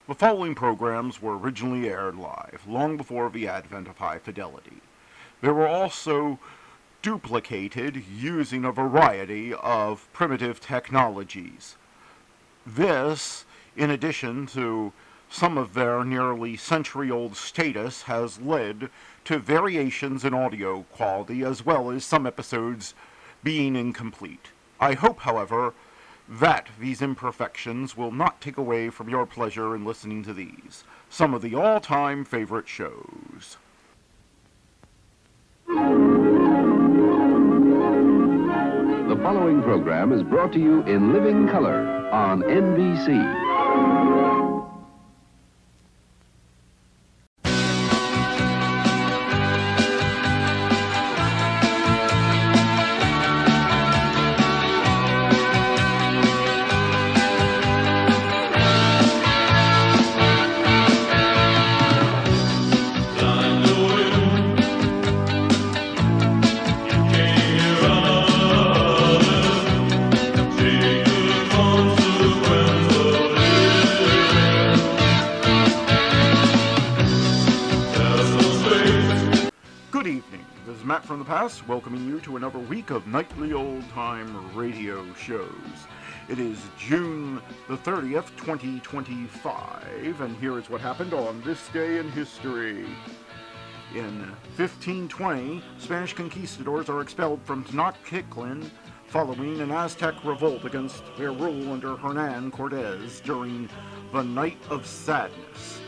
The following programs were originally aired live, long before the advent of high fidelity. They were also duplicated using a variety of primitive technologies. This, in addition to some of their nearly century-old status, has led to variations in audio quality as well as some episodes being incomplete. I hope, however, that these imperfections will not take away from your pleasure in listening to these, some of the all-time favorite shows. The following program is brought to you in living color on NBC. From the past, welcoming you to another week of nightly old-time radio shows. It is June the 30th, 2025, and here is what happened on this day in history. In 1520, Spanish conquistadors are expelled from Tenochtitlan following an Aztec revolt against their rule under Hernan Cortez during the Night of Sadness.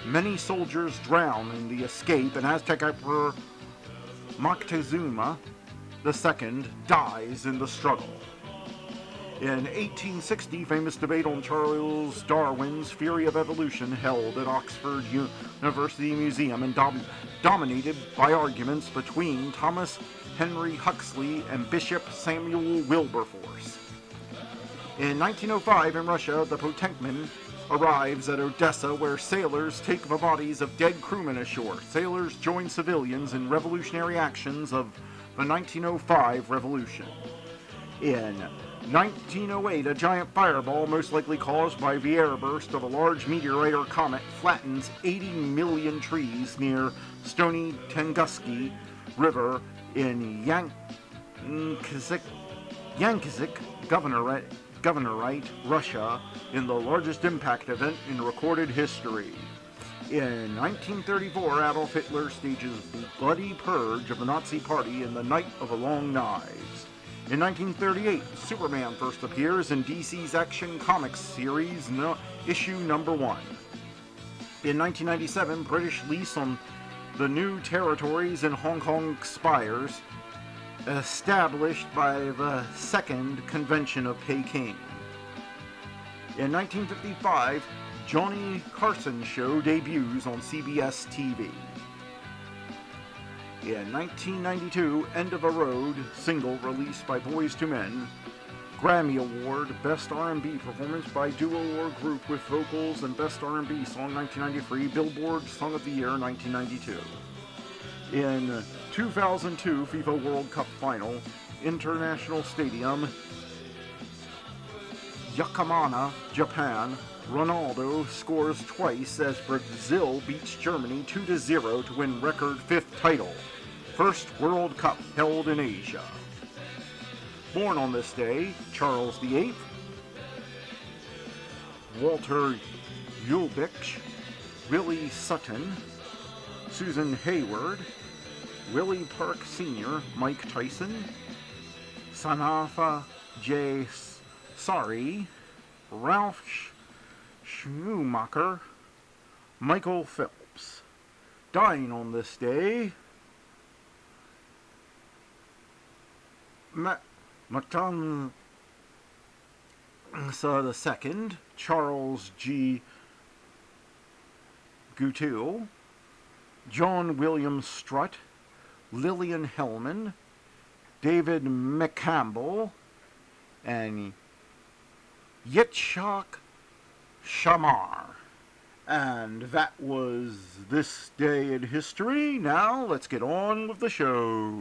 Many soldiers drown in the escape, and Aztec Emperor Moctezuma II dies in the struggle. In 1860, famous debate on Charles Darwin's theory of evolution held at Oxford University Museum and dominated by arguments between Thomas Henry Huxley and Bishop Samuel Wilberforce. In 1905, in Russia, the Potemkin arrives at Odessa, where sailors take the bodies of dead crewmen ashore. Sailors join civilians in revolutionary actions of the 1905 revolution. In 1908, a giant fireball, most likely caused by the airburst of a large meteorite or comet, flattens 80 million trees near Stony Tunguski River in Yankizik Governorate, Russia, in the largest impact event in recorded history. In 1934, Adolf Hitler stages the bloody purge of the Nazi Party in the Night of the Long Knives. In 1938, Superman first appears in DC's Action Comics series, issue number 1. In 1997, British lease on the new territories in Hong Kong expires, established by the Second Convention of Peking. In 1955, Johnny Carson Show debuts on CBS TV. In 1992, End of a Road single released by Boyz II Men, Grammy Award, Best R&B Performance by Duo or Group with Vocals, and Best R&B Song 1993, Billboard Song of the Year 1992. In 2002 FIFA World Cup Final, International Stadium, Yokohama, Japan, Ronaldo scores twice as Brazil beats Germany 2-0 to win record 5th title. First World Cup held in Asia. Born on this day, Charles VIII, Walter Ulbricht, Willie Sutton, Susan Hayward, Willie Park Sr., Mike Tyson, Sanafa J. Sari, Ralph Schumacher, Michael Phelps. Dying on this day, Matanza II, Charles G. Gutil, John William Strutt, Lillian Hellman, David McCampbell, and Yitzhak Shamar. And that was this day in history. Now let's get on with the show.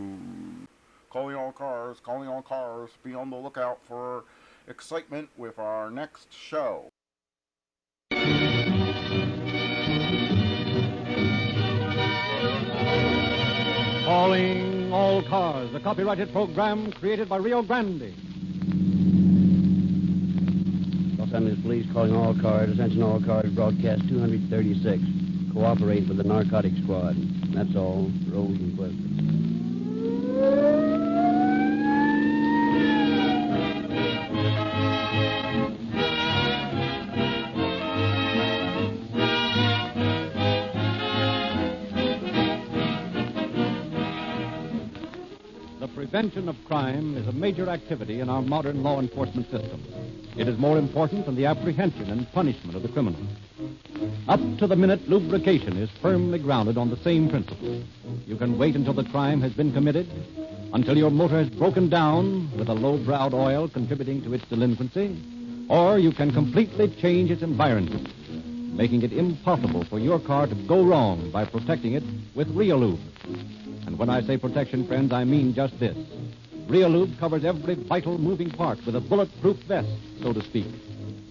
Calling all cars, be on the lookout for excitement with our next show. a copyrighted program created by Rio Grande. Los Angeles Police calling all cars. Attention all cars. Broadcast 236. Cooperate with the narcotics squad. That's all. Roles and questions. The prevention of crime is a major activity in our modern law enforcement system. It is more important than the apprehension and punishment of the criminal. Up to the minute, lubrication is firmly grounded on the same principle. You can wait until the crime has been committed, until your motor has broken down with a low-browed oil contributing to its delinquency, or you can completely change its environment, making it impossible for your car to go wrong by protecting it with Reolube. And when I say protection, friends, I mean just this. Reolube covers every vital moving part with a bulletproof vest, so to speak,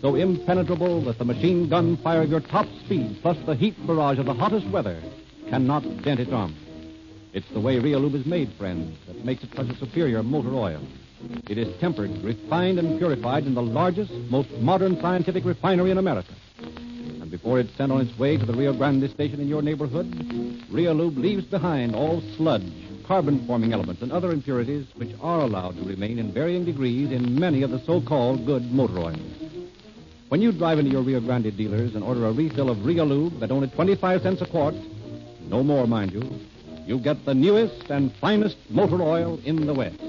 so impenetrable that the machine gun fire of your top speed plus the heat barrage of the hottest weather cannot dent its armor. It's the way Reolube is made, friends, that makes it such a superior motor oil. It is tempered, refined, and purified in the largest, most modern scientific refinery in America. And before it's sent on its way to the Rio Grande station in your neighborhood, Reolube leaves behind all sludge, carbon-forming elements, and other impurities which are allowed to remain in varying degrees in many of the so-called good motor oils. When you drive into your Rio Grande dealers and order a refill of Reolube at only 25 cents a quart, no more, mind you get the newest and finest motor oil in the West.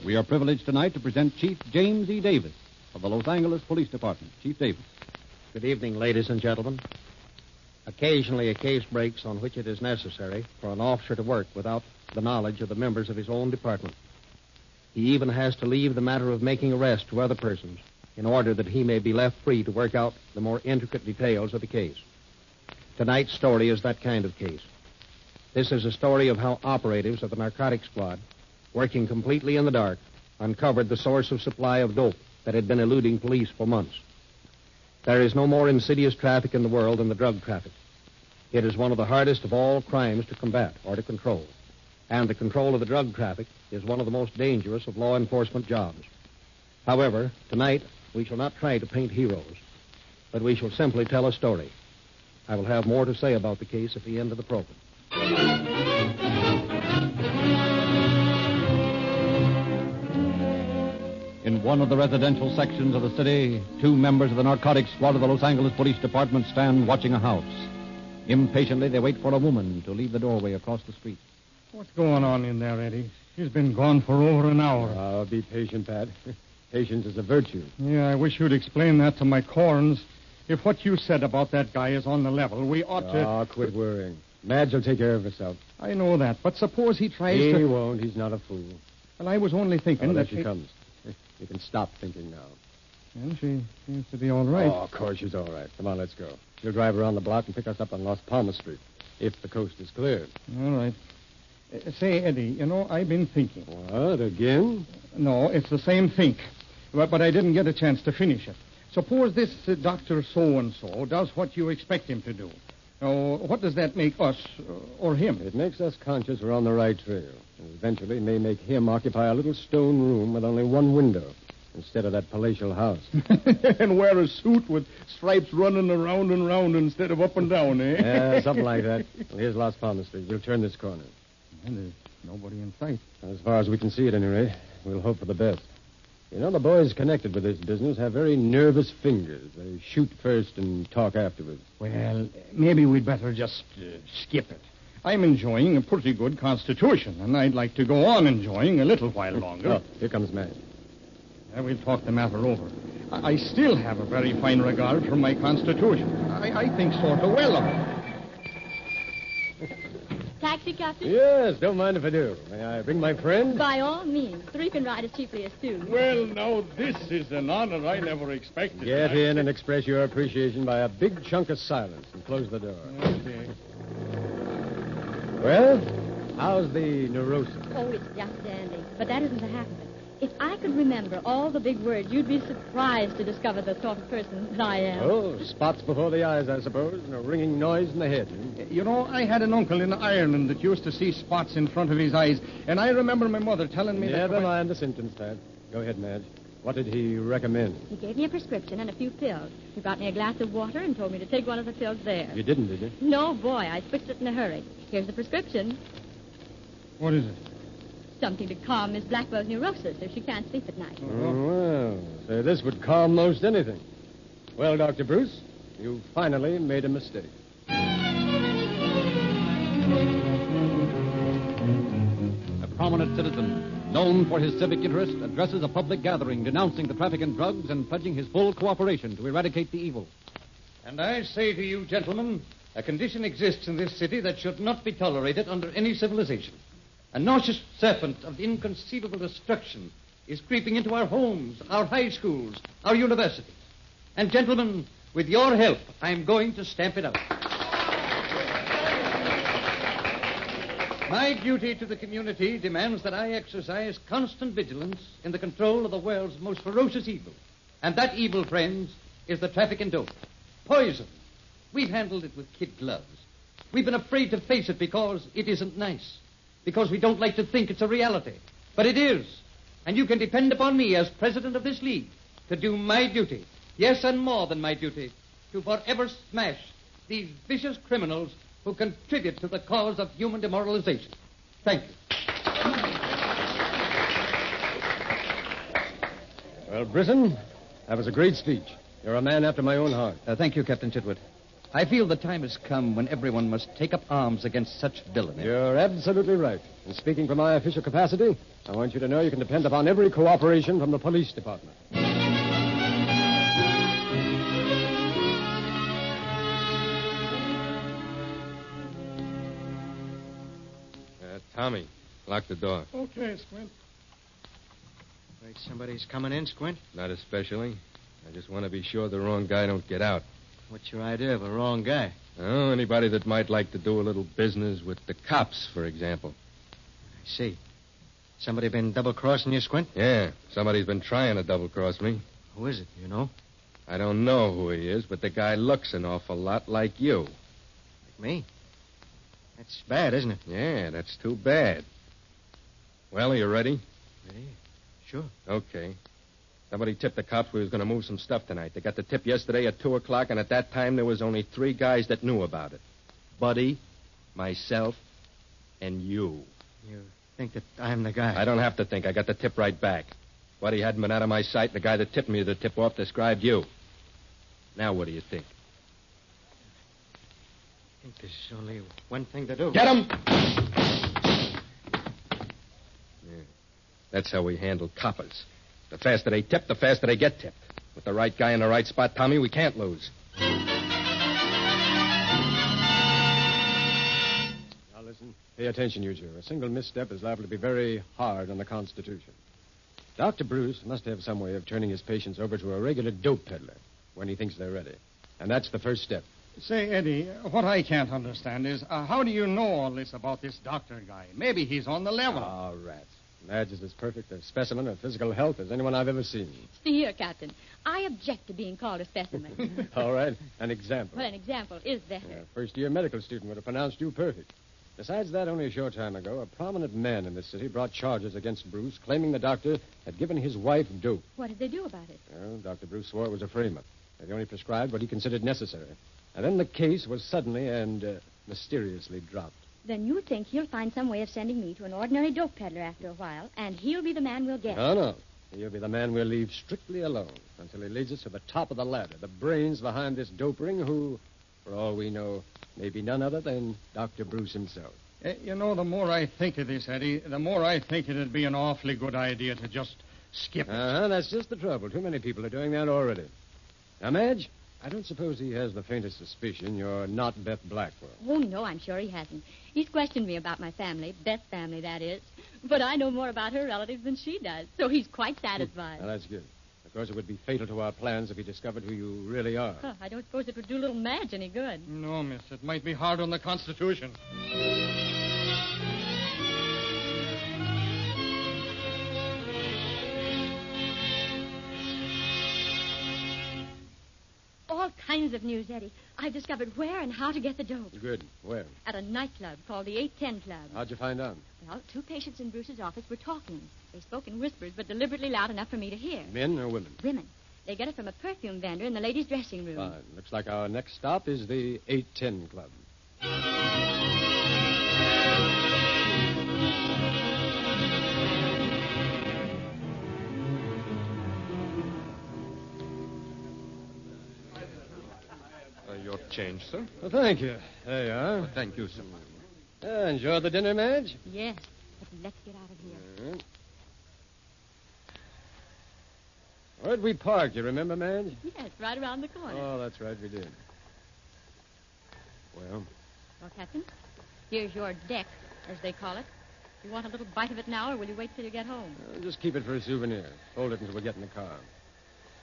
We are privileged tonight to present Chief James E. Davis of the Los Angeles Police Department. Chief Davis. Good evening, ladies and gentlemen. Occasionally, a case breaks on which it is necessary for an officer to work without the knowledge of the members of his own department. He even has to leave the matter of making arrests to other persons in order that he may be left free to work out the more intricate details of the case. Tonight's story is that kind of case. This is a story of how operatives of the narcotics squad, working completely in the dark, uncovered the source of supply of dope that had been eluding police for months. There is no more insidious traffic in the world than the drug traffic. It is one of the hardest of all crimes to combat or to control. And the control of the drug traffic is one of the most dangerous of law enforcement jobs. However, tonight, we shall not try to paint heroes, but we shall simply tell a story. I will have more to say about the case at the end of the program. In one of the residential sections of the city, two members of the narcotics squad of the Los Angeles Police Department stand watching a house. Impatiently, they wait for a woman to leave the doorway across the street. What's going on in there, Eddie? She's been gone for over an hour. Be patient, Pat. Patience is a virtue. Yeah, I wish you'd explain that to my corns. If what you said about that guy is on the level, we ought to... Quit worrying. Madge will take care of herself. I know that, but suppose he tries to... He won't. He's not a fool. Well, I was only thinking that she comes. You can stop thinking now. Well, she seems to be all right. Oh, of course she's all right. Come on, let's go. She'll drive around the block and pick us up on Las Palmas Street, if the coast is clear. All right. Say, Eddie, I've been thinking. What, again? No, it's the same think. But I didn't get a chance to finish it. Suppose this Dr. So-and-so does what you expect him to do. Now, what does that make us or him? It makes us conscious we're on the right trail. And eventually may make him occupy a little stone room with only one window instead of that palatial house. And wear a suit with stripes running around and round instead of up and down, eh? Yeah, something like that. Well, here's Las Palmas Street. We'll turn this corner. And there's nobody in sight. As far as we can see at any rate, we'll hope for the best. The boys connected with this business have very nervous fingers. They shoot first and talk afterwards. Well, maybe we'd better just skip it. I'm enjoying a pretty good constitution, and I'd like to go on enjoying a little while longer. Oh, here comes Madge. We'll talk the matter over. I still have a very fine regard for my constitution. I think sort of well of it. Taxi, Captain? Yes, don't mind if I do. May I bring my friend? By all means. 3 can ride as cheaply as 2. Well, now, this is an honor I never expected. Get in and express your appreciation by a big chunk of silence and close the door. Okay. Well, how's the neurosis? Oh, it's just dandy. But that isn't the half of it. If I could remember all the big words, you'd be surprised to discover the sort of person that I am. Oh, spots before the eyes, I suppose, and a ringing noise in the head. You know, I had an uncle in Ireland that used to see spots in front of his eyes, and I remember my mother telling me Never that... mind the symptoms, Pat. Go ahead, Madge. What did he recommend? He gave me a prescription and a few pills. He brought me a glass of water and told me to take one of the pills there. You didn't, did you? No, boy, I switched it in a hurry. Here's the prescription. What is it? Something to calm Miss Blackwell's neurosis if she can't sleep at night. Oh, well, say, this would calm most anything. Well, Dr. Bruce, you finally made a mistake. A prominent citizen, known for his civic interest, addresses a public gathering denouncing the traffic in drugs and pledging his full cooperation to eradicate the evil. And I say to you, gentlemen, a condition exists in this city that should not be tolerated under any civilization. A nauseous serpent of inconceivable destruction is creeping into our homes, our high schools, our universities. And, gentlemen, with your help, I'm going to stamp it out. My duty to the community demands that I exercise constant vigilance in the control of the world's most ferocious evil. And that evil, friends, is the traffic in dope. Poison. We've handled it with kid gloves. We've been afraid to face it because it isn't nice. Because we don't like to think it's a reality. But it is. And you can depend upon me as president of this league to do my duty. Yes, and more than my duty. To forever smash these vicious criminals who contribute to the cause of human demoralization. Thank you. Well, Brisson, that was a great speech. You're a man after my own heart. Thank you, Captain Chitwood. I feel the time has come when everyone must take up arms against such villainy. You're absolutely right. And speaking from my official capacity, I want you to know you can depend upon every cooperation from the police department. Tommy, lock the door. Okay, Squint. Wait, somebody's coming in, Squint? Not especially. I just want to be sure the wrong guy don't get out. What's your idea of a wrong guy? Oh, anybody that might like to do a little business with the cops, for example. I see. Somebody been double-crossing you, Squint? Yeah, somebody's been trying to double-cross me. Who is it, you know? I don't know who he is, but the guy looks an awful lot like you. Like me? That's bad, isn't it? Yeah, that's too bad. Well, are you ready? Ready? Sure. Okay. Somebody tipped the cops we was going to move some stuff tonight. They got the tip yesterday at 2 o'clock, and at that time there was only 3 guys that knew about it. Buddy, myself, and you. You think that I'm the guy? I don't have to think. I got the tip right back. Buddy hadn't been out of my sight, and the guy that tipped me the tip-off described you. Now what do you think? I think there's only one thing to do. Get him! Yeah. That's how we handle coppers. The faster they tip, the faster they get tipped. With the right guy in the right spot, Tommy, we can't lose. Now listen, pay attention, you two. A single misstep is liable to be very hard on the Constitution. Dr. Bruce must have some way of turning his patients over to a regular dope peddler when he thinks they're ready. And that's the first step. Say, Eddie, what I can't understand is, how do you know all this about this doctor guy? Maybe he's on the level. Oh, rats. Madge is as perfect a specimen of physical health as anyone I've ever seen. See here, Captain. I object to being called a specimen. All right, an example. Well, an example is better. A first-year medical student would have pronounced you perfect. Besides that, only a short time ago, a prominent man in this city brought charges against Bruce, claiming the doctor had given his wife dope. What did they do about it? Well, Dr. Bruce swore it was a frame-up. They only prescribed what he considered necessary. And then the case was suddenly and mysteriously dropped. Then you think he'll find some way of sending me to an ordinary dope peddler after a while, and he'll be the man we'll get. No, no. He'll be the man we'll leave strictly alone until he leads us to the top of the ladder, the brains behind this dope ring who, for all we know, may be none other than Dr. Bruce himself. You know, the more I think of this, Eddie, the more I think it'd be an awfully good idea to just skip it. That's just the trouble. Too many people are doing that already. Now, Madge, I don't suppose he has the faintest suspicion you're not Beth Blackwell. Oh, no, I'm sure he hasn't. He's questioned me about my family, Beth's family, that is. But I know more about her relatives than she does, so he's quite satisfied. Well, that's good. Of course, it would be fatal to our plans if he discovered who you really are. Huh, I don't suppose it would do little Madge any good. No, miss, it might be hard on the Constitution. All kinds of news, Eddie. I've discovered where and how to get the dope. Good. Where? At a nightclub called the 810 Club. How'd you find out? Well, 2 patients in Bruce's office were talking. They spoke in whispers, but deliberately loud enough for me to hear. Men or women? Women. They get it from a perfume vendor in the ladies' dressing room. Fine. Looks like our next stop is the 810 Club. Your change, sir. Well, thank you. There you are. Thank you, sir. Enjoy the dinner, Madge? Yes. But let's get out of here. All right. Where'd we park, you remember, Madge? Yes, right around the corner. Oh, that's right, we did. Well? Well, Captain, here's your deck, as they call it. You want a little bite of it now, or will you wait till you get home? Just keep it for a souvenir. Hold it until we get in the car.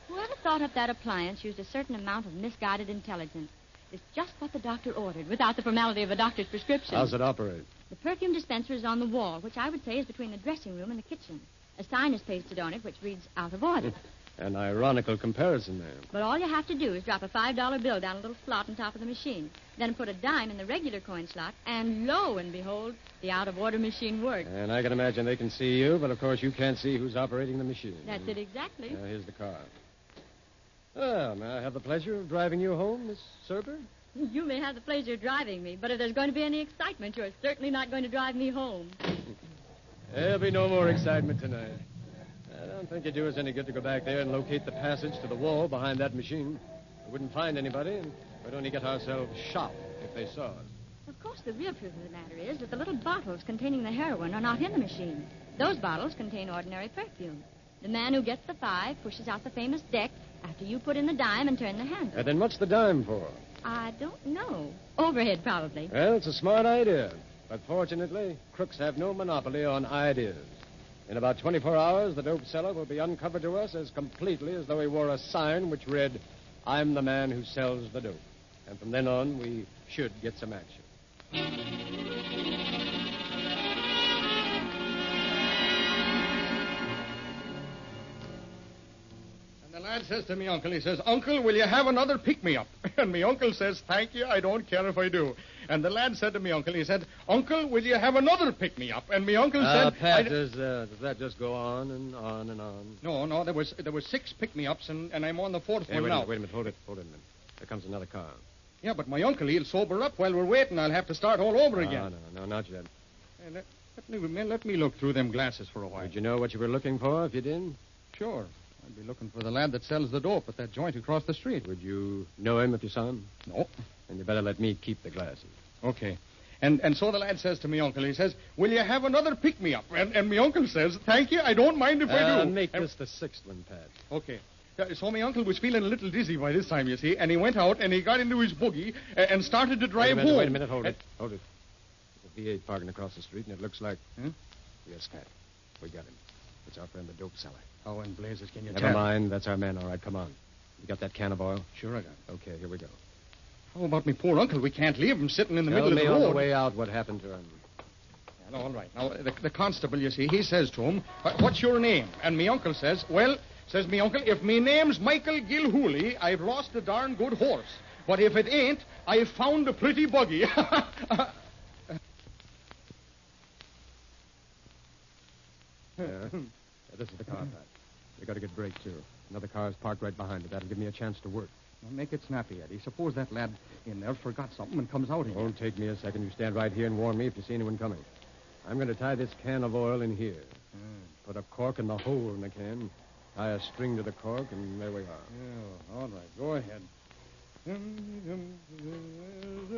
Whoever thought up that appliance used a certain amount of misguided intelligence. It's just what the doctor ordered, without the formality of a doctor's prescription. How's it operate? The perfume dispenser is on the wall, which I would say is between the dressing room and the kitchen. A sign is pasted on it which reads out of order. An ironical comparison there. But all you have to do is drop a $5 bill down a little slot on top of the machine, then put a dime in the regular coin slot, and lo and behold, the out-of-order machine works. And I can imagine they can see you, but of course you can't see who's operating the machine. That's it exactly. Here's the car. Well, may I have the pleasure of driving you home, Miss Serber? You may have the pleasure of driving me, but if there's going to be any excitement, you're certainly not going to drive me home. There'll be no more excitement tonight. I don't think it'd do us any good to go back there and locate the passage to the wall behind that machine. We wouldn't find anybody, and we'd only get ourselves shot if they saw us. Of course, the real truth of the matter is that the little bottles containing the heroin are not in the machine. Those bottles contain ordinary perfume. The man who gets the 5 pushes out the famous deck after you put in the dime and turn the handle. And then what's the dime for? I don't know. Overhead, probably. Well, it's a smart idea. But fortunately, crooks have no monopoly on ideas. In about 24 hours, the dope seller will be uncovered to us as completely as though he wore a sign which read, "I'm the man who sells the dope." And from then on, we should get some action. And the lad says to me uncle, he says, "Uncle, will you have another pick-me-up?" And me uncle says, "Thank you, I don't care if I do." And the lad said to me uncle, he said, "Uncle, will you have another pick-me-up?" And me uncle said... Pat, does that just go on and on and on? No, there was 6 pick-me-ups, and I'm on the 4th one now. Wait a minute, hold it a minute. There comes another car. Yeah, but my uncle, he'll sober up while we're waiting. I'll have to start all over again. No, not yet. Hey, let me look through them glasses for a while. Did you know what you were looking for if you did? Sure. I'd be looking for the lad that sells the dope at that joint across the street. Would you know him if you saw him? No. Then you better let me keep the glasses. Okay. And so the lad says to me uncle, he says, "Will you have another pick-me-up?" And me uncle says, "Thank you, I don't mind if I do." Make this the 6th one, Pat. Okay. So my uncle was feeling a little dizzy by this time, you see, and he went out and he got into his buggy and started to drive home. Wait a minute, hold it. There's a V8 parking across the street, and it looks like... Yes, Pat. We got him. It's our friend, the dope seller. How in blazes can you tell? Never mind. That's our man, all right. Come on. You got that can of oil? Sure I got it. Okay, here we go. How about me poor uncle? We can't leave him sitting in the middle of the road. On the way out what happened to him. Yeah, all right. Now, the constable, you see, he says to him, "What's your name?" And me uncle says, "Well," says me uncle, "if me name's Michael Gilhooly, I've lost a darn good horse. But if it ain't, I've found a pretty buggy." This is the car, Pat. We got to get brake, too. Another car's parked right behind it. That'll give me a chance to work. Well, make it snappy, Eddie. Suppose that lad in there forgot something and comes out again. Won't take me a second. You stand right here and warn me if you see anyone coming. I'm going to tie this can of oil in here. Put a cork in the hole in the can, tie a string to the cork, and there we are. Yeah, all right. Go ahead. There's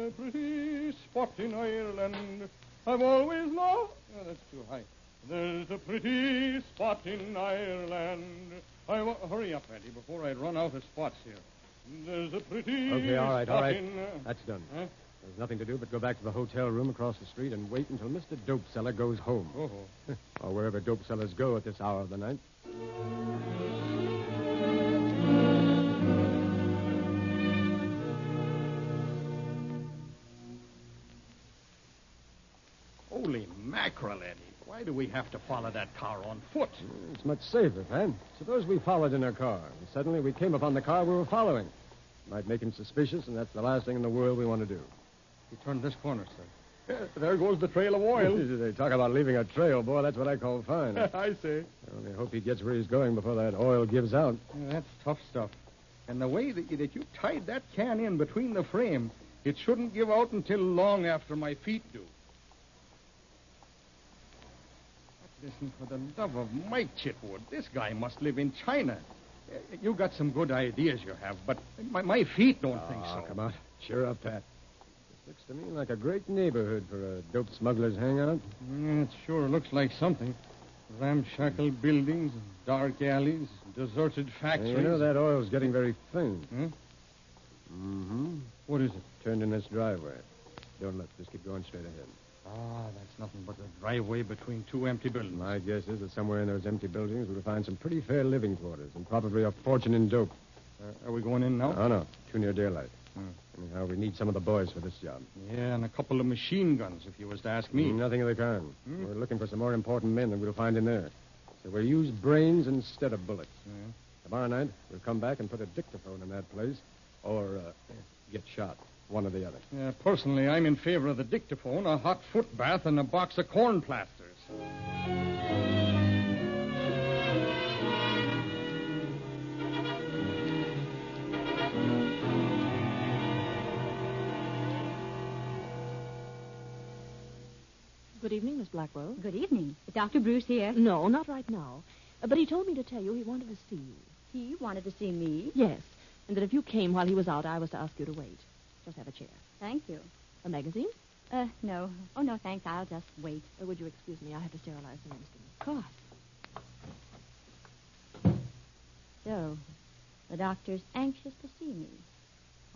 a pretty spot in Ireland. I've always loved... Oh, that's too high. There's a pretty spot in Ireland. Hurry up, Eddie, before I run out of spots here. There's a pretty Okay, all right. in... That's done. Huh? There's nothing to do but go back to the hotel room across the street and wait until Mr. Dope Seller goes home. Oh. Or wherever dope sellers go at this hour of the night. Holy mackerel, Eddie. Why do we have to follow that car on foot? It's much safer, Pat. Suppose we followed in a car, and suddenly we came upon the car we were following. Might make him suspicious, and that's the last thing in the world we want to do. He turned this corner, sir. There goes the trail of oil. They talk about leaving a trail, boy. That's what I call fine. I say. I only hope he gets where he's going before that oil gives out. Yeah, that's tough stuff. And the way that you tied that can in between the frame, it shouldn't give out until long after my feet do. Listen, for the love of Mike Chitwood, this guy must live in China. You got some good ideas, you have, but my feet don't think so. Come on. Cheer up, Pat. This looks to me like a great neighborhood for a dope smuggler's hangout. It sure looks like something. Ramshackle buildings, dark alleys, deserted factories. You know, that oil's getting very thin. Huh? Mm-hmm. What is it? Turned in this driveway. Don't look. Just keep going straight ahead. That's nothing but a driveway between two empty buildings. My guess is that somewhere in those empty buildings we'll find some pretty fair living quarters and probably a fortune in dope. Are we going in now? Oh, no. Too near daylight. Anyhow, we need some of the boys for this job. Yeah, and a couple of machine guns, if you was to ask me. Nothing of the kind. We're looking for some more important men than we'll find in there. So we'll use brains instead of bullets. Tomorrow night, we'll come back and put a dictaphone in that place or get shot. One or the other. Personally, I'm in favor of the dictaphone, a hot foot bath, and a box of corn plasters. Good evening, Miss Blackwell. Good evening. Is Dr. Bruce here? No, not right now. But he told me to tell you he wanted to see you. He wanted to see me? Yes. And that if you came while he was out, I was to ask you to wait. Just have a chair. Thank you. A magazine? No. Oh, no, thanks. I'll just wait. Would you excuse me? I have to sterilize the instrument. Of course. So, the doctor's anxious to see me.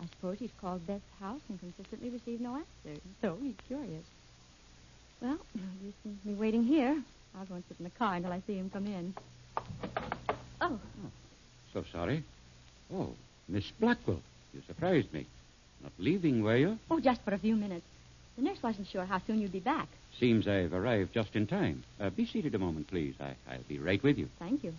I suppose he's called Beth's house and consistently received no answer. So he's curious. Well, no use in me waiting here. I'll go and sit in the car until I see him come in. Oh. So sorry. Oh, Miss Blackwell. You surprised me. Not leaving, were you? Oh, just for a few minutes. The nurse wasn't sure how soon you'd be back. Seems I've arrived just in time. Be seated a moment, please. I'll be right with you. Thank you.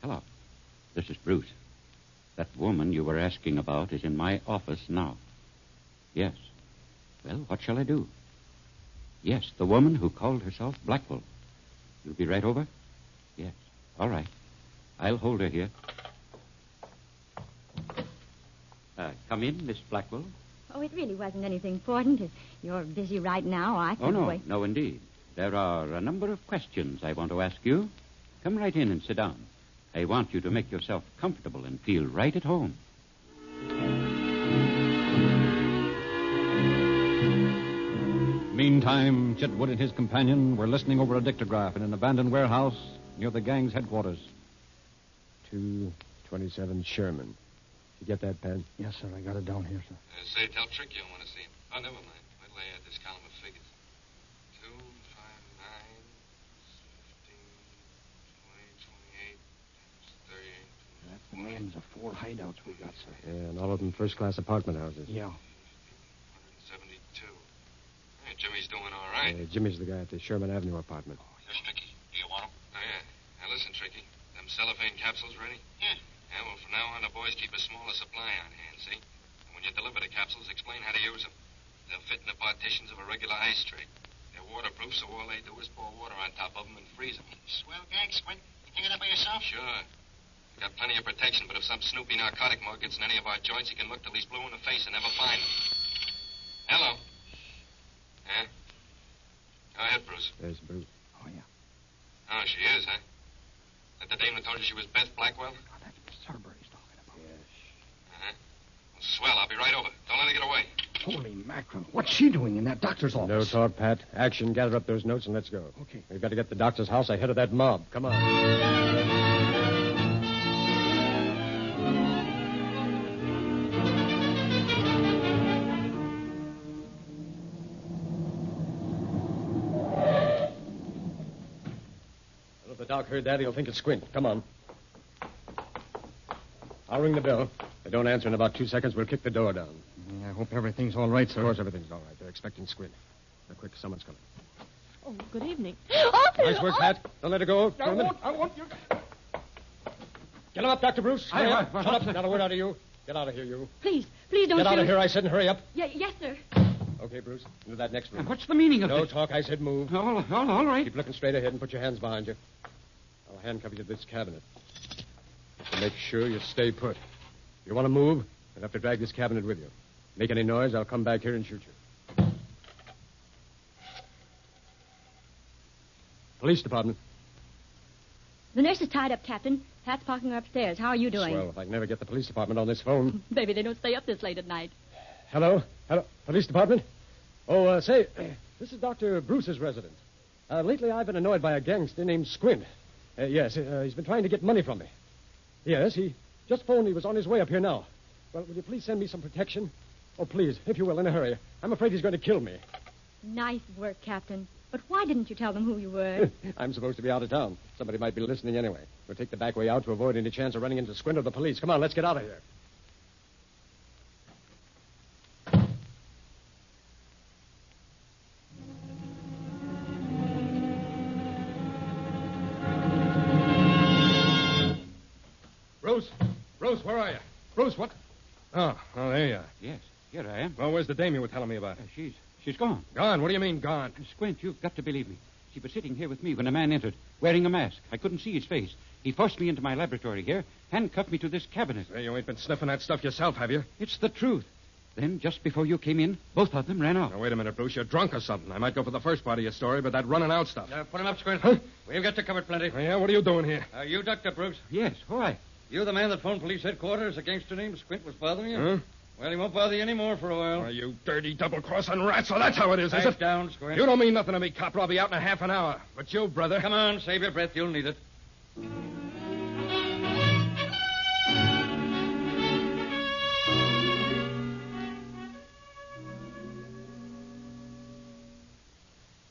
Hello. This is Bruce. That woman you were asking about is in my office now. Yes. Well, what shall I do? Yes, the woman who called herself Blackwell. You'll be right over? Yes. All right. I'll hold her here. Come in, Miss Blackwell. Oh, it really wasn't anything important. If you're busy right now, I can wait. No, indeed. There are a number of questions I want to ask you. Come right in and sit down. I want you to make yourself comfortable and feel right at home. Meantime, Chitwood and his companion were listening over a dictograph in an abandoned warehouse near the gang's headquarters. 227 Sherman. Did you get that, Pat? Yes, sir. I got it down here, sir. Say, tell Trick you want to see him. Oh, never mind. Wait till I add this column of figures. 2, 5, 9, 15, 20, 28, 38. That's the names of 4 hideouts we got, sir. Yeah, and all of them first-class apartment houses. Yeah. 172. Hey, Jimmy's doing all right. Jimmy's the guy at the Sherman Avenue apartment. Here's Tricky. Do you want him? Oh, yeah. Now, listen, Tricky. Them cellophane capsules ready? Yeah. Yeah, well, from now on, the boys keep a smaller supply on hand, see? And when you deliver the capsules, explain how to use them. They'll fit in the partitions of a regular ice tray. They're waterproof, so all they do is pour water on top of them and freeze them. Swell gag, Squint. You pick it up by yourself? Sure. We got plenty of protection, but if some snoopy narcotic mug gets in any of our joints, he can look till he's blue in the face and never find them. Hello. Yeah? Go ahead, Bruce. There's Bruce. Oh, yeah. Oh, she is, huh? That the dame who told you she was Beth Blackwell? Oh, that's Miss Harper he's talking about. Yes. Uh-huh. Well, swell. I'll be right over. Don't let her get away. Holy mackerel. What's she doing in that doctor's office? No talk, Pat. Action. Gather up those notes and let's go. Okay. We've got to get the doctor's house ahead of that mob. Come on. If the doc heard that, he'll think it's Squint. Come on. I'll ring the bell. If they don't answer in about 2 seconds, we'll kick the door down. I hope everything's all right, sir. Of course everything's all right. They're expecting Squid. Now, quick, someone's coming. Oh, good evening. Nice work, Pat. Don't let her go. I won't. You... Get him up, Dr. Bruce. Hurry up. Shut Shut up. Not a word out of you. Get out of here, you. Please don't Get out shoot. of here, I said, and hurry up. Yes, sir. Okay, Bruce. Into that next room. What's the meaning of No this? talk, I said move. All right. Keep looking straight ahead and put your hands behind you. I'll handcuff you to this cabinet. To make sure you stay put. If you want to move, you'll have to drag this cabinet with you. Make any noise, I'll come back here and shoot you. Police department. The nurse is tied up, Captain. Pat's parking her upstairs. How are you doing? Well, if I can never get the police department on this phone. Baby, they don't stay up this late at night. Hello? Police department? Oh, say, this is Dr. Bruce's residence. Lately, I've been annoyed by a gangster named Squint. Yes, he's been trying to get money from me. Yes, he just phoned he was on his way up here now. Well, will you please send me some protection? Oh, please, if you will, in a hurry. I'm afraid he's going to kill me. Nice work, Captain. But why didn't you tell them who you were? I'm supposed to be out of town. Somebody might be listening anyway. We'll take the back way out to avoid any chance of running into Squint or the police. Come on, let's get out of here. Bruce, where are you? Bruce, what? Oh, there you are. Yes, here I am. Well, where's the dame you were telling me about? She's gone. Gone? What do you mean, gone? Squint, you've got to believe me. She was sitting here with me when a man entered, wearing a mask. I couldn't see his face. He forced me into my laboratory here, handcuffed me to this cabinet. Hey, you ain't been sniffing that stuff yourself, have you? It's the truth. Then, just before you came in, both of them ran out. Now, wait a minute, Bruce. You're drunk or something. I might go for the first part of your story, but that running out stuff. Put him up, Squint. Huh? We've got you covered plenty. Oh, yeah? What are you doing here? Are you Dr. Bruce? Yes, why? You the man that phoned police headquarters? A gangster named Squint was bothering you? Huh? Well, he won't bother you anymore for a while. Oh, you dirty double-crossing rat. So that's how it is Pipe it? down, Squint. You don't mean nothing to me, cop. I'll be out in a half an hour. But you, brother... Come on, save your breath. You'll need it.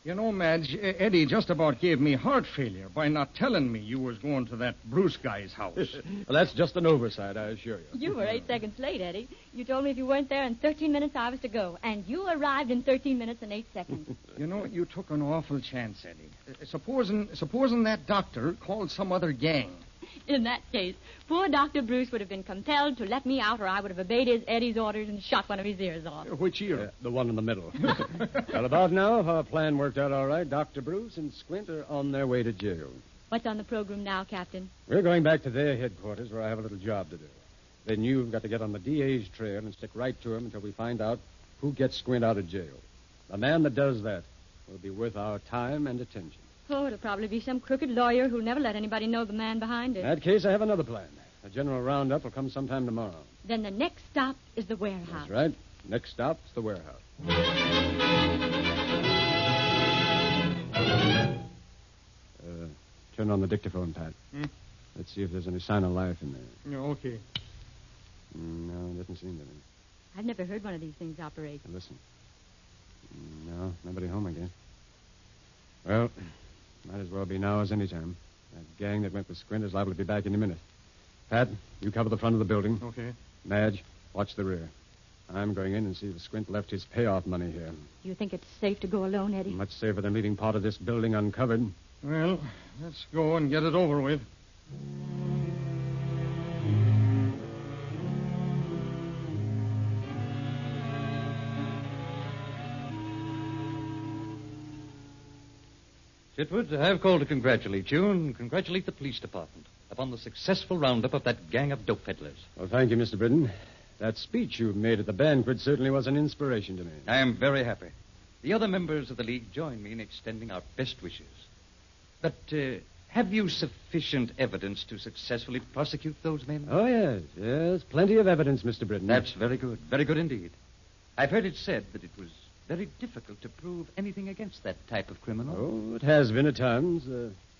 You know, Madge, Eddie just about gave me heart failure by not telling me you was going to that Bruce guy's house. Well, that's just an oversight, I assure you. You were 8 seconds late, Eddie. You told me if you weren't there in 13 minutes, I was to go. And you arrived in 13 minutes and 8 seconds. You know, you took an awful chance, Eddie. Supposing that doctor called some other gang. In that case, poor Dr. Bruce would have been compelled to let me out, or I would have obeyed Eddie's orders and shot one of his ears off. Which ear? The one in the middle. Well, about now, if our plan worked out all right, Dr. Bruce and Squint are on their way to jail. What's on the program now, Captain? We're going back to their headquarters where I have a little job to do. Then you've got to get on the DA's trail and stick right to him until we find out who gets Squint out of jail. The man that does that will be worth our time and attention. Oh, it'll probably be some crooked lawyer who'll never let anybody know the man behind it. In that case, I have another plan. A general roundup will come sometime tomorrow. Then the next stop is the warehouse. That's right. Next stop's the warehouse. Turn on the dictaphone, Pat. Let's see if there's any sign of life in there. Okay. No, doesn't seem to be. I've never heard one of these things operate. Listen. No, nobody home again. Well, might as well be now as any time. That gang that went with Squint is liable to be back any minute. Pat, you cover the front of the building. Okay. Madge, watch the rear. I'm going in and see if Squint left his payoff money here. Do you think it's safe to go alone, Eddie? Much safer than leaving part of this building uncovered. Well, let's go and get it over with. Chitwood, I've called to congratulate you and congratulate the police department upon the successful roundup of that gang of dope peddlers. Well, thank you, Mr. Britton. That speech you made at the banquet certainly was an inspiration to me. I am very happy. The other members of the League join me in extending our best wishes. But have you sufficient evidence to successfully prosecute those men? Oh, yes. Yes, plenty of evidence, Mr. Britton. That's very good. Very good indeed. I've heard it said that it was very difficult to prove anything against that type of criminal. Oh, it has been at times.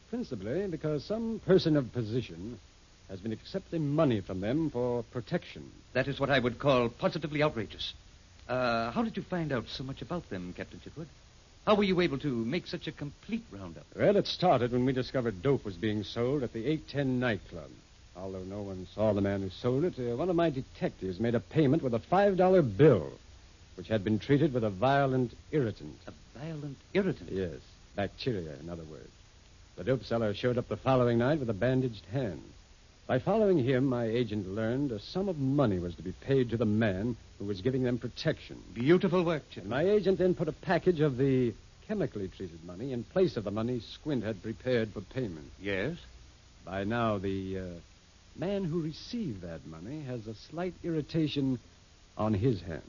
Principally because some person of position has been accepting money from them for protection. That is what I would call positively outrageous. How did you find out so much about them, Captain Chitwood? How were you able to make such a complete roundup? Well, it started when we discovered dope was being sold at the 810 nightclub. Although no one saw the man who sold it, one of my detectives made a payment with a $5 bill, which had been treated with a violent irritant. A violent irritant? Yes, bacteria, in other words. The dope seller showed up the following night with a bandaged hand. By following him, my agent learned a sum of money was to be paid to the man who was giving them protection. Beautiful work, Jim. My agent then put a package of the chemically treated money in place of the money Squint had prepared for payment. Yes? By now, the man who received that money has a slight irritation on his hands.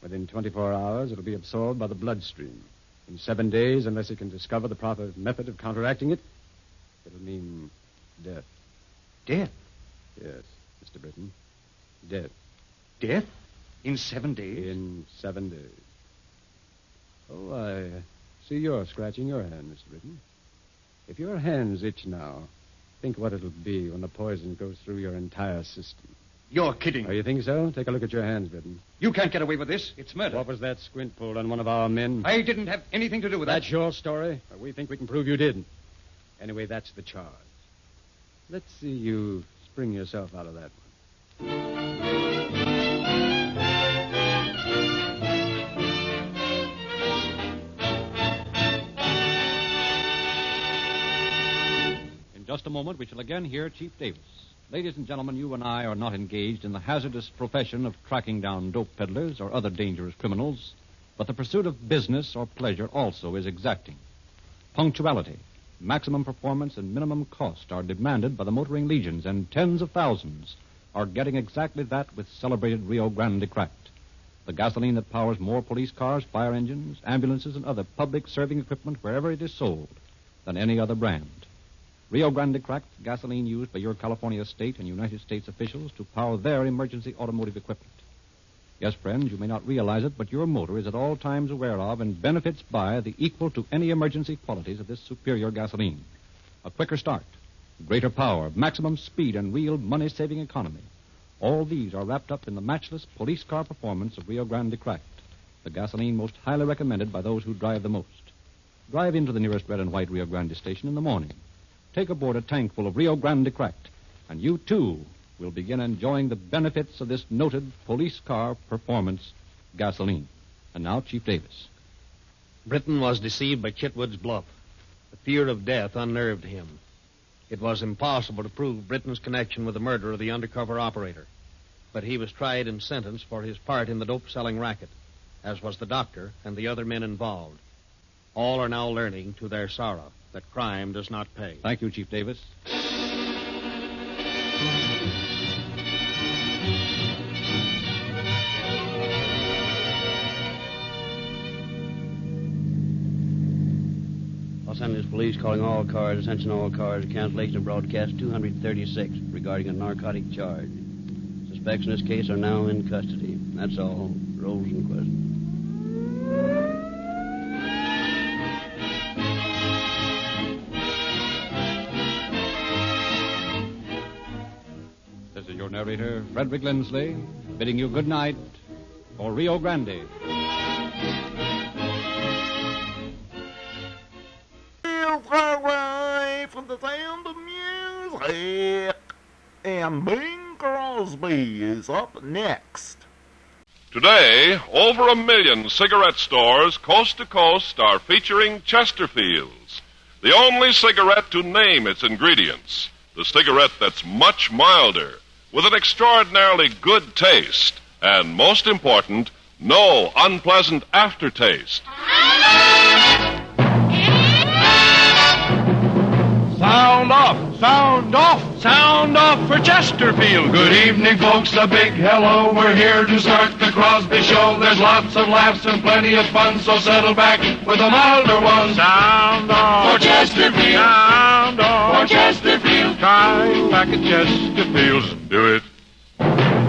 Within 24 hours, it'll be absorbed by the bloodstream. In 7 days, unless he can discover the proper method of counteracting it, it'll mean death. Death? Yes, Mr. Britton. Death. Death? In 7 days? In 7 days. Oh, I see you're scratching your hand, Mr. Britton. If your hands itch now, think what it'll be when the poison goes through your entire system. You're kidding. Oh, you think so? Take a look at your hands, Britton. You can't get away with this. It's murder. What was that Squint pulled on one of our men? I didn't have anything to do with that. That's your story? Well, we think we can prove you did. Anyway, that's the charge. Let's see you spring yourself out of that one. In just a moment, we shall again hear Chief Davis. Ladies and gentlemen, you and I are not engaged in the hazardous profession of tracking down dope peddlers or other dangerous criminals, but the pursuit of business or pleasure also is exacting. Punctuality, maximum performance, and minimum cost are demanded by the motoring legions, and tens of thousands are getting exactly that with celebrated Rio Grande Cracked, the gasoline that powers more police cars, fire engines, ambulances, and other public serving equipment wherever it is sold than any other brand. Rio Grande Cracked, gasoline used by your California state and United States officials to power their emergency automotive equipment. Yes, friends, you may not realize it, but your motor is at all times aware of and benefits by the equal to any emergency qualities of this superior gasoline. A quicker start, greater power, maximum speed, and real money-saving economy. All these are wrapped up in the matchless police car performance of Rio Grande Cracked, the gasoline most highly recommended by those who drive the most. Drive into the nearest red and white Rio Grande station in the morning. Take aboard a tank full of Rio Grande Cracked, and you, too, will begin enjoying the benefits of this noted police car performance gasoline. And now, Chief Davis. Britton was deceived by Chitwood's bluff. The fear of death unnerved him. It was impossible to prove Britton's connection with the murder of the undercover operator. But he was tried and sentenced for his part in the dope-selling racket, as was the doctor and the other men involved. All are now learning, to their sorrow, that crime does not pay. Thank you, Chief Davis. Los Angeles Police calling all cars, attention all cars, cancellation of broadcast 236 regarding a narcotic charge. Suspects in this case are now in custody. That's all. Rosenquist. This is your narrator, Frederick Lindsley, bidding you good night for Rio Grande. From the sound of music, and Bing Crosby is up next. Today, over 1 million cigarette stores coast to coast are featuring Chesterfields, the only cigarette to name its ingredients. The cigarette that's much milder, with an extraordinarily good taste, and most important, no unpleasant aftertaste. Sound off! Sound off! Sound off for Chesterfield! Good evening, folks. A big hello. We're here to start the Crosby Show. There's lots of laughs and plenty of fun, so settle back with a milder one. Sound off for Chesterfield! Sound off for Chesterfield! Try a pack of Chesterfields and do it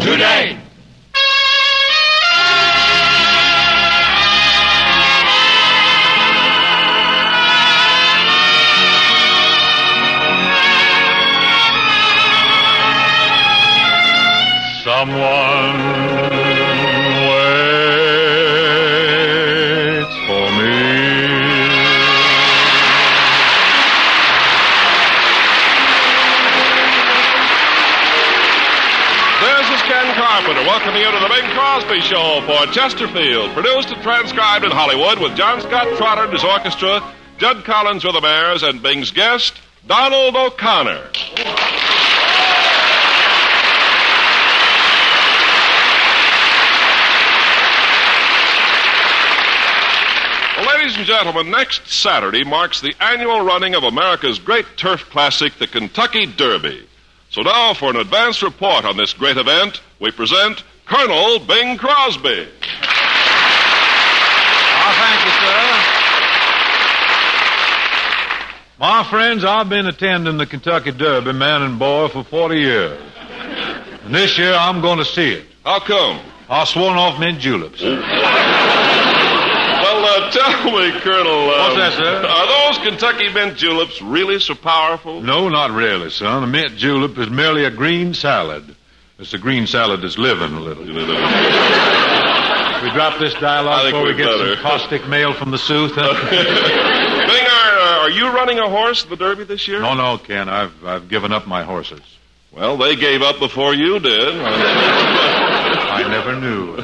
today. Someone waits for me. Dan Carpenter, welcoming you to the Bing Crosby Show for Chesterfield. Produced and transcribed in Hollywood with John Scott Trotter and his orchestra, Judd Collins with the Bears, and Bing's guest, Donald O'Connor. Well, ladies and gentlemen, next Saturday marks the annual running of America's great turf classic, the Kentucky Derby. So now, for an advance report on this great event, we present Colonel Bing Crosby. Thank you, sir. My friends, I've been attending the Kentucky Derby, man and boy, for 40 years. And this year, I'm going to see it. How come? I sworn off mint juleps. Well, tell me, Colonel... What's that, sir? Are those Kentucky mint juleps really so powerful? No, not really, son. A mint julep is merely a green salad. It's the green salad that's living a little. We drop this dialogue before we get some caustic mail from the South. Bing, are you running a horse at the Derby this year? No, Ken. I've given up my horses. Well, they gave up before you did. I never knew.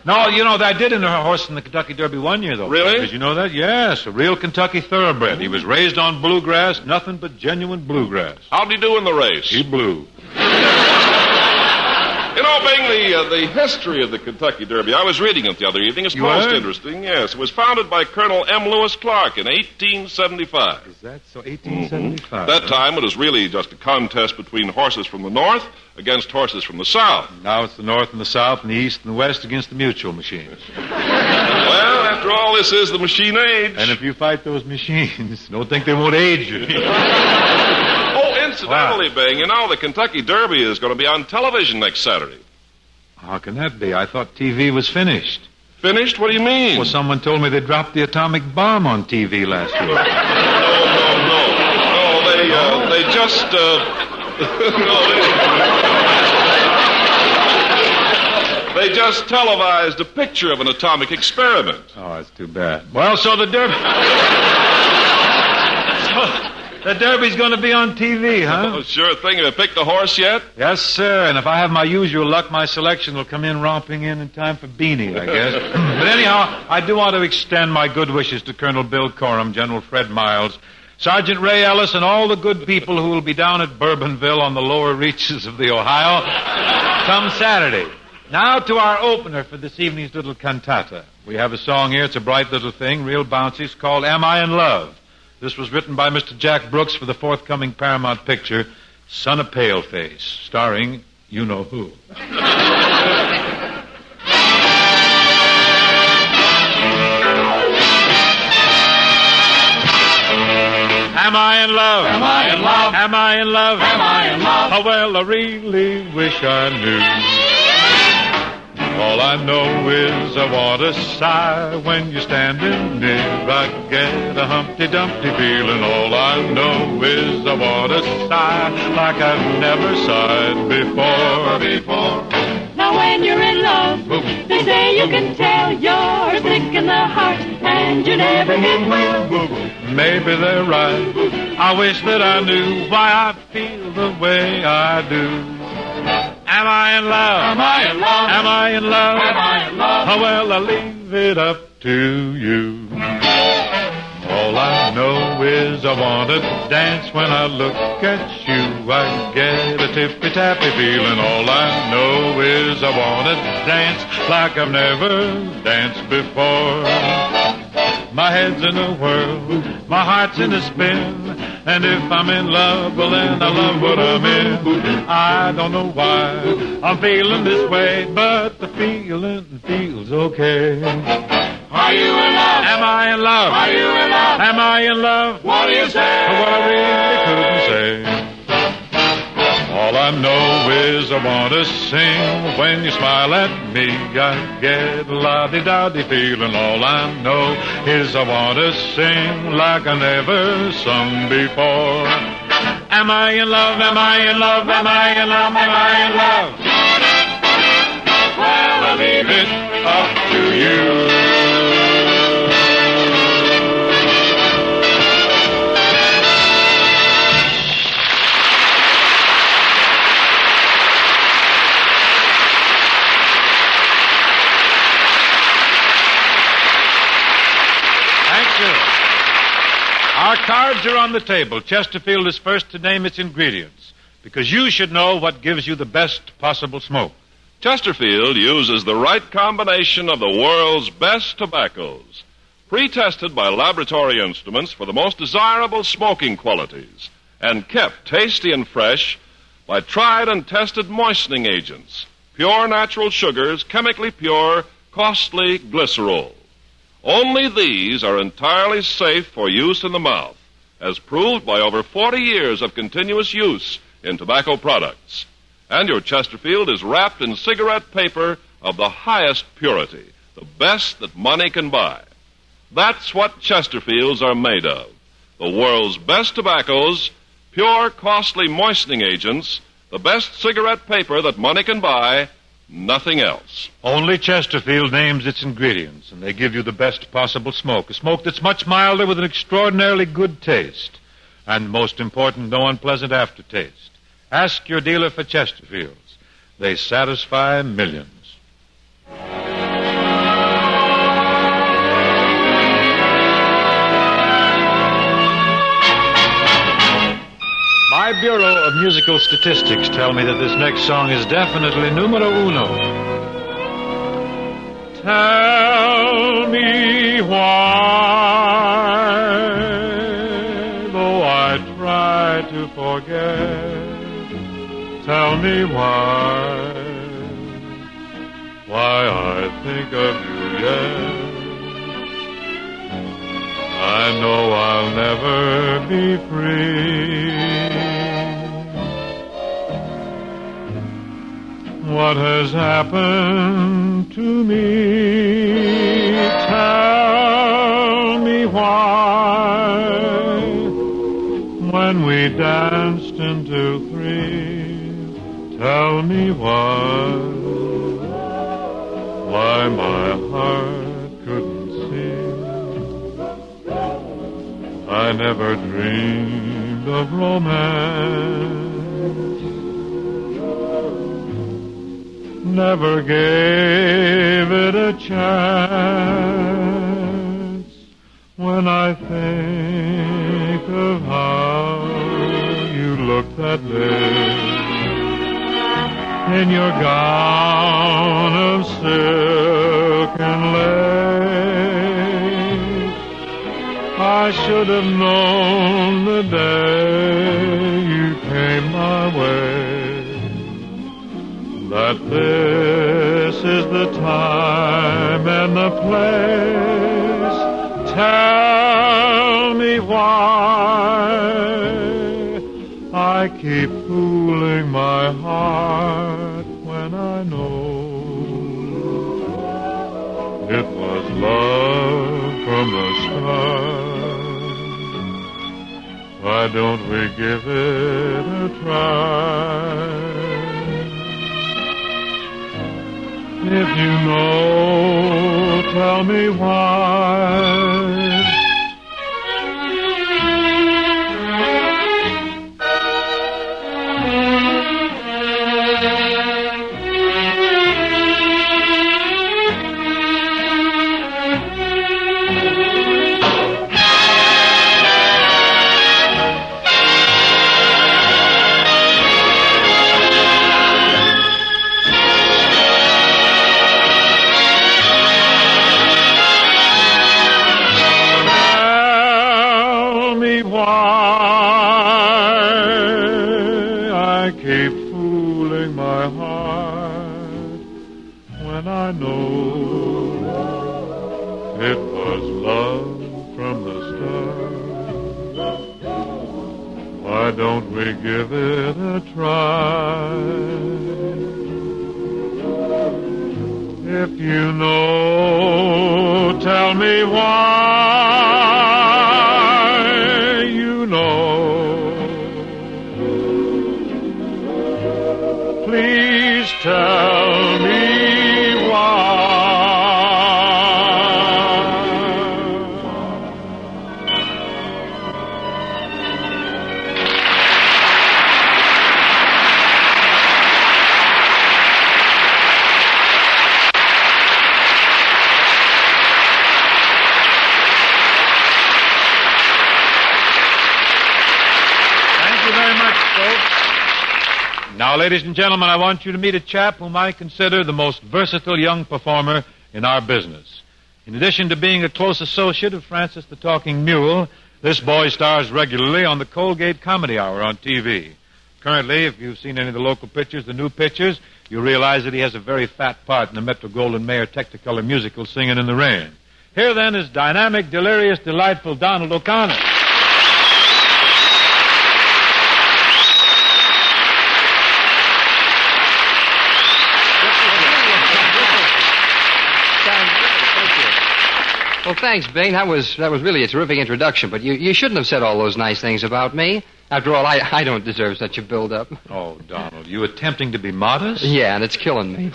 No, you know, I did enter a horse in the Kentucky Derby one year, though. Really? Did you know that? Yes, a real Kentucky thoroughbred. He was raised on bluegrass, nothing but genuine bluegrass. How'd he do in the race? He blew. You know, Bing, the history of the Kentucky Derby, I was reading it the other evening. It's most interesting, yes. It was founded by Colonel M. Lewis Clark in 1875. Is that so? 1875? At that time, it was really just a contest between horses from the north against horses from the south. Now it's the north and the south and the east and the west against the mutual machines. Well, after all, this is the machine age. And if you fight those machines, don't think they won't age you. Incidentally, Bing, you know, the Kentucky Derby is going to be on television next Saturday. How can that be? I thought TV was finished. Finished? What do you mean? Well, someone told me they dropped the atomic bomb on TV last week. No, they just, they just televised a picture of an atomic experiment. Oh, that's too bad. Well, so the Derby... The Derby's going to be on TV, huh? Oh, sure thing. Have you picked a horse yet? Yes, sir. And if I have my usual luck, my selection will come in romping in time for Beanie, I guess. But anyhow, I do want to extend my good wishes to Colonel Bill Coram, General Fred Miles, Sergeant Ray Ellis, and all the good people who will be down at Bourbonville on the lower reaches of the Ohio come Saturday. Now to our opener for this evening's little cantata. We have a song here. It's a bright little thing, real bouncy. It's called Am I in Love? This was written by Mr. Jack Brooks for the forthcoming Paramount picture, Son of Paleface, starring you-know-who. Am I in love? Am I in love? Am I in love? Am I in love? Oh, well, I really wish I knew. All I know is I want to sigh when you're standing near. I get a Humpty Dumpty feeling. All I know is I want to sigh like I've never sighed before. Now when you're in love, they say you can tell you're sick in the heart and you never get well. Maybe they're right. I wish that I knew why I feel the way I do. Am I in love? Am I in love? Am I in love? Am I in love? Oh, well, I leave it up to you. All I know is I want to dance when I look at you. I get a tippy-tappy feeling. All I know is I want to dance like I've never danced before. My head's in a whirl, my heart's in a spin, and if I'm in love, well then I love what I'm in. I don't know why I'm feeling this way, but the feeling feels okay. Are you in love? Am I in love? Are you in love? Am I in love? What do you say? Well, I really couldn't say. All I know is I want to sing. When you smile at me, I get a la-di-da-di feeling. All I know is I want to sing like I never sung before. Am I in love? Am I in love? Am I in love? Am I in love? Well, I leave it up to you. cards are on the table. Chesterfield is first to name its ingredients, because you should know what gives you the best possible smoke. Chesterfield uses the right combination of the world's best tobaccos, pre-tested by laboratory instruments for the most desirable smoking qualities, and kept tasty and fresh by tried and tested moistening agents, pure natural sugars, chemically pure, costly glycerol. Only these are entirely safe for use in the mouth, as proved by over 40 years of continuous use in tobacco products. And your Chesterfield is wrapped in cigarette paper of the highest purity, the best that money can buy. That's what Chesterfields are made of. The world's best tobaccos, pure, costly moistening agents, the best cigarette paper that money can buy, nothing else. Only Chesterfield names its ingredients, and they give you the best possible smoke. A smoke that's much milder with an extraordinarily good taste. And most important, no unpleasant aftertaste. Ask your dealer for Chesterfields. They satisfy millions. My Bureau of Musical Statistics tell me that this next song is definitely numero uno. Tell me why, though I try to forget, tell me why I think of you yet. I know I'll never be free. What has happened to me? Tell me why. When we danced until 3, tell me why my heart couldn't see. I never dreamed of romance. Never gave it a chance. When I think of how you looked that day in your gown of silk and lace, I should have known the day you came my way that this is the time and the place. Tell me why I keep fooling my heart when I know it was love from the start. Why don't we give it a try? If you know, tell me why. I know it was love from the start. Why don't we give it a try? If you know, tell me why. You know. Please tell me. very much, folks. Now, ladies and gentlemen, I want you to meet a chap whom I consider the most versatile young performer in our business. In addition to being a close associate of Francis the Talking Mule, this boy stars regularly on the Colgate Comedy Hour on TV. Currently, if you've seen any of the local pictures, the new pictures, you realize that he has a very fat part in the Metro-Goldwyn-Mayer Technicolor musical Singin' in the Rain. Here, then, is dynamic, delirious, delightful Donald O'Connor. Well, thanks, Bing. That was really a terrific introduction, but you shouldn't have said all those nice things about me. After all, I don't deserve such a build-up. Oh, Donald, you attempting to be modest? Yeah, and it's killing me.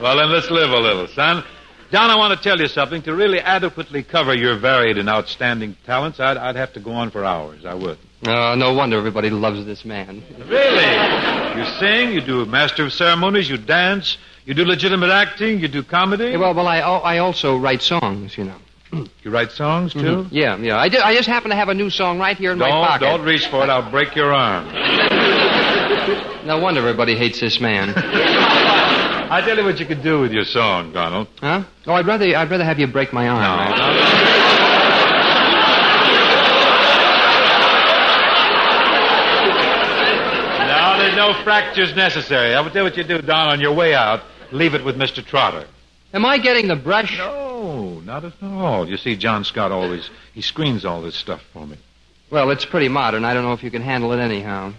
Well, then let's live a little, son. Don, I want to tell you something. To really adequately cover your varied and outstanding talents, I'd have to go on for hours. I would. No wonder everybody loves this man. Really? You sing, you do master of ceremonies, you dance, you do legitimate acting, you do comedy? Yeah, well, I also write songs, you know. You write songs, too? Mm-hmm. Yeah. I just happen to have a new song right here in my pocket. Don't reach for it. I'll break your arm. No wonder everybody hates this man. I tell you what you could do with your song, Donald. Huh? Oh, I'd rather have you break my arm. No. No, there's no fractures necessary. I will tell you what you do, Don, on your way out. Leave it with Mr. Trotter. Am I getting the brush? No, not at all. You see, John Scott he screens all this stuff for me. Well, it's pretty modern. I don't know if you can handle it anyhow.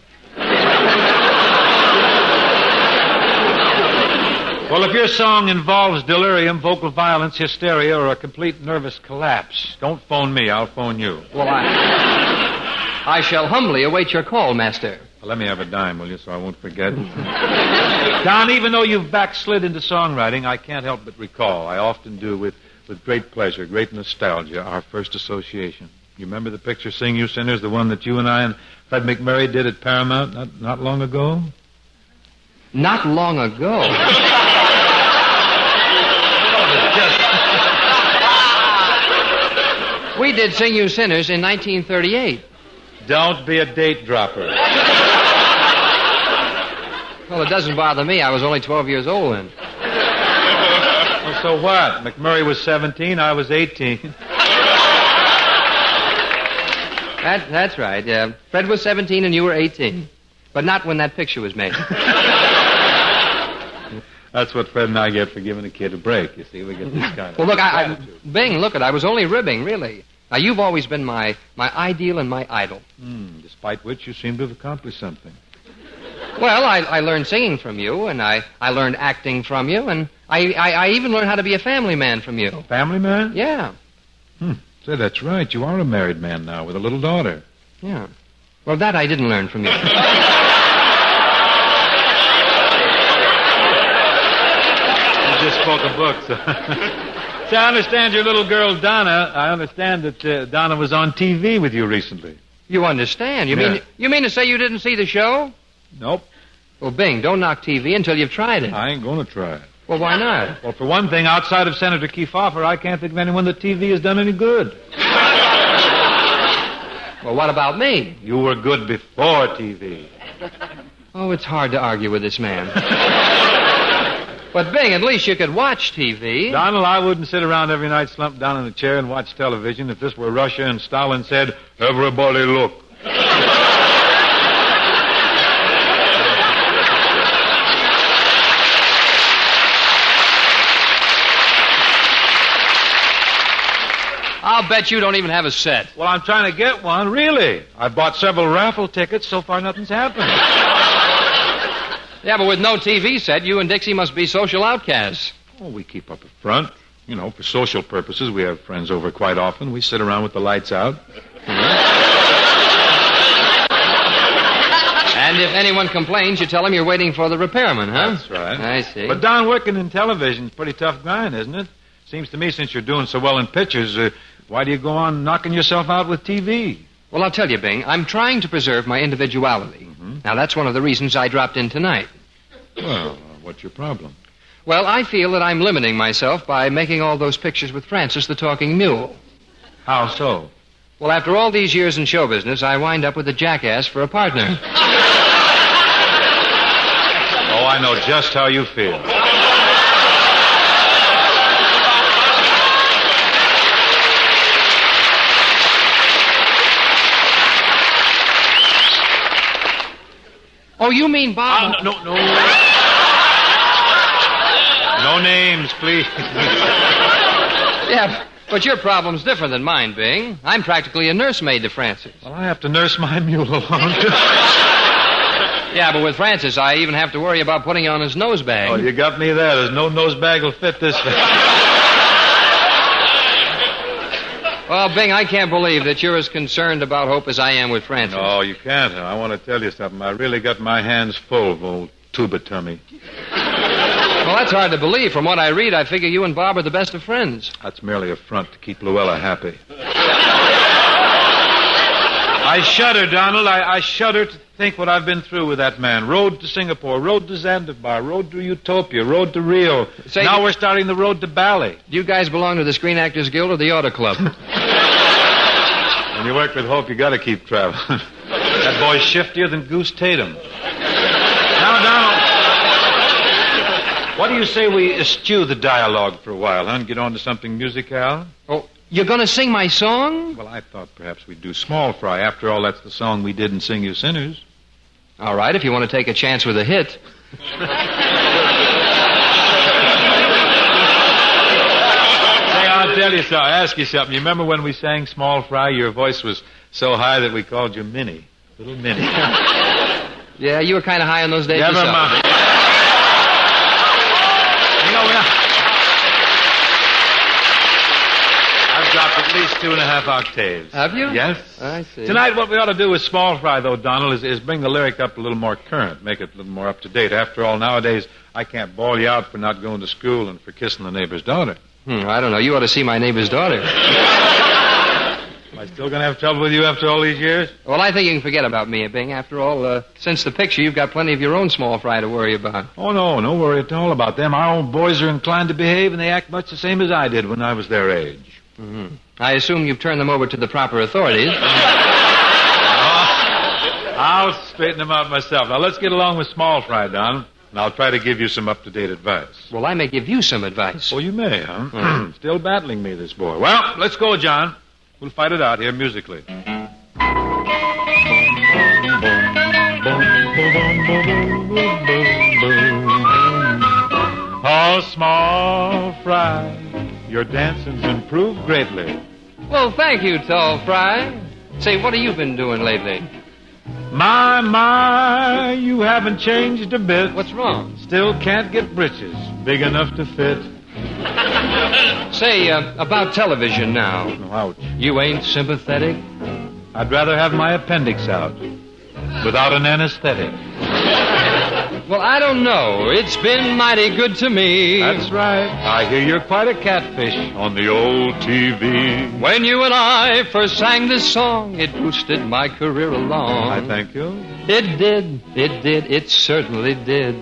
Well, if your song involves delirium, vocal violence, hysteria, or a complete nervous collapse, don't phone me. I'll phone you. Well, I shall humbly await your call, Master. Well, let me have a dime, will you, so I won't forget. Don, even though you've backslid into songwriting, I can't help but recall. I often do with great pleasure, great nostalgia, our first association. You remember the picture, Sing You Sinners, the one that you and I and Fred McMurray did at Paramount not long ago? Not long ago? We did Sing You Sinners in 1938. Don't be a date dropper. Well, it doesn't bother me. I was only 12 years old then. Well, so what? McMurray was 17, I was 18. That's right. Yeah. Fred was 17 and you were 18. But not when that picture was made. That's what Fred and I get for giving a kid a break. You see, we get this kind of... Well, look, Bing, look, I was only ribbing, really. Now, you've always been my ideal and my idol. Despite which you seem to have accomplished something. Well, I learned singing from you, and I learned acting from you, and I even learned how to be a family man from you. Family man? Yeah. Say, that's right. You are a married man now with a little daughter. Yeah. Well, that I didn't learn from you. Just spoke a book, so. See, I understand your little girl, Donna. I understand that Donna was on TV with you recently. You understand? You mean to say you didn't see the show? Nope. Well, Bing, don't knock TV until you've tried it. I ain't going to try it. Well, why not? Well, for one thing, outside of Senator Kefauver, I can't think of anyone that TV has done any good. Well, what about me? You were good before TV. Oh, it's hard to argue with this man. But, Bing, at least you could watch TV. Donald, I wouldn't sit around every night slumped down in a chair and watch television if this were Russia and Stalin said, "Everybody look." I'll bet you don't even have a set. Well, I'm trying to get one, really. I bought several raffle tickets. So far, nothing's happened. Yeah, but with no TV set, you and Dixie must be social outcasts. Oh, we keep up a front. You know, for social purposes. We have friends over quite often. We sit around with the lights out. And if anyone complains, you tell them you're waiting for the repairman, huh? That's right. I see. But, Don, working in television's pretty tough grind, isn't it? Seems to me, since you're doing so well in pictures, why do you go on knocking yourself out with TV? Well, I'll tell you, Bing, I'm trying to preserve my individuality. Now, that's one of the reasons I dropped in tonight. Well, what's your problem? Well, I feel that I'm limiting myself by making all those pictures with Francis the Talking Mule. How so? Well, after all these years in show business, I wind up with a jackass for a partner. Oh, I know just how you feel. Oh, you mean Bob? No. No names, please. Yeah, but your problem's different than mine, Bing. I'm practically a nursemaid to Francis. Well, I have to nurse my mule along, too. Yeah, but with Francis, I even have to worry about putting on his nose bag. Oh, you got me there. There's no nose bag will fit this thing. Well, Bing, I can't believe that you're as concerned about Hope as I am with Francis. No, you can't. I want to tell you something. I really got my hands full of old tuba tummy. Well, that's hard to believe. From what I read, I figure you and Bob are the best of friends. That's merely a front to keep Luella happy. I shudder, Donald. I shudder to think what I've been through with that man. Road to Singapore, road to Zanzibar, road to Utopia, road to Rio. Now we're starting the road to Bali. Do you guys belong to the Screen Actors Guild or the Auto Club? When you work with Hope, you got to keep traveling. That boy's shiftier than Goose Tatum. Now, Donald, what do you say we eschew the dialogue for a while, huh, and get on to something musical? Oh, you're going to sing my song? Well, I thought perhaps we'd do Small Fry. After all, that's the song we did in Sing You Sinners. All right, if you want to take a chance with a hit. Say, I'll tell you something. I'll ask you something. You remember when we sang Small Fry? Your voice was so high that we called you Minnie. Little Minnie. Yeah, you were kind of high on those days Never yourself. mind. You know, I've dropped at least 2.5 octaves. Have you? Yes. I see. Tonight, what we ought to do with Small Fry, though, Donald, is bring the lyric up a little more current, make it a little more up to date. After all, nowadays, I can't bawl you out for not going to school and for kissing the neighbor's daughter. I don't know. You ought to see my neighbor's daughter. Am I still going to have trouble with you after all these years? Well, I think you can forget about me, Bing. After all, since the picture, you've got plenty of your own Small Fry to worry about. Oh, no worry at all about them. Our own boys are inclined to behave, and they act much the same as I did when I was their age. Mm-hmm. I assume you've turned them over to the proper authorities. I'll straighten them out myself. Now, let's get along with Small Fry, Don, and I'll try to give you some up-to-date advice. Well, I may give you some advice. Oh, you may, huh? Still battling me, this boy. Well, let's go, John. We'll fight it out here musically. Oh, Small Fry, your dancing's improved greatly. Well, thank you, Tall Fry. Say, what have you been doing lately? My, you haven't changed a bit. What's wrong? Still can't get britches big enough to fit. Say, about television now. Ouch. You ain't sympathetic? I'd rather have my appendix out without an anesthetic. Well, I don't know. It's been mighty good to me. That's right. I hear you're quite a catfish on the old TV. When you and I first sang this song, it boosted my career along. I thank you. It did. It certainly did.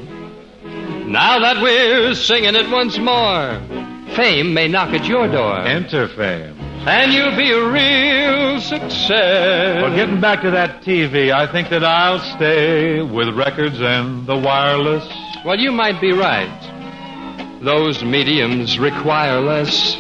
Now that we're singing it once more, fame may knock at your door. Enter fame. And you'll be a real success. Well, getting back to that TV, I think that I'll stay with records and the wireless. Well, you might be right. Those mediums require less.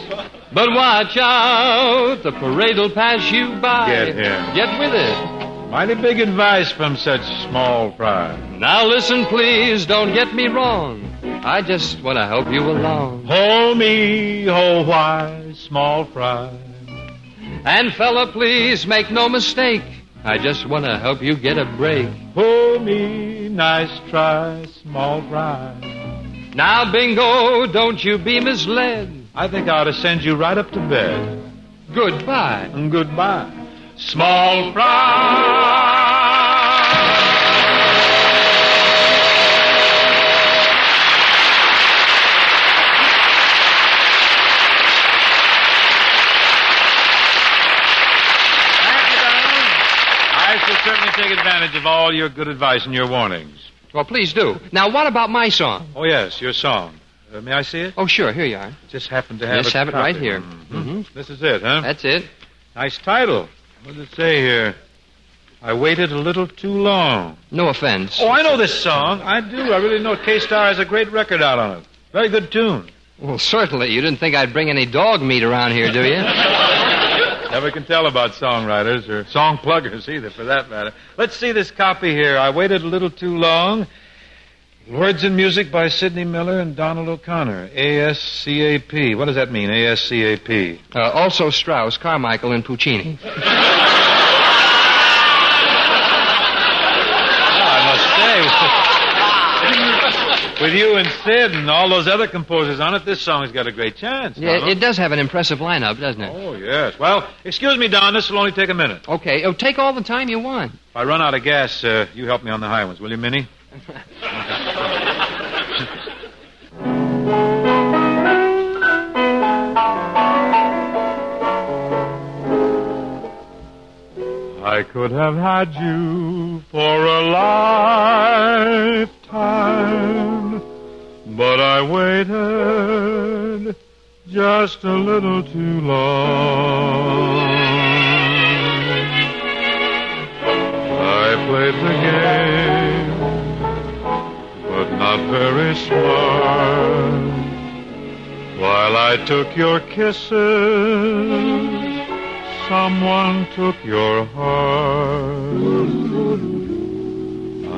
But watch out, the parade'll pass you by. Get here. Get with it. Mighty big advice from such Small Fry. Now listen, please, don't get me wrong. I just want to help you along. Ho me, ho why, Small Fry. And fella, please make no mistake. I just want to help you get a break. Ho me, nice try, Small Fry. Now, Bingo, don't you be misled. I think I ought to send you right up to bed. Goodbye. Goodbye. Small Fry. I shall certainly take advantage of all your good advice and your warnings. Well, please do. Now, what about my song? Oh, yes, your song. May I see it? Oh, sure. Here you are. Just happen to have Just a have it copy. right here. This is it, huh? That's it. Nice title. What does it say here? I waited a little too long. No offense. Oh, I know this song. I do. I really know it. K-Star has a great record out on it. Very good tune. Well, certainly. You didn't think I'd bring any dog meat around here, do you? Never can tell about songwriters or song pluggers either, for that matter. Let's see this copy here. I waited a little too long. Words and music by Sidney Miller and Donald O'Connor. ASCAP. What does that mean, ASCAP? Also Strauss, Carmichael, and Puccini. With you and Sid and all those other composers on it, this song's got a great chance. Yeah, it does have an impressive lineup, doesn't it? Oh, yes. Well, excuse me, Don. This will only take a minute. Okay. Oh, take all the time you want. If I run out of gas, you help me on the high ones, will you, Minnie? I could have had you for a lifetime, but I waited just a little too long. I played the game, but not very smart. While I took your kisses, someone took your heart.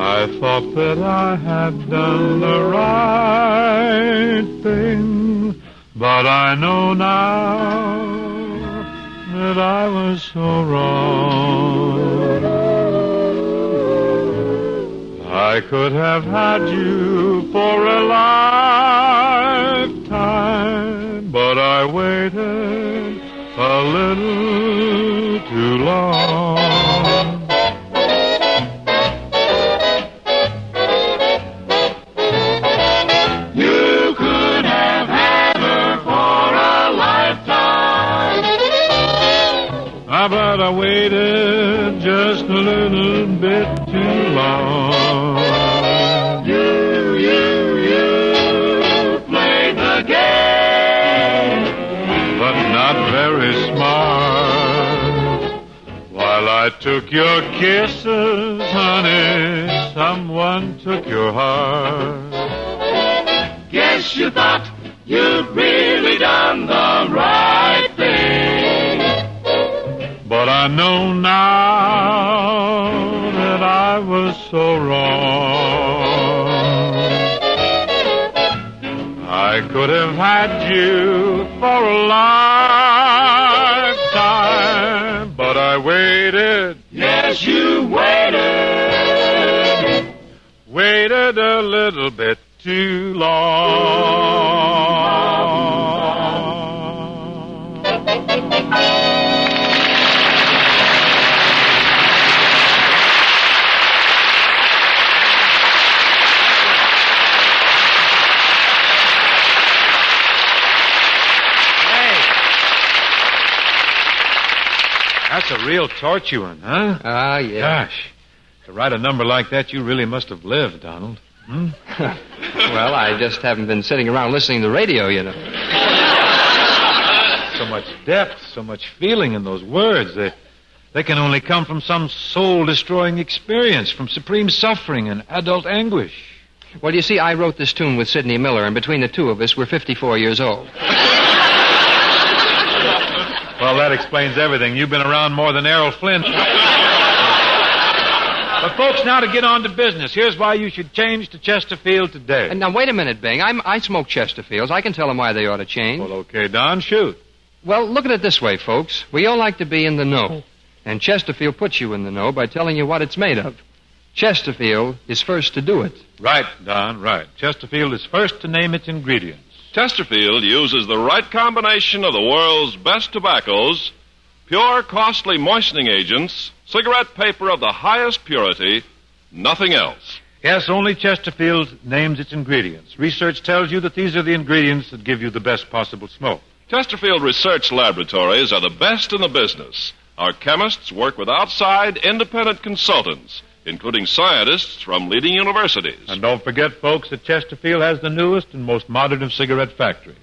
I thought that I had done the right thing, but I know now that I was so wrong. I could have had you for a lifetime, but I waited a little too long. You could have had her for a lifetime, But I waited just a little bit too long. You played the game, but not very smart. While I took your kisses, honey, someone took your heart. Guess you thought you'd really done the right thing, but I know now that I was so wrong. I could have had you for a lifetime, but I waited. Yes, you waited. Waited a little bit too long. That's a real torture one, huh? Ah, yeah. Gosh. To write a number like that, you really must have lived, Donald. Hmm? Well, I just haven't been sitting around listening to the radio, you know. So much depth, so much feeling in those words. They can only come from some soul-destroying experience, from supreme suffering and adult anguish. Well, you see, I wrote this tune with Sidney Miller, and between the two of us, we're 54 years old. Well, that explains everything. You've been around more than Errol Flynn. But, folks, now to get on to business. Here's why you should change to Chesterfield today. And now, wait a minute, Bing. I smoke Chesterfields. I can tell them why they ought to change. Well, okay, Don, shoot. Well, look at it this way, folks. We all like to be in the know. And Chesterfield puts you in the know by telling you what it's made of. Chesterfield is first to do it. Right, Don, right. Chesterfield is first to name its ingredients. Chesterfield uses the right combination of the world's best tobaccos, pure, costly moistening agents, cigarette paper of the highest purity, nothing else. Yes, only Chesterfield names its ingredients. Research tells you that these are the ingredients that give you the best possible smoke. Chesterfield Research Laboratories are the best in the business. Our chemists work with outside independent consultants, including scientists from leading universities. And don't forget, folks, that Chesterfield has the newest and most modern of cigarette factories.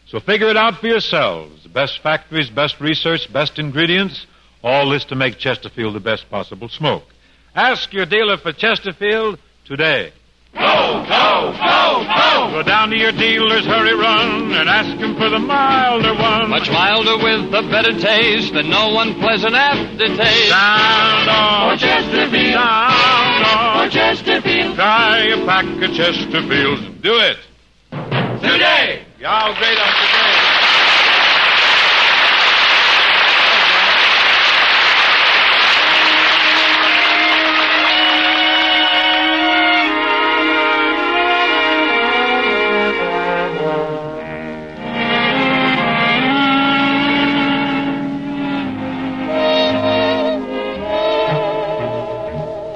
So figure it out for yourselves. Best factories, best research, best ingredients, All this to make Chesterfield the best possible smoke. Ask your dealer for Chesterfield today. Go, go, go, go! Go down to your dealer's hurry run and ask him for the milder one. Much milder with a better taste and no unpleasant aftertaste. Sound off. For Chesterfield. Sound off. For Chesterfield. Try a pack of Chesterfields. Do it. Today. Y'all great on today.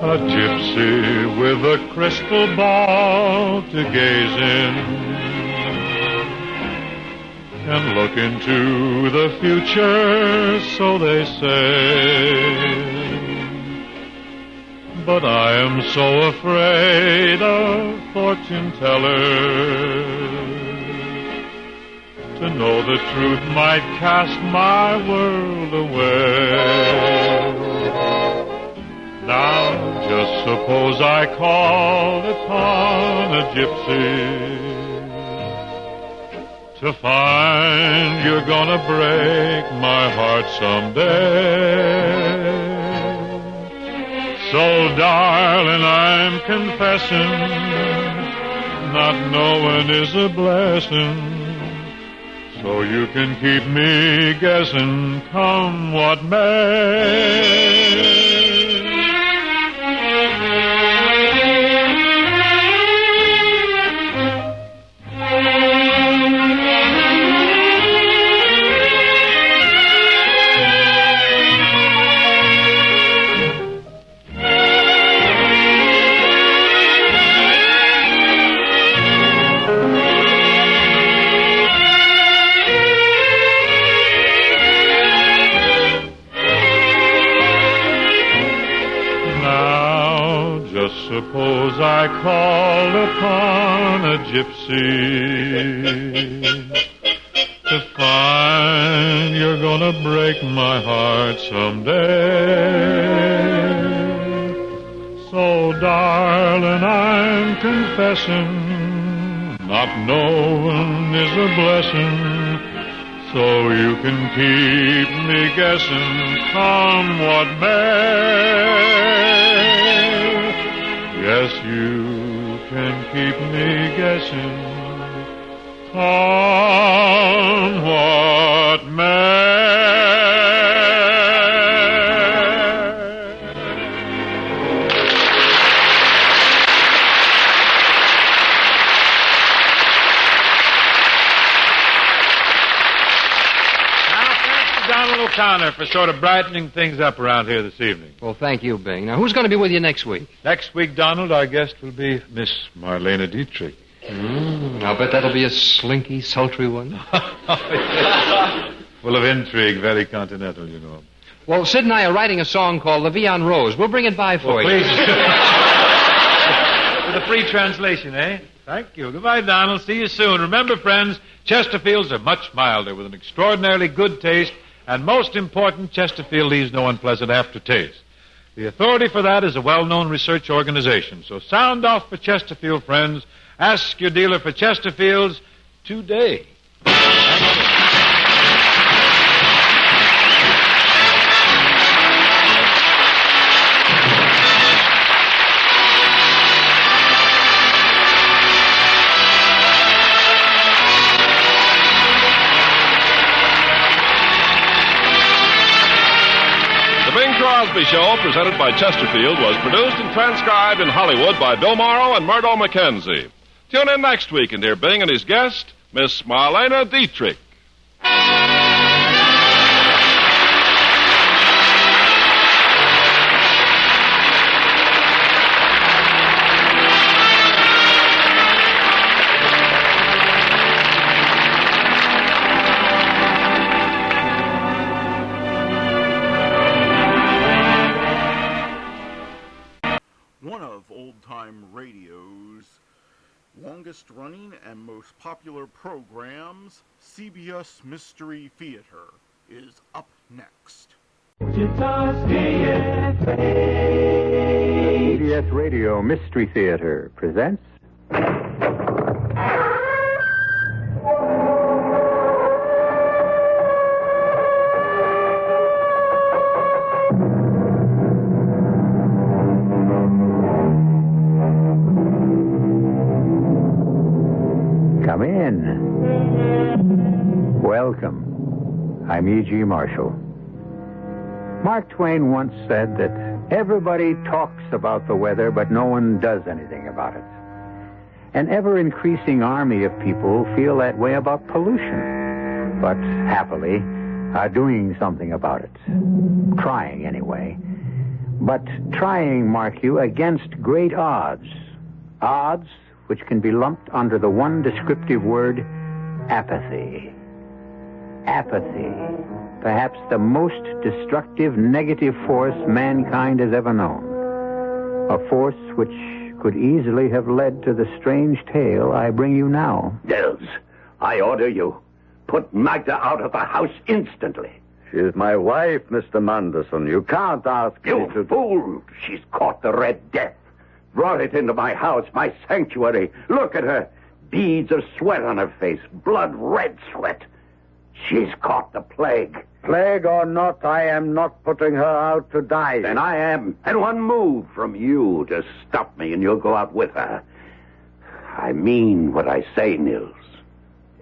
A gypsy with a crystal ball to gaze in can look into the future, so they say. But I am so afraid of fortune tellers. To know the truth might cast my world away. Now, just suppose I called upon a gypsy to find you're gonna break my heart someday. So, darling, I'm confessing, not knowing is a blessing. So you can keep me guessing, come what may. Suppose I called upon a gypsy to find you're gonna break my heart someday. So, darling, I'm confessing, not knowing is a blessing. So you can keep me guessing, come what may. Yes, you can keep me guessing, come what may. Donald O'Connor for sort of brightening things up around here this evening. Well, thank you, Bing. Now, who's going to be with you next week? Next week, Donald, our guest will be Miss Marlena Dietrich. I'll bet that'll be a slinky, sultry one. Full of intrigue, very continental, you know. Well, Sid and I are writing a song called La Vie en Rose. We'll bring it by for you. Please. With a free translation, eh? Thank you. Goodbye, Donald. See you soon. Remember, friends, Chesterfields are much milder with an extraordinarily good taste. And most important, Chesterfield leaves no unpleasant aftertaste. The authority for that is a well-known research organization. So sound off for Chesterfield, friends. Ask your dealer for Chesterfields today. Crosby Show, presented by Chesterfield, was produced and transcribed in Hollywood by Bill Morrow and Murdo McKenzie. Tune in next week and hear Bing and his guest, Miss Marlena Dietrich. Radio's longest running and most popular programs, CBS Mystery Theater, is up next. CBS Radio Mystery Theater presents... Come in. Welcome. I'm E.G. Marshall. Mark Twain once said that everybody talks about the weather, but no one does anything about it. An ever-increasing army of people feel that way about pollution, but happily are doing something about it. Trying, anyway. But trying, mark you, against great odds. Odds which can be lumped under the one descriptive word, apathy. Apathy. Perhaps the most destructive negative force mankind has ever known. A force which could easily have led to the strange tale I bring you now. Nils, I order you. Put Magda out of the house instantly. She's my wife, Mr. Manderson. You can't ask me to... You fool! She's caught the Red Death. Brought it into my house, my sanctuary. Look at her. Beads of sweat on her face. Blood red sweat. She's caught the plague. Plague or not, I am not putting her out to die. Then I am. And one move from you to stop me and you'll go out with her. I mean what I say, Nils.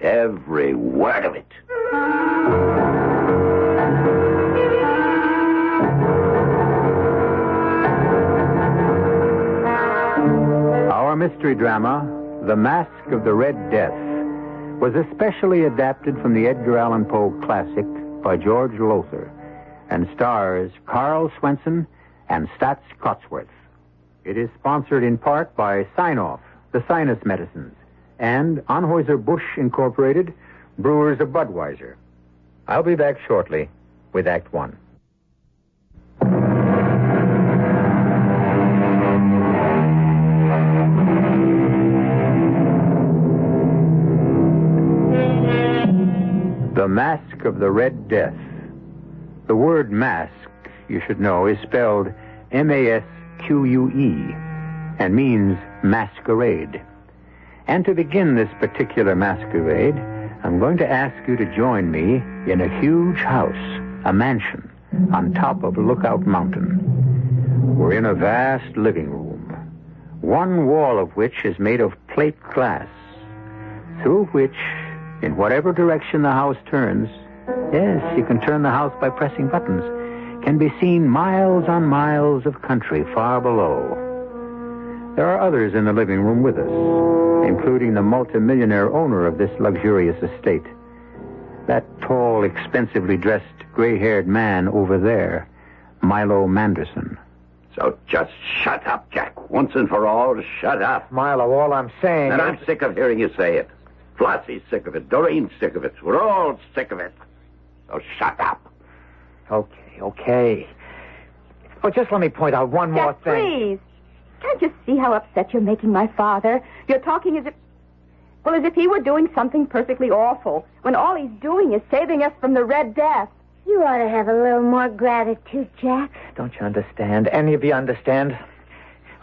Every word of it. Our mystery drama, The Mask of the Red Death, was especially adapted from the Edgar Allan Poe classic by George Lothar and stars Carl Swenson and Stats Cotsworth. It is sponsored in part by Sign-Off, the sinus medicines, and Anheuser-Busch Incorporated, brewers of Budweiser. I'll be back shortly with Act One. The Mask of the Red Death. The word mask, you should know, is spelled M-A-S-Q-U-E and means masquerade. And to begin this particular masquerade, I'm going to ask you to join me in a huge house, a mansion, on top of Lookout Mountain. We're in a vast living room, one wall of which is made of plate glass, through which, in whatever direction the house turns, yes, you can turn the house by pressing buttons, can be seen miles on miles of country far below. There are others in the living room with us, including the multimillionaire owner of this luxurious estate. That tall, expensively dressed, gray-haired man over there, Milo Manderson. So just shut up, Jack. Once and for all, shut up. Milo, all I'm saying And is... I'm sick of hearing you say it. Flossie's sick of it. Doreen's sick of it. We're all sick of it. So shut up. Okay. But just let me point out one more thing. Please. Can't you see how upset you're making my father? You're talking as if he were doing something perfectly awful, when all he's doing is saving us from the Red Death. You ought to have a little more gratitude, Jack. Don't you understand? Any of you understand?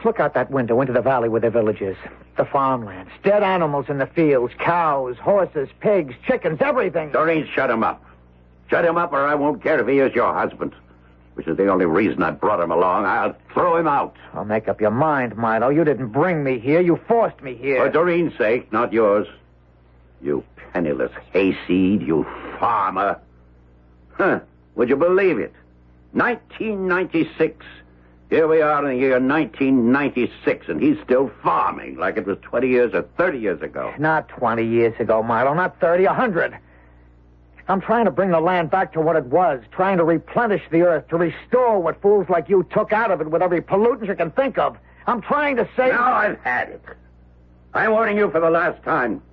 Look out that window into the valley where the village is. The farmlands, dead animals in the fields, cows, horses, pigs, chickens, everything. Doreen, shut him up. Shut him up or I won't care if he is your husband, which is the only reason I brought him along. I'll throw him out. I'll make up your mind, Milo. You didn't bring me here. You forced me here. For Doreen's sake, not yours. You penniless hayseed, you farmer. Huh. Would you believe it? 1996. Here we are in the year 1996, and he's still farming like it was 20 years or 30 years ago. Not 20 years ago, Milo. Not 30, 100. I'm trying to bring the land back to what it was, trying to replenish the earth, to restore what fools like you took out of it with every pollutant you can think of. I'm trying to save... Now I've had it. I'm warning you for the last time.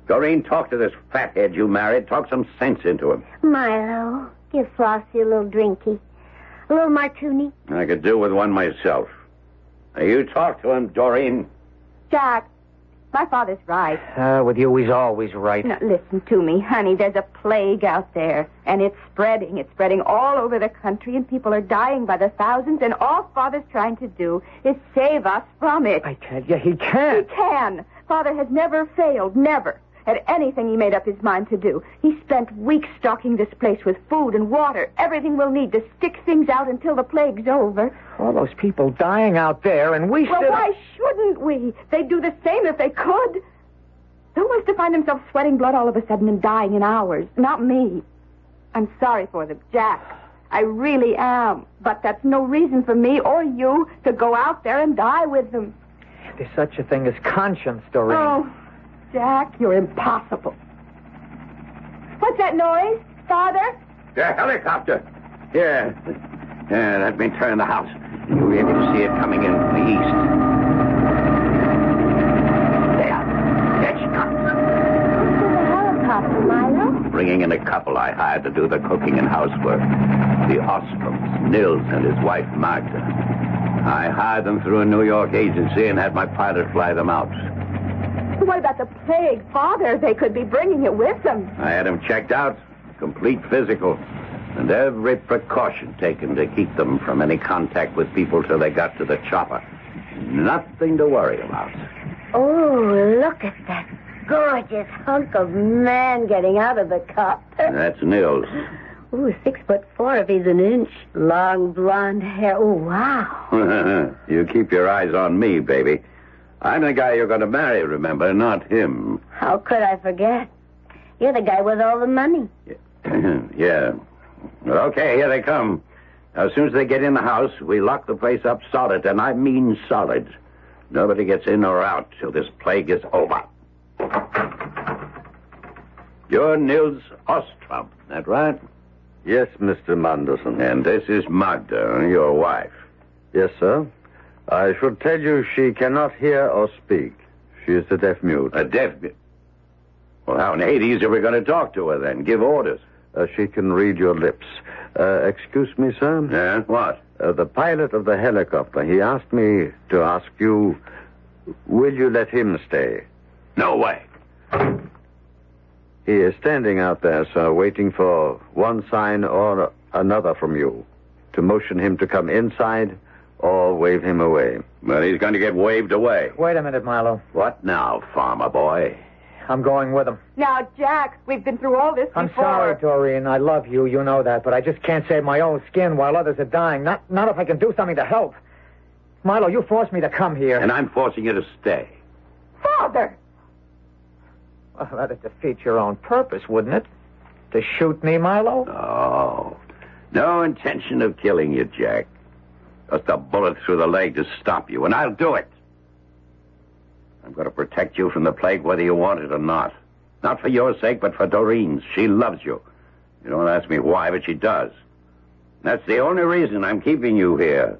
Doreen, talk to this fathead you married. Talk some sense into him. Milo, give Flossie a little drinky. A little martini. I could do with one myself. Now, you talk to him, Doreen. Jack, My father's right. With you, he's always right. Now, listen to me, honey. There's a plague out there, and it's spreading. It's spreading all over the country, and people are dying by the thousands, and all Father's trying to do is save us from it. I tell you, he can't. He can. Father has never failed, never, at anything he made up his mind to do. He spent weeks stocking this place with food and water, everything we'll need to stick things out until the plague's over. All those people dying out there, and we Well, why shouldn't we? They'd do the same if they could. Who wants to find himself sweating blood all of a sudden and dying in hours? Not me. I'm sorry for them, Jack. I really am. But that's no reason for me or you to go out there and die with them. There's such a thing as conscience, Doreen. Oh, Jack, you're impossible. What's that noise? Father? The helicopter. Here. Let me turn the house. You'll be able to see it coming in from the east. There she comes. The helicopter, Milo? Bringing in a couple I hired to do the cooking and housework. The Ostroms, Nils and his wife, Magda. I hired them through a New York agency and had my pilot fly them out. What about the plague, Father? They could be bringing it with them. I had them checked out, complete physical, and every precaution taken to keep them from any contact with people till they got to the chopper. Nothing to worry about. Oh, look at that gorgeous hunk of man getting out of the copter. That's Nils. Ooh, 6'4" if he's an inch. Long blonde hair. Oh, wow. You keep your eyes on me, baby. I'm the guy you're going to marry, remember, not him. How could I forget? You're the guy with all the money. Yeah. Okay, here they come. As soon as they get in the house, we lock the place up solid, and I mean solid. Nobody gets in or out till this plague is over. You're Nils Ostrom, that right? Yes, Mr. Manderson. And this is Magda, your wife. Yes, sir. I should tell you she cannot hear or speak. She is a deaf mute. A deaf mute? Well, how in Hades are we going to talk to her then? Give orders? She can read your lips. Excuse me, sir? Yeah, what? The pilot of the helicopter, he asked me to ask you, will you let him stay? No way. He is standing out there, sir, waiting for one sign or another from you. To motion him to come inside or wave him away. Well, he's going to get waved away. Wait a minute, Marlowe. What now, farmer boy? I'm going with him. Now, Jack, we've been through all this before. I'm sorry, Doreen. I love you. You know that. But I just can't save my own skin while others are dying. Not if I can do something to help. Marlowe, you forced me to come here. And I'm forcing you to stay. Father! Well, that'd defeat your own purpose, wouldn't it? To shoot me, Marlowe? Oh, no intention of killing you, Jack. Just a bullet through the leg to stop you, and I'll do it. I'm going to protect you from the plague whether you want it or not. Not for your sake, but for Doreen's. She loves you. You don't ask me why, but she does. That's the only reason I'm keeping you here.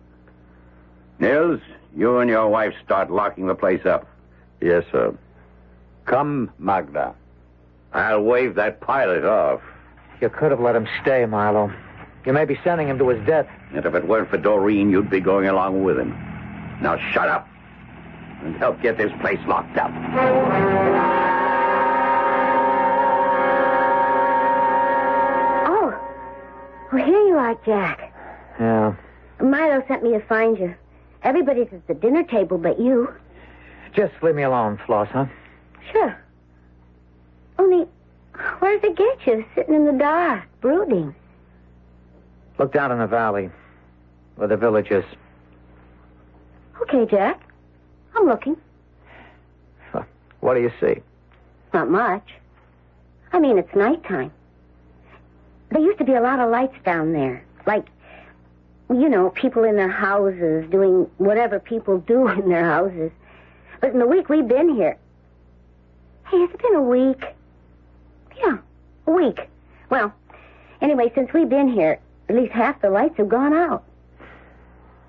Nils, you and your wife start locking the place up. Yes, sir. Come, Magda. I'll wave that pilot off. You could have let him stay, Marlowe. You may be sending him to his death. And if it weren't for Doreen, you'd be going along with him. Now shut up and help get this place locked up. Oh, here you are, Jack. Yeah. Milo sent me to find you. Everybody's at the dinner table but you. Just leave me alone, Floss, huh? Sure. Only, where does it get you? Sitting in the dark, brooding. Look down in the valley, where the village is. Okay, Jack. I'm looking. What do you see? Not much. I mean, it's nighttime. There used to be a lot of lights down there. Like, you know, people in their houses doing whatever people do in their houses. But in the week we've been here... Hey, has it been a week? Yeah, a week. Well, anyway, since we've been here, at least half the lights have gone out.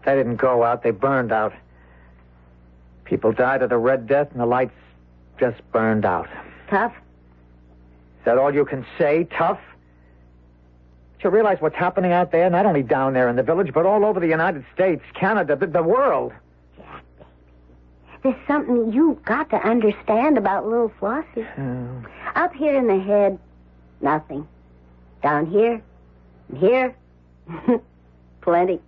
They didn't go out. They burned out. People died of the Red Death, and the lights just burned out. Tough? Is that all you can say? Tough? Don't you realize what's happening out there? Not only down there in the village, but all over the United States, Canada, the world. there's something you've got to understand about little Flossie. Up here in the head, nothing. Down here, and here, plenty.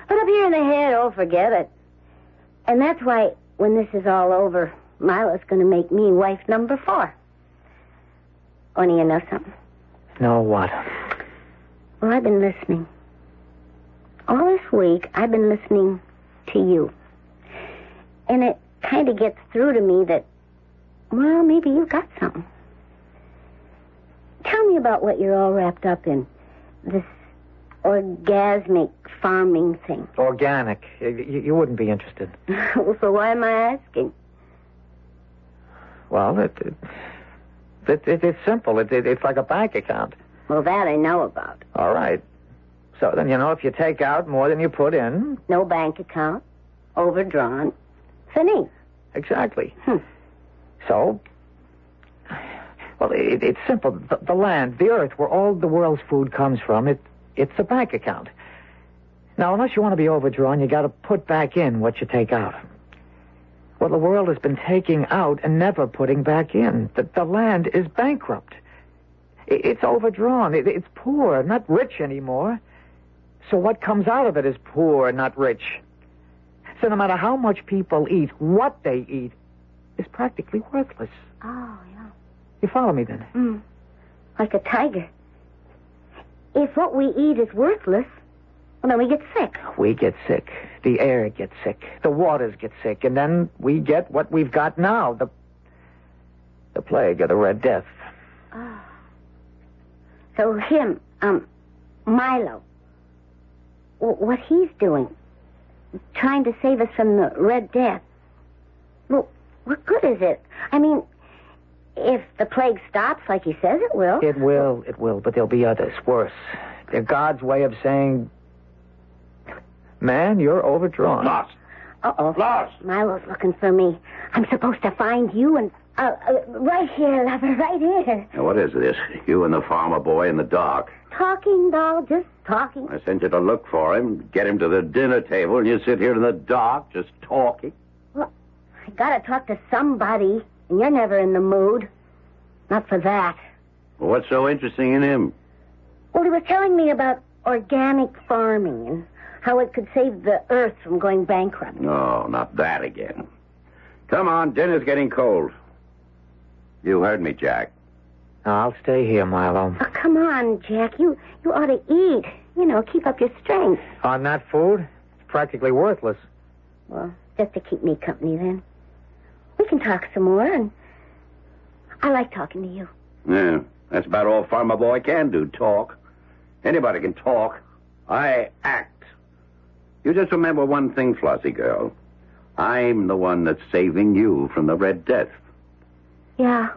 But up here in the head, oh, forget it. And that's why, when this is all over, Milo's going to make me wife number 4. Want you know something? No, what? Well, I've been listening. All this week, I've been listening to you. And it kind of gets through to me that, well, maybe you've got something. Tell me about what you're all wrapped up in. This orgasmic farming thing. Organic. You wouldn't be interested. Well, so why am I asking? Well, it's simple. It's like a bank account. Well, that I know about. All right. So then, if you take out more than you put in... No bank account. Overdrawn. Fini. Exactly. So... Well, it's simple. The land, the earth, where all the world's food comes from, it's a bank account. Now, unless you want to be overdrawn, you got to put back in what you take out. Well, the world has been taking out and never putting back in. The land is bankrupt. It's overdrawn. It's poor, not rich anymore. So what comes out of it is poor, not rich. So no matter how much people eat, what they eat is practically worthless. Oh, yeah. You follow me, then? Like a tiger. If what we eat is worthless, well, then we get sick. We get sick. The air gets sick. The waters get sick. And then we get what we've got now, the plague or the Red Death. Oh. So him, Milo, what he's doing, trying to save us from the Red Death, well, what good is it? I mean... If the plague stops like he says it will. It will, but there'll be others, worse. They're God's way of saying, man, you're overdrawn. Lost. Uh-oh. Lost. Milo's looking for me. I'm supposed to find you and... right here, lover, right here. Now, what is this? You and the farmer boy in the dark. Talking, doll, just talking. I sent you to look for him, get him to the dinner table, and you sit here in the dark just talking. Well, I gotta talk to somebody... And you're never in the mood. Not for that. Well, what's so interesting in him? Well, he was telling me about organic farming and how it could save the earth from going bankrupt. No, not that again. Come on, dinner's getting cold. You heard me, Jack. I'll stay here, Milo. Oh, come on, Jack. You ought to eat. Keep up your strength. On that food? It's practically worthless. Well, just to keep me company, then. We can talk some more, and I like talking to you. Yeah, that's about all Farmer Boy can do, talk. Anybody can talk. I act. You just remember one thing, Flossie girl. I'm the one that's saving you from the Red Death. Yeah.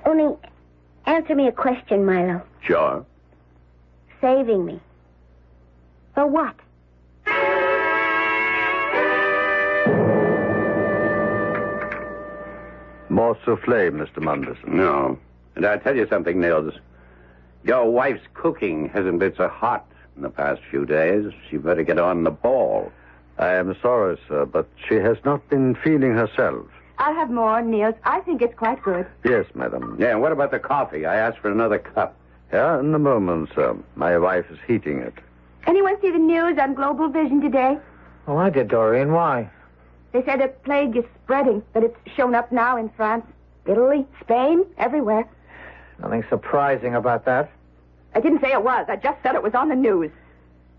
Only answer me a question, Milo. Sure. Saving me. For what? More souffle, Mr. Munderson. No. And I'll tell you something, Nils. Your wife's cooking hasn't been so hot in the past few days. She better get on the ball. I am sorry, sir, but she has not been feeling herself. I'll have more, Niels. I think it's quite good. Yes, madam. Yeah, and what about the coffee? I asked for another cup. Yeah, in a moment, sir. My wife is heating it. Anyone see the news on Global Vision today? Oh, I did, Doreen. Why? They say the plague is spreading, that it's shown up now in France, Italy, Spain, everywhere. Nothing surprising about that. I didn't say it was. I just said it was on the news.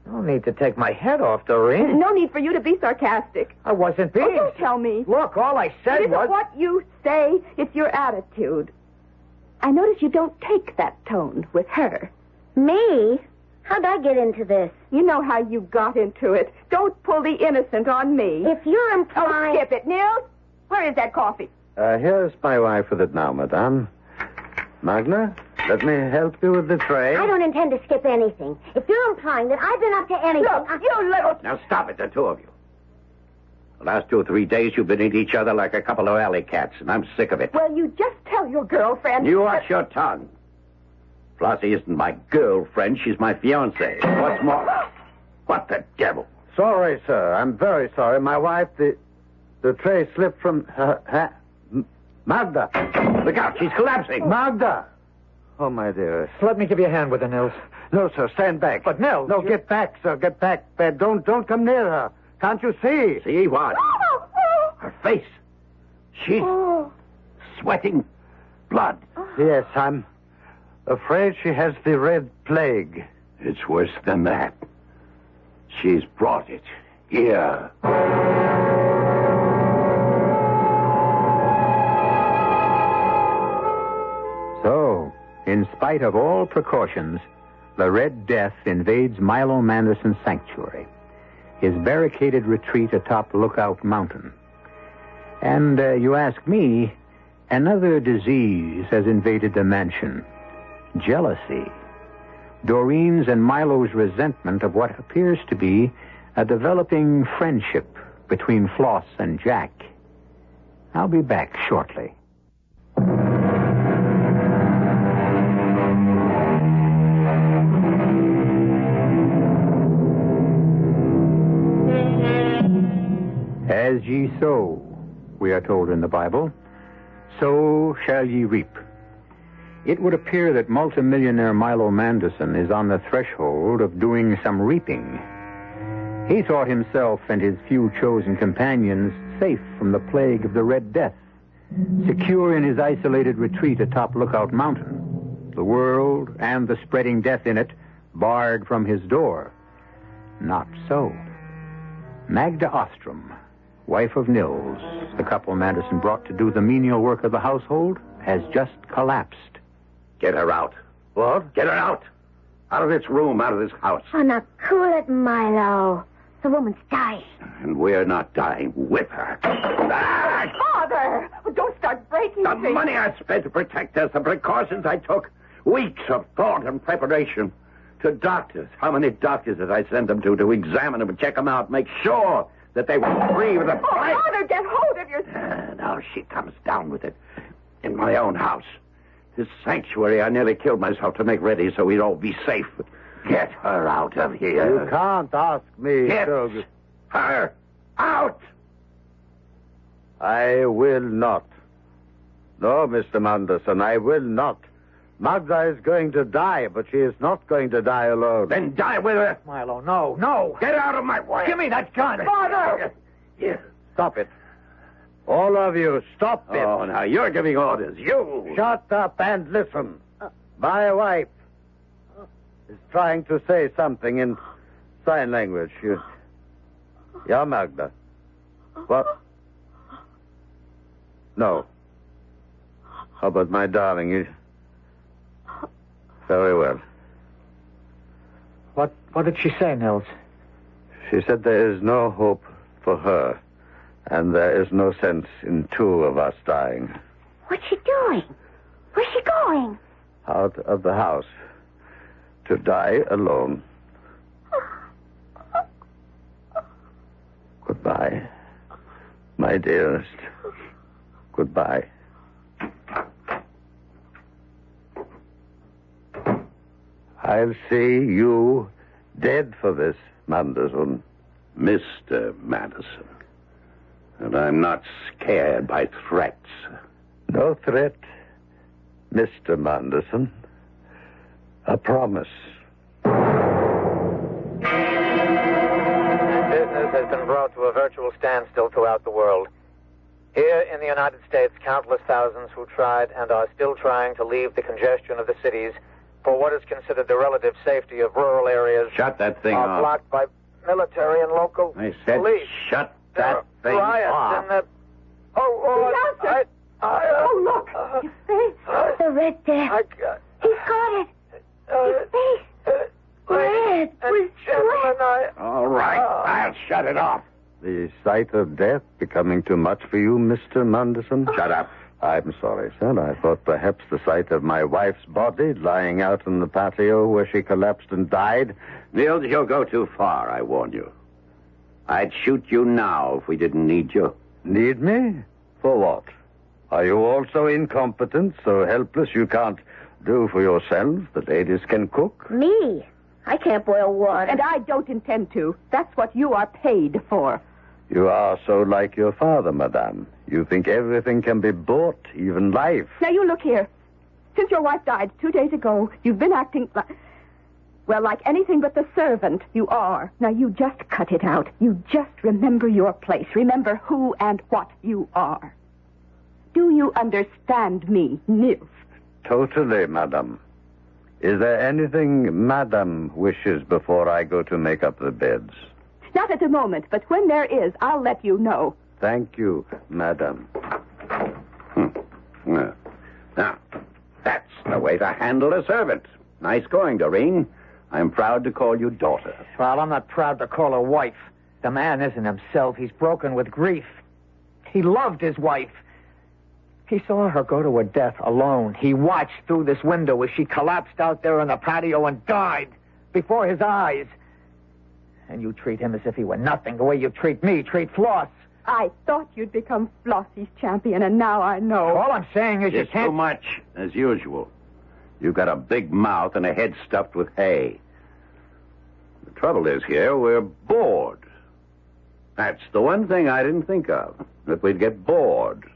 No need to take my head off, Doreen. There's no need for you to be sarcastic. I wasn't being... Oh, don't tell me. Look, all I said It isn't was... what you say, it's your attitude. I notice you don't take that tone with her. Me? How'd I get into this? You know how you got into it. Don't pull the innocent on me. If you're implying... Oh, skip it. Nils, where is that coffee? Here's my wife with it now, madame. Magna, let me help you with the tray. I don't intend to skip anything. If you're implying that I've been up to anything... Look, you little... Now stop it, the two of you. The last 2 or 3 days you've been at each other like a couple of alley cats, and I'm sick of it. Well, you just tell your girlfriend... You watch your tongue. Flossie isn't my girlfriend. She's my fiancée. What's more... What the devil? Sorry, sir. I'm very sorry. My wife, The tray slipped from her. Magda! Look out, she's collapsing. Magda! Oh, my dearest. Let me give you a hand with her, Nils. No, sir, stand back. But, Nils... No, get back, sir, get back. Don't come near her. Can't you see? See what? Her face. She's sweating blood. Yes, I'm afraid she has the red plague. It's worse than that. She's brought it here. So, in spite of all precautions, the Red Death invades Milo Manderson's sanctuary, his barricaded retreat atop Lookout Mountain. And you ask me, another disease has invaded the mansion. Jealousy. Doreen's and Milo's resentment of what appears to be a developing friendship between Floss and Jack. I'll be back shortly. As ye sow, we are told in the Bible, so shall ye reap. It would appear that multimillionaire Milo Manderson is on the threshold of doing some reaping. He thought himself and his few chosen companions safe from the plague of the Red Death, secure in his isolated retreat atop Lookout Mountain, the world and the spreading death in it barred from his door. Not so. Magda Ostrom, wife of Nils, the couple Manderson brought to do the menial work of the household, has just collapsed. Get her out. What? Get her out. Out of this room, out of this house. Oh, now cool it, Milo. The woman's dying. And we're not dying with her. Father! Don't start breaking The things. money I spent to protect us, the precautions I took, weeks of thought and preparation. To doctors. How many doctors did I send them to examine them and check them out, make sure that they were free with a price? Father, get hold of yourself. Now she comes down with it in my own house. This sanctuary, I nearly killed myself to make ready so we'd all be safe. Get her out of here. You can't ask me. Get her out. I will not. No, Mr. Manderson, I will not. Magda is going to die, but she is not going to die alone. Then die with her. Milo, no. Get out of my way. Give me that gun. Father! Yeah. Stop it. All of you, stop it. Oh, now you're giving orders. You. Shut up and listen. My wife is trying to say something in sign language. Yeah, Magda. What? No. How about my darling? Very well. What did she say, Nils? She said there is no hope for her, and there is no sense in two of us dying. What's she doing? Where's she going? Out of the house. To die alone. Goodbye, my dearest. Goodbye. I'll see you dead for this, Manderson. Mr. Manderson. And I'm not scared by threats. No threat, Mr. Manderson. A promise. Business has been brought to a virtual standstill throughout the world. Here in the United States, countless thousands who tried and are still trying to leave the congestion of the cities for what is considered the relative safety of rural areas. Shut that thing are off. blocked by military and local I said police. shut that thing Riots off. in the... Oh, look. His face. The Red Death. He's got it. His face. Red. With sweat. All right, I'll shut it off. The sight of death becoming too much for you, Mr. Manderson? Shut up. I'm sorry, sir. I thought perhaps the sight of my wife's body lying out in the patio where she collapsed and died. Nils, you'll go too far, I warn you. I'd shoot you now if we didn't need you. Need me? For what? Are you also incompetent, so helpless you can't do for yourselves? The ladies can cook. Me? I can't boil water. And I don't intend to. That's what you are paid for. You are so like your father, madame. You think everything can be bought, even life. Now, you look here. Since your wife died 2 days ago, you've been acting like anything but the servant you are. Now, you just cut it out. You just remember your place. Remember who and what you are. Do you understand me, Nils? Totally, madame. Is there anything madame wishes before I go to make up the beds? Not at the moment, but when there is, I'll let you know. Thank you, madame. Now, that's the way to handle a servant. Nice going, Doreen. I'm proud to call you daughter. Well, I'm not proud to call her wife. The man isn't himself. He's broken with grief. He loved his wife. He saw her go to her death alone. He watched through this window as she collapsed out there on the patio and died before his eyes. And you treat him as if he were nothing, the way you treat me, treat Floss. I thought you'd become Flossie's champion, and now I know. All I'm saying is you It's can't... too much, as usual. You've got a big mouth and a head stuffed with hay. The trouble is here, we're bored. That's the one thing I didn't think of, that we'd get bored.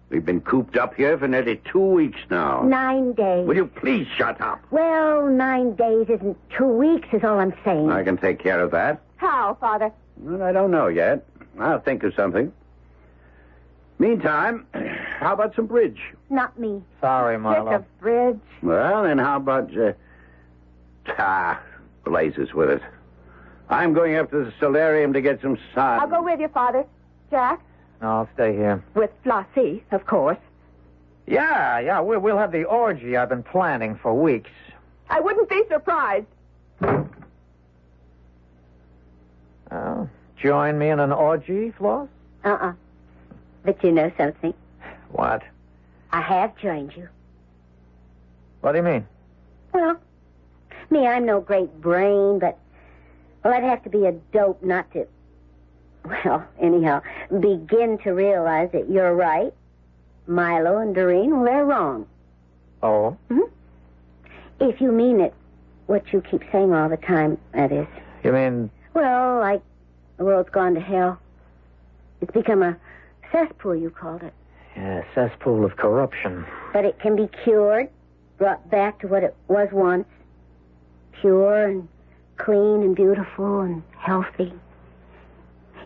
We've been cooped up here for nearly 2 weeks now. 9 days. Will you please shut up? Well, 9 days isn't 2 weeks, is all I'm saying. I can take care of that. How, Father? Well, I don't know yet. I'll think of something. Meantime, how about some bridge? Not me. Sorry, Marlowe. Just a bridge. Well, then how about... blazes with it. I'm going up to the solarium to get some sun. I'll go with you, Father. Jack? No, I'll stay here. With Flossie, of course. Yeah, we'll have the orgy I've been planning for weeks. I wouldn't be surprised. Oh, join me in an orgy, Floss? But you know something? What? I have joined you. What do you mean? Well, me, I'm no great brain, but... Well, I'd have to be a dope not to... Well, anyhow, begin to realize that you're right. Milo and Doreen, well, they're wrong. Oh? Mm-hmm. If you mean it, what you keep saying all the time, that is. You mean... Well, like the world's gone to hell. It's become a cesspool, you called it. Yeah, cesspool of corruption. But it can be cured, brought back to what it was once. Pure and clean and beautiful and healthy.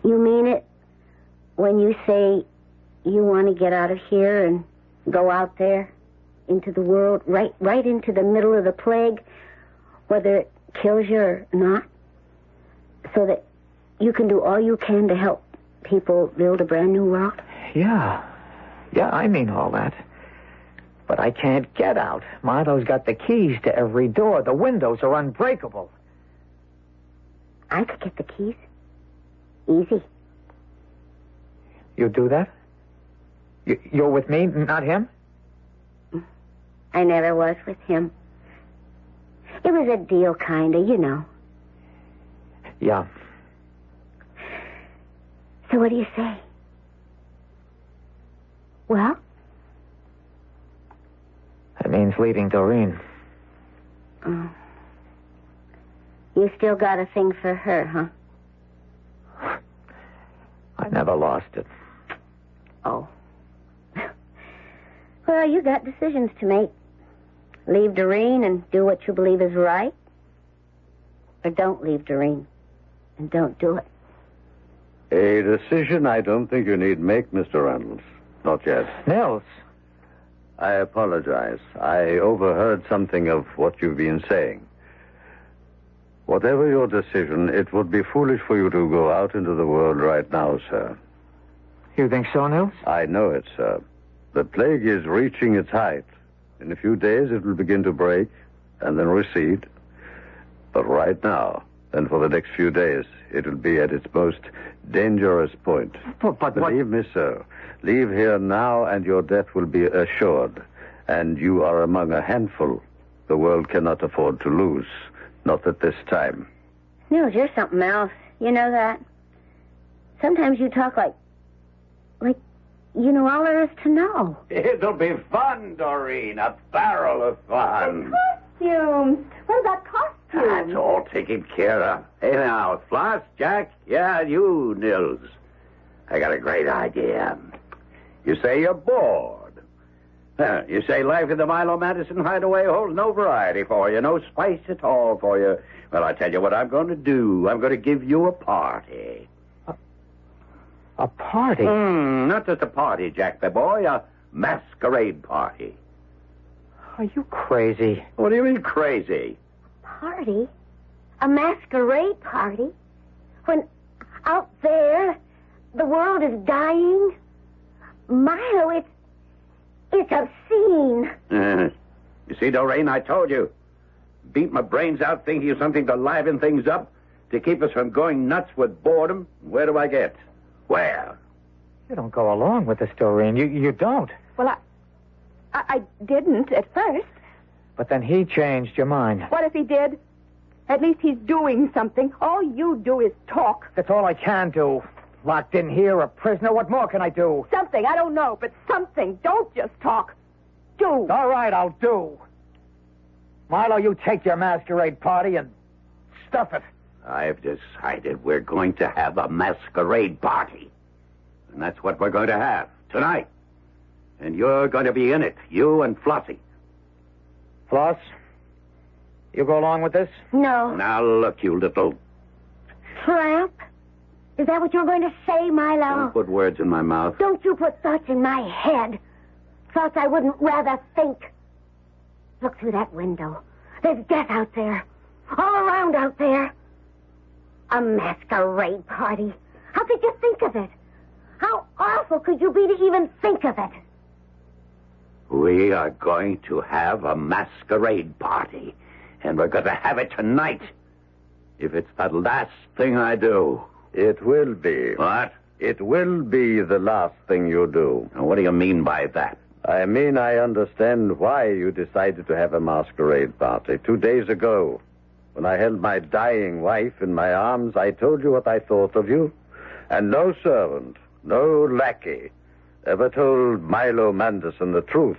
You mean it when you say you want to get out of here and go out there into the world, right into the middle of the plague, whether it kills you or not, so that you can do all you can to help people build a brand new world? Yeah, I mean all that. But I can't get out. Milo's got the keys to every door. The windows are unbreakable. I could get the keys. Easy. You do that? You're with me, not him? I never was with him. It was a deal, kinda, you know. Yeah. So what do you say? Well? That means leaving Doreen. Oh. You still got a thing for her, huh? I never lost it. Oh. Well, you got decisions to make. Leave Doreen and do what you believe is right. Or don't leave Doreen and don't do it. A decision I don't think you need make, Mr. Reynolds. Not yet. Nils. I apologize. I overheard something of what you've been saying. Whatever your decision, it would be foolish for you to go out into the world right now, sir. You think so, Nils? I know it, sir. The plague is reaching its height. In a few days, it will begin to break and then recede. But right now, and for the next few days, it will be at its most dangerous point. But believe me, sir, leave here now and your death will be assured. And you are among a handful the world cannot afford to lose. Not at this time. Nils, you're something else. You know that? Sometimes you talk like you know all there is to know. It'll be fun, Doreen. A barrel of fun. Costumes. What about costumes? That's all taken care of. Hey, now, Floss, Jack, yeah, you, Nils. I got a great idea. You say you're bored. You say life in the Milo Madison hideaway holds no variety for you, no spice at all for you. Well, I tell you what I'm going to do. I'm going to give you a party. A party? Not just a party, Jack, the boy. A masquerade party. Are you crazy? What do you mean crazy? Party? A masquerade party? When out there the world is dying? Milo, it's obscene. You see, Doreen, I told you. Beat my brains out thinking of something to liven things up, to keep us from going nuts with boredom. Where do I get? Where? You don't go along with the story, and you don't. Well, I didn't at first. But then he changed your mind. What if he did? At least he's doing something. All you do is talk. That's all I can do. Locked in here, a prisoner. What more can I do? Something. I don't know, but something. Don't just talk. Do. All right, I'll do. Milo, you take your masquerade party and stuff it. I've decided we're going to have a masquerade party. And that's what we're going to have tonight. And you're going to be in it, you and Flossie. Floss, you go along with this? No. Now, look, you little... Tramp? Is that what you're going to say, Milo? Don't put words in my mouth. Don't you put thoughts in my head. Thoughts I wouldn't rather think. Look through that window. There's death out there. All around out there. A masquerade party. How could you think of it? How awful could you be to even think of it? We are going to have a masquerade party. And we're going to have it tonight. If it's the last thing I do. It will be. What? It will be the last thing you do. Now, what do you mean by that? I mean, I understand why you decided to have a masquerade party. 2 days ago, when I held my dying wife in my arms, I told you what I thought of you. And no servant, no lackey, ever told Milo Manderson the truth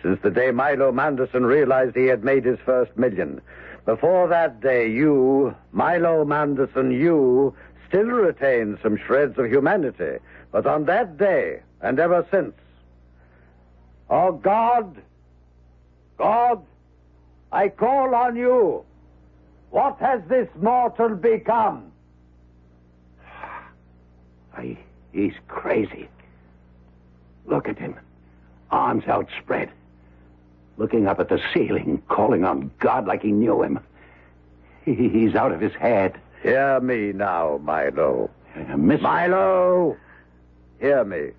since the day Milo Manderson realized he had made his first million. Before that day, you, Milo Manderson, you, still retained some shreds of humanity. But on that day, and ever since, oh, God, I call on you. What has this mortal become? He's crazy. Look at him. Arms outspread. Looking up at the ceiling, calling on God like he knew him. He's out of his head. Hear me now, Milo. Miss Milo! Hear me.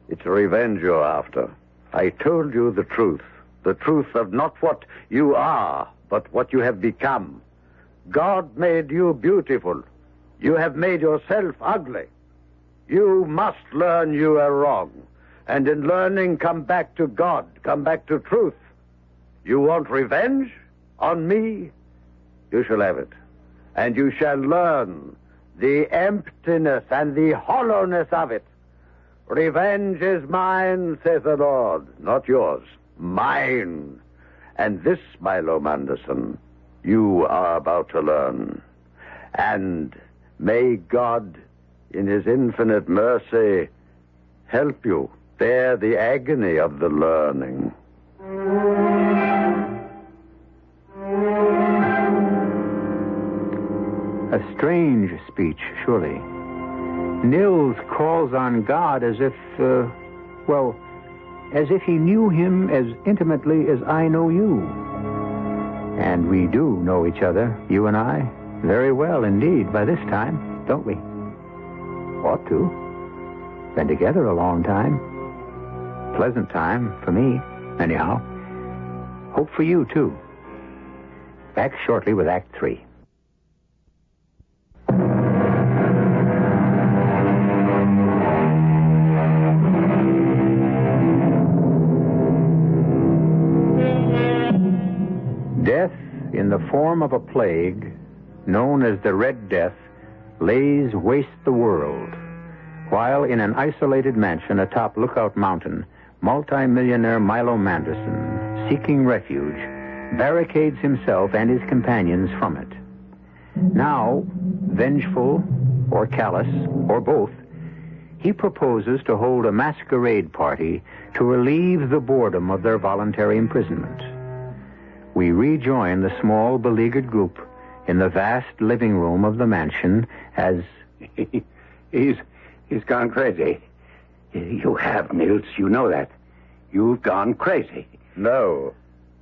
It's revenge you're after. I told you the truth of not what you are, but what you have become. God made you beautiful. You have made yourself ugly. You must learn you are wrong. And in learning, come back to God, come back to truth. You want revenge on me? You shall have it. And you shall learn the emptiness and the hollowness of it. Revenge is mine, says the Lord, not yours. Mine. And this, Milo Manderson, you are about to learn. And may God, in his infinite mercy, help you bear the agony of the learning. A strange speech, surely. Nils calls on God as if, as if he knew him as intimately as I know you. And we do know each other, you and I, very well indeed by this time, don't we? Ought to. Been together a long time. Pleasant time for me, anyhow. Hope for you, too. Back shortly with Act 3. Death, in the form of a plague, known as the Red Death, lays waste the world, while in an isolated mansion atop Lookout Mountain, multi-millionaire Milo Manderson, seeking refuge, barricades himself and his companions from it. Now, vengeful or callous or both, he proposes to hold a masquerade party to relieve the boredom of their voluntary imprisonment. We rejoin the small, beleaguered group in the vast living room of the mansion as... He's gone crazy. You have, Nils. You know that. You've gone crazy. No,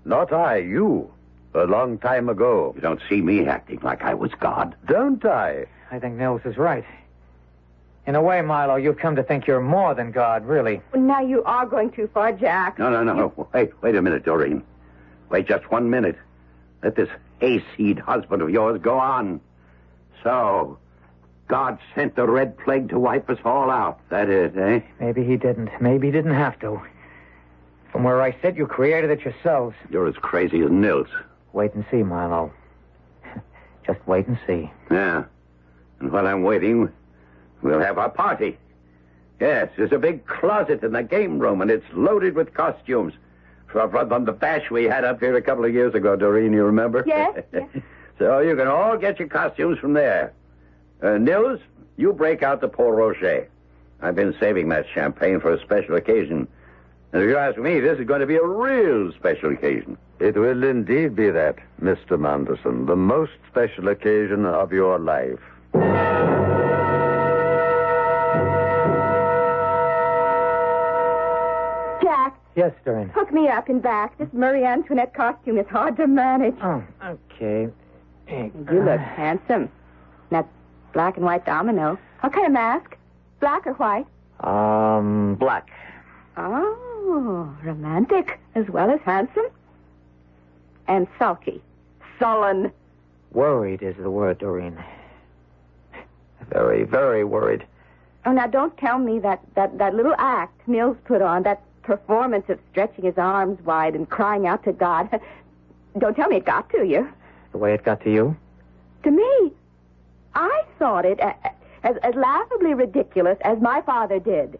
not I, you. A long time ago. You don't see me acting like I was God. Don't I? I think Nils is right. In a way, Milo, you've come to think you're more than God, really. Well, now you are going too far, Jack. No. Wait a minute, Doreen. Wait just 1 minute. Let this hayseed husband of yours go on. So, God sent the Red Plague to wipe us all out. That is, eh? Maybe he didn't. Maybe he didn't have to. From where I sit, you created it yourselves. You're as crazy as Nils. Wait and see, Marlowe. Just wait and see. Yeah. And while I'm waiting, we'll have our party. Yes, there's a big closet in the game room, and it's loaded with costumes. From the bash we had up here a couple of years ago, Doreen, you remember? Yes. So you can all get your costumes from there. Nils, you break out the Port Rocher. I've been saving that champagne for a special occasion. And if you ask me, this is going to be a real special occasion. It will indeed be that, Mr. Manderson. The most special occasion of your life. Jack. Yes, Doreen. Hook me up in back. This Marie Antoinette costume is hard to manage. Oh, okay. You look handsome. That black and white domino. What kind of mask? Black or white? Black. Oh, romantic as well as handsome. And sulky. Sullen. Worried is the word, Doreen. Very, very worried. Oh, now don't tell me that little act Nils put on, that performance of stretching his arms wide and crying out to God. Don't tell me it got to you. The way it got to you? To me. I thought it as laughably ridiculous as my father did.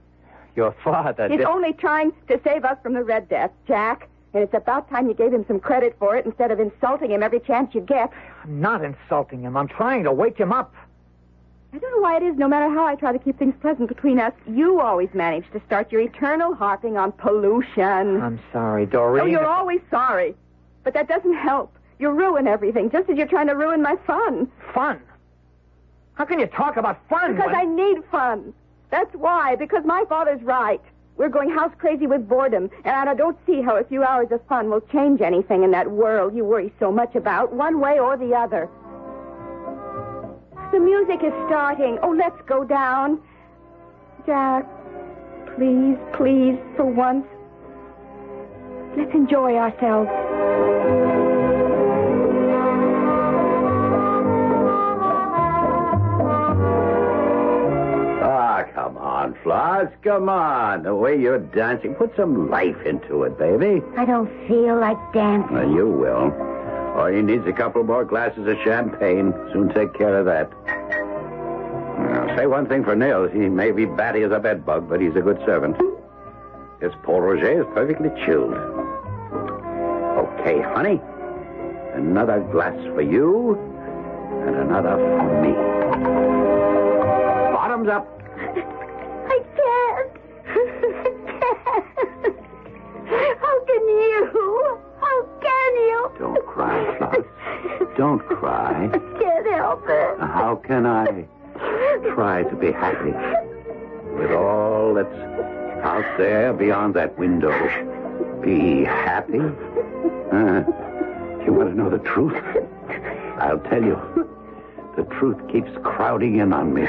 Your father He's only trying to save us from the Red Death, Jack. And it's about time you gave him some credit for it instead of insulting him every chance you get. I'm not insulting him. I'm trying to wake him up. I don't know why it is, no matter how I try to keep things pleasant between us, you always manage to start your eternal harping on pollution. I'm sorry, Doreen. Oh, you're always sorry. But that doesn't help. You ruin everything, just as you're trying to ruin my fun. Fun? How can you talk about fun? Because I need fun. That's why, because my father's right. We're going house crazy with boredom, and I don't see how a few hours of fun will change anything in that world you worry so much about, one way or the other. The music is starting. Oh, let's go down. Jack, please, please, for once, let's enjoy ourselves. Come on, Floss, come on. The way you're dancing, put some life into it, baby. I don't feel like dancing. Well, you will. All he needs a couple more glasses of champagne. Soon take care of that. Now, say one thing for Nils. He may be batty as a bedbug, but he's a good servant. This Port Roger is perfectly chilled. Okay, honey. Another glass for you, and another for me. Bottoms up. I can't. How can you? How can you? Don't cry, Floss. Don't cry. I can't help it. How can I try to be happy with all that's out there beyond that window? Be happy? You want to know the truth? I'll tell you. The truth keeps crowding in on me,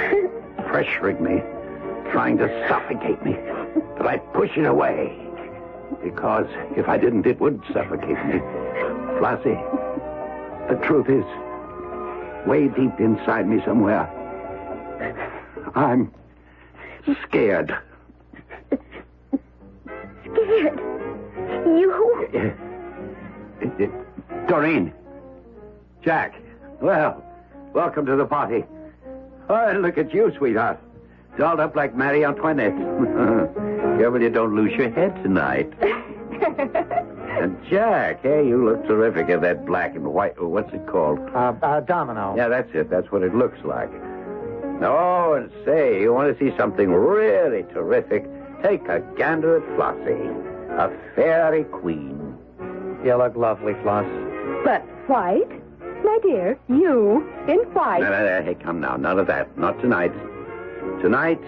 pressuring me, trying to suffocate me. But I push it away. Because if I didn't, it would suffocate me. Flossie, the truth is, way deep inside me somewhere, I'm scared. Scared? You? Doreen. Jack. Well, welcome to the party. Oh, look at you, sweetheart. Dolled up like Marie Antoinette. Careful you don't lose your head tonight. And Jack, hey, you look terrific in that black and white. What's it called? Domino. Yeah, that's it. That's what it looks like. Oh, and say, you want to see something really terrific? Take a gander at Flossie, a fairy queen. You look lovely, Floss. But white? My dear, you in white. No, hey, come now. None of that. Not tonight. Tonight,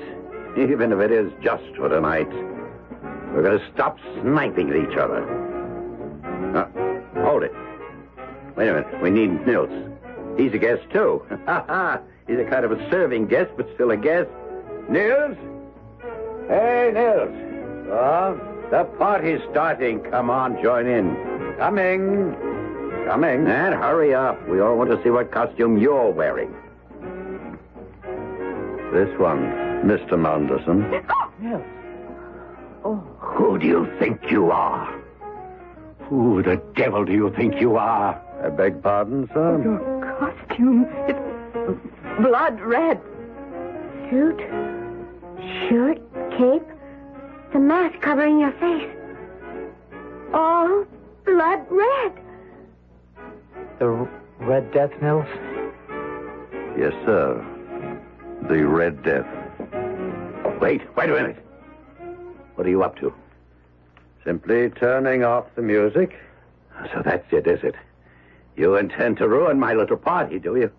even if it is just for tonight, we're going to stop sniping at each other. Hold it. Wait a minute. We need Nils. He's a guest, too. He's a kind of a serving guest, but still a guest. Nils? Hey, Nils. The party's starting. Come on, join in. Coming. And hurry up. We all want to see what costume you're wearing. This one, Mr. Manderson. Nils. Who do you think you are? Who the devil do you think you are? I beg pardon, sir? Your costume, it's blood red. Suit, shirt, cape, the mask covering your face. All blood red. The Red Death, Nils? Yes, sir. The Red Death. Wait a minute. What are you up to? Simply turning off the music. So that's it, is it? You intend to ruin my little party, do you?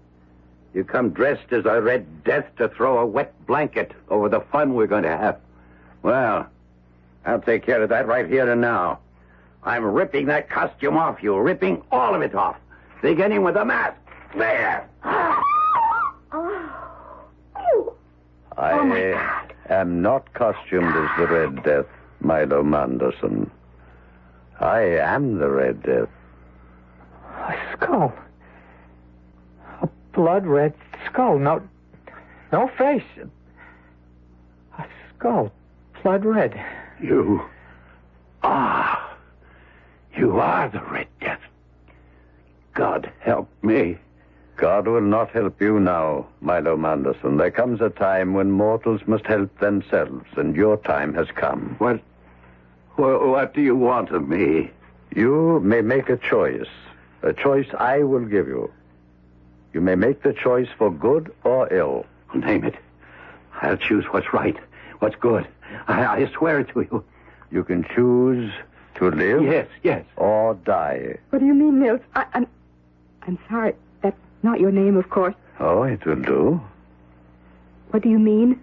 You come dressed as a Red Death to throw a wet blanket over the fun we're going to have. Well, I'll take care of that right here and now. I'm ripping that costume off you, ripping all of it off, beginning with the mask. There! I am not costumed as the Red Death, Milo Manderson. I am the Red Death. A skull. A blood red skull. No face. A skull. Blood red. You are the Red Death. God help me. God will not help you now, Milo Manderson. There comes a time when mortals must help themselves, and your time has come. What do you want of me? You may make a choice I will give you. You may make the choice for good or ill. Name it. I'll choose what's right, what's good. I swear it to you. You can choose to live. Yes. Or die. What do you mean, Nils? I'm sorry. That's not your name, of course. Oh, it will do. What do you mean?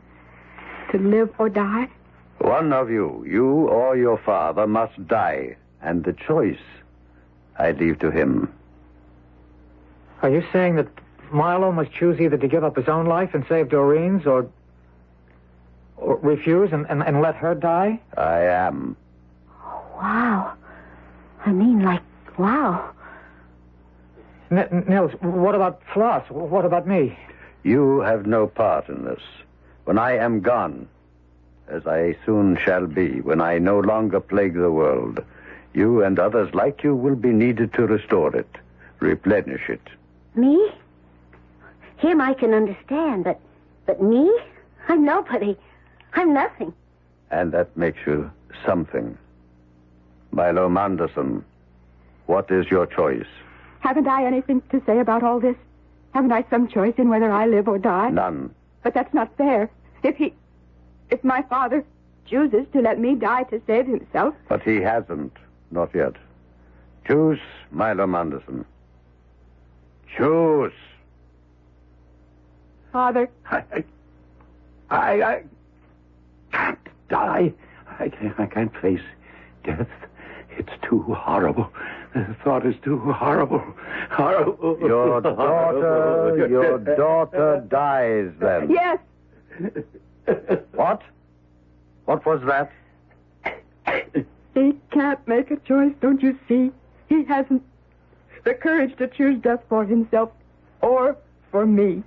To live or die? One of you or your father, must die. And the choice I leave to him. Are you saying that Marlowe must choose either to give up his own life and save Doreen's or refuse and let her die? I am. Wow. I mean, wow. Nils, what about Floss? What about me? You have no part in this. When I am gone, as I soon shall be, when I no longer plague the world, you and others like you will be needed to restore it, replenish it. Me? Him I can understand, but me? I'm nobody. I'm nothing. And that makes you something. Milo Manderson, what is your choice? Haven't I anything to say about all this? Haven't I some choice in whether I live or die? None. But that's not fair. If my father chooses to let me die to save himself... But he hasn't. Not yet. Choose, Milo Manderson. Choose. Father. I can't die. I can't face death. It's too horrible. The thought is too horrible. Horrible. Your daughter dies then. Yes. What? What was that? He can't make a choice, don't you see? He hasn't the courage to choose death for himself or for me.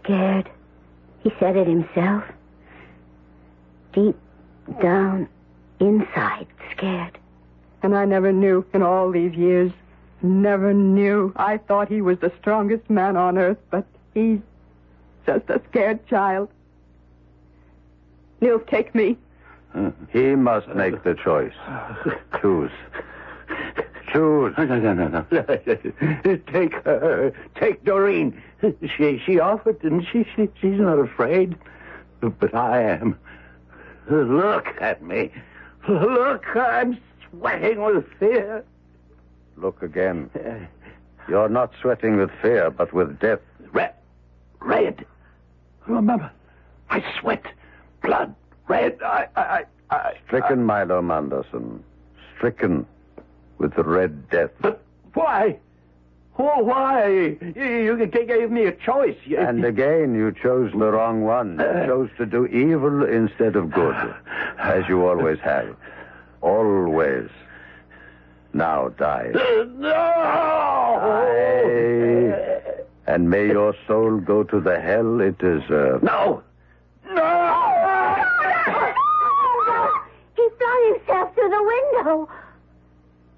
Scared. He said it himself. Deep down inside, scared. And I never knew in all these years. Never knew. I thought he was the strongest man on earth, but he's just a scared child. Nils, take me. He must make the choice. Choose. Choose. No. Take her. Take Doreen. She offered, didn't she? She's not afraid. But I am. Look at me. Look, I'm sweating with fear. Look again. You're not sweating with fear, but with death. Red. Remember, I sweat. Blood. Red. I. Stricken, Milo Manderson. Stricken with the Red Death. But why? Oh, why? You gave me a choice. And again, you chose the wrong one. You chose to do evil instead of good, as you always have. Always. Now die. No! Die. And may your soul go to the hell it deserves. No! He flung himself through the window.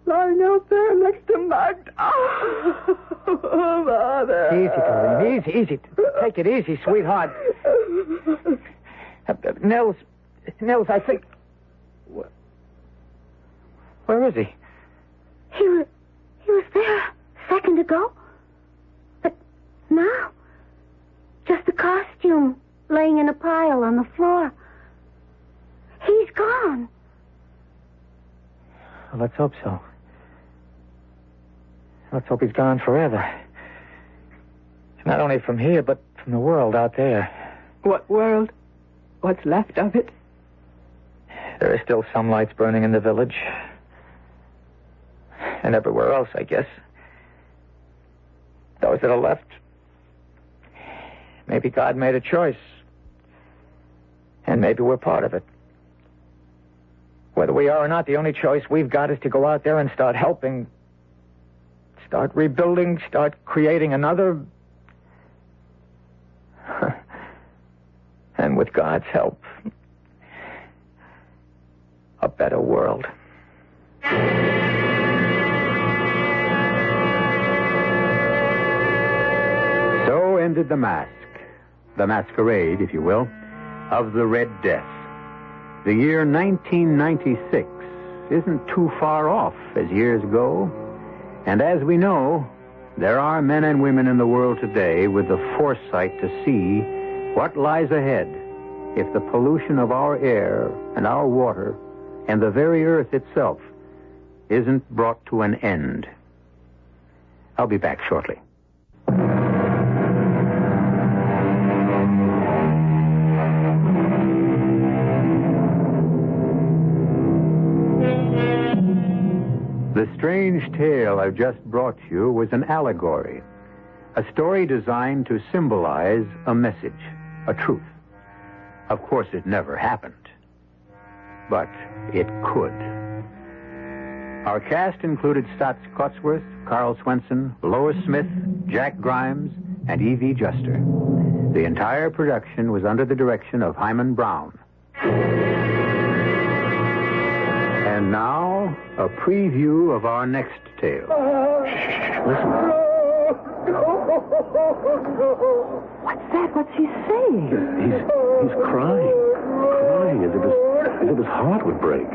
Lying out there next to Magda. Oh, Mother. Easy, Doreen. Easy. Take it easy, sweetheart. Nels, I think... Where is he? He was there a second ago. But now, just a costume laying in a pile on the floor. He's gone. Well, let's hope so. Let's hope he's gone forever. Not only from here, but from the world out there. What world? What's left of it? There are still some lights burning in the village. And everywhere else, I guess. Those that are left. Maybe God made a choice. And maybe we're part of it. Whether we are or not, the only choice we've got is to go out there and start helping. Start rebuilding, start creating another. And with God's help, a better world. So ended the mask, the masquerade, if you will, of the Red Death. The year 1996 isn't too far off as years go. And as we know, there are men and women in the world today with the foresight to see what lies ahead if the pollution of our air and our water and the very earth itself isn't brought to an end. I'll be back shortly. The strange tale I've just brought you was an allegory, a story designed to symbolize a message, a truth. Of course, it never happened, but it could. Our cast included Stotts Cotsworth, Carl Swenson, Lois Smith, Jack Grimes, and E.V. Juster. The entire production was under the direction of Hyman Brown. And now, a preview of our next tale. Listen. What's that? What's he saying? He's crying as if his heart would break.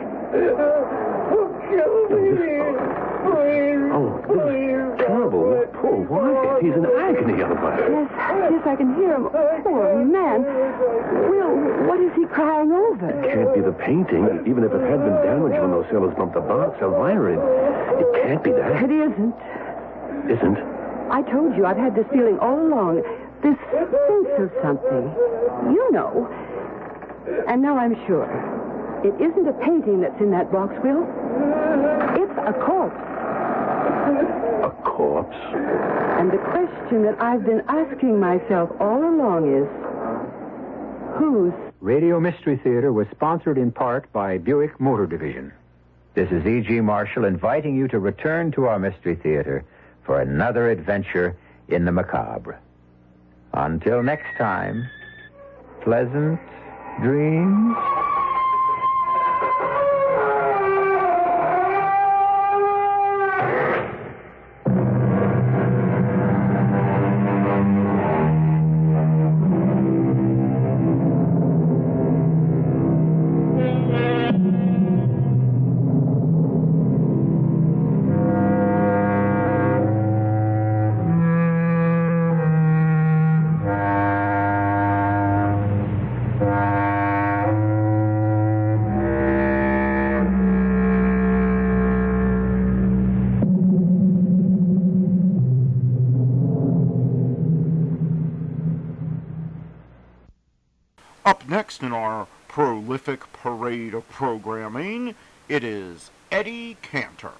This is terrible. Poor Wyatt. He's in agony otherwise. Yes, I can hear him. Poor man. Will, what is he crying over? It can't be the painting, even if it had been damaged when those sailors bumped the box. Elvira, it can't be that. It isn't. Isn't? I told you I've had this feeling all along. This sense of something. You know. And now I'm sure. It isn't a painting that's in that box, Will. It's a corpse. A corpse? And the question that I've been asking myself all along is, whose? Radio Mystery Theater was sponsored in part by Buick Motor Division. This is E.G. Marshall inviting you to return to our Mystery Theater for another adventure in the macabre. Until next time, pleasant dreams. Up next in our prolific parade of programming, it is Eddie Cantor.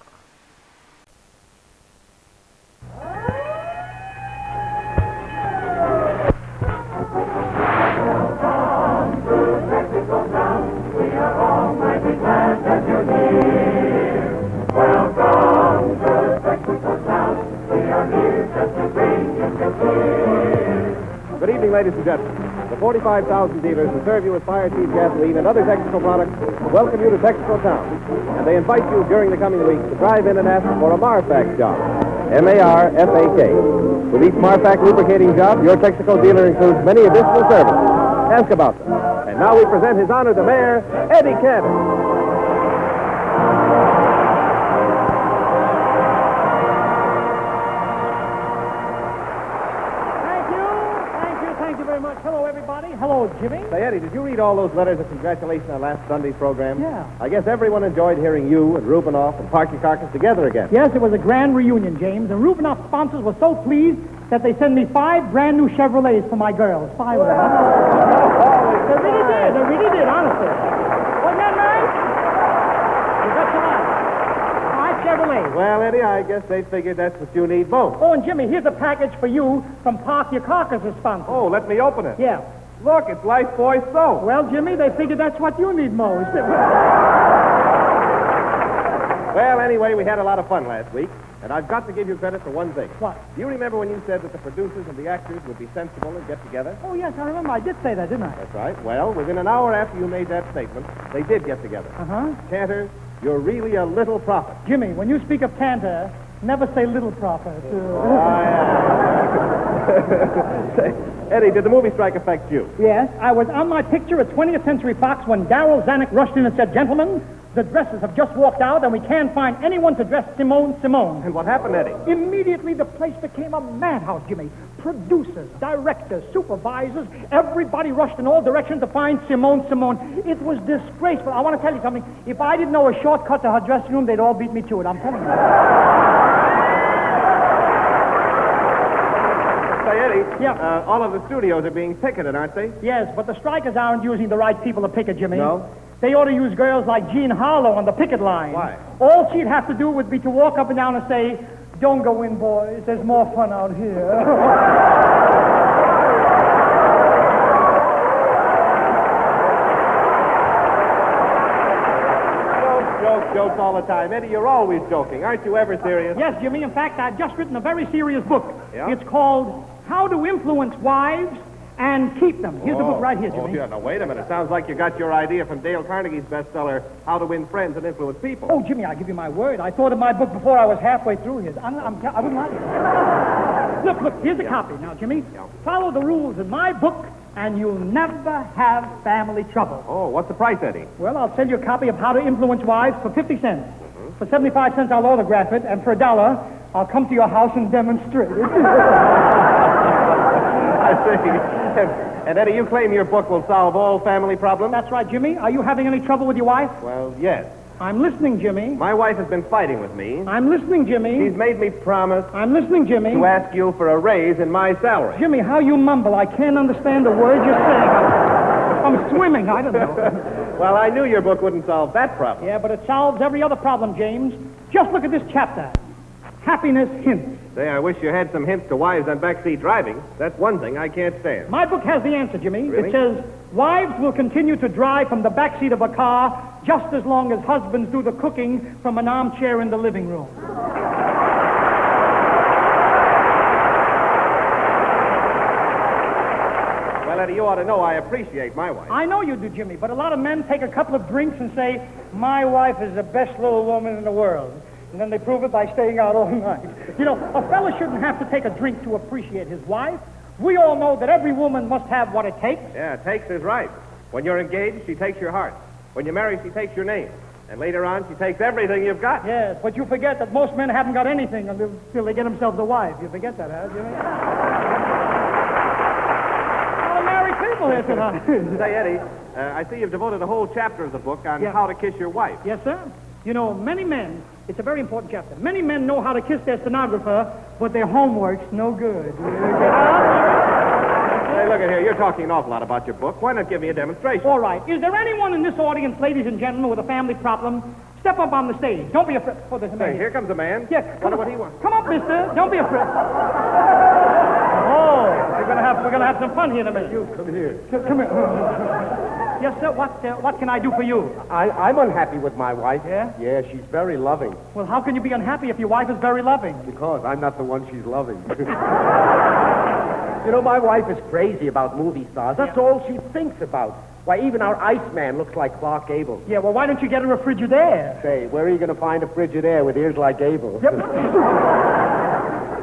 Good evening, ladies and gentlemen. The 45,000 dealers who serve you with fire cheap gasoline and other Texaco products welcome you to Texaco Town. And they invite you during the coming weeks to drive in and ask for a Marfac job. M-A-R-F-A-K. With each Marfac lubricating job, your Texaco dealer includes many additional services. Ask about them. And now we present His Honor the Mayor, Eddie Cantor. Hello, Jimmy. Say, Eddie, did you read all those letters of congratulation on last Sunday's program? Yeah. I guess everyone enjoyed hearing you and Rubinoff and Parky Carcass together again. Yes, it was a grand reunion, James, and Rubinoff's sponsors were so pleased that they sent me 5 brand new Chevrolets for my girls. 5 of them. They really did, honestly. Wasn't that nice? You bet your life. 5 Chevrolets. Well, Eddie, I guess they figured that's what you need most. Oh, and Jimmy, here's a package for you from Parky Carcass's sponsor. Oh, let me open it. Yeah. Look, it's Lifebuoy soap. Well, Jimmy, they figured that's what you need most. Well, anyway, we had a lot of fun last week, and I've got to give you credit for one thing. What? Do you remember when you said that the producers and the actors would be sensible and get together? Oh, yes, I remember. I did say that, didn't I? That's right. Well, within an hour after you made that statement, they did get together. Uh-huh. Cantor, you're really a little prophet. Jimmy, when you speak of Cantor, never say little prophet. Say, Eddie, did the movie strike affect you? Yes, I was on my picture at 20th Century Fox when Darryl Zanuck rushed in and said, "Gentlemen, the dresses have just walked out and we can't find anyone to dress Simone." And what happened, Eddie? Immediately the place became a madhouse, Jimmy. Producers, directors, supervisors, everybody rushed in all directions to find Simone. It was disgraceful. I want to tell you something. If I didn't know a shortcut to her dressing room, they'd all beat me to it. I'm telling you. Say, Eddie, yeah. All of the studios are being picketed, aren't they? Yes, but the strikers aren't using the right people to picket, Jimmy. No? They ought to use girls like Jean Harlow on the picket line. Why? All she'd have to do would be to walk up and down and say, "Don't go in, boys. There's more fun out here." Jokes all the time. Eddie, you're always joking. Aren't you ever serious? Yes, Jimmy. In fact, I've just written a very serious book. Yeah? It's called How to Influence Wives and Keep Them. Here's the book right here, Jimmy. Oh, yeah. Now, wait a minute. Sounds like you got your idea from Dale Carnegie's bestseller, How to Win Friends and Influence People. Oh, Jimmy, I'll give you my word. I thought of my book before I was halfway through his. I wouldn't lie to you. Look, here's a copy. Now, Jimmy, follow the rules in my book, and you'll never have family trouble. Oh, what's the price, Eddie? Well, I'll send you a copy of How to Influence Wives for 50 cents. For 75 cents, I'll autograph it, and for $1, I'll come to your house and demonstrate it. I see. And, Eddie, you claim your book will solve all family problems? That's right, Jimmy. Are you having any trouble with your wife? Well, yes. I'm listening, Jimmy. My wife has been fighting with me. I'm listening, Jimmy. She's made me promise. I'm listening, Jimmy. To ask you for a raise in my salary. Jimmy, how you mumble. I can't understand a word you're saying. I'm swimming. I don't know. Well, I knew your book wouldn't solve that problem. Yeah, but it solves every other problem, James. Just look at this chapter. Happiness Hints. Say, I wish you had some hints to wives on backseat driving. That's one thing I can't stand. My book has the answer, Jimmy. Really? It says, wives will continue to drive from the backseat of a car just as long as husbands do the cooking from an armchair in the living room. Well, Eddie, you ought to know I appreciate my wife. I know you do, Jimmy, but a lot of men take a couple of drinks and say, "My wife is the best little woman in the world." And then they prove it by staying out all night. You know, a fella shouldn't have to take a drink to appreciate his wife. We all know that every woman must have what it takes. Yeah, takes is right. When you're engaged, she takes your heart. When you're married, she takes your name. And later on, she takes everything you've got. Yes, but you forget that most men haven't got anything until they get themselves a wife. You forget that, huh, Jimmy? A lot of married people here tonight. Say, Eddie, I see you've devoted a whole chapter of the book on how to kiss your wife. Yes, sir. You know, many men, it's a very important chapter. Many men know how to kiss their stenographer, but their homework's no good. Hey, look at here. You're talking an awful lot about your book. Why not give me a demonstration? All right. Is there anyone in this audience, ladies and gentlemen, with a family problem? Step up on the stage. Don't be afraid. Oh, there's a man. Hey, here comes a man. Yes. Wonder what he wants. Come up, mister. Don't be afraid. Oh, we're gonna have some fun here in a minute. You come here. Come here. Yes, sir. What can I do for you? I'm unhappy with my wife. Yeah? Yeah, she's very loving. Well, how can you be unhappy if your wife is very loving? Because I'm not the one she's loving. You know, my wife is crazy about movie stars. That's all she thinks about. Why, even our Iceman looks like Clark Gable. Yeah, well, why don't you get her a Frigidaire? Say, where are you going to find a Frigidaire with ears like Gable? Yep.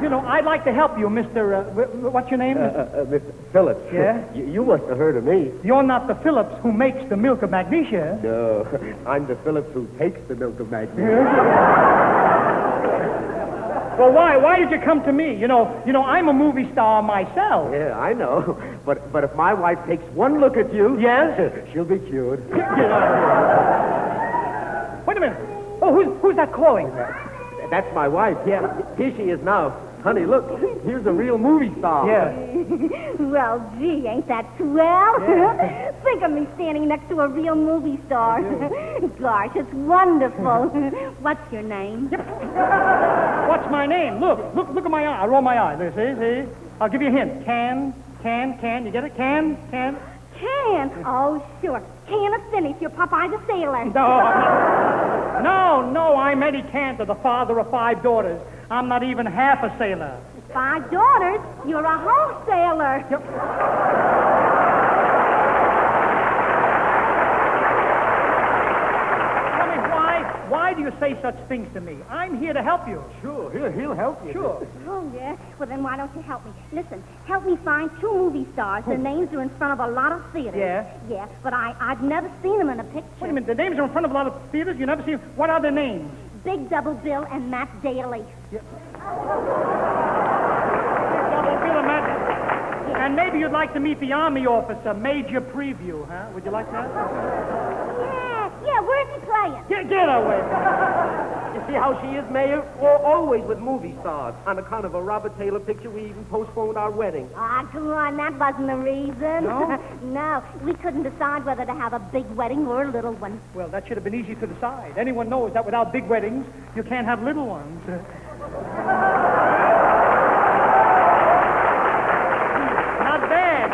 You know, I'd like to help you, Mr. What's your name? Mr. Phillips. Yeah? You must have heard of me. You're not the Phillips who makes the milk of magnesia. No, I'm the Phillips who takes the milk of magnesia. Well, why did you come to me? You know, I'm a movie star myself. Yeah, I know. But if my wife takes one look at you... Yes? She'll be cured. Get out of here. Wait a minute. Oh, who's that calling? That's my wife. Yeah. Here she is now. Honey, look. Here's a real movie star. Yeah. Well, gee, ain't that swell? Yeah. Think of me standing next to a real movie star. Gosh, it's wonderful. What's your name? What's my name? Look at my eye. I roll my eye. There, see? I'll give you a hint. Can. You get it? Can. Can? Oh, sure. Can of finish. Your Popeye the Sailor. No, I'm Eddie Cantor, the father of 5 daughters. I'm not even half a sailor. 5 daughters? You're a wholesaler. Yep. Tell me, why do you say such things to me? I'm here to help you. Sure, he'll help you. Sure. Oh, yeah? Well, then why don't you help me? Listen, help me find 2 movie stars. Their names are in front of a lot of theaters. Yeah? Yeah, but I've never seen them in a picture. Wait a minute, the names are in front of a lot of theaters? You never see them? What are their names? Big Double Bill and Matt Daly. Yep. Double Bill and Matt. And maybe you'd like to meet the Army officer, Major Preview, huh? Would you like that? Yeah, where's he playing? Get away. You see how she is, Mayor? Always with movie stars. On account of a Robert Taylor picture, we even postponed our wedding. Ah, come on, that wasn't the reason. No? No, we couldn't decide whether to have a big wedding or a little one. Well, that should have been easy to decide. Anyone knows that without big weddings, you can't have little ones.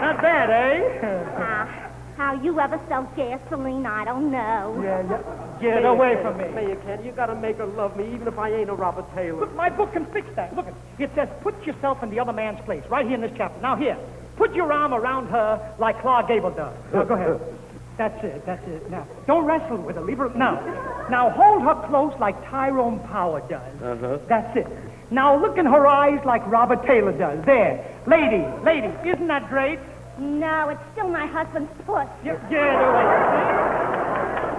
Not bad, eh? How you ever sell gasoline, I don't know. Yeah. Get away from me. Mayor Cantor, you gotta make her love me, even if I ain't a Robert Taylor. Look, my book can fix that. Look, it says, put yourself in the other man's place, right here in this chapter. Now, here, put your arm around her like Clark Gable does. Now, go ahead. That's it. Now, don't wrestle with her. Leave her. Now, hold her close like Tyrone Power does. Uh-huh. That's it. Now, look in her eyes like Robert Taylor does. There. Lady, isn't that great? No, it's still my husband's foot. Get away.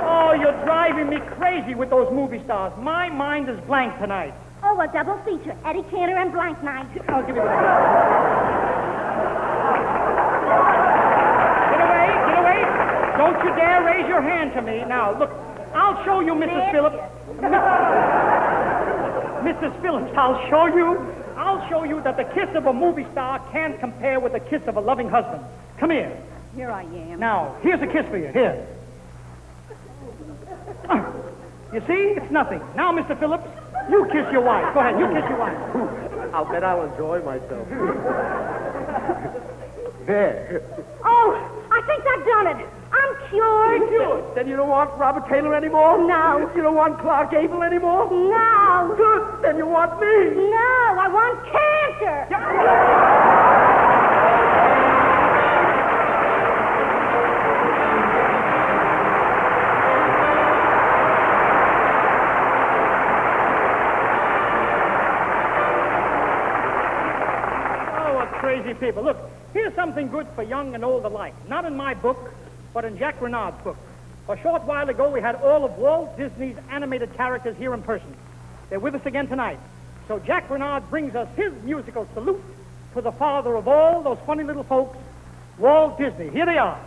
Oh, you're driving me crazy with those movie stars. My mind is blank tonight. Oh, a double feature. Eddie Cantor and Blank Night. I'll give you that. Get away. Don't you dare raise your hand to me. Now, look, I'll show you, Mrs. Phillips. Mrs. Phillips, I'll show you that the kiss of a movie star can't compare with the kiss of a loving husband. Come here. Here I am. Now, here's a kiss for you. Here. You see? It's nothing. Now, Mr. Phillips, you kiss your wife. Go ahead, you kiss your wife. I'll bet I'll enjoy myself. There. Oh, I think I've done it. I'm cured. Cured? Then you don't want Robert Taylor anymore? No. You don't want Clark Gable anymore? No. Good. Then you want me? No, I want Cantor. Crazy people. Look, here's something good for young and old alike. Not in my book, but in Jack Renard's book. A short while ago, we had all of Walt Disney's animated characters here in person. They're with us again tonight. So Jack Renard brings us his musical salute to the father of all those funny little folks, Walt Disney. Here they are.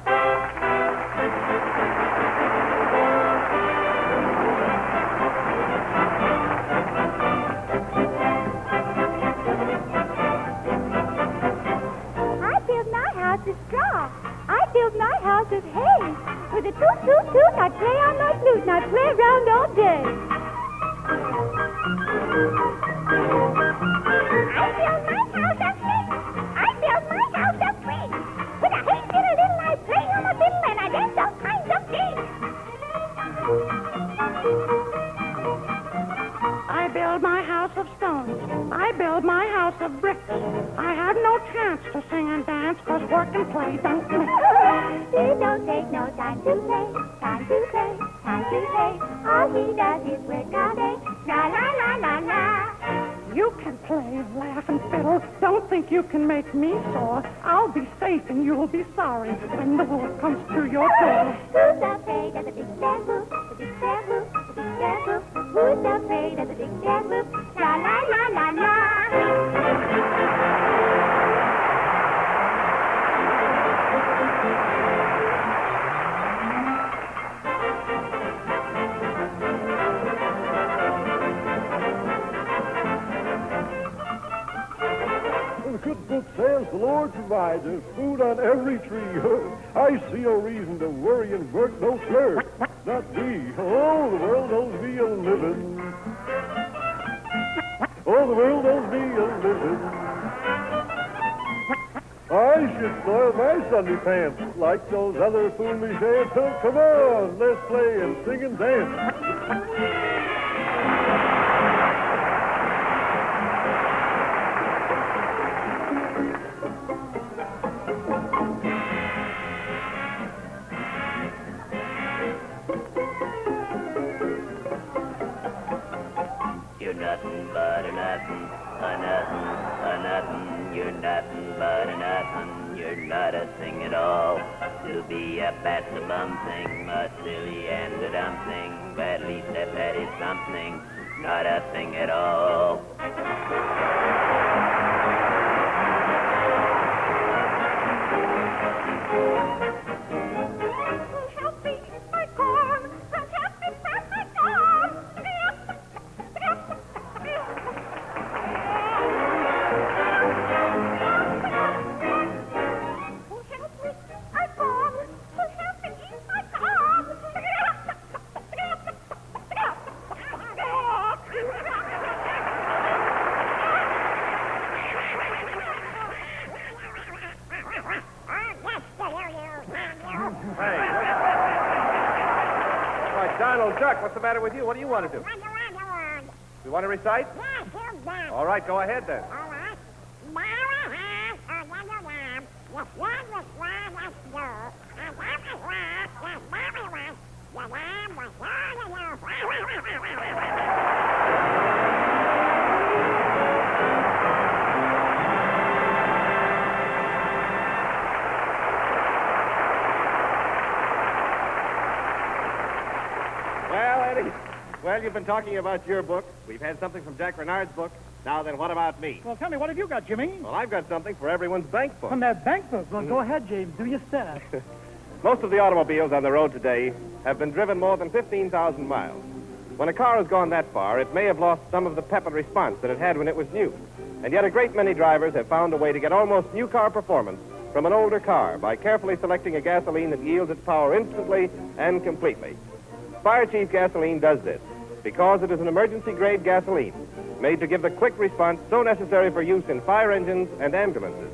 I built my house as With a toot, toot, toot, I play on my flute and I play around all day. I build my house of flint. I build my house of flint. With a hey fiddle little, I play on my fiddle and I dance all kinds of things. I build my house of stone. I build my house of bricks. I have no chance to sing and dance, 'cause work and play don't mix. He don't take no time to play, time to play, time to play. All he does is work all day. La la la la la. You can play, laugh, and fiddle. Don't think you can make me sore. I'll be safe and you'll be sorry when the wolf comes through your door. Who's afraid of the big bad wolf? The big bad wolf, the big bad wolf. Who's afraid of the big bad wolf? La la la la la. The cookbook says the Lord provides. There's food on every tree. I see no reason to worry and work no slur. Not me. Oh, the world owes me a living. Oh, the world owes me a living. I should soil my Sunday pants like those other foolish ants. Oh, come on, let's play and sing and dance. You're nothing but a nothing, a nothing, a nothing. You're nothing but a nothing. You're not a thing at all. To be a bat's a bum thing, a silly and a dumb thing. But at least if that is something, not a thing at all. Help me eat my corn. Help me pass my corn. Donald Duck, what's the matter with you? What do you want to do? You want to recite? All right, go ahead then. Well, you've been talking about your book. We've had something from Jack Renard's book. Now then, what about me? Well, tell me, what have you got, Jimmy? Well, I've got something for everyone's bank book. From that bank book? Well, go ahead, James. Do your stuff. Most of the automobiles on the road today have been driven more than 15,000 miles. When a car has gone that far, it may have lost some of the pep and response that it had when it was new. And yet a great many drivers have found a way to get almost new car performance from an older car by carefully selecting a gasoline that yields its power instantly and completely. Fire Chief gasoline does this because it is an emergency-grade gasoline made to give the quick response so necessary for use in fire engines and ambulances.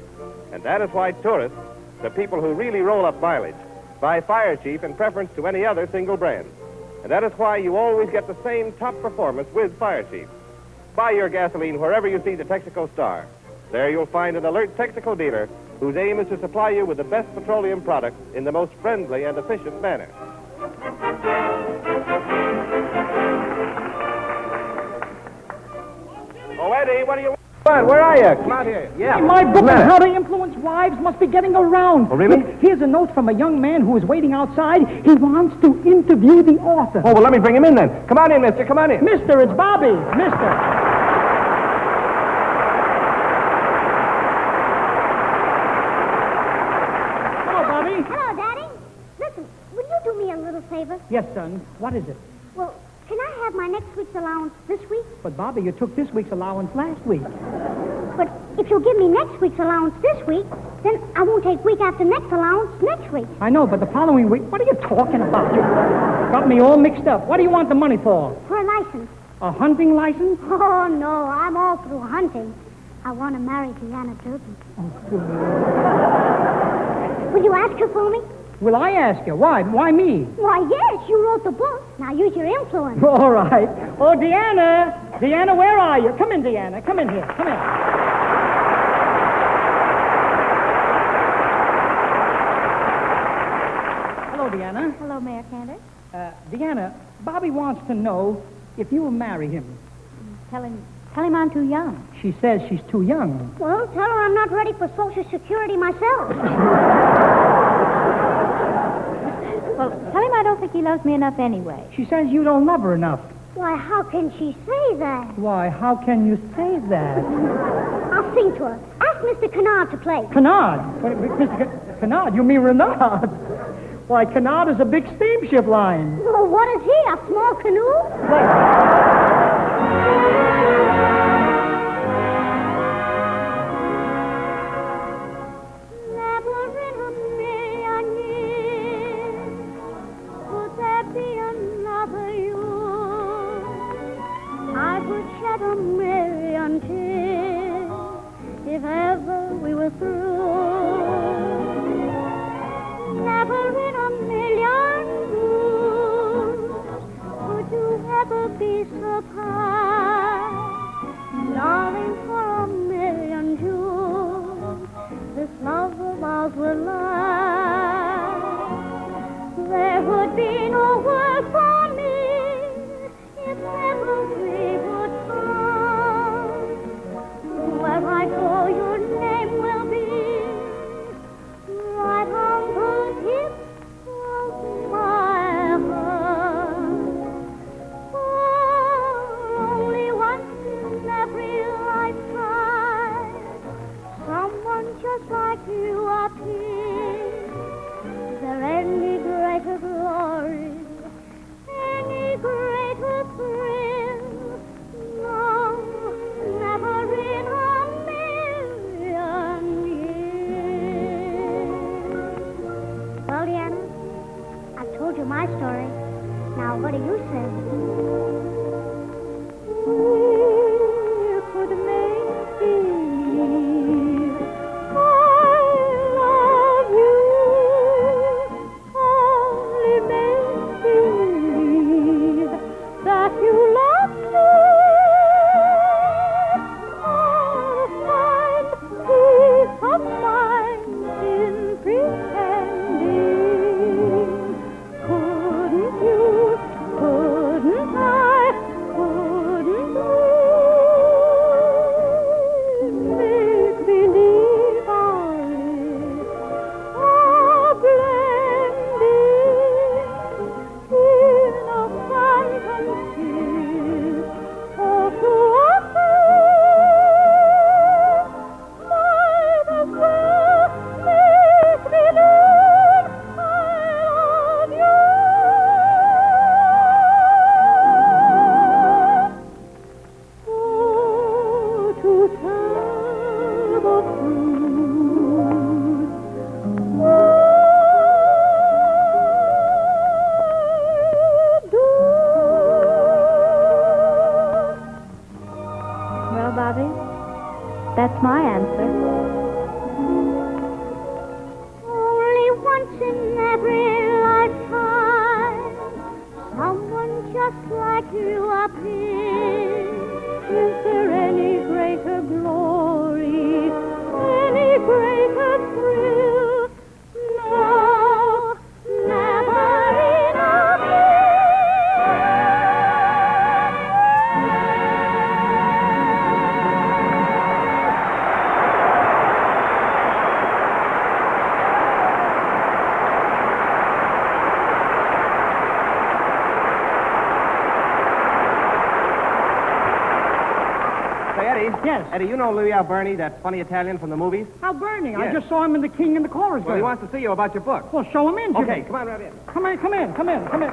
And that is why tourists, the people who really roll up mileage, buy Fire Chief in preference to any other single brand. And that is why you always get the same top performance with Fire Chief. Buy your gasoline wherever you see the Texaco star. There you'll find an alert Texaco dealer whose aim is to supply you with the best petroleum product in the most friendly and efficient manner. Oh, Eddie, what do you want? Where are you? Come out here. Yeah. Hey, my book on how to influence wives must be getting around. Oh, really? Look, here's a note from a young man who is waiting outside. He wants to interview the author. Oh, well, let me bring him in then. Come on in, mister. Come on in. Mister, it's Bobby. Mister. Hello, Bobby. Hello, Daddy. Listen, will you do me a little favor? Yes, son. What is it? Well, can I have my next week's allowance this week? But, Bobby, you took this week's allowance last week. But if you'll give me next week's allowance this week, then I won't take week after next allowance next week. I know, but the following week... What are you talking about? You got me all mixed up. What do you want the money for? For a license. A hunting license? Oh, no, I'm all through hunting. I want to marry Deanna Durkin. Will you ask her for me? Will I ask her? Why? Why me? Why, yes, you wrote the book. Now use your influence. All right. Oh, Deanna. Deanna, where are you? Come in, Deanna. Come in here. Come in. Hello, Deanna. Hello, Mayor Cantor. Deanna, Bobby wants to know if you will marry him. Tell him I'm too young. She says she's too young. Well, tell her I'm not ready for Social Security myself. Well, tell him I don't think he loves me enough anyway. She says you don't love her enough. Why, how can she say that? Why, how can you say that? I'll sing to her. Ask Mr. Canard to play. Canard? Mr. Canard? You mean Renard? Why, Canard is a big steamship line. Well, what is he, a small canoe? Never in a million years could there be another you. I would shed a million tears if ever we were through. Never in a million moons would you ever be surprised. Darling, for a million Jews, this love of ours would last. There would be no word for me if ever we would part. Where I go, your name will be right on the tip of my heart. For only once in every lifetime, someone just like you appears. Is there any greater glory, any greater thrill? No, never in a million years. Well, Deanna, I've told you my story. Now, what do you say? We could make believe I love you. Only make believe that you love me. I'll find peace of mind in pretending. Couldn't you, couldn't I, couldn't we make believe our lips are blending in a phantom kiss or to a kiss? Might as well make believe I love you. Oh, to tell the truth, I do. Well, Bobby, that's my answer. Only once in every lifetime, someone just like you appears. Is there any greater glory, any greater thrill? No, never in a Say, Eddie. Yes. Eddie, you know Louis Alberni, that funny Italian from the movies? How burning. I Yes. just saw him in The King and the Chorus Well, he Girl. wants to see you about your book. Well, show him in, Jimmy. Okay, come on right in. Come in, come in, come in, come in.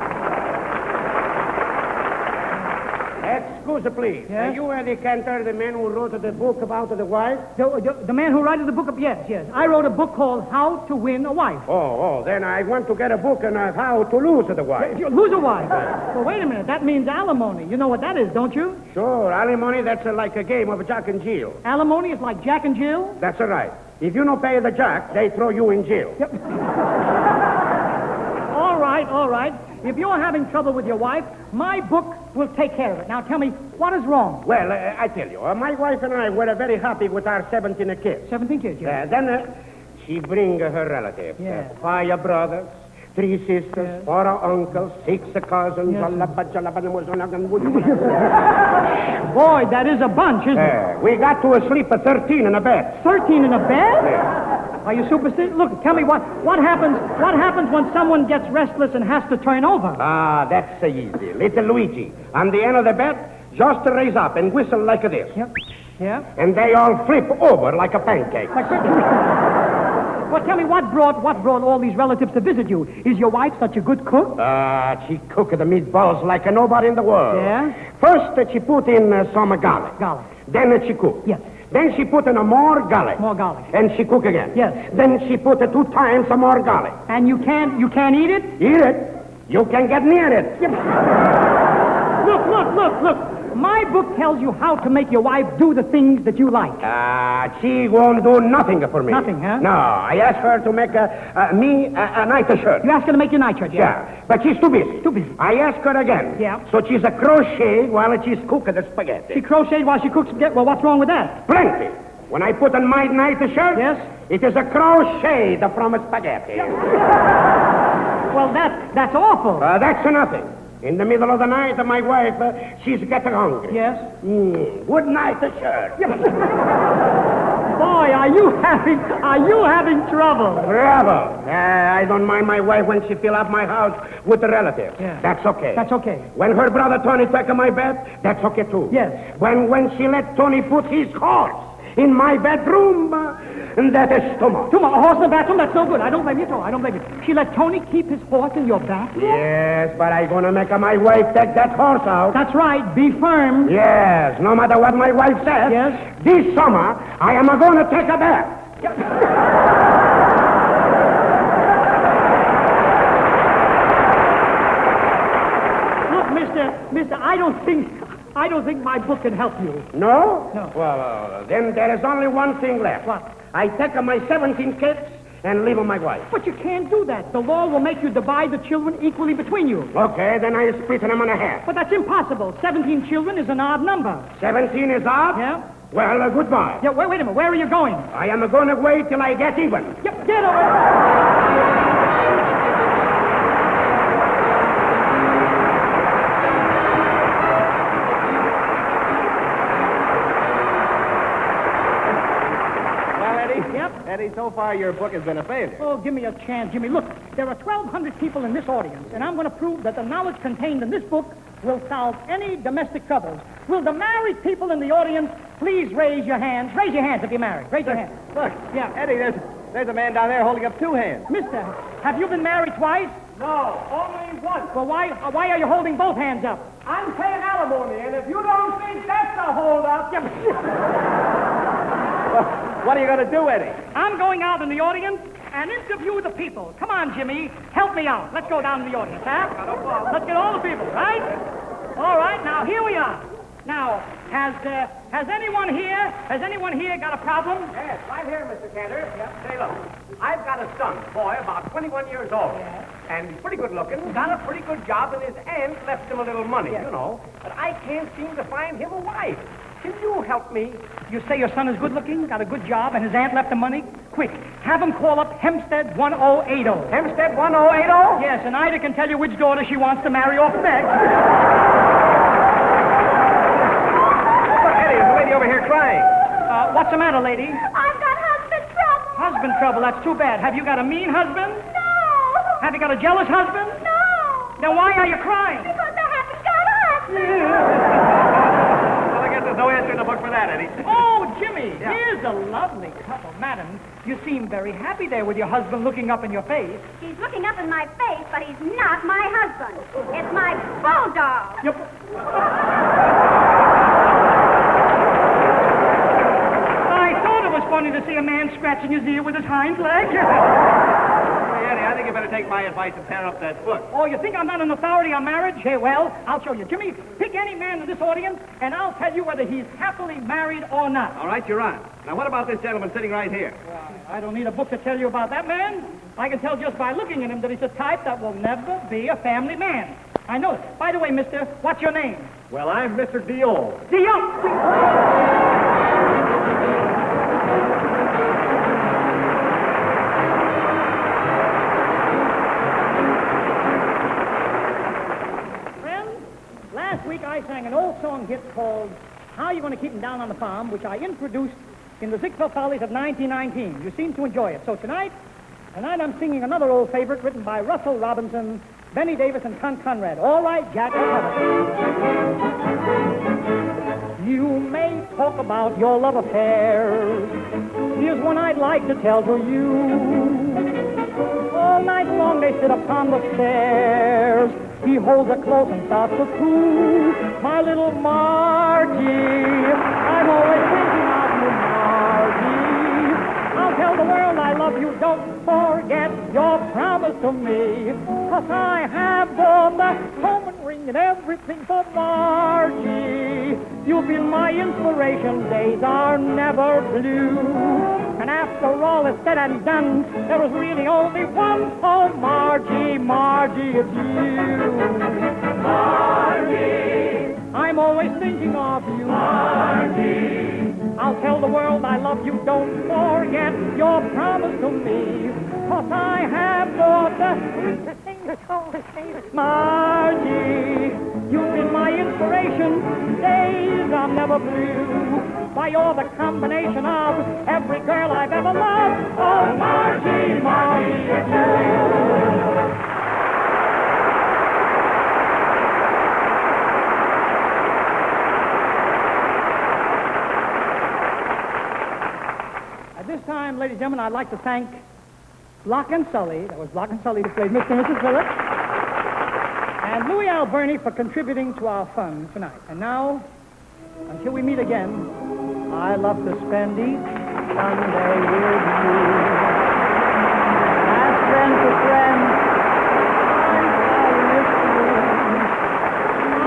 Excuse, please. Yes? You are the Cantor, the man who wrote the book about the wife? The man who wrote the book of... Yes. I wrote a book called How to Win a Wife. Oh, then I want to get a book on how to lose the wife. You lose a wife? Well, wait a minute. That means alimony. You know what that is, don't you? Sure. Alimony, that's like a game of Jack and Jill. Alimony is like Jack and Jill? That's right. If you don't pay the Jack, they throw you in jail. Yep. All right. If you're having trouble with your wife, my book will take care of it. Now tell me, what is wrong? Well, I tell you, my wife and I were very happy with our 17 kids. 17 kids, yes. Then she bring her relatives. Yes. 5 brothers, 3 sisters, Yes. 4 uncles, 6 cousins. Yes. Boy, that is a bunch, isn't it? We got to sleep at 13 in a bed. 13 in a bed? Yeah. Are you superstitious? Look, tell me what happens when someone gets restless and has to turn over? That's easy. Little Luigi, on the end of the bed, just raise up and whistle like this. Yep. Yeah. And they all flip over like a pancake. Well, tell me, what brought all these relatives to visit you? Is your wife such a good cook? She cooked the meatballs like nobody in the world. Yeah? First, she put in some garlic. Garlic. Then she cooked. Yes. Then she put in more garlic. More garlic. And she cook again. Yes. Then she put 2 times some more garlic. And you can't eat it? Eat it? You can get near it. Look. My book tells you how to make your wife do the things that you like. She won't do nothing for me. Nothing, huh? No, I asked her to make me a nightshirt. You asked her to make your nightshirt, Yeah, but she's too busy. Too busy. I asked her again. Yeah. So she's a crochet while she's cooking the spaghetti. She crocheted while she cooks spaghetti. Well, what's wrong with that? Plenty. When I put on my nightshirt, yes, it is a crochet from a spaghetti. Well, that's awful. That's nothing. In the middle of the night, my wife, she's getting hungry. Yes? Good night, shirt. Boy, are you having trouble? Trouble? I don't mind my wife when she fill up my house with the relatives. Yeah. That's okay. That's okay. When her brother Tony take my bed, that's okay too. Yes. When she let Tony put his horse in my bedroom, that is too much. Too much? A horse in the bathroom? That's no good. I don't blame you at all. I don't blame you. She let Tony keep his horse in your bathroom? Yes, but I'm going to make my wife take that horse out. That's right. Be firm. Yes, no matter what my wife says. Yes. This summer, I am going to take a bath. Look, mister, I don't think my book can help you. No? No. Well, then there is only one thing left. What? I take my 17 kids and leave my wife. But you can't do that. The law will make you divide the children equally between you. Okay, then I split them in half. But that's impossible. 17 children is an odd number. 17 is odd? Yeah. Well, goodbye. Yeah, wait a minute. Where are you going? I am going to wait till I get even. Get away. Eddie, so far your book has been a failure. Oh, give me a chance, Jimmy. Look, there are 1,200 people in this audience, and I'm going to prove that the knowledge contained in this book will solve any domestic troubles. Will the married people in the audience please raise your hands? Raise your hands if you're married. Raise your hands. Look, Yeah. Eddie, there's a man down there holding up 2 hands. Mister, have you been married twice? No, only once. Well, why are you holding both hands up? I'm paying alimony, and if you don't think that's a hold-up... What are you going to do, Eddie? I'm going out in the audience and interview the people. Come on, Jimmy. Help me out. Let's go down to the audience, huh? Let's get all the people, right? All right, now, here we are. Now, has anyone here got a problem? Yes, right here, Mr. Cantor. Say, look, I've got a son, boy, about 21 years old. And he's pretty good looking, done a pretty good job, and his aunt left him a little money, you know. But I can't seem to find him a wife. Can you help me? You say your son is good looking, got a good job, and his aunt left him money? Quick, have him call up Hempstead 1080. Hempstead 1080? Yes, and Ida can tell you which daughter she wants to marry off next. Look, Eddie, there's a lady over here crying. What's the matter, lady? I've got husband trouble. Husband trouble, that's too bad. Have you got a mean husband? No. Have you got a jealous husband? No. Then why are you crying? Because I haven't got a husband. Well, I guess there's no answer in the book for that, Eddie. Oh, Jimmy, here's a lovely couple. Madam, you seem very happy there with your husband looking up in your face. He's looking up in my face, but he's not my husband. It's my bulldog. Yep. scratching his ear with his hind leg? Hey, Eddie, I think you better take my advice and tear up that book. Oh, you think I'm not an authority on marriage? Hey, well, I'll show you. Jimmy, pick any man in this audience, and I'll tell you whether he's happily married or not. All right, you're on. Now, what about this gentleman sitting right here? Well, I don't need a book to tell you about that man. I can tell just by looking at him that he's a type that will never be a family man. I know it. By the way, mister, what's your name? Well, I'm Mr. Dion. Last week I sang an old song hit called How You Gonna Keep 'Em Down on the Farm, which I introduced in the Ziegfeld Follies of 1919. You seem to enjoy it. So tonight I'm singing another old favorite written by Russell Robinson, Benny Davis, and Conrad. All right, Jack, let's have it. You may talk about your love affairs. Here's one I'd like to tell to you. All night long they sit upon the stairs. He holds her close and starts to coo. My little Margie, I'm always thinking of you, Margie. I'll tell the world I love you, don't forget your promise to me. 'Cause I have bought the common ring and everything for Margie. You've been my inspiration, days are never blue. And after all is said and done, there was really only one. Oh, Margie, Margie, it's you. Margie, I'm always thinking of you. Margie, I'll tell the world I love you. Don't forget your promise to me. 'Cause I have bought the Margie, you've been my inspiration. Days are never blue. Why, you're the combination of every girl I've ever loved. Oh, Margie, Margie, it's you. At this time, ladies and gentlemen, I'd like to thank Block and Sully. That was Block and Sully who played Mr. and Mrs. Phillips. And Louis Alberni for contributing to our fun tonight. And now, until we meet again, I love to spend each Sunday with you. As friend to friend,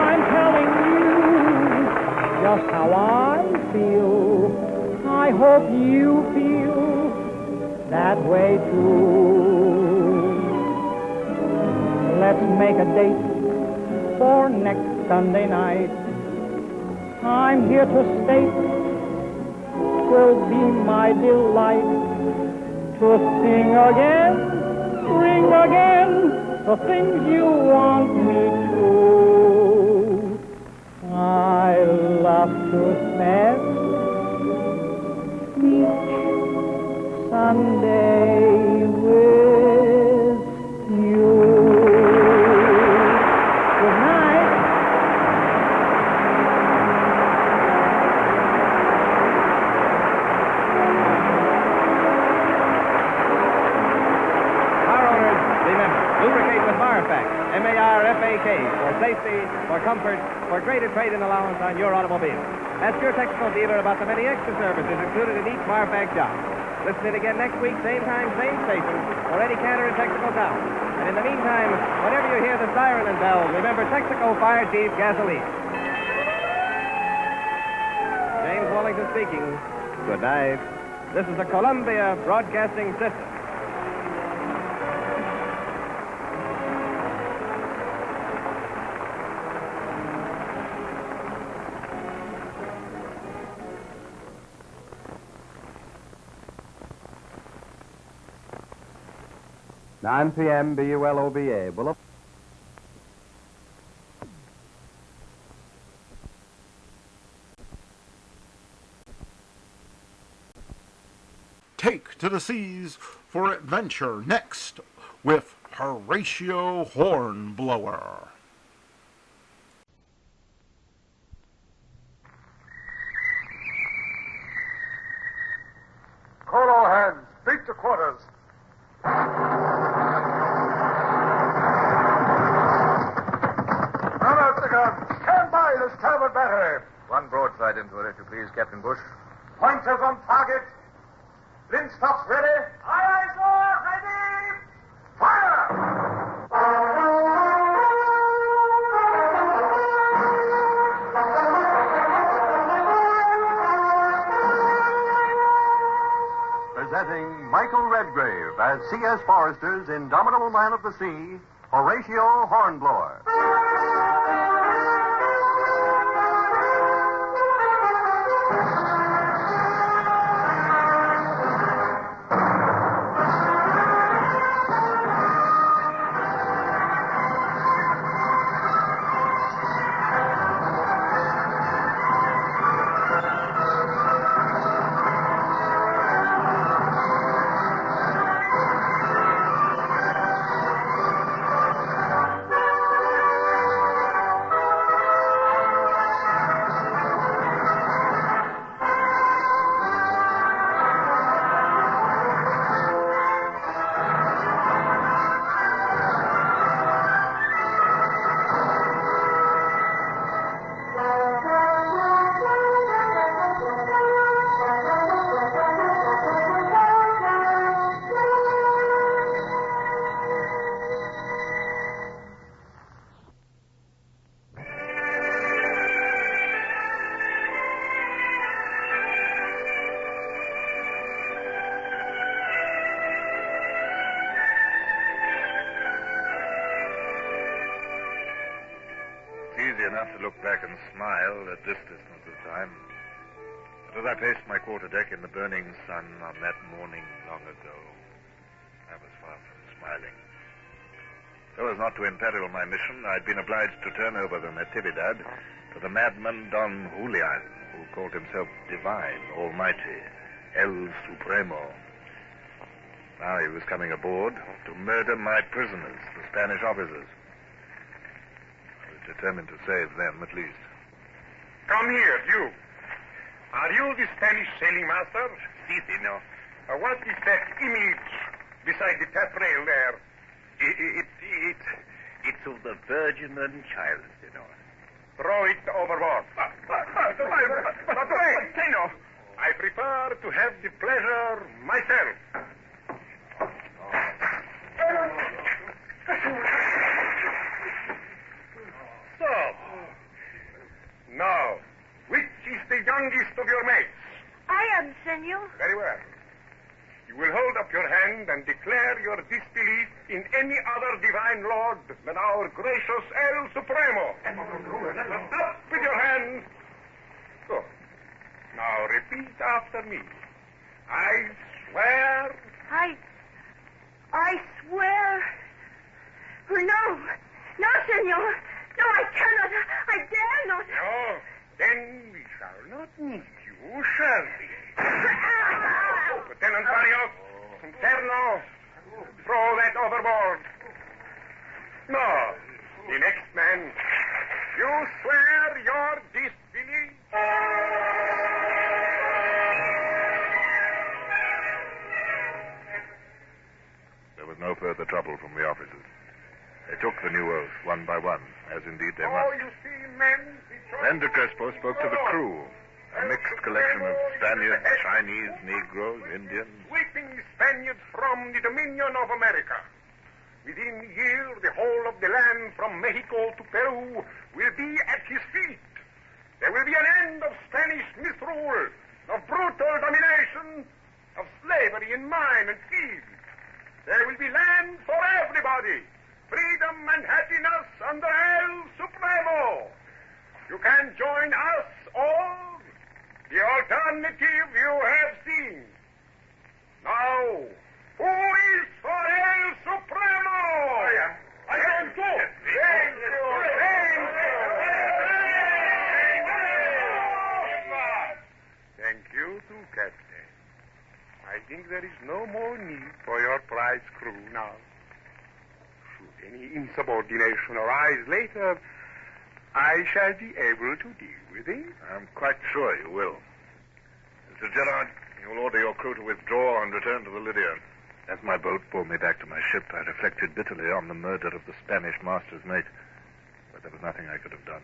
I'm telling you just how I feel. I hope you feel that way too. Let's make a date for next Sunday night. I'm here to state, will be my delight to sing again, ring again, the things you want me to. I love to spend each Sunday with you. Good night. Lubricate with Marfak, M-A-R-F-A-K, for safety, for comfort, for greater trade-in allowance on your automobile. Ask your technical dealer about the many extra services included in each Marfak job. Listen in again next week, same time, same station, for Eddie Cantor in Texaco Town. And in the meantime, whenever you hear the siren and bell, remember Texaco Fire Chief Gasoline. James Wellington speaking. Good night. This is the Columbia Broadcasting System. Nine p.m. BULOBA. Boulevard. Take to the seas for adventure next with Horatio Hornblower. Call all hands. Beat to quarters. Run out the guns. Stand by the starboard battery. One broadside into it, if you please, Captain Bush. Pointers on target. Flintstock's ready. Aye, aye, sir. Ready. Fire! Presenting Michael Redgrave as C.S. Forrester's indomitable man of the sea, Horatio Hornblower. Enough to look back and smile at this distance of time. But as I paced my quarterdeck in the burning sun on that morning long ago, I was far from smiling. So as not to imperil my mission, I'd been obliged to turn over the Natividad to the madman Don Julian, who called himself Divine, Almighty, El Supremo. Now he was coming aboard to murder my prisoners, the Spanish officers. Determined to save them, at least. Come here, you. Are you the Spanish sailing master? Si, senor. What is that image beside the taffrail there? It's of the Virgin and Child, senor. Throw it overboard. But wait, senor. I prefer to have the pleasure myself. So, now, which is the youngest of your mates? I am, senor. Very well. You will hold up your hand and declare your disbelief in any other divine lord than our gracious El Supremo. Up with your hand. Good. Now repeat after me. I swear. I swear. No, senor. No, I cannot. I dare not. No, then we shall not need you, shall we? Lieutenant Barrios, Terno, throw that overboard. No, the next man. You swear your disbelief? There was no further trouble from the officers. They took the new oath one by one, as indeed they must. You see, men... Then De Crespo spoke to the crew, a mixed collection of Spaniards, Chinese, Negroes, Indians. Sweeping the Spaniards from the dominion of America. Within a year, the whole of the land from Mexico to Peru will be at his feet. There will be an end of Spanish misrule, of brutal domination, of slavery in mine and field. There will be land for everybody. Freedom and happiness under El Supremo. You can join us all. The alternative you have seen. Now, who is for El Supremo? I am too. Thank you. Thank you too, Captain. I think there is no more need for your prize crew now. Should any insubordination arise later, I shall be able to deal with it. I'm quite sure you will. Mr. Gerard, you will order your crew to withdraw and return to the Lydia. As my boat bore me back to my ship, I reflected bitterly on the murder of the Spanish master's mate. But there was nothing I could have done.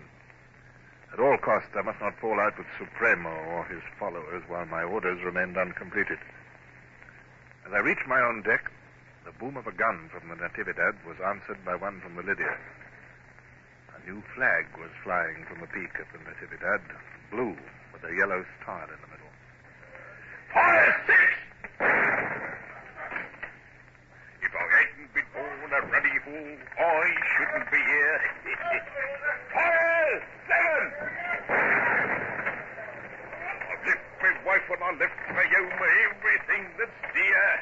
At all costs, I must not fall out with Supremo or his followers while my orders remained uncompleted. As I reached my own deck, the boom of a gun from the Natividad was answered by one from the Lydia. A new flag was flying from the peak of the Natividad, blue with a yellow star in the middle. Fire 6! If I hadn't been born a ruddy fool, I shouldn't be here. Fire 7! I've left my wife and I left my home, everything that's dear.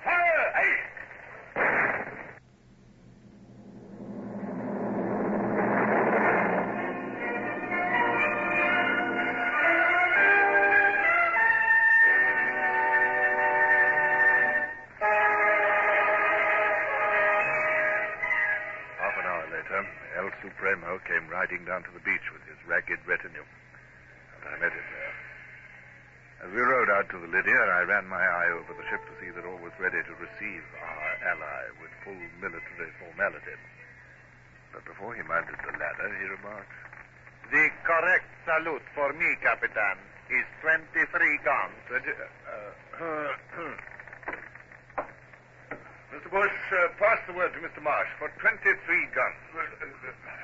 Fire 8! El Supremo came riding down to the beach with his ragged retinue, and I met him there. As we rowed out to the Lydia, I ran my eye over the ship to see that all was ready to receive our ally with full military formality. But before he mounted the ladder, he remarked, "The correct salute for me, Capitan, is 23 guns." Mr. Bush, pass the word to Mr. Marsh for 23 guns.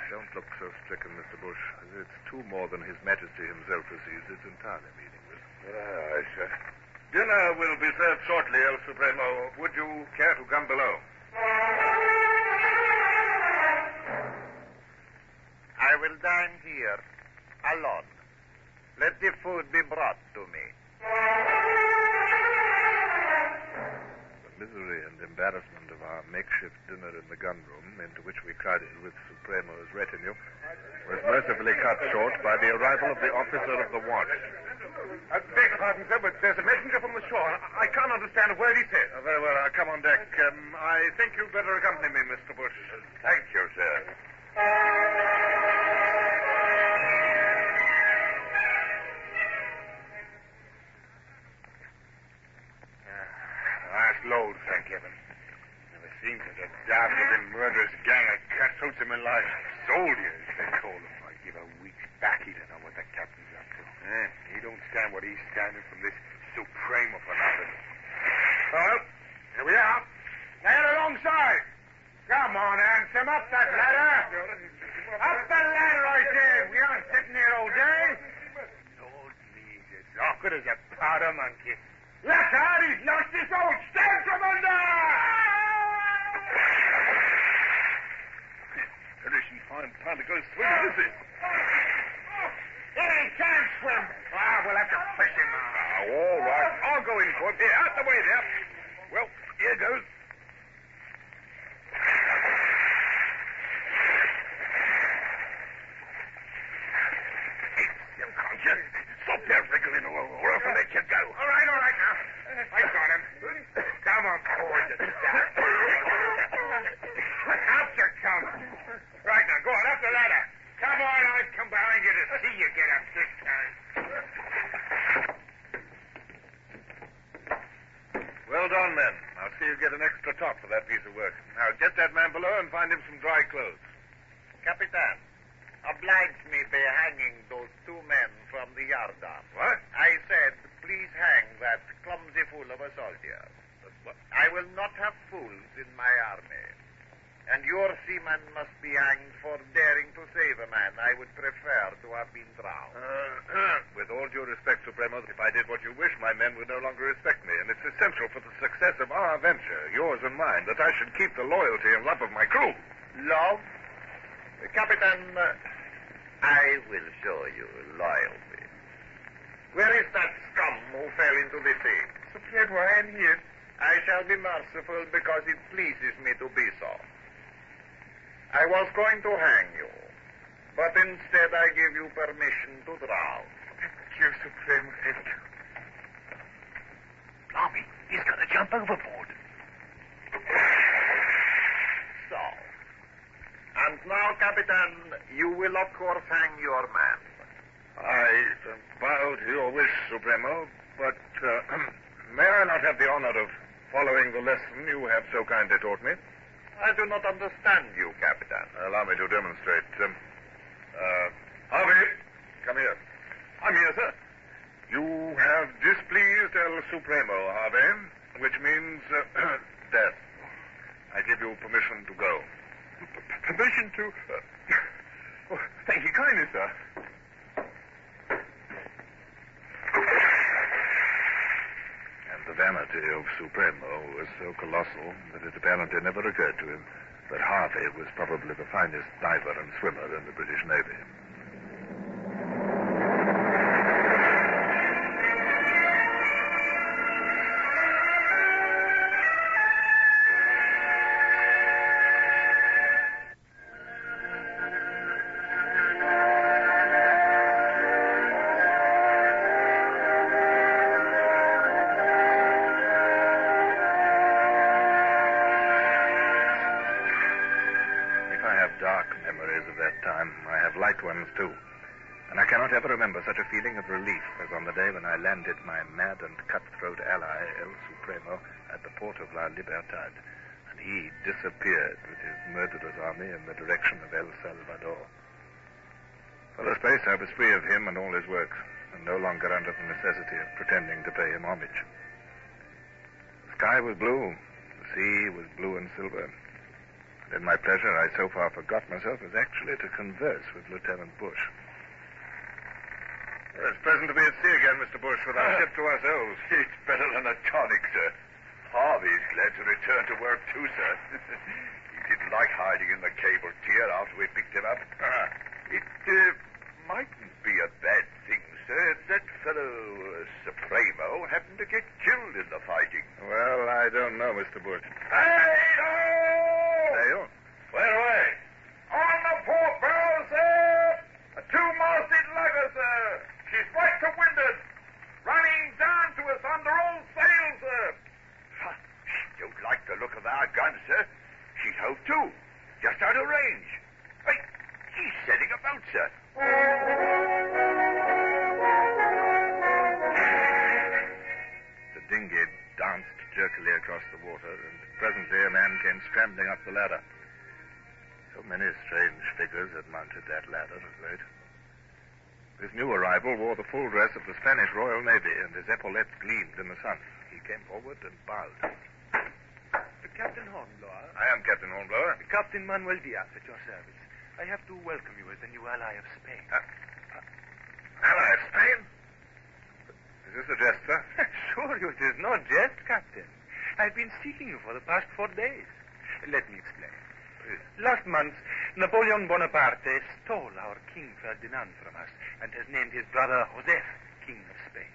Don't look so stricken, Mr. Bush. It's two more than His Majesty himself receives. It's entirely meaningless. Aye, sir. Dinner will be served shortly, El Supremo. Would you care to come below? I will dine here, alone. Let the food be brought to me. The misery and embarrassment of our makeshift dinner in the gun room, into which we crowded with Supremo's retinue, was mercifully cut short by the arrival of the officer of the watch. Beg pardon, sir, but there's a messenger from the shore. I can't understand a word he says. Very well, I'll come on deck. I think you'd better accompany me, Mr. Bush. Thank you, sir. Last load, thank heaven. Never seen such a damned murderous gang of cutthroats in my life. Soldiers, they call them. I give a week's baccy to know what the captain's up to. He don't stand what he's standing from this Supremo for nothing. Well, here we are. Now get alongside. Come on, Ansem, up that ladder. Up the ladder, I said. We aren't sitting here all day. Lord me, it's awkward as a powder monkey. Look out, he's lost his old stand from under! Finishing fine time to go swimming, is it? He can't swim. We'll have to fish him out. All right. I'll go in for him. Here, out the way there. Well, here goes. Hey, you can't just stop there wriggling or else I'll let you go. All right now. I got him. Come on, boys. Out you come. Right now, go on, up the ladder. Come on, I've come behind you to see you get up this time. Well done, men. I'll see you get an extra top for that piece of work. Now, get that man below and find him some dry clothes. Capitan, oblige me by hanging those two men from the yardarm. What? I said, please hang that clumsy fool of a soldier. I will not have fools in my army. And your seaman must be hanged for daring to save a man I would prefer to have been drowned. With all due respect, Supremo, if I did what you wish, my men would no longer respect me, and it's essential for the success of our venture, yours and mine, that I should keep the loyalty and love of my crew. Love? Capitan, I will show you loyalty. Where is that scum who fell into the sea? Supremo, I am here. I shall be merciful because it pleases me to be so. I was going to hang you, but instead I give you permission to drown. Thank you, Supremo. Thank you. Blimey, he's going to jump overboard. So, and now, Capitan, you will of course hang your man. I bow to your wish, Supremo, but may I not have the honor of following the lesson you have so kindly taught me? I do not understand you, Capitan. Allow me to demonstrate. Harvey, come here. I'm here, sir. You have displeased El Supremo, Harvey. which means death. I give you permission to go. Permission to... Oh, thank you kindly, sir. And the vanity of Supremo was so colossal that it apparently never occurred to him that Harvey was probably the finest diver and swimmer in the British Navy. Too. And I cannot ever remember such a feeling of relief as on the day when I landed my mad and cutthroat ally, El Supremo, at the port of La Libertad, and he disappeared with his murderous army in the direction of El Salvador. For a space I was free of him and all his works, and no longer under the necessity of pretending to pay him homage. The sky was blue, the sea was blue and silver. In my pleasure, I so far forgot myself as actually to converse with Lieutenant Bush. Well, it's pleasant to be at sea again, Mr. Bush, with our ship to ourselves. It's better than a tonic, sir. Harvey's glad to return to work, too, sir. He didn't like hiding in the cable tier after we picked him up. It mightn't be a bad thing, sir, if that fellow Supremo happened to get killed in the fighting. Well, I don't know, Mr. Bush. Hey-ho! Sail? Where away? On the port bow, sir! A two-masted lugger, sir! She's right to windward! Running down to us under all sail, sir! She don't like the look of our guns, sir. She's hove to, just out of range. Hey, she's setting about, sir. The dinghy danced jerkily across the water, and presently a man came scrambling up the ladder. So many strange figures had mounted that ladder of late. This new arrival wore the full dress of the Spanish Royal Navy, and his epaulets gleamed in the sun. He came forward and bowed. Captain Hornblower. I am Captain Hornblower. Captain Manuel Diaz at your service. I have to welcome you as the new ally of Spain. Ally of Spain? Is this a jest, sir? Sure, it is no jest, Captain. I've been seeking you for the past 4 days. Let me explain. Last month, Napoleon Bonaparte stole our King Ferdinand from us and has named his brother Joseph King of Spain.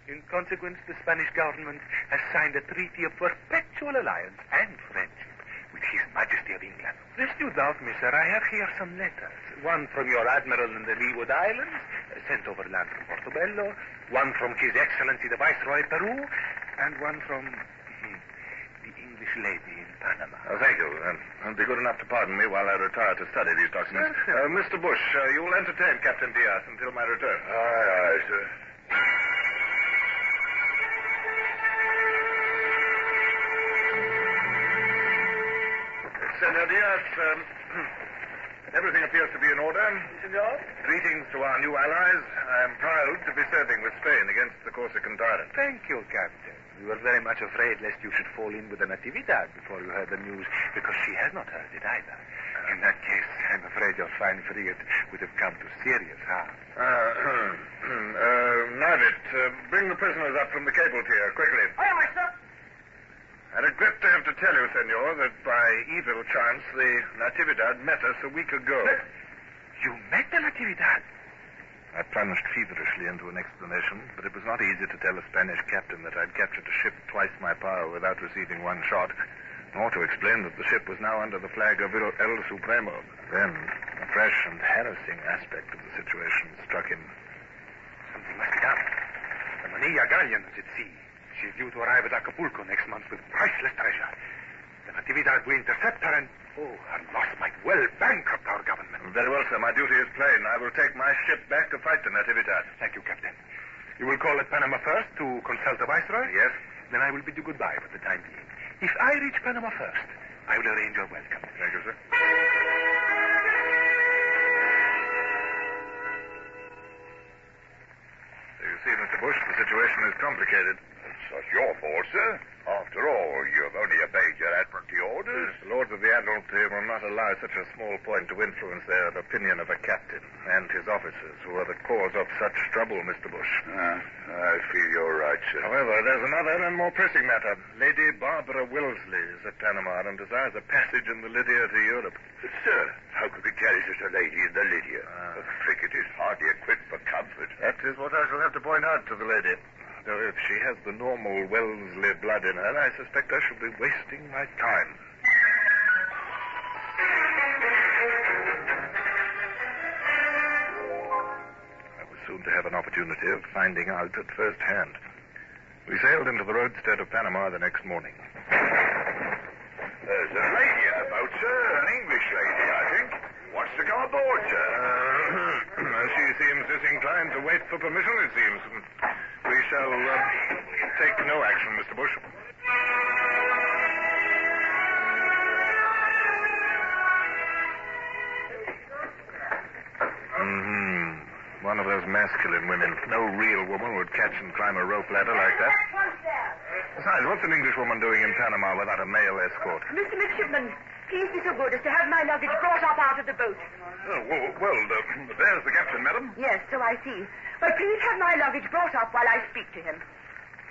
In consequence, the Spanish government has signed a treaty of perpetual alliance and friendship with His Majesty of England. Lest you doubt me, sir, I have here some letters. One from your admiral in the Leeward Islands, sent overland from Portobello. One from His Excellency the Viceroy of Peru. And one from the English lady in Panama. Oh, thank you. And be good enough to pardon me while I retire to study these documents. Mr. Bush, you will entertain Captain Diaz until my return. Aye, sir. Senor Diaz, everything appears to be in order. Senor? Greetings to our new allies. I am proud to be serving with Spain against the Corsican tyrant. Thank you, Captain. We were very much afraid lest you should fall in with the Natividad before you heard the news, because she has not heard it either. In that case, I'm afraid your fine frigate would have come to serious harm. Navit, bring the prisoners up from the cable tier, quickly. Aye, aye, sir. I regret to have to tell you, senor, that by evil chance the Natividad met us a week ago. You met the Natividad? I plunged feverishly into an explanation, but it was not easy to tell a Spanish captain that I'd captured a ship twice my power without receiving one shot, nor to explain that the ship was now under the flag of El Supremo. Then, a fresh and harassing aspect of the situation struck him. Something must be done. The Manilla galleon is at sea. She's due to arrive at Acapulco next month with priceless treasure. The Natividad will intercept her and, her loss might well bankrupt our government. Very well, sir. My duty is plain. I will take my ship back to fight the Natividad. Thank you, Captain. You will call at Panama first to consult the Viceroy? Yes. Then I will bid you goodbye for the time being. If I reach Panama first, I will arrange your welcome. Thank you, sir. You see, Mr. Bush, the situation is complicated. So 'twas your fault, sir. After all, you've only obeyed your Admiralty orders. The Lords of the Admiralty will not allow such a small point to influence their opinion of a captain and his officers, who are the cause of such trouble, Mr. Bush. I feel you're right, sir. However, there's another and more pressing matter. Lady Barbara Wellesley is at Panama and desires a passage in the Lydia to Europe. Sir, how could we carry such a lady in the Lydia? The frigate is hardly equipped for comfort. That is what I shall have to point out to the lady. Though if she has the normal Wellesley blood in her, I suspect I shall be wasting my time. I was soon to have an opportunity of finding out at first hand. We sailed into the roadstead of Panama the next morning. There's a lady in the boat, sir. An English lady, I think. Wants to go aboard, sir. She seems disinclined to wait for permission, it seems. We shall take no action, Mr. Bush. One of those masculine women. No real woman would catch and climb a rope ladder like that. Besides, what's an Englishwoman doing in Panama without a male escort? Mr. Midshipman, please be so good as to have my luggage brought up out of the boat. There's the captain, madam. Yes, so I see. But please have my luggage brought up while I speak to him.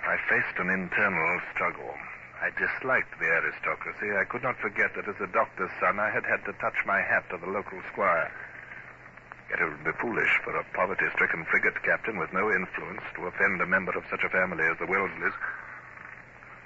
I faced an internal struggle. I disliked the aristocracy. I could not forget that as a doctor's son, I had had to touch my hat to the local squire. Yet it would be foolish for a poverty-stricken frigate captain with no influence to offend a member of such a family as the Wellesleys.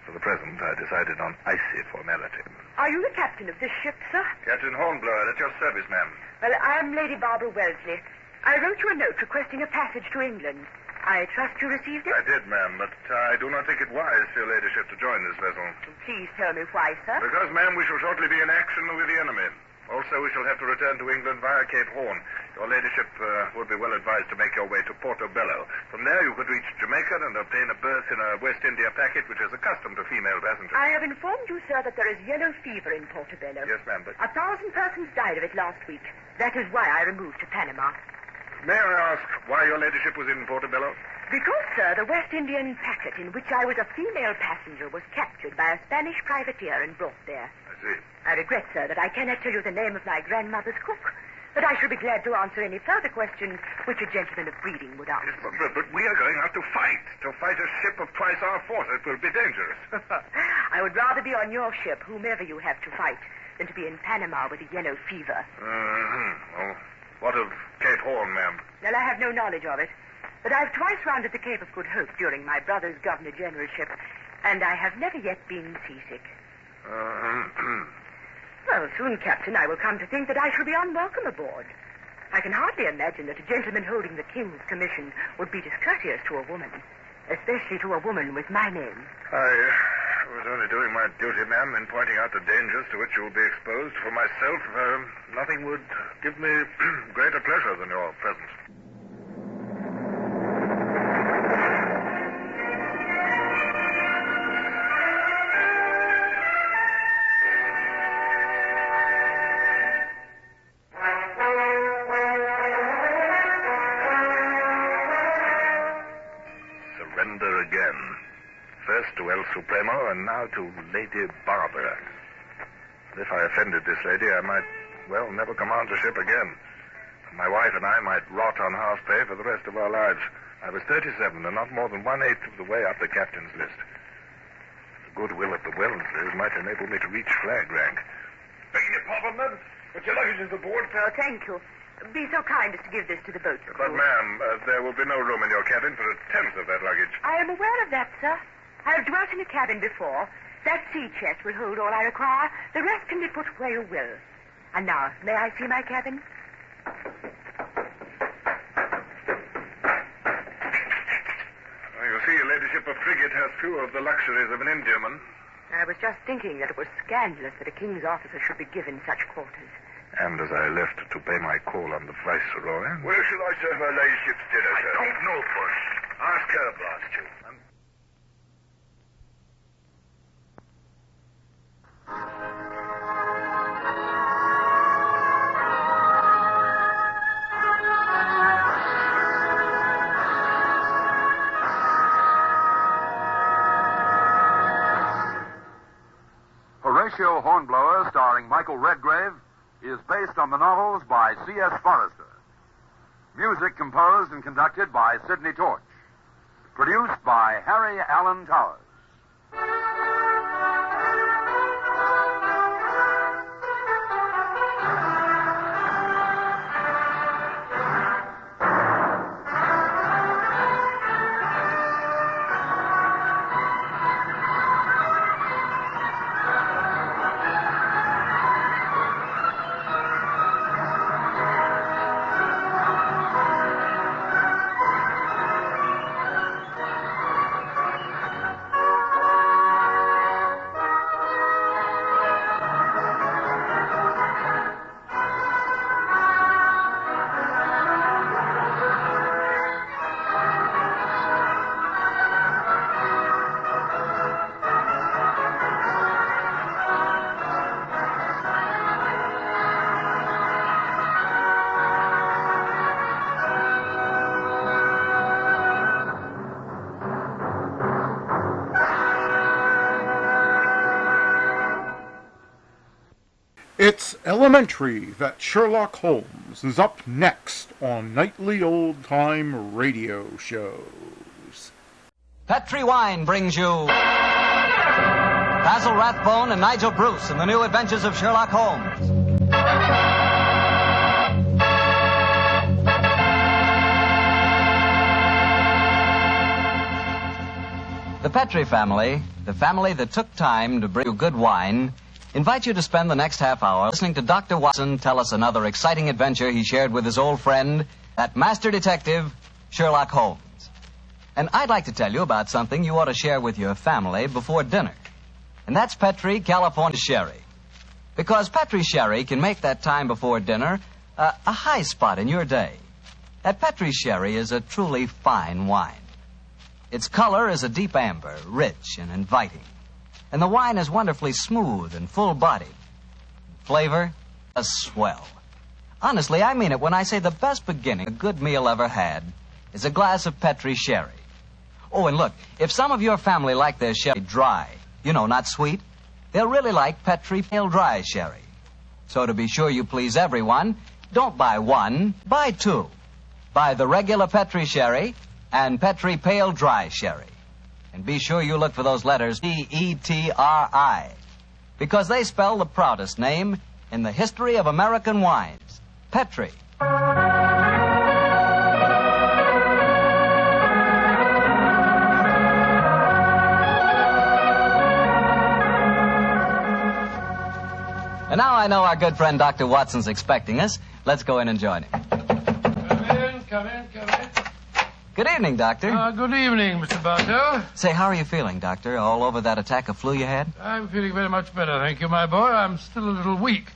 For the present, I decided on icy formality. Are you the captain of this ship, sir? Captain Hornblower, at your service, ma'am. Well, I am Lady Barbara Wellesley. I wrote you a note requesting a passage to England. I trust you received it? I did, ma'am, but I do not think it wise for your ladyship to join this vessel. Please tell me why, sir. Because, ma'am, we shall shortly be in action with the enemy. Also, we shall have to return to England via Cape Horn. Your ladyship would be well advised to make your way to Portobello. From there, you could reach Jamaica and obtain a berth in a West India packet, which is accustomed to female passengers. I have informed you, sir, that there is yellow fever in Portobello. Yes, ma'am, but... 1,000 persons died of it last week. That is why I removed to Panama. May I ask why your ladyship was in Portobello? Because, sir, the West Indian packet in which I was a female passenger was captured by a Spanish privateer and brought there. I see. I regret, sir, that I cannot tell you the name of my grandmother's cook, but I shall be glad to answer any further questions which a gentleman of breeding would ask. Yes, but we are going out to fight a ship of twice our force. It will be dangerous. I would rather be on your ship, whomever you have to fight, than to be in Panama with a yellow fever. Well, what of Cape Horn, ma'am? Well, I have no knowledge of it, but I've twice rounded the Cape of Good Hope during my brother's governor-generalship, and I have never yet been seasick. Well, soon, Captain, I will come to think that I shall be unwelcome aboard. I can hardly imagine that a gentleman holding the King's commission would be discourteous to a woman, especially to a woman with my name. I was only doing my duty, ma'am, in pointing out the dangers to which you will be exposed. For myself, nothing would give me greater pleasure than your presence. First to El Supremo, and now to Lady Barbara. If I offended this lady, I might, never command a ship again. My wife and I might rot on half pay for the rest of our lives. I was 37 and not more than 1/8 of the way up the captain's list. The goodwill of the Wellesleys might enable me to reach flag rank. Begging your pardon, ma'am, but your luggage is aboard. Oh, thank you. Be so kind as to give this to the boat crew. But, ma'am, there will be no room in your cabin for 1/10 of that luggage. I am aware of that, sir. I have dwelt in a cabin before. That sea chest will hold all I require. The rest can be put where you will. And now, may I see my cabin? You see, your ladyship, a frigate has few of the luxuries of an Indiaman. I was just thinking that it was scandalous that a king's officer should be given such quarters. And as I left to pay my call on the viceroy... Where shall I serve her ladyship's dinner, sir? I don't know, Bush. Ask her, blast you. Michael Redgrave is based on the novels by C.S. Forrester. Music composed and conducted by Sidney Torch. Produced by Harry Allen Towers. It's elementary that Sherlock Holmes is up next on nightly old-time radio shows. Petri Wine brings you Basil Rathbone and Nigel Bruce in the new adventures of Sherlock Holmes. The Petri family, the family that took time to bring you good wine, invite you to spend the next half hour listening to Dr. Watson tell us another exciting adventure he shared with his old friend, that master detective, Sherlock Holmes. And I'd like to tell you about something you ought to share with your family before dinner. And that's Petri California Sherry. Because Petri Sherry can make that time before dinner a high spot in your day. That Petri Sherry is a truly fine wine. Its color is a deep amber, rich and inviting. And the wine is wonderfully smooth and full-bodied. Flavor, a swell. Honestly, I mean it when I say the best beginning a good meal ever had is a glass of Petri Sherry. Oh, and look, if some of your family like their sherry dry, not sweet, they'll really like Petri Pale Dry Sherry. So to be sure you please everyone, don't buy one, buy two. Buy the regular Petri Sherry and Petri Pale Dry Sherry. And be sure you look for those letters P-E-T-R-I, because they spell the proudest name in the history of American wines, Petri. And now I know our good friend Dr. Watson's expecting us. Let's go in and join him. Come in. Good evening, Doctor. Good evening, Mr. Bartell. Say, how are you feeling, Doctor? All over that attack of flu you had? I'm feeling very much better, thank you, my boy. I'm still a little weak.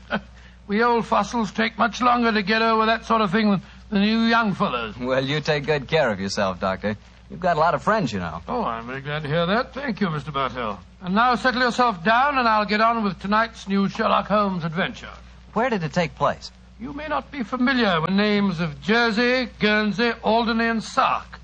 We old fossils take much longer to get over that sort of thing than you young fellas. Well, you take good care of yourself, Doctor. You've got a lot of friends, you know. Oh, I'm very glad to hear that. Thank you, Mr. Bartell. And now settle yourself down, and I'll get on with tonight's new Sherlock Holmes adventure. Where did it take place? You may not be familiar with names of Jersey, Guernsey, Alderney, and Sark.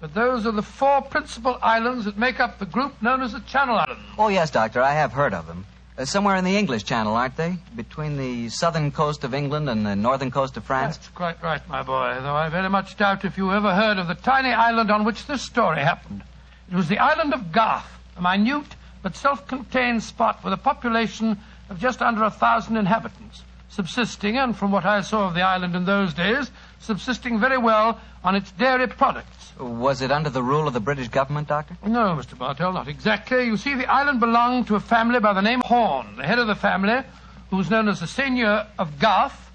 But those are the four principal islands that make up the group known as the Channel Islands. Oh, yes, Doctor, I have heard of them. Somewhere in the English Channel, aren't they? Between the southern coast of England and the northern coast of France? That's quite right, my boy, though I very much doubt if you ever heard of the tiny island on which this story happened. It was the island of Garth, a minute but self-contained spot with a population of just under 1,000 inhabitants, subsisting, and from what I saw of the island in those days, subsisting very well on its dairy products. Was it under the rule of the British government, Doctor? No, Mr. Bartell, not exactly. You see, the island belonged to a family by the name of Horn. The head of the family, who was known as the Seigneur of Garth,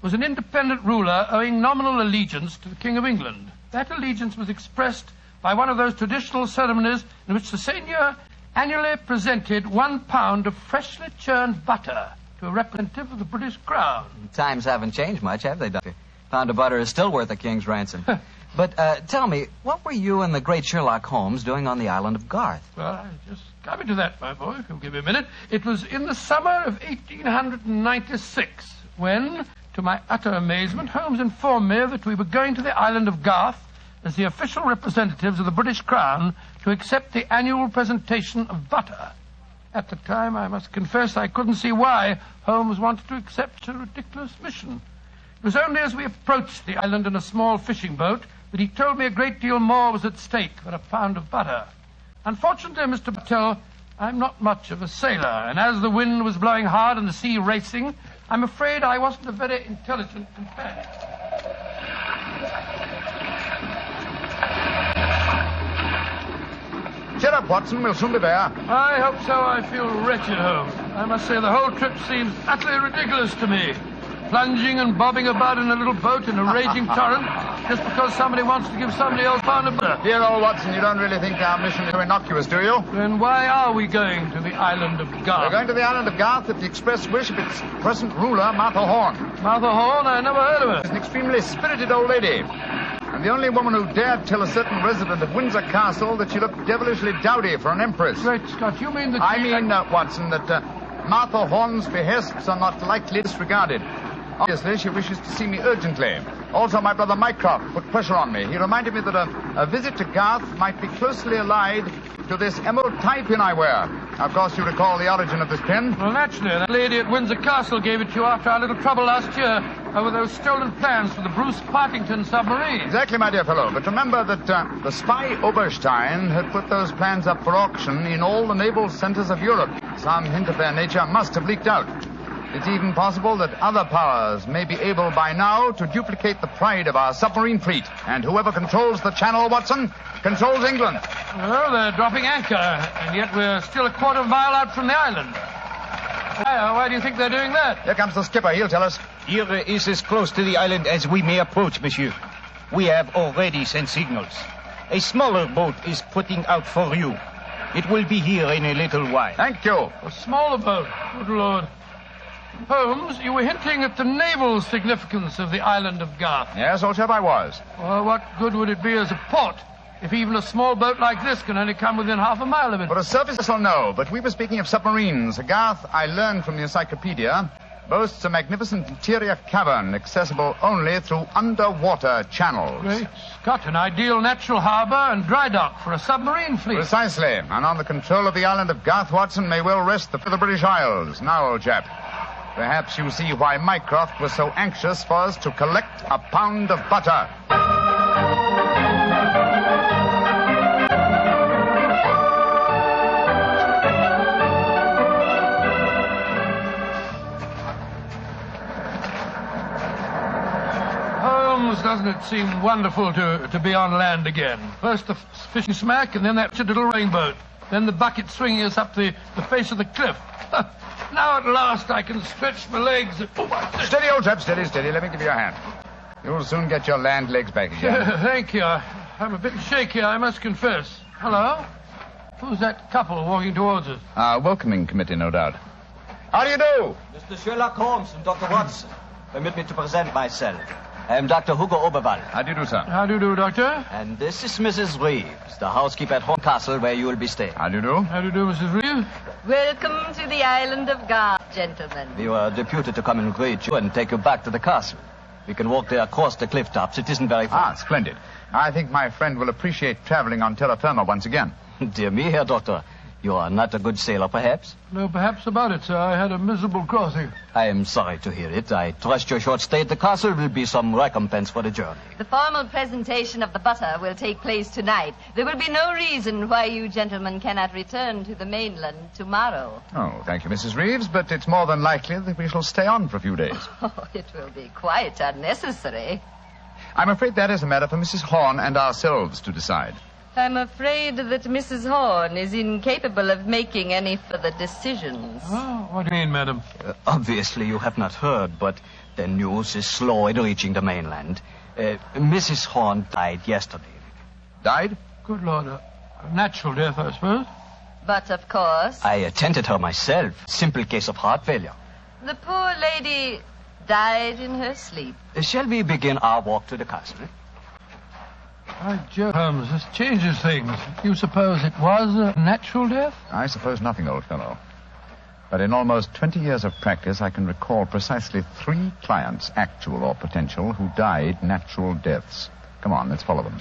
was an independent ruler owing nominal allegiance to the King of England. That allegiance was expressed by one of those traditional ceremonies in which the Seigneur annually presented 1 pound of freshly churned butter to a representative of the British Crown. Times haven't changed much, have they, Doctor? A pound of butter is still worth a king's ransom. But tell me, what were you and the great Sherlock Holmes doing on the island of Garth? Well, I just come into that, my boy, if you'll give me a minute. It was in the summer of 1896 when, to my utter amazement, Holmes informed me that we were going to the island of Garth as the official representatives of the British Crown to accept the annual presentation of butter. At the time, I must confess I couldn't see why Holmes wanted to accept a ridiculous mission. It was only as we approached the island in a small fishing boat that he told me a great deal more was at stake than a pound of butter. Unfortunately, Mr. Patel, I'm not much of a sailor, and as the wind was blowing hard and the sea racing, I'm afraid I wasn't a very intelligent companion. Cheer up, Watson. We'll soon be there. I hope so. I feel wretched, Holmes. I must say the whole trip seems utterly ridiculous to me. Plunging and bobbing about in a little boat in a raging torrent just because somebody wants to give somebody else a pound of butter. Dear old Watson, you don't really think our mission is so innocuous, do you? Then why are we going to the island of Garth? We're going to the island of Garth at the express wish of its present ruler, Martha Horn. Martha Horn? I never heard of her. She's an extremely spirited old lady. And the only woman who dared tell a certain resident of Windsor Castle that she looked devilishly dowdy for an empress. Great Scott, you mean that Watson, that Martha Horn's behests are not lightly disregarded. Obviously, she wishes to see me urgently. Also, my brother Mycroft put pressure on me. He reminded me that a visit to Garth might be closely allied to this emerald tie pin I wear. Of course, you recall the origin of this pin. Well, naturally. That lady at Windsor Castle gave it to you after our little trouble last year over those stolen plans for the Bruce Partington submarine. Exactly, my dear fellow. But remember that the spy Oberstein had put those plans up for auction in all the naval centers of Europe. Some hint of their nature must have leaked out. It's even possible that other powers may be able by now to duplicate the pride of our submarine fleet. And whoever controls the channel, Watson, controls England. Well, they're dropping anchor, and yet we're still a quarter of a mile out from the island. Why do you think they're doing that? Here comes the skipper. He'll tell us. Here is as close to the island as we may approach, monsieur. We have already sent signals. A smaller boat is putting out for you. It will be here in a little while. Thank you. A smaller boat? Good Lord. Holmes, you were hinting at the naval significance of the island of Garth. Yes, old chap, I was. Well, what good would it be as a port if even a small boat like this can only come within half a mile of it? For a surface vessel, no. But we were speaking of submarines. Garth, I learned from the encyclopedia, boasts a magnificent interior cavern accessible only through underwater channels. Great Scott, an ideal natural harbor and dry dock for a submarine fleet. Precisely. And on the control of the island of Garth, Watson, may well rest the British Isles. Now, old chap, perhaps you see why Mycroft was so anxious for us to collect a pound of butter. Holmes, doesn't it seem wonderful to be on land again? First the fishing smack, and then that little rowing boat. Then the bucket swinging us up the face of the cliff. Now at last I can stretch my legs. Steady, old chap, steady. Let me give you a hand. You'll soon get your land legs back again. Thank you. I'm a bit shaky, I must confess. Hello? Who's that couple walking towards us? Our welcoming committee, no doubt. How do you do? Mr. Sherlock Holmes and Dr. Watson. Permit me to present myself. I am Dr. Hugo Oberwald. How do you do, sir? How do you do, Doctor? And this is Mrs. Reeves, the housekeeper at Horn Castle, where you will be staying. How do you do? How do you do, Mrs. Reeves? Welcome to the island of Garth, gentlemen. We were deputed to come and greet you and take you back to the castle. We can walk there across the cliff tops. It isn't very far. Splendid. I think my friend will appreciate traveling on terra firma once again. Dear me, Herr Doctor. You are not a good sailor, perhaps? No, perhaps about it, sir. I had a miserable crossing. I am sorry to hear it. I trust your short stay at the castle will be some recompense for the journey. The formal presentation of the butter will take place tonight. There will be no reason why you gentlemen cannot return to the mainland tomorrow. Oh, thank you, Mrs. Reeves, but it's more than likely that we shall stay on for a few days. Oh, it will be quite unnecessary. I'm afraid that is a matter for Mrs. Horn and ourselves to decide. I'm afraid that Mrs. Horn is incapable of making any further decisions. Oh, what do you mean, madam? Obviously, you have not heard, but the news is slow in reaching the mainland. Mrs. Horn died yesterday. Died? Good Lord. A natural death, I suppose. But, of course... I attended her myself. Simple case of heart failure. The poor lady died in her sleep. Shall we begin our walk to the castle? By Jove, Holmes, this changes things. You suppose it was a natural death? I suppose nothing, old fellow. But in almost 20 years of practice, I can recall precisely 3 clients, actual or potential, who died natural deaths. Come on, let's follow them.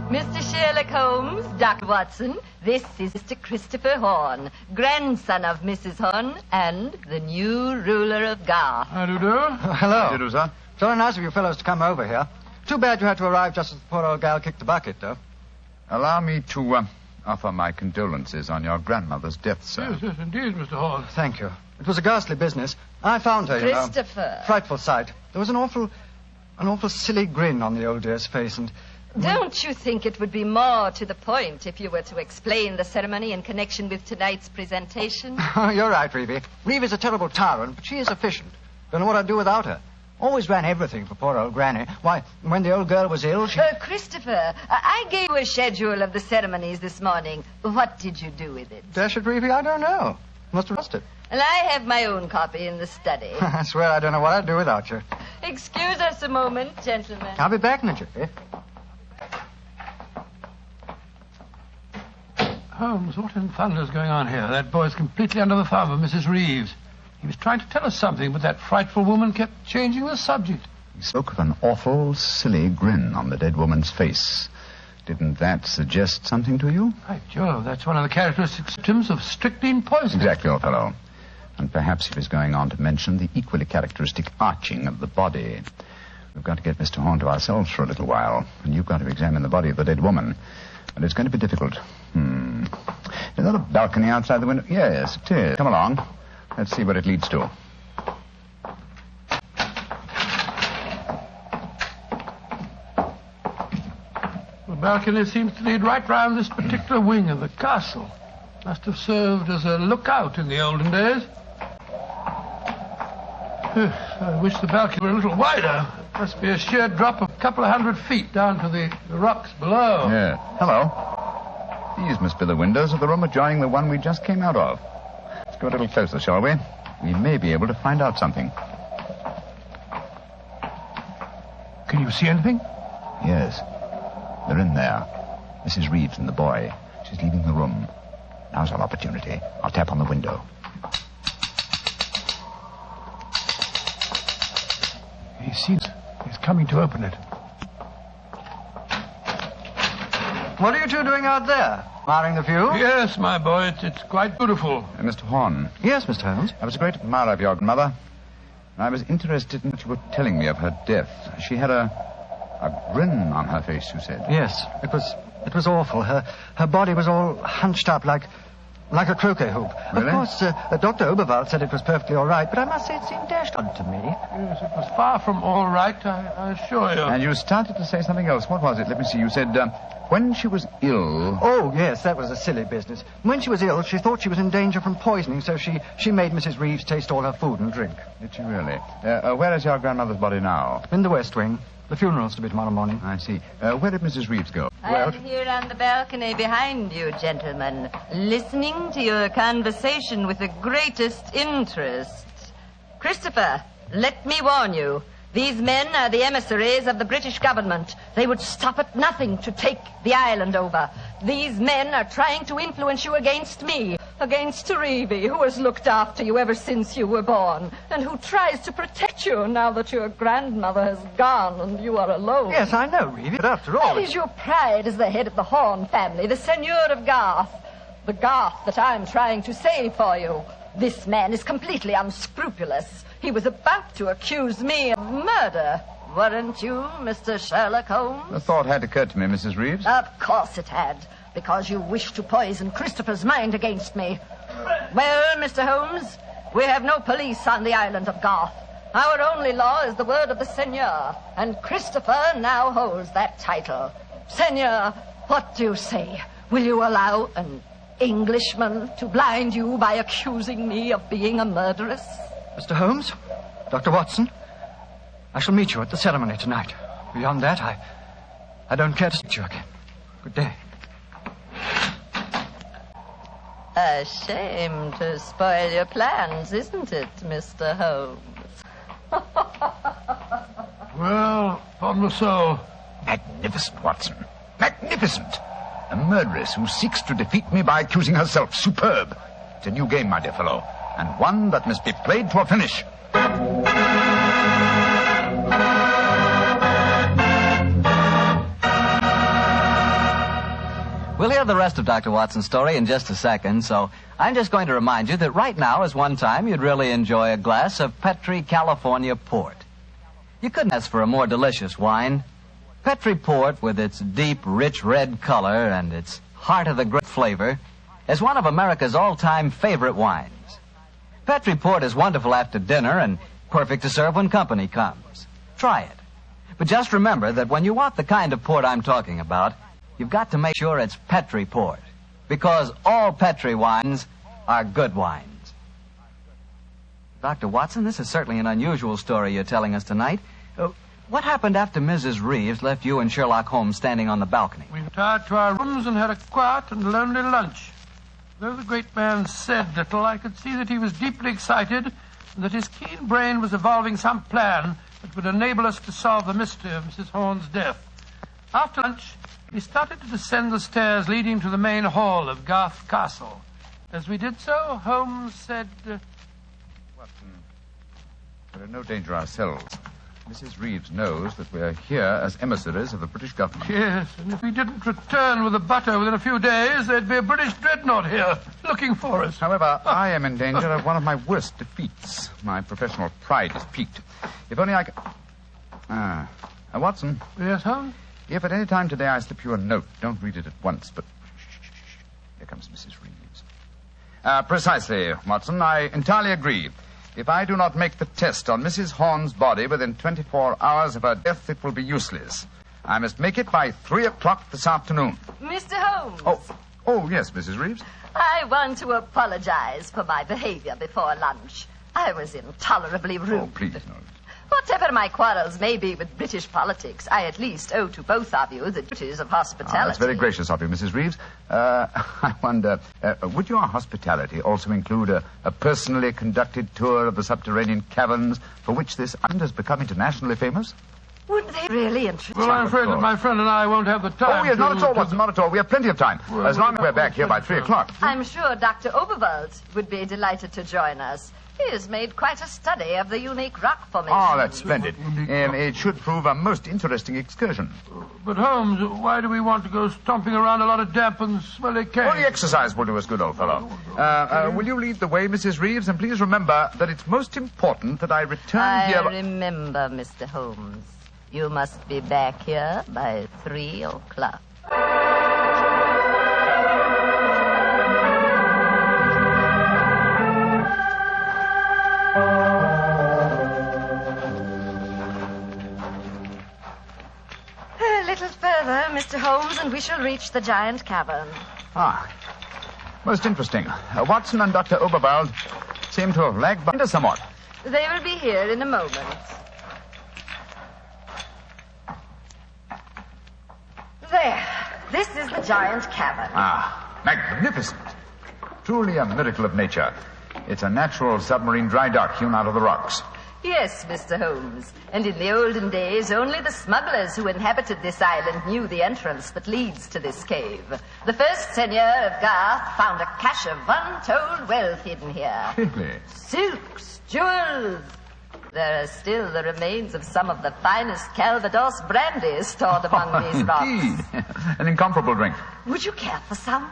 Mr. Sherlock Holmes, Dr. Watson, this is Mr. Christopher Horn, grandson of Mrs. Horn and the new ruler of Garth. How do you do? Hello. How do you do, sir? Very nice of you fellows to come over here. Too bad you had to arrive just as the poor old gal kicked the bucket, though. Allow me to offer my condolences on your grandmother's death, sir. Yes, indeed, Mr. Horn. Thank you. It was a ghastly business. I found her, Christopher. Frightful sight. There was an awful silly grin on the old dear's face, and... Don't you think it would be more to the point if you were to explain the ceremony in connection with tonight's presentation? Oh, you're right, Reevy. Reevy's a terrible tyrant, but she is efficient. Don't know what I'd do without her. Always ran everything for poor old Granny. Why, when the old girl was ill, she... Christopher, I gave you a schedule of the ceremonies this morning. What did you do with it? Dash it, Reevy, I don't know. Must have lost it. Well, I have my own copy in the study. I swear I don't know what I'd do without you. Excuse us a moment, gentlemen. I'll be back in a jiffy. Holmes, what in thunder's going on here? That boy's completely under the thumb of Mrs. Reeves. He was trying to tell us something, but that frightful woman kept changing the subject. He spoke of an awful, silly grin on the dead woman's face. Didn't that suggest something to you? By Jove, that's one of the characteristic symptoms of strychnine poisoning. Exactly, old fellow. And perhaps he was going on to mention the equally characteristic arching of the body. We've got to get Mr. Horn to ourselves for a little while, and you've got to examine the body of the dead woman. And it's going to be difficult. Is that a balcony outside the window? Yes, it is. Come along. Let's see what it leads to. The balcony seems to lead right round this particular wing of the castle. Must have served as a lookout in the olden days. I wish the balcony were a little wider. Must be a sheer drop of a couple of 100 feet down to the rocks below. Yeah. Hello. These must be the windows of the room adjoining the one we just came out of. Let's go a little closer, shall we? We may be able to find out something. Can you see anything? Yes. They're in there. Mrs. Reeves and the boy. She's leaving the room. Now's our opportunity. I'll tap on the window. He sees. He's coming to open it. What are you two doing out there? Admiring the view? Yes, my boy. It's quite beautiful. Mr. Horn. Yes, Mr. Holmes. I was a great admirer of your grandmother. I was interested in what you were telling me of her death. She had a grin on her face, you said. Yes, it was awful. Her body was all hunched up like a croquet hoop. Really? Of course, Dr. Oberwald said it was perfectly all right, but I must say it seemed dashed odd to me. Yes, it was far from all right, I assure you. And you started to say something else. What was it? Let me see. You said, when she was ill... Oh, yes, that was a silly business. When she was ill, she thought she was in danger from poisoning, so she made Mrs. Reeves taste all her food and drink. Did she really? Where is your grandmother's body now? In the West Wing. The funeral's to be tomorrow morning. I see. Where did Mrs. Reeves go? I'm here on the balcony behind you, gentlemen, listening to your conversation with the greatest interest. Christopher, let me warn you. These men are the emissaries of the British government. They would stop at nothing to take the island over. These men are trying to influence you against me, against Reevy, who has looked after you ever since you were born, and who tries to protect you now that your grandmother has gone and you are alone. Yes, I know, Reevy, but after all... That is your pride as the head of the Horn family, the Seigneur of Garth. The Garth that I'm trying to save for you. This man is completely unscrupulous. He was about to accuse me of murder. Weren't you, Mr. Sherlock Holmes? The thought had occurred to me, Mrs. Reeves. Of course it had, because you wished to poison Christopher's mind against me. Well, Mr. Holmes, we have no police on the island of Garth. Our only law is the word of the Seigneur, and Christopher now holds that title. Seigneur, what do you say? Will you allow an Englishman to blind you by accusing me of being a murderess? Mr. Holmes, Dr. Watson, I shall meet you at the ceremony tonight. Beyond that, I don't care to see you again. Good day. A shame to spoil your plans, isn't it, Mr. Holmes? Well, upon my soul. Magnificent, Watson. Magnificent. A murderess who seeks to defeat me by accusing herself. Superb. It's a new game, my dear fellow, and one that must be played to a finish. We'll hear the rest of Dr. Watson's story in just a second, so I'm just going to remind you that right now is one time you'd really enjoy a glass of Petri California Port. You couldn't ask for a more delicious wine. Petri Port, with its deep, rich red color and its heart-of-the-grape flavor, is one of America's all-time favorite wines. Petri Port is wonderful after dinner and perfect to serve when company comes. Try it. But just remember that when you want the kind of port I'm talking about, you've got to make sure it's Petri Port, because all Petri wines are good wines. Dr. Watson, this is certainly an unusual story you're telling us tonight. What happened after Mrs. Reeves left you and Sherlock Holmes standing on the balcony? We retired to our rooms and had a quiet and lonely lunch. Though the great man said little, I could see that he was deeply excited and that his keen brain was evolving some plan that would enable us to solve the mystery of Mrs. Horn's death. After lunch, we started to descend the stairs leading to the main hall of Garth Castle. As we did so, Holmes said... Watson, we're in no danger ourselves. Mrs. Reeves knows that we're here as emissaries of the British government. Yes, and if we didn't return with the butter within a few days, there'd be a British dreadnought here looking for us. However, I am in danger of one of my worst defeats. My professional pride is piqued. If only I could... Watson. Yes, Holmes? If at any time today I slip you a note, don't read it at once, but... Shh. Here comes Mrs. Reeves. Precisely, Watson. I entirely agree. If I do not make the test on Mrs. Horn's body within 24 hours of her death, it will be useless. I must make it by 3 o'clock this afternoon. Mr. Holmes. Oh, yes, Mrs. Reeves. I want to apologize for my behavior before lunch. I was intolerably rude. Oh, please, no. Whatever my quarrels may be with British politics, I at least owe to both of you the duties of hospitality. That's very gracious of you, Mrs. Reeves. I wonder, would your hospitality also include a personally conducted tour of the subterranean caverns for which this island has become internationally famous? Would they really interest Well, I'm afraid that my friend and I won't have the time. Oh, yes, not at all, Watson, not at all. We have plenty of time, as long as we're back here by 3 o'clock. I'm sure Dr. Oberwald would be delighted to join us. He has made quite a study of the unique rock formation. Oh, that's splendid. It should prove a most interesting excursion. But, Holmes, why do we want to go stomping around a lot of damp and smelly caves? Well, the exercise will do us good, old fellow. Will you lead the way, Mrs. Reeves? And please remember that it's most important that I return here... I remember, Mr. Holmes. You must be back here by 3 o'clock. Mr. Holmes, and we shall reach the giant cavern. Most interesting. Watson and Dr. Oberwald seem to have lagged behind us somewhat. They will be here in a moment. There. This is the giant cavern. Magnificent. Truly a miracle of nature. It's a natural submarine dry dock hewn out of the rocks. Yes, Mr. Holmes. And in the olden days, only the smugglers who inhabited this island knew the entrance that leads to this cave. The first seigneur of Garth found a cache of untold wealth hidden here. Really? Silks, jewels. There are still the remains of some of the finest Calvados brandy stored among these rocks. Indeed. An incomparable drink. Would you care for some?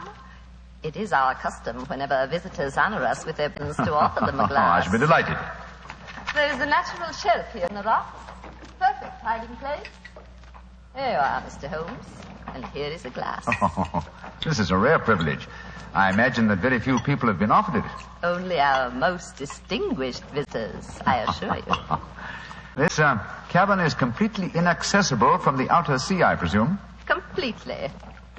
It is our custom whenever visitors honor us with their pens to offer them a glass. I should be delighted. There's a natural shelf here in the rocks. Perfect hiding place. There you are, Mr. Holmes. And here is a glass. This is a rare privilege. I imagine that very few people have been offered it. Only our most distinguished visitors, I assure you. This cavern is completely inaccessible from the outer sea, I presume. Completely.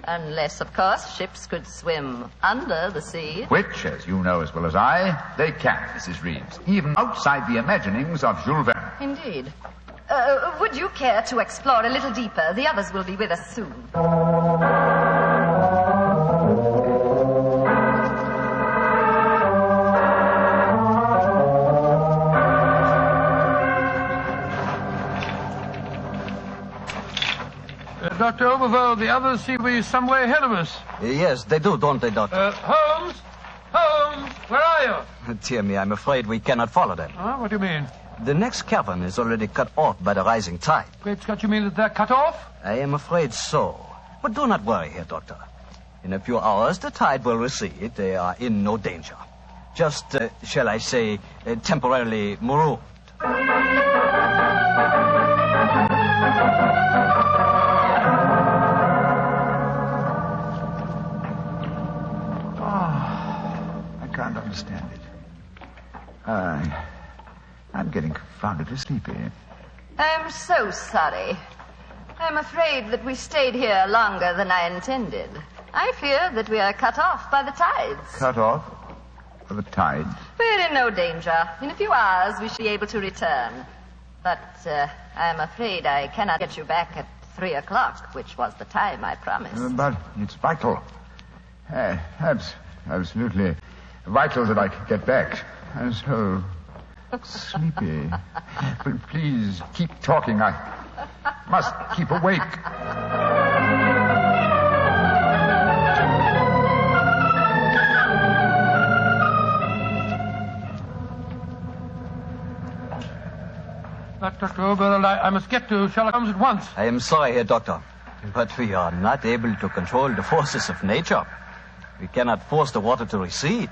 Unless, of course, ships could swim under the sea. Which, as you know as well as I, they can, Mrs. Reeves, even outside the imaginings of Jules Verne. Indeed. Would you care to explore a little deeper? The others will be with us soon. Dr. Oberwald, the others seem to be some way ahead of us. Yes, they do, don't they, Doctor? Holmes! Holmes! Where are you? Dear me, I'm afraid we cannot follow them. What do you mean? The next cavern is already cut off by the rising tide. Great Scott, you mean that they're cut off? I am afraid so. But do not worry here, Doctor. In a few hours, the tide will recede. They are in no danger. Just, shall I say, temporarily marooned. I can't understand it. I'm getting confoundedly sleepy. I'm so sorry. I'm afraid that we stayed here longer than I intended. I fear that we are cut off by the tides. Cut off? For the tides? We're in no danger. In a few hours, we should be able to return. But I'm afraid I cannot get you back at 3 o'clock, which was the time I promised. But it's vital. Absolutely vital that I can get back. I'm so sleepy. But please keep talking. I must keep awake. Dr. Oberl, I must get to Sherlock Holmes at once. I am sorry, Herr Doctor, but we are not able to control the forces of nature. We cannot force the water to recede.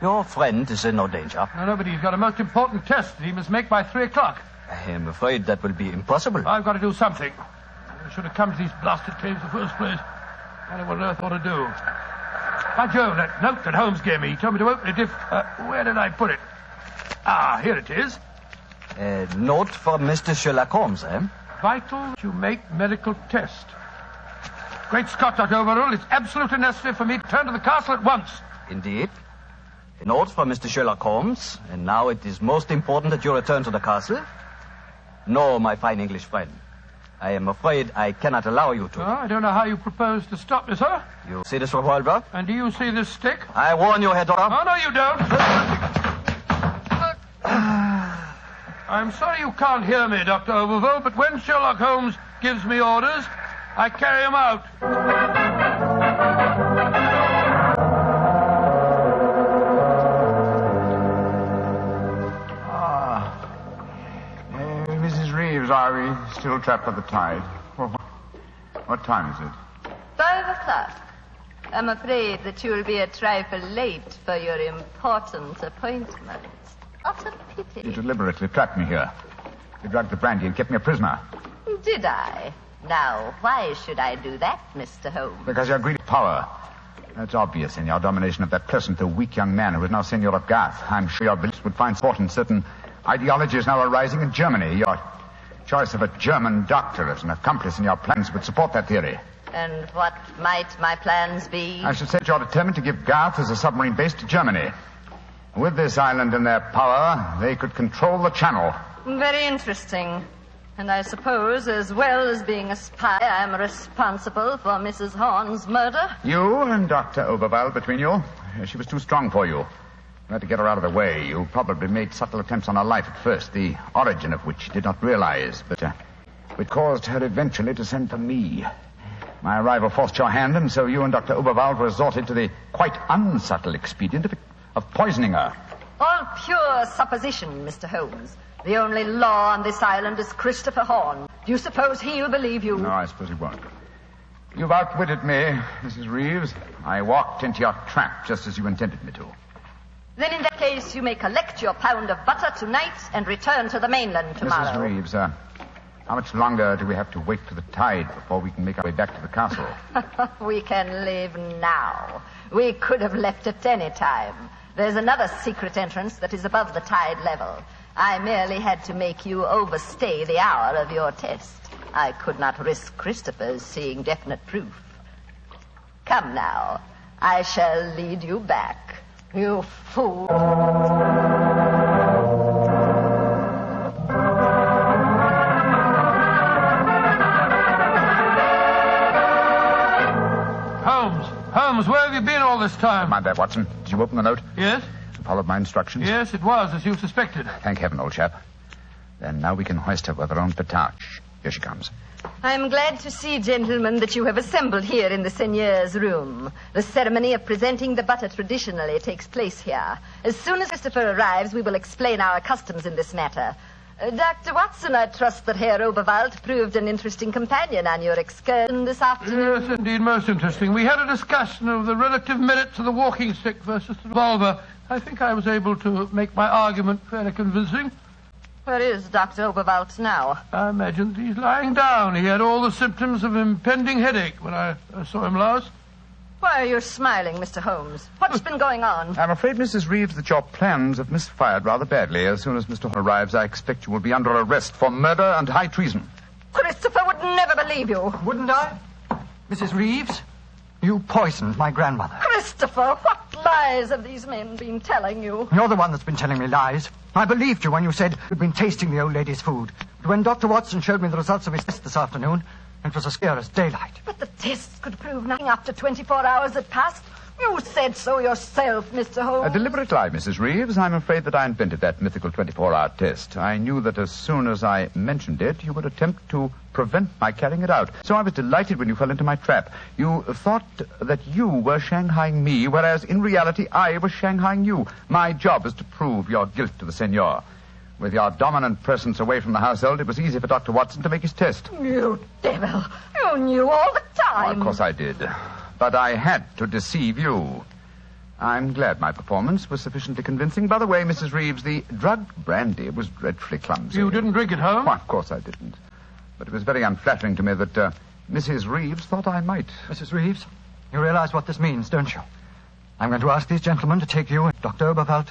Your friend is in no danger. No, but he's got a most important test that he must make by 3 o'clock. I am afraid that will be impossible. I've got to do something. I should have come to these blasted caves in the first place. I don't know what on earth ought to do. By Jove, that note that Holmes gave me, he told me to open it if... where did I put it? Ah, here it is. A note from Mr. Sherlock Holmes, eh? Vital to make medical test. Great Scott, Dr. Overall, it's absolutely necessary for me to turn to the castle at once. Indeed. A note from Mr. Sherlock Holmes, and now it is most important that you return to the castle. No, my fine English friend. I am afraid I cannot allow you to. Oh, I don't know how you propose to stop me, sir. You see this revolver? And do you see this stick? I warn you, Herr Doctor. Oh, no, you don't. I'm sorry you can't hear me, Dr. Overville, but when Sherlock Holmes gives me orders, I carry them out. Mrs. Reeves, are we still trapped by the tide? What time is it? 5 o'clock. I'm afraid that you will be a trifle late for your important appointment. What a pity. You deliberately trapped me here. You drugged the brandy and kept me a prisoner. Did I? Now, why should I do that, Mr. Holmes? Because you're greedy of power. That's obvious in your domination of that pleasant though weak young man who is now Senior of Garth. I'm sure your beliefs would find support in certain ideologies now arising in Germany. Your choice of a German doctor as an accomplice in your plans would support that theory. And what might my plans be? I should say that you're determined to give Garth as a submarine base to Germany. With this island in their power, they could control the channel. Very interesting. And I suppose, as well as being a spy, I'm responsible for Mrs. Horn's murder? You and Dr. Oberval between you. She was too strong for you. You had to get her out of the way. You probably made subtle attempts on her life at first, the origin of which you did not realize. But it caused her eventually to send for me. My arrival forced your hand, and so you and Dr. Oberval resorted to the quite unsubtle expedient of poisoning her. All pure supposition, Mr. Holmes. The only law on this island is Christopher Horn. Do you suppose he'll believe you? No, I suppose he won't. You've outwitted me, Mrs. Reeves. I walked into your trap just as you intended me to. Then in that case, you may collect your pound of butter tonight and return to the mainland tomorrow. Mrs. Reeves, how much longer do we have to wait for the tide before we can make our way back to the castle? We can leave now. We could have left at any time. There's another secret entrance that is above the tide level. I merely had to make you overstay the hour of your test. I could not risk Christopher's seeing definite proof. Come now. I shall lead you back. You fool. Holmes, where have you been all this time? Mind that, Watson. Did you open the note? Yes. Followed my instructions? Yes, it was, as you suspected. Thank heaven, old chap. Then now we can hoist her with her own petard. Here she comes. I'm glad to see, gentlemen, that you have assembled here in the seigneur's room. The ceremony of presenting the butter traditionally takes place here. As soon as Christopher arrives, we will explain our customs in this matter. Dr. Watson, I trust that Herr Oberwald proved an interesting companion on your excursion this afternoon. Yes, indeed, most interesting. We had a discussion of the relative merits of the walking stick versus the revolver. I think I was able to make my argument fairly convincing. Where is Dr. Oberwald now? I imagine he's lying down. He had all the symptoms of impending headache when I saw him last. Why are you smiling, Mr. Holmes? What's been going on? I'm afraid, Mrs. Reeves, that your plans have misfired rather badly. As soon as Mr. Holmes arrives, I expect you will be under arrest for murder and high treason. Christopher would never believe you. Wouldn't I? Mrs. Reeves, you poisoned my grandmother. Christopher, what lies have these men been telling you? You're the one that's been telling me lies. I believed you when you said you'd been tasting the old lady's food. But when Dr. Watson showed me the results of his test this afternoon, it was as clear as daylight. But the tests could prove nothing after 24 hours had passed. You said so yourself, Mr. Holmes. A deliberate lie, Mrs. Reeves. I'm afraid that I invented that mythical 24-hour test. I knew that as soon as I mentioned it, you would attempt to prevent my carrying it out. So I was delighted when you fell into my trap. You thought that you were shanghaiing me, whereas in reality I was shanghaiing you. My job is to prove your guilt to the senor. With your dominant presence away from the household, it was easy for Dr. Watson to make his test. You devil. You knew all the time. Oh, of course I did. But I had to deceive you. I'm glad my performance was sufficiently convincing. By the way, Mrs. Reeves, the drugged brandy was dreadfully clumsy. You didn't drink it home? Well, of course I didn't. But it was very unflattering to me that Mrs. Reeves thought I might. Mrs. Reeves, you realize what this means, don't you? I'm going to ask these gentlemen to take you and Dr. Oberwald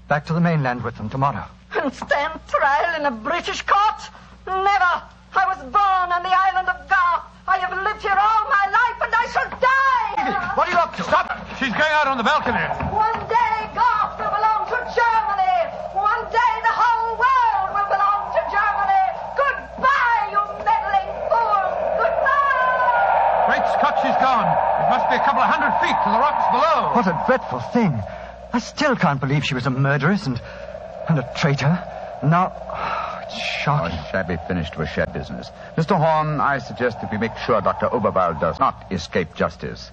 back to the mainland with them tomorrow. And stand trial in a British court? Never. I was born on the island of Garth. I have lived here all my life, and I shall die. What are you up to? Stop! She's going out on the balcony. One day, Garth will belong to Germany. One day, the whole world will belong to Germany. Goodbye, you meddling fool. Goodbye. Great Scott, she's gone. It must be a couple of 100 feet to the rocks below. What a dreadful thing. I still can't believe she was a murderess and a traitor. Now, it's shocking. A shabby finish to a shabby business. Mr. Horn, I suggest that we make sure Dr. Oberwald does not escape justice,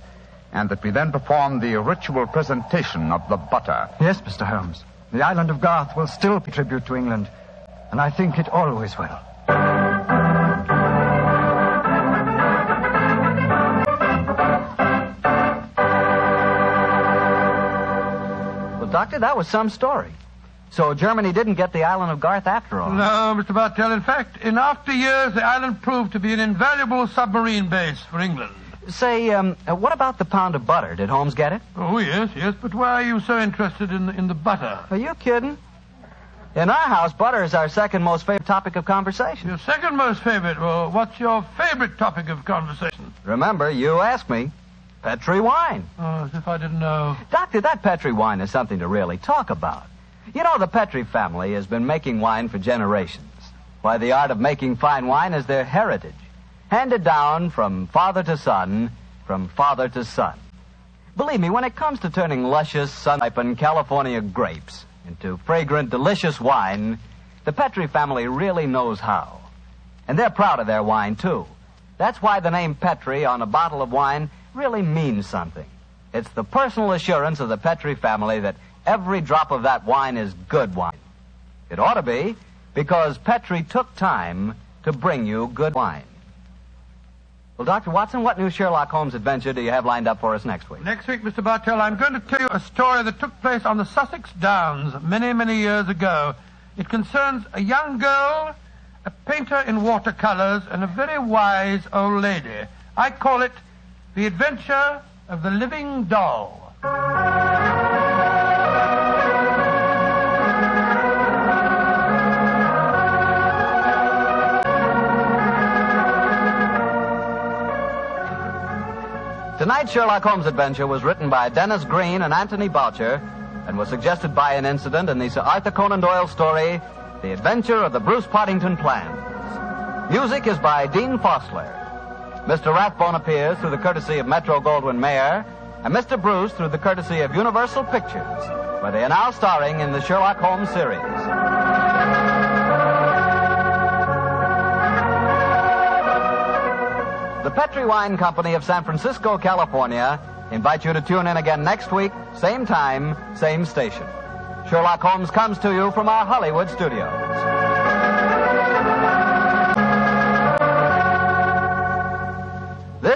and that we then perform the ritual presentation of the butter. Yes, Mr. Holmes. The island of Garth will still pay tribute to England, and I think it always will. Well, Doctor, that was some story. So Germany didn't get the island of Garth after all. No, Mr. Bartell. In fact, in after years, the island proved to be an invaluable submarine base for England. Say, what about the pound of butter? Did Holmes get it? Oh, yes. But why are you so interested in the butter? Are you kidding? In our house, butter is our second most favorite topic of conversation. Your second most favorite? Well, what's your favorite topic of conversation? Remember, you asked me. Petri wine. Oh, as if I didn't know. Doctor, that Petri wine is something to really talk about. You know, the Petri family has been making wine for generations. Why, the art of making fine wine is their heritage, handed down from father to son, from father to son. Believe me, when it comes to turning luscious, sun-ripened California grapes into fragrant, delicious wine, the Petri family really knows how. And they're proud of their wine, too. That's why the name Petri on a bottle of wine really means something. It's the personal assurance of the Petri family that every drop of that wine is good wine. It ought to be, because Petri took time to bring you good wine. Well, Dr. Watson, what new Sherlock Holmes adventure do you have lined up for us next week? Next week, Mr. Bartell, I'm going to tell you a story that took place on the Sussex Downs many, many years ago. It concerns a young girl, a painter in watercolors, and a very wise old lady. I call it The Adventure of the Living Doll. Tonight's Sherlock Holmes adventure was written by Dennis Green and Anthony Boucher and was suggested by an incident in the Sir Arthur Conan Doyle story, The Adventure of the Bruce Partington Plans. Music is by Dean Fosler. Mr. Rathbone appears through the courtesy of Metro-Goldwyn-Mayer and Mr. Bruce through the courtesy of Universal Pictures, where they are now starring in the Sherlock Holmes series. The Petri Wine Company of San Francisco, California, invite you to tune in again next week, same time, same station. Sherlock Holmes comes to you from our Hollywood studios.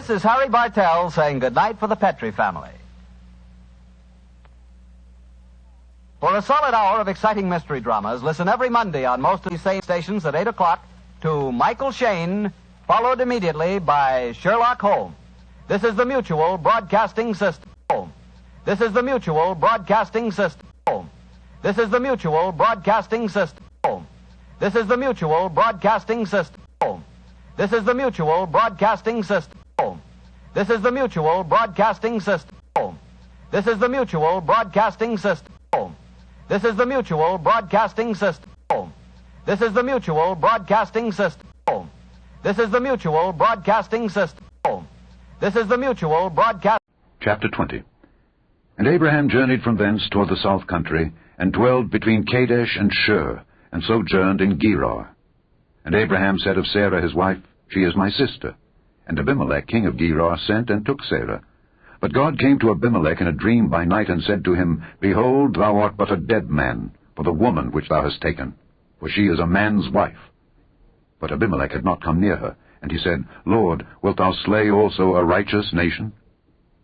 This is Harry Bartell saying goodnight for the Petrie family. For a solid hour of exciting mystery dramas, listen every Monday on most of these same stations at 8 o'clock to Michael Shayne, followed immediately by Sherlock Holmes. This is the Mutual Broadcasting System. This is the Mutual Broadcasting System. This is the Mutual Broadcasting System. This is the Mutual Broadcasting System. This is the Mutual Broadcasting System. This is the Mutual Broadcasting System. This is the Mutual Broadcasting System. This is the Mutual Broadcasting System. This is the Mutual Broadcasting System. This is the Mutual Broadcasting System. This is the Mutual Broadcast. Chapter 20. And Abraham journeyed from thence toward the south country, and dwelled between Kadesh and Shur, and sojourned in Gerar. And Abraham said of Sarah his wife, She is my sister. And Abimelech king of Gerar sent and took Sarah. But God came to Abimelech in a dream by night, and said to him, Behold, thou art but a dead man, for the woman which thou hast taken, for she is a man's wife. But Abimelech had not come near her, and he said, Lord, wilt thou slay also a righteous nation?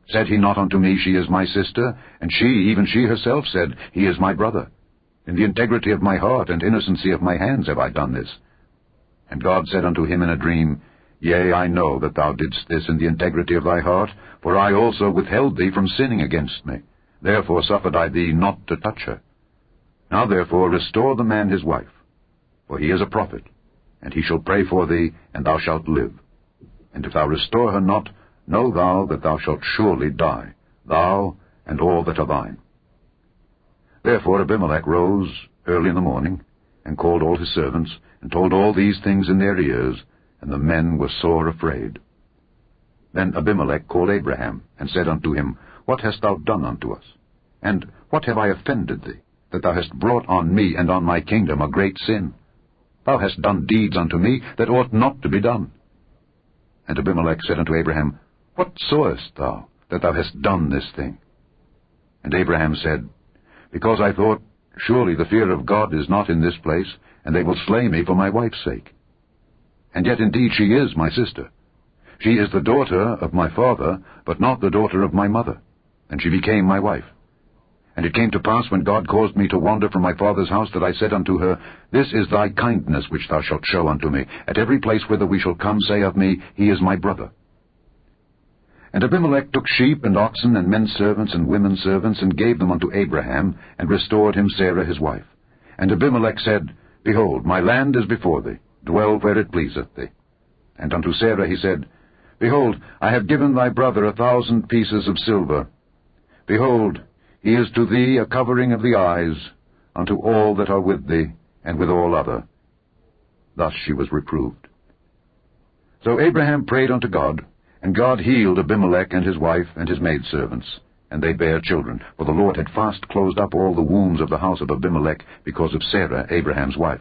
Said he not unto me, She is my sister? And she, even she herself, said, He is my brother. In the integrity of my heart and innocency of my hands have I done this. And God said unto him in a dream, Yea, I know that thou didst this in the integrity of thy heart, for I also withheld thee from sinning against me. Therefore suffered I thee not to touch her. Now therefore restore the man his wife, for he is a prophet, and he shall pray for thee, and thou shalt live. And if thou restore her not, know thou that thou shalt surely die, thou and all that are thine. Therefore Abimelech rose early in the morning, and called all his servants, and told all these things in their ears, and the men were sore afraid. Then Abimelech called Abraham, and said unto him, What hast thou done unto us? And what have I offended thee, that thou hast brought on me and on my kingdom a great sin? Thou hast done deeds unto me that ought not to be done. And Abimelech said unto Abraham, What sawest thou, that thou hast done this thing? And Abraham said, Because I thought, Surely the fear of God is not in this place, and they will slay me for my wife's sake. And yet indeed she is my sister. She is the daughter of my father, but not the daughter of my mother, and she became my wife. And it came to pass, when God caused me to wander from my father's house, that I said unto her, This is thy kindness which thou shalt show unto me. At every place whither we shall come, say of me, He is my brother. And Abimelech took sheep and oxen and men servants and women servants, and gave them unto Abraham, and restored him Sarah his wife. And Abimelech said, Behold, my land is before thee, dwell where it pleaseth thee. And unto Sarah he said, Behold, I have given thy brother 1,000 pieces of silver. Behold, he is to thee a covering of the eyes, unto all that are with thee, and with all other. Thus she was reproved. So Abraham prayed unto God, and God healed Abimelech and his wife and his maidservants, and they bare children, for the Lord had fast closed up all the wombs of the house of Abimelech because of Sarah, Abraham's wife.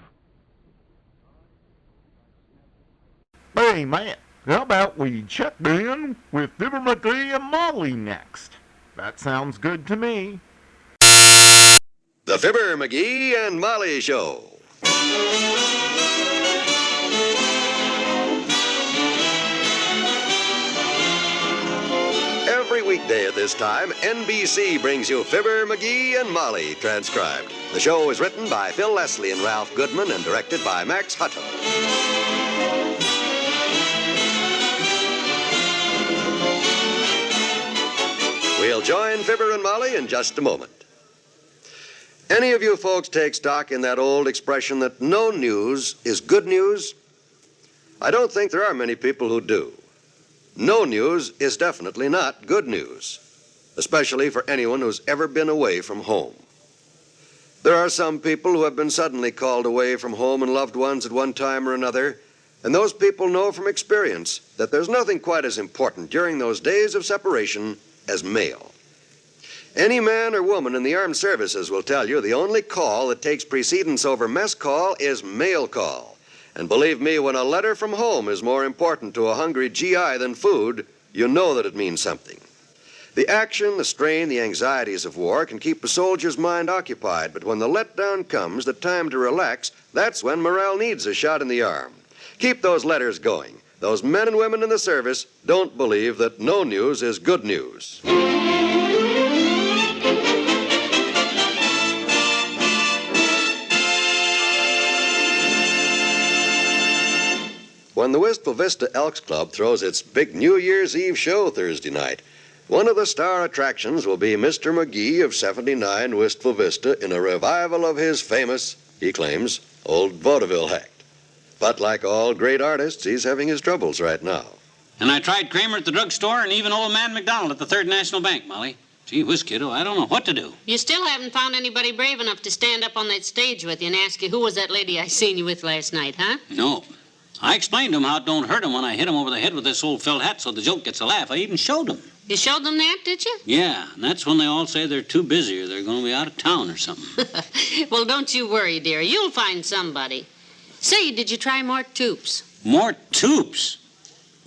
Hey, man, how about we check in with Fibber, Magee, and Molly next? That sounds good to me. The Fibber, Magee, and Molly Show. Every weekday at this time, NBC brings you Fibber, Magee, and Molly transcribed. The show is written by Phil Leslie and Ralph Goodman and directed by Max Hutton. We'll join Fibber and Molly in just a moment. Any of you folks take stock in that old expression that no news is good news? I don't think there are many people who do. No news is definitely not good news, especially for anyone who's ever been away from home. There are some people who have been suddenly called away from home and loved ones at one time or another, and those people know from experience that there's nothing quite as important during those days of separation as mail. Any man or woman in the armed services will tell you the only call that takes precedence over mess call is mail call. And believe me, when a letter from home is more important to a hungry GI than food, you know that it means something. The action, the strain, the anxieties of war can keep a soldier's mind occupied, but when the letdown comes, the time to relax, that's when morale needs a shot in the arm. Keep those letters going. those men and women in the service don't believe that no news is good news. When the Wistful Vista Elks Club throws its big New Year's Eve show Thursday night, one of the star attractions will be Mr. Magee of 79 Wistful Vista in a revival of his famous, he claims, old vaudeville act. But like all great artists, he's having his troubles right now. And I tried Kramer at the drugstore and even old man McDonald at the Third National Bank, Molly. Gee whiz, kiddo, I don't know what to do. You still haven't found anybody brave enough to stand up on that stage with you and ask you who was that lady I seen you with last night, huh? No. I explained to him how it don't hurt him when I hit him over the head with this old felt hat so the joke gets a laugh. I even showed him. You showed them that, did you? Yeah, and that's when they all say they're too busy or they're going to be out of town or something. Well, don't you worry, dear. You'll find somebody. Say, did you try more tubes? More tubes?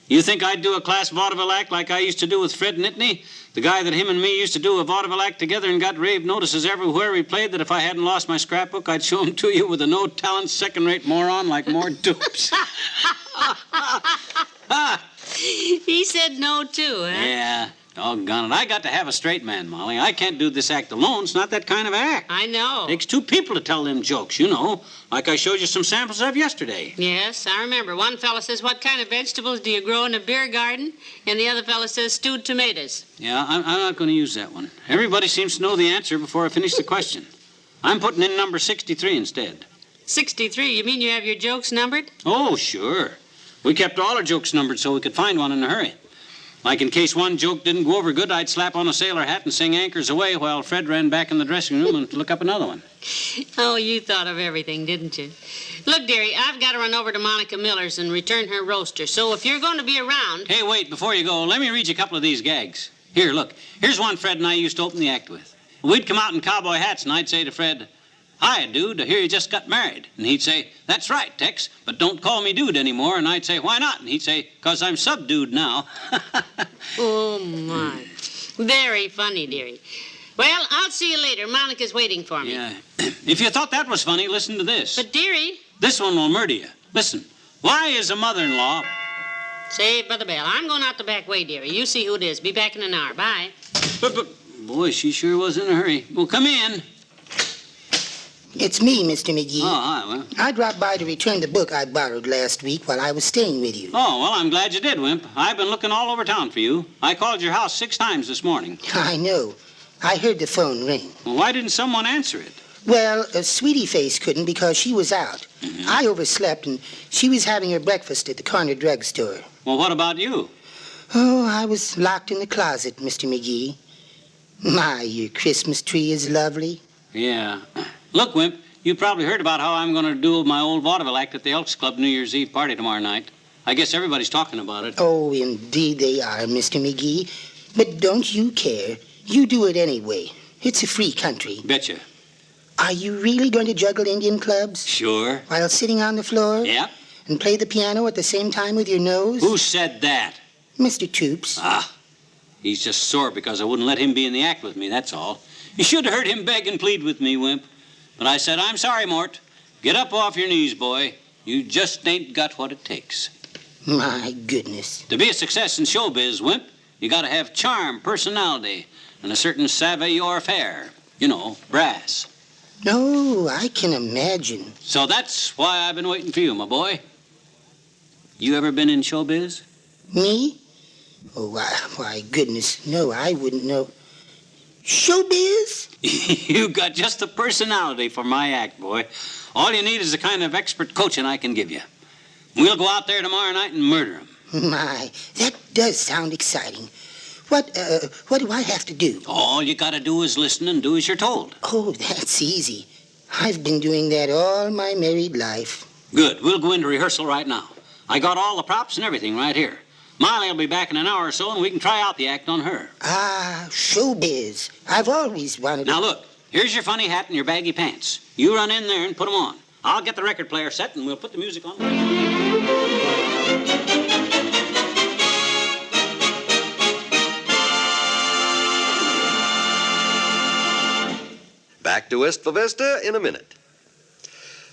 You think I'd do a class vaudeville act like I used to do with Fred Nittany? The guy that him and me used to do a vaudeville act together and got rave notices everywhere we played that if I hadn't lost my scrapbook, I'd show him to you with a no-talent, second-rate moron like more tubes. He said no, too, huh? Yeah, doggone it. I got to have a straight man, Molly. I can't do this act alone. It's not that kind of act. I know. Takes two people to tell them jokes, you know, like I showed you some samples of yesterday. Yes, I remember. One fella says, what kind of vegetables do you grow in a beer garden? And the other fella says, stewed tomatoes. Yeah, I'm not going to use that one. Everybody seems to know the answer before I finish the question. I'm putting in number 63 instead. 63? You mean you have your jokes numbered? Oh, sure. We kept all our jokes numbered so we could find one in a hurry. Like in case one joke didn't go over good, I'd slap on a sailor hat and sing Anchors Away while Fred ran back in the dressing room and look up another one. Oh, you thought of everything, didn't you? Look, dearie, I've got to run over to Monica Miller's and return her roaster. So if you're going to be around... Hey, wait, before you go, let me read you a couple of these gags. Here, look. Here's one Fred and I used to open the act with. We'd come out in cowboy hats and I'd say to Fred, "Hi, dude, I hear you just got married." And he'd say, "That's right, Tex, but don't call me dude anymore." And I'd say, "Why not?" And he'd say, "'Cause I'm subdued now." Oh, my. Very funny, dearie. Well, I'll see you later. Monica's waiting for me. Yeah. If you thought that was funny, listen to this. But, dearie... This one will murder you. Listen. Why is a mother-in-law... Say, Brother Bell, I'm going out the back way, dearie. You see who it is. Be back in an hour. Bye. But, boy, she sure was in a hurry. Well, come in. It's me, Mr. Magee. Oh, hi, well. I dropped by to return the book I borrowed last week while I was staying with you. Oh, well, I'm glad you did, Wimp. I've been looking all over town for you. I called your house 6 times this morning. I know. I heard the phone ring. Well, why didn't someone answer it? Well, Sweetie Face couldn't because she was out. Mm-hmm. I overslept, and she was having her breakfast at the corner drugstore. Well, what about you? Oh, I was locked in the closet, Mr. Magee. My, your Christmas tree is lovely. Yeah. Look, Wimp, you probably heard about how I'm going to do my old vaudeville act at the Elks Club New Year's Eve party tomorrow night. I guess everybody's talking about it. Oh, indeed they are, Mr. Magee. But don't you care. You do it anyway. It's a free country. Betcha. Are you really going to juggle Indian clubs? Sure. While sitting on the floor? Yep. And play the piano at the same time with your nose? Who said that? Mr. Toops. Ah. He's just sore because I wouldn't let him be in the act with me, that's all. You should have heard him beg and plead with me, Wimp. But I said, "I'm sorry, Mort. Get up off your knees, boy. You just ain't got what it takes." My goodness. To be a success in showbiz, Wimp, you got to have charm, personality, and a certain savoir-faire. You know, brass. No, I can imagine. So that's why I've been waiting for you, my boy. You ever been in showbiz? Me? Oh, why, goodness, no, I wouldn't know. Showbiz? You got just the personality for my act, boy. All you need is the kind of expert coaching I can give you. We'll go out there tomorrow night and murder him. My, that does sound exciting. What do I have to do? All you got to do is listen and do as you're told. Oh, that's easy. I've been doing that all my married life. Good. We'll go into rehearsal right now. I got all the props and everything right here. Molly will be back in an hour or so, and we can try out the act on her. Ah, showbiz. I've always wanted to... Now, look. Here's your funny hat and your baggy pants. You run in there and put them on. I'll get the record player set, and we'll put the music on. Back to Wistful Vista in a minute.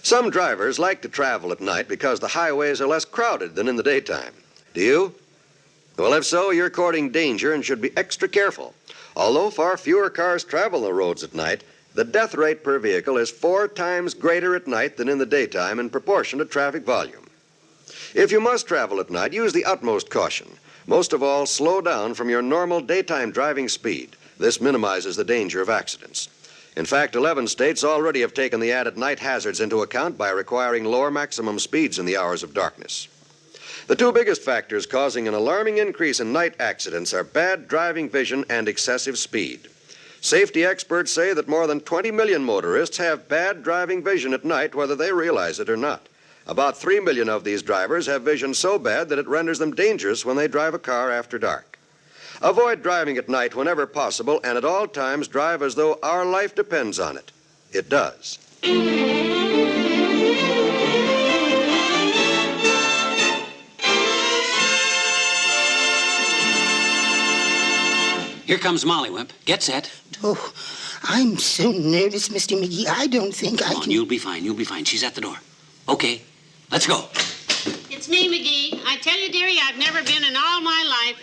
Some drivers like to travel at night because the highways are less crowded than in the daytime. Do you? Well, if so, you're courting danger and should be extra careful. Although far fewer cars travel the roads at night, the death rate per vehicle is 4 times greater at night than in the daytime in proportion to traffic volume. If you must travel at night, use the utmost caution. Most of all, slow down from your normal daytime driving speed. This minimizes the danger of accidents. In fact, 11 states already have taken the added night hazards into account by requiring lower maximum speeds in the hours of darkness. The 2 biggest factors causing an alarming increase in night accidents are bad driving vision and excessive speed. Safety experts say that more than 20 million motorists have bad driving vision at night, whether they realize it or not. About 3 million of these drivers have vision so bad that it renders them dangerous when they drive a car after dark. Avoid driving at night whenever possible, and at all times drive as though our life depends on it. It does. Here comes Molly, Wimp. Get set. Oh, I'm so nervous, Mr. McGee. I don't think I Come on, can... you'll be fine. You'll be fine. She's at the door. Okay, let's go. It's me, McGee. I tell you, dearie, I've never been in all my life.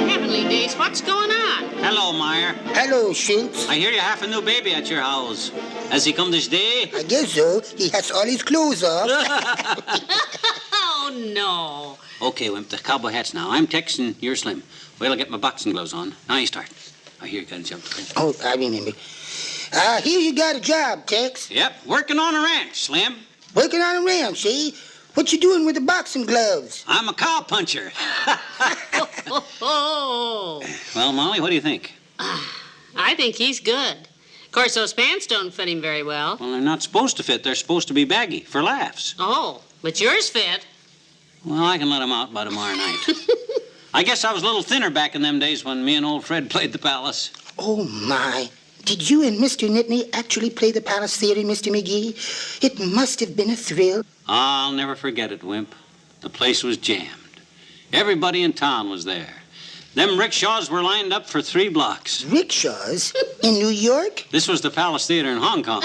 Heavenly days, what's going on? Hello, Meyer. Hello, Schultz. I hear you have a new baby at your house. Has he come this day? I guess so. He has all his clothes off. Oh, no. Okay, Wimp, the cowboy hat's now. I'm Tex and you're Slim. Well, I'll get my boxing gloves on. Now you start. I hear you got himself. Oh, I remember. Here you got a job, Tex. Yep, working on a ranch, Slim. Working on a ranch, eh? What you doing with the boxing gloves? I'm a cow puncher. Oh. Well, Molly, what do you think? I think he's good. Of course, those pants don't fit him very well. Well, they're not supposed to fit. They're supposed to be baggy, for laughs. Oh, but yours fit. Well, I can let him out by tomorrow night. I guess I was a little thinner back in them days when me and old Fred played the Palace. Oh, my. Did you and Mr. Nittany actually play the Palace Theater, Mr. McGee? It must have been a thrill. I'll never forget it, Wimp. The place was jammed. Everybody in town was there. Them rickshaws were lined up for 3 blocks. Rickshaws? In New York? This was the Palace Theater in Hong Kong.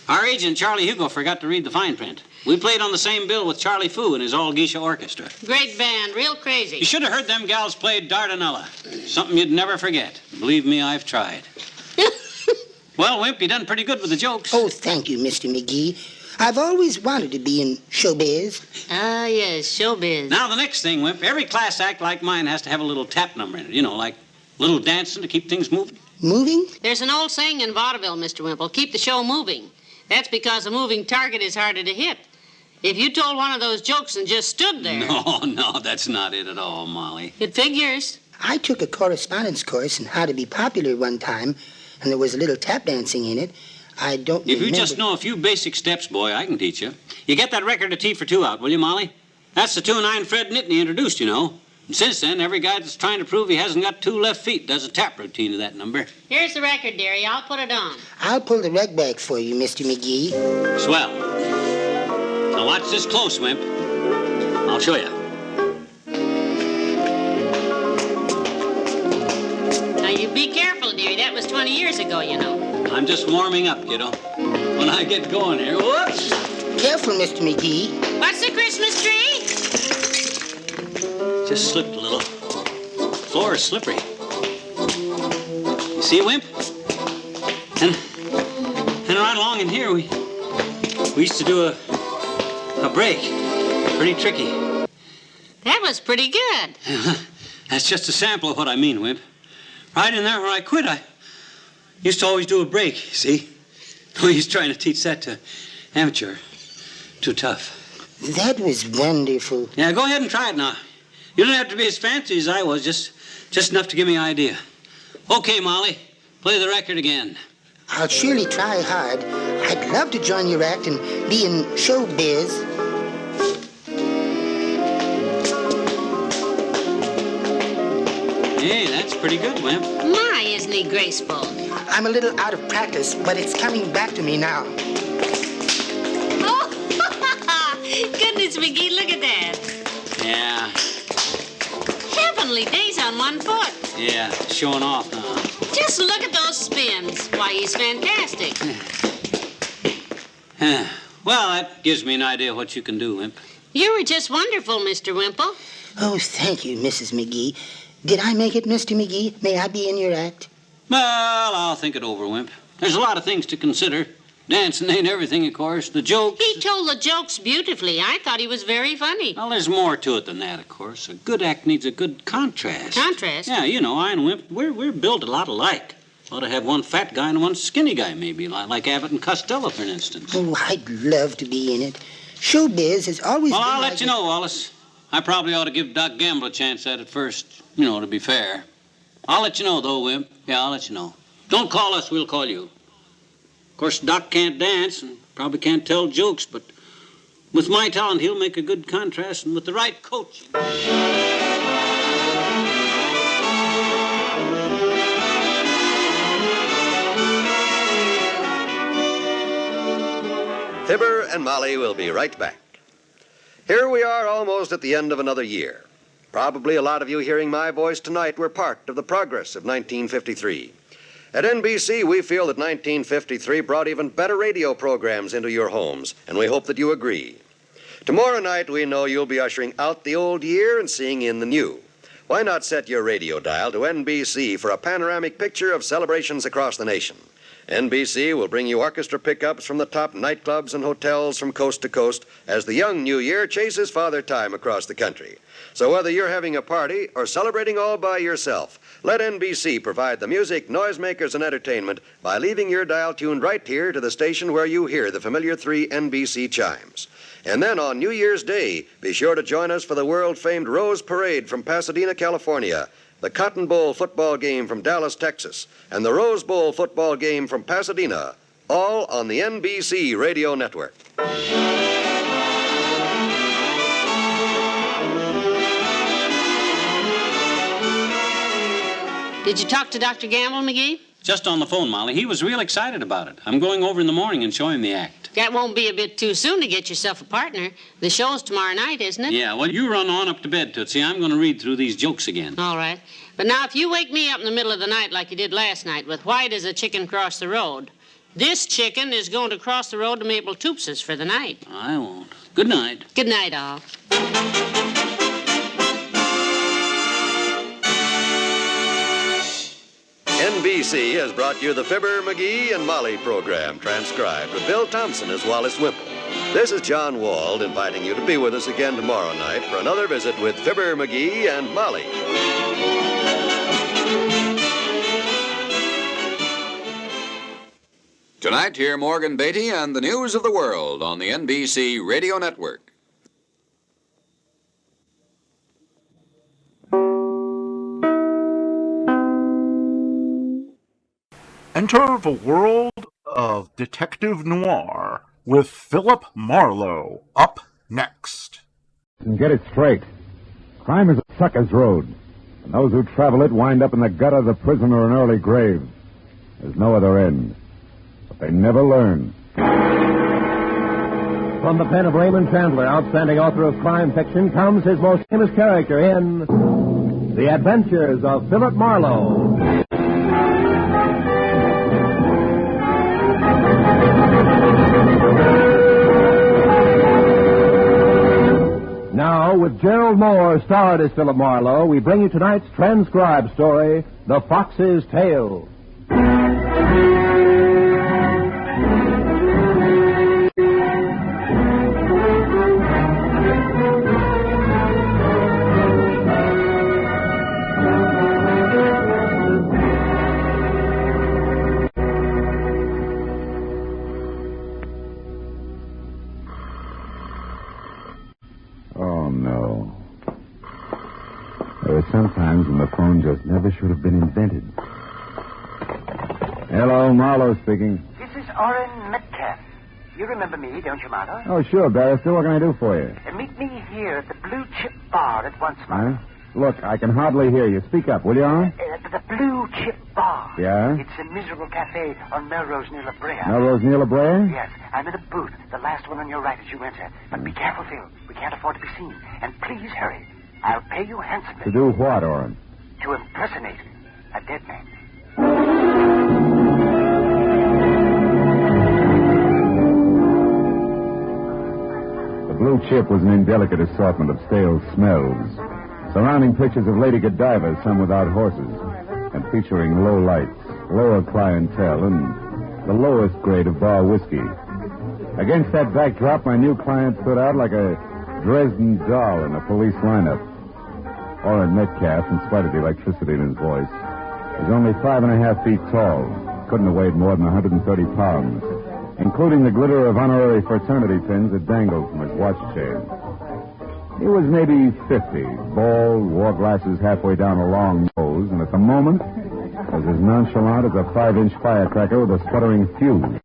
Our agent, Charlie Hugo, forgot to read the fine print. We played on the same bill with Charlie Fu and his all-geisha orchestra. Great band, real crazy. You should have heard them gals play Dardanella. Something you'd never forget. Believe me, I've tried. Well, Wimp, you done pretty good with the jokes. Oh, thank you, Mr. McGee. I've always wanted to be in showbiz. Ah, yes, showbiz. Now, the next thing, Wimp, every class act like mine has to have a little tap number in it. You know, like little dancing to keep things moving. Moving? There's an old saying in vaudeville, Mr. Wimple, keep the show moving. That's because a moving target is harder to hit. If you told one of those jokes and just stood there... No, that's not it at all, Molly. It figures. I took a correspondence course in how to be popular one time, and there was a little tap dancing in it. I don't If remember... you just know a few basic steps, boy, I can teach you. You get that record of Tea for Two out, will you, Molly? That's the tune I and Fred Nittany introduced, you know. And since then, every guy that's trying to prove he hasn't got 2 left feet does a tap routine to that number. Here's the record, dearie. I'll put it on. I'll pull the rug back for you, Mr. McGee. Swell. Now watch this close, Wimp. I'll show you. Now, you be careful, dearie. That was 20 years ago, you know. I'm just warming up, kiddo. When I get going here, whoops! Careful, Mr. McGee. What's the Christmas tree? Just slipped a little. Floor is slippery. You see, Wimp? And right along in here, we used to do a break. Pretty tricky. That was pretty good. That's just a sample of what I mean, Wimp. Right in there where I quit, I used to always do a break, you see? He's trying to teach that to amateur. Too tough. That was wonderful. Yeah, go ahead and try it now. You don't have to be as fancy as I was, just enough to give me an idea. Okay, Molly, play the record again. I'll surely try hard. I'd love to join your act and be in showbiz. Hey, that's pretty good, Wimp. My, isn't he graceful? I'm a little out of practice, but it's coming back to me now. Oh, goodness, McGee, look at that. Yeah. Heavenly days on one foot. Yeah, showing off, huh? Just look at those spins. Why, he's fantastic. Well, that gives me an idea what you can do, Wimp. You were just wonderful, Mr. Wimple. Oh, thank you, Mrs. McGee. Did I make it, Mr. McGee? May I be in your act? Well, I'll think it over, Wimp. There's a lot of things to consider. Dancing ain't everything, of course. The jokes... He told the jokes beautifully. I thought he was very funny. Well, there's more to it than that, of course. A good act needs a good contrast. Contrast? Yeah, you know, I and Wimp, we're built a lot alike. Ought to have one fat guy and one skinny guy, maybe, like Abbott and Costello, for instance. Oh, I'd love to be in it. Showbiz has always Well, been I'll like let you know, Wallace. I probably ought to give Doc Gamble a chance at it first, you know, to be fair. I'll let you know, though, Wimp. Yeah, I'll let you know. Don't call us, we'll call you. Of course, Doc can't dance and probably can't tell jokes, but with my talent, he'll make a good contrast, and with the right coach... Fibber and Molly will be right back. Here we are almost at the end of another year. Probably a lot of you hearing my voice tonight were part of the progress of 1953. At NBC, we feel that 1953 brought even better radio programs into your homes, and we hope that you agree. Tomorrow night, we know you'll be ushering out the old year and seeing in the new. Why not set your radio dial to NBC for a panoramic picture of celebrations across the nation? NBC will bring you orchestra pickups from the top nightclubs and hotels from coast to coast as the young New Year chases Father Time across the country. So whether you're having a party or celebrating all by yourself, let NBC provide the music, noisemakers, and entertainment by leaving your dial tuned right here to the station where you hear the familiar 3 NBC chimes. And then on New Year's Day, be sure to join us for the world-famed Rose Parade from Pasadena, California, the Cotton Bowl football game from Dallas, Texas, and the Rose Bowl football game from Pasadena, all on the NBC Radio Network. Did you talk to Dr. Gamble, McGee? Just on the phone, Molly. He was real excited about it. I'm going over in the morning and show him the act. That won't be a bit too soon to get yourself a partner. The show's tomorrow night, isn't it? Yeah, well, you run on up to bed, Tootsie. I'm going to read through these jokes again. All right. But now, if you wake me up in the middle of the night like you did last night with white as a chicken cross the road, this chicken is going to cross the road to Maple Toops's for the night. I won't. Good night. Good night, all. NBC has brought you the Fibber, McGee, and Molly program, transcribed with Bill Thompson as Wallace Wimple. This is John Wald inviting you to be with us again tomorrow night for another visit with Fibber, McGee, and Molly. Tonight, hear Morgan Beatty and the news of the world on the NBC Radio Network. Enter the world of Detective Noir with Philip Marlowe, up next. And get it straight. Crime is a sucker's road, and those who travel it wind up in the gutter, the prison, or an early grave. There's no other end. But they never learn. From the pen of Raymond Chandler, outstanding author of crime fiction, comes his most famous character in The Adventures of Philip Marlowe. Now, with Gerald Moore starred as Philip Marlowe, we bring you tonight's transcribed story, The Fox's Tale. Sometimes when the phone just never should have been invented. Hello, Marlowe speaking. This is Orrin Metcalf. You remember me, don't you, Marlowe? Oh, sure, Barrister. What can I do for you? Meet me here at the Blue Chip Bar at once, Huh? Marlowe. Look, I can hardly hear you. Speak up, will you, Orrin? The Blue Chip Bar. Yeah? It's a miserable cafe on Melrose near La Brea. Melrose near La Brea? Yes, I'm in a booth, the last one on your right as you enter. But be careful, Phil. We can't afford to be seen. And please hurry. I'll pay you handsomely. To do what, Orrin? To impersonate a dead man. blue chip was an indelicate assortment of stale smells, surrounding pictures of lady Godivas, some without horses, and featuring low lights, lower clientele, and the lowest grade of bar whiskey. Against that backdrop, my new client stood out like a Dresden doll in a police lineup. Orrin Metcalf, in spite of the electricity in his voice, was only 5.5 feet tall. Couldn't have weighed more than 130 pounds, including the glitter of honorary fraternity pins that dangled from his watch chain. He was maybe 50, bald, wore glasses halfway down a long nose, and at the moment was as nonchalant as a 5-inch firecracker with a sputtering fuse.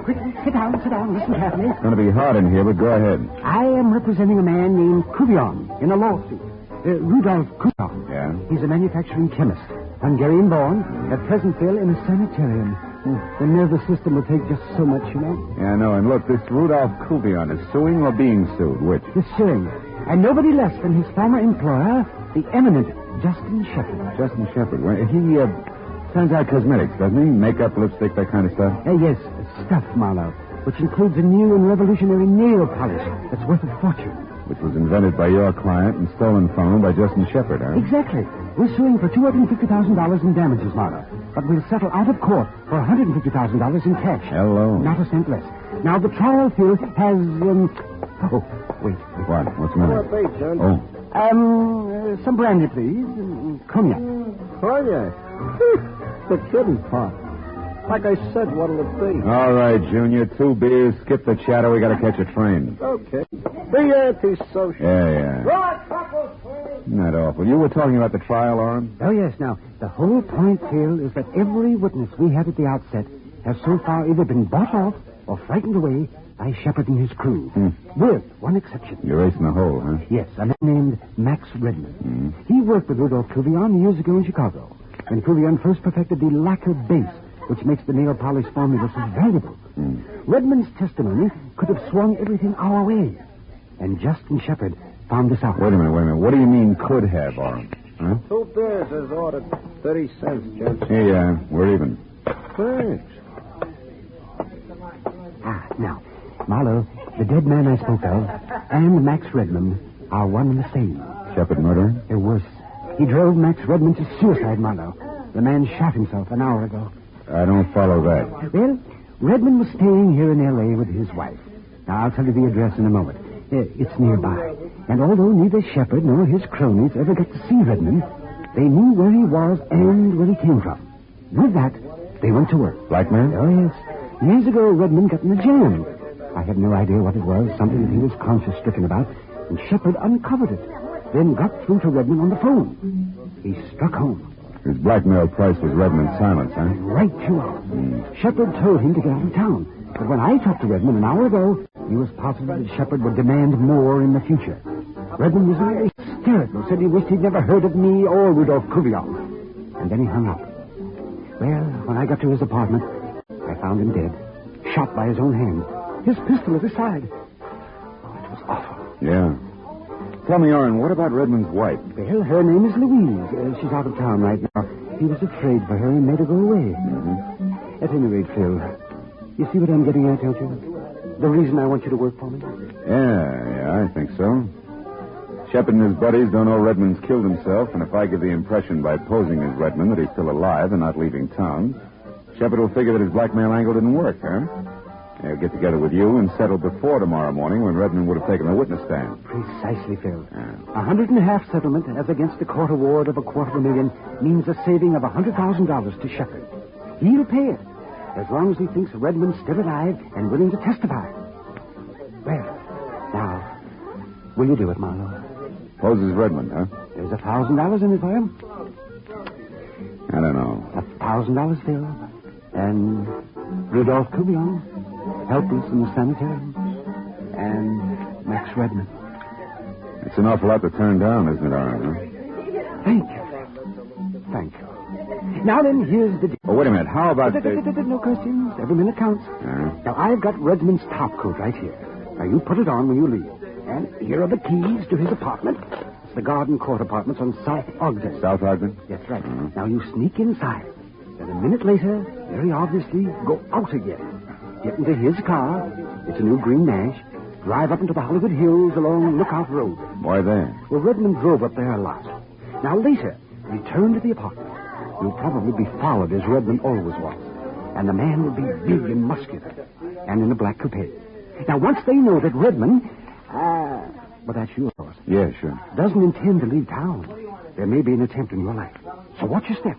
Quickly, sit down, listen carefully. It's going to be hot in here, but go ahead. I am representing a man named Cuvion in a lawsuit. Rudolph Cuvion. Yeah? He's a manufacturing chemist. Hungarian born, at present Phil in a sanitarium. The nervous system will take just so much, you know. Yeah, I know. And look, this Rudolph Cuvion is suing or being sued? Which? He's suing. And nobody less than his former employer, the eminent Justin Shepard. Justin Shepard. Well, he turns out cosmetics, doesn't he? Makeup, lipstick, that kind of stuff? Yes, stuff, Marlowe, which includes a new and revolutionary nail polish that's worth a fortune. Which was invented by your client and stolen from him by Justin Shepard, huh? Exactly. We're suing for $250,000 in damages, Marlowe. But we'll settle out of court for $150,000 in cash. Hello. Not a cent less. Now, the trial, Phil, has, Oh, wait. What? What's the matter? Oh. Some brandy, please. Cognac. Cognac? The kidding pot. Like I said, what'll it be? All right, Junior. 2 beers. Skip the chatter. We got to catch a train. Okay. The antisocial. Yeah. Isn't that awful? You were talking about the trial, Orrin? Oh, yes. Now, the whole point, Phil, is that every witness we had at the outset has so far either been bought off or frightened away by Shepard and his crew. With one exception. You're racing the hole, huh? Yes, a man named Max Redmond. He worked with Rudolph Cuvion years ago in Chicago, when Cuvion first perfected the lacquer base, which makes the nail polish formula so valuable. Redmond's testimony could have swung everything our way. And Justin Shepard found this out. Wait a minute. What do you mean could have, Orrin? Huh? 2 beers is ordered. 30 cents, Judge. Hey, we're even. Thanks. Now, Marlowe, the dead man I spoke of and Max Redmond are one and the same. Shepard murder? They're worse. He drove Max Redmond to suicide, Marlowe. The man shot himself an hour ago. I don't follow that. Well, Redmond was staying here in L.A. with his wife. Now, I'll tell you the address in a moment. It's nearby. And although neither Shepard nor his cronies ever got to see Redmond, they knew where he was and where he came from. With that, they went to work. Blackmail? Oh, yes. Years ago, Redmond got in a jam. I had no idea what it was, something that he was conscience-stricken about, and Shepard uncovered it, then got through to Redmond on the phone. He struck home. His blackmail price was Redmond's silence, huh? Right you are. Shepard told him to get out of town. But when I talked to Redmond an hour ago, he was positive that Shepard would demand more in the future. Redmond was very hysterical, said he wished he'd never heard of me or Rudolph Cuvion. And then he hung up. Well, when I got to his apartment, I found him dead, shot by his own hand. His pistol at his side. Oh, it was awful. Yeah. Tell me, Orrin, what about Redmond's wife? Well, her name is Louise. She's out of town right now. He was afraid for her and made her go away. At any rate, Phil, you see what I'm getting at, don't you? The reason I want you to work for me? Yeah, I think so. Shepard and his buddies don't know Redmond's killed himself, and if I give the impression by posing as Redmond that he's still alive and not leaving town, Shepard will figure that his blackmail angle didn't work, huh? He'll get together with you and settle before tomorrow morning when Redmond would have taken the witness stand. Precisely, Phil. $150,000 settlement as against a court award of $250,000 means a saving of $100,000 to Shepard. He'll pay it, as long as he thinks Redmond's still alive and willing to testify. Well, now, will you do it, Marlowe? Poses Redmond, huh? There's $1,000 in it for him. I don't know. $1,000, Phil. And Rudolph Cuvion, helpless in the sanitarium. And Max Redmond. It's an awful lot to turn down, isn't it, Orrin? Huh? Thank you. Now then, here's the deal. Oh, wait a minute. How about No questions. Every minute counts. Now, I've got Redmond's top coat right here. Now, you put it on when you leave. And here are the keys to his apartment. It's the Garden Court Apartments on South Ogden. South Ogden? That's right. Now, you sneak inside. Then a minute later, very obviously, go out again. Get into his car. It's a new green Nash. drive up into the Hollywood Hills along Lookout Road. Why there? Well, Redmond drove up there a lot. Now, later, return to the apartment. You'll probably be followed as Redmond always was. And the man will be big and muscular. And in a black coupe. Now, once they know that Redmond... well, that's you, of course. Yeah, sure. Doesn't intend to leave town. There may be an attempt in your life. So watch your step.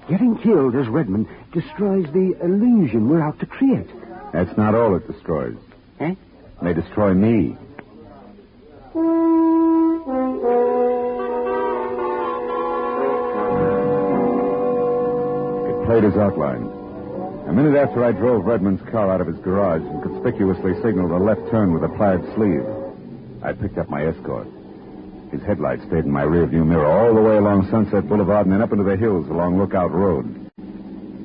Getting killed as Redmond destroys the illusion we're out to create. That's not all it destroys. Eh? They destroy me. It played as outlined. A minute after I drove Redmond's car out of his garage and conspicuously signaled a left turn with a plaid sleeve, I picked up my escort. His headlights stayed in my rearview mirror all the way along Sunset Boulevard and then up into the hills along Lookout Road.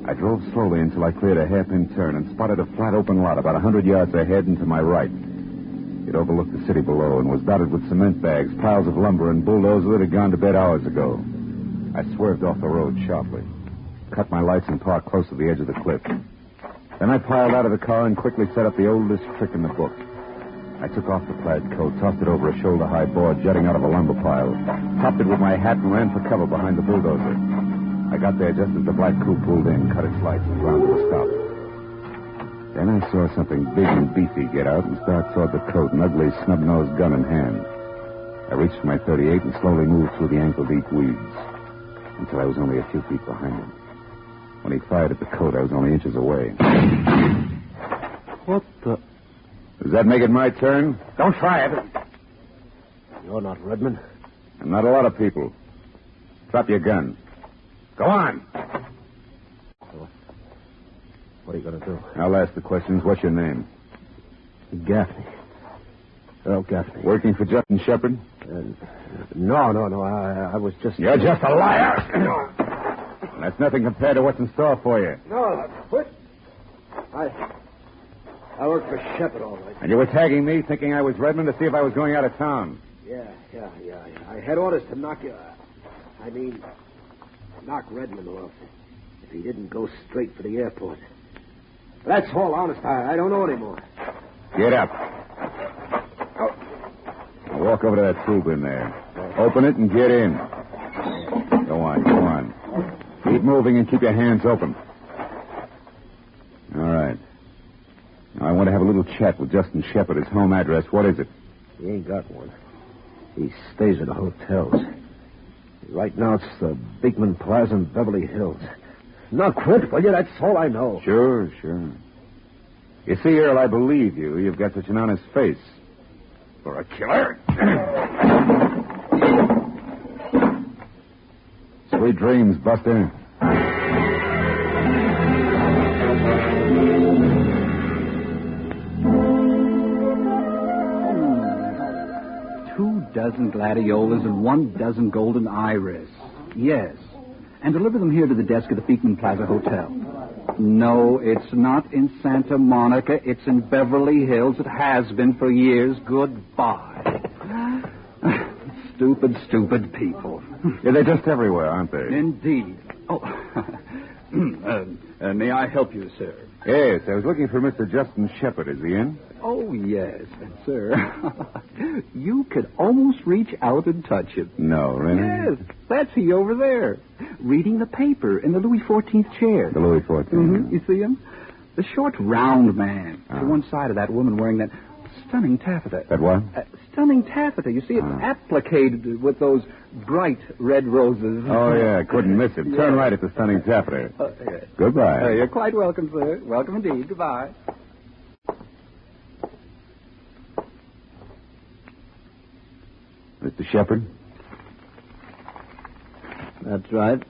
I drove slowly until I cleared a hairpin turn and spotted a flat open lot about 100 yards ahead and to my right. It overlooked the city below and was dotted with cement bags, piles of lumber, and bulldozers that had gone to bed hours ago. I swerved off the road sharply, cut my lights, and parked close to the edge of the cliff. Then I piled out of the car and quickly set up the oldest trick in the book. I took off the plaid coat, tossed it over a shoulder-high board jutting out of a lumber pile, topped it with my hat, and ran for cover behind the bulldozer. I got there just as the black coupe pulled in, cut its lights, and ground to a stop. Then I saw something big and beefy get out and start toward the coat, an ugly, snub-nosed gun in hand. I reached for my .38 and slowly moved through the ankle-deep weeds until I was only a few feet behind him. When he fired at the coat, I was only inches away. What the... Does that make it my turn? Don't try it. You're not Redmond. And not a lot of people. Drop your gun. Go on. What are you going to do? I'll ask the questions. What's your name? Gaffney. Earl Gaffney. Working for Justin Shepard? No. I was just... You're just a liar. That's nothing compared to what's in store for you. No, quit. I work for Shepard, all right. And you were tagging me, thinking I was Redmond, to see if I was going out of town. Yeah. I had orders to knock you... knock Redmond off if he didn't go straight for the airport. That's all, honest. I don't know anymore. Get up. Now walk over to that tube in there. Open it and get in. Go on. Keep moving and keep your hands open. All right. Now, I want to have a little chat with Justin Shepard. His home address, what is it? He ain't got one. He stays at hotels. Right now, it's the Beekman Plaza in Beverly Hills. Now, quit, will you? That's all I know. Sure. You see, Earl, I believe you. You've got such an honest face. For a killer. Sweet dreams, Buster. Dozen gladiolas and 1 dozen golden iris. Yes. And deliver them here to the desk of the Beekman Plaza Hotel. No, it's not in Santa Monica. It's in Beverly Hills. It has been for years. Goodbye. Stupid people. Yeah, they're just everywhere, aren't they? Indeed. Oh, may I help you, sir? Yes, I was looking for Mr. Justin Shepard. Is he in? Oh, yes, sir. You could almost reach out and touch him. No, really? Yes, that's he over there, reading the paper in the Louis XIV chair. The Louis XIV? Mm-hmm. You see him? The short, round man. To one side of that woman wearing that stunning taffeta. That what? Stunning taffeta. You see, it's applicated with those bright red roses. Oh, yeah, I couldn't miss him. Turn right at the stunning taffeta. Yes. Goodbye. You're quite welcome, sir. Welcome indeed. Goodbye. Mr. Shepard? That's right.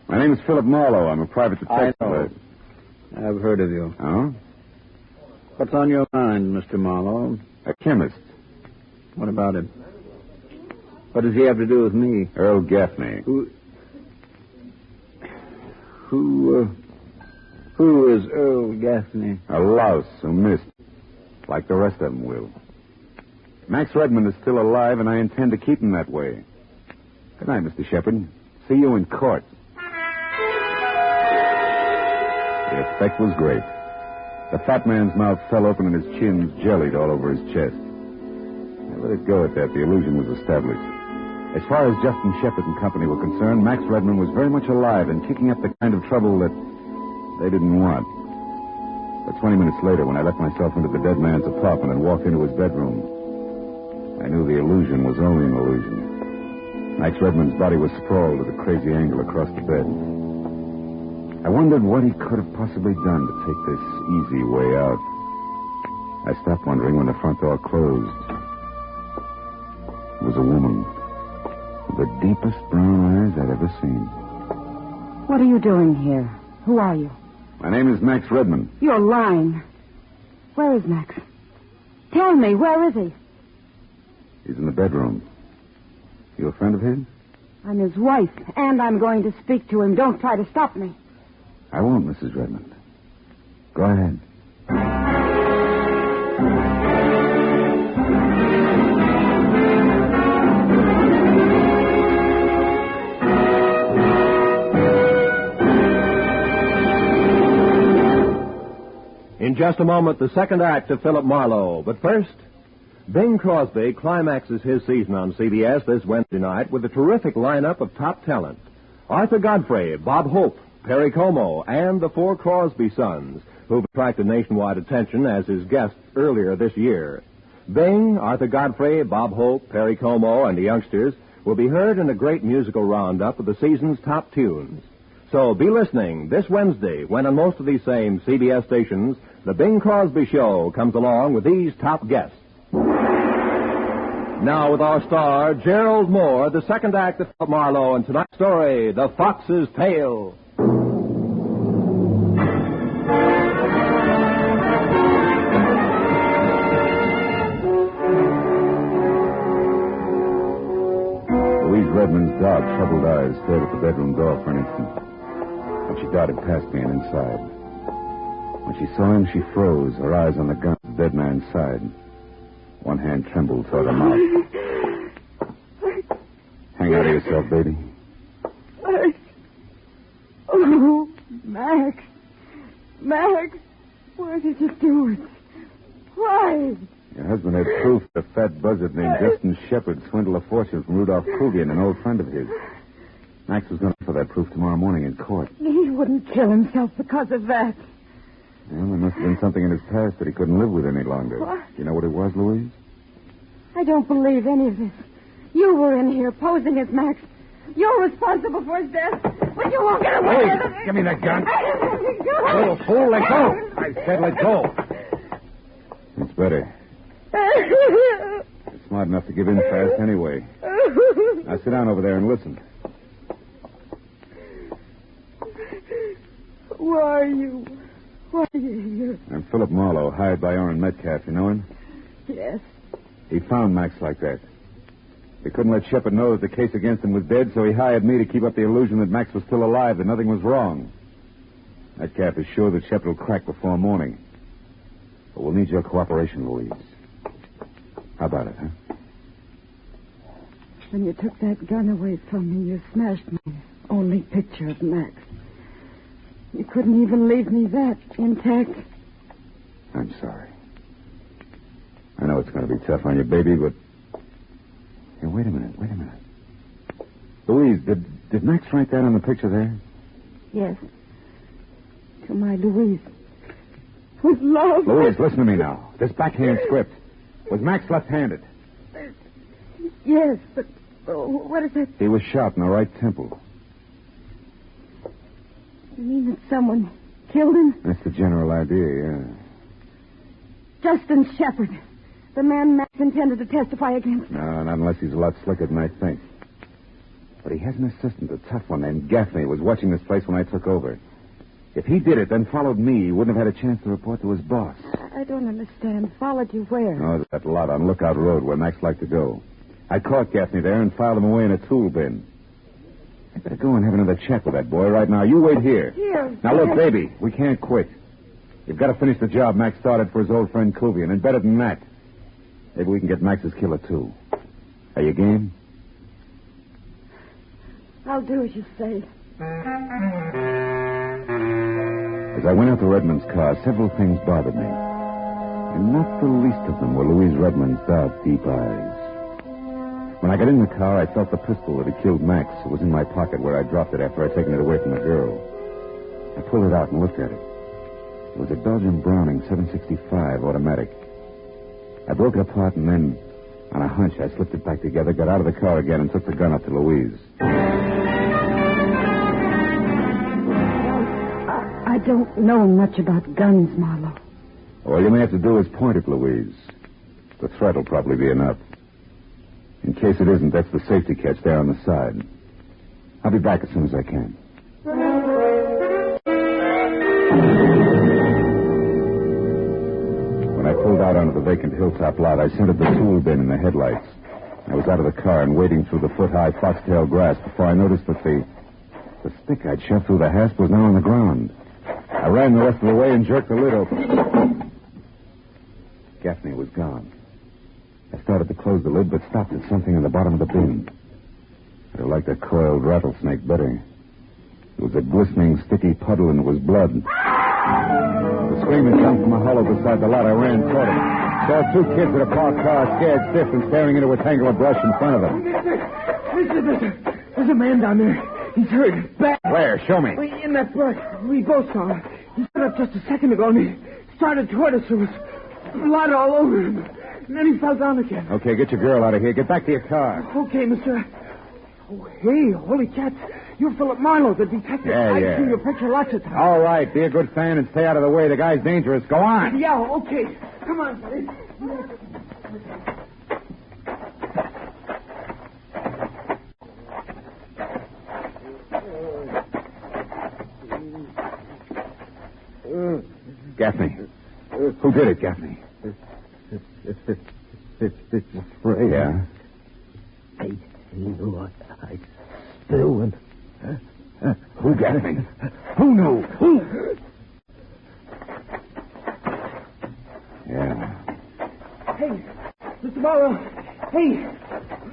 My name is Philip Marlowe. I'm a private detective. I know. I've heard of you. Oh? What's on your mind, Mr. Marlowe? A chemist. What about him? What does he have to do with me? Earl Gaffney. Who is Earl Gaffney? A louse who missed, like the rest of them will. Max Redmond is still alive, and I intend to keep him that way. Good night, Mr. Shepard. See you in court. The effect was great. The fat man's mouth fell open and his chin jellied all over his chest. I let it go at that. The illusion was established. As far as Justin Shepard and company were concerned, Max Redmond was very much alive and kicking up the kind of trouble that they didn't want. But 20 minutes later, when I let myself into the dead man's apartment and walked into his bedroom, I knew the illusion was only an illusion. Max Redmond's body was sprawled at a crazy angle across the bed. I wondered what he could have possibly done to take this easy way out. I stopped wondering when the front door closed. It was a woman with the deepest brown eyes I'd ever seen. What are you doing here? Who are you? My name is Max Redmond. You're lying. Where is Max? Tell me, where is he? He's in the bedroom. You a friend of his? I'm his wife, and I'm going to speak to him. Don't try to stop me. I won't, Mrs. Redmond. Go ahead. In just a moment, the second act of Philip Marlowe. But first, Bing Crosby climaxes his season on CBS this Wednesday night with a terrific lineup of top talent. Arthur Godfrey, Bob Hope, Perry Como, and the four Crosby sons, who've attracted nationwide attention as his guests earlier this year. Bing, Arthur Godfrey, Bob Hope, Perry Como, and the youngsters will be heard in a great musical roundup of the season's top tunes. So be listening this Wednesday when on most of these same CBS stations, the Bing Crosby Show comes along with these top guests. Now with our star, Gerald Moore, the second act of Philip Marlowe, and tonight's story, The Fox's Tale. Louise Redmond's dark, troubled eyes stared at the bedroom door for an instant. Then she darted past me and inside. When she saw him, she froze, her eyes on the gun at the dead man's side. One hand trembled toward her mouth. Hang out of yourself, baby. Oh, Max. Max, why did you do it? Why? Your husband had proof that a fat buzzard named Justin Shepard swindled a fortune from Rudolph Kugian, an old friend of his. Max was going to for that proof tomorrow morning in court. He wouldn't kill himself because of that. Well, there must have been something in his past that he couldn't live with any longer. What? You know what it was, Louise? I don't believe any of this. You were in here posing as Max. You're responsible for his death, but you won't get away with it. Give me that gun. Go. Fool, let go. I said let go. It's better. You're smart enough to give in fast anyway. Now sit down over there and listen. Who are you? Why are you here? I'm Philip Marlowe, hired by Orrin Metcalf. You know him? Yes. He found Max like that. They couldn't let Shepard know that the case against him was dead, so he hired me to keep up the illusion that Max was still alive, that nothing was wrong. Metcalf is sure that Shepard will crack before morning. But we'll need your cooperation, Louise. How about it, huh? When you took that gun away from me, you smashed my only picture of Max. You couldn't even leave me that intact. I'm sorry. I know it's going to be tough on you, baby, but... Hey, wait a minute. Louise, did Max write that on the picture there? Yes. To my Louise. With love. Louise, listen to me now. This backhand script. Was Max left-handed? Yes, but what is it? He was shot in the right temple. You mean that someone killed him? That's the general idea, yeah. Justin Shepard. The man Max intended to testify against. No, not unless he's a lot slicker than I think. But he has an assistant, a tough one named Gaffney, who was watching this place when I took over. If he did it, then followed me, he wouldn't have had a chance to report to his boss. I don't understand. Followed you where? Oh, that lot on Lookout Road where Max liked to go. I caught Gaffney there and filed him away in a tool bin. I better go and have another chat with that boy right now. You wait here. Here. Now, look, baby, we can't quit. You've got to finish the job Max started for his old friend Kuvian, and better than that. Maybe we can get Max's killer, too. Are you game? I'll do as you say. As As I went out to Redmond's car, several things bothered me. And not the least of them were Louise Redmond's dark, deep eyes. When I got in the car, I felt the pistol that had killed Max. It was in my pocket where I dropped it after I'd taken it away from the girl. I pulled it out and looked at it. It was a Belgian Browning 765 automatic. I broke it apart and then, on a hunch, I slipped it back together, got out of the car again, and took the gun up to Louise. I don't know much about guns, Marlowe. All you may have to do is point it, Louise. The threat will probably be enough. In case it isn't, that's the safety catch there on the side. I'll be back as soon as I can. When I pulled out onto the vacant hilltop lot, I centered the tool bin in the headlights. I was out of the car and wading through the foot-high foxtail grass before I noticed that the stick I'd shoved through the hasp was now on the ground. I ran the rest of the way and jerked the lid open. Gaffney was gone. I started to close the lid, but stopped at something in the bottom of the bin. I'd have liked a coiled rattlesnake better. It was a glistening, sticky puddle, and it was blood. The scream had come from a hollow beside the lot. I ran toward it. Saw two kids in a parked car, scared stiff and staring into a tangle of brush in front of them. There's a man down there. He's hurt. Bad. Where? Show me. In that brush. We both saw him. He stood up just a second ago and he started toward us. There was blood all over him. And then he fell down again. Okay, get your girl out of here. Get back to your car. Okay, mister. Oh, hey, holy cats. You're Philip Marlowe, the detective. I've seen your picture lots of times. All right, be a good fan and stay out of the way. The guy's dangerous. Go on. Yeah, okay. Come on, buddy. Gaffney. Who did it, Gaffney? It's afraid. Yeah? I knew I'd spill him. Who, Gaffney? Who knew? Who? Yeah. Hey, Mr. Marlowe. Hey,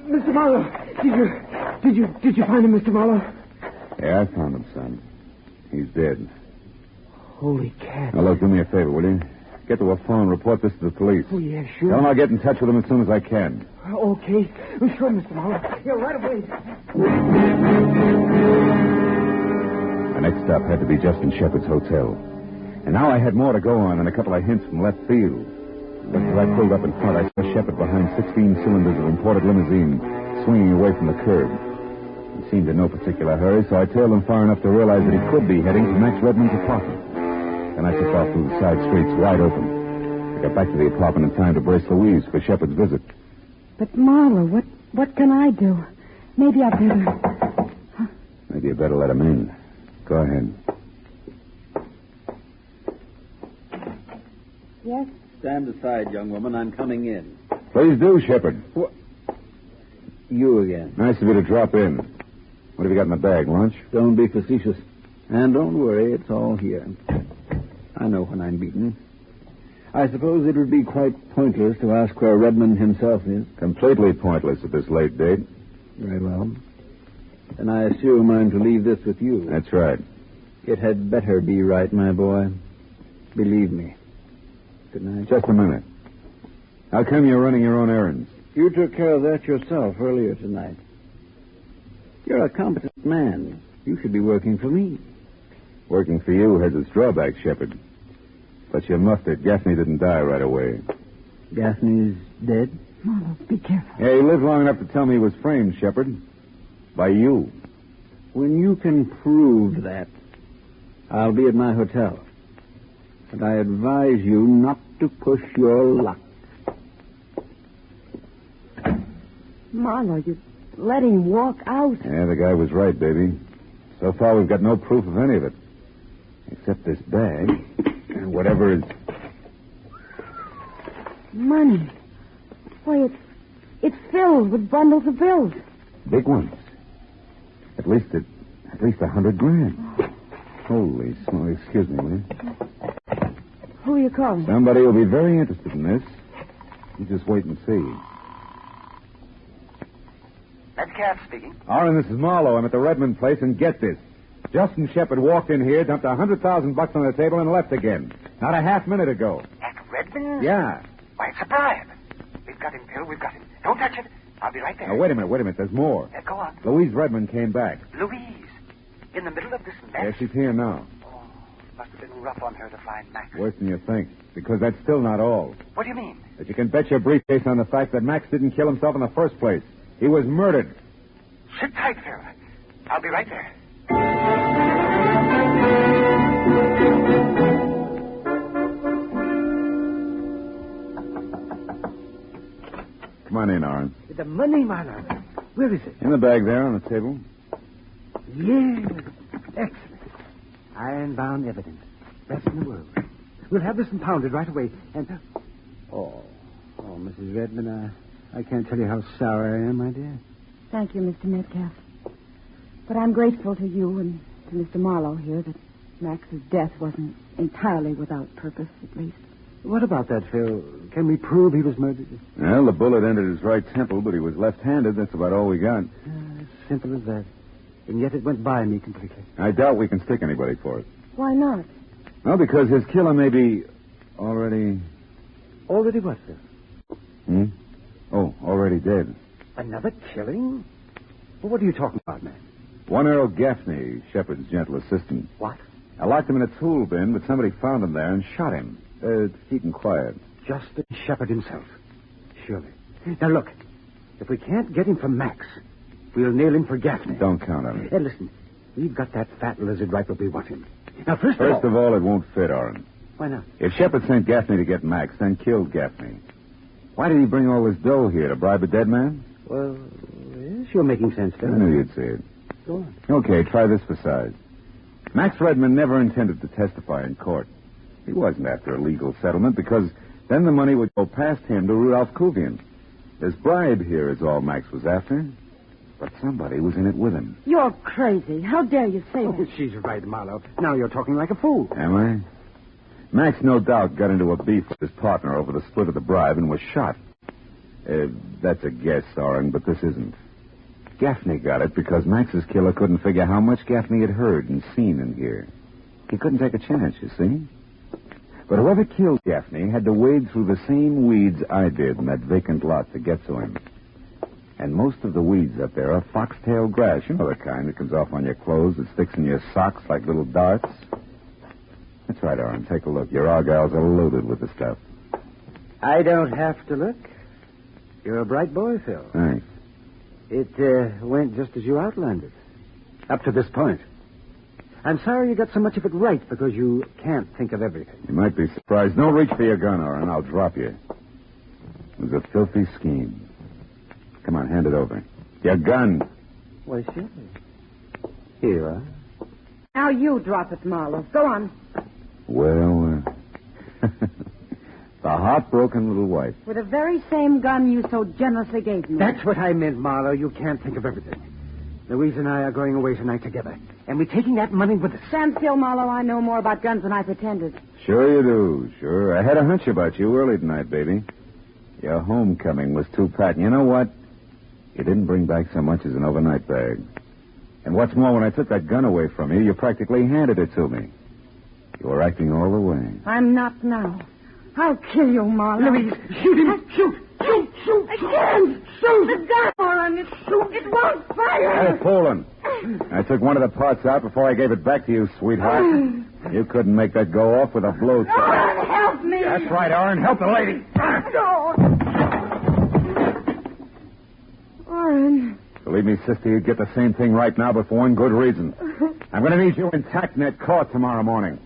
Mr. Marlowe. Did you find him, Mr. Marlowe? Yeah, I found him, son. He's dead. Holy cat. Now, look, do me a favor, will you? Get to a phone, report this to the police. Oh, yeah, sure. Tell them I'll get in touch with them as soon as I can. Okay. Sure, Mr. Marlowe. Yeah, right away. The next stop had to be Justin Shepard's hotel. And now I had more to go on and a couple of hints from left field. Just as I pulled up in front, I saw Shepard behind 16 cylinders of imported limousine, swinging away from the curb. He seemed in no particular hurry, so I tailed him far enough to realize that he could be heading to Max Redmond's apartment. Then I took off through the side streets, wide open. I got back to the apartment in time to brace Louise for Shepard's visit. But, Marlowe, what can I do? Maybe I'd better... Huh? Maybe you better let him in. Go ahead. Yes? Stand aside, young woman. I'm coming in. Please do, Shepard. What? You again. Nice of you to drop in. What have you got in the bag, lunch? Don't be facetious. And don't worry, it's all here. I know when I'm beaten. I suppose it would be quite pointless to ask where Redmond himself is. Completely pointless at this late date. Very well. Then I assume I'm to leave this with you. That's right. It had better be right, my boy. Believe me. Good night. Just a minute. How come you're running your own errands? You took care of that yourself earlier tonight. You're a competent man. You should be working for me. Working for you has its drawbacks, Shepard. But you must have. Gaffney didn't die right away. Gaffney's dead? Marlowe, be careful. Yeah, he lived long enough to tell me he was framed, Shepard. By you. When you can prove that, I'll be at my hotel. But I advise you not to push your luck. Marlowe, you let him walk out. Yeah, the guy was right, baby. So far, we've got no proof of any of it. Except this bag and whatever is... Money. Why, it's filled with bundles of bills. Big ones. At least $100 grand. Holy smoke. Excuse me, will you? Who are you calling? Somebody will be very interested in this. You just wait and see. That's Cat speaking. Oren, this is Marlowe. I'm at the Redmond place, and get this. Justin Shepard walked in here, dumped $100,000 on the table, and left again. Not a half minute ago. At Redmond's? Yeah. Why, it's a bribe. We've got him, Phil. We've got him. Don't touch it. I'll be right there. Now, wait a minute. There's more. Go on. Louise Redmond came back. Louise, in the middle of this mess? Yeah, she's here now. Must have been rough on her to find Max. Worse than you think. Because that's still not all. What do you mean? But you can bet your briefcase on the fact that Max didn't kill himself in the first place. He was murdered. Sit tight, Phil. I'll be right there. Come on in, Aaron. The money, Marlowe. Where is it? In the bag there on the table. Yes. Excellent. Iron-bound evidence. Best in the world. We'll have this impounded right away. And... Oh, Mrs. Redmond, I can't tell you how sorry I am, my dear. Thank you, Mr. Metcalf. But I'm grateful to you and to Mr. Marlowe here that Max's death wasn't entirely without purpose, at least. What about that, Phil? Can we prove he was murdered? Well, the bullet entered his right temple, but he was left-handed. That's about all we got. As simple as that. And yet it went by me completely. I doubt we can stick anybody for it. Why not? Well, because his killer may be already... Already what, Phil? Oh, already dead. Another killing? Well, what are you talking about, man? One Earl Gaffney, Shepard's gentle assistant. What? I locked him in a tool bin, but somebody found him there and shot him. Keep him quiet. Justin Shepard himself. Surely. Now, look. If we can't get him for Max, we'll nail him for Gaffney. Don't count on it. Listen. We've got that fat lizard right where we want him. Now, First of all, it won't fit, Oren. Why not? If Shepard sent Gaffney to get Max, then killed Gaffney, why did he bring all this dough here? To bribe a dead man? Well, yes, you're making sense, Phil. I knew you'd see it. Go on. Okay, try this for size. Max Redmond never intended to testify in court. He wasn't after a legal settlement because then the money would go past him to Rudolph Kuvian. This bribe here is all Max was after. But somebody was in it with him. You're crazy. How dare you say that? She's right, Marlowe. Now you're talking like a fool. Am I? Max, no doubt, got into a beef with his partner over the split of the bribe and was shot. That's a guess, Oren, but this isn't. Gaffney got it because Max's killer couldn't figure how much Gaffney had heard and seen in here. He couldn't take a chance, you see. But whoever killed Gaffney had to wade through the same weeds I did in that vacant lot to get to him. And most of the weeds up there are foxtail grass. You know the kind that comes off on your clothes that sticks in your socks like little darts. That's right, Oren. Take a look. Your argyles are loaded with the stuff. I don't have to look. You're a bright boy, Phil. Thanks. It went just as you outlined it. Up to this point. I'm sorry you got so much of it right because you can't think of everything. You might be surprised. Don't reach for your gun, Oren. I'll drop you. It was a filthy scheme. Come on, hand it over. Your gun. Why, sure. Here you are. Now you drop it, Marlowe. Go on. Well, the heartbroken little wife. With the very same gun you so generously gave me. That's what I meant, Marlowe. You can't think of everything. Louise and I are going away tonight together. And we're taking that money with us. Stand still, Marlowe. I know more about guns than I pretended. Sure you do. Sure. I had a hunch about you early tonight, baby. Your homecoming was too pat. And you know what? You didn't bring back so much as an overnight bag. And what's more, when I took that gun away from you, you practically handed it to me. You were acting all the way. I'm not now. I'll kill you, Marlowe. Louise, shoot him. Shoot. I can't. Shoot. The gun, Oren. It won't fire. Oh, Poland. I took one of the parts out before I gave it back to you, sweetheart. You couldn't make that go off with a blow. Oren, help me. That's right, Oren. Help the lady. No. Oren. Believe me, sister, you'd get the same thing right now, but for one good reason. I'm going to need you intact in that court tomorrow morning.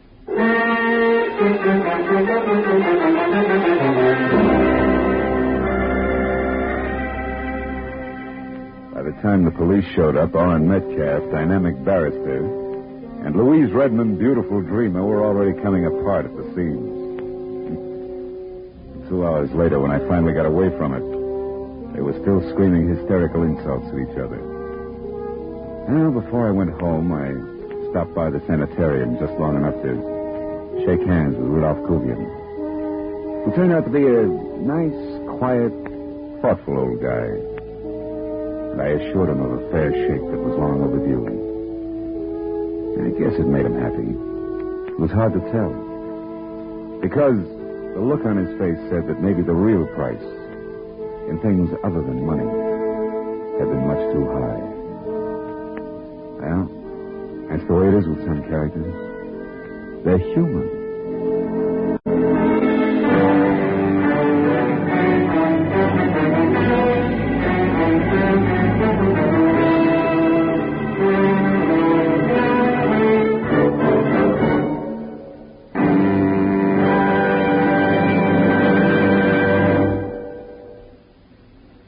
By the time the police showed up, Oren Metcalf, dynamic barrister, and Louise Redmond, beautiful dreamer, were already coming apart at the seams. 2 hours later, when I finally got away from it, they were still screaming hysterical insults at each other. Well, before I went home, I stopped by the sanitarium just long enough to shake hands with Rudolph Kuvian, who turned out to be a nice, quiet, thoughtful old guy. And I assured him of a fair shake that was long overdue. I guess it made him happy. It was hard to tell. Because the look on his face said that maybe the real price, in things other than money, had been much too high. Well, that's the way it is with some characters. They're human.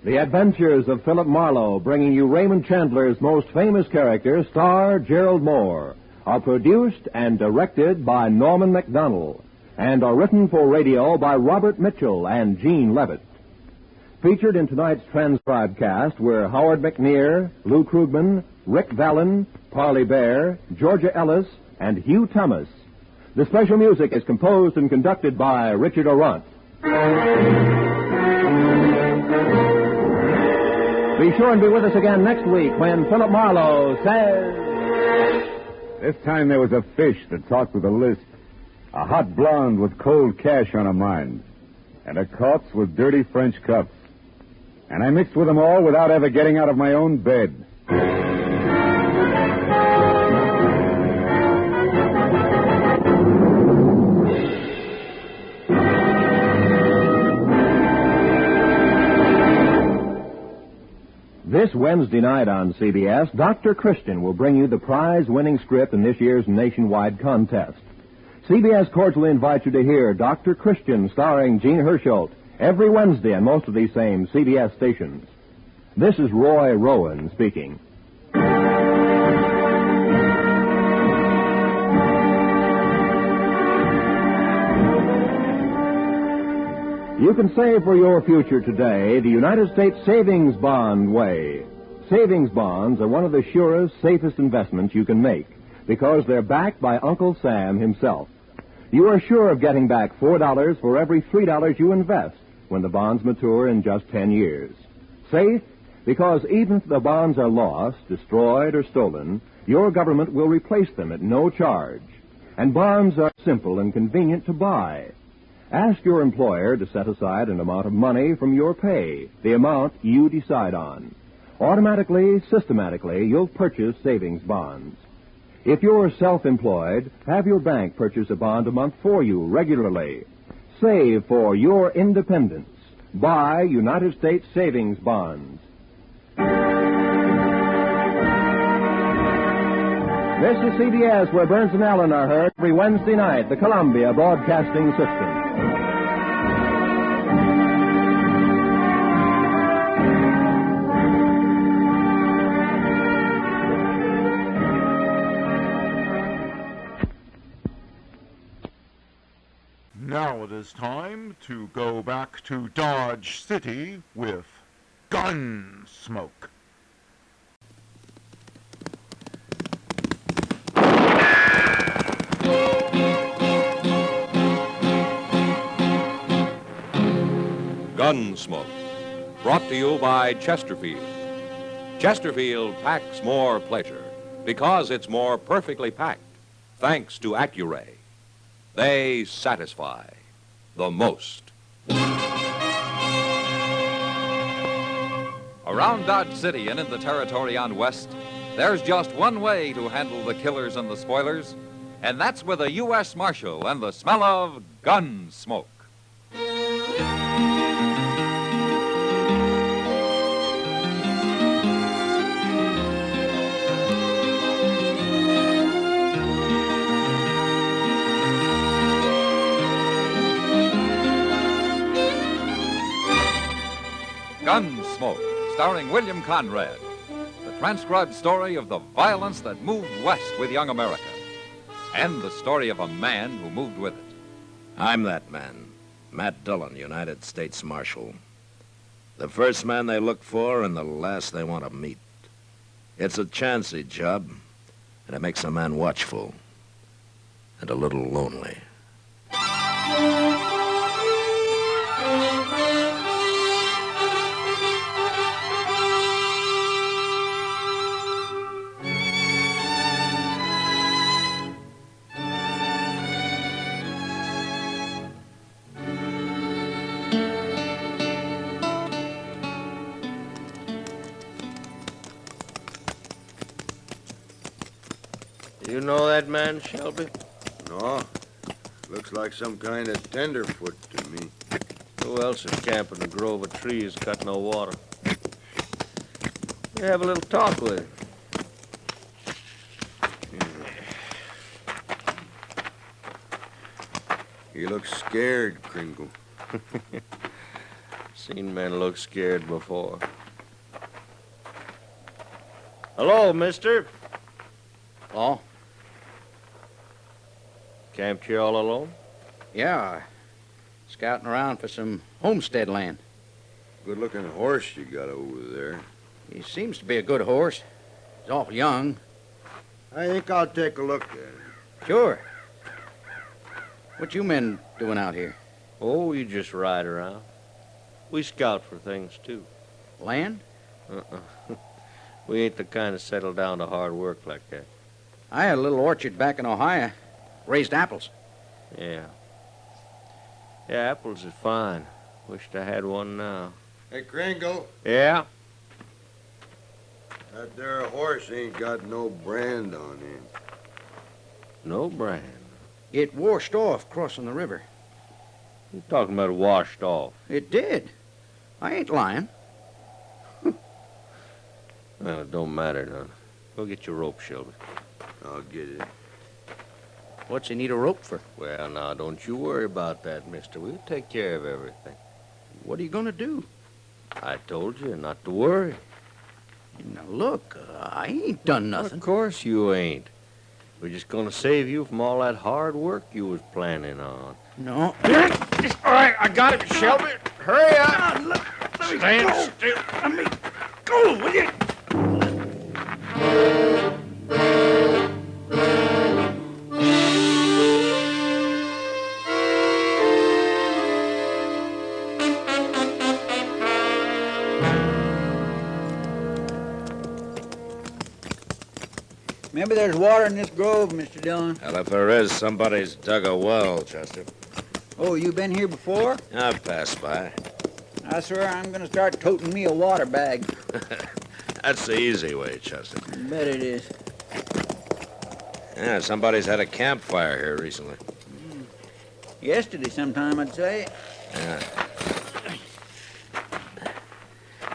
The Adventures of Philip Marlowe, bringing you Raymond Chandler's most famous character, star Gerald Moore, are produced and directed by Norman MacDonald and are written for radio by Robert Mitchell and Gene Levitt. Featured in tonight's transcribed cast were Howard McNear, Lou Krugman, Rick Vallon, Parley Bear, Georgia Ellis, and Hugh Thomas. The special music is composed and conducted by Richard Orant. Be sure and be with us again next week when Philip Marlowe says... This time there was a fish that talked with a lisp, a hot blonde with cold cash on her mind, and a corpse with dirty French cuffs. And I mixed with them all without ever getting out of my own bed. This Wednesday night on CBS, Dr. Christian will bring you the prize-winning script in this year's nationwide contest. CBS cordially invites you to hear Dr. Christian starring Gene Herschelt every Wednesday on most of these same CBS stations. This is Roy Rowan speaking. You can save for your future today the United States Savings Bond way. Savings bonds are one of the surest, safest investments you can make because they're backed by Uncle Sam himself. You are sure of getting back $4 for every $3 you invest when the bonds mature in just 10 years. Safe because even if the bonds are lost, destroyed, or stolen, your government will replace them at no charge. And bonds are simple and convenient to buy. Ask your employer to set aside an amount of money from your pay, the amount you decide on. Automatically, systematically, you'll purchase savings bonds. If you're self-employed, have your bank purchase a bond a month for you regularly. Save for your independence. Buy United States savings bonds. This is CBS, where Burns and Allen are heard every Wednesday night, the Columbia Broadcasting System. Now it is time to go back to Dodge City with Gunsmoke. Gunsmoke, brought to you by Chesterfield. Chesterfield packs more pleasure because it's more perfectly packed, thanks to Accuray. They satisfy the most. Around Dodge City and in the territory on West, there's just one way to handle the killers and the spoilers, and that's with a U.S. Marshal and the smell of Gunsmoke. Gunsmoke, starring William Conrad, the transcribed story of the violence that moved west with young America, and the story of a man who moved with it. I'm that man, Matt Dillon, United States Marshal. The first man they look for and the last they want to meet. It's a chancy job, and it makes a man watchful and a little lonely. You know that man, Shelby? No. Looks like some kind of tenderfoot to me. Who else is camping a grove of trees, got no water? You have a little talk with him. He looks scared, Kringle. Seen men look scared before. Hello, mister. Oh? Camped here all alone? Yeah. Scouting around for some homestead land. Good-looking horse you got over there. He seems to be a good horse. He's awful young. I think I'll take a look at him. Sure. What you men doing out here? Oh, we just ride around. We scout for things, too. Land? We ain't the kind of settle down to hard work like that. I had a little orchard back in Ohio. Raised apples. Yeah. Yeah, apples are fine. Wished I had one now. Hey, Kringle. Yeah? That there horse ain't got no brand on him. No brand? It washed off crossing the river. You talking about washed off? It did. I ain't lying. Well, it don't matter none. Go get your rope, Shelby. I'll get it. What's he need a rope for? Well, now, don't you worry about that, mister. We'll take care of everything. What are you going to do? I told you not to worry. Now, look, I ain't done nothing. Of course you ain't. We're just going to save you from all that hard work you was planning on. No. All right, I got it, Shelby. Hurry up. Stand still. Let me go, will you? Maybe there's water in this grove, Mr. Dillon. Well, if there is, somebody's dug a well, Chester. Oh, you been here before? I've passed by. I swear I'm going to start toting me a water bag. That's the easy way, Chester. Bet it is. Yeah, somebody's had a campfire here recently. Yesterday sometime, I'd say. Yeah.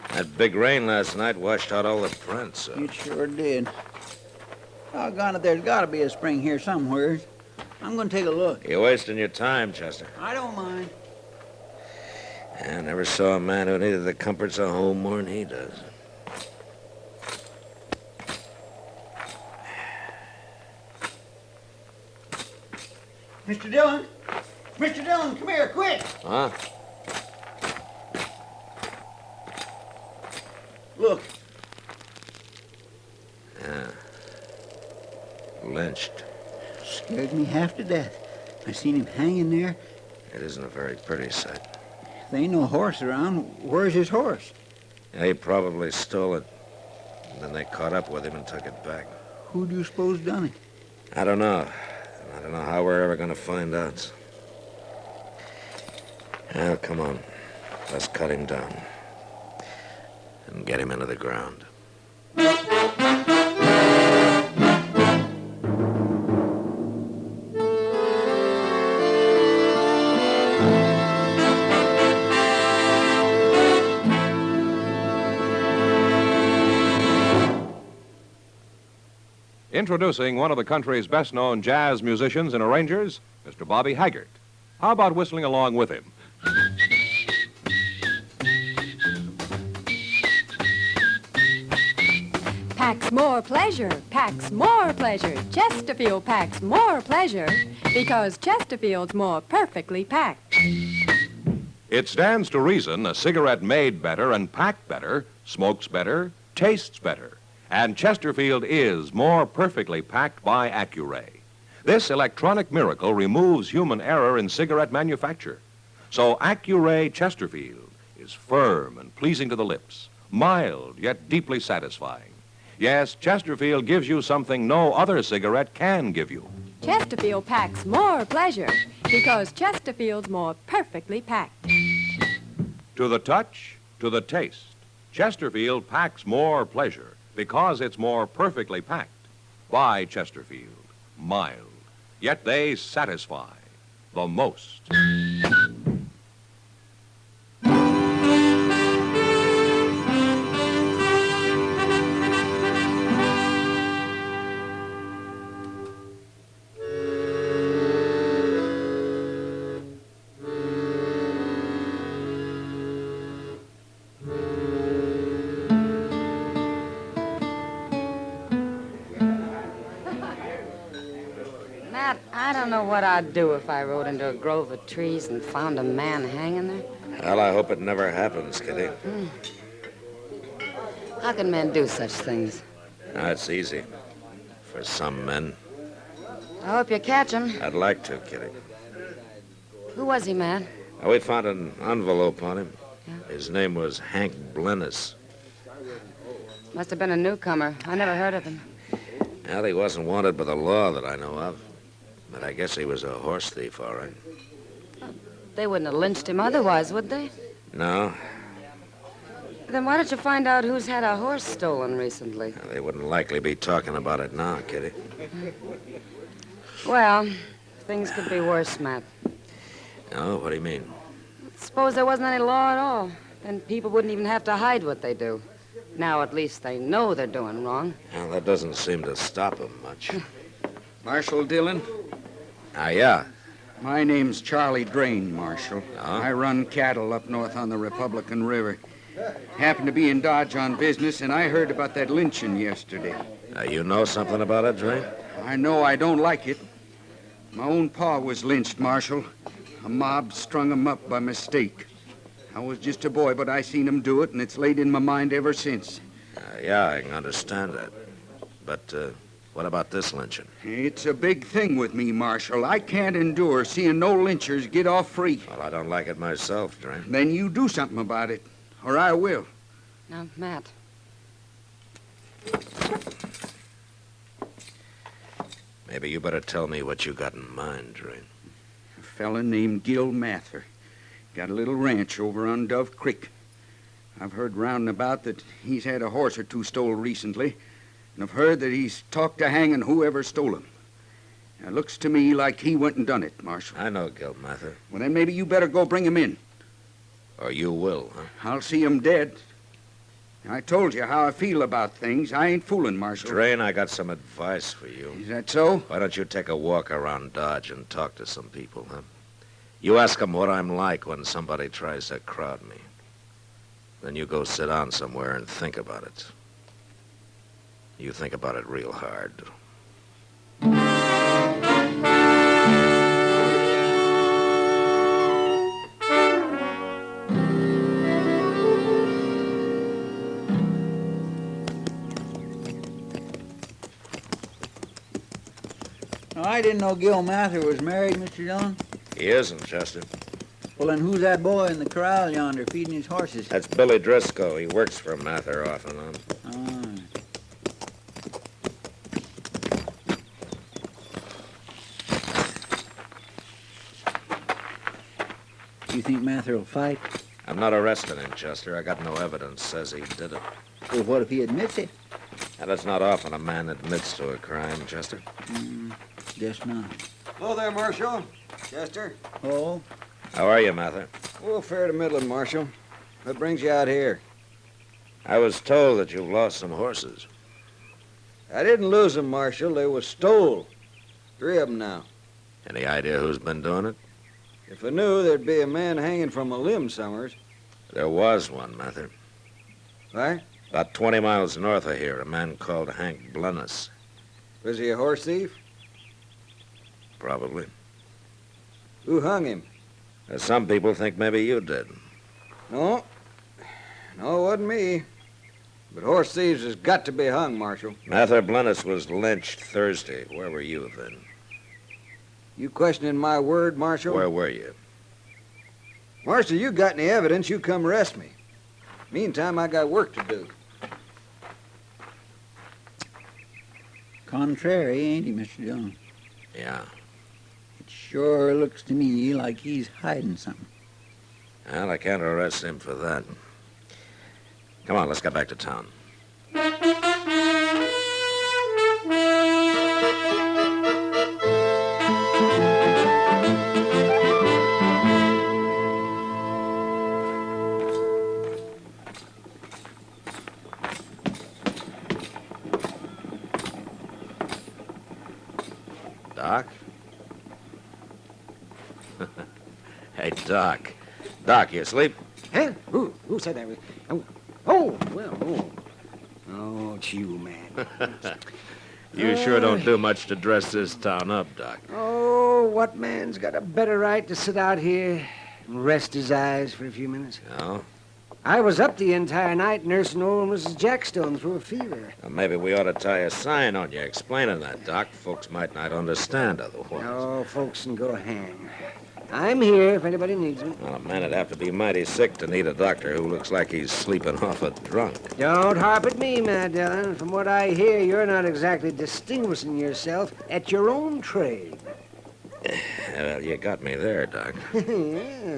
That big rain last night washed out all the prints. So. It sure did. Doggone it, there's got to be a spring here somewhere. I'm going to take a look. You're wasting your time, Chester. I don't mind. I never saw a man who needed the comforts of home more than he does. Mr. Dillon! Mr. Dillon, come here, quick! Huh? Look. Yeah. Lynched. Scared me half to death. I seen him hanging there. It isn't a very pretty sight. There ain't no horse around. Where's his horse? Yeah, he probably stole it. And then they caught up with him and took it back. Who do you suppose done it? I don't know. I don't know how we're ever going to find out. Now, come on. Let's cut him down. And get him into the ground. Introducing one of the country's best-known jazz musicians and arrangers, Mr. Bobby Haggart. How about whistling along with him? Packs more pleasure, packs more pleasure. Chesterfield packs more pleasure because Chesterfield's more perfectly packed. It stands to reason a cigarette made better and packed better, smokes better, tastes better. And Chesterfield is more perfectly packed by Accuray. This electronic miracle removes human error in cigarette manufacture. So Accuray Chesterfield is firm and pleasing to the lips, mild yet deeply satisfying. Yes, Chesterfield gives you something no other cigarette can give you. Chesterfield packs more pleasure because Chesterfield's more perfectly packed. To the touch, to the taste, Chesterfield packs more pleasure because it's more perfectly packed. by Chesterfield. Mild, yet they satisfy the most. Matt, I don't know what I'd do if I rode into a grove of trees and found a man hanging there. Well, I hope it never happens, Kitty. How can men do such things? It's easy. For some men. I hope you catch him. I'd like to, Kitty. Who was he, Matt? We found an envelope on him. His name was Hank Blennis. Must have been a newcomer. I never heard of him. Well, he wasn't wanted by the law that I know of. But I guess he was a horse thief, all right. They wouldn't have lynched him otherwise, would they? No, Then why don't you find out who's had a horse stolen recently? they wouldn't likely be talking about it now, Kitty. Well, things could be worse, Matt. No, what do you mean? Suppose there wasn't any law at all. Then people wouldn't even have to hide what they do. Now at least they know they're doing wrong. Well, that doesn't seem to stop him much. Marshal Dillon? Yeah. My name's Charlie Drain, Marshal. I run cattle up north on the Republican River. Happened to be in Dodge on business, and I heard about that lynching yesterday. You know something about it, Drain? I know I don't like it. My own pa was lynched, Marshal. A mob strung him up by mistake. I was just a boy, but I seen him do it, and it's laid in my mind ever since. Yeah, I can understand that. But what about this lynching? It's a big thing with me, Marshal. I can't endure seeing no lynchers get off free. Well, I don't like it myself, Drain. Then you do something about it, or I will. Now, Matt. Maybe you better tell me what you got in mind, Drain. A fella named Gil Mather. Got a little ranch over on Dove Creek. I've heard round and about that he's had a horse or two stole recently, and I've heard that he's talked to hanging whoever stole him. It looks to me like he went and done it, Marshal. I know Gil Mather. Well, then maybe you better go bring him in. Or you will, huh? I'll see him dead. I told you how I feel about things. I ain't fooling, Marshal. Drain, I got some advice for you. Is that so? Why don't you take a walk around Dodge and talk to some people, huh? You ask them what I'm like when somebody tries to crowd me. Then you go sit down somewhere and think about it. You think about it real hard. I didn't know Gil Mather was married, Mr. Dillon. He isn't, Chester. Well, then who's that boy in the corral yonder feeding his horses? That's Billy Driscoll. He works for Mather off and on. You think Mather will fight? I'm not arresting him, Chester. I got no evidence says he did it. Well, what if he admits it? And it's not often a man admits to a crime, Chester. Guess not. Hello there, Marshal. Chester. Oh? How are you, Mather? Oh, fair to middling, Marshal. What brings you out here? I was told that you've lost some horses. I didn't lose them, Marshal. They was stole. 3 of them now. Any idea who's been doing it? If I knew, there'd be a man hanging from a limb somewheres. There was one, Mather. Right? About 20 miles north of here, a man called Hank Blennis. Was he a horse thief? Probably. Who hung him? Some people think maybe you did. No. No, it wasn't me. But horse thieves has got to be hung, Marshal. Mather Blennis was lynched Thursday. Where were you then? You questioning my word, Marshal? Where were you? Marshal, you got any evidence, you come arrest me. Meantime, I got work to do. Contrary, ain't he, Mr. Dillon? Yeah. It sure looks to me like he's hiding something. Well, I can't arrest him for that. Come on, let's get back to town. Doc? Hey, Doc. Doc, you asleep? Huh? Who said that? Oh, well, oh. Oh, it's you, man. You sure don't do much to dress this town up, Doc. Oh, what man's got a better right to sit out here and rest his eyes for a few minutes? No? I was up the entire night nursing old Mrs. Jackstone through a fever. Well, maybe we ought to tie a sign on you explaining that, Doc. Folks might not understand otherwise. Oh, folks can go hang. I'm here if anybody needs me. Well, a man would have to be mighty sick to need a doctor who looks like he's sleeping off a drunk. Don't harp at me, Mad Dillon. From what I hear, you're not exactly distinguishing yourself at your own trade. Well, you got me there, Doc. Yeah,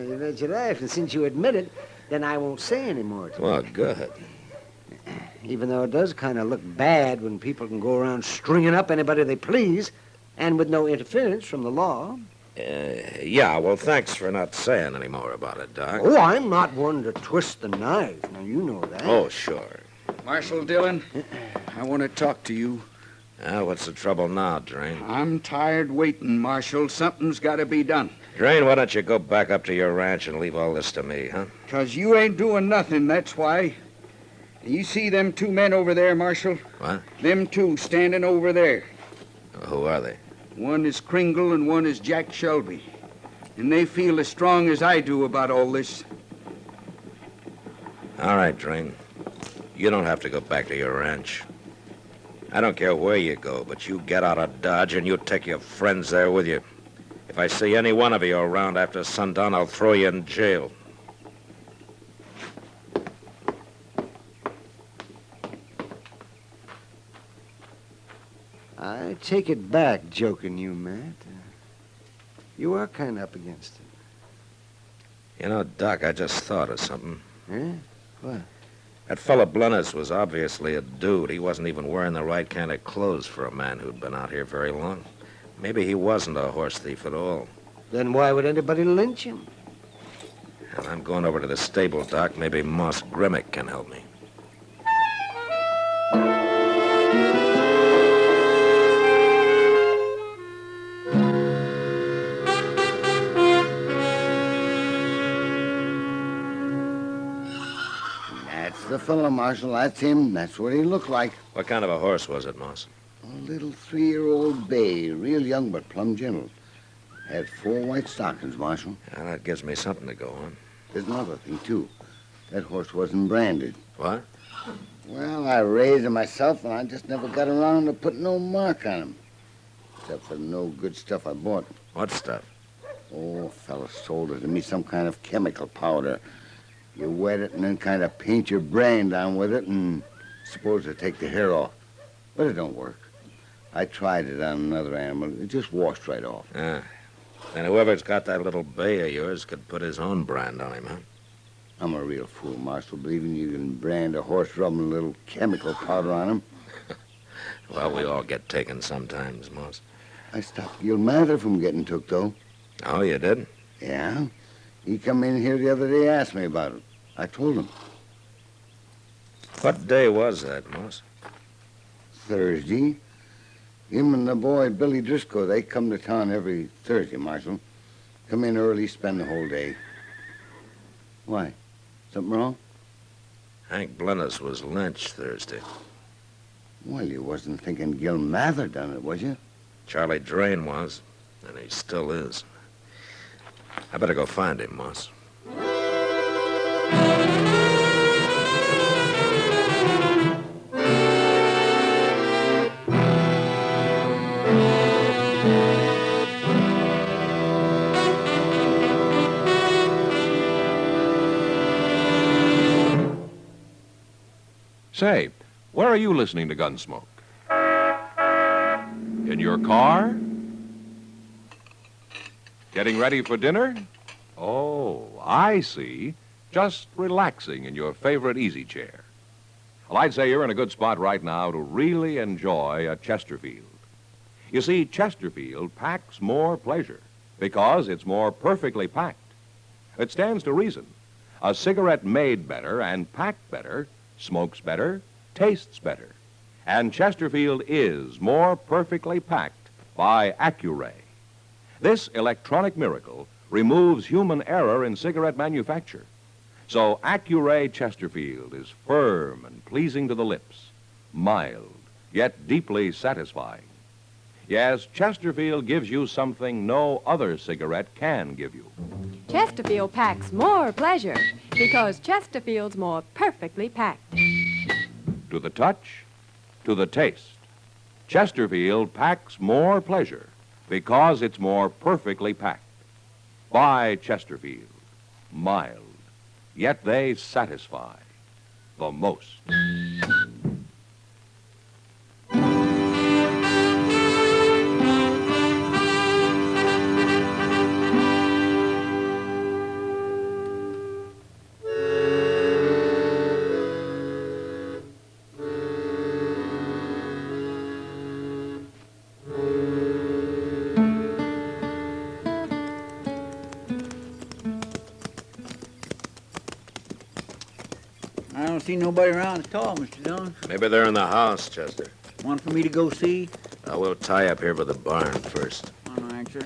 you bet your life. And since you admit it, then I won't say any more to you. Well, good. Even though it does kind of look bad when people can go around stringing up anybody they please, and with no interference from the law. Yeah, well, thanks for not saying any more about it, Doc. Oh, I'm not one to twist the knife. Now, you know that. Oh, sure. Marshal Dillon, I want to talk to you. What's the trouble now, Drain? I'm tired waiting, Marshal. Something's got to be done. Drain, why don't you go back up to your ranch and leave all this to me, huh? 'Cause you ain't doing nothing, that's why. You see them two men over there, Marshal? What? Them two standing over there. Who are they? One is Kringle and one is Jack Shelby. And they feel as strong as I do about all this. All right, Drain. You don't have to go back to your ranch. I don't care where you go, but you get out of Dodge and you take your friends there with you. If I see any one of you around after sundown, I'll throw you in jail. I take it back, joking you, Matt. You are kind of up against it. You know, Doc, I just thought of something. Yeah? What? That fella Blennis was obviously a dude. He wasn't even wearing the right kind of clothes for a man who'd been out here very long. Maybe he wasn't a horse thief at all. Then why would anybody lynch him? And I'm going over to the stable, Doc. Maybe Moss Grimmick can help me. That's the fellow, Marshal. That's him. That's what he looked like. What kind of a horse was it, Moss? A little 3-year-old bay. Real young, but plumb gentle. Had 4 white stockings, Marshal. Yeah, that gives me something to go on. There's another thing, too. That horse wasn't branded. What? Well, I raised him myself, and I just never got around to putting no mark on him. Except for the no good stuff I bought. What stuff? Oh, a fella sold it to me, some kind of chemical powder. You wet it and then kind of paint your brand on with it and supposed to take the hair off. But it don't work. I tried it on another animal. It just washed right off. Ah. And whoever's got that little bay of yours could put his own brand on him, huh? I'm a real fool, Marshal, believing you can brand a horse rubbing a little chemical powder on him. Well, we all get taken sometimes, Moss. I stopped Gil Mather from getting took, though. Oh, you did? Yeah. He come in here the other day, asked me about it. I told him. What day was that, Moss? Thursday. Him and the boy, Billy Driscoll, they come to town every Thursday, Marshal. Come in early, spend the whole day. Why? Something wrong? Hank Blennis was lynched Thursday. Well, you wasn't thinking Gil Mather done it, was you? Charlie Drain was, and he still is. I better go find him, Moss. Say, where are you listening to Gunsmoke? In your car? Getting ready for dinner? Oh, I see. Just relaxing in your favorite easy chair. Well, I'd say you're in a good spot right now to really enjoy a Chesterfield. You see, Chesterfield packs more pleasure because it's more perfectly packed. It stands to reason. A cigarette made better and packed better smokes better, tastes better. And Chesterfield is more perfectly packed by Accuray. This electronic miracle removes human error in cigarette manufacture. So Accuray Chesterfield is firm and pleasing to the lips, mild, yet deeply satisfying. Yes, Chesterfield gives you something no other cigarette can give you. Chesterfield packs more pleasure because Chesterfield's more perfectly packed. To the touch, to the taste, Chesterfield packs more pleasure because it's more perfectly packed. Buy Chesterfield, mild, yet they satisfy the most. I don't see nobody around at all, Mr. Dillon. Maybe they're in the house, Chester. Want for me to go see? We'll tie up here by the barn first. All right, sir.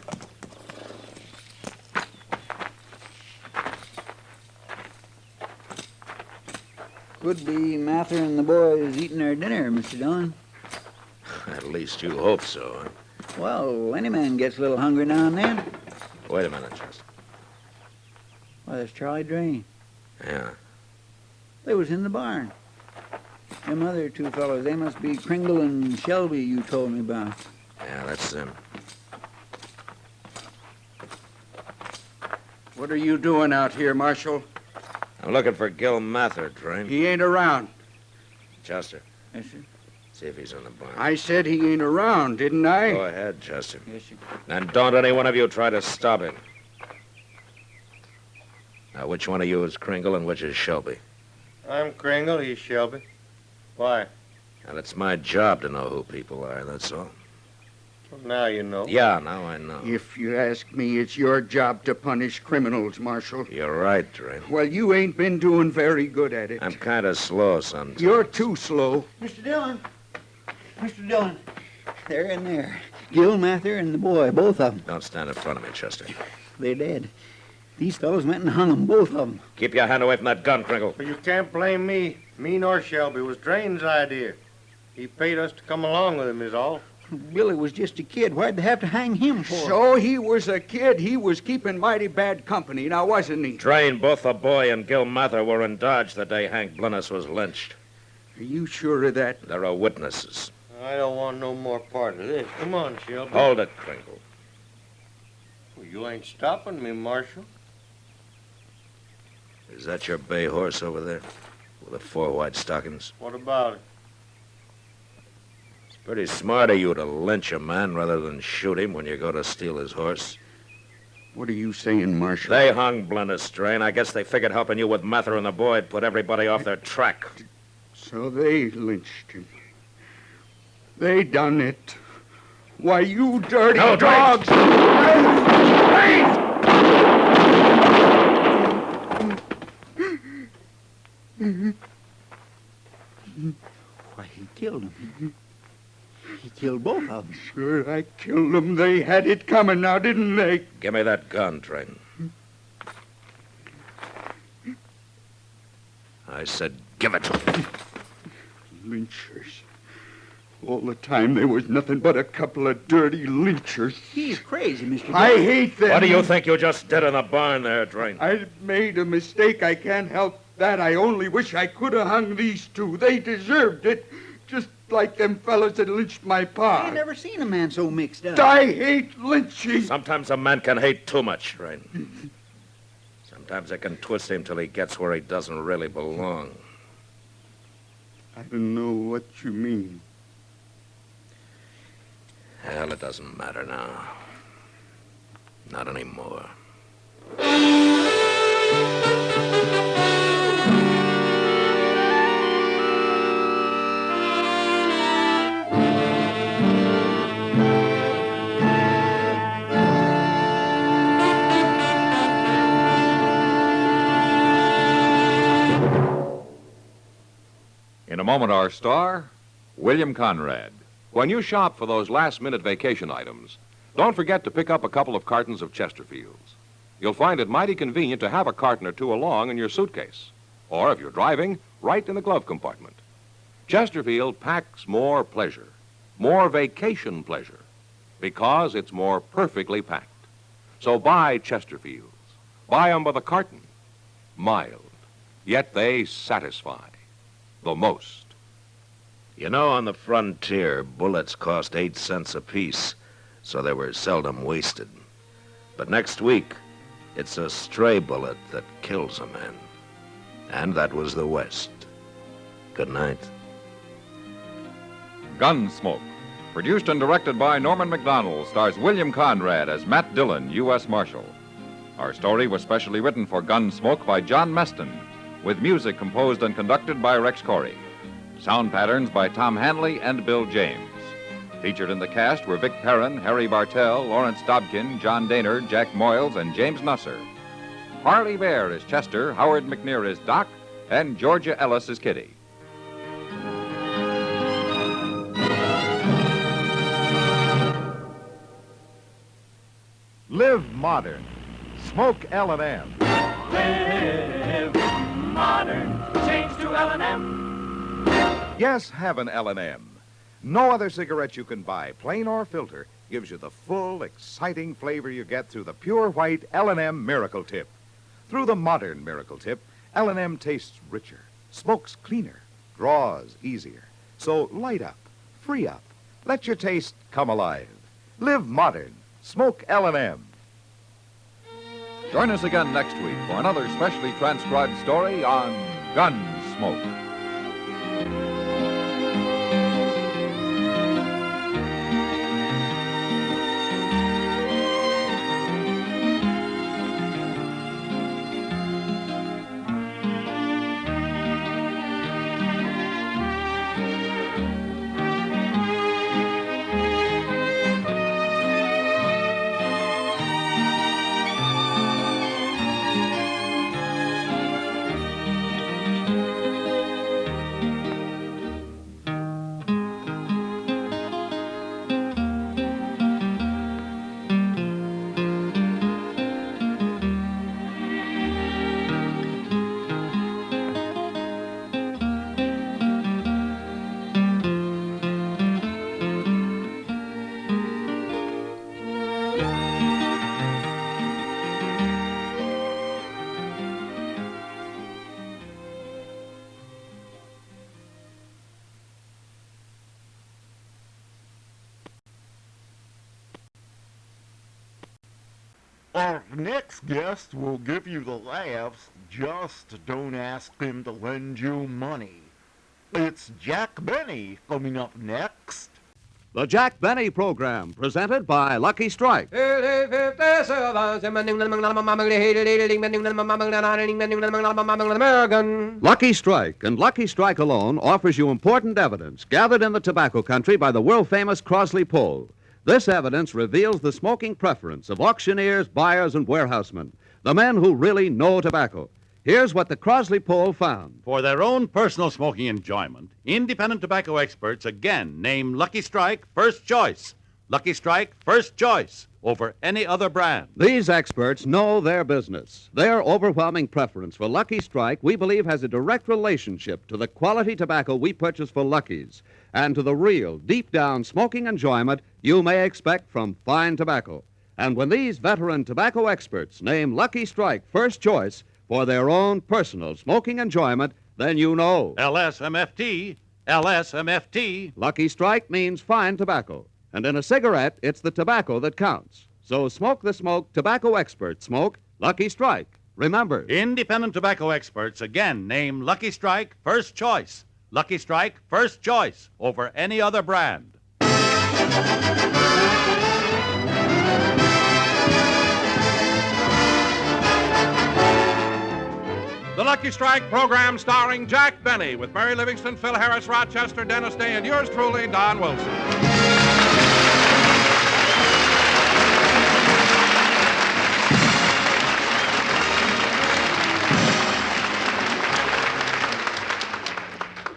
Could be Mather and the boys eating their dinner, Mr. Dillon. At least you hope so, huh? Well, any man gets a little hungry now and then. Wait a minute, Chester. Why, there's Charlie Drain. Yeah. They was in the barn. Them other two fellows, they must be Kringle and Shelby you told me about. Yeah, that's them. What are you doing out here, Marshal? I'm looking for Gil Mather, Drain. He ain't around. Chester, Yes, sir. see if he's in the barn. I said he ain't around, didn't I? Go ahead, Chester. Yes, sir. And don't any one of you try to stop him. Now, which one of you is Kringle and which is Shelby? I'm Kringle, he's Shelby. Why? And it's my job to know who people are, that's all. Well, now you know. Yeah, now I know. If you ask me, it's your job to punish criminals, Marshal. You're right, Drain. Well, you ain't been doing very good at it. I'm kind of slow sometimes. You're too slow. Mr. Dillon. Mr. Dillon. They're in there. Gil Mather and the boy, both of them. Don't stand in front of me, Chester. They're dead. These fellows went and hung them, both of them. Keep your hand away from that gun, Kringle. But you can't blame me. Me nor Shelby. It was Drain's idea. He paid us to come along with him, is all. Billy was just a kid. Why'd they have to hang him for? So he was a kid. He was keeping mighty bad company, now wasn't he? Drain, both the boy and Gil Mather were in Dodge the day Hank Blennis was lynched. Are you sure of that? There are witnesses. I don't want no more part of this. Come on, Shelby. Hold it, Kringle. Well, you ain't stopping me, Marshal. Is that your bay horse over there? With the 4 white stockings? What about it? It's pretty smart of you to lynch a man rather than shoot him when you go to steal his horse. What are you saying, Marshal? They hung Blennis, Drain. I guess they figured helping you with Mather and the boy would put everybody off their track. So they lynched him. They done it. Why, you dirty dogs! Why, he killed them. He killed both of them. Sure, I killed them. They had it coming now, didn't they? Give me that gun, Drain. I said give it to him. Lynchers. All the time there was nothing but a couple of dirty lynchers. He's crazy, Mr. Dillon. I hate them. What do you think you just did in the barn there, Drain? I made a mistake. I can't help that. I only wish I could have hung these two. They deserved it. Just like them fellas that lynched my pa. I ain't never seen a man so mixed up. I hate lynching. Sometimes a man can hate too much, Drain. Sometimes it can twist him till he gets where he doesn't really belong. I don't know what you mean. Hell, it doesn't matter now. Not anymore. In a moment, our star, William Conrad. When you shop for those last-minute vacation items, don't forget to pick up a couple of cartons of Chesterfields. You'll find it mighty convenient to have a carton or two along in your suitcase. Or, if you're driving, right in the glove compartment. Chesterfield packs more pleasure, more vacation pleasure, because it's more perfectly packed. So buy Chesterfields. Buy 'em by the carton. Mild, yet they satisfy the most. You know, on the frontier, bullets cost 8 cents apiece, so they were seldom wasted. But next week, it's a stray bullet that kills a man. And that was the West. Good night. Gunsmoke, produced and directed by Norman Macdonald, stars William Conrad as Matt Dillon, U.S. Marshal. Our story was specially written for Gunsmoke by John Meston, with music composed and conducted by Rex Corey. Sound patterns by Tom Hanley and Bill James. Featured in the cast were Vic Perrin, Harry Bartell, Lawrence Dobkin, John Daner, Jack Moyles, and James Nusser. Harley Bear is Chester, Howard McNear is Doc, and Georgia Ellis is Kitty. Live modern. Smoke L&M. Live modern. Change to L&M. Yes, have an L&M. No other cigarette you can buy, plain or filter, gives you the full, exciting flavor you get through the pure white L&M Miracle Tip. Through the modern Miracle Tip, L&M tastes richer, smokes cleaner, draws easier. So light up, free up, let your taste come alive. Live modern. Smoke L&M. Join us again next week for another specially transcribed story on Gunsmoke. Our next guest will give you the laughs, just don't ask him to lend you money. It's Jack Benny coming up next. The Jack Benny Program, presented by Lucky Strike. Lucky Strike, and Lucky Strike alone, offers you important evidence gathered in the tobacco country by the world-famous Crosby poll. This evidence reveals the smoking preference of auctioneers, buyers, and warehousemen, the men who really know tobacco. Here's what the Crosby poll found. For their own personal smoking enjoyment, independent tobacco experts again name Lucky Strike first choice. Lucky Strike first choice over any other brand. These experts know their business. Their overwhelming preference for Lucky Strike, we believe, has a direct relationship to the quality tobacco we purchase for Lucky's and to the real, deep-down smoking enjoyment you may expect from fine tobacco. And when these veteran tobacco experts name Lucky Strike first choice for their own personal smoking enjoyment, then you know. LSMFT, LSMFT. Lucky Strike means fine tobacco. And in a cigarette, it's the tobacco that counts. So smoke the smoke tobacco experts smoke Lucky Strike. Remember, independent tobacco experts again name Lucky Strike first choice. Lucky Strike first choice over any other brand. The Lucky Strike program starring Jack Benny with Mary Livingston, Phil Harris, Rochester, Dennis Day, and yours truly, Don Wilson.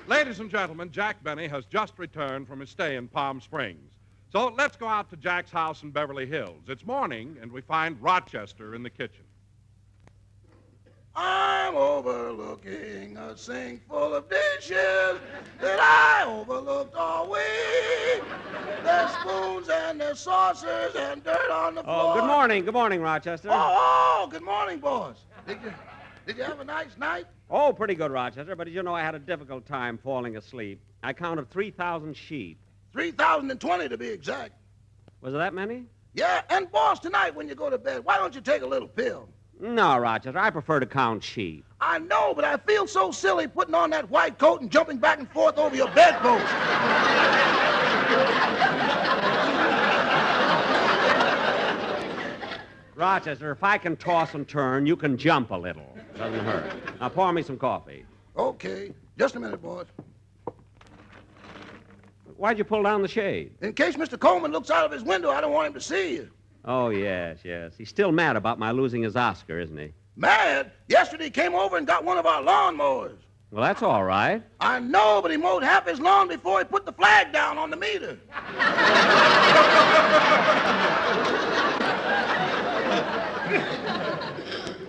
Ladies and gentlemen, Jack Benny has just returned from his stay in Palm Springs. So let's go out to Jack's house in Beverly Hills. It's morning, and we find Rochester in the kitchen. I'm overlooking a sink full of dishes that I overlooked all week. There's spoons and there's saucers and dirt on the floor. Oh, good morning. Good morning, Rochester. Oh, good morning, boss. Did you have a nice night? Oh, pretty good, Rochester, but as you know, I had a difficult time falling asleep. I counted 3,000 sheep. 3,020 to be exact. Was it that many? Yeah, and boss, tonight when you go to bed, why don't you take a little pill? No, Rochester, I prefer to count sheep. I know, but I feel so silly putting on that white coat and jumping back and forth over your bedpost. Rochester, if I can toss and turn, you can jump a little. Doesn't hurt. Now pour me some coffee. Okay. Just a minute, boss. Why'd you pull down the shade? In case Mr. Coleman looks out of his window, I don't want him to see you. Oh, yes. He's still mad about my losing his Oscar, isn't he? Mad? Yesterday he came over and got one of our lawnmowers. Well, that's all right. I know, but he mowed half his lawn before he put the flag down on the meter.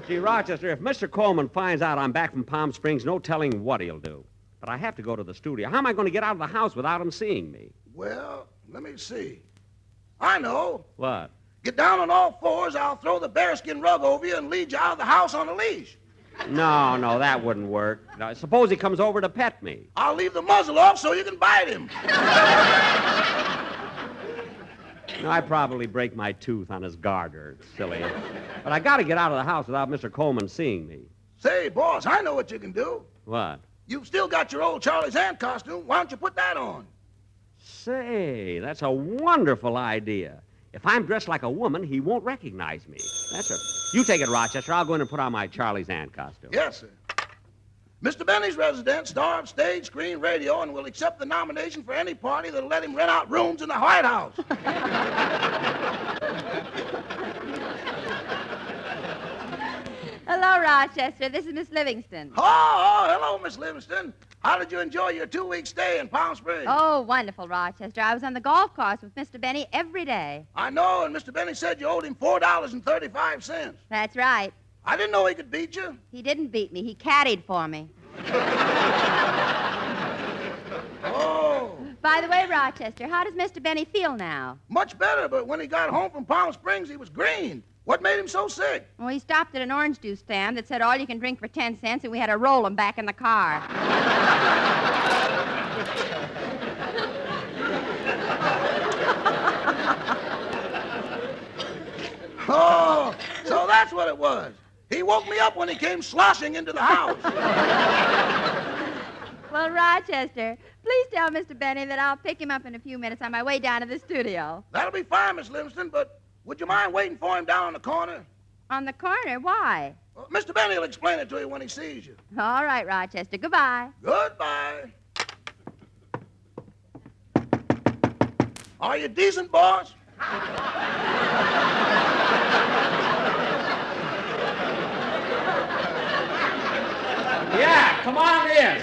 Gee, Rochester, if Mr. Coleman finds out I'm back from Palm Springs, no telling what he'll do. But I have to go to the studio. How am I going to get out of the house without him seeing me? Well, let me see. I know. What? Get down on all fours, I'll throw the bearskin rug over you and lead you out of the house on a leash. No, that wouldn't work. Now, suppose he comes over to pet me. I'll leave the muzzle off so you can bite him. No, I'd probably break my tooth on his garter. It's silly. But I got to get out of the house without Mr. Coleman seeing me. Say, boss, I know what you can do. What? You've still got your old Charlie's Aunt costume. Why don't you put that on? Say, that's a wonderful idea. If I'm dressed like a woman, he won't recognize me. That's a... You take it, Rochester. I'll go in and put on my Charlie's Aunt costume. Yes, sir. Mr. Benny's resident, star of stage, screen, radio, and will accept the nomination for any party that'll let him rent out rooms in the White House. Hello, Rochester. This is Miss Livingston. Oh, hello, Miss Livingston. How did you enjoy your 2-week stay in Palm Springs? Oh, wonderful, Rochester. I was on the golf course with Mr. Benny every day. I know, and Mr. Benny said you owed him $4.35. That's right. I didn't know he could beat you. He didn't beat me. He caddied for me. Oh. By the way, Rochester, how does Mr. Benny feel now? Much better, but when he got home from Palm Springs, he was green. What made him so sick? Well, he stopped at an orange juice stand that said all you can drink for 10 cents, and we had to roll him back in the car. Oh, so that's what it was. He woke me up when he came sloshing into the house. Well, Rochester, please tell Mr. Benny that I'll pick him up in a few minutes on my way down to the studio. That'll be fine, Miss Livingston, but would you mind waiting for him down on the corner? On the corner? Why? Well, Mr. Benny will explain it to you when he sees you. All right, Rochester. Goodbye. Goodbye. Are you decent, boss? Yeah, come on in.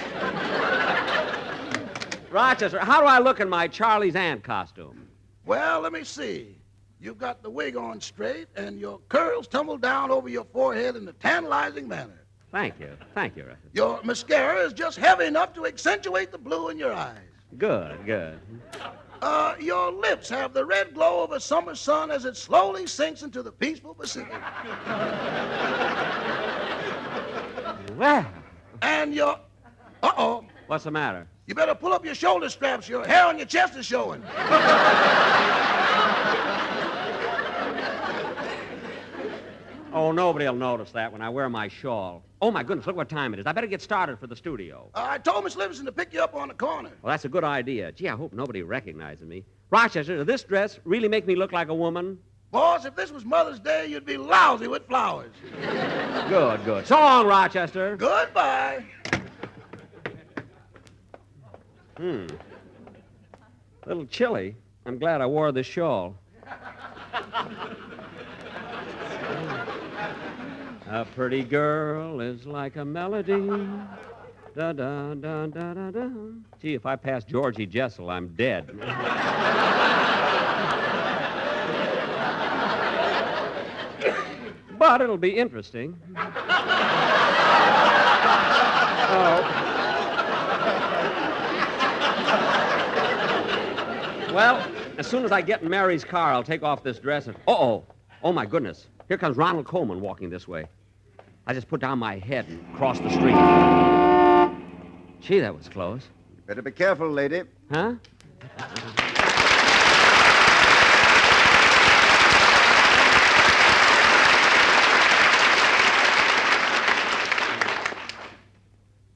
Rochester, how do I look in my Charlie's Aunt costume? Well, let me see. You've got the wig on straight, and your curls tumbled down over your forehead in a tantalizing manner. Thank you, Rochester. Your mascara is just heavy enough to accentuate the blue in your eyes. Good. Your lips have the red glow of a summer sun as it slowly sinks into the peaceful Pacific. Well. And your... Uh-oh. What's the matter? You better pull up your shoulder straps. Your hair on your chest is showing. Oh, nobody will notice that when I wear my shawl. Oh, my goodness, look what time it is. I better get started for the studio. I told Miss Livingston to pick you up on the corner. Well, that's a good idea. Gee, I hope nobody recognizes me. Rochester, does this dress really make me look like a woman? Boss, if this was Mother's Day, you'd be lousy with flowers. Good. So long, Rochester. Goodbye. A little chilly. I'm glad I wore this shawl. A pretty girl is like a melody Da da da da da da. Gee, if I pass Georgie Jessel, I'm dead. But it'll be interesting. Oh. Well, as soon as I get in Mary's car, I'll take off this dress and... Uh-oh. Oh, my goodness. Here comes Ronald Coleman walking this way. I just put down my head and crossed the street. Gee, that was close. Better be careful, lady. Huh?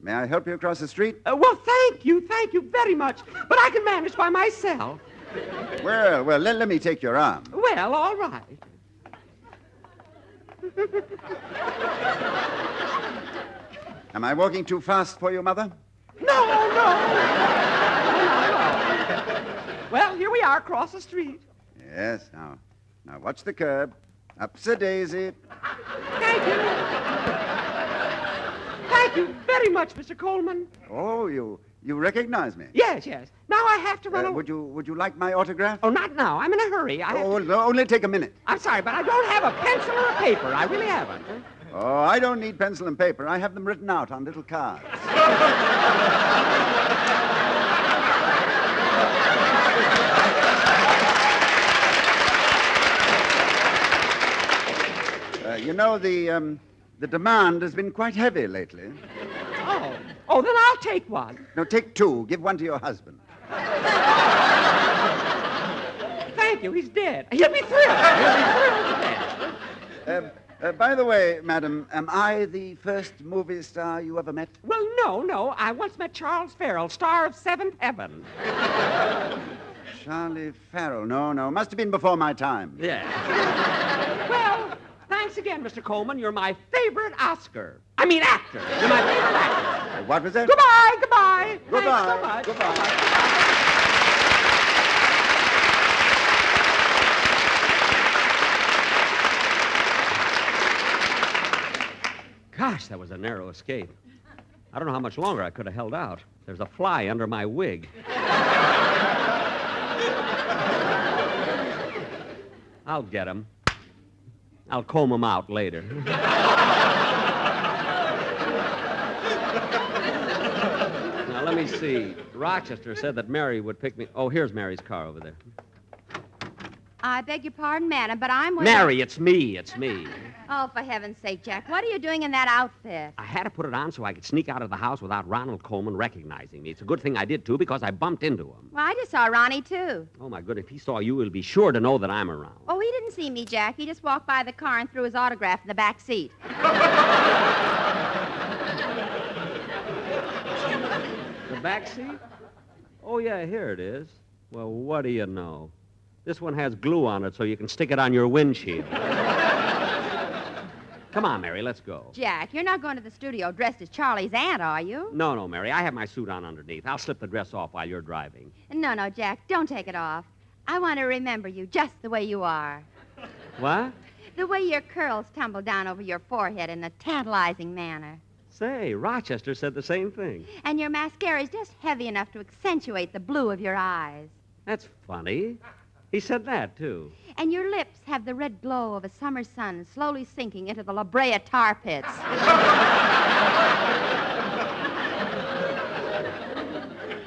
May I help you across the street? Well, thank you very much. But I can manage by myself. Well, let me take your arm. Well, all right. Am I walking too fast for you, Mother? No. Well, here we are across the street. Yes, now watch the curb. Up's a daisy. Thank you. Thank you very much, Mr. Coleman. Oh, you recognize me? Yes. Now I have to run away. Would you like my autograph? Oh, not now. I'm in a hurry. No, only take a minute. I'm sorry, but I don't have a pencil or a paper. I really haven't. Oh, I don't need pencil and paper. I have them written out on little cards. You know, the demand has been quite heavy lately. Oh, then I'll take one. No, take two. Give one to your husband. Thank you. He's dead. He'll be thrilled. By the way, madam, am I the first movie star you ever met? Well, no. I once met Charles Farrell, star of Seventh Heaven. Charlie Farrell. No. Must have been before my time. Yeah. Well, thanks again, Mr. Coleman. You're my favorite actor. You're my favorite actor. What was that? Goodbye. Goodbye. Thanks so much. Goodbye. Gosh, that was a narrow escape. I don't know how much longer I could have held out. There's a fly under my wig. I'll get him. I'll comb him out later. Now, let me see. Rochester said that Mary would pick me... Oh, here's Mary's car over there. I beg your pardon, madam, but I'm... Mary, it's me. Oh, for heaven's sake, Jack, what are you doing in that outfit? I had to put it on so I could sneak out of the house without Ronald Coleman recognizing me. It's a good thing I did, too, because I bumped into him. Well, I just saw Ronnie, too. Oh, my goodness. If he saw you, he'll be sure to know that I'm around. Oh, he didn't see me, Jack. He just walked by the car and threw his autograph in the back seat. The back seat? Oh, yeah, here it is. Well, what do you know? This one has glue on it so you can stick it on your windshield. Come on, Mary, let's go. Jack, you're not going to the studio dressed as Charlie's aunt, are you? No, Mary. I have my suit on underneath. I'll slip the dress off while you're driving. No, Jack, don't take it off. I want to remember you just the way you are. What? The way your curls tumble down over your forehead in a tantalizing manner. Say, Rochester said the same thing. And your mascara is just heavy enough to accentuate the blue of your eyes. That's funny. He said that, too. And your lips have the red glow of a summer sun slowly sinking into the La Brea tar pits.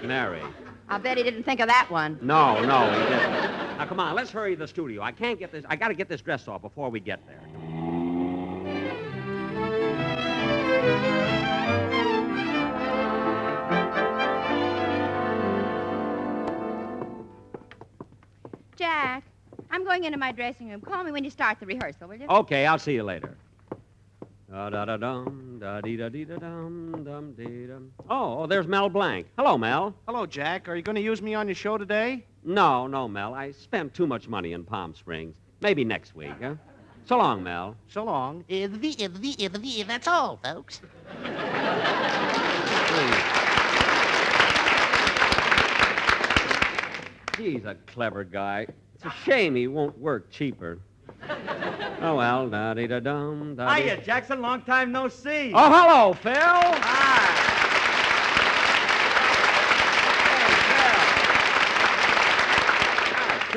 Mary. I'll bet he didn't think of that one. No, he didn't. Now, come on, let's hurry to the studio. I got to get this dress off before we get there. Jack, I'm going into my dressing room. Call me when you start the rehearsal, will you? Okay, I'll see you later. Da-da-da-dum, da-dee-da-dee-da-dum, dum-dee-dum. Oh, there's Mel Blanc. Hello, Mel. Hello, Jack. Are you going to use me on your show today? No, Mel. I spent too much money in Palm Springs. Maybe next week, huh? So long, Mel. So long. That's all, folks. He's a clever guy. It's a shame he won't work cheaper. Oh, well, da-dee-da-dum, da-dee. Hiya, Jackson. Long time no see. Oh, hello, Phil. Hi.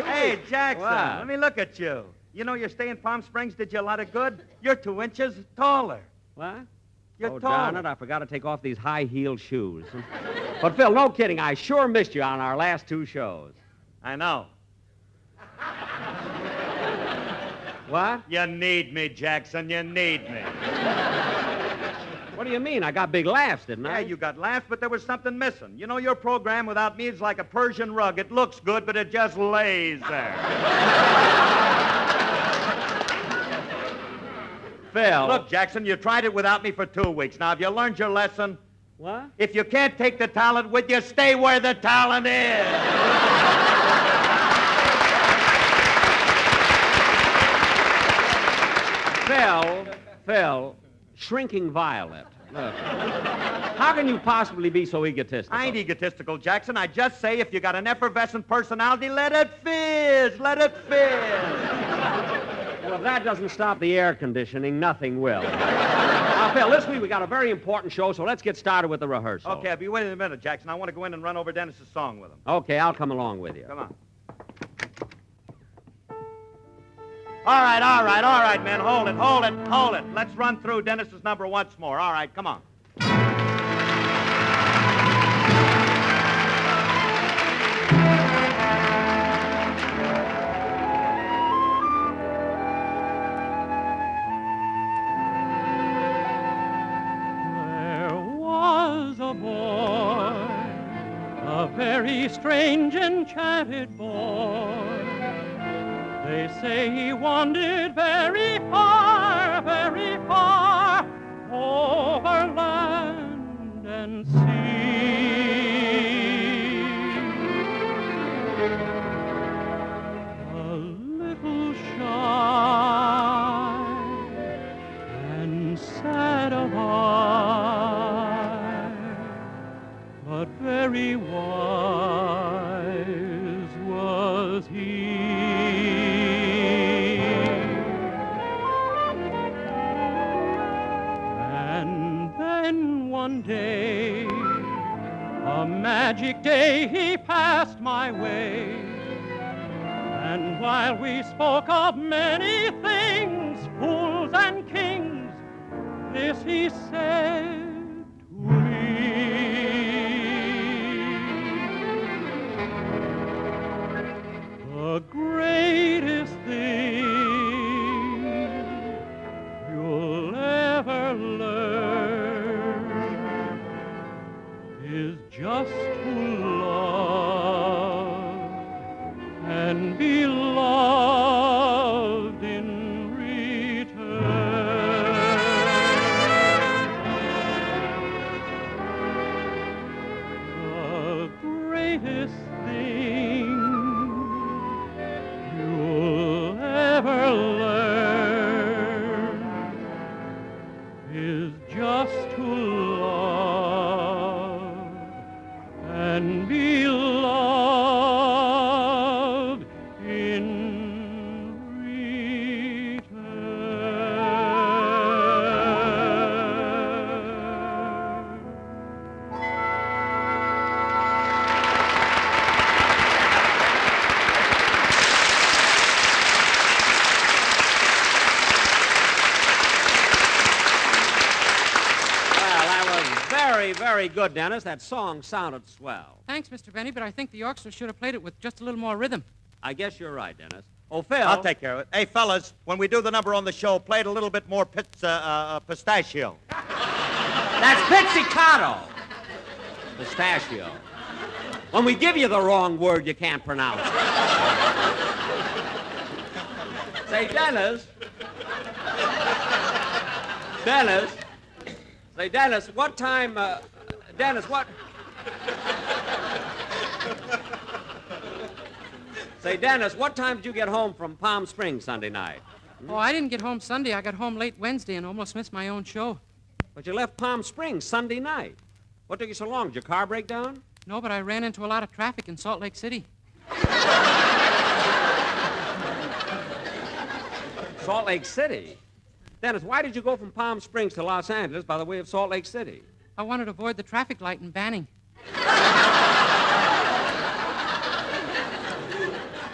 Hey, Jackson, What? let me look at you. You know your stay in Palm Springs did you a lot of good? You're 2 inches taller. What? You're oh, taller. darn it, I forgot to take off these high-heeled shoes. But, Phil, no kidding, I sure missed you on our last 2 shows. I know. What? You need me, Jackson. You need me. What do you mean? I got big laughs, didn't I? Yeah, you got laughs, but there was something missing. You know, your program without me is like a Persian rug. It looks good, but it just lays there. Phil. Look, Jackson, you tried it without me for 2 weeks. Now, have you learned your lesson? What? If you can't take the talent with you, stay where the talent is. Phil, shrinking violet. Look, how can you possibly be so egotistical? I ain't egotistical, Jackson. I just say if you got an effervescent personality, let it fizz. Let it fizz. Well, if that doesn't stop the air conditioning, nothing will. Now, Phil, this week we got a very important show, so let's get started with the rehearsal. Okay, I'll be waiting a minute, Jackson. I want to go in and run over Dennis's song with him. Okay, I'll come along with you. Come on. All right, men. Hold it. Let's run through Dennis's number once more. All right, come on. There was a boy, a very strange, enchanted boy. They say he wandered very far, over land and sea. A little shy and sad of eye, but very wise was he. One day, a magic day, he passed my way. And while we spoke of many things, fools and kings, this he said to me. The greatest thing you'll ever learn is just to love and be loved in return. The greatest thing you'll ever learn is just to love and be loved in Very good, Dennis. That song sounded swell. Thanks, Mr. Benny, but I think the orchestra should have played it with just a little more rhythm. I guess you're right, Dennis. Oh, Phil. I'll take care of it. Hey, fellas, when we do the number on the show, play it a little bit more pistachio. That's pizzicato. Pistachio. When we give you the wrong word, you can't pronounce it. Say, Dennis. Say, Dennis, what time, Dennis, what? Say, Dennis, what time did you get home from Palm Springs Sunday night? Oh, I didn't get home Sunday. I got home late Wednesday and almost missed my own show. But you left Palm Springs Sunday night. What took you so long? Did your car break down? No, but I ran into a lot of traffic in Salt Lake City. Salt Lake City? Dennis, why did you go from Palm Springs to Los Angeles by the way of Salt Lake City? I wanted to avoid the traffic light in Banning.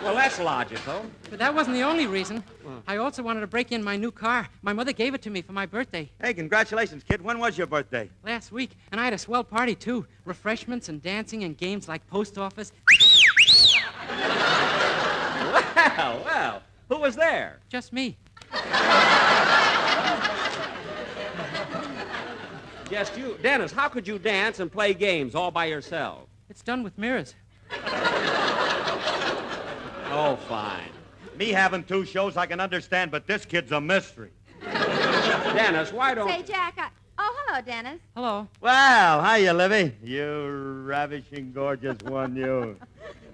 Well, that's logical. But that wasn't the only reason. I also wanted to break in my new car. My mother gave it to me for my birthday. Hey, congratulations, kid. When was your birthday? Last week, and I had a swell party, too. Refreshments and dancing and games like post office. Well, who was there? Just me. Just you. Dennis, how could you dance and play games all by yourself? It's done with mirrors. Oh, fine. Me having 2 shows I can understand, but this kid's a mystery. Dennis, why don't... Say, Jack, Oh, hello, Dennis. Hello. Well, hiya, Livy. You ravishing, gorgeous one, you.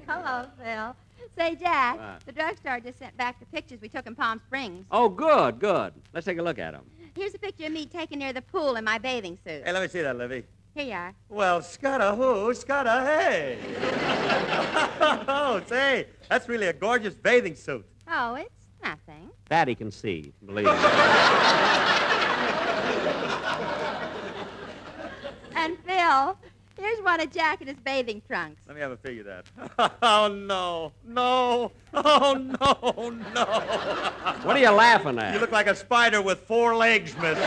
Hello, Phil. Say, Jack, What? the drugstore just sent back the pictures we took in Palm Springs. Oh, good, good. Let's take a look at them. Here's a picture of me taken near the pool in my bathing suit. Hey, let me see that, Livy. Here you are. Well, scotta who, scotta hey. Oh, say, that's really a gorgeous bathing suit. Oh, it's nothing. That he can see, believe me. And Phil, here's one of Jack in his bathing trunks. Let me have a figure of that. Oh, no. No. Oh, no, no. What are you laughing at? You look like a spider with 4 legs, mister.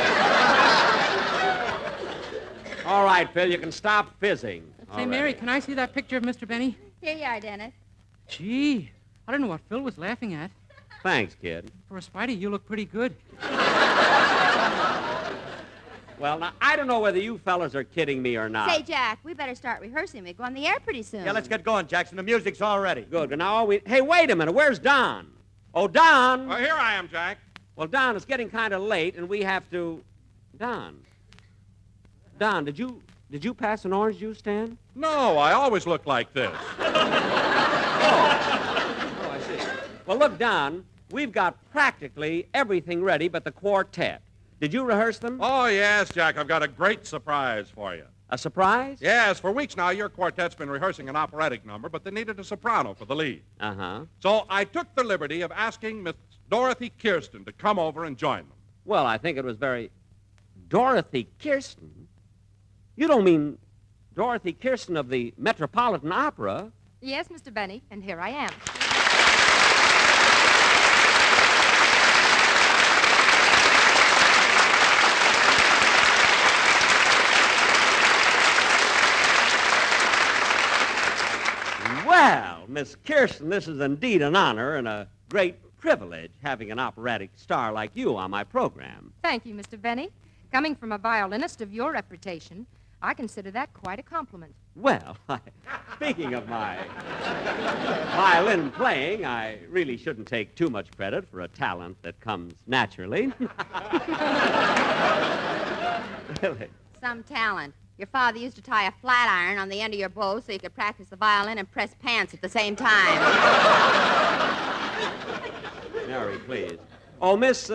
All right, Phil, you can stop fizzing. Say, Mary, can I see that picture of Mr. Benny? Here you are, Dennis. Gee, I don't know what Phil was laughing at. Thanks, kid. For a Spidey, you look pretty good. Well, now, I don't know whether you fellas are kidding me or not. Say, Jack, we better start rehearsing. We go on the air pretty soon. Yeah, let's get going, Jackson. The music's all ready. Good. But now, Hey, wait a minute. Where's Don? Oh, Don. Well, here I am, Jack. Well, Don, it's getting kind of late, and we have to... Don, did you pass an orange juice stand? No, I always look like this. Oh, I see. Well, look, Don, we've got practically everything ready but the quartet. Did you rehearse them? Oh, yes, Jack. I've got a great surprise for you. A surprise? Yes, for weeks now, your quartet's been rehearsing an operatic number, but they needed a soprano for the lead. Uh-huh. So I took the liberty of asking Miss Dorothy Kirsten to come over and join them. Well, I think it was very... Dorothy Kirsten? You don't mean Dorothy Kirsten of the Metropolitan Opera? Yes, Mr. Benny, and here I am. Well, Miss Kirsten, this is indeed an honor and a great privilege having an operatic star like you on my program. Thank you, Mr. Benny. Coming from a violinist of your reputation, I consider that quite a compliment. Well, speaking of my violin playing, I really shouldn't take too much credit for a talent that comes naturally. Really. Some talent. Your father used to tie a flat iron on the end of your bow so you could practice the violin and press pants at the same time. Mary, please. Oh, Miss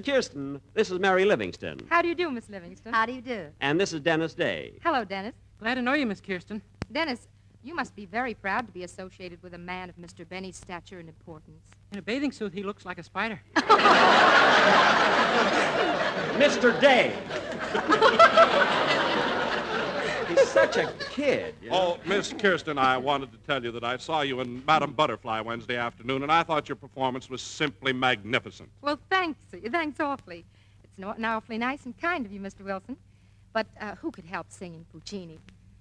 Kirsten, this is Mary Livingston. How do you do, Miss Livingston? How do you do? And this is Dennis Day. Hello, Dennis. Glad to know you, Miss Kirsten. Dennis, you must be very proud to be associated with a man of Mr. Benny's stature and importance. In a bathing suit, he looks like a spider. Mr. Day. He's such a kid. You know? Oh, Miss Kirsten, I wanted to tell you that I saw you in Madame Butterfly Wednesday afternoon, and I thought your performance was simply magnificent. Well, thanks awfully. It's awfully nice and kind of you, Mr. Wilson. But who could help singing Puccini?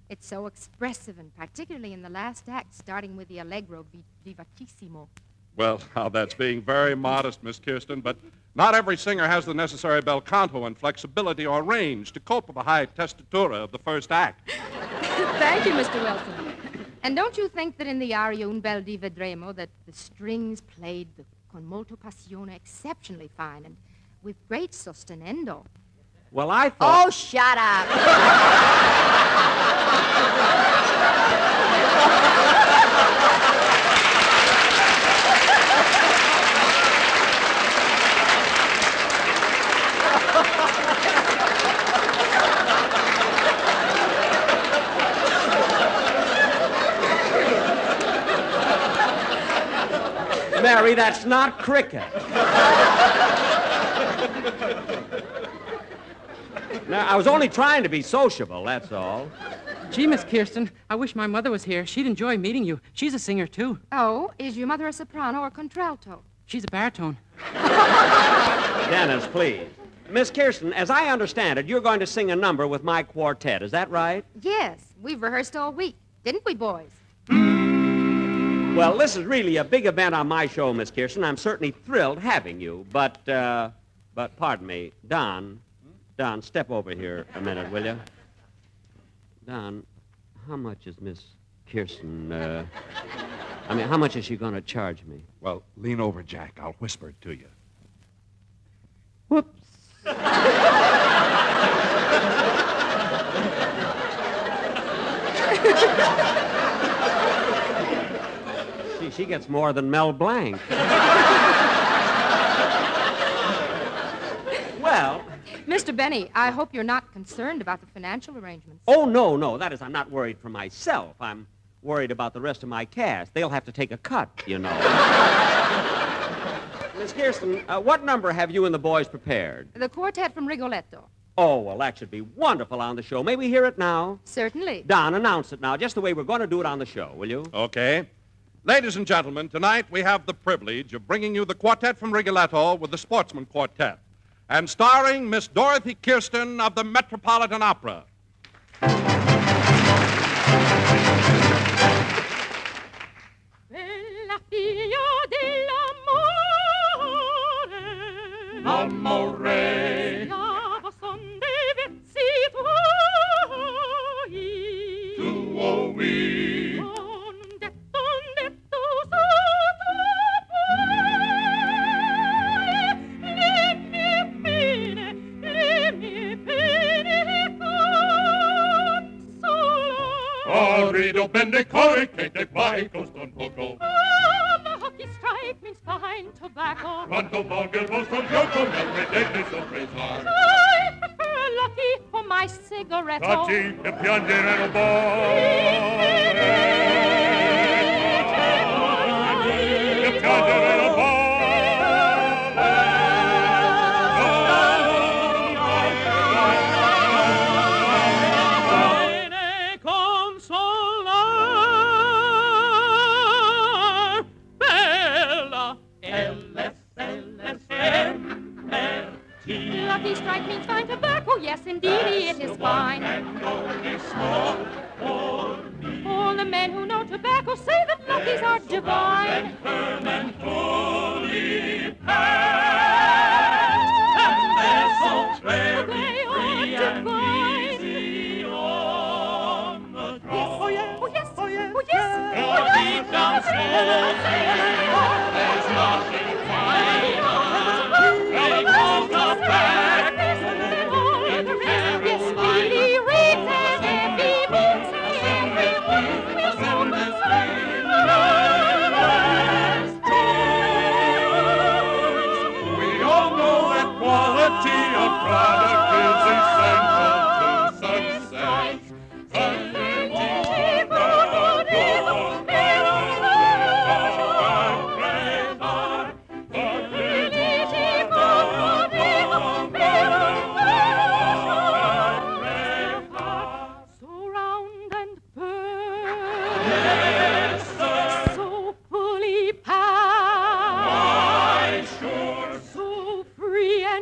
It's so expressive, and particularly in the last act, starting with the Allegro vivatissimo. Well, now that's being very modest, Miss Kirsten, but not every singer has the necessary bel canto and flexibility or range to cope with the high tessitura of the first act. Thank you, Mr. Wilson. And don't you think that in the aria Un bel di vedremo that the strings played con molto passione exceptionally fine and with great sostenendo? Well, I thought... Oh, shut up. Mary, that's not cricket. Now, I was only trying to be sociable, that's all. Gee, Miss Kirsten, I wish my mother was here. She'd enjoy meeting you. She's a singer, too. Oh, is your mother a soprano or contralto? She's a baritone. Dennis, please. Miss Kirsten, as I understand it, you're going to sing a number with my quartet. Is that right? Yes, we've rehearsed all week. Didn't we, boys? Well, this is really a big event on my show, Miss Kirsten. I'm certainly thrilled having you. But pardon me, Don, step over here a minute, will you? Don, how much is Miss Kirsten, how much is she going to charge me? Well, lean over, Jack. I'll whisper it to you. Whoops. She gets more than Mel Blanc. Well... Mr. Benny, I hope you're not concerned about the financial arrangements. Oh, no. That is, I'm not worried for myself. I'm worried about the rest of my cast. They'll have to take a cut, you know. Miss Kirsten, what number have you and the boys prepared? The quartet from Rigoletto. Oh, well, that should be wonderful on the show. May we hear it now? Certainly. Don, announce it now, just the way we're going to do it on the show, will you? Okay. Ladies and gentlemen, tonight we have the privilege of bringing you the quartet from Rigoletto with the Sportsman Quartet, and starring Miss Dorothy Kirsten of the Metropolitan Opera. Bella figlia dell'amore, Amore, schiavo son dei vezzi tuoi, un detto sotto poi, le mie pene consolo. Rido bene core che te fai costa un poco. The hockey strike means fine tobacco. Quanto valga il vostro gioco nel vedete sorpresa. I prefer Lucky for my cigarette. Tacci e piangere non vuole. E piangere non vuole. Lucky strike means fine tobacco. Yes, indeed, it is fine. All the men who know tobacco say that Luckies are divine. And fully packed, and they're so very free and easy on the draw. Oh yes, oh yes, oh yes, oh yes. Deep down there's nothing fine. They call the back. Yes, really reads and every moves and every word will sound the same. We all know that quality of product is essential to success.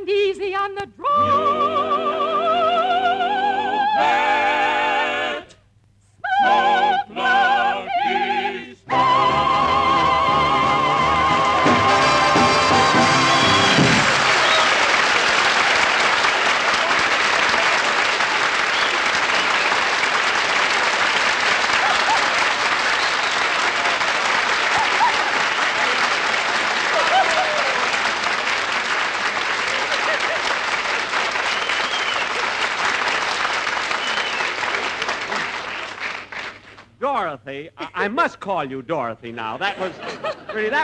Easy on the draw. Smoke Lucky Dorothy, I must call you Dorothy now. That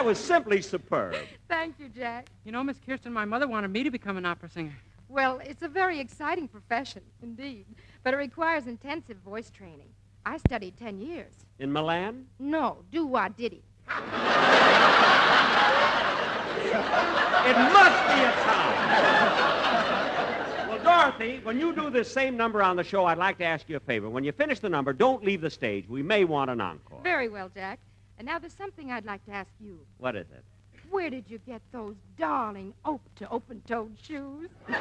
was simply superb. Thank you, Jack. You know, Miss Kirsten, my mother wanted me to become an opera singer. Well, it's a very exciting profession, indeed. But it requires intensive voice training. I studied 10 years. In Milan? No, do-wah-diddy. It must be a time. Well, Dorothy, when you do this same number on the show, I'd like to ask you a favor. When you finish the number, don't leave the stage. We may want an encore. Very well, Jack. And now there's something I'd like to ask you. What is it? Where did you get those darling open-toed shoes? I'm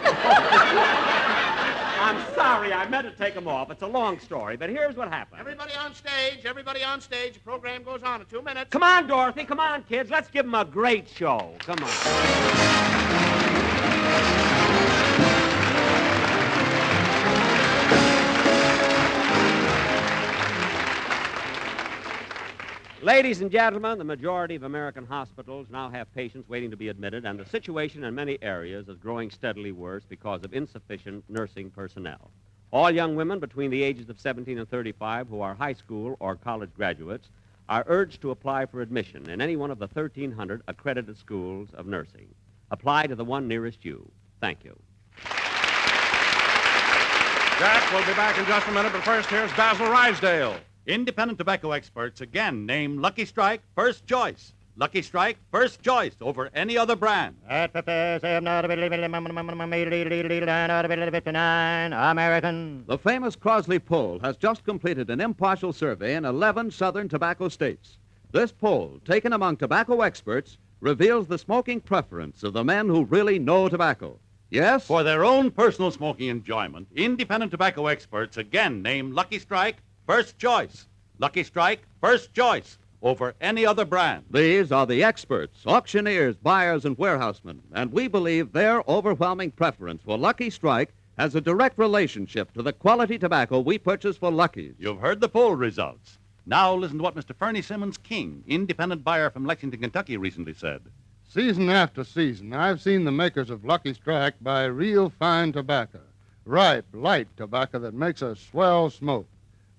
sorry. I meant to take them off. It's a long story, but here's what happened. Everybody on stage. Everybody on stage. The program goes on in 2 minutes. Come on, Dorothy. Come on, kids. Let's give them a great show. Come on. Ladies and gentlemen, the majority of American hospitals now have patients waiting to be admitted, and the situation in many areas is growing steadily worse because of insufficient nursing personnel. All young women between the ages of 17 and 35 who are high school or college graduates are urged to apply for admission in any one of the 1,300 accredited schools of nursing. Apply to the one nearest you. Thank you. Jack, we'll be back in just a minute, but first here's Basil Rysdale. Independent tobacco experts again name Lucky Strike first choice. Lucky Strike first choice over any other brand. American. The famous Crosby poll has just completed an impartial survey in 11 southern tobacco states. This poll, taken among tobacco experts, reveals the smoking preference of the men who really know tobacco. Yes? For their own personal smoking enjoyment, independent tobacco experts again name Lucky Strike first choice. Lucky Strike first choice over any other brand. These are the experts, auctioneers, buyers, and warehousemen, and we believe their overwhelming preference for Lucky Strike has a direct relationship to the quality tobacco we purchase for Lucky's. You've heard the poll results. Now listen to what Mr. Fernie Simmons King, independent buyer from Lexington, Kentucky, recently said. Season after season, I've seen the makers of Lucky Strike buy real fine tobacco. Ripe, light tobacco that makes a swell smoke.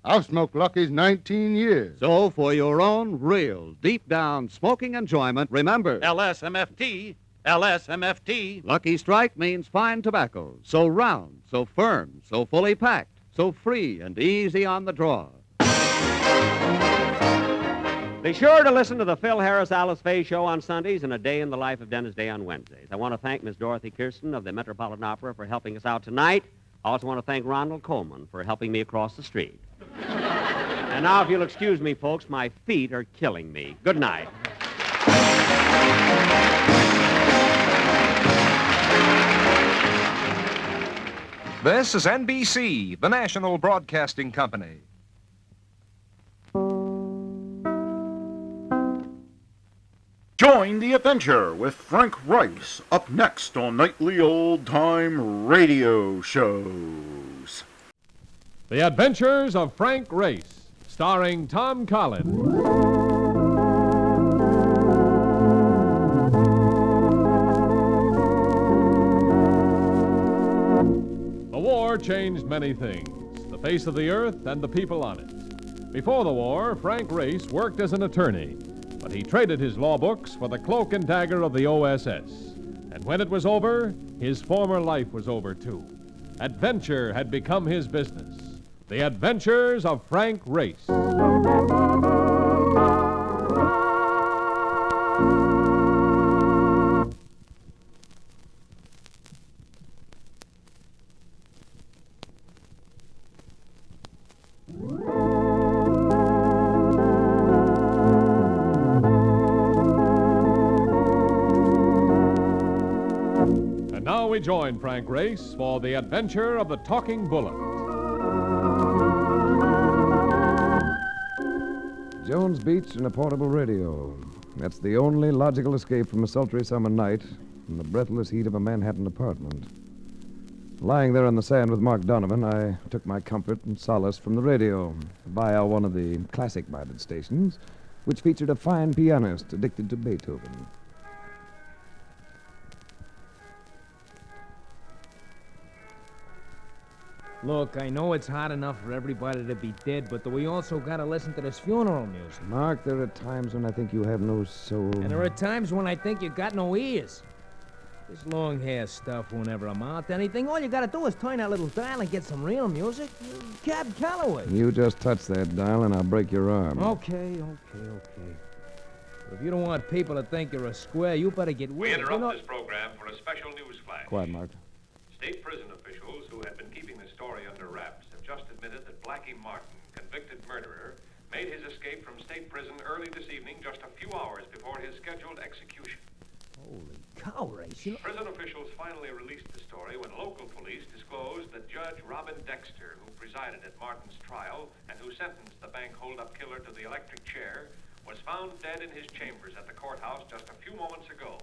I've smoked Lucky's 19 years. So for your own real, deep-down smoking enjoyment, remember... LSMFT, LSMFT. Lucky Strike means fine tobacco. So round, so firm, so fully packed, so free and easy on the draw. Be sure to listen to the Phil Harris Alice Faye Show on Sundays and A Day in the Life of Dennis Day on Wednesdays. I want to thank Miss Dorothy Kirsten of the Metropolitan Opera for helping us out tonight. I also want to thank Ronald Coleman for helping me across the street. And now, if you'll excuse me, folks, my feet are killing me. Good night. This is NBC, the national broadcasting company. Join the adventure with Frank Rice up next on Nightly Old Time Radio Shows. The Adventures of Frank Rice, starring Tom Collins. The war changed many things, the face of the earth and the people on it. Before the war, Frank Rice worked as an attorney, but he traded his law books for the cloak and dagger of the OSS. And when it was over, his former life was over, too. Adventure had become his business. The Adventures of Frank Rice. And now we join Frank Rice for the adventure of the Talking Bullet. Jones Beach and a portable radio. That's the only logical escape from a sultry summer night in the breathless heat of a Manhattan apartment. Lying there on the sand with Mark Donovan, I took my comfort and solace from the radio via one of the classic-minded stations, which featured a fine pianist addicted to Beethoven. Look, I know it's hard enough for everybody to be dead, but we also gotta listen to this funeral music. Mark, there are times when I think you have no soul. And there are times when I think you got no ears. This long hair stuff won't ever amount to anything. All you gotta do is turn that little dial and get some real music. Cab Calloway. You just touch that dial and I'll break your arm. Okay. But if you don't want people to think you're a square, you better get We with it. interrupt this program for a special news flash. Quiet, Mark. State prison officials who had been keeping the story under wraps have just admitted that Blackie Martin, convicted murderer, made his escape from state prison early this evening, just a few hours before his scheduled execution. Holy cow, Race. Prison officials finally released the story when local police disclosed that Judge Robin Dexter, who presided at Martin's trial and who sentenced the bank holdup killer to the electric chair, was found dead in his chambers at the courthouse just a few moments ago.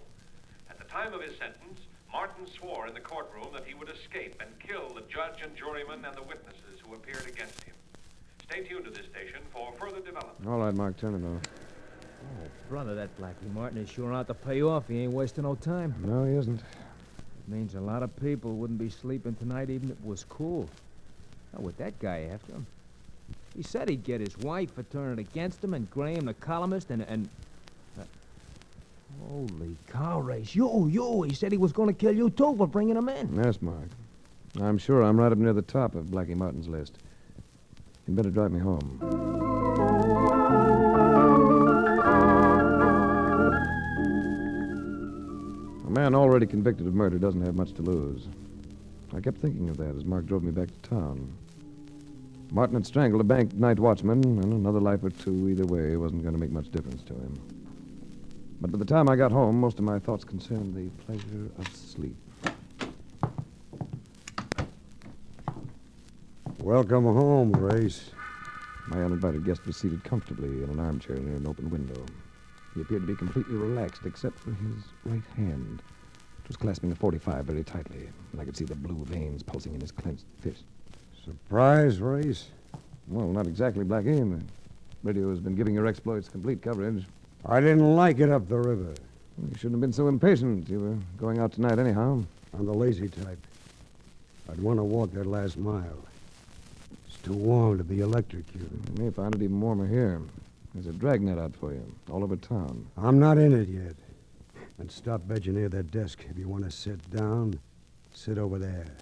At the time of his sentence, Martin swore in the courtroom that he would escape and kill the judge and jurymen and the witnesses who appeared against him. Stay tuned to this station for further development. All right, Mark, turn it off. Oh, brother, that Blackie Martin is sure out to pay off. He ain't wasting no time. No, he isn't. It means a lot of people wouldn't be sleeping tonight even if it was cool. Now, with that guy after him, he said he'd get his wife for turning against him and Graham, the columnist, and holy cow, Race. You, he said he was going to kill you, too, for bringing him in. Yes, Mark. I'm sure I'm right up near the top of Blackie Martin's list. You'd better drive me home. A man already convicted of murder doesn't have much to lose. I kept thinking of that as Mark drove me back to town. Martin had strangled a bank night watchman, and another life or two either way wasn't going to make much difference to him. But by the time I got home, most of my thoughts concerned the pleasure of sleep. Welcome home, Race. My uninvited guest was seated comfortably in an armchair near an open window. He appeared to be completely relaxed, except for his right hand. It was clasping a .45 very tightly, and I could see the blue veins pulsing in his clenched fist. Surprise, Race? Well, not exactly, Blackie. The radio has been giving your exploits complete coverage. I didn't like it up the river. You shouldn't have been so impatient. You were going out tonight anyhow. I'm the lazy type. I'd want to walk that last mile. It's too warm to be electrocuted. You may find it even warmer here. There's a dragnet out for you, all over town. I'm not in it yet. And stop bedging near that desk. If you want to sit down, sit over there.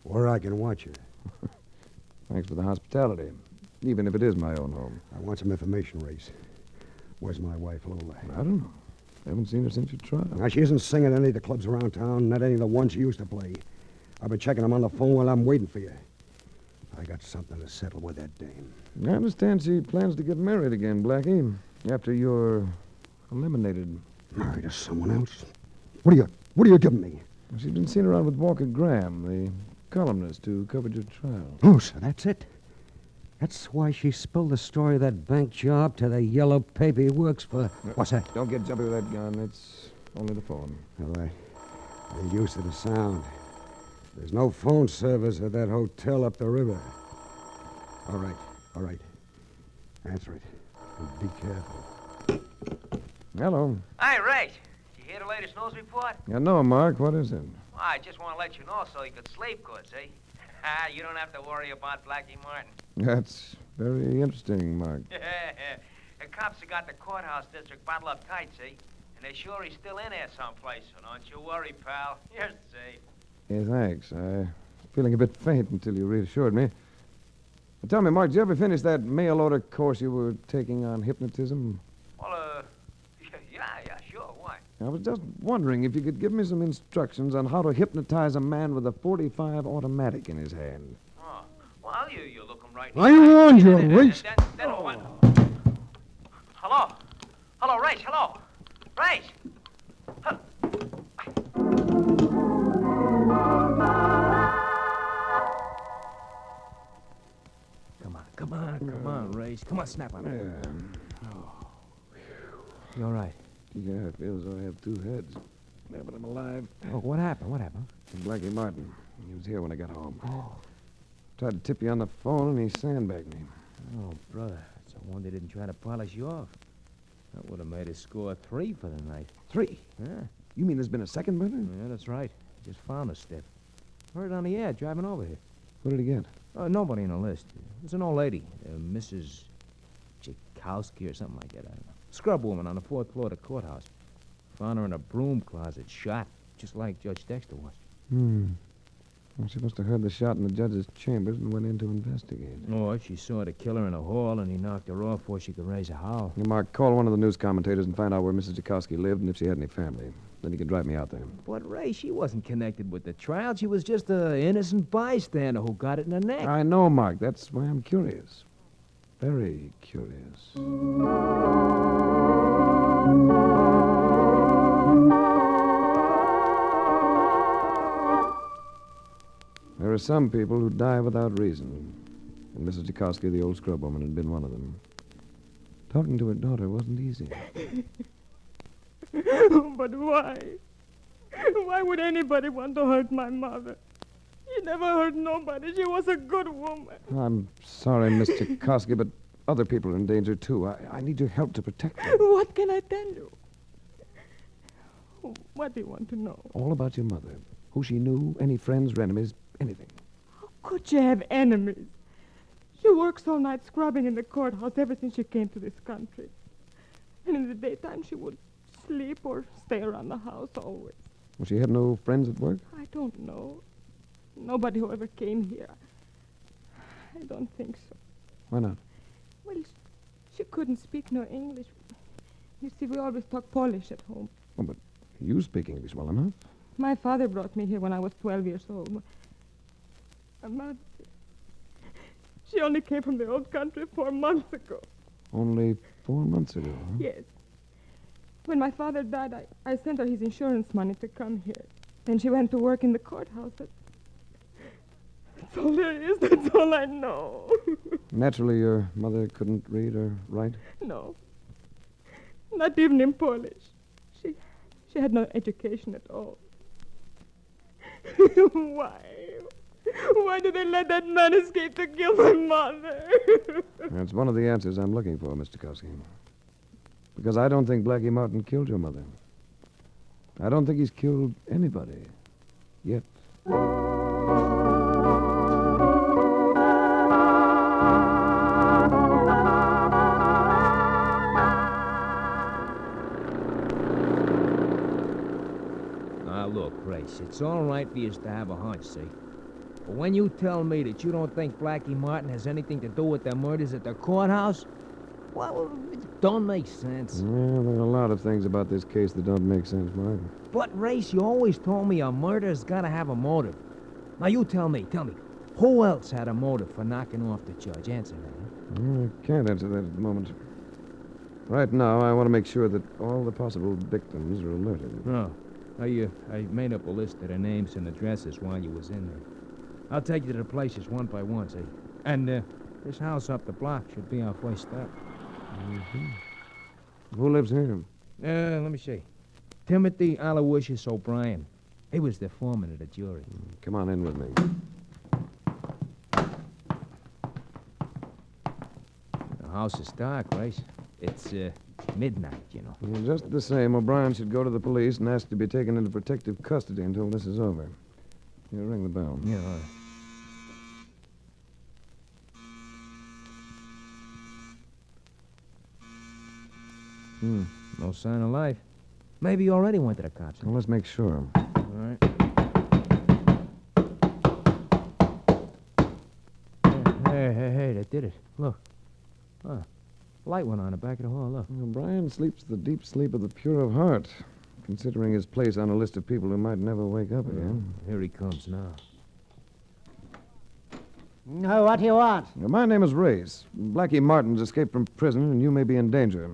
Where I can watch you. Thanks for the hospitality, even if it is my own home. I want some information, Race. Where's my wife, Lola? I don't know. I haven't seen her since your trial. Now, she isn't singing at any of the clubs around town, not any of the ones she used to play. I've been checking them on the phone while I'm waiting for you. I got something to settle with that dame. I understand she plans to get married again, Blackie, after you're eliminated. Married to someone else? What are you giving me? Well, she's been seen around with Walker Graham, the columnist who covered your trial. Oh, so that's it? That's why she spilled the story of that bank job to the yellow paper he works for. What's that? Don't get jumpy with that gun. It's only the phone. All right. I'm used to the sound. There's no phone service at that hotel up the river. All right. Answer it. And be careful. Hello. Hey, Ray. Did you hear the latest news report? Yeah, no, Mark. What is it? Well, I just want to let you know so you could sleep good, see? You don't have to worry about Blackie Martin. That's very interesting, Mark. The cops have got the courthouse district bottled up tight, see? And they're sure he's still in there someplace, so don't you worry, pal. You're safe. Yeah, thanks. I'm feeling a bit faint until you reassured me. But tell me, Mark, did you ever finish that mail order course you were taking on hypnotism? Well, yeah, sure. Why? I was just wondering if you could give me some instructions on how to hypnotize a man with a .45 automatic in his hand. Oh, well, you're looking right. I warned you, Race. Hello? Hello, Race, hello. Race! Come on, Race. Come on, snap on it. You all right? Yeah, it feels as though I have two heads. Yeah, but I'm alive. Oh, what happened? Blackie Martin. He was here when I got home. Tried to tip you on the phone, and he sandbagged me. Oh, brother. It's a wonder they didn't try to polish you off. That would have made us score 3 for the night. 3? Yeah. You mean there's been a second murder? Yeah, that's right. Just found a stiff. Heard it on the air driving over here. What did he get? Nobody on the list. It's an old lady, Mrs. Tchaikovsky or something like that. I don't know. Scrub woman on the 4th floor of the courthouse. Found her in a broom closet, shot, just like Judge Dexter was. Well, she must have heard the shot in the judge's chambers and went in to investigate. Oh, she saw the killer in a hall, and he knocked her off before she could raise a howl. Hey, Mark, call one of the news commentators and find out where Mrs. Tchaikovsky lived and if she had any family. Then you can drive me out there. But, Ray, she wasn't connected with the trial. She was just an innocent bystander who got it in the neck. I know, Mark. That's why I'm curious. Very curious. There are some people who die without reason. And Mrs. Tchaikovsky, the old scrub woman, had been one of them. Talking to her daughter wasn't easy. But why? Why would anybody want to hurt my mother? She never hurt nobody. She was a good woman. I'm sorry, Miss Tchaikovsky, but other people are in danger, too. I need your help to protect them. What can I tell you? What do you want to know? All about your mother. Who she knew, any friends or enemies, anything. Could she have enemies? She works all night scrubbing in the courthouse ever since she came to this country. And in the daytime, she would sleep or stay around the house always. Well, she had no friends at work? I don't know. Nobody who ever came here. I don't think so. Why not? Well, she couldn't speak no English. You see, we always talk Polish at home. Oh, but you speak English well enough. My father brought me here when I was 12 years old. My mother, she only came from the old country 4 months ago. Only 4 months ago, huh? Yes. When my father died, I sent her his insurance money to come here. Then she went to work in the courthouse. That's all there is. That's all I know. Naturally, your mother couldn't read or write? No. Not even in Polish. She had no education at all. Why? Why did they let that man escape to kill my mother? That's one of the answers I'm looking for, Mr. Tchaikovsky. Because I don't think Blackie Martin killed your mother. I don't think he's killed anybody. Yet. Now, look, Grace, it's all right for you to have a hunch, see? But when you tell me that you don't think Blackie Martin has anything to do with the murders at the courthouse, well, it don't make sense. Yeah, there are a lot of things about this case that don't make sense, Mark. But, Race, you always told me a murder's got to have a motive. Now, you tell me, who else had a motive for knocking off the judge? Answer that. Well, I can't answer that at the moment. Right now, I want to make sure that all the possible victims are alerted. Oh. I made up a list of their names and addresses while you was in there. I'll take you to the places one by one, see? And, this house up the block should be our first stop. Mm-hmm. Who lives here? Let me see. Timothy Aloysius O'Brien. He was the foreman of the jury. Come on in with me. The house is dark, Race. It's, midnight, you know. Well, just the same, O'Brien should go to the police and ask to be taken into protective custody until this is over. Here, ring the bell. Yeah, all right. No sign of life. Maybe you already went to the cops. Well, let's make sure. All right. Hey, that did it. Look. Light went on the back of the hall, look. O'Brien sleeps the deep sleep of the pure of heart, considering his place on a list of people who might never wake up again. Here he comes now. No, what do you want? My name is Race. Blackie Martin's escaped from prison, and you may be in danger.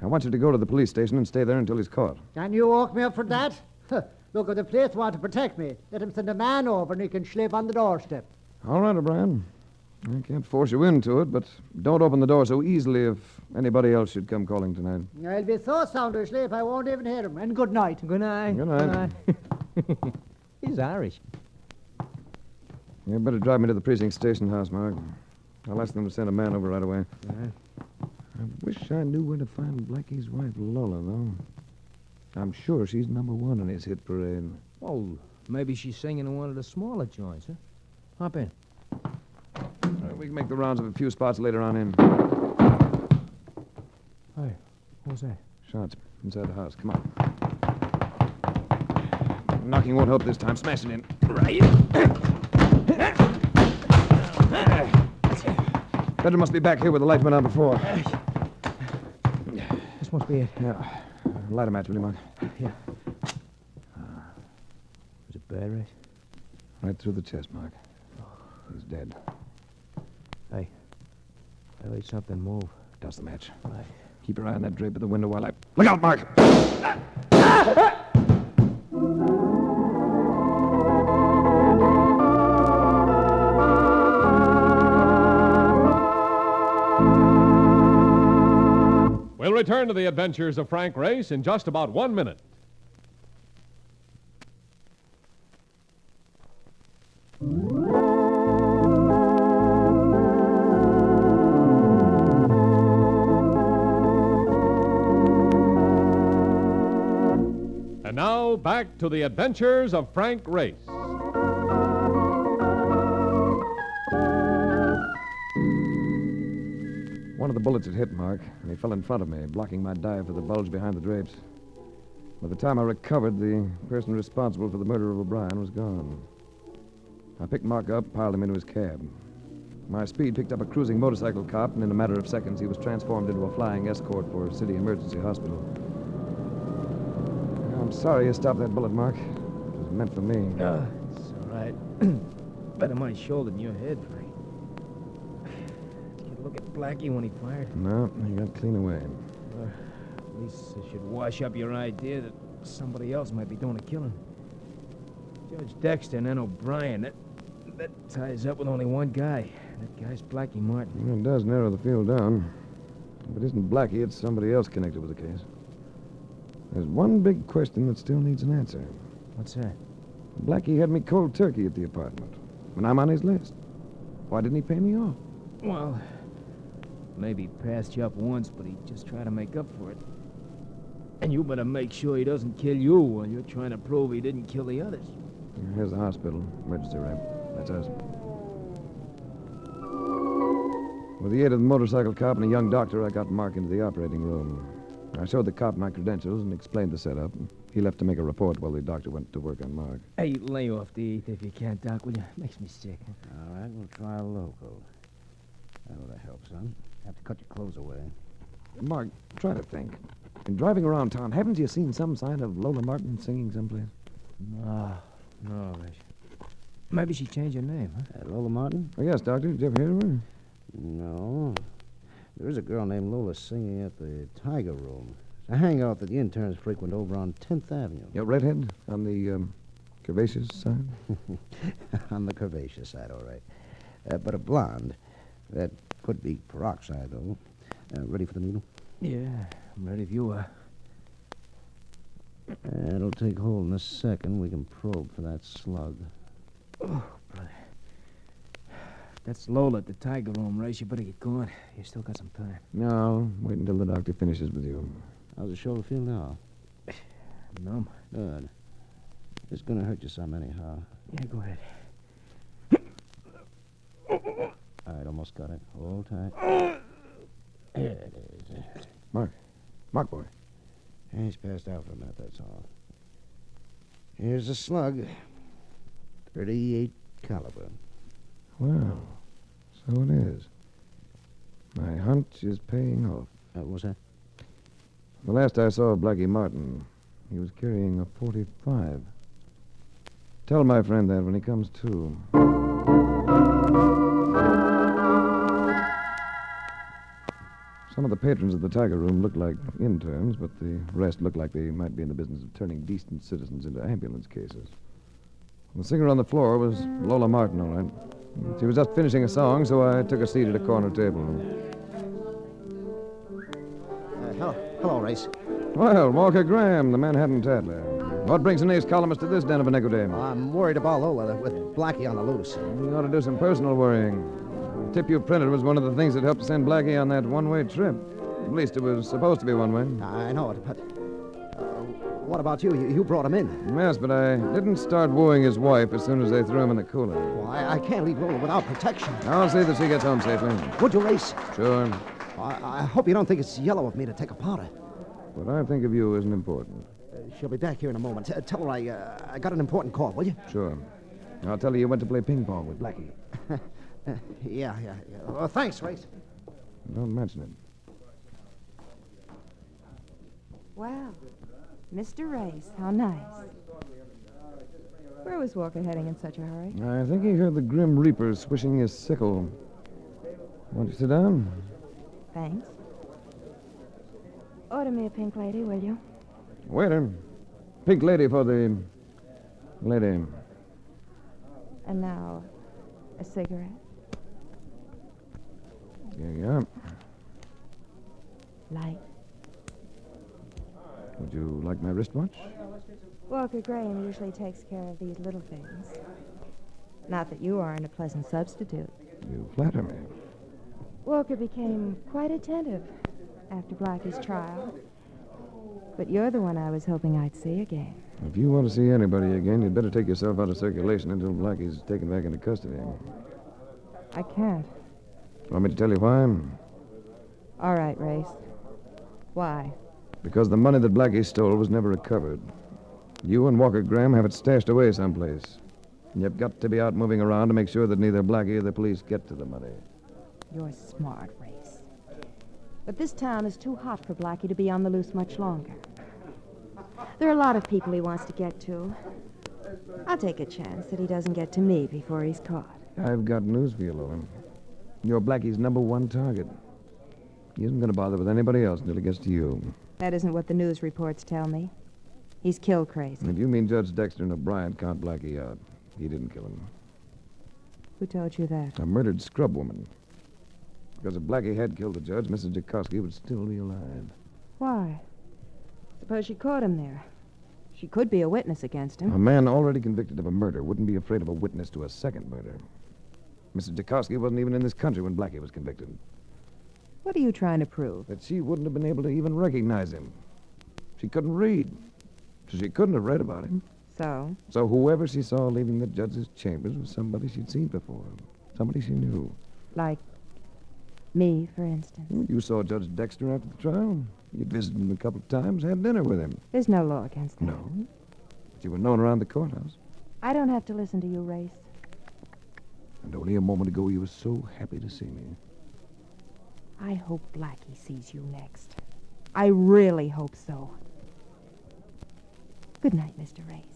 I want you to go to the police station and stay there until he's caught. Can you walk me up for that? Look, if the police want to protect me, let him send a man over and he can sleep on the doorstep. All right, O'Brien. I can't force you into it, but don't open the door so easily if anybody else should come calling tonight. I'll be so sound asleep I won't even hear him. And good night. Good night. Good night. He's Irish. You better drive me to the precinct station house, Mark. I'll ask them to send a man over right away. I wish I knew where to find Blackie's wife, Lola, though. I'm sure she's number one in his hit parade. Oh, maybe she's singing in one of the smaller joints, huh? Hop in. We can make the rounds of a few spots later on in. Hey, what's that? Shots inside the house. Come on. Knocking won't help this time. Smash it in. Right. Better must be back here where the light went on before. This must be it. Yeah. Light a match, will you, Mark? Yeah. Was it bad, Race? Right through the chest, Mark. He's dead. Hey. I heard something move. Douse the match. Right. Keep your eye on that drape at the window while I... Look out, Mark! We'll return to the adventures of Frank Race in just about 1 minute. And now, back to the adventures of Frank Race. One of the bullets had hit Mark, and he fell in front of me, blocking my dive for the bulge behind the drapes. By the time I recovered, the person responsible for the murder of O'Brien was gone. I picked Mark up, piled him into his cab. My speed picked up a cruising motorcycle cop, and in a matter of seconds, he was transformed into a flying escort for City Emergency Hospital. I'm sorry you stopped that bullet, Mark. It was meant for me. It's all right. Better my shoulder than your head, Frank. Did you look at Blackie when he fired? No, he got clean away. At least it should wash up your idea that somebody else might be doing the killing. Judge Dexter and then O'Brien, that ties up with only one guy. That guy's Blackie Martin. It does narrow the field down. If it isn't Blackie, it's somebody else connected with the case. There's one big question that still needs an answer. What's that? Blackie had me cold turkey at the apartment, and I'm on his list. Why didn't he pay me off? Well, maybe he passed you up once, but he just tried to make up for it. And you better make sure he doesn't kill you while you're trying to prove he didn't kill the others. Here's the hospital. Emergency ramp. That's us. With the aid of the motorcycle cop and a young doctor, I got Mark into the operating room. I showed the cop my credentials and explained the setup. He left to make a report while the doctor went to work on Mark. Hey, lay off the eighth if you can, Doc, will you? Makes me sick. All right, we'll try a local. That ought to help, son. Have to cut your clothes away. Mark, try to think. In driving around town, haven't you seen some sign of Lola Martin singing someplace? No, Rich. Maybe she changed her name, huh? Lola Martin? Oh, yes, Doctor. Did you ever hear of her? No. There is a girl named Lola singing at the Tiger Room. It's a hangout that the interns frequent over on 10th Avenue. Yeah, redhead? On the, curvaceous side? On the curvaceous side, all right. But a blonde. That could be peroxide, though. Ready for the needle? Yeah, I'm ready if you are. It'll take hold in a second. We can probe for that slug. Oh, brother. That's Lola at the Tiger Room, Race. You better get going. You still got some time. No, wait until the doctor finishes with you. How's the shoulder feel now? Numb. Good. It's gonna hurt you some anyhow. Yeah, go ahead. All right, almost got it. Hold tight. There it is. Mark boy. He's passed out for a minute, that's all. Here's a slug. 38 caliber. Well, so it is. My hunch is paying off. What's that? The last I saw of Blackie Martin, he was carrying a .45. Tell my friend that when he comes to. Some of the patrons of the Tiger Room looked like interns, but the rest looked like they might be in the business of turning decent citizens into ambulance cases. The singer on the floor was Lola Martin, all right. She was just finishing a song, so I took a seat at a corner table. Hello, Race. Well, Walker Graham, the Manhattan Tattler. What brings an ace columnist to this den of iniquity? I'm worried about Lola with Blackie on the loose. You ought to do some personal worrying. The tip you printed was one of the things that helped send Blackie on that one-way trip. At least it was supposed to be one way. I know it, but what about you? You brought him in. Yes, but I didn't start wooing his wife as soon as they threw him in the cooler. Well, I can't leave Lola without protection. I'll see that she gets home safely. Would you, Race? Sure. I hope you don't think it's yellow of me to take a powder. What I think of you isn't important. She'll be back here in a moment. Tell her I got an important call, will you? Sure. I'll tell her you went to play ping pong with Blackie. Yeah. Well, thanks, Race. Don't mention it. Well, Mr. Race, how nice. Where was Walker heading in such a hurry? I think he heard the Grim Reaper swishing his sickle. Won't you sit down? Thanks. Order me a pink lady, will you? Waiter. Pink lady for the lady. And now, a cigarette. Here you are. Light. Would you like my wristwatch? Walker Graham usually takes care of these little things. Not that you aren't a pleasant substitute. You flatter me. Walker became quite attentive after Blackie's trial. But you're the one I was hoping I'd see again. If you want to see anybody again, you'd better take yourself out of circulation until Blackie's taken back into custody. I can't. Want me to tell you why? All right, Race. Why? Because the money that Blackie stole was never recovered. You and Walker Graham have it stashed away someplace. And you've got to be out moving around to make sure that neither Blackie or the police get to the money. You're smart, Race. But this town is too hot for Blackie to be on the loose much longer. There are a lot of people he wants to get to. I'll take a chance that he doesn't get to me before he's caught. I've got news for you, Lola. You're Blackie's #1 target. He isn't going to bother with anybody else until he gets to you. That isn't what the news reports tell me. He's kill crazy. If you mean Judge Dexter and O'Brien count Blackie out, he didn't kill him. Who told you that? A murdered scrub woman. Because if Blackie had killed the judge, Mrs. Jackowski would still be alive. Why? Suppose she caught him there. She could be a witness against him. A man already convicted of a murder wouldn't be afraid of a witness to a second murder. Mrs. Jackowski wasn't even in this country when Blackie was convicted. What are you trying to prove? That she wouldn't have been able to even recognize him. She couldn't read. So she couldn't have read about him. So? So whoever she saw leaving the judge's chambers was somebody she'd seen before. Somebody she knew. Like me, for instance. You saw Judge Dexter after the trial. You'd visited him a couple of times, had dinner with him. There's no law against that. No. But you were known around the courthouse. I don't have to listen to you, Race. And only a moment ago you were so happy to see me. I hope Blackie sees you next. I really hope so. Good night, Mr. Race.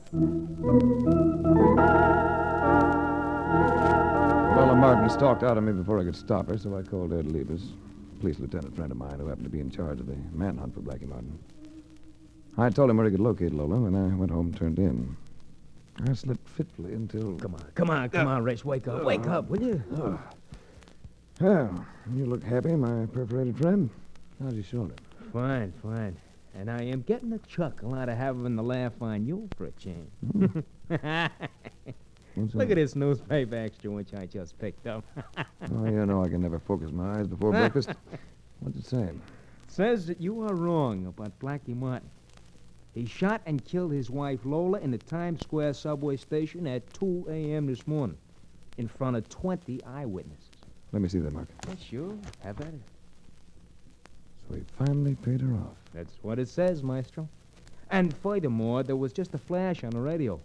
Lola Martin stalked out of me before I could stop her, so I called Ed Levis, police lieutenant friend of mine who happened to be in charge of the manhunt for Blackie Martin. I told him where he could locate Lola, and I went home and turned in. I slept fitfully until... Come on, Race. Wake up, will you? Well, you look happy, my perforated friend. How's your shoulder? Fine. And I am getting a chuckle out of having the laugh on you for a change. Look at this newspaper extra which I just picked up. Oh, you know I can never focus my eyes before breakfast. What's it say? It says that you are wrong about Blackie Martin. He shot and killed his wife Lola in the Times Square subway station at 2 a.m. this morning in front of 20 eyewitnesses. Let me see that, Mark. Yeah, sure. Have at it. So he finally paid her off. That's what it says, Maestro. And furthermore, there was just a flash on the radio.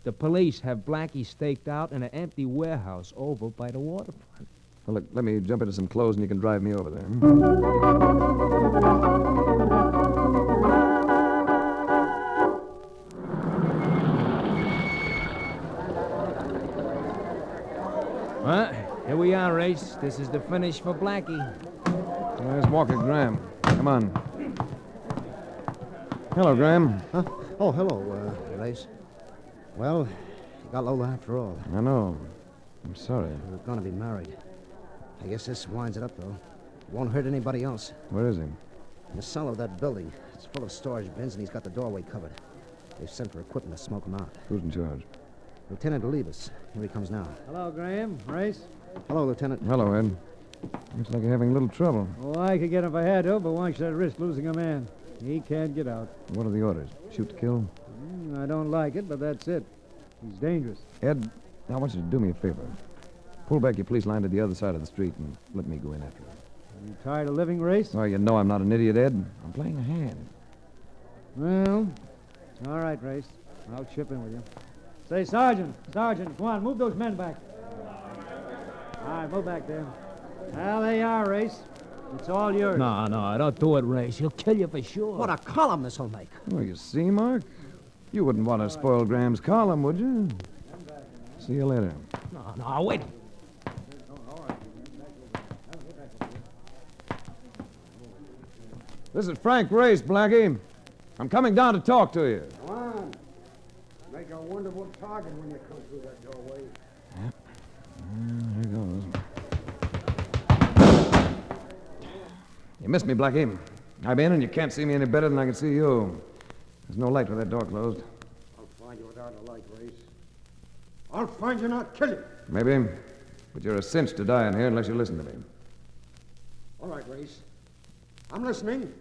The police have Blackie staked out in an empty warehouse over by the waterfront. Well, look, let me jump into some clothes and you can drive me over there. Well, here we are, Race. This is the finish for Blackie. There's Walker Graham. Come on. Hello, Graham. Huh? Oh, hello, Race. Well, you got Lola after all. I know. I'm sorry. We're going to be married. I guess this winds it up, though. Won't hurt anybody else. Where is he? In the cellar of that building. It's full of storage bins, and he's got the doorway covered. They've sent for equipment to smoke him out. Who's in charge? Lieutenant Levis. Here he comes now. Hello, Graham. Race? Hello, Lieutenant. Hello, Ed. Looks like you're having a little trouble. Oh, I could get him if I had to, but why should I risk losing a man? He can't get out. What are the orders? Shoot to kill? I don't like it, but that's it. He's dangerous. Ed, I want you to do me a favor. Pull back your police line to the other side of the street and let me go in after him. You tired of living, Race? Oh, you know I'm not an idiot, Ed. I'm playing a hand. Well, All right, Race. I'll chip in with you. Say, Sergeant, come on, move those men back. All right, move back there. Well, there you are, Race. It's all yours. No, don't do it, Race. He'll kill you for sure. What a column this'll make. Well, you see, Mark? You wouldn't want to spoil Graham's column, would you? See you later. No, wait. This is Frank Race, Blackie. I'm coming down to talk to you. Come on. Make a wonderful target when you come through that doorway. Here goes. You missed me, Blackie. I'm in, and you can't see me any better than I can see you. There's no light with that door closed. I'll find you without a light, Race. I'll find you and I'll kill you. Maybe, but you're a cinch to die in here unless you listen to me. All right, Race. I'm listening.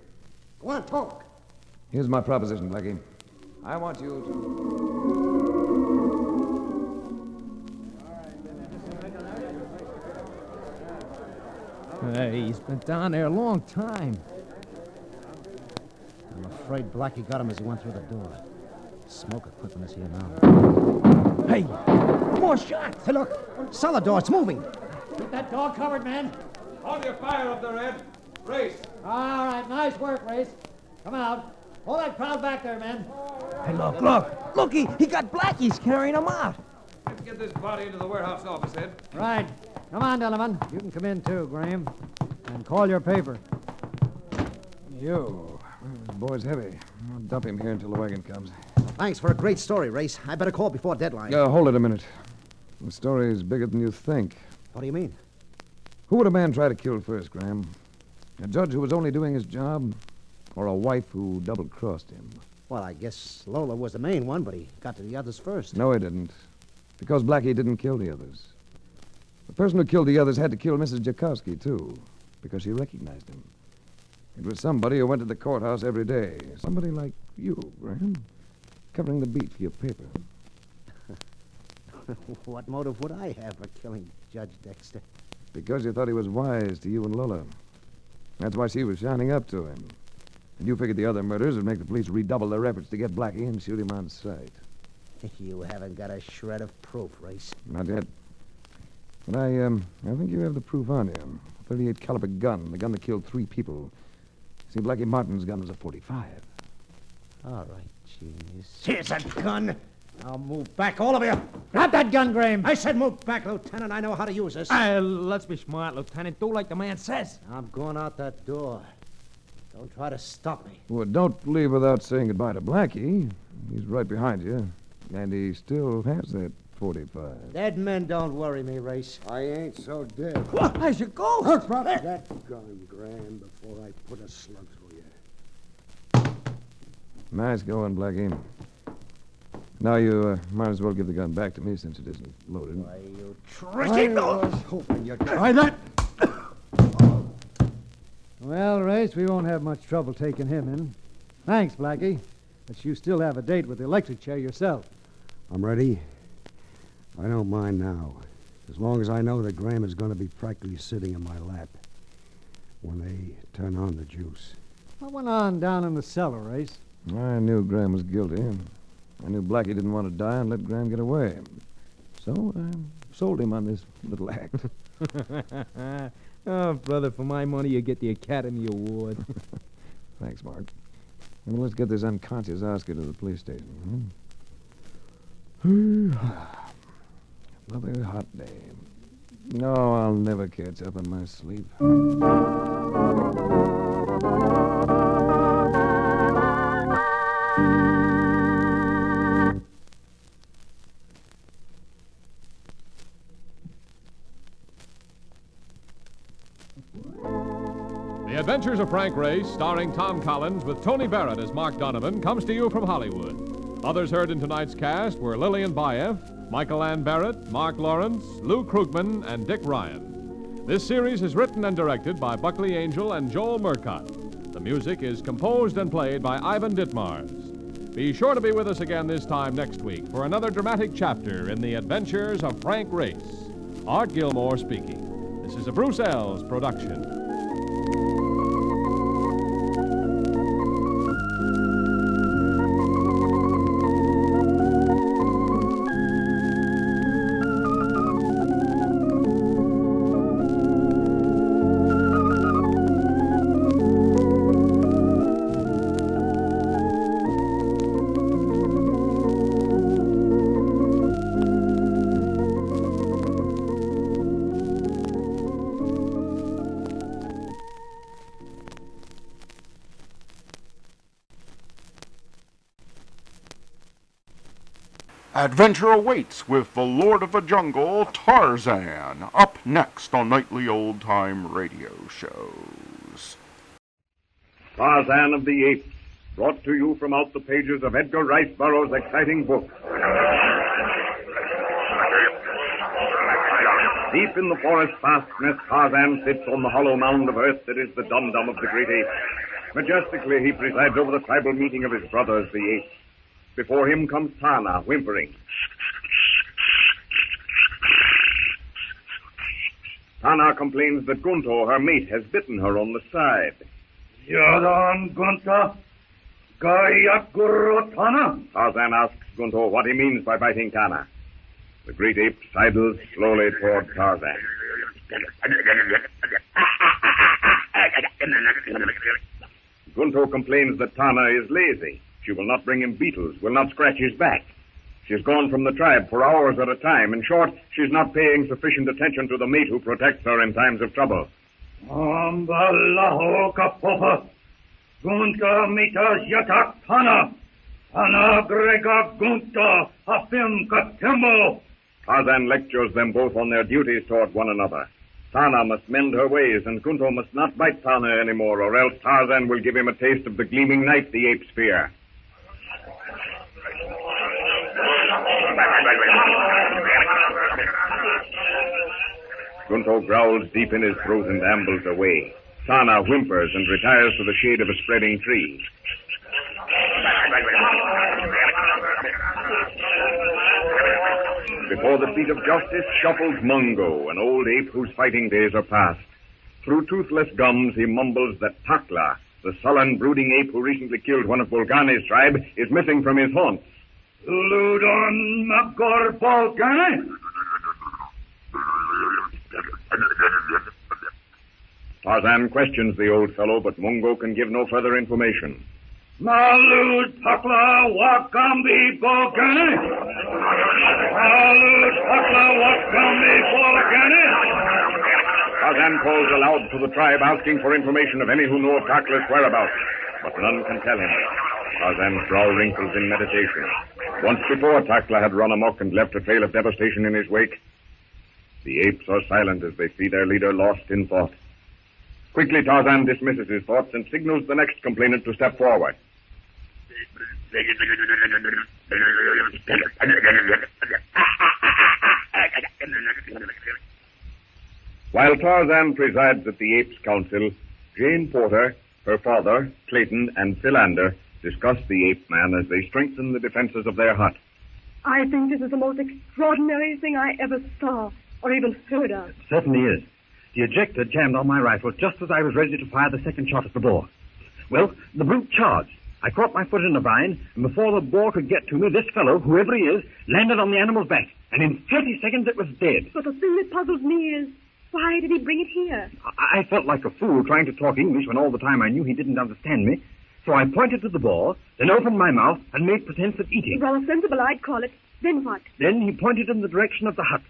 Go on, talk. Here's my proposition, Blackie. I want you to... Hey, he's been down there a long time. I'm afraid Blackie got him as he went through the door. Smoke equipment is here now. Hey, more shots. Hey, look. Cellar door, it's moving. Keep that door covered, man. Hold your fire up there, Ed. Race. All right, nice work, Race. Come out. Hold that crowd back there, man. Hey, look. Look, he got Blackie's carrying him out. Let's get this body into the warehouse office, Ed. Right. Come on, Donovan. You can come in, too, Graham. And call your paper. Yo, this boy's heavy. I'll dump him here until the wagon comes. Thanks for a great story, Race. I better call before deadline. Hold it a minute. The story is bigger than you think. What do you mean? Who would a man try to kill first, Graham? A judge who was only doing his job, or a wife who double-crossed him? Well, I guess Lola was the main one, but he got to the others first. No, he didn't. Because Blackie didn't kill the others. The person who killed the others had to kill Mrs. Jakowski, too, because she recognized him. It was somebody who went to the courthouse every day. Somebody like you, Graham, covering the beat for your paper. What motive would I have for killing Judge Dexter? Because you thought he was wise to you and Lola. That's why she was shining up to him. And you figured the other murders would make the police redouble their efforts to get Blackie and shoot him on sight. You haven't got a shred of proof, Race. Not yet. But I think you have the proof on you. A .38 caliber gun, the gun that killed 3 people. See, Blackie Martin's gun was a .45. All right, genius. Here's that gun. Now move back, all of you. Drop that gun, Graham. I said move back, Lieutenant. I know how to use this. Let's be smart, Lieutenant. Do like the man says. I'm going out that door. Don't try to stop me. Well, don't leave without saying goodbye to Blackie. He's right behind you. And he still has that .45. Dead men don't worry me, Race. I ain't so dead. What? How's your ghost? Drop that gun, Graham, before I put a slug through you. Nice going, Blackie. Now you might as well give the gun back to me since it isn't loaded. Why, you I was hoping you'd try that. Well, Race, we won't have much trouble taking him in. Thanks, Blackie. But you still have a date with the electric chair yourself. I'm ready. I don't mind now. As long as I know that Graham is going to be practically sitting in my lap when they turn on the juice. What went on down in the cellar, Race? I knew Graham was guilty. I knew Blackie didn't want to die and let Graham get away. So I sold him on this little act. Oh, brother, for my money, you get the Academy Award. Thanks, Mark. Well, let's get this unconscious Oscar to the police station. Another hot day. No, I'll never catch up on my sleep. The Adventures of Frank Race, starring Tom Collins with Tony Barrett as Mark Donovan, comes to you from Hollywood. Others heard in tonight's cast were Lillian Baeff, Michael Ann Barrett, Mark Lawrence, Lou Krugman, and Dick Ryan. This series is written and directed by Buckley Angel and Joel Murcott. The music is composed and played by Ivan Ditmars. Be sure to be with us again this time next week for another dramatic chapter in the Adventures of Frank Race. Art Gilmore speaking. This is a Bruce Ells production. Adventure awaits with the Lord of the Jungle, Tarzan, up next on Nightly Old Time Radio Shows. Tarzan of the Apes, brought to you from out the pages of Edgar Rice Burroughs' exciting book. Deep in the forest fastness, Tarzan sits on the hollow mound of earth that is the dum-dum of the great apes. Majestically, he presides over the tribal meeting of his brothers, the apes. Before him comes Tana, whimpering. Tana complains that Gunto, her mate, has bitten her on the side. Yadan Gunta, Gayakuro Tana. Tarzan asks Gunto what he means by biting Tana. The great ape sidles slowly toward Tarzan. Gunto complains that Tana is lazy. She will not bring him beetles, will not scratch his back. She's gone from the tribe for hours at a time. In short, she's not paying sufficient attention to the mate who protects her in times of trouble. Ambalaho Kapopa, Gunta Mitas Yatak Tana, Tana Grega Gunta, Afim Katembo. Tarzan lectures them both on their duties toward one another. Tana must mend her ways, and Gunto must not bite Tana anymore, or else Tarzan will give him a taste of the gleaming knife the apes fear. Gunto growls deep in his throat and ambles away. Tana whimpers and retires to the shade of a spreading tree. Before the feet of justice shuffles Mungo, an old ape whose fighting days are past. Through toothless gums, he mumbles that Takla, the sullen, brooding ape who recently killed one of Bolgani's tribe, is missing from his haunts. Ludon Magor Bolgani. Tarzan questions the old fellow, but Mungo can give no further information. Malud Takla Wakambi Bolgani. Malud Takla Wakambi Bolgani. Tarzan calls aloud to the tribe, asking for information of any who know of Takla's whereabouts, but none can tell him. Tarzan's brow wrinkles in meditation. Once before, Takla had run amok and left a trail of devastation in his wake. The apes are silent as they see their leader lost in thought. Quickly, Tarzan dismisses his thoughts and signals the next complainant to step forward. While Tarzan presides at the Apes' Council, Jane Porter, her father, Clayton, and Philander discuss the ape man as they strengthen the defenses of their hut. I think this is the most extraordinary thing I ever saw or even heard of. It certainly is. The ejector jammed on my rifle just as I was ready to fire the second shot at the boar. Well, the brute charged. I caught my foot in the vine, and before the boar could get to me, this fellow, whoever he is, landed on the animal's back. And in 30 seconds, it was dead. But the thing that puzzles me is, why did he bring it here? I felt like a fool trying to talk English when all the time I knew he didn't understand me. So I pointed to the boar, then opened my mouth and made pretense of eating. Rather sensible, I'd call it. Then what? Then he pointed in the direction of the hut,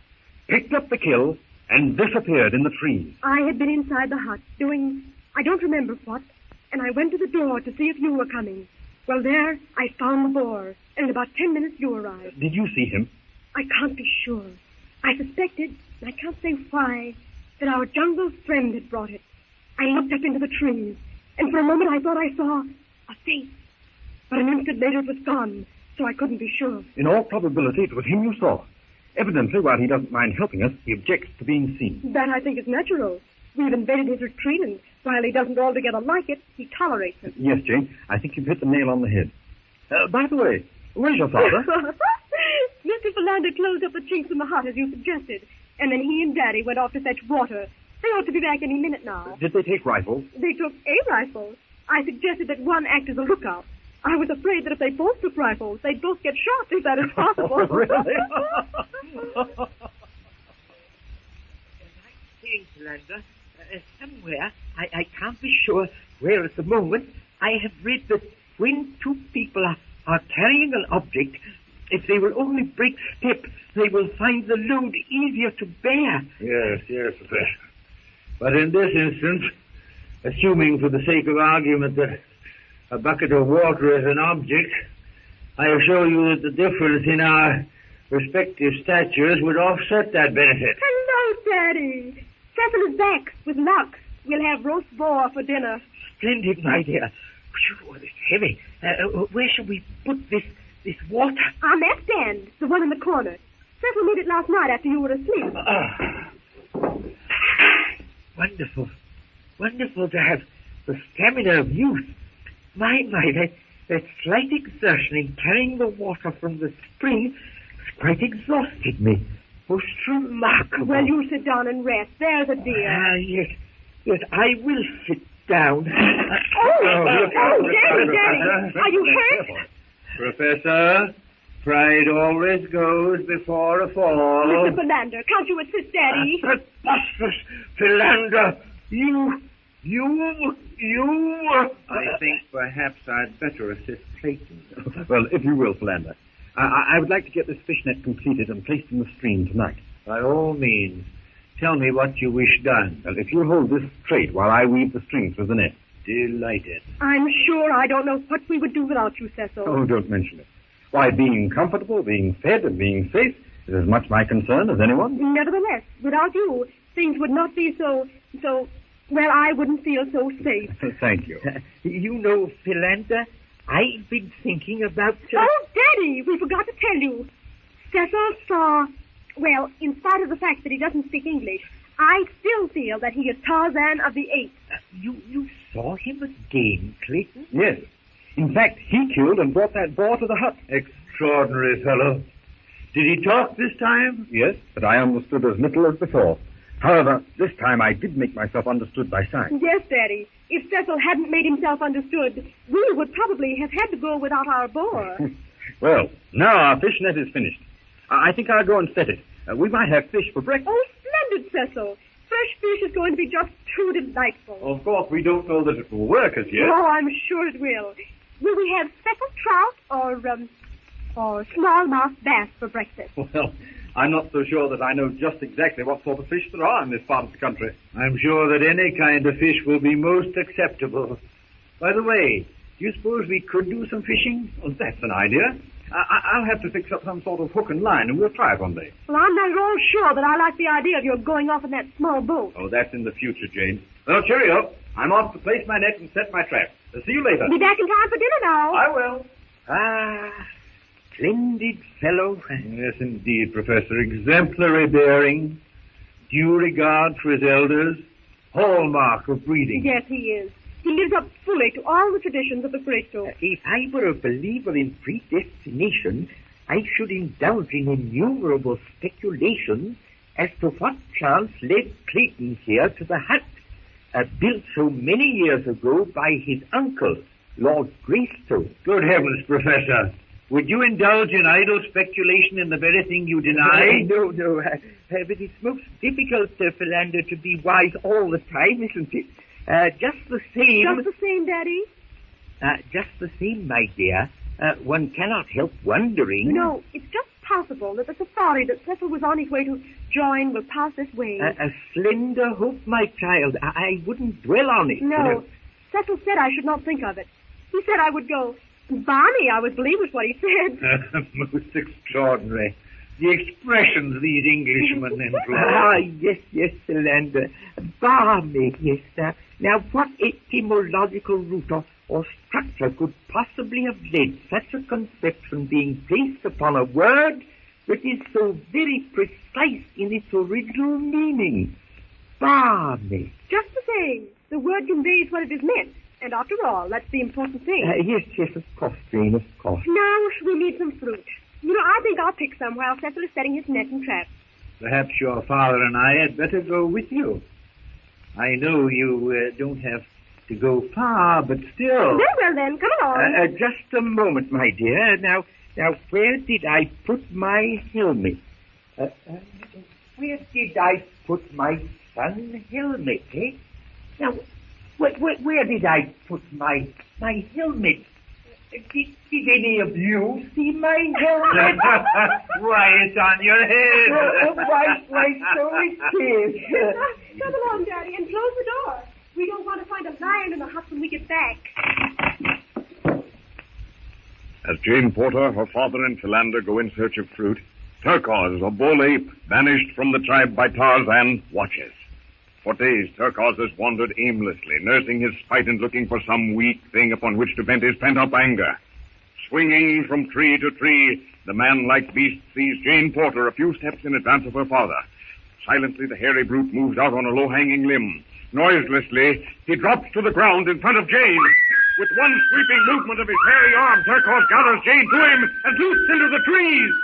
picked up the kill, and disappeared in the trees. I had been inside the hut, doing I don't remember what, and I went to the door to see if you were coming. Well, there, I found the boar, and in about 10 minutes you arrived. Did you see him? I can't be sure. I suspected, and I can't say why, that our jungle friend had brought it. I looked up into the trees, and for a moment I thought I saw a face. But an instant later it was gone, so I couldn't be sure. In all probability, it was him you saw. Evidently, while he doesn't mind helping us, he objects to being seen. That, I think, is natural. We've invaded his retreat, and while he doesn't altogether like it, he tolerates it. Yes, Jane, I think you've hit the nail on the head. By the way, where's your father? Mr. Philander closed up the chinks in the hut, as you suggested, and then he and Daddy went off to fetch water. They ought to be back any minute now. Did they take rifles? They took a rifle. I suggested that one act as a lookout. I was afraid that if they both took rifles, they'd both get shot, if that is possible. Oh, really? Saying, Philander, somewhere, I can't be sure where at the moment, I have read that when two people are carrying an object, if they will only break step, they will find the load easier to bear. Yes, Professor. But in this instance, assuming for the sake of argument that a bucket of water is an object, I assure you that the difference in our prospective statues would offset that benefit. Hello, Daddy. Cecil is back with luck. We'll have roast boar for dinner. Splendid, my dear. Phew, it's heavy. Where shall we put this water? On that stand, the one in the corner. Cecil made it last night after you were asleep. Wonderful. Wonderful to have the stamina of youth. My, that slight exertion in carrying the water from the spring has quite exhausted me. Most remarkable. Well, you sit down and rest. There's a dear. Yes, I will sit down. Daddy, are you hurt? Professor, pride always goes before a fall. Mr. Philander, can't you assist Daddy? Preposterous! Philander, you... I think perhaps I'd better assist Clayton. Well, if you will, Philander. I would like to get this fishnet completed and placed in the stream tonight. By all means. Tell me what you wish done. Well, if you'll hold this straight while I weave the string through the net. Delighted. I'm sure I don't know what we would do without you, Cecil. Oh, don't mention it. Why, being comfortable, being fed, and being safe is as much my concern as anyone. Nevertheless, without you, things would not be so... Well, I wouldn't feel so safe. Thank you. You know, Philander, I've been thinking about... Oh, Daddy, we forgot to tell you. Cecil saw... Well, in spite of the fact that he doesn't speak English, I still feel that he is Tarzan of the Apes. You saw him again, Clayton? Yes. In fact, he killed and brought that boar to the hut. Extraordinary fellow. Did he talk this time? Yes, but I understood as little as before. However, this time I did make myself understood by signs. Yes, Daddy. If Cecil hadn't made himself understood, we would probably have had to go without our boar. Well, now our fish net is finished. I think I'll go and set it. We might have fish for breakfast. Oh, splendid, Cecil. Fresh fish is going to be just too delightful. Of course, we don't know that it will work as yet. Oh, I'm sure it will. Will we have speckled trout or smallmouth bass for breakfast? Well, I'm not so sure that I know just exactly what sort of fish there are in this part of the country. I'm sure that any kind of fish will be most acceptable. By the way, do you suppose we could do some fishing? Well, that's an idea. I'll have to fix up some sort of hook and line, and we'll try it one day. Well, I'm not at all sure that I like the idea of your going off in that small boat. Oh, that's in the future, Jane. Well, cheerio. I'm off to place my net and set my trap. See you later. Be back in time for dinner now. I will. Splendid fellow. Yes, indeed, Professor. Exemplary bearing, due regard for his elders, hallmark of breeding. Yes, he is. He lives up fully to all the traditions of the Horatio. If I were a believer in predestination, I should indulge in innumerable speculations as to what chance led Clayton here to the hut, built so many years ago by his uncle, Lord Greystone. Good heavens, Professor. Would you indulge in idle speculation in the very thing you deny? No. But it's most difficult, Philander, to be wise all the time, isn't it? Just the same... Just the same, Daddy? Just the same, my dear. One cannot help wondering... No, it's just possible that the safari that Cecil was on his way to join will pass this way. A slender hope, my child. I wouldn't dwell on it. No. Cecil said I should not think of it. He said I would go. Barney, I would believe was what he said. Most extraordinary. The expressions these Englishmen employ. Yes, Philander. Barney, yes. Now, what etymological root or structure could possibly have led such a conception being placed upon a word that is so very precise in its original meaning? Barney. Just the same. The word conveys what it is meant. And after all, that's the important thing. Yes, of course, Jane, of course. Now, we need some fruit. You know, I think I'll pick some while Cecil is setting his net and trap. Perhaps your father and I had better go with you. I know you don't have to go far, but still... Very well, then. Come along. Just a moment, my dear. Now, where did I put my helmet? Where did I put my sun helmet, eh? Now, where did I put my helmet? Did any of you see my helmet? Why, it's on your head. Why, so it is. Come along, Daddy, and close the door. We don't want to find a lion in the hut when we get back. As Jane Porter, her father, and Philander go in search of fruit, Turquoise, a bull ape, banished from the tribe by Tarzan, watches. For days, Turquoise has wandered aimlessly, nursing his spite and looking for some weak thing upon which to vent his pent-up anger. Swinging from tree to tree, the man-like beast sees Jane Porter a few steps in advance of her father. Silently, the hairy brute moves out on a low-hanging limb. Noiselessly, he drops to the ground in front of Jane. With one sweeping movement of his hairy arm, Turquoise gathers Jane to him and loops into the trees.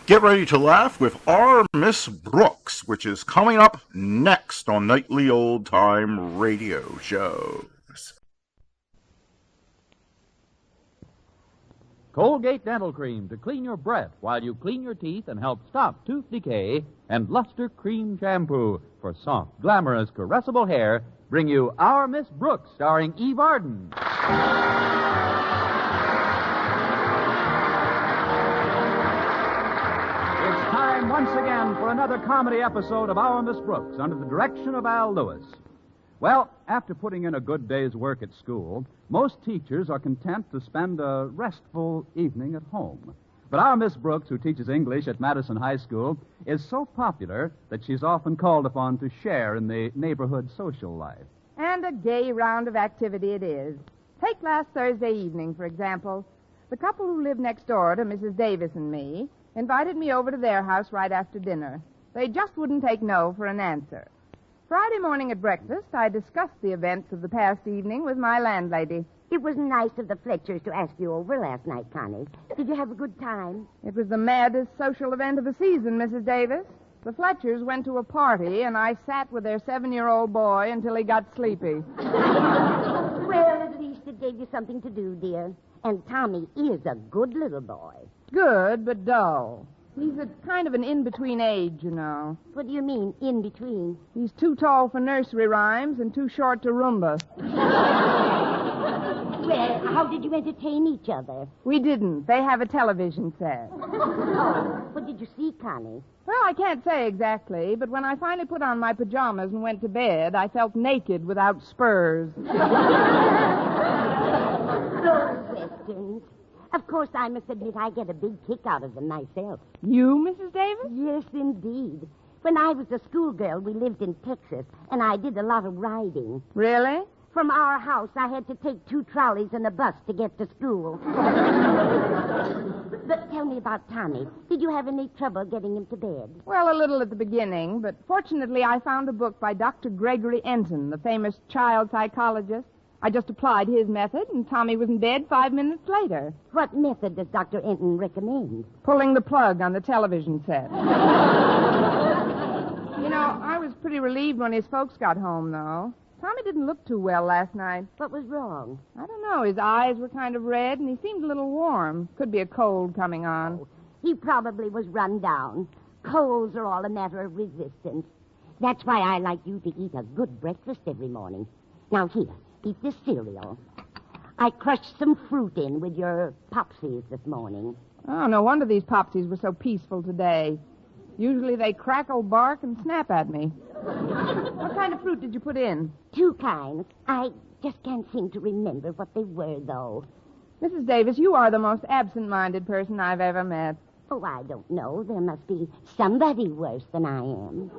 Get ready to laugh with Our Miss Brooks, which is coming up next on Nightly Old Time Radio Shows. Colgate Dental Cream to clean your breath while you clean your teeth and help stop tooth decay, and Luster Cream Shampoo for soft, glamorous, caressable hair bring you Our Miss Brooks, starring Eve Arden. It's time once again for another comedy episode of Our Miss Brooks under the direction of Al Lewis. Well, after putting in a good day's work at school, most teachers are content to spend a restful evening at home. But our Miss Brooks, who teaches English at Madison High School, is so popular that she's often called upon to share in the neighborhood social life. And a gay round of activity it is. Take last Thursday evening, for example. The couple who lived next door to Mrs. Davis and me invited me over to their house right after dinner. They just wouldn't take no for an answer. Friday morning at breakfast, I discussed the events of the past evening with my landlady. It was nice of the Fletchers to ask you over last night, Connie. Did you have a good time? It was the maddest social event of the season, Mrs. Davis. The Fletchers went to a party, and I sat with their 7-year-old boy until he got sleepy. Well, at least it gave you something to do, dear. And Tommy is a good little boy. Good, but dull. He's a kind of an in-between age, you know. What do you mean, in-between? He's too tall for nursery rhymes and too short to Roomba. Well, how did you entertain each other? We didn't. They have a television set. What did you see, Connie? Well, I can't say exactly, but when I finally put on my pajamas and went to bed, I felt naked without spurs. Those Westerns. Of course, I must admit I get a big kick out of them myself. You, Mrs. Davis? Yes, indeed. When I was a schoolgirl, we lived in Texas, and I did a lot of riding. Really? From our house, I had to take 2 trolleys and a bus to get to school. But tell me about Tommy. Did you have any trouble getting him to bed? Well, a little at the beginning, but fortunately I found a book by Dr. Gregory Enton, the famous child psychologist. I just applied his method, and Tommy was in bed 5 minutes later. What method does Dr. Enton recommend? Pulling the plug on the television set. You know, I was pretty relieved when his folks got home, though. Tommy didn't look too well last night. What was wrong? I don't know. His eyes were kind of red, and he seemed a little warm. Could be a cold coming on. Oh, he probably was run down. Colds are all a matter of resistance. That's why I like you to eat a good breakfast every morning. Now, here, eat this cereal. I crushed some fruit in with your Popsies this morning. Oh, no wonder these Popsies were so peaceful today. Usually they crackle, bark, and snap at me. What kind of fruit did you put in? 2 kinds. I just can't seem to remember what they were, though. Mrs. Davis, you are the most absent-minded person I've ever met. Oh, I don't know. There must be somebody worse than I am.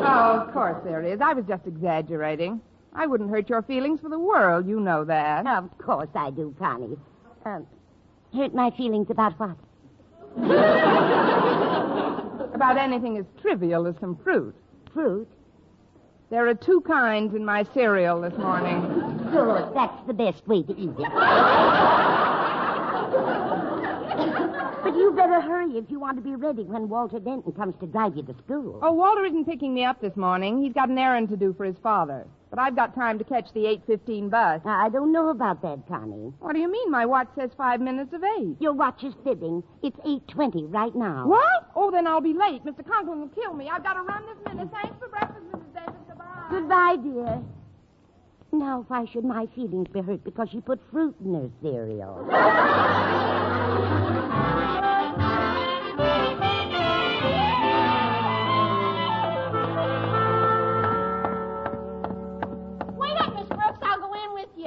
Oh, of course there is. I was just exaggerating. I wouldn't hurt your feelings for the world. You know that. Of course I do, Connie. Hurt my feelings about what? About anything as trivial as some fruit. Fruit? There are 2 kinds in my cereal this morning. Good. That's the best way to eat it. But you better hurry if you want to be ready when Walter Denton comes to drive you to school. Oh, Walter isn't picking me up this morning. He's got an errand to do for his father. But I've got time to catch the 8:15 bus. I don't know about that, Connie. What do you mean? My watch says 5 minutes of 8. Your watch is fibbing. It's 8:20 right now. What? Oh, then I'll be late. Mr. Conklin will kill me. I've got to run this minute. Thanks for breakfast, Mrs. Davis. Goodbye. Goodbye, dear. Now, why should my feelings be hurt because she put fruit in her cereal? Wait up, Miss Brooks.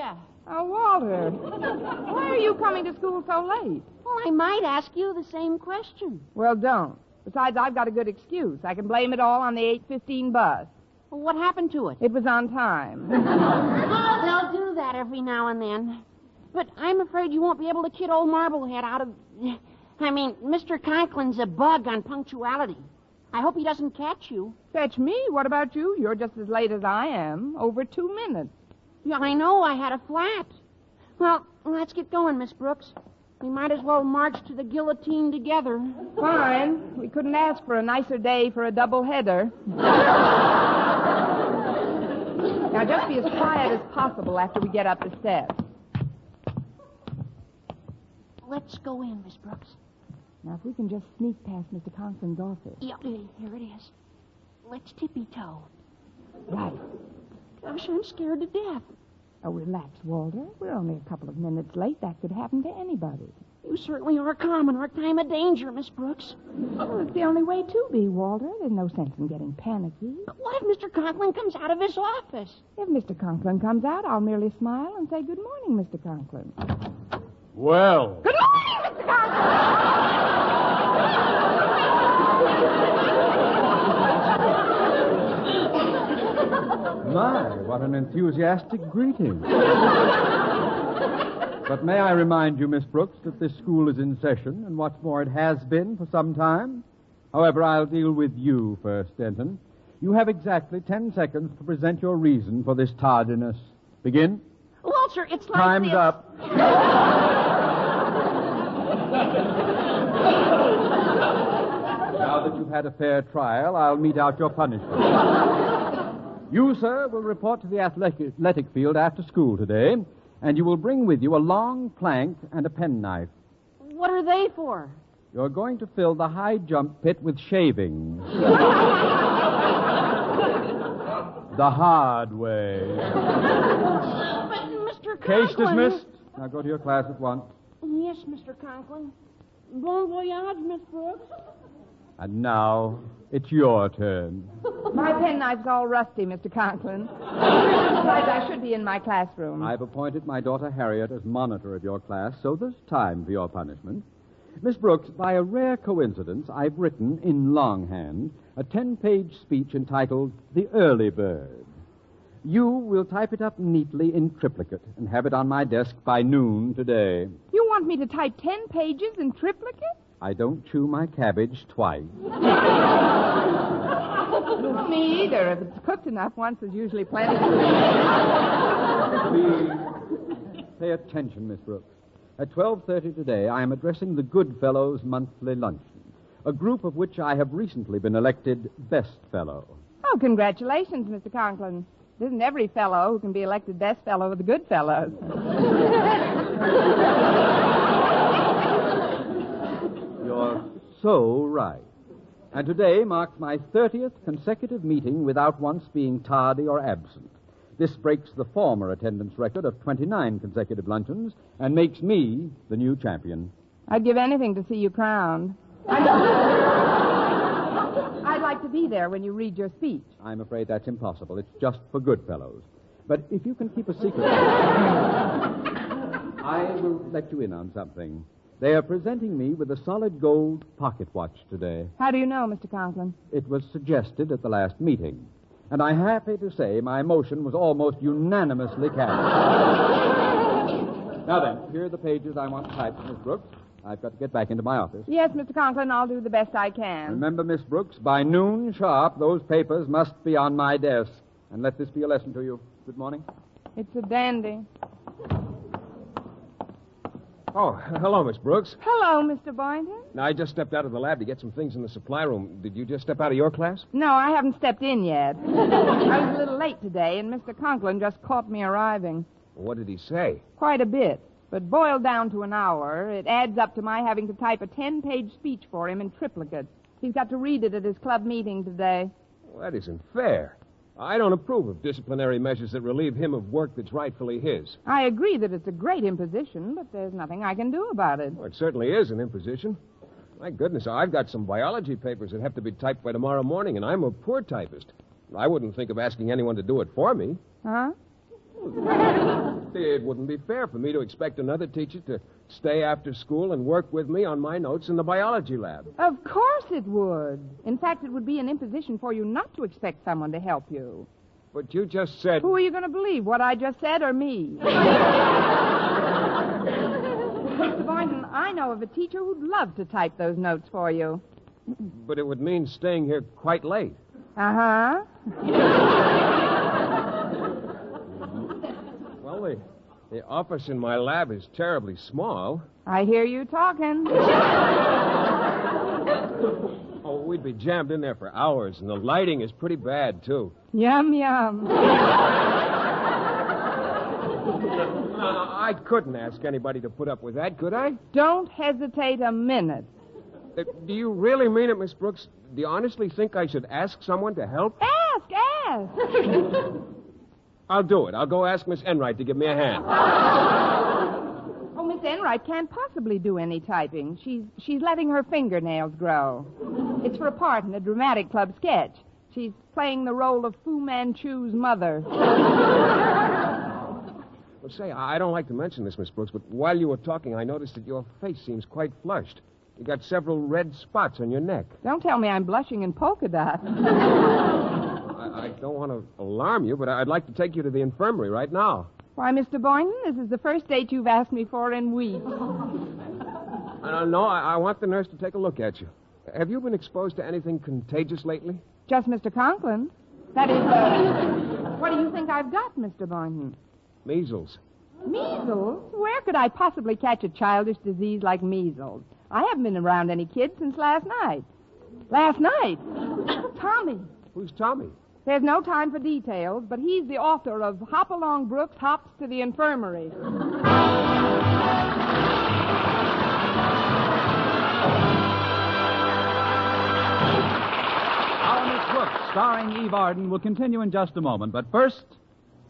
Yeah. Oh, Walter, why are you coming to school so late? Well, I might ask you the same question. Well, don't. Besides, I've got a good excuse. I can blame it all on the 8:15 bus. Well, what happened to it? It was on time. They'll do that every now and then. But I'm afraid you won't be able to kid old Marblehead out of... I mean, Mr. Conklin's a bug on punctuality. I hope he doesn't catch you. Catch me? What about you? You're just as late as I am. Over 2 minutes. Yeah, I know. I had a flat. Well, let's get going, Miss Brooks. We might as well march to the guillotine together. Fine. We couldn't ask for a nicer day for a double-header. Now, just be as quiet as possible after we get up the steps. Let's go in, Miss Brooks. Now, if we can just sneak past Mr. Conklin's office. Yeah, here it is. Let's tippy-toe. Right. Gosh, I'm scared to death. Oh, relax, Walter. We're only a couple of minutes late. That could happen to anybody. You certainly are calm in our time of danger, Miss Brooks. Well, it's the only way to be, Walter. There's no sense in getting panicky. But what if Mr. Conklin comes out of his office? If Mr. Conklin comes out, I'll merely smile and say, "Good morning, Mr. Conklin." Well. Good morning, Mr. My, what an enthusiastic greeting. But may I remind you, Miss Brooks, that this school is in session, and what's more, it has been for some time. However, I'll deal with you first, Denton. You have exactly 10 seconds to present your reason for this tardiness. Begin. Walter, it's like Time's this. up. Now that you've had a fair trial, I'll mete out your punishment. You, sir, will report to the athletic field after school today, and you will bring with you a long plank and a penknife. What are they for? You're going to fill the high jump pit with shavings. The hard way. But, Mr. Conklin... Case dismissed. Now go to your class at once. Yes, Mr. Conklin. Bon voyage, Miss Brooks. And now, it's your turn. My penknife's all rusty, Mr. Conklin. Besides, I should be in my classroom. I've appointed my daughter Harriet as monitor of your class, so there's time for your punishment. Miss Brooks, by a rare coincidence, I've written, in longhand, a 10-page speech entitled The Early Bird. You will type it up neatly in triplicate and have it on my desk by noon today. You want me to type 10 pages in triplicate? I don't chew my cabbage twice. Me either. If it's cooked enough once, there's usually plenty. Please pay attention, Miss Brooks. At 12:30 today, I am addressing the Goodfellows Monthly Luncheon, a group of which I have recently been elected Best Fellow. Oh, congratulations, Mr. Conklin. It isn't every fellow who can be elected Best Fellow of the Goodfellows. You're so right. And today marks my 30th consecutive meeting without once being tardy or absent. This breaks the former attendance record of 29 consecutive luncheons and makes me the new champion. I'd give anything to see you crowned. I'd like to be there when you read your speech. I'm afraid that's impossible. It's just for good fellows. But if you can keep a secret, I will let you in on something. They are presenting me with a solid gold pocket watch today. How do you know, Mr. Conklin? It was suggested at the last meeting. And I'm happy to say my motion was almost unanimously carried. Now then, here are the pages I want to type, Miss Brooks. I've got to get back into my office. Yes, Mr. Conklin, I'll do the best I can. Remember, Miss Brooks, by noon sharp, those papers must be on my desk. And let this be a lesson to you. Good morning. It's a dandy. Oh, hello, Miss Brooks. Hello, Mr. Boynton. Now, I just stepped out of the lab to get some things in the supply room. Did you just step out of your class? No, I haven't stepped in yet. I was a little late today, and Mr. Conklin just caught me arriving. Well, what did he say? Quite a bit. But boiled down to an hour, it adds up to my having to type a 10-page speech for him in triplicate. He's got to read it at his club meeting today. Well, that isn't fair. I don't approve of disciplinary measures that relieve him of work that's rightfully his. I agree that it's a great imposition, but there's nothing I can do about it. Well, it certainly is an imposition. My goodness, I've got some biology papers that have to be typed by tomorrow morning, and I'm a poor typist. I wouldn't think of asking anyone to do it for me. Huh? It wouldn't be fair for me to expect another teacher to stay after school and work with me on my notes in the biology lab. Of course it would. In fact, it would be an imposition for you not to expect someone to help you. But you just said... Who are you going to believe, what I just said or me? Mr. Boynton, I know of a teacher who'd love to type those notes for you. But it would mean staying here quite late. Uh-huh. Well, the office in my lab is terribly small. I hear you talking. Oh, we'd be jammed in there for hours, and the lighting is pretty bad, too. Yum, yum. I couldn't ask anybody to put up with that, could I? Don't hesitate a minute. Do you really mean it, Miss Brooks? Do you honestly think I should ask someone to help? Ask. I'll do it. I'll go ask Miss Enright to give me a hand. Oh, Miss Enright can't possibly do any typing. She's letting her fingernails grow. It's for a part in a dramatic club sketch. She's playing the role of Fu Manchu's mother. Well, say, I don't like to mention this, Miss Brooks, but while you were talking, I noticed that your face seems quite flushed. You got several red spots on your neck. Don't tell me I'm blushing in polka dots. I don't want to alarm you, but I'd like to take you to the infirmary right now. Why, Mr. Boynton, this is the first date you've asked me for in weeks. No, I want the nurse to take a look at you. Have you been exposed to anything contagious lately? Just Mr. Conklin. That is, what do you think I've got, Mr. Boynton? Measles. Measles? Where could I possibly catch a childish disease like measles? I haven't been around any kids since last night. Last night? Tommy. Who's Tommy? There's no time for details, but he's the author of Hop Along Brooks Hops to the Infirmary. Our Miss Brooks, starring Eve Arden, will continue in just a moment. But first,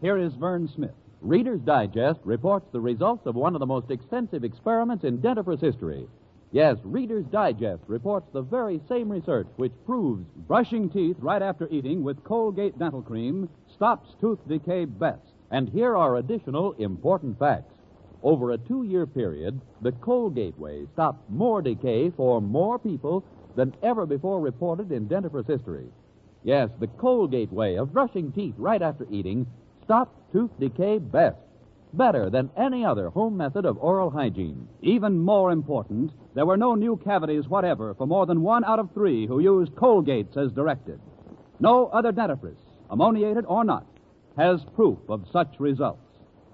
here is Vern Smith. Reader's Digest reports the results of one of the most extensive experiments in dentifrice history. Yes, Reader's Digest reports the very same research which proves brushing teeth right after eating with Colgate Dental Cream stops tooth decay best. And here are additional important facts. Over a 2-year period, the Colgate way stopped more decay for more people than ever before reported in dentifrice history. Yes, the Colgate way of brushing teeth right after eating stopped tooth decay best. Better than any other home method of oral hygiene. Even more important, there were no new cavities whatever for more than 1 out of 3 who used Colgates as directed. No other dentifrice, ammoniated or not, has proof of such results.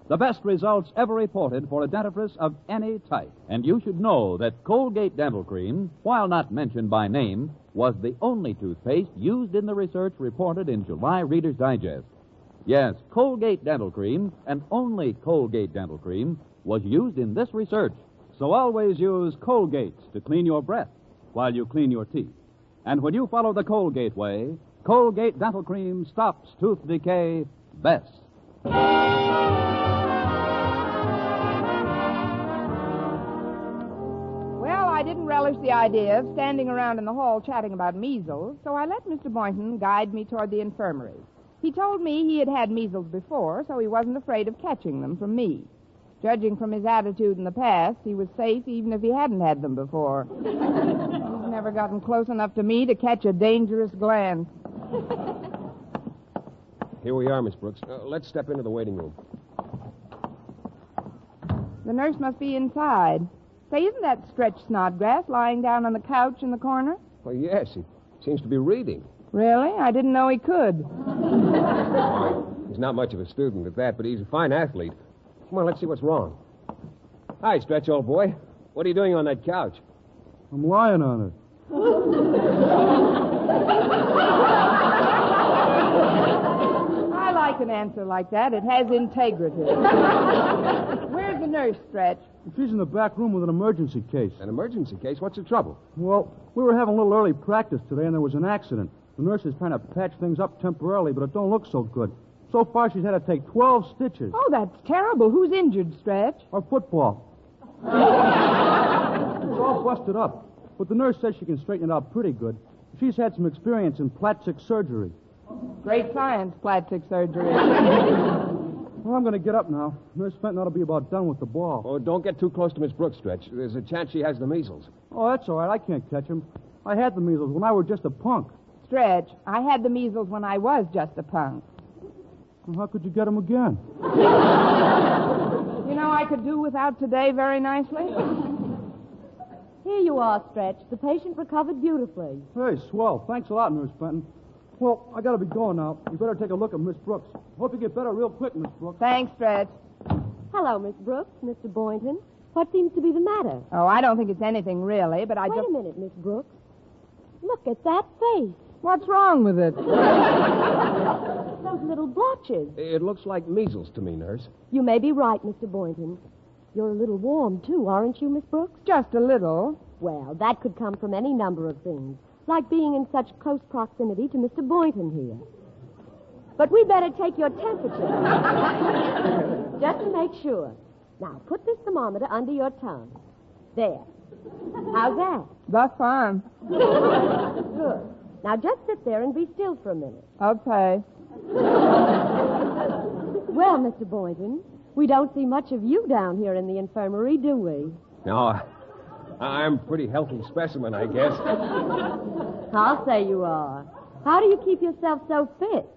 The best results ever reported for a dentifrice of any type. And you should know that Colgate Dental Cream, while not mentioned by name, was the only toothpaste used in the research reported in July Reader's Digest. Yes, Colgate Dental Cream, and only Colgate Dental Cream, was used in this research. So always use Colgates to clean your breath while you clean your teeth. And when you follow the Colgate way, Colgate Dental Cream stops tooth decay best. Well, I didn't relish the idea of standing around in the hall chatting about measles, so I let Mr. Boynton guide me toward the infirmary. He told me he had had measles before, so he wasn't afraid of catching them from me. Judging from his attitude in the past, he was safe even if he hadn't had them before. He's never gotten close enough to me to catch a dangerous glance. Here we are, Miss Brooks. Let's step into the waiting room. The nurse must be inside. Say, isn't that Stretch Snodgrass lying down on the couch in the corner? Well, yes, he seems to be reading. Really? I didn't know he could. He's not much of a student at that, but he's a fine athlete. Come on, let's see what's wrong. Hi, Stretch, old boy. What are you doing on that couch? I'm lying on it. I like an answer like that. It has integrity. Where's the nurse, Stretch? She's in the back room with an emergency case. An emergency case? What's the trouble? Well, we were having a little early practice today, and there was an accident. The nurse is trying to patch things up temporarily, but it don't look so good. So far, she's had to take 12 stitches. Oh, that's terrible. Who's injured, Stretch? Our football. It's all busted up. But the nurse says she can straighten it out pretty good. She's had some experience in plastic surgery. Great science, plastic surgery. Well, I'm going to get up now. Nurse Fenton ought to be about done with the ball. Oh, don't get too close to Miss Brooks, Stretch. There's a chance she has the measles. Oh, that's all right. I can't catch him. I had the measles when I was just a punk. Stretch, I had the measles when I was just a punk. Well, how could you get him again? You know, I could do without today very nicely. Here you are, Stretch. The patient recovered beautifully. Hey, swell. Thanks a lot, Nurse Fenton. Well, I got to be going now. You better take a look at Miss Brooks. Hope you get better real quick, Miss Brooks. Thanks, Stretch. Hello, Miss Brooks, Mr. Boynton. What seems to be the matter? Oh, I don't think it's anything really, but I Wait just... a minute, Miss Brooks. Look at that face. What's wrong with it? Those little blotches. It looks like measles to me, Nurse. You may be right, Mr. Boynton. You're a little warm, too, aren't you, Miss Brooks? Just a little. Well, that could come from any number of things, like being in such close proximity to Mr. Boynton here. But we better take your temperature, just to make sure. Now, put this thermometer under your tongue. There. How's that? That's fine. Good. Now, just sit there and be still for a minute. Okay. Well, Mr. Boynton, we don't see much of you down here in the infirmary, do we? No, I'm a pretty healthy specimen, I guess. I'll say you are. How do you keep yourself so fit?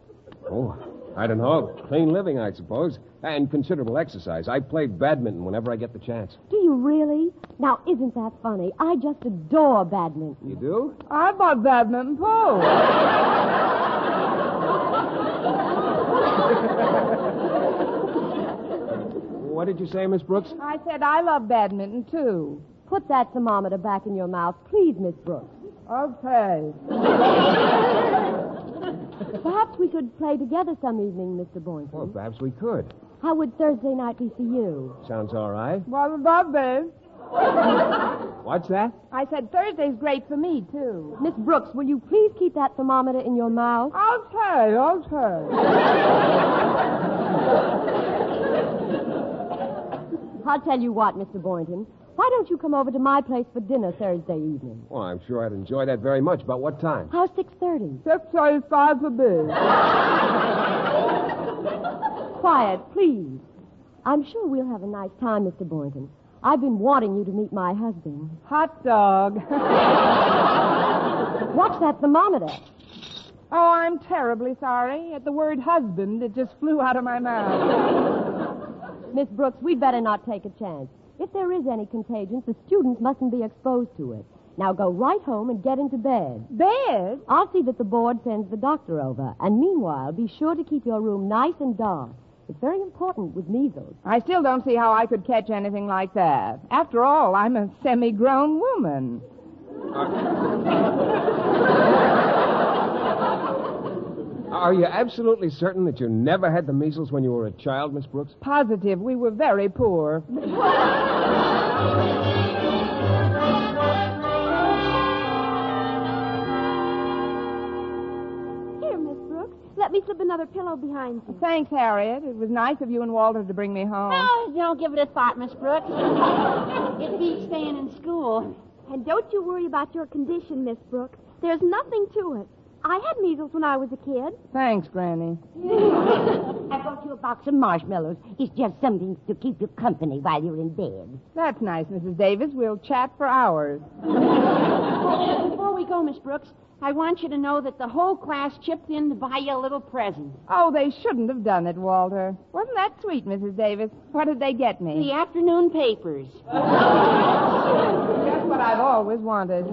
Oh, I don't know. Clean living, I suppose. And considerable exercise. I play badminton whenever I get the chance. Do you really? Now, isn't that funny? I just adore badminton. You do? I bought badminton, too. What did you say, Miss Brooks? I said I love badminton, too. Put that thermometer back in your mouth, please, Miss Brooks. Okay. Perhaps we could play together some evening, Mr. Boynton. Well, perhaps we could. How would Thursday night be for you? Sounds all right. What about babe? What's that? I said Thursday's great for me, too. Miss Brooks, will you please keep that thermometer in your mouth? Okay. I'll tell you what, Mr. Boynton. Why don't you come over to my place for dinner Thursday evening? Well, I'm sure I'd enjoy that very much. About what time? How's 6:30? 6:35 for big. Quiet, please. I'm sure we'll have a nice time, Mr. Boynton. I've been wanting you to meet my husband. Hot dog. Watch that thermometer. Oh, I'm terribly sorry. At the word husband, it just flew out of my mouth. Miss Brooks, we'd better not take a chance. If there is any contagion, the students mustn't be exposed to it. Now go right home and get into bed. Bed? I'll see that the board sends the doctor over. And meanwhile, be sure to keep your room nice and dark. It's very important with measles. I still don't see how I could catch anything like that. After all, I'm a semi-grown woman. Are you absolutely certain that you never had the measles when you were a child, Miss Brooks? Positive. We were very poor. Let me slip another pillow behind you. Thanks, Harriet. It was nice of you and Walter to bring me home. Oh, don't give it a thought, Miss Brooks. It beats staying in school. And don't you worry about your condition, Miss Brooks. There's nothing to it. I had measles when I was a kid. Thanks, Granny. I brought you a box of marshmallows. It's just something to keep you company while you're in bed. That's nice, Mrs. Davis. We'll chat for hours. Before we go, Miss Brooks, I want you to know that the whole class chipped in to buy you a little present. Oh, they shouldn't have done it, Walter. Wasn't that sweet, Mrs. Davis? What did they get me? The afternoon papers. Just what I've always wanted.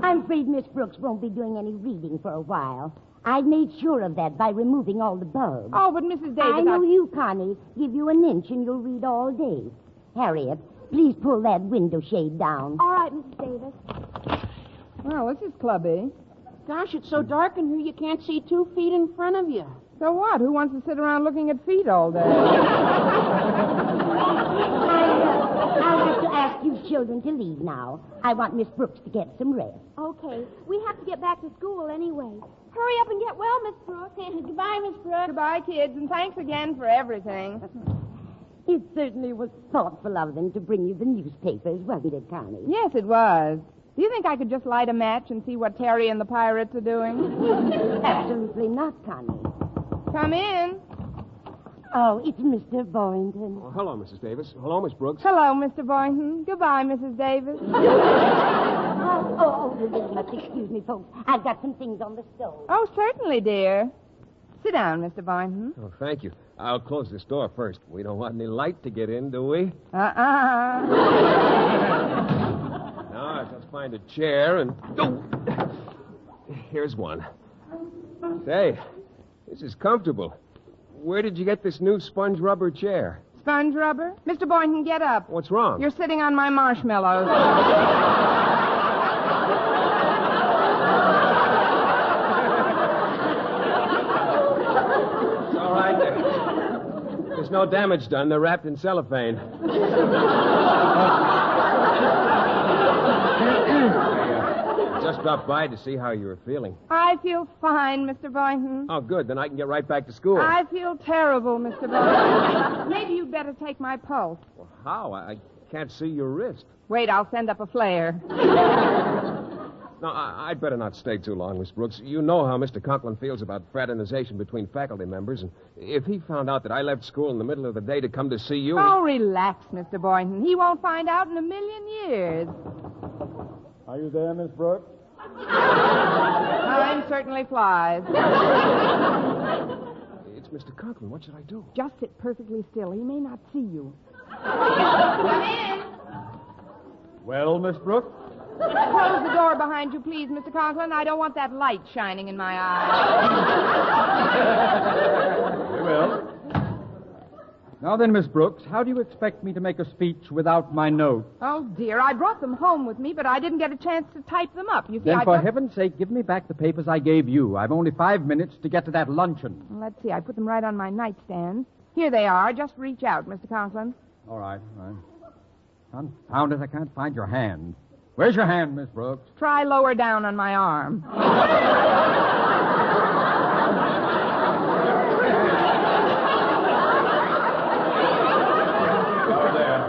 I'm afraid Miss Brooks won't be doing any reading for a while. I made sure of that by removing all the bulbs. Oh, but Mrs. Davis... I know you, Connie. Give you an inch and you'll read all day. Harriet, please pull that window shade down. All right, Mrs. Davis. Well, this is clubby. Gosh, it's so dark in here you can't see 2 feet in front of you. So what? Who wants to sit around looking at feet all day? I'll have to ask you children to leave now. I want Miss Brooks to get some rest. Okay. We have to get back to school anyway. Hurry up and get well, Miss Brooks. Goodbye, Miss Brooks. Goodbye, kids, and thanks again for everything. It certainly was thoughtful of them to bring you the newspapers, wasn't it, Connie? Yes, it was. Do you think I could just light a match and see what Terry and the pirates are doing? Absolutely not, Connie. Come in. Oh, it's Mr. Boynton. Oh, hello, Mrs. Davis. Hello, Miss Brooks. Hello, Mr. Boynton. Goodbye, Mrs. Davis. You must excuse me, folks. I've got some things on the stove. Oh, certainly, dear. Sit down, Mr. Boynton. Oh, thank you. I'll close this door first. We don't want any light to get in, do we? Uh-uh. Now, let's find a chair and... Oh! Here's one. Say, this is comfortable. Where did you get this new sponge rubber chair? Sponge rubber? Mr. Boynton, get up. What's wrong? You're sitting on my marshmallows. It's all right there. There's no damage done. They're wrapped in cellophane. Just stopped by to see how you were feeling. I feel fine, Mr. Boynton. Oh, good. Then I can get right back to school. I feel terrible, Mr. Boynton. Maybe you'd better take my pulse. Well, how? I can't see your wrist. Wait, I'll send up a flare. No, I'd better not stay too long, Miss Brooks. You know how Mr. Conklin feels about fraternization between faculty members, and if he found out that I left school in the middle of the day to come to see you... Oh, relax, Mr. Boynton. He won't find out in a million years. Are you there, Miss Brooks? Time certainly flies. It's Mr. Conklin. What should I do? Just sit perfectly still. He may not see you. Come in. Well, Miss Brooks? Close the door behind you, please, Mr. Conklin. I don't want that light shining in my eyes. Very well. Now then, Miss Brooks, how do you expect me to make a speech without my notes? Oh, dear. I brought them home with me, but I didn't get a chance to type them up. You see, Then, for heaven's sake, give me back the papers I gave you. I've only 5 minutes to get to that luncheon. Let's see. I put them right on my nightstand. Here they are. Just reach out, Mr. Conklin. All right. Confound it, I can't find your hand. Where's your hand, Miss Brooks? Try lower down on my arm.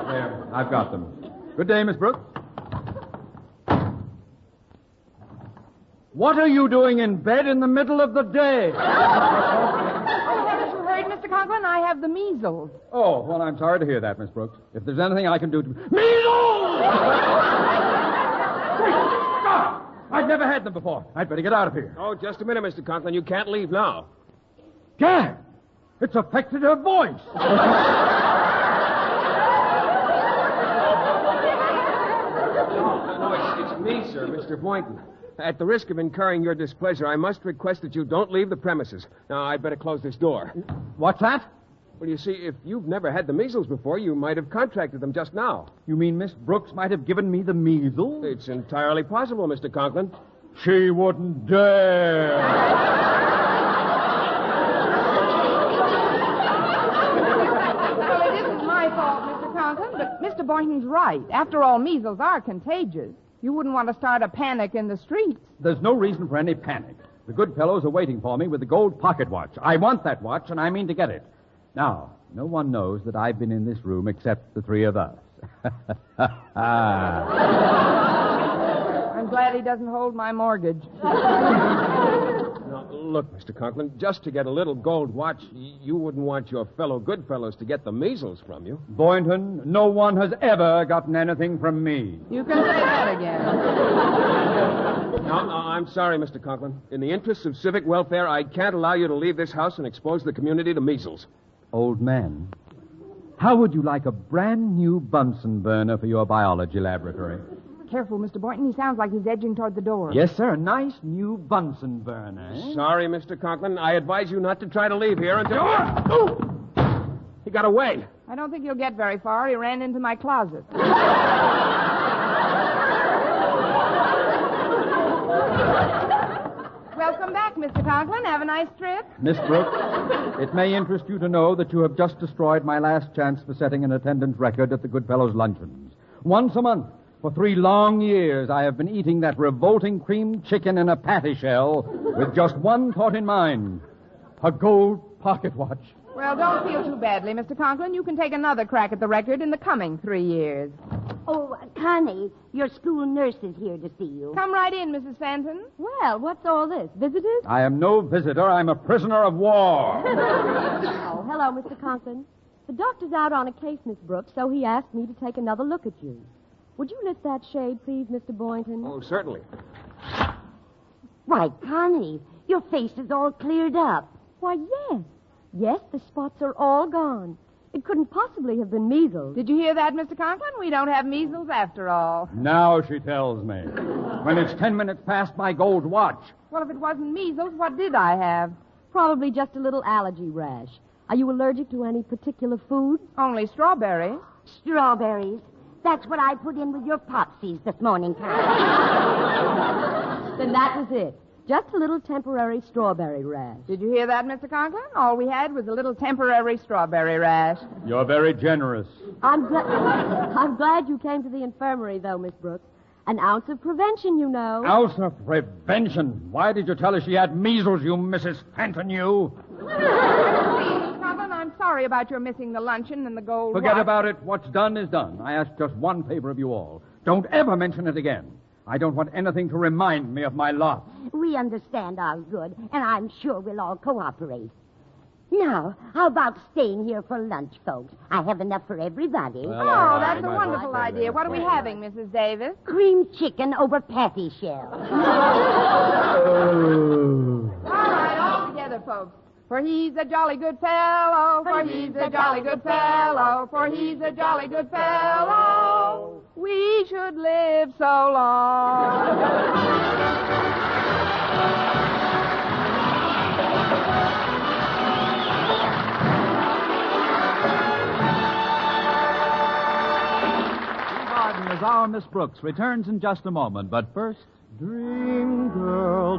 There. I've got them. Good day, Miss Brooks. What are you doing in bed in the middle of the day? Oh, haven't you heard, Mr. Conklin? I have the measles. Oh, well, I'm sorry to hear that, Miss Brooks. If there's anything I can do to... Measles! Wait, stop! I've never had them before. I'd better get out of here. Oh, just a minute, Mr. Conklin. You can't leave now. Gad! It's affected her voice. No, it's me, sir, Mr. Boynton. At the risk of incurring your displeasure, I must request that you don't leave the premises. Now, I'd better close this door. What's that? Well, you see, if you've never had the measles before, you might have contracted them just now. You mean Miss Brooks might have given me the measles? It's entirely possible, Mr. Conklin. She wouldn't dare. Well, it isn't my fault, Mr. Conklin, but Mr. Boynton's right. After all, measles are contagious. You wouldn't want to start a panic in the streets. There's no reason for any panic. The good fellows are waiting for me with the gold pocket watch. I want that watch, and I mean to get it. Now, no one knows that I've been in this room except the three of us. I'm glad he doesn't hold my mortgage. Now, look, Mr. Conklin, just to get a little gold watch, you wouldn't want your fellow good fellows to get the measles from you. Boynton, no one has ever gotten anything from me. You can say that again. No, I'm sorry, Mr. Conklin. In the interests of civic welfare, I can't allow you to leave this house and expose the community to measles. Old man, how would you like a brand new Bunsen burner for your biology laboratory? Careful, Mr. Boynton. He sounds like he's edging toward the door. Yes, sir. A nice new Bunsen burner. Eh? Sorry, Mr. Conklin. I advise you not to try to leave here until... Oh! He got away. I don't think he'll get very far. He ran into my closet. Welcome back, Mr. Conklin. Have a nice trip. Miss Brooks, it may interest you to know that you have just destroyed my last chance for setting an attendance record at the Goodfellows' luncheons. Once a month, for 3 long years, I have been eating that revolting creamed chicken in a patty shell with just one thought in mind: a gold pocket watch. Well, don't feel too badly, Mr. Conklin. You can take another crack at the record in the coming 3 years. Oh, Connie, your school nurse is here to see you. Come right in, Mrs. Fenton. Well, what's all this? Visitors? I am no visitor. I'm a prisoner of war. Oh, hello, Mr. Conklin. The doctor's out on a case, Miss Brooks, so he asked me to take another look at you. Would you lift that shade, please, Mr. Boynton? Oh, certainly. Why, Connie, your face is all cleared up. Why, yes. Yes, the spots are all gone. It couldn't possibly have been measles. Did you hear that, Mr. Conklin? We don't have measles after all. Now she tells me. When it's 10 minutes past my gold watch. Well, if it wasn't measles, what did I have? Probably just a little allergy rash. Are you allergic to any particular food? Only strawberries. Strawberries. That's what I put in with your popsies this morning, Connie. Then that was it. Just a little temporary strawberry rash. Did you hear that, Mr. Conklin? All we had was a little temporary strawberry rash. You're very generous. I'm glad you came to the infirmary, though, Miss Brooks. An ounce of prevention, you know. Ounce of prevention? Why did you tell her she had measles, you Mrs. Fenton, you? Mr. Conklin, I'm sorry about your missing the luncheon and the gold Forget watch. about it. What's done is done. I ask just one favor of you all. Don't ever mention it again. I don't want anything to remind me of my loss. We understand our good, and I'm sure we'll all cooperate. Now, how about staying here for lunch, folks? I have enough for everybody. Well, that's a wonderful idea. What are we having, Mrs. Davis? Cream chicken over patty shell. All right, all together, folks. For he's a jolly good fellow, for he's a jolly good fellow, for he's a jolly good fellow. We should live so long. As our Miss Brooks returns in just a moment, but first... Dream girl,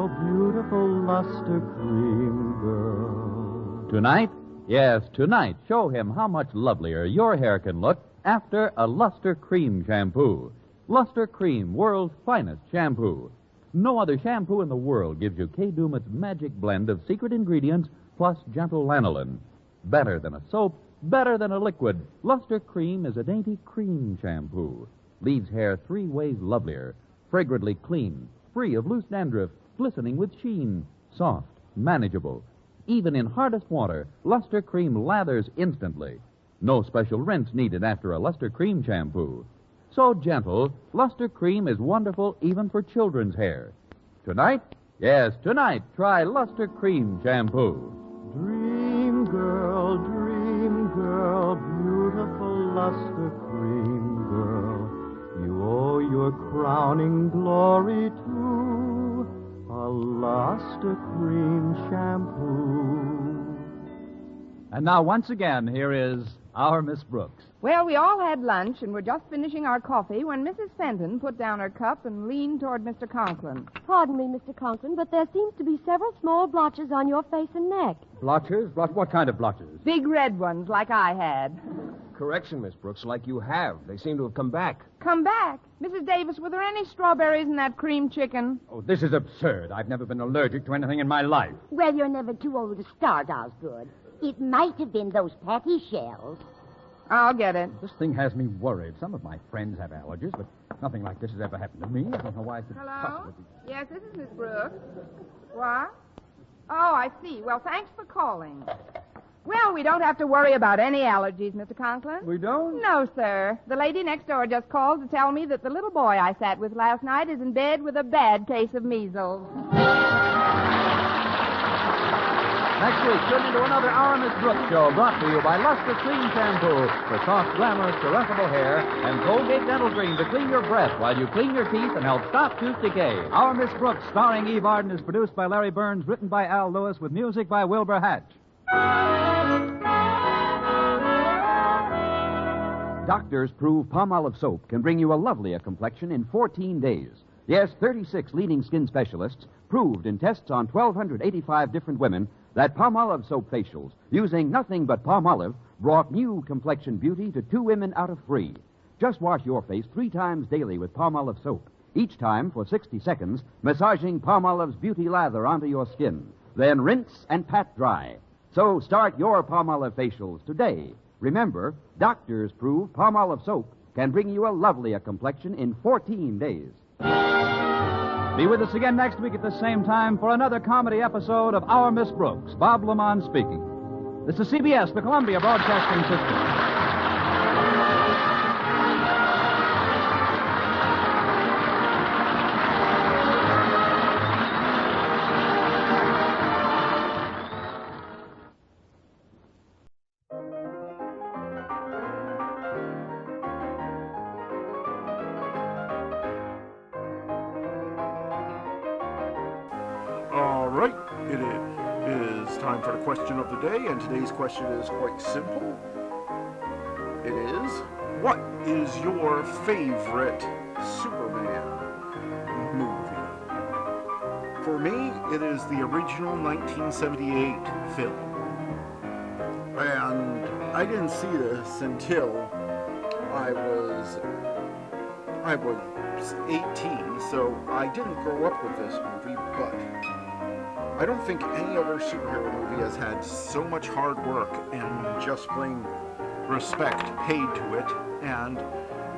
beautiful luster cream girl. Tonight? Yes, tonight, show him how much lovelier your hair can look after a Luster Cream shampoo. Luster Cream, world's finest shampoo. No other shampoo in the world gives you Kay Daumit's magic blend of secret ingredients plus gentle lanolin. Better than a soap, better than a liquid. Luster Cream is a dainty cream shampoo. Leaves hair 3 ways lovelier. Fragrantly clean, free of loose dandruff, glistening with sheen. Soft, manageable. Even in hardest water, Luster Cream lathers instantly. No special rinse needed after a Luster Cream shampoo. So gentle, Luster Cream is wonderful even for children's hair. Tonight? Yes, tonight, try Luster Cream shampoo. Dream girl, beautiful Luster Cream girl. You owe your crowning glory to a Luster Cream shampoo. And now, once again, here is our Miss Brooks. Well, we all had lunch and were just finishing our coffee when Mrs. Fenton put down her cup and leaned toward Mr. Conklin. Pardon me, Mr. Conklin, but there seems to be several small blotches on your face and neck. Blotches? What kind of blotches? Big red ones, like I had. Correction, Miss Brooks, like you have. They seem to have come back. Come back? Mrs. Davis, were there any strawberries in that cream chicken? Oh, this is absurd. I've never been allergic to anything in my life. Well, you're never too old to start, Osgood. It might have been those patty shells. I'll get it. This thing has me worried. Some of my friends have allergies, but nothing like this has ever happened to me. I don't know why it could Hello? possibly be. Yes, this is Miss Brooks. What? Oh, I see. Well, thanks for calling. Well, we don't have to worry about any allergies, Mr. Conklin. We don't? No, sir. The lady next door just called to tell me that the little boy I sat with last night is in bed with a bad case of measles. Next week, tune into another Our Miss Brooks show brought to you by Luster Cream Shampoo for soft, glamorous, caressable hair and Colgate Dental Cream to clean your breath while you clean your teeth and help stop tooth decay. Our Miss Brooks, starring Eve Arden, is produced by Larry Burns, written by Al Lewis, with music by Wilbur Hatch. Doctors prove palm olive soap can bring you a lovelier complexion in 14 days. Yes, 36 leading skin specialists proved in tests on 1,285 different women that palm olive soap facials, using nothing but palm olive, brought new complexion beauty to 2 women out of 3. Just wash your face 3 times daily with palm olive soap, each time for 60 seconds, massaging palm olive's beauty lather onto your skin. Then rinse and pat dry. So start your palm olive facials today. Remember, doctors prove Palmolive soap can bring you a lovelier complexion in 14 days. Be with us again next week at the same time for another comedy episode of Our Miss Brooks. Bob Lamont speaking. This is CBS, the Columbia Broadcasting System. All right, it is time for the question of the day, and today's question is quite simple. It is, what is your favorite Superman movie? For me, it is the original 1978 film. And I didn't see this until I was 18, so I didn't grow up with this movie, but I don't think any other superhero movie has had so much hard work and just plain respect paid to it, and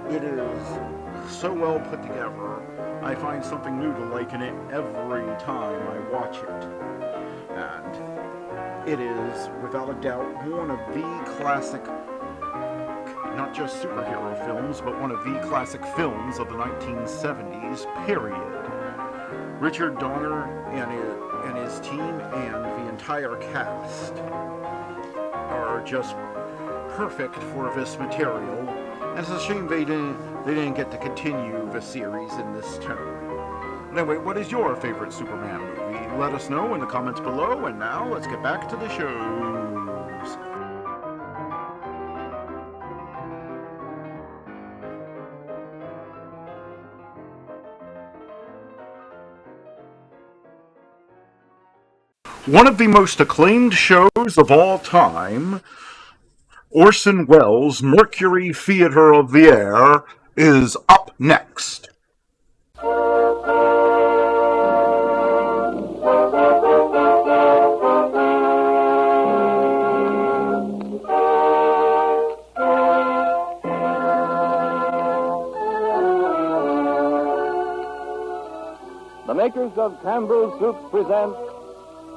it is so well put together. I find something new to like in it every time I watch it. And it is, without a doubt, one of the classic, not just superhero films, but one of the classic films of the 1970s, period. Richard Donner and his team and the entire cast are just perfect for this material, and it's a shame they didn't get to continue the series in this tone. Anyway, what is your favorite Superman movie? Let us know in the comments below, and now let's get back to the shows. One of the most acclaimed shows of all time, Orson Welles' Mercury Theater of the Air, is up next. The makers of Campbell's Soup present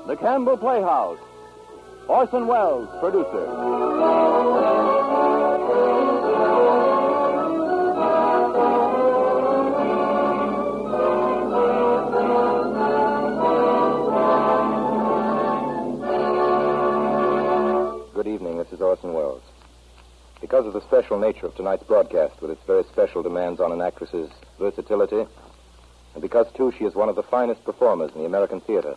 The Campbell Playhouse. Orson Welles, producer. Good evening, this is Orson Welles. Because of the special nature of tonight's broadcast, with its very special demands on an actress's versatility, and because, too, she is one of the finest performers in the American theater,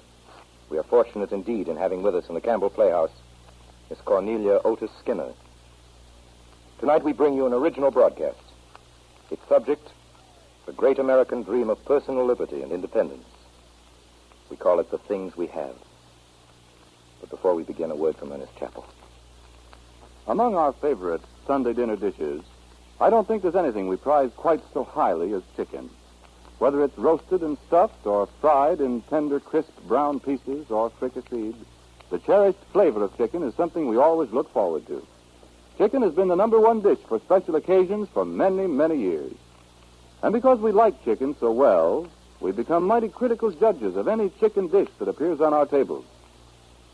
we are fortunate indeed in having with us in the Campbell Playhouse Miss Cornelia Otis Skinner. Tonight we bring you an original broadcast. Its subject, the great American dream of personal liberty and independence. We call it The Things We Have. But before we begin, a word from Ernest Chappell. Among our favorite Sunday dinner dishes, I don't think there's anything we prize quite so highly as chicken. Whether it's roasted and stuffed or fried in tender, crisp brown pieces or fricasseed, the cherished flavor of chicken is something we always look forward to. Chicken has been the number one dish for special occasions for many, many years. And because we like chicken so well, we become mighty critical judges of any chicken dish that appears on our tables.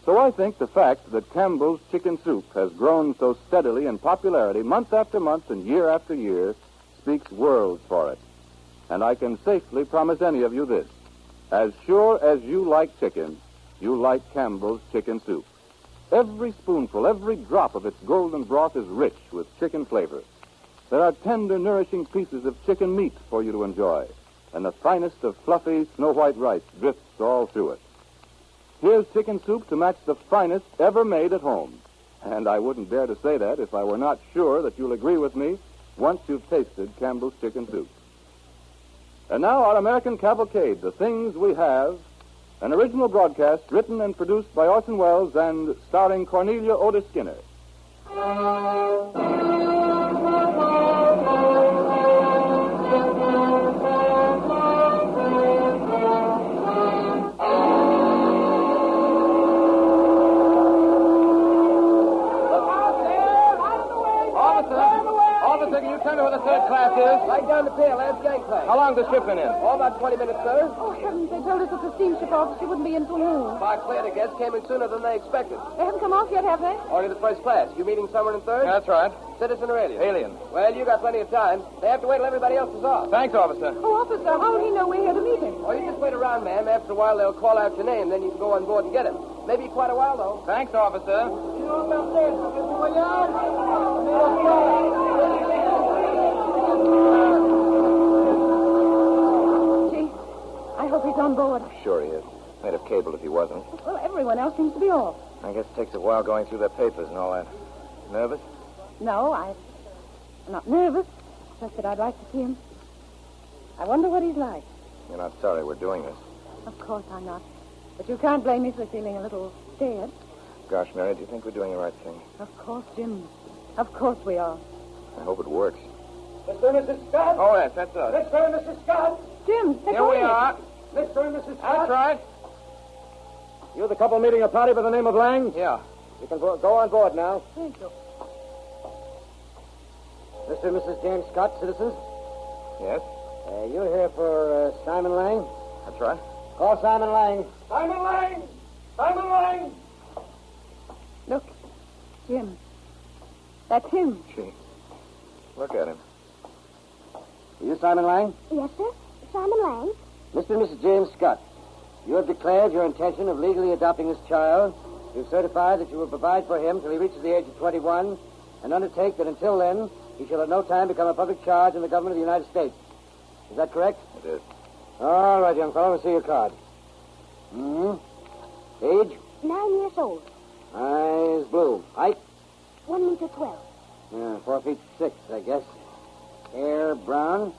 So I think the fact that Campbell's Chicken Soup has grown so steadily in popularity month after month and year after year speaks worlds for it. And I can safely promise any of you this. As sure as you like chicken, you like Campbell's Chicken Soup. Every spoonful, every drop of its golden broth is rich with chicken flavor. There are tender, nourishing pieces of chicken meat for you to enjoy, and the finest of fluffy, snow-white rice drifts all through it. Here's chicken soup to match the finest ever made at home. And I wouldn't dare to say that if I were not sure that you'll agree with me once you've tasted Campbell's Chicken Soup. And now our American cavalcade, The Things We Have, an original broadcast written and produced by Orson Welles and starring Cornelia Otis Skinner. tell me what the third class is. Right down the pier, last gangplank. How long's the ship been in? Oh, about 20 minutes, sir. Oh, heavens, they told us that the steamship officer wouldn't be in till noon. Bar cleared, I guess. Came in sooner than they expected. They haven't come off yet, have they? Only the first class. You meeting someone in third? That's right. Citizen or alien? Alien. Well, you got plenty of time. They have to wait till everybody else is off. Thanks, officer. Oh, officer, how will he know we're here to meet him? Oh, you just wait around, ma'am. After a while, they'll call out your name. Then you can go on board and get him. Maybe quite a while, though. Thanks, officer. Gee, I hope he's on board. Sure he is. They'd have cabled if he wasn't. Well, everyone else seems to be off. I guess it takes a while going through their papers and all that. Nervous? No, I'm not nervous. Just that I'd like to see him. I wonder what he's like. You're not sorry we're doing this. Of course I'm not. But you can't blame me for feeling a little scared. Gosh, Mary, do you think we're doing the right thing? Of course, Jim. Of course we are. I hope it works. Mr. and Mrs. Scott? Oh, yes, that's us. Mr. and Mrs. Scott? Jim, Here we are. Mr. and Mrs. Scott? That's right. You the couple meeting a party by the name of Lang? Yeah. You can go on board now. Thank you. Mr. and Mrs. James Scott, citizens? Yes? You're here for Simon Lang? That's right. Call Simon Lang. Simon Lang! Simon Lang! Look, Jim. That's him. Gee. Look at him. Are you Simon Lang? Yes, sir. Simon Lang. Mr. and Mrs. James Scott, you have declared your intention of legally adopting this child. You've certified that you will provide for him till he reaches the age of 21 and undertake that until then he shall at no time become a public charge in the government of the United States. Is that correct? It is. All right, young fellow. Let's see your card. Age? 9 years old. Eyes blue. Height? 1 meter 12. Yeah, 4 feet 6, I guess. Hair brown.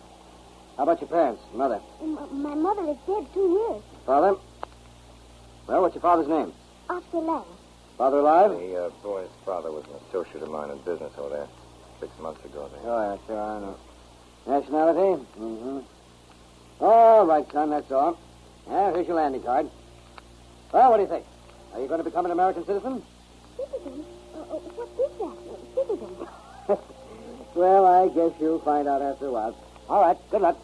How about your parents, mother? My mother is dead 2 years. Father? Well, what's your father's name? Oscar Lang. Father alive? The boy's father was an associate of mine in business over there 6 months ago. Oh, yeah, sure, I know. Nationality? Mm-hmm. All right, son, that's all. Yeah, here's your landing card. Well, what do you think? Are you going to become an American citizen? Citizen? What is that? Citizen? Well, I guess you'll find out after a while. All right, good luck.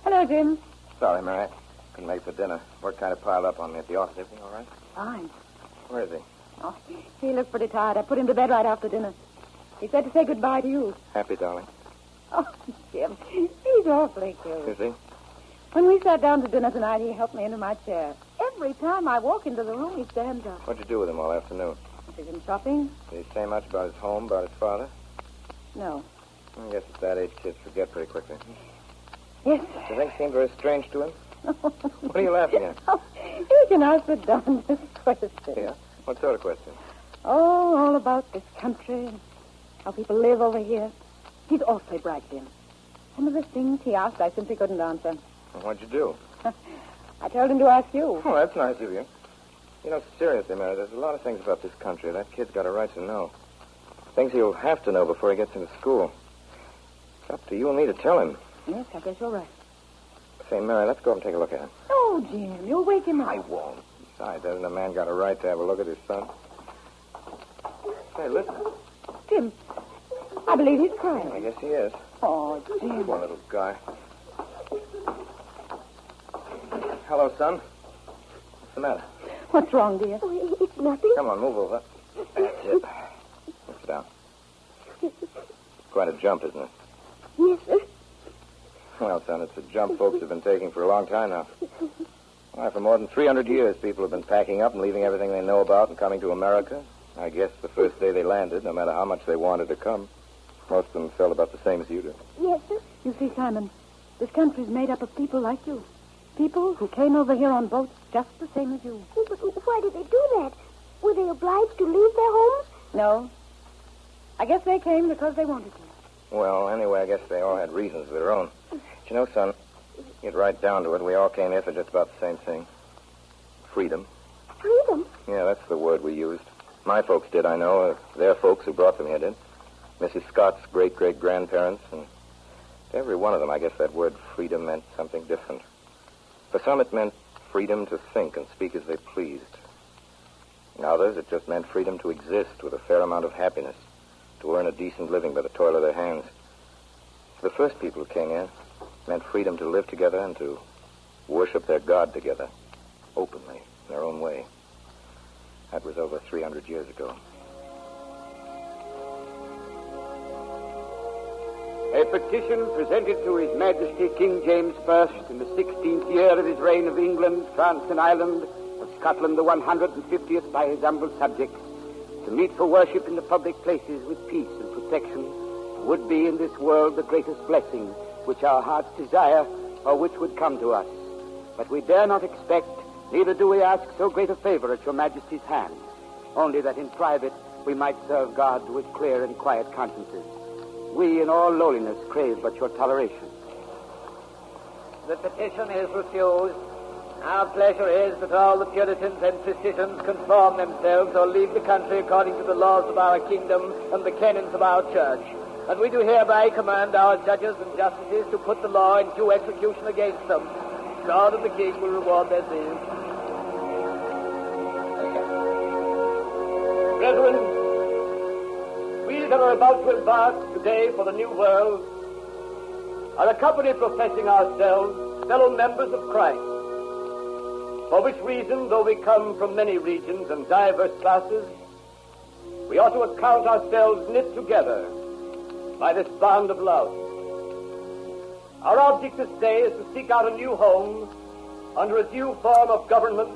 Hello, Jim. Sorry, Mary. Couldn't make for dinner. Work kind of piled up on me at the office. Everything all right? Fine. Where is he? Oh, he looked pretty tired. I put him to bed right after dinner. He said to say goodbye to you. Happy, darling. Oh, Jim, he's awfully cute. Is he? When we sat down to dinner tonight, he helped me into my chair. Every time I walk into the room, he stands up. What'd you do with him all afternoon? Took him shopping? Did he say much about his home, about his father? No. I guess at that age, kids forget pretty quickly. Yes. Do you think it seemed very strange to him? What are you laughing at? Oh, you can ask the dumbest question. Yeah? What sort of question? Oh, all about this country and how people live over here. He's awfully bright, Jim. Some of the things he asked, I simply couldn't answer. Well, what'd you do? I told him to ask you. Oh, that's nice of you. You know, seriously, Mary, there's a lot of things about this country that kid's got a right to know. Things he'll have to know before he gets into school. It's up to you and me to tell him. Yes, I guess you're right. Say, Mary, let's go and take a look at him. Oh, Jim, you'll wake him up. I won't. Besides, hasn't a man got a right to have a look at his son? Hey, listen. Jim, I believe he's crying. I guess he is. Oh, Jim. Poor little guy. Hello, son. What's the matter? What's wrong, dear? Oh, it's nothing. Come on, move over. That's it. Sit down. Quite a jump, isn't it? Yes, sir. Well, son, it's a jump folks have been taking for a long time now. Why, for more than 300 years, people have been packing up and leaving everything they know about and coming to America. I guess the first day they landed, no matter how much they wanted to come, most of them felt about the same as you do. Yes, sir. You see, Simon, this country's made up of people like you. People who came over here on boats just the same as you. But why did they do that? Were they obliged to leave their homes? No. I guess they came because they wanted to. Well, anyway, I guess they all had reasons of their own. But you know, son, get right down to it. We all came here for just about the same thing. Freedom. Freedom? Yeah, that's the word we used. My folks did, I know. Their folks who brought them here did. Mrs. Scott's great-great-grandparents, and to every one of them, I guess that word freedom meant something different. For some, it meant freedom to think and speak as they pleased. In others, it just meant freedom to exist with a fair amount of happiness, to earn a decent living by the toil of their hands. For the first people who came here, it meant freedom to live together and to worship their God together, openly, in their own way. That was over 300 years ago. A petition presented to His Majesty King James I in the 16th year of his reign of England, France, and Ireland, of Scotland the 150th by his humble subjects, to meet for worship in the public places with peace and protection, would be in this world the greatest blessing which our hearts desire or which would come to us. But we dare not expect, neither do we ask so great a favor at your Majesty's hand, only that in private we might serve God with clear and quiet consciences. We, in all lowliness, crave but your toleration. The petition is refused. Our pleasure is that all the Puritans and physicians conform themselves or leave the country according to the laws of our kingdom and the canons of our church. And we do hereby command our judges and justices to put the law in due execution against them. God and the King will reward their zeal. Brethren, we that are about to embark today for the new world are a company professing ourselves fellow members of Christ, for which reason, though we come from many regions and diverse classes, we ought to account ourselves knit together by this bond of love. Our object this day is to seek out a new home under a new form of government,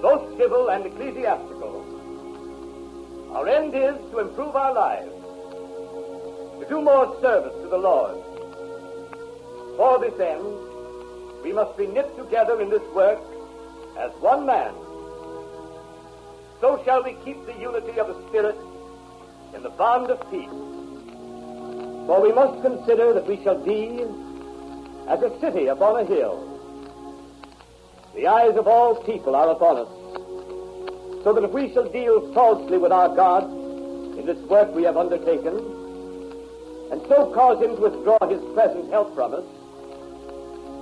both civil and ecclesiastical. Our end is to improve our lives, to do more service to the Lord. For this end, we must be knit together in this work as one man. So shall we keep the unity of the Spirit in the bond of peace. For we must consider that we shall be as a city upon a hill. The eyes of all people are upon us, so that if we shall deal falsely with our God in this work we have undertaken, and so cause him to withdraw his present help from us,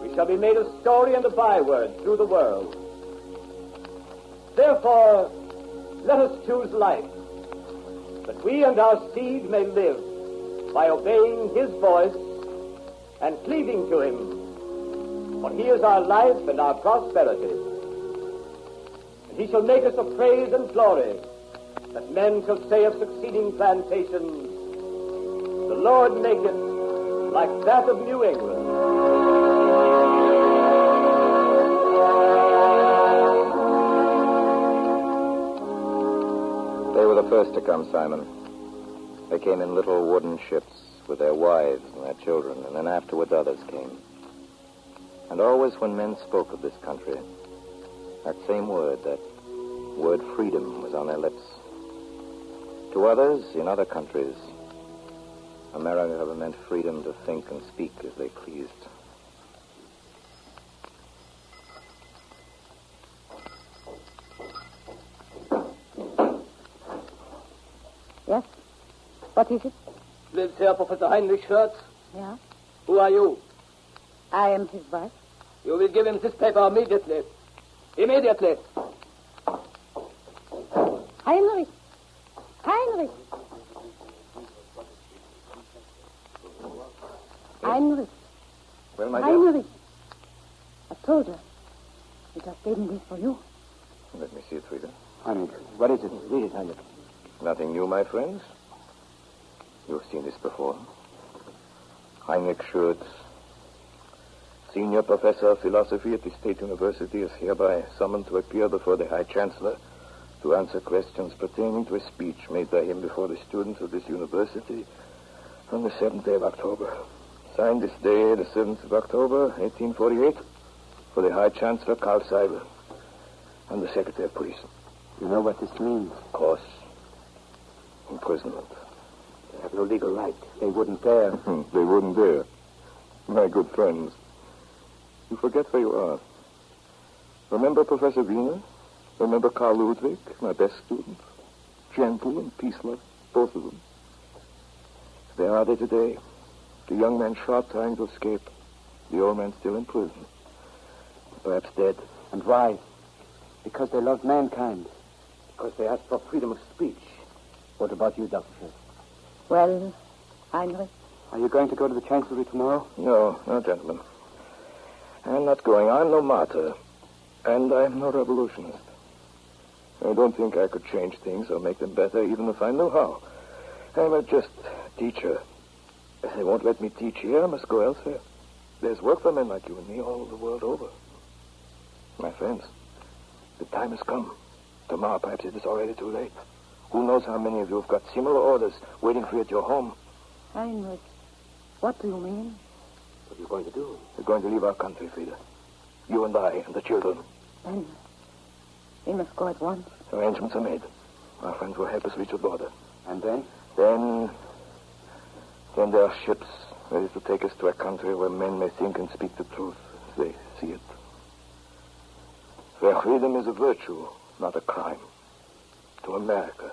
we shall be made a story and a byword through the world. Therefore, let us choose life, that we and our seed may live by obeying his voice and cleaving to him, for he is our life and our prosperity. And he shall make us a praise and glory, that men shall say of succeeding plantations, the Lord maketh like that of New England. They were the first to come, Simon. They came in little wooden ships with their wives and their children, and then afterwards others came. And always when men spoke of this country, that same word, that word freedom, was on their lips. To others, in other countries, America meant freedom to think and speak as they pleased. Yes? What is it? Lives here Professor Heinrich Schurz. Yeah? Who are you? I am his wife. You will give him this paper immediately. Immediately. Heinrich! Heinrich! Heinrich! Well, my dear. Heinrich! I told her. He just gave me this for you. Let me see it, Frida. Heinrich, what is it? Read it, Heinrich. Nothing new, my friends. You've seen this before. Heinrich Schurz, Senior Professor of Philosophy at the State University, is hereby summoned to appear before the High Chancellor to answer questions pertaining to a speech made by him before the students of this university on the 7th day of October. Signed this day, the 7th of October, 1848, for the High Chancellor, Carl Seibel, and the Secretary of Police. You know what this means? Of course. Imprisonment. They have no legal right. They wouldn't dare. They wouldn't dare. My good friends, you forget where you are. Remember Professor Wiener? Remember Carl Ludwig, my best student? Gentle and peaceless, both of them. Where are they today? The young man shot, trying to escape. The old man still in prison. Perhaps dead. And why? Because they loved mankind. Because they asked for freedom of speech. What about you, Doctor? Well, Heinrich? Are you going to go to the Chancellery tomorrow? No, gentlemen. I'm not going. I'm no martyr. And I'm no revolutionist. I don't think I could change things or make them better, even if I knew how. I'm just teacher. If they won't let me teach here, I must go elsewhere. There's work for men like you and me all the world over. My friends, the time has come. Tomorrow, perhaps it is already too late. Who knows how many of you have got similar orders waiting for you at your home? Heinrich, what do you mean? What are you going to do? We're going to leave our country, Frida. You and I and the children. Then we must go at once. Arrangements are made. Our friends will help us reach the border. And then? Then there are ships ready to take us to a country where men may think and speak the truth as they see it. Where freedom is a virtue, not a crime. To America.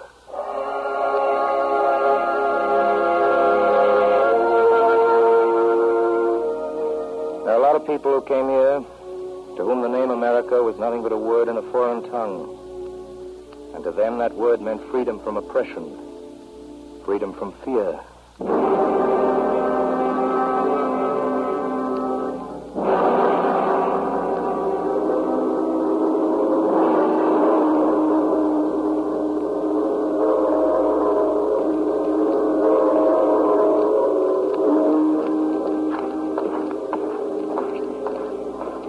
There are a lot of people who came here to whom the name America was nothing but a word in a foreign tongue. And to them that word meant freedom from oppression, freedom from fear.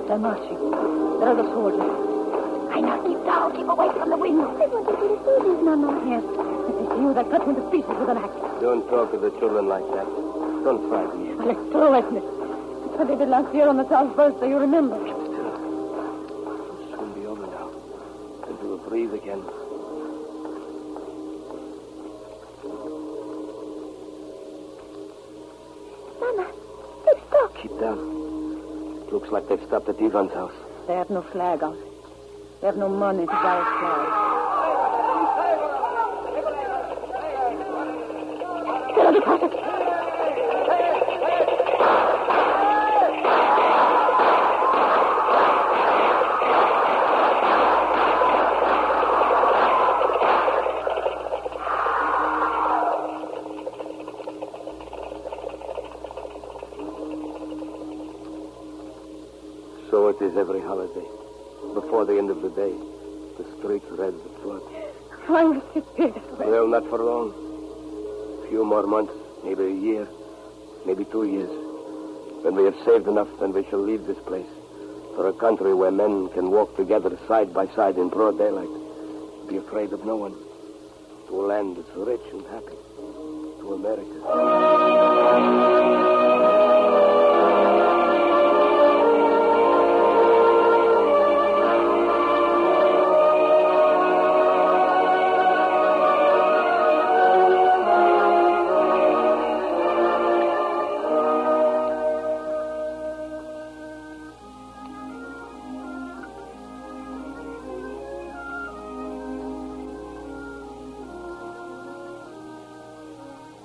They're marching. There are the soldiers. I knock you down. Keep away from the window. I want to see the soldiers, Mama. Yes. If they see you, they'll cut you into pieces with an axe. Don't talk to the children like that. Don't frighten me. Well, it's true, isn't it? That's what they did last year on the town's birthday, you remember. It'll soon be over now. And we will breathe again. Mama, they've stopped. Keep down. It looks like they've stopped at Ivan's house. They have no flag out. They have no money to buy a flag. Get on the passage. So it is every holiday. Before the end of the day, the streets red with blood. Heinrich, it's beautiful. Well, not for long. A few more months, maybe a year, maybe 2 years. When we have saved enough, then we shall leave this place for a country where men can walk together side by side in broad daylight, be afraid of no one. To a land that's rich and happy. To America.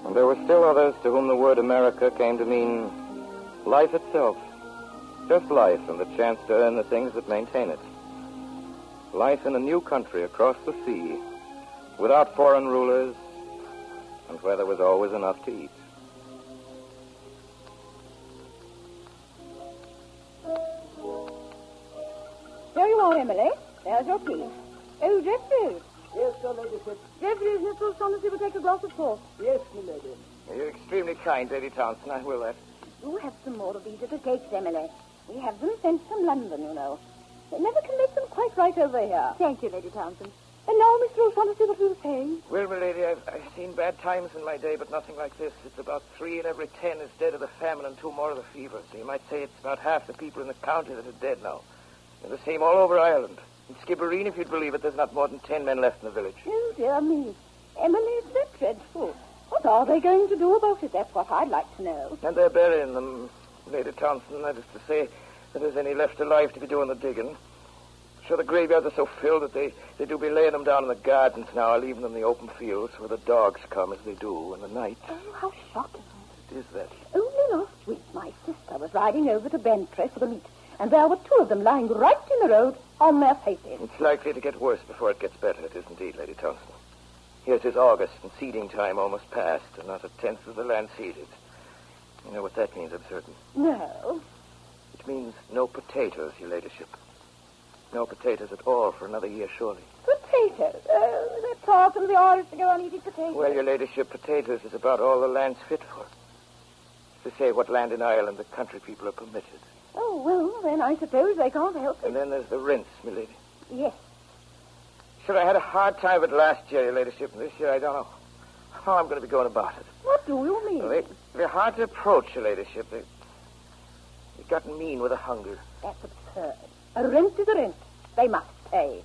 And there were still others to whom the word America came to mean life itself. Just life and the chance to earn the things that maintain it. Life in a new country across the sea, without foreign rulers, and where there was always enough to eat. There you are, Emily. There's your tea. Oh, Jeffrey. Yes, Your Ladyship. Jeffrey, is Miss O'Shaughnessy will take a glass of port? Yes, my lady. You're extremely kind, Lady Townsend. I will that. You have some more of these little cakes, Emily. We have them sent from London, you know. They never can make them quite right over here. Thank you, Lady Townsend. And now, Mr. O'Shaughnessy, what were you saying? Well, my lady, I've seen bad times in my day, but nothing like this. It's about 3 in every 10 is dead of the famine and 2 more of the fever. So you might say it's about half the people in the county that are dead now. And the same all over Ireland. In Skibbereen, if you'd believe it, there's not more than 10 men left in the village. Oh, dear me. Emily, isn't that dreadful? What are they going to do about it? That's what I'd like to know. And they're burying them, Lady Townsend. That is to say, that there's any left alive to be doing the digging. Sure, the graveyards are so filled that they do be laying them down in the gardens now, leaving them in the open fields where the dogs come as they do in the night. Oh, how shocking. It is that. Only last week, my sister was riding over to Bentry for the meet, and there were two of them lying right in the road on their faces. It's likely to get worse before it gets better. It is indeed, Lady Townsend. Here's his August, and seeding time almost passed, and not a tenth of the land seeded. You know what that means, I'm certain. No. It means no potatoes, your ladyship. No potatoes at all for another year, surely. Potatoes? Oh, that's hard for the Irish to go on eating potatoes. Well, your ladyship, potatoes is about all the land's fit for. To say what land in Ireland the country people are permitted. Oh, well, then I suppose they can't help it. And then there's the rinse, my lady. Yes. Sure, I had a hard time of it last year, your ladyship, and this year I don't know how I'm going to be going about it. What do you mean? Well, they're hard to approach, your ladyship. They've gotten mean with a hunger. That's absurd. A rent is a rent. They must pay.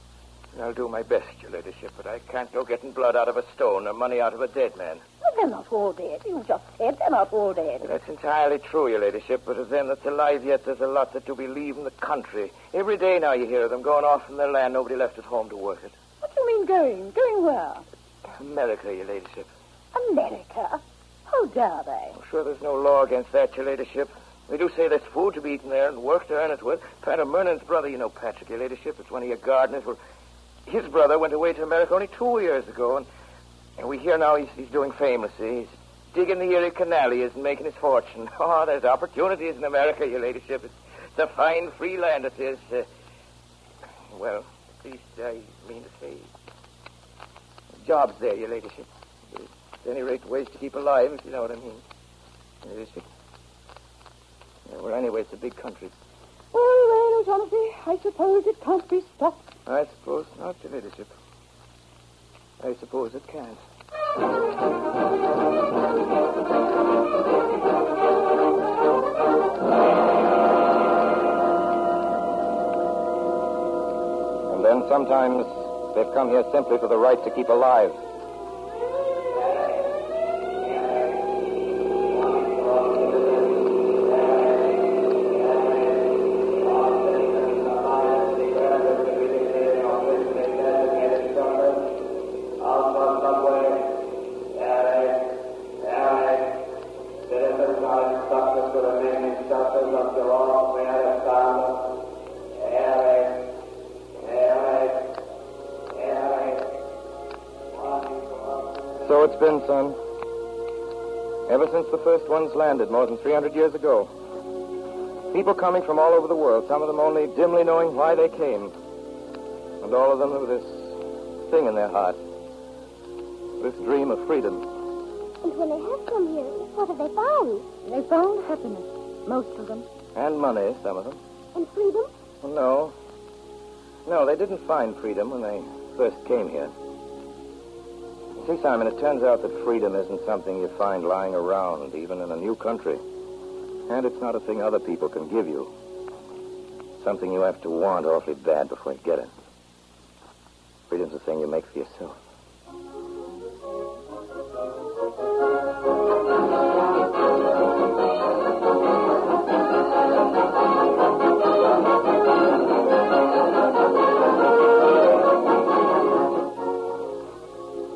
I'll do my best, your ladyship, but I can't go getting blood out of a stone or money out of a dead man. Well, they're not all dead. You just said they're not all dead. That's entirely true, your ladyship, but of them that's alive yet, there's a lot that do be leaving the country. Every day now you hear of them going off from their land, nobody left at home to work it. What do you mean going? Going where? America, your ladyship. America? How dare they? I'm sure there's no law against that, your ladyship. They do say there's food to be eaten there and work to earn it with. Pat Mernan's brother, you know Patrick, your ladyship, it's one of your gardeners. Well, his brother went away to America only 2 years ago, and we hear now he's doing famously. He's digging the Erie Canal, he is, and making his fortune. Oh, there's opportunities in America, your ladyship. It's a fine free land, it is. Well, at least I mean to say, jobs there, your ladyship. At any rate, ways to keep alive, if you know what I mean. Your ladyship. Yeah, well, anyway, it's a big country. Oh, well, O'Shaughnessy, I suppose it can't be stopped. I suppose not, your ladyship. I suppose it can't. And then sometimes they've come here simply for the right to keep alive. So it's been, son. Ever since the first ones landed more than 300 years ago. People coming from all over the world, some of them only dimly knowing why they came. And all of them with this thing in their heart. This dream of freedom. And when they have come here, what have they found? They found happiness, most of them. And money, some of them. And freedom? Well, no. No, they didn't find freedom when they first came here. See, Simon, it turns out that freedom isn't something you find lying around, even in a new country. And it's not a thing other people can give you. Something you have to want awfully bad before you get it. Freedom's a thing you make for yourself.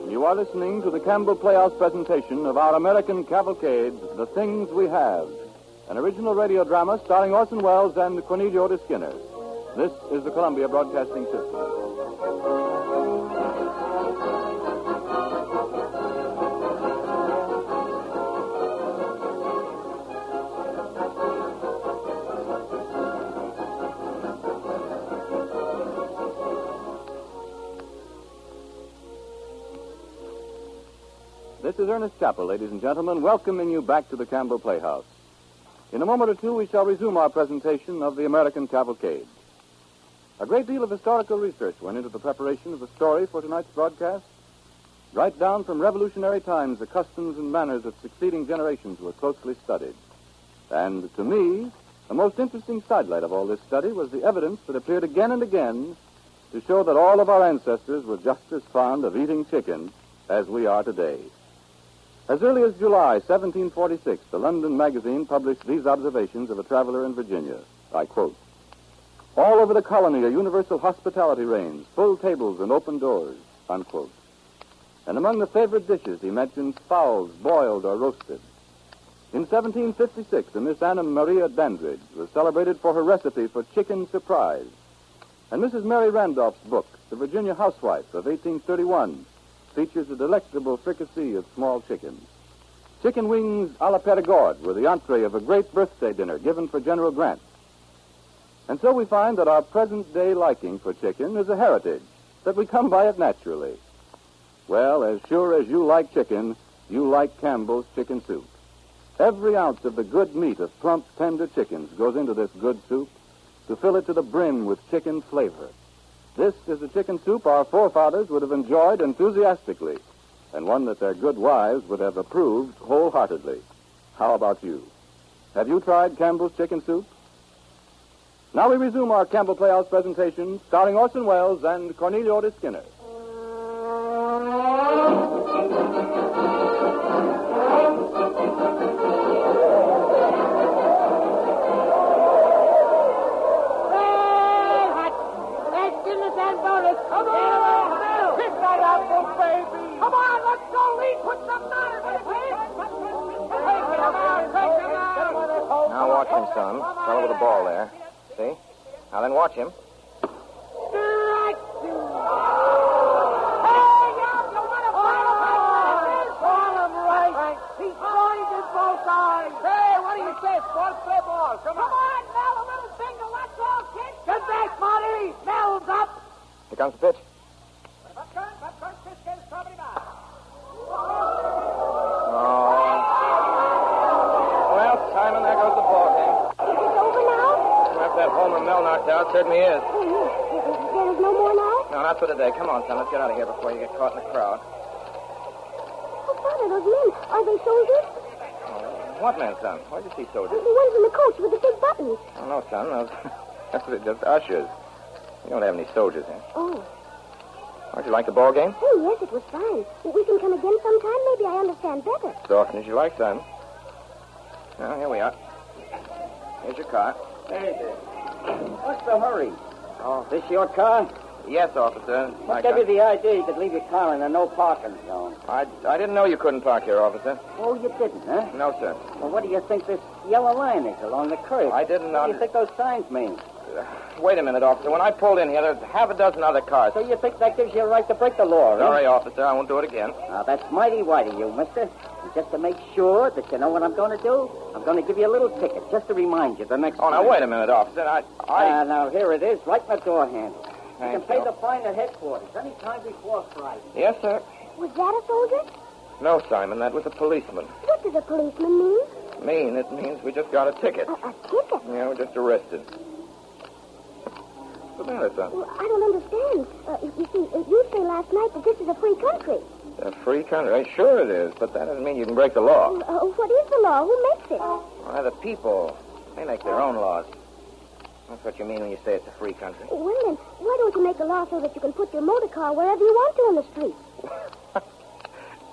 You are listening to the Campbell Playhouse presentation of our American Cavalcade, The Things We Have, an original radio drama starring Orson Welles and Cornelio de Skinner. This is the Columbia Broadcasting System. This is Ernest Chappell, ladies and gentlemen, welcoming you back to the Campbell Playhouse. In a moment or two, we shall resume our presentation of the American Cavalcade. A great deal of historical research went into the preparation of the story for tonight's broadcast. Right down from revolutionary times, the customs and manners of succeeding generations were closely studied. And to me, the most interesting sidelight of all this study was the evidence that appeared again and again to show that all of our ancestors were just as fond of eating chicken as we are today. As early as July 1746, the London Magazine published these observations of a traveler in Virginia. I quote, All over the colony, a universal hospitality reigns, full tables and open doors, unquote. And among the favorite dishes, he mentions fowls, boiled or roasted. In 1756, a Miss Anna Maria Dandridge was celebrated for her recipe for chicken surprise. And Mrs. Mary Randolph's book, The Virginia Housewife of 1831, features a delectable fricassee of small chickens. Chicken wings a la Perigord were the entree of a great birthday dinner given for General Grant. And so we find that our present-day liking for chicken is a heritage, that we come by it naturally. Well, as sure as you like chicken, you like Campbell's chicken soup. Every ounce of the good meat of plump, tender chickens goes into this good soup to fill it to the brim with chicken flavor. This is a chicken soup our forefathers would have enjoyed enthusiastically, and one that their good wives would have approved wholeheartedly. How about you? Have you tried Campbell's chicken soup? Now we resume our Campbell Playhouse presentation, starring Orson Welles and Cornelia Otis Skinner. Now watch him, son. Fellow with the ball there. See? Now then watch him. Here comes the pitch. Simon, there goes the ball game. Is it over now? After that Homer Mel knocked out, certainly is. There is no more now? No, not for today. Come on, son. Let's get out of here before you get caught in the crowd. Oh, Father, those men, are they soldiers? What men, son? Where'd you see soldiers? The ones in the coach with the big buttons. Oh, no, son. Those are just ushers. We don't have any soldiers here. Oh. Don't you like the ball game? Oh, yes, it was fine. We can come again sometime. Maybe I understand better. As often as you like, son. Well, here we are. Here's your car. Hey there. What's the hurry? Oh, this your car? Yes, officer. What gave you the idea you could leave your car in a no parking zone? I didn't know you couldn't park here, officer. Oh, you didn't, huh? No, sir. Well, what do you think this yellow line is along the curb? I didn't What do you think those signs mean? Wait a minute, officer. When I pulled in here, there's half a dozen other cars. So you think that gives you a right to break the law, huh? Sorry, officer. I won't do it again. Now, that's mighty white of you, mister. And just to make sure that you know what I'm going to do, I'm going to give you a little ticket just to remind you the next time. Oh, now, wait a minute, officer. Now, here it is, right in the door handle. You can pay the fine at headquarters any time before Friday. Yes, sir. Was that a soldier? No, Simon. That was a policeman. What does a policeman mean? Mean? It means we just got a ticket. A ticket? Yeah, we're just arrested. What's the matter, son? Well, I don't understand. You see, you say last night that this is a free country. A free country? Sure it is, but that doesn't mean you can break the law. What is the law? Who makes it? Why, the people. They make their own laws. That's what you mean when you say it's a free country. Well, then, why don't you make a law so that you can put your motor car wherever you want to in the street?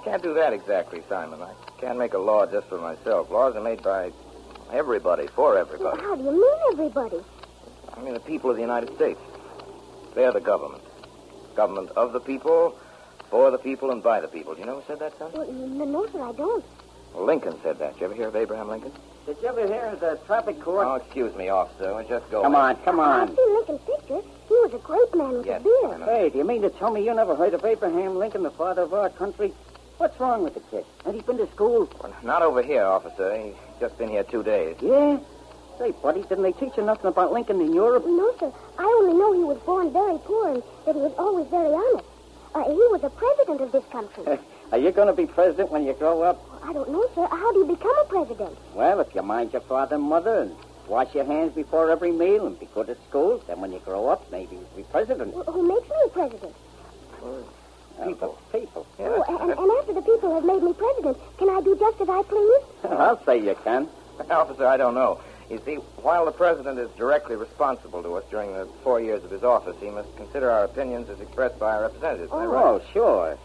Can't do that exactly, Simon. I can't make a law just for myself. Laws are made by everybody, for everybody. Well, how do you mean everybody? I mean the people of the United States. They're the government. Government of the people, for the people, and by the people. Do you know who said that, son? Well, no, sir, I don't. Well, Lincoln said that. Did you ever hear of Abraham Lincoln? Did you ever hear of the traffic court? Oh, excuse me, officer. We'll just go. Come on. I've seen Lincoln's picture. He was a great man with Yes, a beard. Hey, do you mean to tell me you never heard of Abraham Lincoln, the father of our country? What's wrong with the kid? Has he been to school? Well, not over here, officer. He's just been here 2 days. Yeah? Say, buddy, didn't they teach you nothing about Lincoln in Europe? No, sir. I only know he was born very poor and that he was always very honest. He was the president of this country. Are you going to be president when you grow up? I don't know, sir. How do you become a president? Well, if you mind your father and mother and wash your hands before every meal and be good at school, then when you grow up, maybe you'll be president. Well, who makes me a president? People. People. Yeah, and after the people have made me president, can I do just as I please? I'll say you can. Officer, I don't know. You see, while the president is directly responsible to us during the 4 years of his office, he must consider our opinions as expressed by our representatives. Isn't that right? Oh, sure.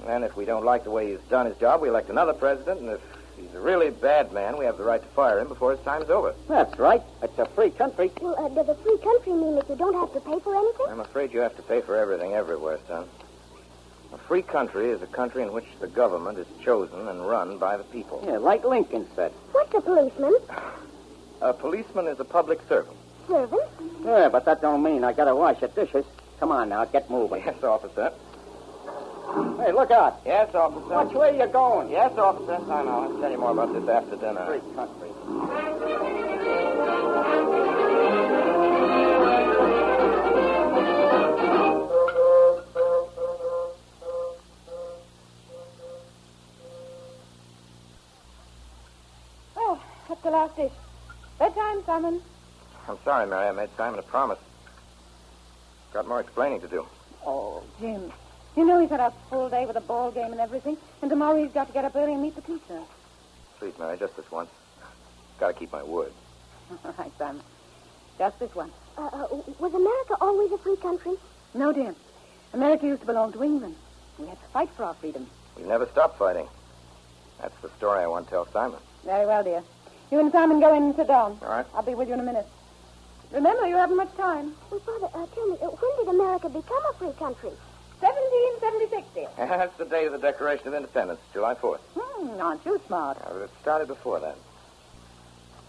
And then if we don't like the way he's done his job, we elect another president, and if he's a really bad man, we have the right to fire him before his time's over. That's right. It's a free country. Well, does a free country mean that you don't have to pay for anything? I'm afraid you have to pay for everything everywhere, son. A free country is a country in which the government is chosen and run by the people. Yeah, like Lincoln said. What's a policeman? A policeman is a public servant. Servant? Yeah, but that don't mean I gotta wash the dishes. Come on now, get moving. Yes, officer. Hey, look out. Yes, officer. Which way you going? Yes, officer. I know. I'll tell you more about this after dinner. Free country. Oh, that's the last dish. Bedtime, Simon. I'm sorry, Mary. I made Simon a promise. Got more explaining to do. Oh, Jim. You know he's had a full day with a ball game and everything, and tomorrow he's got to get up early and meet the teacher. Please, Mary, just this once. Got to keep my word. All right, Simon. Just this once. Was America always a free country? No, dear. America used to belong to England. We had to fight for our freedom. We never stopped fighting. That's the story I want to tell Simon. Very well, dear. You and Simon go in and sit down. All right. I'll be with you in a minute. Remember, you haven't much time. Well, Father, tell me, when did America become a free country? 1776, dear. That's the date of the Declaration of Independence, July 4th. Aren't you smart? Yeah, but it started before that.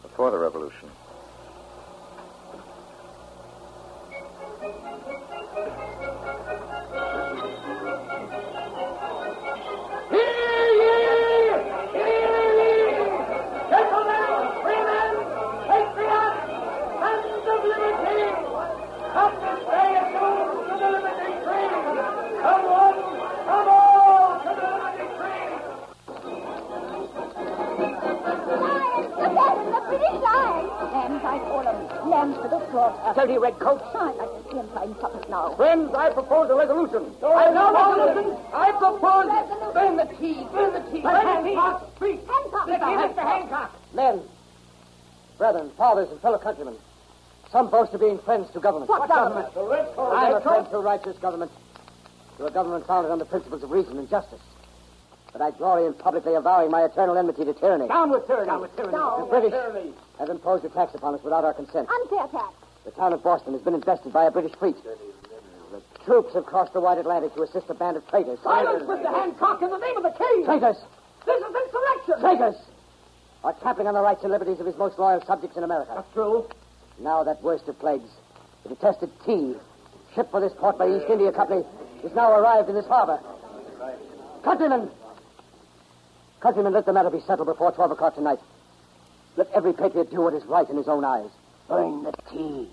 Before the Revolution. Dirty red coats. I'd like to see him trying puppets now. Friends, I propose a resolution. I propose... Burn the tea. Burn the tea. Hancock, speak. Hancock. Mr. Hancock. Men, brethren, fathers, and fellow countrymen, some boast of being friends to government. What government? I'm a friend to righteous government. To a government founded on the principles of reason and justice. But I glory in publicly avowing my eternal enmity to tyranny. Down with tyranny. Down with tyranny. The British have imposed a tax upon us without our consent. Unfair tax. The town of Boston has been invested by a British fleet. The troops have crossed the wide Atlantic to assist a band of traitors. Silence, Mr. Hancock, in the name of the king! Traitors! This is insurrection! Traitors! Are trampling on the rights and liberties of his most loyal subjects in America. That's true. Now that worst of plagues, the detested tea, shipped for this port by the East India Company, is now arrived in this harbor. Countrymen! Countrymen, let the matter be settled before 12 o'clock tonight. Let every patriot do what is right in his own eyes. Burn the tea.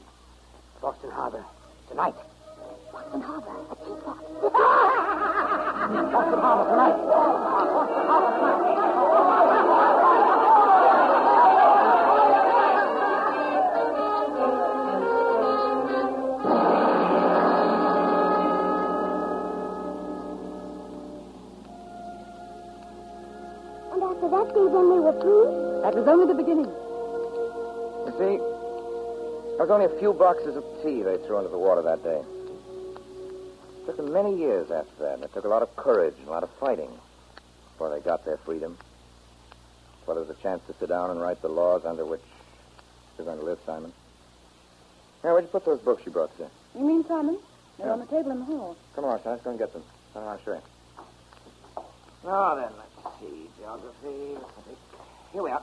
Boston Harbor. Tonight. Boston Harbor. A teapot. Boston Harbor tonight. Boston Harbor tonight. And after that day, then they were through? That was only the beginning. You see, there was only a few boxes of tea they threw into the water that day. It took them many years after that, and it took a lot of courage and a lot of fighting before they got their freedom. Before there was a chance to sit down and write the laws under which you're going to live, Simon. Here, where'd you put those books you brought today? You mean, Simon? They're on the table in the hall. Come on, son. Let's go and get them. I'll show you. Now then, let's see. Geography. Here we are.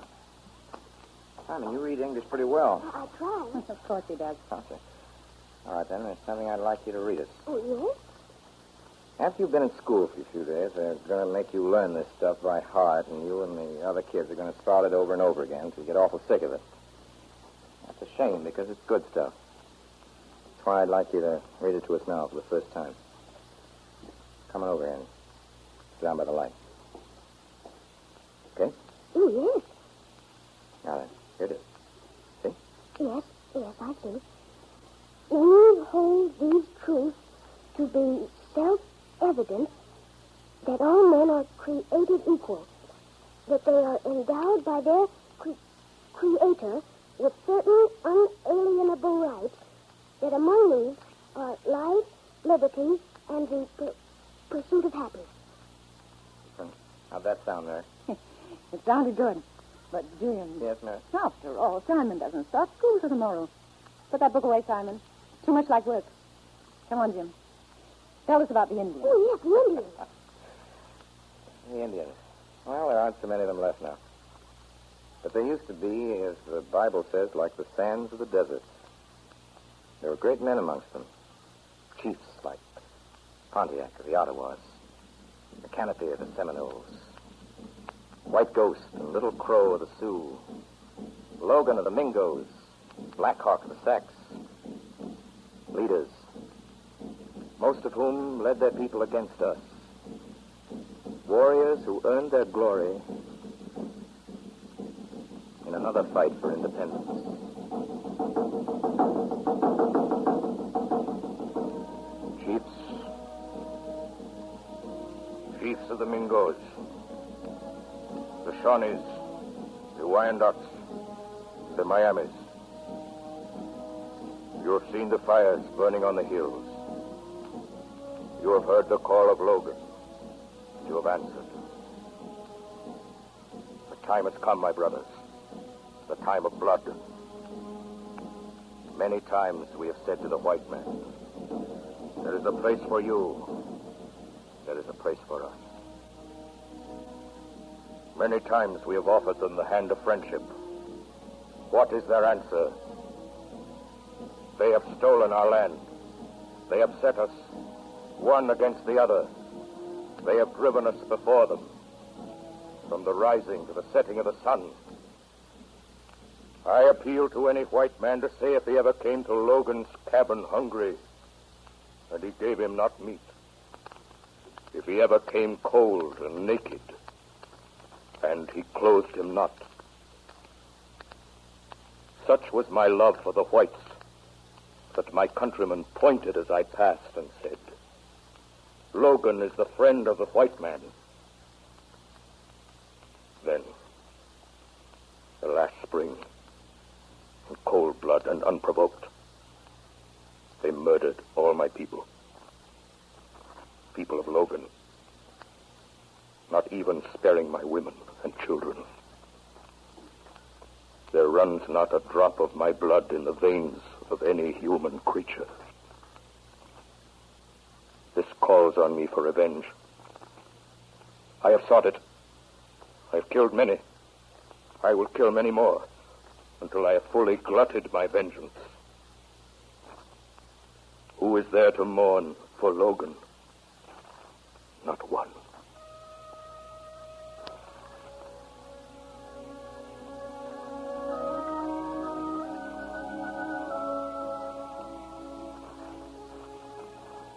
Simon, you read English pretty well. I try. Of course he does. Okay. All right, then. There's something I'd like you to read us. Oh, yes? After you've been in school for a few days, they're going to make you learn this stuff by heart, and you and the other kids are going to start it over and over again until you get awful sick of it. That's a shame, because it's good stuff. That's why I'd like you to read it to us now for the first time. Come on over here and sit down by the light. Okay? Oh, yes. Now then, here it is. See? Yes, I see. We hold these truths to be self-evident that all men are created equal, that they are endowed by their Creator with certain unalienable rights, that among these are life, liberty, and the pursuit of happiness. How'd that sound, Mary? It sounded good. But, Jim... Yes, ma'am. After all, Simon doesn't start school till tomorrow. Put that book away, Simon. Too much like work. Come on, Jim. Tell us about the Indians. Oh, yes, the Indians. The Indians. Well, there aren't so many of them left now. But they used to be, as the Bible says, like the sands of the desert. There were great men amongst them. Chiefs like Pontiac of the Ottawas, the Cantor of the Seminoles, White Ghost and Little Crow of the Sioux, Logan of the Mingos, Black Hawk of the Sacs. Leaders, most of whom led their people against us. Warriors who earned their glory in another fight for independence. Chiefs of the Mingos, the Shawnees, the Wyandots, the Miamis. You have seen the fires burning on the hills. You have heard the call of Logan. You have answered. The time has come, my brothers. The time of blood. Many times we have said to the white man, there is a place for you. There is a place for us. Many times we have offered them the hand of friendship. What is their answer? They have stolen our land. They have set us one against the other. They have driven us before them, from the rising to the setting of the sun. I appeal to any white man to say if he ever came to Logan's cabin hungry, and he gave him not meat. If he ever came cold and naked, and he clothed him not. Such was my love for the whites, that my countrymen pointed as I passed and said, Logan is the friend of the white man. Then, the last spring, in cold blood and unprovoked, they murdered all my people. People of Logan, not even sparing my women and children. There runs not a drop of my blood in the veins of any human creature. This calls on me for revenge. I have sought it. I have killed many. I will kill many more until I have fully glutted my vengeance. Who is there to mourn for Logan? Not one.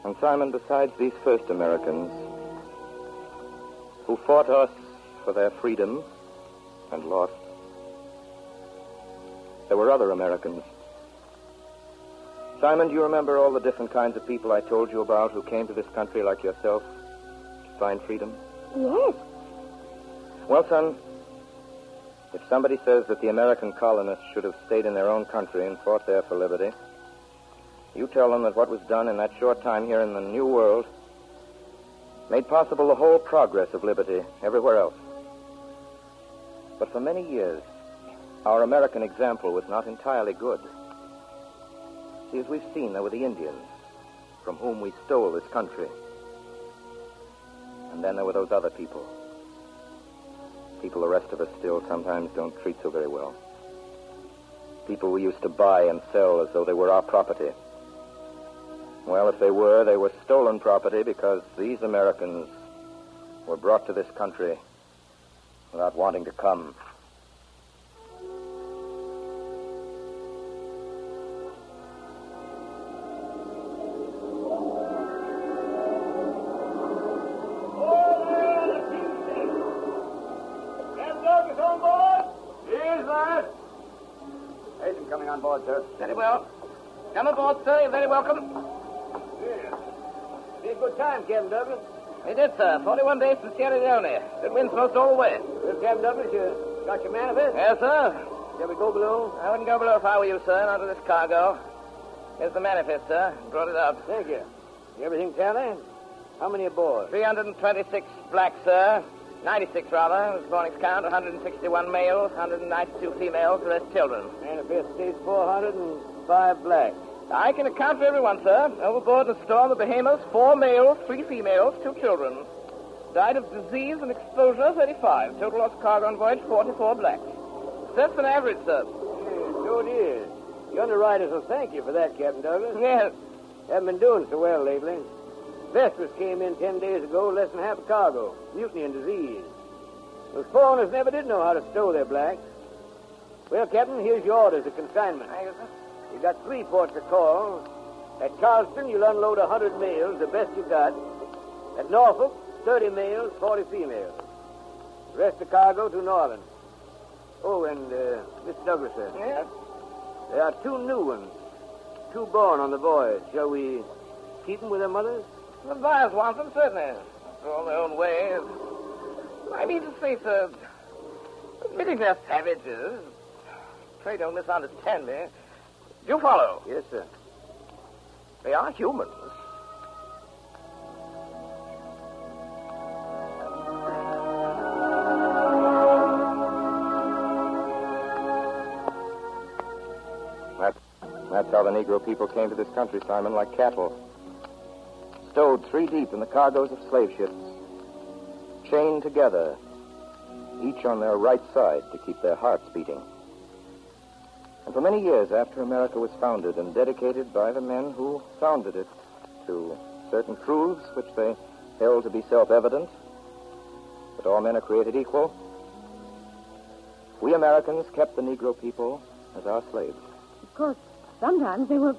And Simon, besides these first Americans who fought us for their freedom and lost, there were other Americans. Simon, do you remember all the different kinds of people I told you about who came to this country like yourself to find freedom? Yes. Well, son, if somebody says that the American colonists should have stayed in their own country and fought there for liberty, you tell them that what was done in that short time here in the New World made possible the whole progress of liberty everywhere else. But for many years, our American example was not entirely good. See, as we've seen, there were the Indians, from whom we stole this country. And then there were those other people. People the rest of us still sometimes don't treat so very well. People we used to buy and sell as though they were our property. Well, if they were stolen property because these Americans were brought to this country without wanting to come. Coming on board, sir. Very well. Come aboard, sir. You're very welcome. Yes. Had a good time, Captain Douglas. We did, sir. 41 days from Sierra Leone. Good winds most all the way. Well, Captain Douglas, you got your manifest? Yes, sir. Shall we go below? I wouldn't go below if I were you, sir, not to this cargo. Here's the manifest, sir. Brought it up. Thank you. Everything tally? How many aboard? 326 blacks, sir. 96, rather. This morning's count, 161 males, 192 females, the rest children. Manifest states 405 blacks. I can account for everyone, sir. Overboard the storm, the Bahamas, 4 males, 3 females, 2 children. Died of disease and exposure, 35. Total lost cargo on voyage, 44 blacks. That's an average, sir. Yes, so it is. The underwriters will thank you for that, Captain Douglas. Yes. Haven't been doing so well lately. Vespers came in 10 days ago, less than half a cargo. Mutiny and disease. Those foreigners never did know how to stow their blacks. Well, Captain, here's your orders of consignment. Thank you, sir. You've got 3 ports of call. At Charleston, you'll unload 100 males, the best you got. At Norfolk, 30 males, 40 females. The rest of cargo to Northern. Oh, and, Mr. Douglas, sir. Yes? There are 2 new ones. 2 born on the voyage. Shall we keep them with their mothers? The buyers want them, certainly. They're all their own way. I mean to say, sir, admitting they're savages, pray don't misunderstand me. Do you follow? Yes, sir. They are humans. That's how the Negro people came to this country, Simon, like cattle. Stowed 3 deep in the cargoes of slave ships. Chained together, each on their right side to keep their hearts beating. And for many years after America was founded and dedicated by the men who founded it to certain truths which they held to be self-evident, that all men are created equal, we Americans kept the Negro people as our slaves. Of course, sometimes they were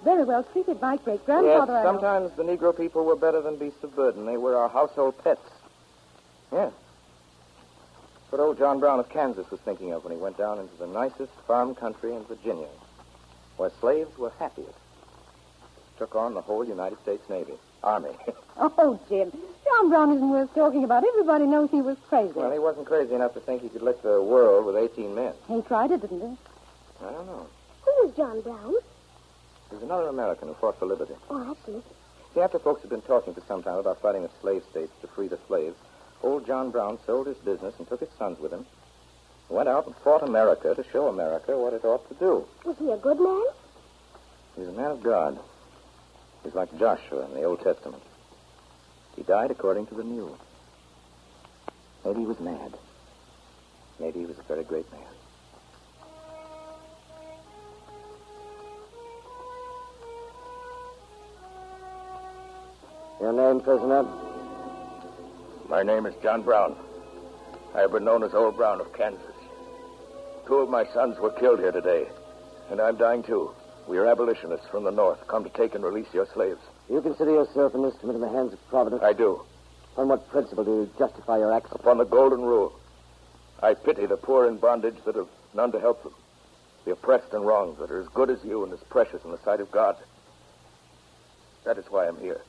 very well treated. My great-grandfather... Yes, sometimes the Negro people were better than beasts of burden. They were our household pets. Yes. What old John Brown of Kansas was thinking of when he went down into the nicest farm country in Virginia, where slaves were happiest. Took on the whole United States Navy. Army. Oh, Jim. John Brown isn't worth talking about. Everybody knows he was crazy. Well, he wasn't crazy enough to think he could lick the world with 18 men. He tried it, didn't he? I don't know. Who was John Brown? There's another American who fought for liberty. Oh, actually. See, after folks had been talking for some time about fighting the slave states to free the slaves, old John Brown sold his business and took his sons with him. He went out and fought America to show America what it ought to do. Was he a good man? He was a man of God. He's like Joshua in the Old Testament. He died according to the New. Maybe he was mad. Maybe he was a very great man. Your name, prisoner? My name is John Brown. I have been known as Old Brown of Kansas. 2 of my sons were killed here today, and I'm dying too. We are abolitionists from the North, come to take and release your slaves. You consider yourself an instrument in the hands of Providence? I do. On what principle do you justify your acts? Upon the golden rule. I pity the poor in bondage that have none to help them. The oppressed and wronged that are as good as you and as precious in the sight of God. That is why I'm here.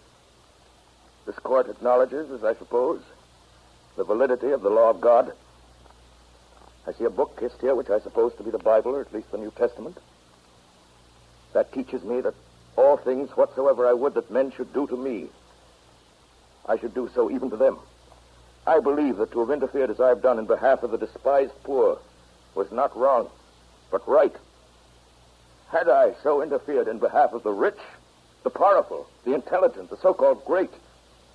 This court acknowledges, as I suppose, the validity of the law of God. I see a book kissed here, which I suppose to be the Bible, or at least the New Testament. That teaches me that all things whatsoever I would that men should do to me, I should do so even to them. I believe that to have interfered as I have done in behalf of the despised poor was not wrong, but right. Had I so interfered in behalf of the rich, the powerful, the intelligent, the so-called great,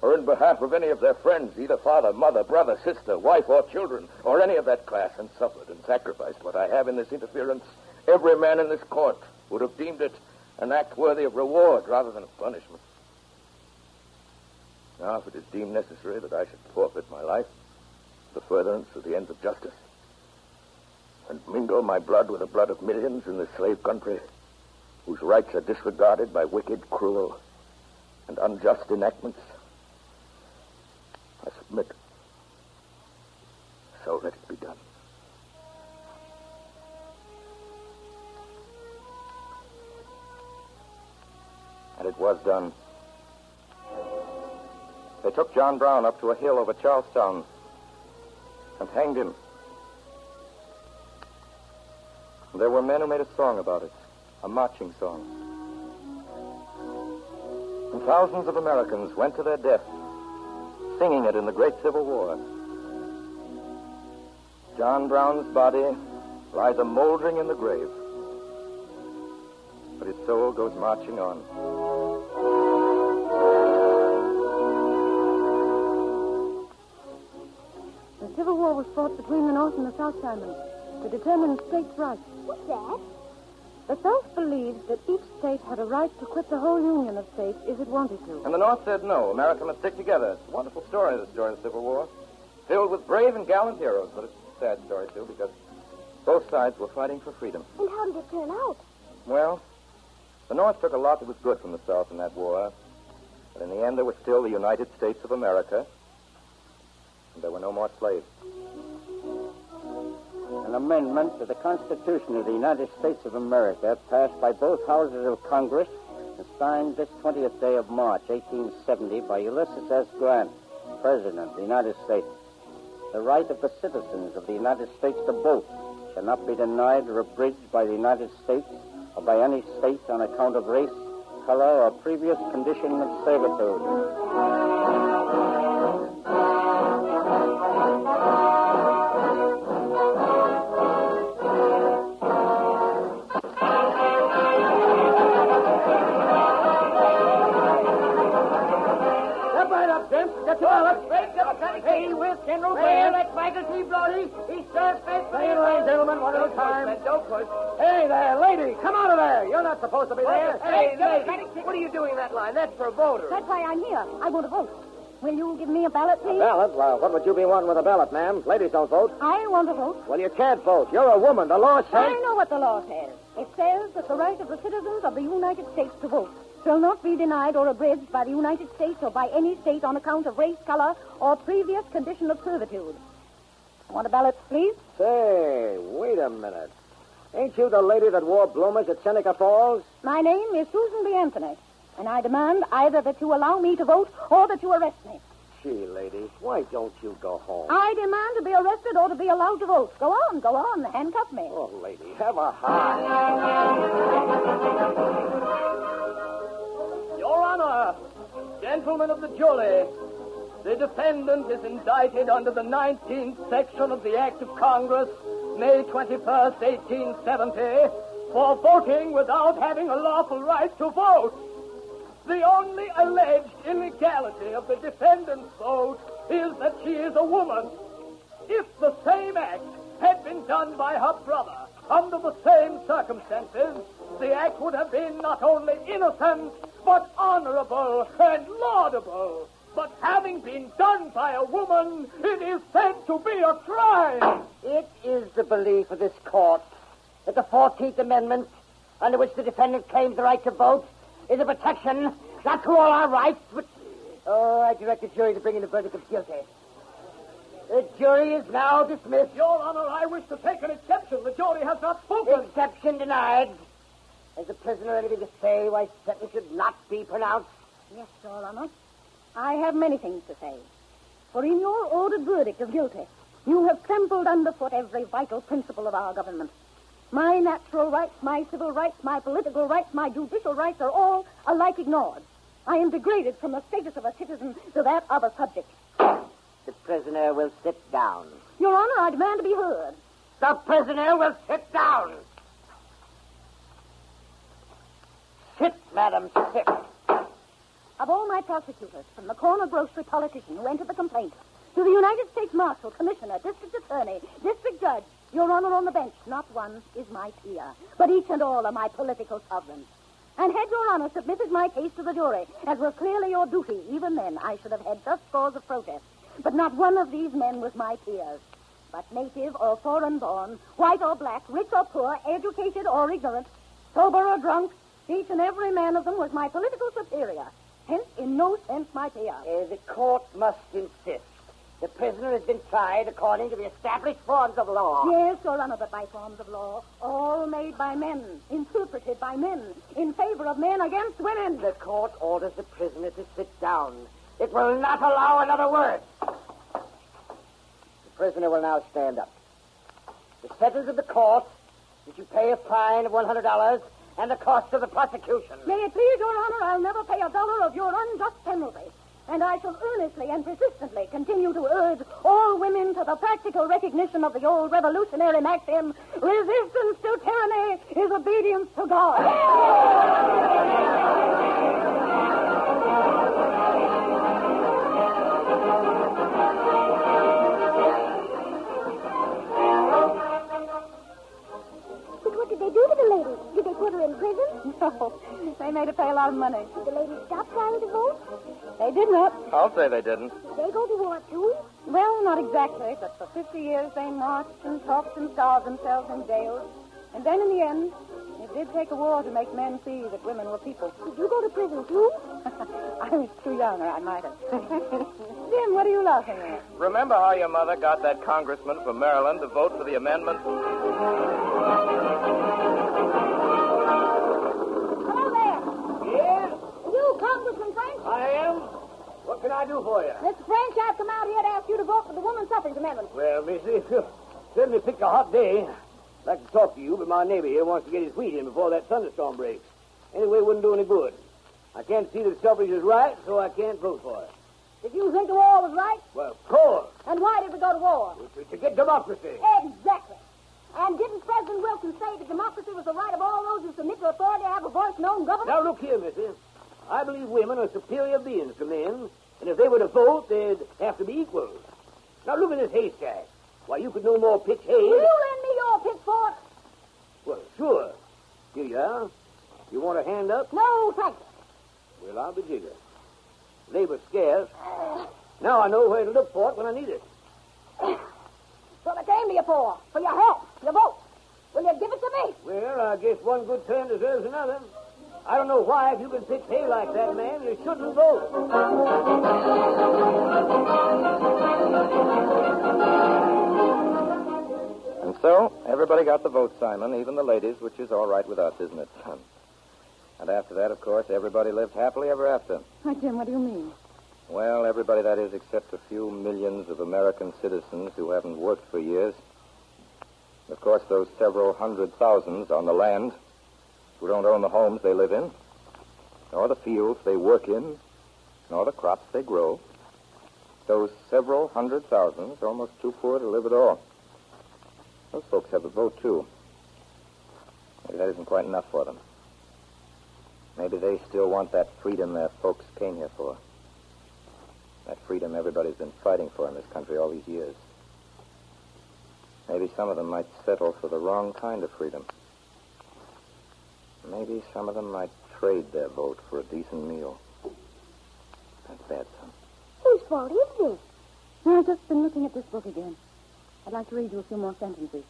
or in behalf of any of their friends, either father, mother, brother, sister, wife, or children, or any of that class, and suffered and sacrificed what I have in this interference, every man in this court would have deemed it an act worthy of reward rather than of punishment. Now, if it is deemed necessary that I should forfeit my life, the furtherance of the ends of justice, and mingle my blood with the blood of millions in this slave country, whose rights are disregarded by wicked, cruel, and unjust enactments, I submit. So let it be done. And it was done. They took John Brown up to a hill over Charlestown and hanged him. There were men who made a song about it, a marching song. And thousands of Americans went to their death, singing it in the Great Civil War. John Brown's body lies a moldering in the grave. But his soul goes marching on. The Civil War was fought between the North and the South, Simon, to determine states' rights. What's that? The South believed that each state had a right to quit the whole union of states if it wanted to. And the North said no. America must stick together. It's a wonderful story, this story of the Civil War. Filled with brave and gallant heroes, but it's a sad story, too, because both sides were fighting for freedom. And how did it turn out? Well, the North took a lot that was good from the South in that war. But in the end, there was still the United States of America. And there were no more slaves. An amendment to the Constitution of the United States of America, passed by both houses of Congress and signed this 20th day of March, 1870, by Ulysses S. Grant, President of the United States. The right of the citizens of the United States to vote shall not be denied or abridged by the United States or by any state on account of race, color, or previous condition of servitude. Get your ballot. Break Democratic with General Grant. That's Michael T. Brody. He serves first. Play it right, gentlemen, one at a time. Don't push. Hey there, lady, come out of there. You're not supposed to be there. Hey, lady, what are you doing in that line? That's for voters. That's why I'm here. I want to vote. Will you give me a ballot, please? Ballot? Well, what would you be wanting with a ballot, ma'am? Ladies don't vote. I want to vote. Well, you can't vote. You're a woman. The law says... I know what the law says. It says that the right of the citizens of the United States to vote shall not be denied or abridged by the United States or by any state on account of race, color, or previous condition of servitude. Want a ballot, please? Say, wait a minute. Ain't you the lady that wore bloomers at Seneca Falls? My name is Susan B. Anthony, and I demand either that you allow me to vote or that you arrest me. Gee, lady, why don't you go home? I demand to be arrested or to be allowed to vote. Go on, handcuff me. Oh, lady, have a heart. Your Honor, gentlemen of the jury, the defendant is indicted under the 19th section of the Act of Congress, May 21st, 1870, for voting without having a lawful right to vote. The only alleged illegality of the defendant's vote is that she is a woman. If the same act had been done by her brother under the same circumstances, the act would have been not only innocent, but honorable and laudable. But having been done by a woman, it is said to be a crime. It is the belief of this court that the 14th Amendment, under which the defendant claims the right to vote, is a protection, not to all our rights, but... Oh, I direct the jury to bring in a verdict of guilty. The jury is now dismissed. Your Honor, I wish to take an exception. The jury has not spoken. Exception denied. Has the prisoner anything to say why sentence should not be pronounced? Yes, Your Honor. I have many things to say. For in your ordered verdict of guilty, you have trampled underfoot every vital principle of our government. My natural rights, my civil rights, my political rights, my judicial rights are all alike ignored. I am degraded from the status of a citizen to that of a subject. The prisoner will sit down. Your Honor, I demand to be heard. The prisoner will sit down. Sit, madam, sit. Of all my prosecutors, from the corner grocery politician who entered the complaint, to the United States Marshal, Commissioner, District Attorney, District Judge, Your Honor, on the bench, not one is my peer, but each and all are my political sovereigns. And had Your Honor submitted my case to the jury, as was clearly your duty, even then I should have had just cause of protest. But not one of these men was my peers. But native or foreign-born, white or black, rich or poor, educated or ignorant, sober or drunk, each and every man of them was my political superior. Hence, in no sense, my peer. The court must insist. The prisoner has been tried according to the established forms of law. Yes, Your Honor, but by forms of law, all made by men, interpreted by men, in favor of men against women. The court orders the prisoner to sit down. It will not allow another word. The prisoner will now stand up. The sentence of the court is you pay a fine of $100 and the cost of the prosecution. May it please Your Honor, I'll never pay $1 of your unjust penalty. And I shall earnestly and persistently continue to urge all women to the practical recognition of the old revolutionary maxim, resistance to tyranny is obedience to God. What did they do to the lady? Did they put her in prison? No, they made her pay a lot of money. Did the lady stop trying to vote? They did not. I'll say they didn't. Did they go to war, too? Well, not exactly, but for 50 years they marched and talked and starved themselves in jails. And then in the end, it did take a war to make men see that women were people. Did you go to prison, too? I was too young, or I might have. Jim, what are you laughing at? Remember how your mother got that congressman from Maryland to vote for the amendment? Hello there. Yes? You, Congressman French? I am. What can I do for you? Mr. French, I've come out here to ask you to vote for the woman suffrage amendment. Well, missy, certainly picked a hot day. I'd like to talk to you, but my neighbor here wants to get his wheat in before that thunderstorm breaks. Anyway, it wouldn't do any good. I can't see that suffrage is right, so I can't vote for it. Did you think the war was right? Well, of course. And why did we go to war? To get democracy. Exactly. And didn't President Wilson say that democracy was the right of all those who submit to authority to have a voice-known government? Now, look here, missy. I believe women are superior beings to men, and if they were to vote, they'd have to be equal. Now, look at this haystack. Why, you could no more pitch hay... Will you lend me your pitchfork? Well, sure. Here you are. You want a hand up? No, thank you. Well, I'll be jiggered. Labor's scarce. Now I know where to look for it when I need it. What I came to you for your help, your vote. Will you give it to me? Well, I guess one good turn deserves another. I don't know why, if you can pitch hay like that, man, you shouldn't vote. And so, everybody got the vote, Simon, even the ladies, which is all right with us, isn't it, son? And after that, of course, everybody lived happily ever after. Hi, Jim, what do you mean? Well, everybody, that is, except a few millions of American citizens who haven't worked for years. Of course, those several hundred thousands on the land who don't own the homes they live in, nor the fields they work in, nor the crops they grow. Those several hundred thousands are almost too poor to live at all. Those folks have a vote, too. Maybe that isn't quite enough for them. Maybe they still want that freedom their folks came here for. That freedom everybody's been fighting for in this country all these years. Maybe some of them might settle for the wrong kind of freedom. Maybe some of them might trade their vote for a decent meal. That's bad, son. Whose fault is this? I've just been looking at this book again. I'd like to read you a few more sentences.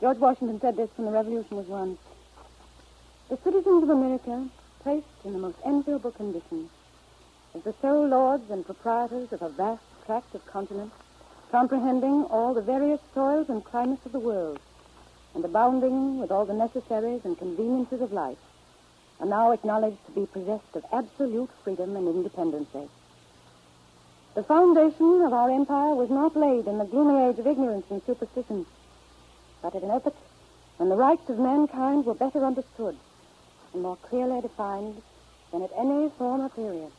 George Washington said this when the Revolution was won. The citizens of America, placed in the most enviable conditions, as the sole lords and proprietors of a vast tract of continent, comprehending all the various soils and climates of the world, and abounding with all the necessaries and conveniences of life, are now acknowledged to be possessed of absolute freedom and independency. The foundation of our empire was not laid in the gloomy age of ignorance and superstition, but at an epoch when the rights of mankind were better understood and more clearly defined than at any former period.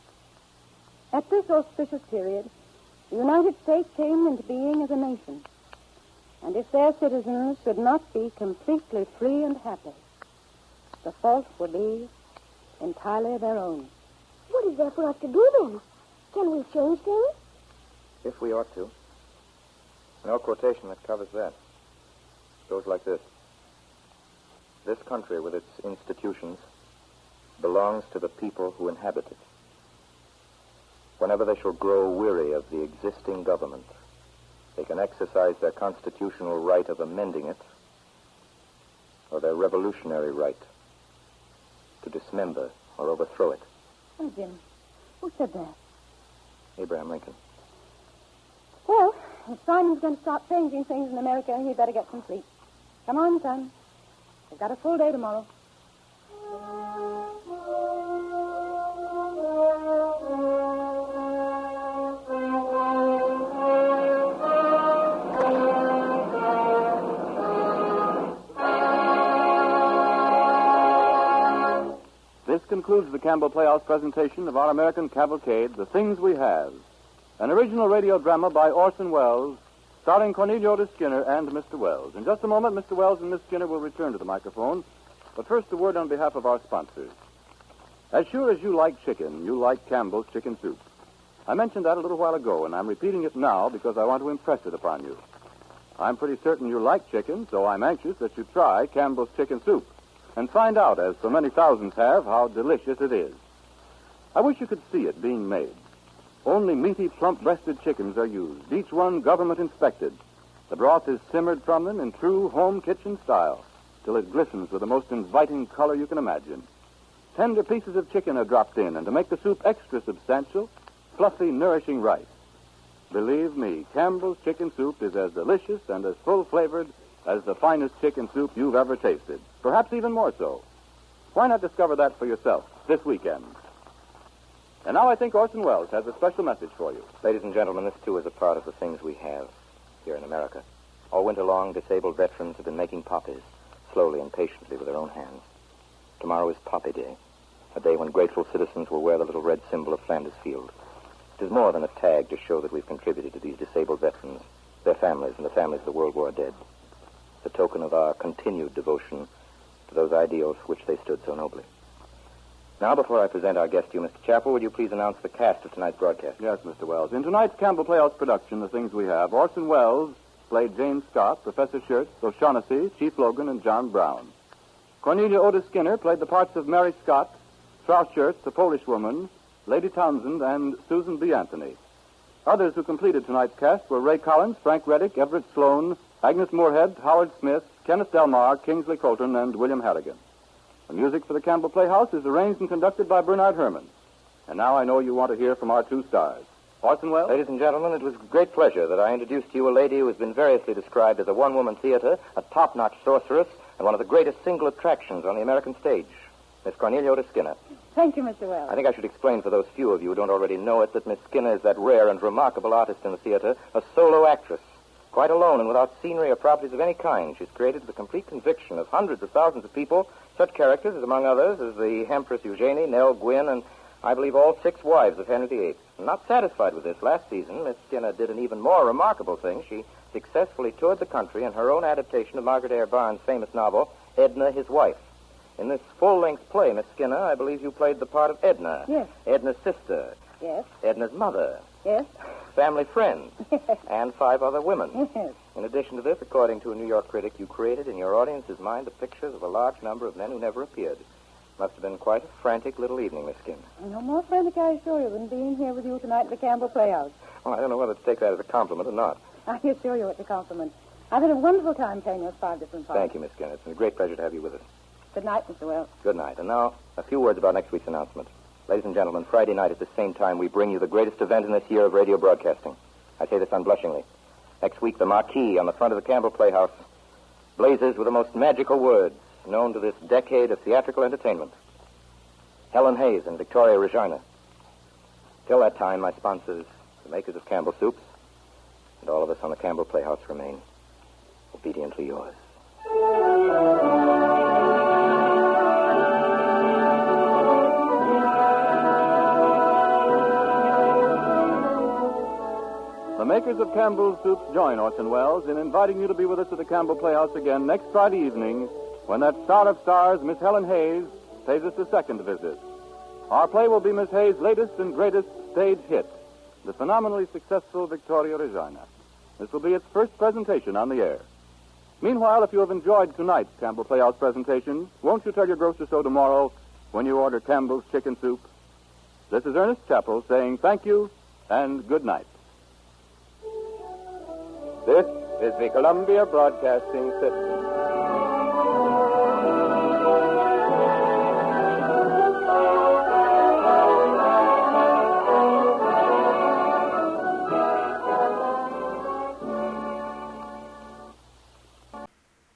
At this auspicious period, the United States came into being as a nation, and if their citizens should not be completely free and happy, the fault would be entirely their own. What is there for us to do, then? Can we change things? If we ought to. No quotation that covers that. It goes like this. This country, with its institutions, belongs to the people who inhabit it. Whenever they shall grow weary of the existing government, they can exercise their constitutional right of amending it, or their revolutionary right to dismember or overthrow it. Oh, Jim, who said that? Abraham Lincoln. Well, if Simon's going to start changing things in America, he'd better get some sleep. Come on, son. We've got a full day tomorrow. This concludes concludes the Campbell Playhouse presentation of our American cavalcade, The Things We Have, an original radio drama by Orson Welles, starring Cornelio de Skinner and Mr. Wells. In just a moment, Mr. Wells and Miss Skinner will return to the microphone, but first a word on behalf of our sponsors. As sure as you like chicken, you like Campbell's Chicken Soup. I mentioned that a little while ago, and I'm repeating it now because I want to impress it upon you. I'm pretty certain you like chicken, so I'm anxious that you try Campbell's Chicken Soup and find out, as so many thousands have, how delicious it is. I wish you could see it being made. Only meaty, plump-breasted chickens are used, each one government-inspected. The broth is simmered from them in true home kitchen style till it glistens with the most inviting color you can imagine. Tender pieces of chicken are dropped in, and to make the soup extra substantial, fluffy, nourishing rice. Believe me, Campbell's Chicken Soup is as delicious and as full-flavored as the finest chicken soup you've ever tasted. Perhaps even more so. Why not discover that for yourself this weekend? And now I think Orson Welles has a special message for you. Ladies and gentlemen, this, too, is a part of the things we have here in America. All winter long, disabled veterans have been making poppies, slowly and patiently with their own hands. Tomorrow is Poppy Day, a day when grateful citizens will wear the little red symbol of Flanders Field. It is more than a tag to show that we've contributed to these disabled veterans, their families, and the families of the World War dead. It's a token of our continued devotion to those ideals for which they stood so nobly. Now, before I present our guest to you, Mr. Chappell, would you please announce the cast of tonight's broadcast? Yes, Mr. Wells. In tonight's Campbell Playhouse production, The Things We Have, Orson Welles played James Scott, Professor Schurz, O'Shaughnessy, Chief Logan, and John Brown. Cornelia Otis Skinner played the parts of Mary Scott, Frau Schurz, the Polish woman, Lady Townsend, and Susan B. Anthony. Others who completed tonight's cast were Ray Collins, Frank Reddick, Everett Sloan, Agnes Moorehead, Howard Smith, Kenneth Delmar, Kingsley Colton, and William Harrigan. The music for the Campbell Playhouse is arranged and conducted by Bernard Herrmann. And now I know you want to hear from our two stars. Orson Welles? Ladies and gentlemen, it was with great pleasure that I introduced to you a lady who has been variously described as a one-woman theater, a top-notch sorceress, and one of the greatest single attractions on the American stage, Miss Cornelia Otis Skinner. Thank you, Mr. Wells. I think I should explain for those few of you who don't already know it that Miss Skinner is that rare and remarkable artist in the theater, a solo actress. Quite alone and without scenery or properties of any kind, she's created the complete conviction of hundreds of thousands of people, such characters as, among others, as the Empress Eugenie, Nell Gwynn, and I believe all 6 wives of Henry VIII. Not satisfied with this, last season, Miss Skinner did an even more remarkable thing. She successfully toured the country in her own adaptation of Margaret Eyre Barnes' famous novel, Edna, His Wife. In this full-length play, Miss Skinner, I believe you played the part of Edna. Yes. Edna's sister. Yes. Edna's mother. Yes. Family friend. And 5 other women. Yes. In addition to this, according to a New York critic, you created in your audience's mind the pictures of a large number of men who never appeared. Must have been quite a frantic little evening, Miss Skinner. No more frantic, I assure you, than being here with you tonight at the Campbell Playhouse. Well, I don't know whether to take that as a compliment or not. I assure you it's a compliment. I've had a wonderful time playing those 5 different parts. Thank you, Miss Skinner. It's been a great pleasure to have you with us. Good night, Mr. Wells. Good night. And now, a few words about next week's announcement. Ladies and gentlemen, Friday night at the same time, we bring you the greatest event in this year of radio broadcasting. I say this unblushingly. Next week, the marquee on the front of the Campbell Playhouse blazes with the most magical words known to this decade of theatrical entertainment. Helen Hayes and Victoria Regina. Till that time, my sponsors, the makers of Campbell Soups, and all of us on the Campbell Playhouse remain obediently yours. The makers of Campbell's Soups join Orson Welles in inviting you to be with us at the Campbell Playhouse again next Friday evening when that star of stars, Miss Helen Hayes, pays us a second visit. Our play will be Miss Hayes' latest and greatest stage hit, the phenomenally successful Victoria Regina. This will be its first presentation on the air. Meanwhile, if you have enjoyed tonight's Campbell Playhouse presentation, won't you tell your grocer so tomorrow when you order Campbell's Chicken Soup? This is Ernest Chappell saying thank you and good night. This is the Columbia Broadcasting System.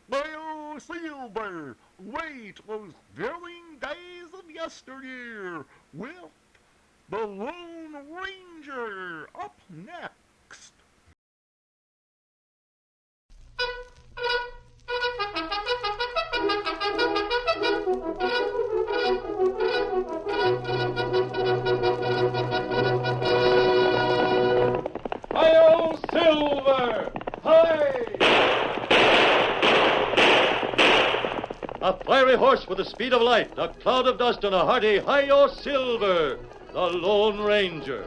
Well, Silver, wait those thrilling days of yesteryear with the Lone Ranger up next. A fiery horse with the speed of light, a cloud of dust, and a hearty hi-yo silver, the Lone Ranger.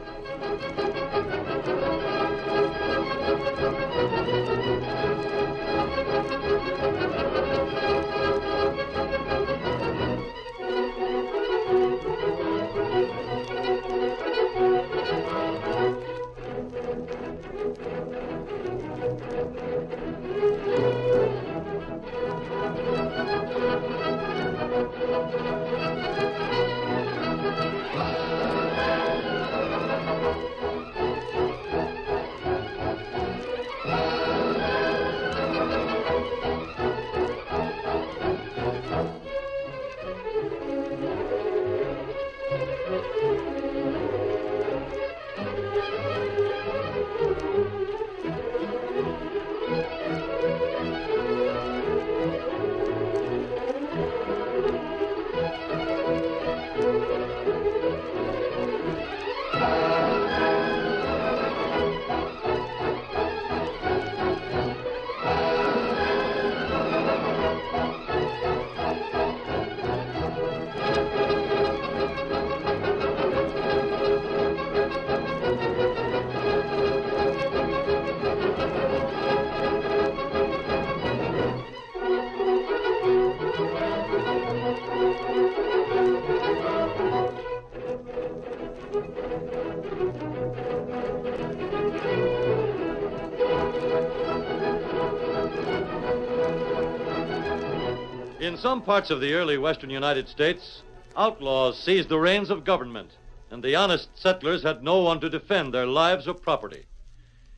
In some parts of the early western United States, outlaws seized the reins of government, and the honest settlers had no one to defend their lives or property.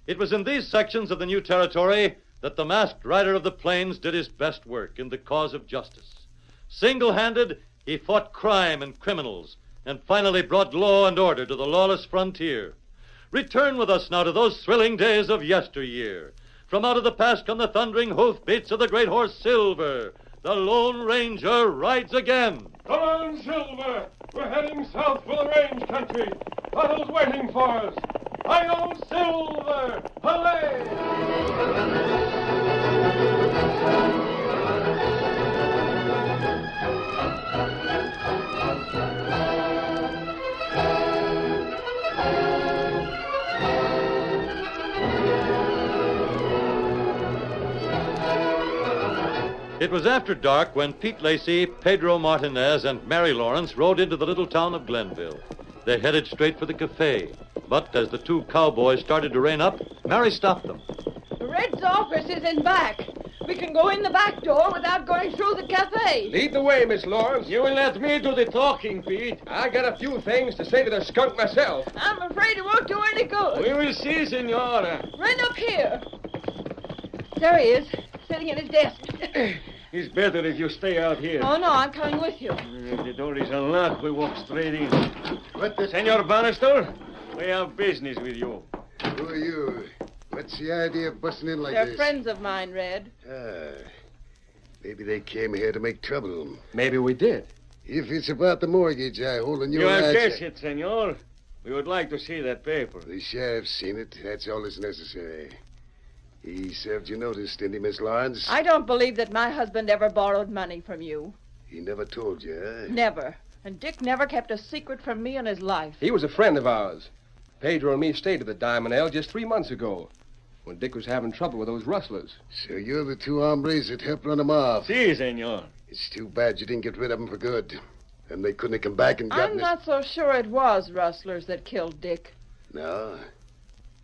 It was in these sections of the new territory that the masked rider of the plains did his best work in the cause of justice. Single-handed, he fought crime and criminals, and finally brought law and order to the lawless frontier. Return with us now to those thrilling days of yesteryear. From out of the past come the thundering hoofbeats of the great horse Silver. The Lone Ranger rides again. Come on, Silver. We're heading south for the range country. Battle's waiting for us. Hi-yo, Silver! It was after dark when Pete Lacey, Pedro Martinez, and Mary Lawrence rode into the little town of Glenville. They headed straight for the cafe. But as the two cowboys started to rein up, Mary stopped them. Red's office is in back. We can go in the back door without going through the cafe. Lead the way, Miss Lawrence. You will let me do the talking, Pete. I got a few things to say to the skunk myself. I'm afraid it won't do any good. We will see, Senora. Run up here. There he is, sitting at his desk. It's better if you stay out here. Oh, no, I'm coming with you. The door is unlocked. We walk straight in. Senor Bannister, we have business with you. Who are you? What's the idea of busting in like They're this? friends of mine, Red. Maybe they came here to make trouble. Maybe we did. If it's about the mortgage, I hold on your You have rights. guessed it, senor. We would like to see that paper. The sheriff's seen it. That's all that's necessary. He served you notice, didn't he, Miss Lawrence? I don't believe that my husband ever borrowed money from you. He never told you, huh? Never. And Dick never kept a secret from me in his life. He was a friend of ours. Pedro and me stayed at the Diamond Ale just 3 months ago, when Dick was having trouble with those rustlers. So you're the two hombres that helped run him off? Si, senor. It's too bad you didn't get rid of them for good. Then they couldn't have come back and gotten I'm not so sure it was rustlers that killed Dick. No?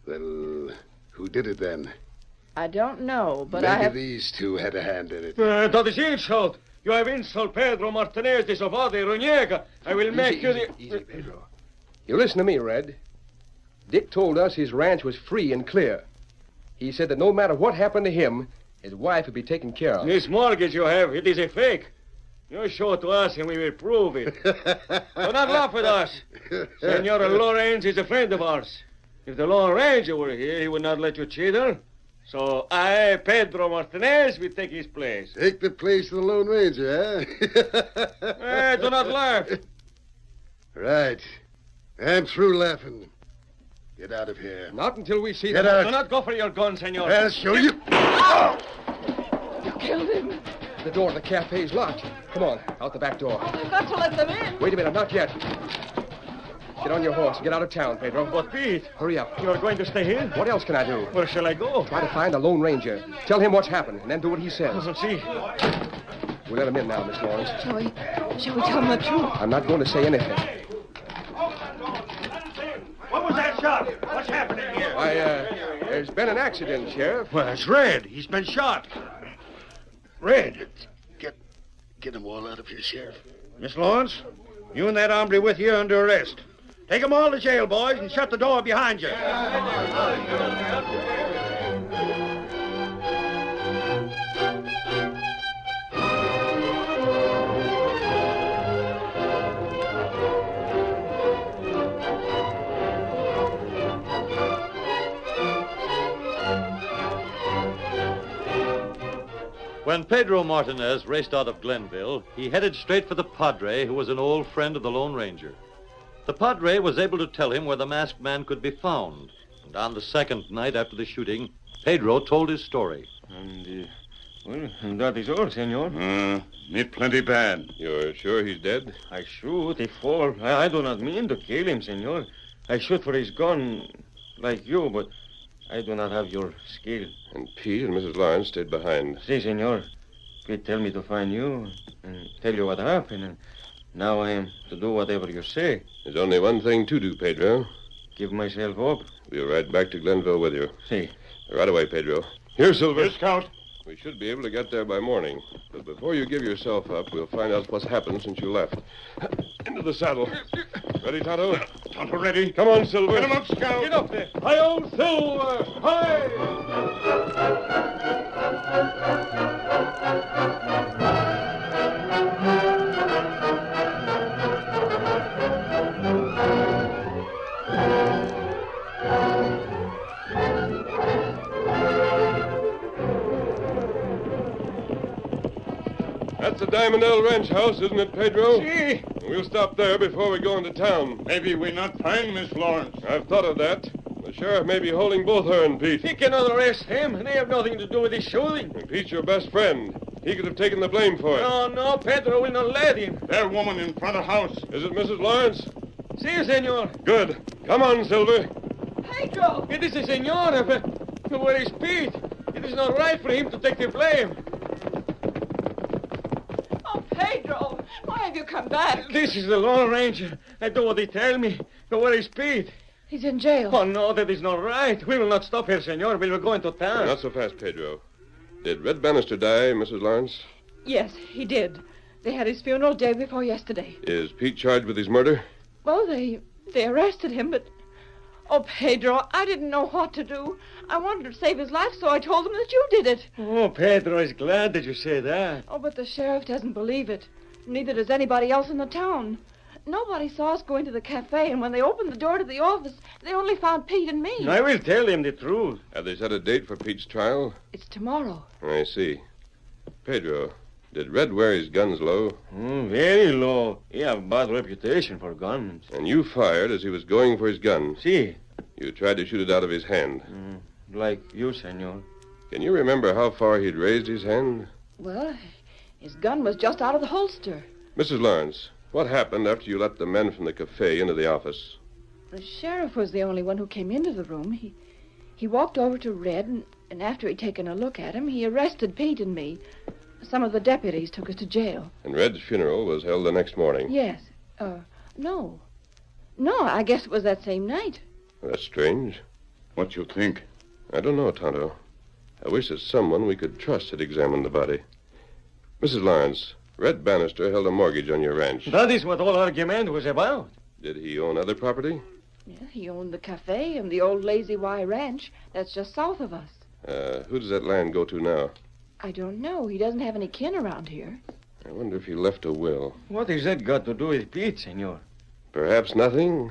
Well, who did it then? I don't know, but Maybe these two had a hand in it. That is insult. You have insult Pedro Martinez de Sovade Runiega. I will make you the... Easy, Pedro. You listen to me, Red. Dick told us his ranch was free and clear. He said that no matter what happened to him, his wife would be taken care of. This mortgage you have, it is a fake. You show it to us and we will prove it. Do not laugh at us. Senor Lawrence is a friend of ours. If the Lone Ranger were here, he would not let you cheat her. So I, Pedro Martinez, will take his place. Take the place of the Lone Ranger, huh? Do not laugh. Right. I'm through laughing. Get out of here. Not until we see Get them. out. Do not go for your gun, senor. I'll show you. You killed him. The door to the cafe's locked. Come on, out the back door. We've got to let them in. Wait a minute, not yet. Get on your horse and get out of town, Pedro. But, Pete... Hurry up. You're going to stay here? What else can I do? Where shall I go? Try to find the Lone Ranger. Tell him what's happened, and then do what he says. We'll see. We'll let him in now, Miss Lawrence. Shall we tell him the truth? I'm not going to say anything. What was that shot? What's happening here? Why, there's been an accident, Sheriff. Well, it's Red. He's been shot. Red. Get them all out of here, Sheriff. Miss Lawrence, you and that hombre with you are under arrest. Take them all to jail, boys, and shut the door behind you. When Pedro Martinez raced out of Glenville, he headed straight for the Padre, who was an old friend of the Lone Ranger. The Padre was able to tell him where the masked man could be found. And on the second night after the shooting, Pedro told his story. Well, that is all, senor. Me plenty bad. You're sure he's dead? I shoot if fall. I do not mean to kill him, senor. I shoot for his gun, like you, but I do not have your skill. And Pete and Mrs. Lawrence stayed behind. Si, senor. Pete tell me to find you and tell you what happened, and now I am to do whatever you say. There's only one thing to do, Pedro. Give myself up. We'll ride back to Glenville with you. Si. Right away, Pedro. Here, Silver. Here, Scout. We should be able to get there by morning. But before you give yourself up, we'll find out what's happened since you left. Into the saddle. Ready, Tonto? Tonto ready. Come on, Silver. Get him up, Scout. Get up there. Hi-yo, Silver! Hi! That's the Diamond L Ranch house, isn't it, Pedro? Si. We'll stop there before we go into town. Maybe we not find Miss Lawrence. I've thought of that. The sheriff may be holding both her and Pete. He cannot arrest him. They have nothing to do with his shooting. And Pete's your best friend. He could have taken the blame for it. No, Pedro will not let him. That woman in front of the house. Is it Mrs. Lawrence? Si, senor. Good. Come on, Silver. Pedro! It is the senora, but where is Pete? It is not right for him to take the blame. Oh, Pedro, why have you come back? This is the Lone Ranger. I do what he tell me. But where is Pete? He's in jail. Oh, no, that is not right. We will not stop here, senor. We will go into town. Not so fast, Pedro. Did Red Bannister die, Mrs. Lawrence? Yes, he did. They had his funeral day before yesterday. Is Pete charged with his murder? Well, they arrested him, but... Oh, Pedro, I didn't know what to do. I wanted to save his life, so I told them that you did it. Oh, Pedro is glad that you say that. Oh, but the sheriff doesn't believe it. Neither does anybody else in the town. Nobody saw us go into the cafe, and when they opened the door to the office, they only found Pete and me. I will tell them the truth. Have they set a date for Pete's trial? It's tomorrow. I see. Pedro, did Red wear his guns low? Very low. He have a bad reputation for guns. And you fired as he was going for his gun? Si. You tried to shoot it out of his hand? Like you, senor. Can you remember how far he'd raised his hand? Well, his gun was just out of the holster. Mrs. Lawrence, what happened after you let the men from the cafe into the office? The sheriff was the only one who came into the room. He walked over to Red, and after he'd taken a look at him, he arrested Pete and me. Some of the deputies took us to jail. And Red's funeral was held the next morning? Yes. No. No, I guess it was that same night. That's strange. What you think? I don't know, Tonto. I wish that someone we could trust had examined the body. Mrs. Lawrence, Red Bannister held a mortgage on your ranch. That is what all argument was about. Did he own other property? Yeah, he owned the cafe and the old Lazy Y Ranch. That's just south of us. Who does that land go to now? I don't know. He doesn't have any kin around here. I wonder if he left a will. What has that got to do with Pete, senor? Perhaps nothing.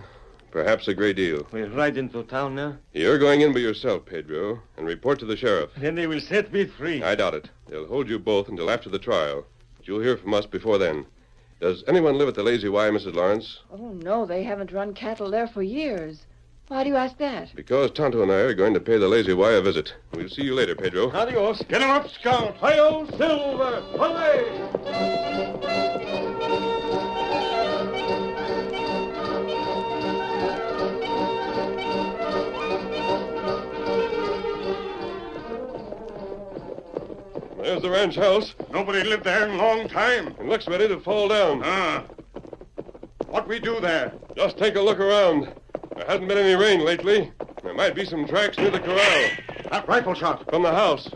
Perhaps a great deal. We'll ride into town now? You're going in by yourself, Pedro, and report to the sheriff. Then they will set Pete free. I doubt it. They'll hold you both until after the trial. But you'll hear from us before then. Does anyone live at the Lazy Y, Mrs. Lawrence? Oh, no, they haven't run cattle there for years. Why do you ask that? Because Tonto and I are going to pay the Lazy Y a visit. We'll see you later, Pedro. Adios. Get him up, Scout. Hi-yo, Silver. Hooray! There's the ranch house. Nobody lived there in a long time. It looks ready to fall down. What we do there? Just take a look around. There hasn't been any rain lately. There might be some tracks near the corral. That rifle shot. From the house.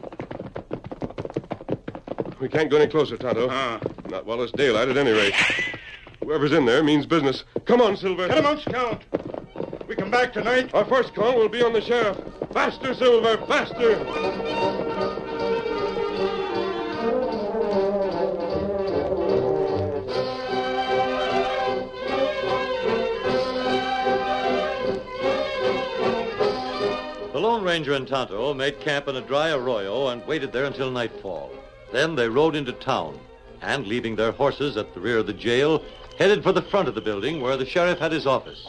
We can't go any closer, Tonto. Not while it's daylight, at any rate. Whoever's in there means business. Come on, Silver. Get him out, Scout. We come back tonight. Our first call will be on the sheriff. Faster, Silver, faster. The Lone Ranger and Tonto made camp in a dry arroyo and waited there until nightfall. Then they rode into town and, leaving their horses at the rear of the jail, headed for the front of the building where the sheriff had his office.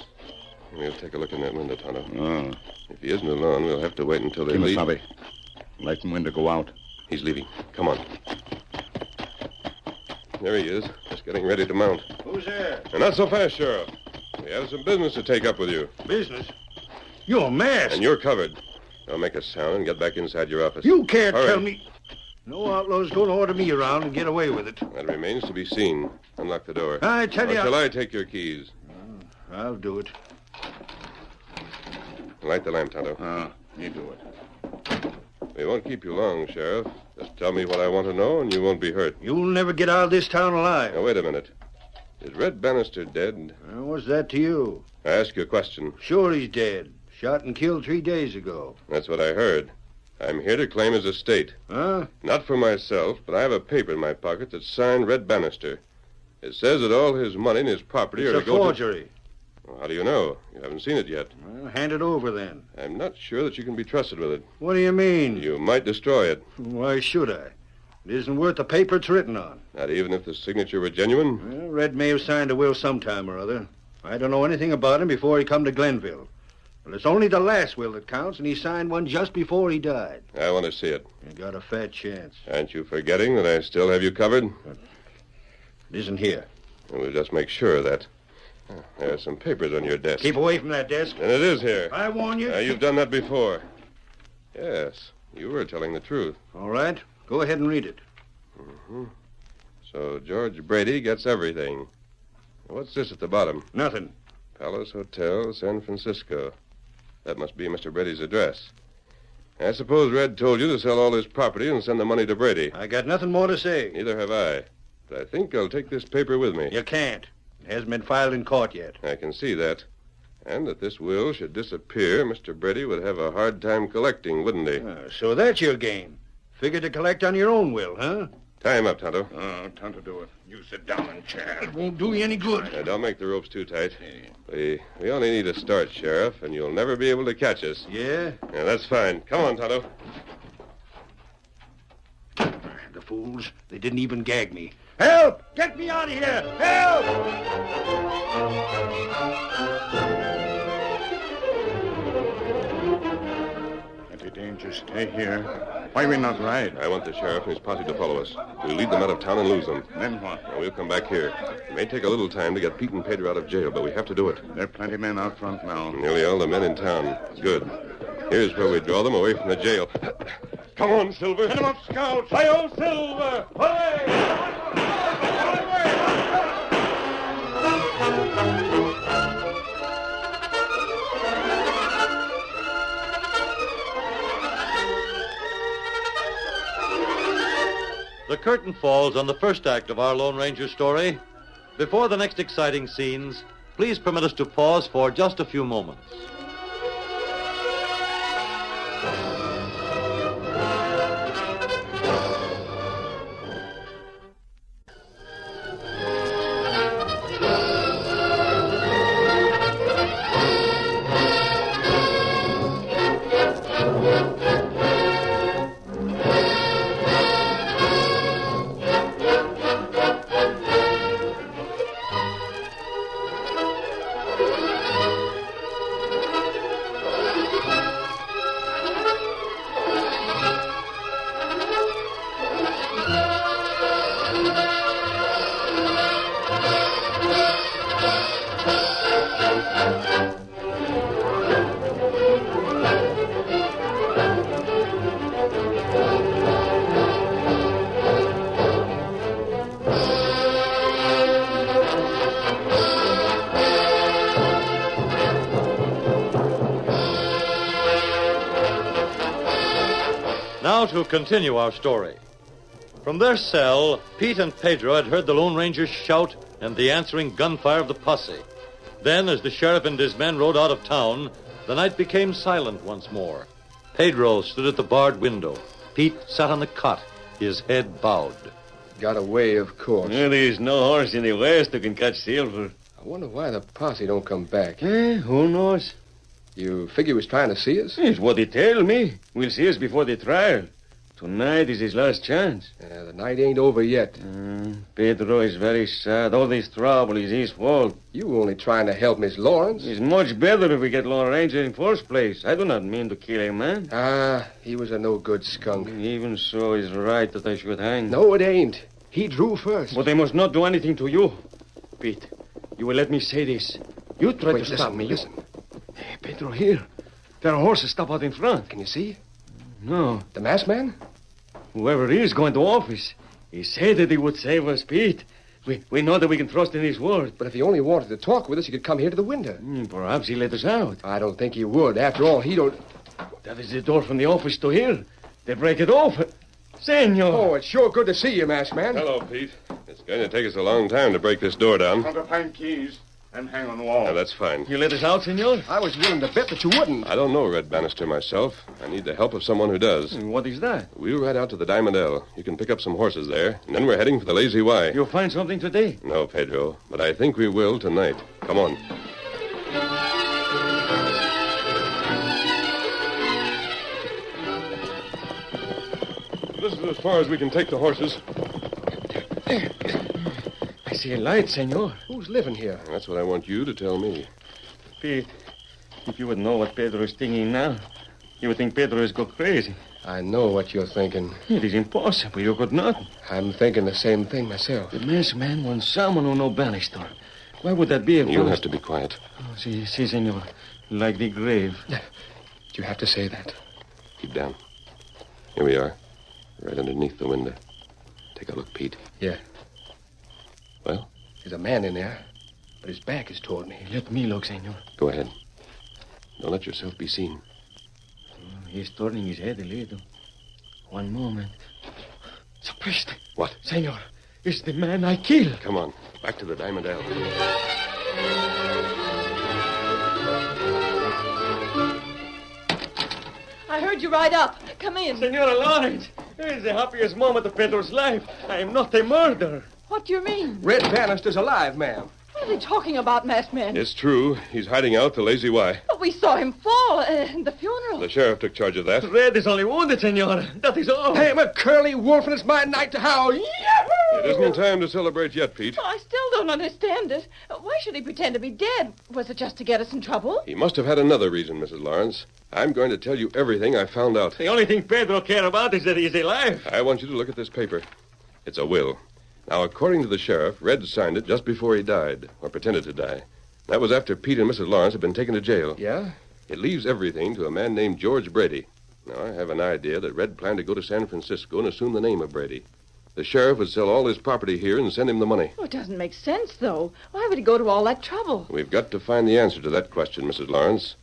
We'll take a look in that window, Tonto. If he isn't alone, we'll have to wait until they Give me leave. Bobby. Light and window go out. He's leaving. Come on. There he is, just getting ready to mount. Who's there? And not so fast, Sheriff. We have some business to take up with you. Business? You're masked. And you're covered. Don't make a sound and get back inside your office. You can't Hurry. tell me. No outlaw's going to order me around and get away with it. That remains to be seen. Unlock the door. I tell you... Or shall I take your keys? I'll do it. Light the lamp, Tonto. You do it. We won't keep you long, Sheriff. Just tell me what I want to know, and you won't be hurt. You'll never get out of this town alive. Now, wait a minute. Is Red Bannister dead? What's that to you? I ask you a question. Sure he's dead. Shot and killed 3 days ago. That's what I heard. I'm here to claim his estate. Huh? Not for myself, but I have a paper in my pocket that's signed Red Bannister. It says that all his money and his property It's are a to go forgery. to... Well, how do you know? You haven't seen it yet. Well, hand it over, then. I'm not sure that you can be trusted with it. What do you mean? You might destroy it. Why should I? It isn't worth the paper it's written on. Not even if the signature were genuine? Well, Red may have signed a will sometime or other. I don't know anything about him before he come to Glenville. But it's only the last will that counts, and he signed one just before he died. I want to see it. You got a fat chance. Aren't you forgetting that I still have you covered? It isn't here. We'll just make sure of that. There are some papers on your desk. Keep away from that desk. And it is here. I warn you. You've done that before. Yes, you were telling the truth. All right. Go ahead and read it. Mm-hmm. So George Brady gets everything. What's this at the bottom? Nothing. Palace Hotel, San Francisco. That must be Mr. Brady's address. I suppose Red told you to sell all his property and send the money to Brady. I got nothing more to say. Neither have I. But I think I'll take this paper with me. You can't. It hasn't been filed in court yet. I can see that. And if this will should disappear, Mr. Brady would have a hard time collecting, wouldn't he? So that's your game. Figure to collect on your own will, huh? Tie him up, Tonto. Tonto, do it. You sit down and chat. It won't do you any good. Don't make the ropes too tight. We only need a start, Sheriff, and you'll never be able to catch us. Yeah? Yeah, that's fine. Come on, Tonto. The fools. They didn't even gag me. Help! Get me out of here! Help! Plenty danger. Stay here. Why we not ride? I want the sheriff and his posse to follow us. We'll lead them out of town and lose them. Then what? And we'll come back here. It may take a little time to get Pete and Pedro out of jail, but we have to do it. There are plenty men out front now. Nearly all the men in town. Good. Here's where we draw them away from the jail. Come on, Silver. Hit 'em up, scouts. Hi-yo, Silver! Hooray! The curtain falls on the first act of our Lone Ranger story. Before the next exciting scenes, please permit us to pause for just a few moments. Now to continue our story. From their cell, Pete and Pedro had heard the Lone Ranger's shout and the answering gunfire of the posse. Then, as the sheriff and his men rode out of town, the night became silent once more. Pedro stood at the barred window. Pete sat on the cot, his head bowed. Got away, of course. Yeah, there's no horse in the West who can catch silver. I wonder why the posse don't come back. Who knows? You figure he was trying to see us? It's what they tell me. We'll see us before the trial. Tonight is his last chance. The night ain't over yet. Pedro is very sad. All this trouble is his fault. You were only trying to help Miss Lawrence. It's much better if we get Lone Ranger in first place. I do not mean to kill a man. He was a no-good skunk. Even so, it's right that I should hang. No, it ain't. He drew first. But they must not do anything to you. Pete, you will let me say this. You tried to stop me. Listen. Hey, Pedro, here. There are horses stop out in front. Can you see? No. The masked man? Whoever he is going to office. He said that he would save us, Pete. We know that we can trust in his word. But if he only wanted to talk with us, he could come here to the window. Perhaps he'll let us out. I don't think he would. After all, he don't... That is the door from the office to here. They break it off. Senor. Oh, it's sure good to see you, masked man. Hello, Pete. It's going to take us a long time to break this door down. Come to find keys and hang on the wall. Yeah, that's fine. You let us out, senor? I was willing to bet that you wouldn't. I don't know Red Bannister myself. I need the help of someone who does. What is that? We'll ride out to the Diamond L. You can pick up some horses there, and then we're heading for the Lazy Y. You'll find something today? No, Pedro, but I think we will tonight. Come on. This is as far as we can take the horses. I see a light, senor. Who's living here? That's what I want you to tell me. Pete, if you would know what Pedro is thinking now, you would think Pedro is go crazy. I know what you're thinking. It is impossible. You could not. I'm thinking the same thing myself. The masked man wants someone who know Bannister. Why would that be if You'll have to be quiet. Oh, si, senor. Like the grave. You have to say that. Keep down. Here we are. Right underneath the window. Take a look, Pete. Yeah. Well? There's a man in there, but his back is toward me. Let me look, senor. Go ahead. Don't let yourself be seen. He's turning his head a little. One moment. Sapristi. What? Senor, it's the man I killed. Come on. Back to the Diamond L. I heard you ride up. Come in. Senora Lawrence, it is the happiest moment of Pedro's life. I am not a murderer. What do you mean? Red Bannister's alive, ma'am. What are they talking about, masked man? It's true. He's hiding out the Lazy Y. But we saw him fall in the funeral. The sheriff took charge of that. Red is only wounded, senora. That is all. I am a curly wolf, and it's my night to howl. Yahoo! It isn't time to celebrate yet, Pete. I still don't understand it. Why should he pretend to be dead? Was it just to get us in trouble? He must have had another reason, Mrs. Lawrence. I'm going to tell you everything I found out. The only thing Pedro cares about is that he is alive. I want you to look at this paper. It's a will. Now, according to the sheriff, Red signed it just before he died, or pretended to die. That was after Pete and Mrs. Lawrence had been taken to jail. Yeah? It leaves everything to a man named George Brady. Now, I have an idea that Red planned to go to San Francisco and assume the name of Brady. The sheriff would sell all his property here and send him the money. Oh, it doesn't make sense, though. Why would he go to all that trouble? We've got to find the answer to that question, Mrs. Lawrence.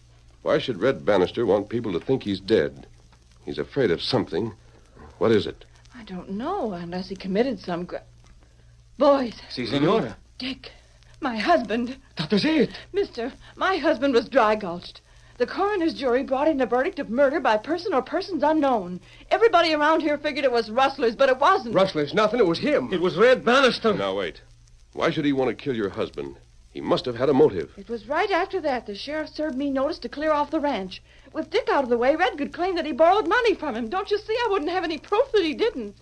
Why should Red Bannister want people to think he's dead? He's afraid of something. What is it? I don't know, unless he committed some... Boys. Si, senora. Dick, my husband. That is it. Mister, my husband was dry gulched. The coroner's jury brought in a verdict of murder by person or persons unknown. Everybody around here figured it was rustlers, but it wasn't. Rustlers, nothing. It was him. It was Red Bannister. Now, wait. Why should he want to kill your husband? He must have had a motive. It was right after that the sheriff served me notice to clear off the ranch. With Dick out of the way, Red could claim that he borrowed money from him. Don't you see? I wouldn't have any proof that he didn't.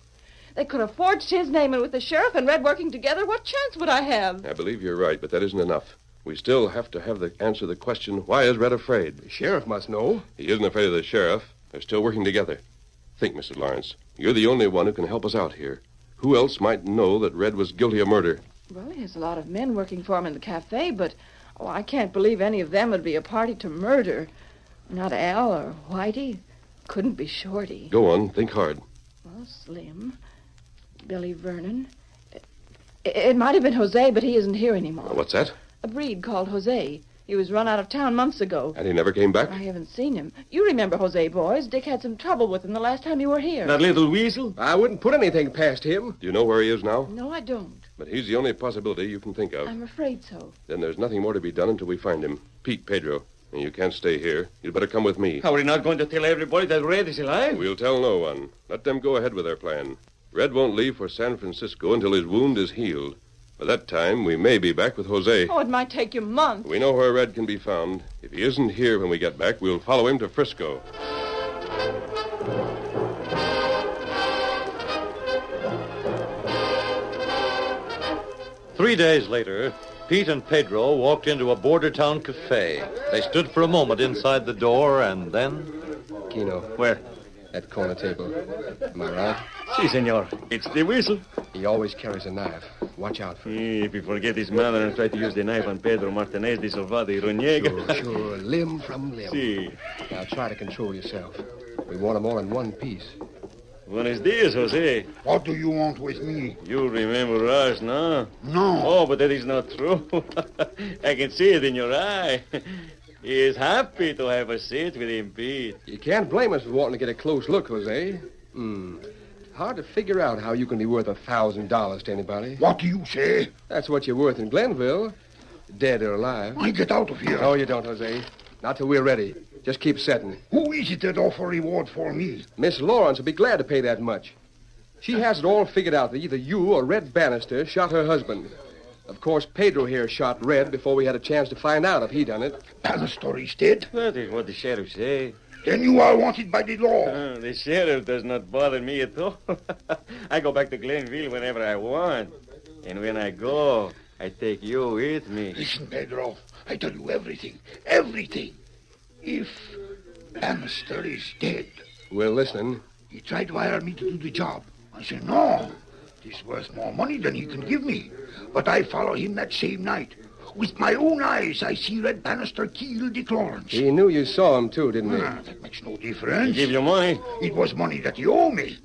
They could have forged his name, and with the sheriff and Red working together, what chance would I have? I believe you're right, but that isn't enough. We still have to have the answer to the question, why is Red afraid? The sheriff must know. He isn't afraid of the sheriff. They're still working together. Think, Mrs. Lawrence. You're the only one who can help us out here. Who else might know that Red was guilty of murder? Well, he has a lot of men working for him in the cafe, but I can't believe any of them would be a party to murder. Not Al or Whitey. Couldn't be Shorty. Go on, think hard. Well, Slim, Billy Vernon. It might have been Jose, but he isn't here anymore. What's that? A breed called Jose. He was run out of town months ago. And he never came back? I haven't seen him. You remember Jose, boys. Dick had some trouble with him the last time you were here. That little weasel? I wouldn't put anything past him. Do you know where he is now? No, I don't. But he's the only possibility you can think of. I'm afraid so. Then there's nothing more to be done until we find him. Pete, Pedro. And you can't stay here. You'd better come with me. Are we not going to tell everybody that Red is alive? We'll tell no one. Let them go ahead with their plan. Red won't leave for San Francisco until his wound is healed. By that time, we may be back with Jose. Oh, it might take you months. We know where Red can be found. If he isn't here when we get back, we'll follow him to Frisco. Three days later, Pete and Pedro walked into a border town cafe. They stood for a moment inside the door, and then... Kino. Where? That corner table. Am I right? Si, senor. It's the whistle. He always carries a knife. Watch out for him. If you forget his manner and try to use the knife on Pedro Martinez de Silva de Roniega. Sure. Limb from limb. Si. Now try to control yourself. We want them all in one piece. Buenos dias, Jose. What do you want with me? You remember us, no? No. Oh, but that is not true. I can see it in your eye. He is happy to have a seat with him, Pete. You can't blame us for wanting to get a close look, Jose. Hard to figure out how you can be worth $1,000 to anybody. What do you say? That's what you're worth in Glenville, dead or alive. I get out of here. No, you don't, Jose. Not till we're ready. Just keep setting. Who is it that offer reward for me? Miss Lawrence will be glad to pay that much. She has it all figured out that either you or Red Bannister shot her husband. Of course, Pedro here shot Red before we had a chance to find out if he done it. Bannister is dead? That is what the sheriff say. Then you are wanted by the law. The sheriff does not bother me at all. I go back to Glenville whenever I want. And when I go, I take you with me. Listen, Pedro. I tell you everything. Everything. If Bannister is dead... We're listening. He tried to hire me to do the job. I said, no. It is worth more money than he can give me. But I follow him that same night. With my own eyes, I see Red Bannister kill Dick Lawrence. He knew you saw him, too, didn't he? That makes no difference. He gave you money? It was money that he owed me.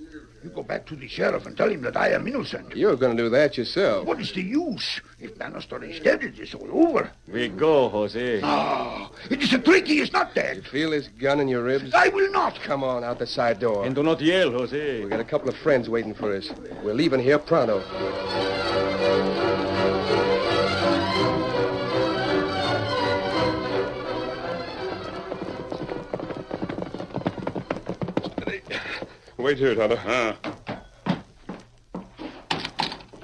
You go back to the sheriff and tell him that I am innocent. You're going to do that yourself. What is the use? If Bannister is dead, it is all over. We go, Jose. Ah, it is a trick. He is not dead. You feel this gun in your ribs? I will not. Come on, out the side door. And do not yell, Jose. We got a couple of friends waiting for us. We're leaving here pronto. Wait here, Tonto.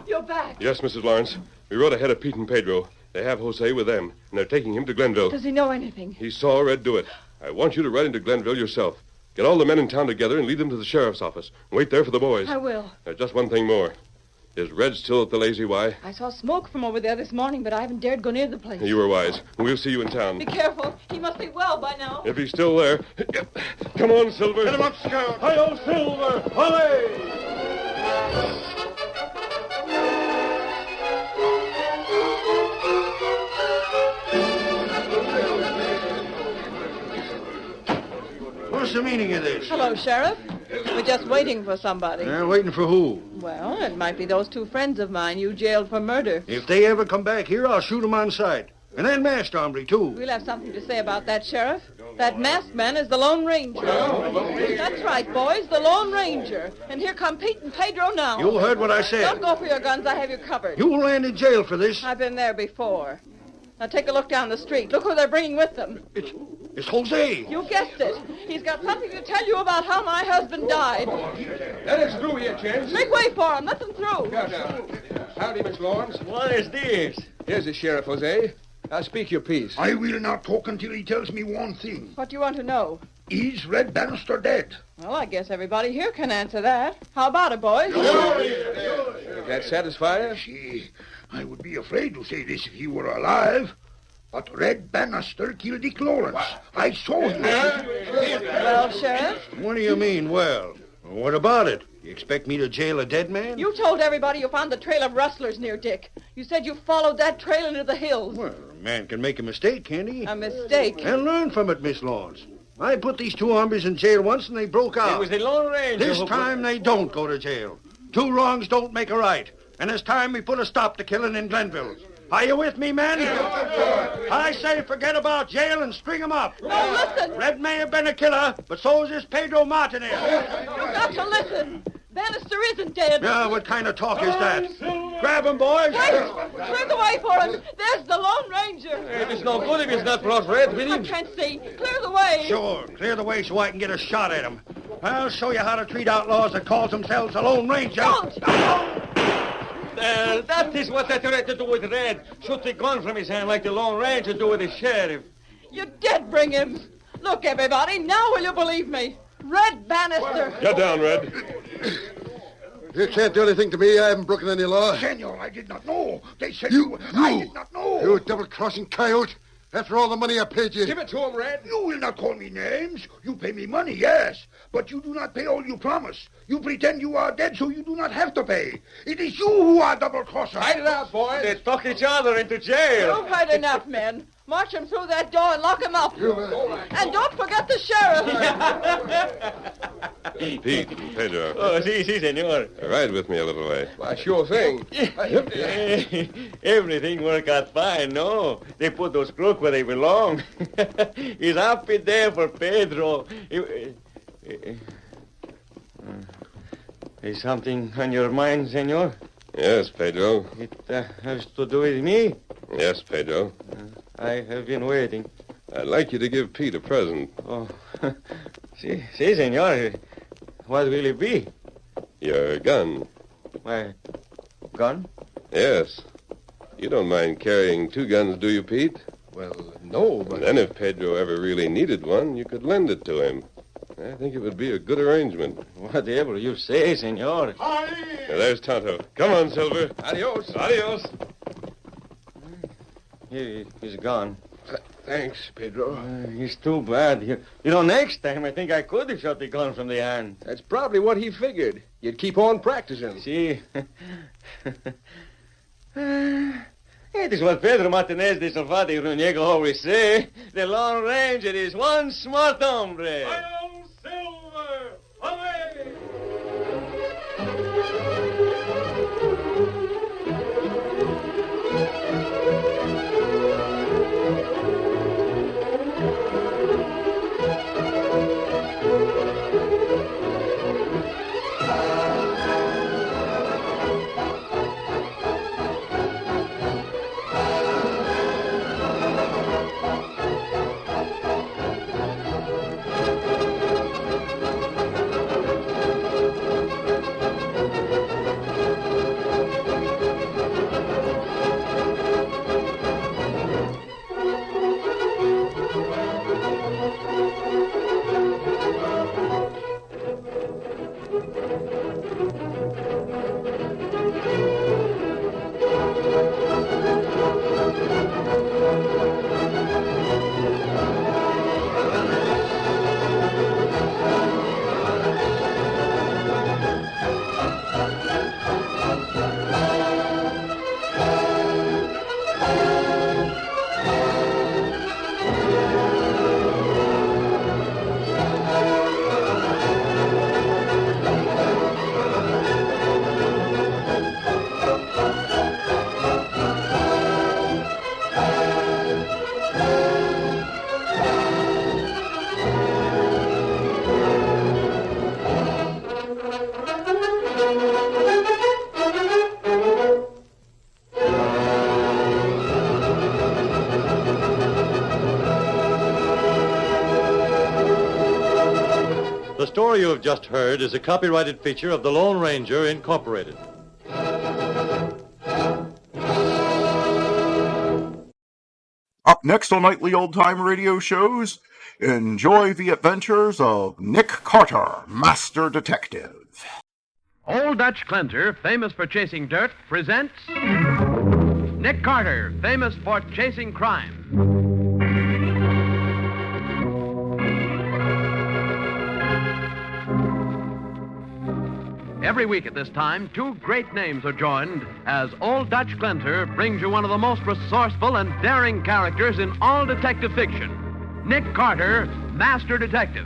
You're back. Yes, Mrs. Lawrence. We rode ahead of Pete and Pedro. They have Jose with them, and they're taking him to Glenville. Does he know anything? He saw Red do it. I want you to ride into Glenville yourself. Get all the men in town together and lead them to the sheriff's office. And wait there for the boys. I will. There's just one thing more. Is Red still at the Lazy Y? I saw smoke from over there this morning, but I haven't dared go near the place. You were wise. We'll see you in town. Be careful. He must be well by now. If he's still there. Come on, Silver. Get him up, Scout. Hi-yo, Silver. Hooray! What's the meaning of this? Hello, Sheriff. We're just waiting for somebody. Waiting for who? Well, it might be those two friends of mine you jailed for murder. If they ever come back here, I'll shoot them on sight. And that masked hombre, too. We'll have something to say about that, Sheriff. That masked man is the Lone Ranger. That's right, boys, the Lone Ranger. And here come Pete and Pedro now. You heard what I said. Don't go for your guns. I have you covered. You'll land in jail for this. I've been there before. Now take a look down the street. Look who they're bringing with them. It's Jose. You guessed it. He's got something to tell you about how my husband died. Let us through here, gents. Make way for him. Let them through. Howdy, Miss Lawrence. What is this? Here's the sheriff, Jose. Now speak your piece. I will not talk until he tells me one thing. What do you want to know? Is Red Bannister dead? Well, I guess everybody here can answer that. How about it, boys? That satisfy you? See, I would be afraid to say this if he were alive. But Red Bannister killed Dick Lawrence. I saw him. Well, Sheriff? What do you mean, well? What about it? You expect me to jail a dead man? You told everybody you found the trail of rustlers near Dick. You said you followed that trail into the hills. Well, a man can make a mistake, can't he? A mistake? And learn from it, Miss Lawrence. I put these two hombres in jail once and they broke out. It was the Lone Ranger. This time they don't go to jail. Two wrongs don't make a right. And it's time we put a stop to killing in Glenville. Are you with me, men? I say forget about jail and string 'em up. No, listen. Red may have been a killer, but so is this Pedro Martinez. You've got to listen. Bannister isn't dead. Yeah, what kind of talk is that? Grab him, boys. Wait! Clear the way for him. There's the Lone Ranger. It is no good if he's not brought Red with I him. can't see. Clear the way. Sure, clear the way so I can get a shot at him. I'll show you how to treat outlaws that calls themselves the Lone Ranger. Don't! That is what they tried to do with Red. Shoot the gun from his hand like the Lone Ranger do with the sheriff. You did bring him. Look, everybody, now will you believe me? Red Bannister. Get down, Red. You can't do anything to me. I haven't broken any law. Senor, I did not know. They said I did not know. You double-crossing coyote. After all the money I paid you. Give it to him, Red. You will not call me names. You pay me money, yes. But you do not pay all you promise. You pretend you are dead so you do not have to pay. It is you who are double-crosser. Fight it out, boys. They took each other into jail. You've had enough, men. March him through that door and lock him up. And don't forget the sheriff. Pete, Pedro. Oh, si, senor. Ride with me a little way. Why, sure thing. Everything worked out fine, no? They put those crooks where they belong. He's happy there for Pedro. Is something on your mind, senor? Yes, Pedro. It has to do with me? Yes, Pedro. I have been waiting. I'd like you to give Pete a present. Oh, si, senor. What will it be? Your gun. My gun? Yes. You don't mind carrying two guns, do you, Pete? Well, no, but... And then if Pedro ever really needed one, you could lend it to him. I think it would be a good arrangement. Whatever you say, senor. Now, there's Tonto. Come on, Silver. Adios. Adios. He's gone. Thanks, Pedro. He's too bad. You know, next time I think I could have shot the gun from the hand. That's probably what he figured. You'd keep on practicing. See? It is what Pedro Martinez de Salvati Runiego always say. The Lone Ranger is one smart hombre. Silver! Away! The story you have just heard is a copyrighted feature of the Lone Ranger, Incorporated. Up next on Nightly Old Time Radio Shows, enjoy the adventures of Nick Carter, Master Detective. Old Dutch Cleanser, famous for chasing dirt, presents Nick Carter, famous for chasing crime. Every week at this time, two great names are joined as Old Dutch Clentor brings you one of the most resourceful and daring characters in all detective fiction, Nick Carter, Master Detective.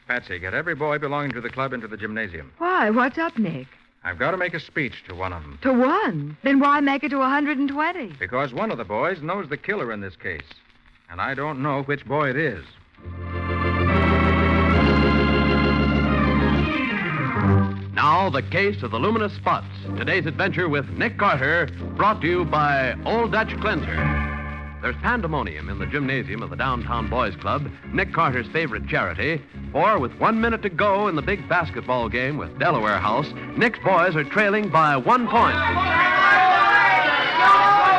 Patsy, get every boy belonging to the club into the gymnasium. Why? What's up, Nick? I've got to make a speech to one of them. To one? Then why make it to 120? Because one of the boys knows the killer in this case. And I don't know which boy it is. Now, the case of the luminous spots. Today's adventure with Nick Carter, brought to you by Old Dutch Clentor. There's pandemonium in the gymnasium of the Downtown Boys Club, Nick Carter's favorite charity, for with 1 minute to go in the big basketball game with Delaware House, Nick's boys are trailing by 1 point.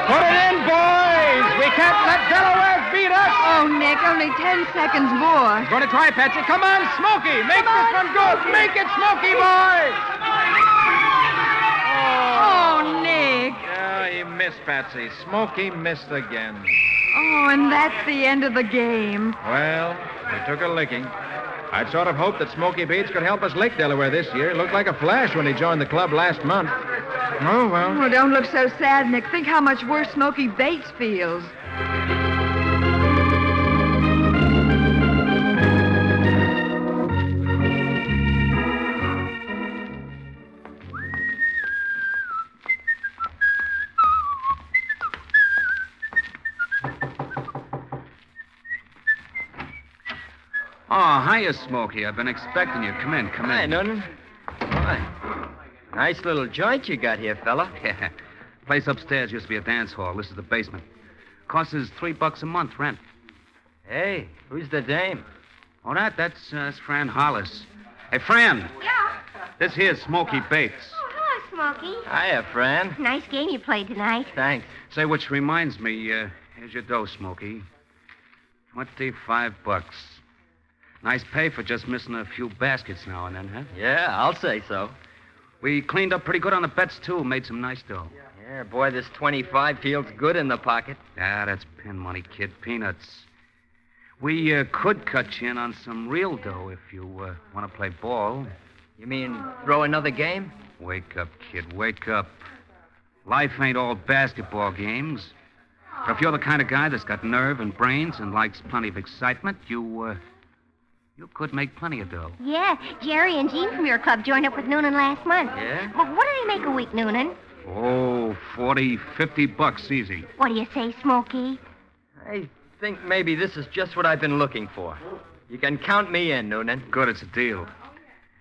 Put it in, boys! We can't let Delaware beat us! Oh, Nick, only 10 seconds more. Going to try, Patsy. Come on, Smokey! Make this one good! Make it, Smokey, boy! Oh, Nick. Yeah, he missed, Patsy. Smokey missed again. Oh, and that's the end of the game. Well, we took a licking. I'd sort of hoped that Smokey Bates could help us lick Delaware this year. It looked like a flash when he joined the club last month. Oh, well. Oh, don't look so sad, Nick. Think how much worse Smokey Bates feels. Oh, hiya, Smokey. I've been expecting you. Come in, come in. Hi, Noonan. Why? Nice little joint you got here, fella. Yeah. Place upstairs used to be a dance hall. This is the basement. Costs us $3 a month rent. Hey, who's the dame? Oh, that's Fran Hollis. Hey, Fran. Yeah. This here's Smokey Bates. Oh, hello, Smokey. Hiya, Fran. Nice game you played tonight. Thanks. Say, which reminds me, here's your dough, Smokey. $25. Nice pay for just missing a few baskets now and then, huh? Yeah, I'll say so. We cleaned up pretty good on the bets, too. Made some nice dough. Yeah, boy, this 25 feels good in the pocket. Ah, that's pin money, kid. Peanuts. We could cut you in on some real dough if you want to play ball. You mean throw another game? Wake up, kid. Wake up. Life ain't all basketball games. But if you're the kind of guy that's got nerve and brains and likes plenty of excitement, you could make plenty of dough. Yeah, Jerry and Jean from your club joined up with Noonan last month. Yeah? Well, what do they make a week, Noonan? Oh, $40, $50 easy. What do you say, Smokey? I think maybe this is just what I've been looking for. You can count me in, Noonan. Good, it's a deal.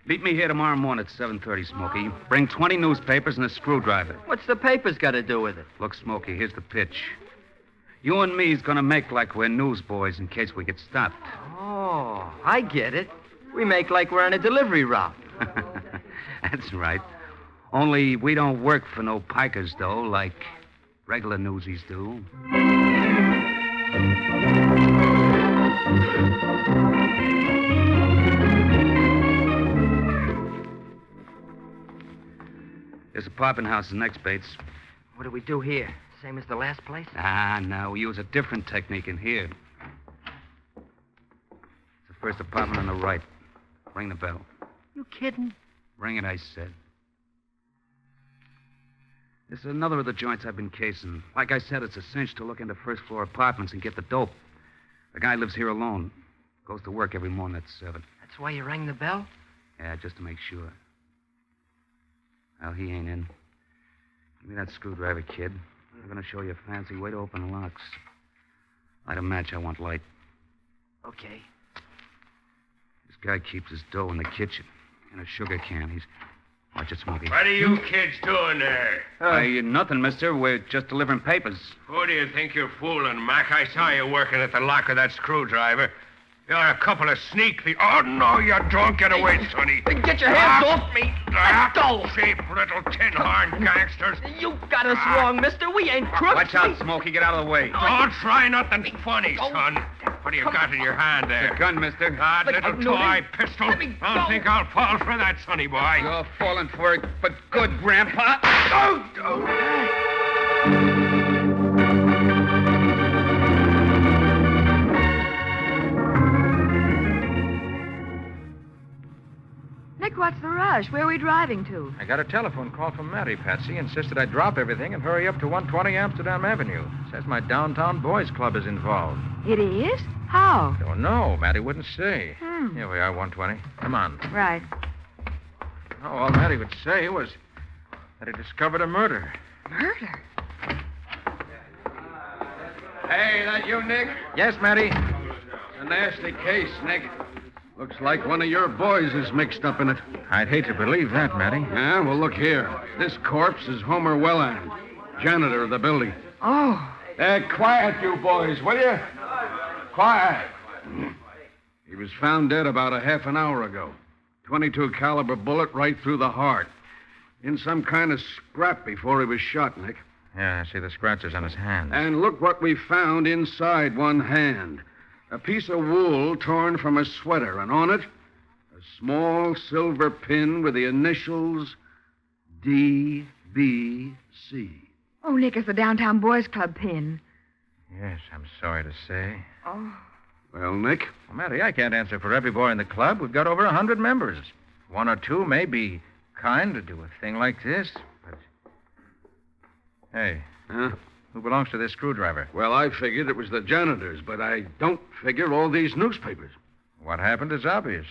Meet me here tomorrow morning at 7:30, Smokey. Bring 20 newspapers and a screwdriver. What's the papers got to do with it? Look, Smokey, here's the pitch. You and me's gonna make like we're newsboys in case we get stopped. Oh, I get it. We make like we're on a delivery route. That's right. Only we don't work for no pikers, though, like regular newsies do. This apartment house is next, Bates. What do we do here? Same as the last place? Ah, no. We use a different technique in here. It's the first apartment on the right. Ring the bell. You kidding? Ring it, I said. This is another of the joints I've been casing. Like I said, it's a cinch to look into first-floor apartments and get the dope. The guy lives here alone. Goes to work every morning at 7. That's why you rang the bell? Yeah, just to make sure. Well, he ain't in. Give me that screwdriver, kid. I'm going to show you a fancy way to open locks. Light a match. I want light. Okay. This guy keeps his dough in the kitchen. In a sugar can. He's... Watch it, Smokey. What are you kids doing there? Nothing, mister. We're just delivering papers. Who do you think you're fooling, Mac? I saw you working at the lock of that screwdriver. You're a couple of sneak thieves. Oh, no, you don't get away, Sonny. Get your hands off me. Cheap little tin-horn gangsters. You got us wrong, mister. We ain't crooks. Watch out, Smokey. Get out of the way. Don't try nothing funny, son. What do you got in your hand there? It's a gun, mister. That little toy pistol. Don't think I'll fall for that, Sonny boy. You're falling for it, but good, Grandpa. what's the rush? Where are we driving to? I got a telephone call from Matty, Patsy. Insisted I drop everything and hurry up to 120 Amsterdam Avenue. Says my downtown boys club is involved. It is? How? Don't know. Matty wouldn't say. Here we are, 120. Come on. Right. Oh, all Matty would say was that he discovered a murder. Murder? Hey, that you, Nick? Yes, Matty. It's a nasty case, Nick. Looks like one of your boys is mixed up in it. I'd hate to believe that, Matty. Yeah, well, look here. This corpse is Homer Welland, janitor of the building. Oh. Quiet, you boys, will you? Quiet. He was found dead about a half an hour ago. 22 caliber bullet right through the heart. In some kind of scrap before he was shot, Nick. Yeah, I see the scratches on his hands. And look what we found inside one hand. A piece of wool torn from a sweater, and on it, a small silver pin with the initials DBC. Oh, Nick, it's the Downtown Boys Club pin. Yes, I'm sorry to say. Oh. Well, Nick? Well, Matty, I can't answer for every boy in the club. We've got over 100 members. One or two may be kind to do a thing like this, but... Hey. Huh? Who belongs to this screwdriver? Well, I figured it was the janitor's, but I don't figure all these newspapers. What happened is obvious.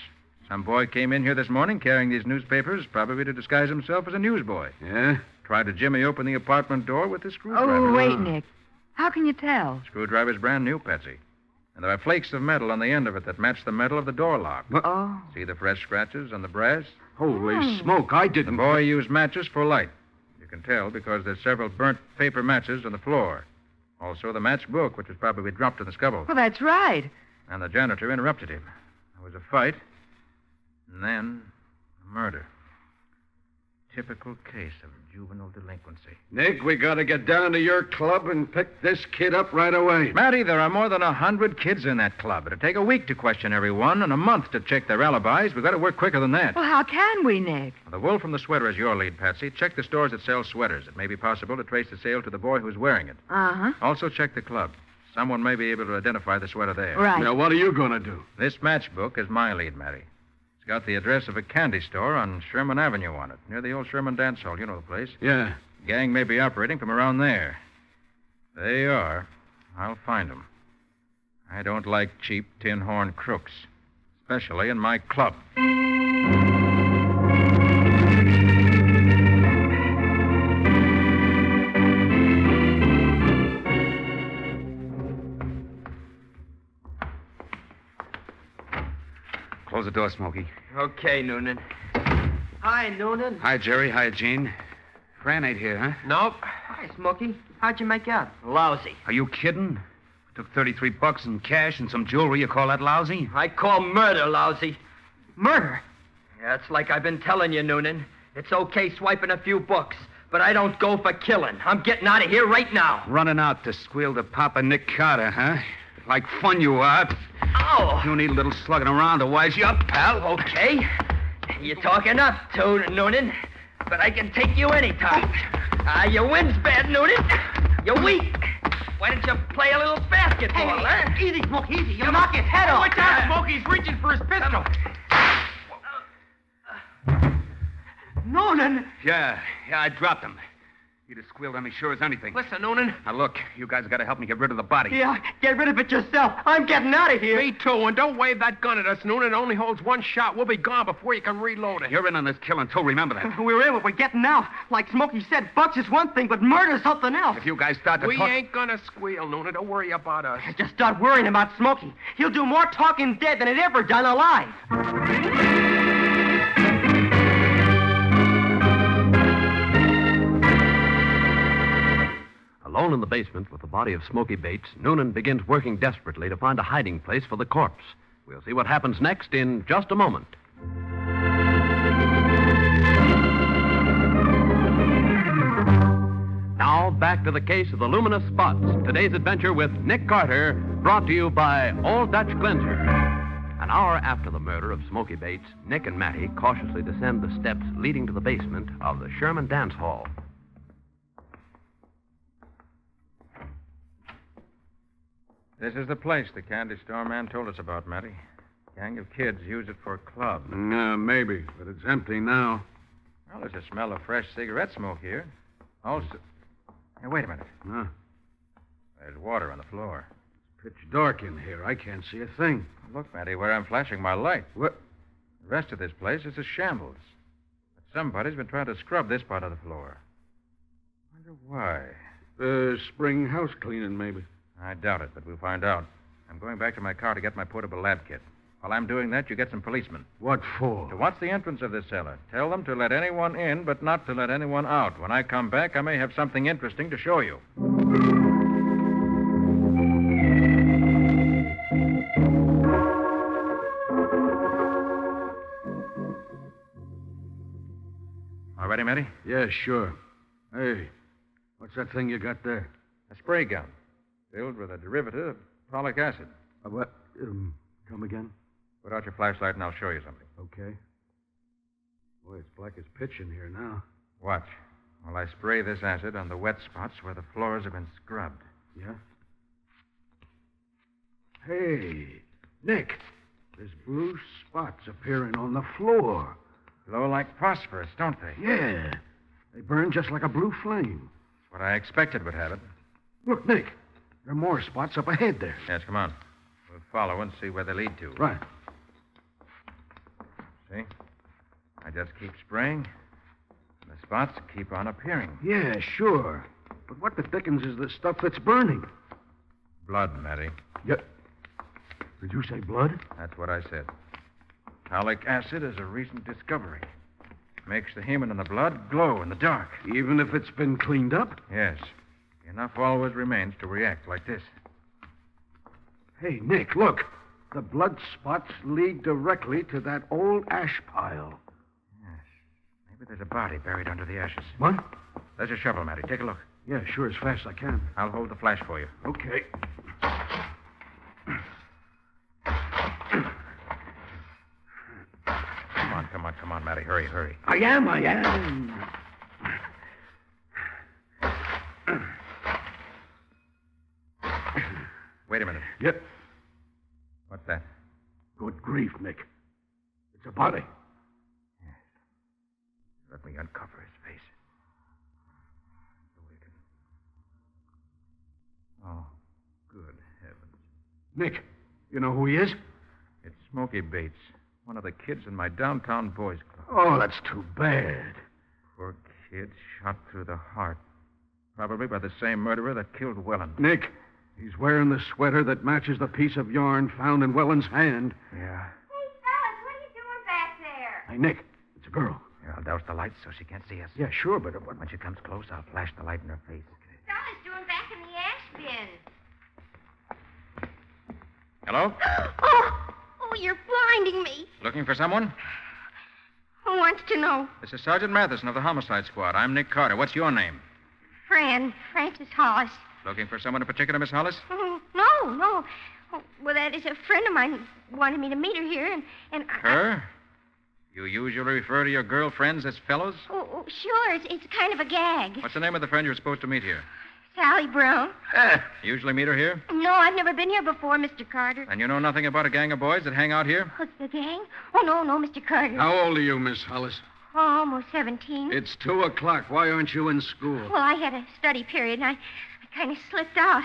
Some boy came in here this morning carrying these newspapers, probably to disguise himself as a newsboy. Yeah? Tried to jimmy open the apartment door with the screwdriver. Oh, wait, Nick. How can you tell? Screwdriver's brand new, Patsy. And there are flakes of metal on the end of it that match the metal of the door lock. Oh. See the fresh scratches on the brass? Holy smoke, I didn't... The boy used matches for light. You can tell because there's several burnt paper matches on the floor. Also the match book, which was probably dropped in the scuttle. Well, that's right. And the janitor interrupted him. There was a fight, and then a murder. Typical case of juvenile delinquency. Nick, we gotta get down to your club and pick this kid up right away. Matty, there are more than 100 kids in that club. It'll take a week to question every one and a month to check their alibis. We've got to work quicker than that. Well, how can we, Nick? The wool from the sweater is your lead, Patsy. Check the stores that sell sweaters. It may be possible to trace the sale to the boy who's wearing it. Uh-huh. Also check the club. Someone may be able to identify the sweater there. Right. Now, what are you gonna do? This matchbook is my lead, Matty. It's got the address of a candy store on Sherman Avenue on it, near the old Sherman dance hall. You know the place. Yeah. Gang may be operating from around there. They are. I'll find them. I don't like cheap tin horn crooks, especially in my club. Close the door, Smokey. Okay, Noonan. Hi, Noonan. Hi, Jerry. Hi, Gene. Fran ain't here, huh? Nope. Hi, Smokey. How'd you make out? Lousy. Are you kidding? Took $33 in cash and some jewelry. You call that lousy? I call murder lousy. Murder? Yeah, it's like I've been telling you, Noonan. It's okay swiping a few books, but I don't go for killing. I'm getting out of here right now. Running out to squeal to Papa Nick Carter, huh? Like fun you are. Oh! You need a little slugging around to wise you up, pal. Okay. You're talking up, Noonan. But I can take you anytime. Your wind's bad, Noonan. You're weak. Why don't you play a little basketball, huh? Easy, Smoke, easy. You'll knock his head off. Watch out, Smoke. He's reaching for his pistol. Noonan. Yeah, I dropped him. He'd have squealed on me sure as anything. Listen, Noonan. Now, look, you guys got to help me get rid of the body. Yeah, get rid of it yourself. I'm getting out of here. Me too, and don't wave that gun at us, Noonan. It only holds one shot. We'll be gone before you can reload it. You're in on this killing, too. Remember that. We're in, but we're getting out. Like Smokey said, bucks is one thing, but murder's something else. If you guys start to We talk... ain't gonna squeal, Noonan. Don't worry about us. Just start worrying about Smokey. He'll do more talking dead than it ever done alive. Alone in the basement with the body of Smoky Bates, Noonan begins working desperately to find a hiding place for the corpse. We'll see what happens next in just a moment. Now, back to the case of the luminous spots. Today's adventure with Nick Carter, brought to you by Old Dutch Cleanser. An hour after the murder of Smoky Bates, Nick and Matty cautiously descend the steps leading to the basement of the Sherman Dance Hall. This is the place the candy store man told us about, Matty. Gang of kids use it for a club. Maybe, but it's empty now. Well, there's a smell of fresh cigarette smoke here. Also... Hey, wait a minute. Huh? There's water on the floor. Pitch dark in here. I can't see a thing. Look, Matty, where I'm flashing my light. What? The rest of this place is a shambles. But somebody's been trying to scrub this part of the floor. Wonder why. Spring house cleaning, maybe. I doubt it, but we'll find out. I'm going back to my car to get my portable lab kit. While I'm doing that, you get some policemen. What for? To watch the entrance of this cellar. Tell them to let anyone in, but not to let anyone out. When I come back, I may have something interesting to show you. All ready, Matty? Yeah, sure. Hey, what's that thing you got there? A spray gun, filled with a derivative of pollic acid. What? Come again? Put out your flashlight and I'll show you something. Okay. Boy, it's black as pitch in here now. Watch while I spray this acid on the wet spots where the floors have been scrubbed. Yeah? Hey, Nick, there's blue spots appearing on the floor. Glow like phosphorus, don't they? Yeah. They burn just like a blue flame. That's what I expected would happen. Look, Nick, there are more spots up ahead there. Yes, come on. We'll follow and see where they lead to. Right. See? I just keep spraying, and the spots keep on appearing. Yeah, sure. But what the dickens is the stuff that's burning? Blood, Matty. Yeah. Did you say blood? That's what I said. Pollic acid is a recent discovery. Makes the hemoglobin in the blood glow in the dark. Even if it's been cleaned up? Yes. Enough always remains to react like this. Hey, Nick, look. The blood spots lead directly to that old ash pile. Yes. Maybe there's a body buried under the ashes. What? There's a shovel, Matty. Take a look. Yeah, sure, as fast as I can. I'll hold the flash for you. Okay. Come on, Matty. Hurry. I am. Wait a minute. Yep. What's that? Good grief, Nick. It's a body. Yes. Let me uncover his face. So we can... Oh, good heavens. Nick, you know who he is? It's Smokey Bates, one of the kids in my downtown boys club. Oh, that's too bad. Poor kid, shot through the heart. Probably by the same murderer that killed Welland. Nick, he's wearing the sweater that matches the piece of yarn found in Welland's hand. Yeah. Hey, fellas, what are you doing back there? Hey, Nick, it's a girl. Here, I'll douse the lights so she can't see us. Yeah, sure, but... When she comes close, I'll flash the light in her face. Okay. Fella's doing back in the ash bin. Hello? Oh, you're blinding me. Looking for someone? Who wants to know? This is Sergeant Matheson of the Homicide Squad. I'm Nick Carter. What's your name? Francis Hollis. Looking for someone in particular, Miss Hollis? No. Oh, well, that is a friend of mine wanted me to meet her here, and Her? You usually refer to your girlfriends as fellows? Oh, sure. It's kind of a gag. What's the name of the friend you're supposed to meet here? Sally Brown. Usually meet her here? No, I've never been here before, Mr. Carter. And you know nothing about a gang of boys that hang out here? The gang? Oh, no, Mr. Carter. How old are you, Miss Hollis? Oh, almost 17. It's 2:00. Why aren't you in school? Well, I had a study period, and I kind of slipped out.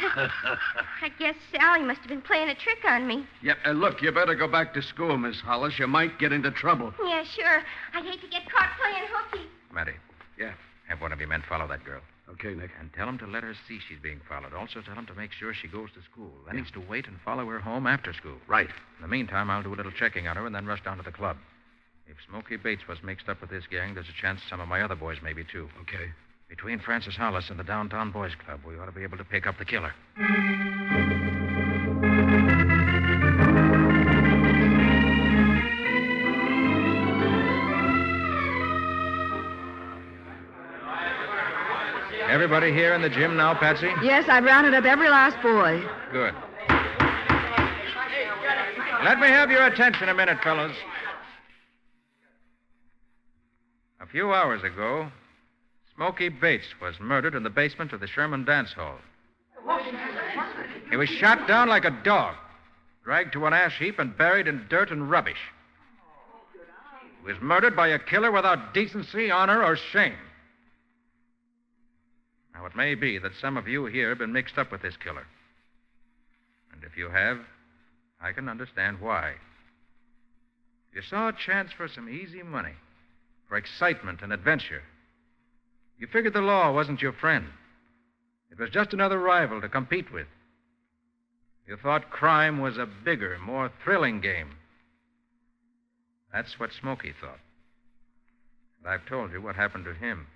I guess Sally must have been playing a trick on me. Yep, look, you better go back to school, Miss Hollis. You might get into trouble. Yeah, sure. I'd hate to get caught playing hooky. Matty. Yeah? Have one of your men follow that girl. Okay, Nick. And tell him to let her see she's being followed. Also tell him to make sure she goes to school. Then he's to wait and follow her home after school. Right. In the meantime, I'll do a little checking on her and then rush down to the club. If Smokey Bates was mixed up with this gang, there's a chance some of my other boys may be, too. Okay. Between Francis Hollis and the Downtown Boys Club, we ought to be able to pick up the killer. Everybody here in the gym now, Patsy? Yes, I've rounded up every last boy. Good. Let me have your attention a minute, fellows. A few hours ago, Smokey Bates was murdered in the basement of the Sherman Dance Hall. He was shot down like a dog. dragged to an ash heap and buried in dirt and rubbish. He was murdered by a killer without decency, honor, or shame. Now, it may be that some of you here have been mixed up with this killer. And if you have, I can understand why. You saw a chance for some easy money, for excitement and adventure. You figured the law wasn't your friend. It was just another rival to compete with. You thought crime was a bigger, more thrilling game. That's what Smokey thought. And I've told you what happened to him.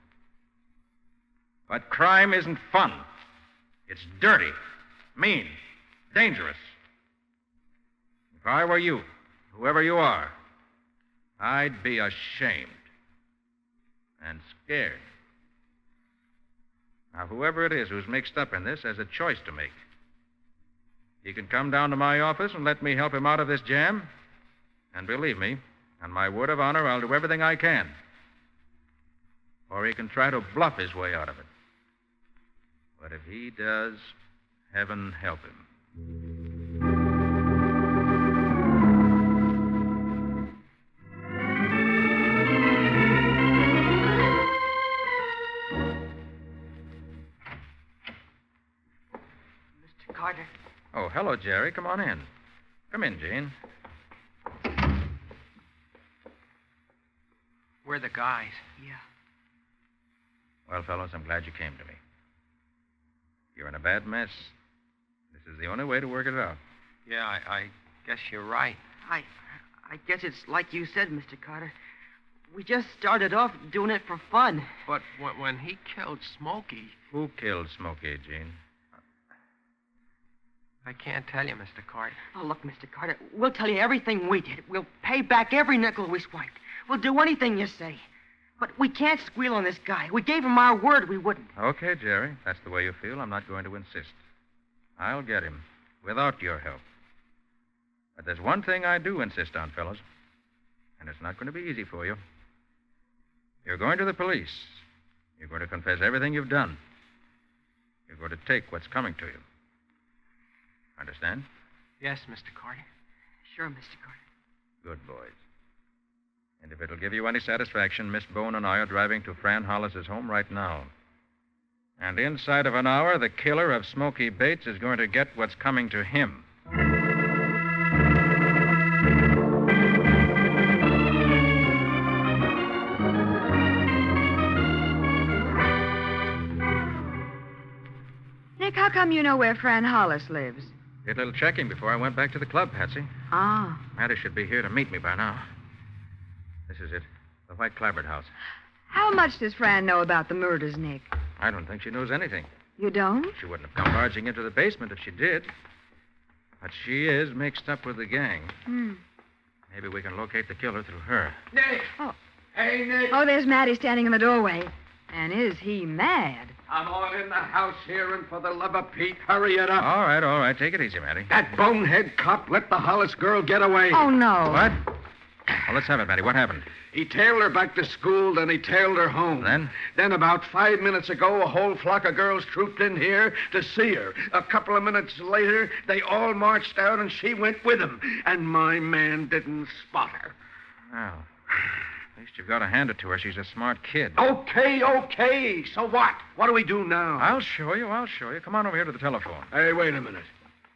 But crime isn't fun. It's dirty, mean, dangerous. If I were you, whoever you are, I'd be ashamed and scared. Now, whoever it is who's mixed up in this has a choice to make. He can come down to my office and let me help him out of this jam. And believe me, on my word of honor, I'll do everything I can. Or he can try to bluff his way out of it. But if he does, heaven help him. Mr. Carter. Oh, hello, Jerry. Come on in. Come in, Jane. We're the guys. Yeah. Well, fellows, I'm glad you came to me. You're in a bad mess. This is the only way to work it out. Yeah, I guess you're right. I guess it's like you said, Mr. Carter. We just started off doing it for fun. But when he killed Smokey... Who killed Smokey, Gene? I can't tell you, Mr. Carter. Oh, look, Mr. Carter, we'll tell you everything we did. We'll pay back every nickel we swiped. We'll do anything you say. But we can't squeal on this guy. We gave him our word we wouldn't. Okay, Jerry. That's the way you feel. I'm not going to insist. I'll get him, without your help. But there's one thing I do insist on, fellows. And it's not going to be easy for you. You're going to the police. You're going to confess everything you've done. You're going to take what's coming to you. Understand? Yes, Mr. Carter. Sure, Mr. Carter. Good boys. And if it'll give you any satisfaction, Miss Bone and I are driving to Fran Hollis's home right now. And inside of an hour, the killer of Smokey Bates is going to get what's coming to him. Nick, how come you know where Fran Hollis lives? Did a little checking before I went back to the club, Patsy. Ah. Maddie should be here to meet me by now. This is it. The White Clapboard house. How much does Fran know about the murders, Nick? I don't think she knows anything. You don't? She wouldn't have come barging into the basement if she did. But she is mixed up with the gang. Maybe we can locate the killer through her. Nick! Oh. Hey, Nick! Oh, there's Matty standing in the doorway. And is he mad? I'm all in the house here, and for the love of Pete, hurry it up. All right. Take it easy, Matty. That bonehead cop let the Hollis girl get away. Oh, no. What? Well, let's have it, Matty. What happened? He tailed her back to school, then he tailed her home. Then? Then about 5 minutes ago, a whole flock of girls trooped in here to see her. A couple of minutes later, they all marched out, and she went with them. And my man didn't spot her. Well, at least you've got to hand it to her. She's a smart kid. Okay. So what? What do we do now? I'll show you. Come on over here to the telephone. Hey, wait a minute.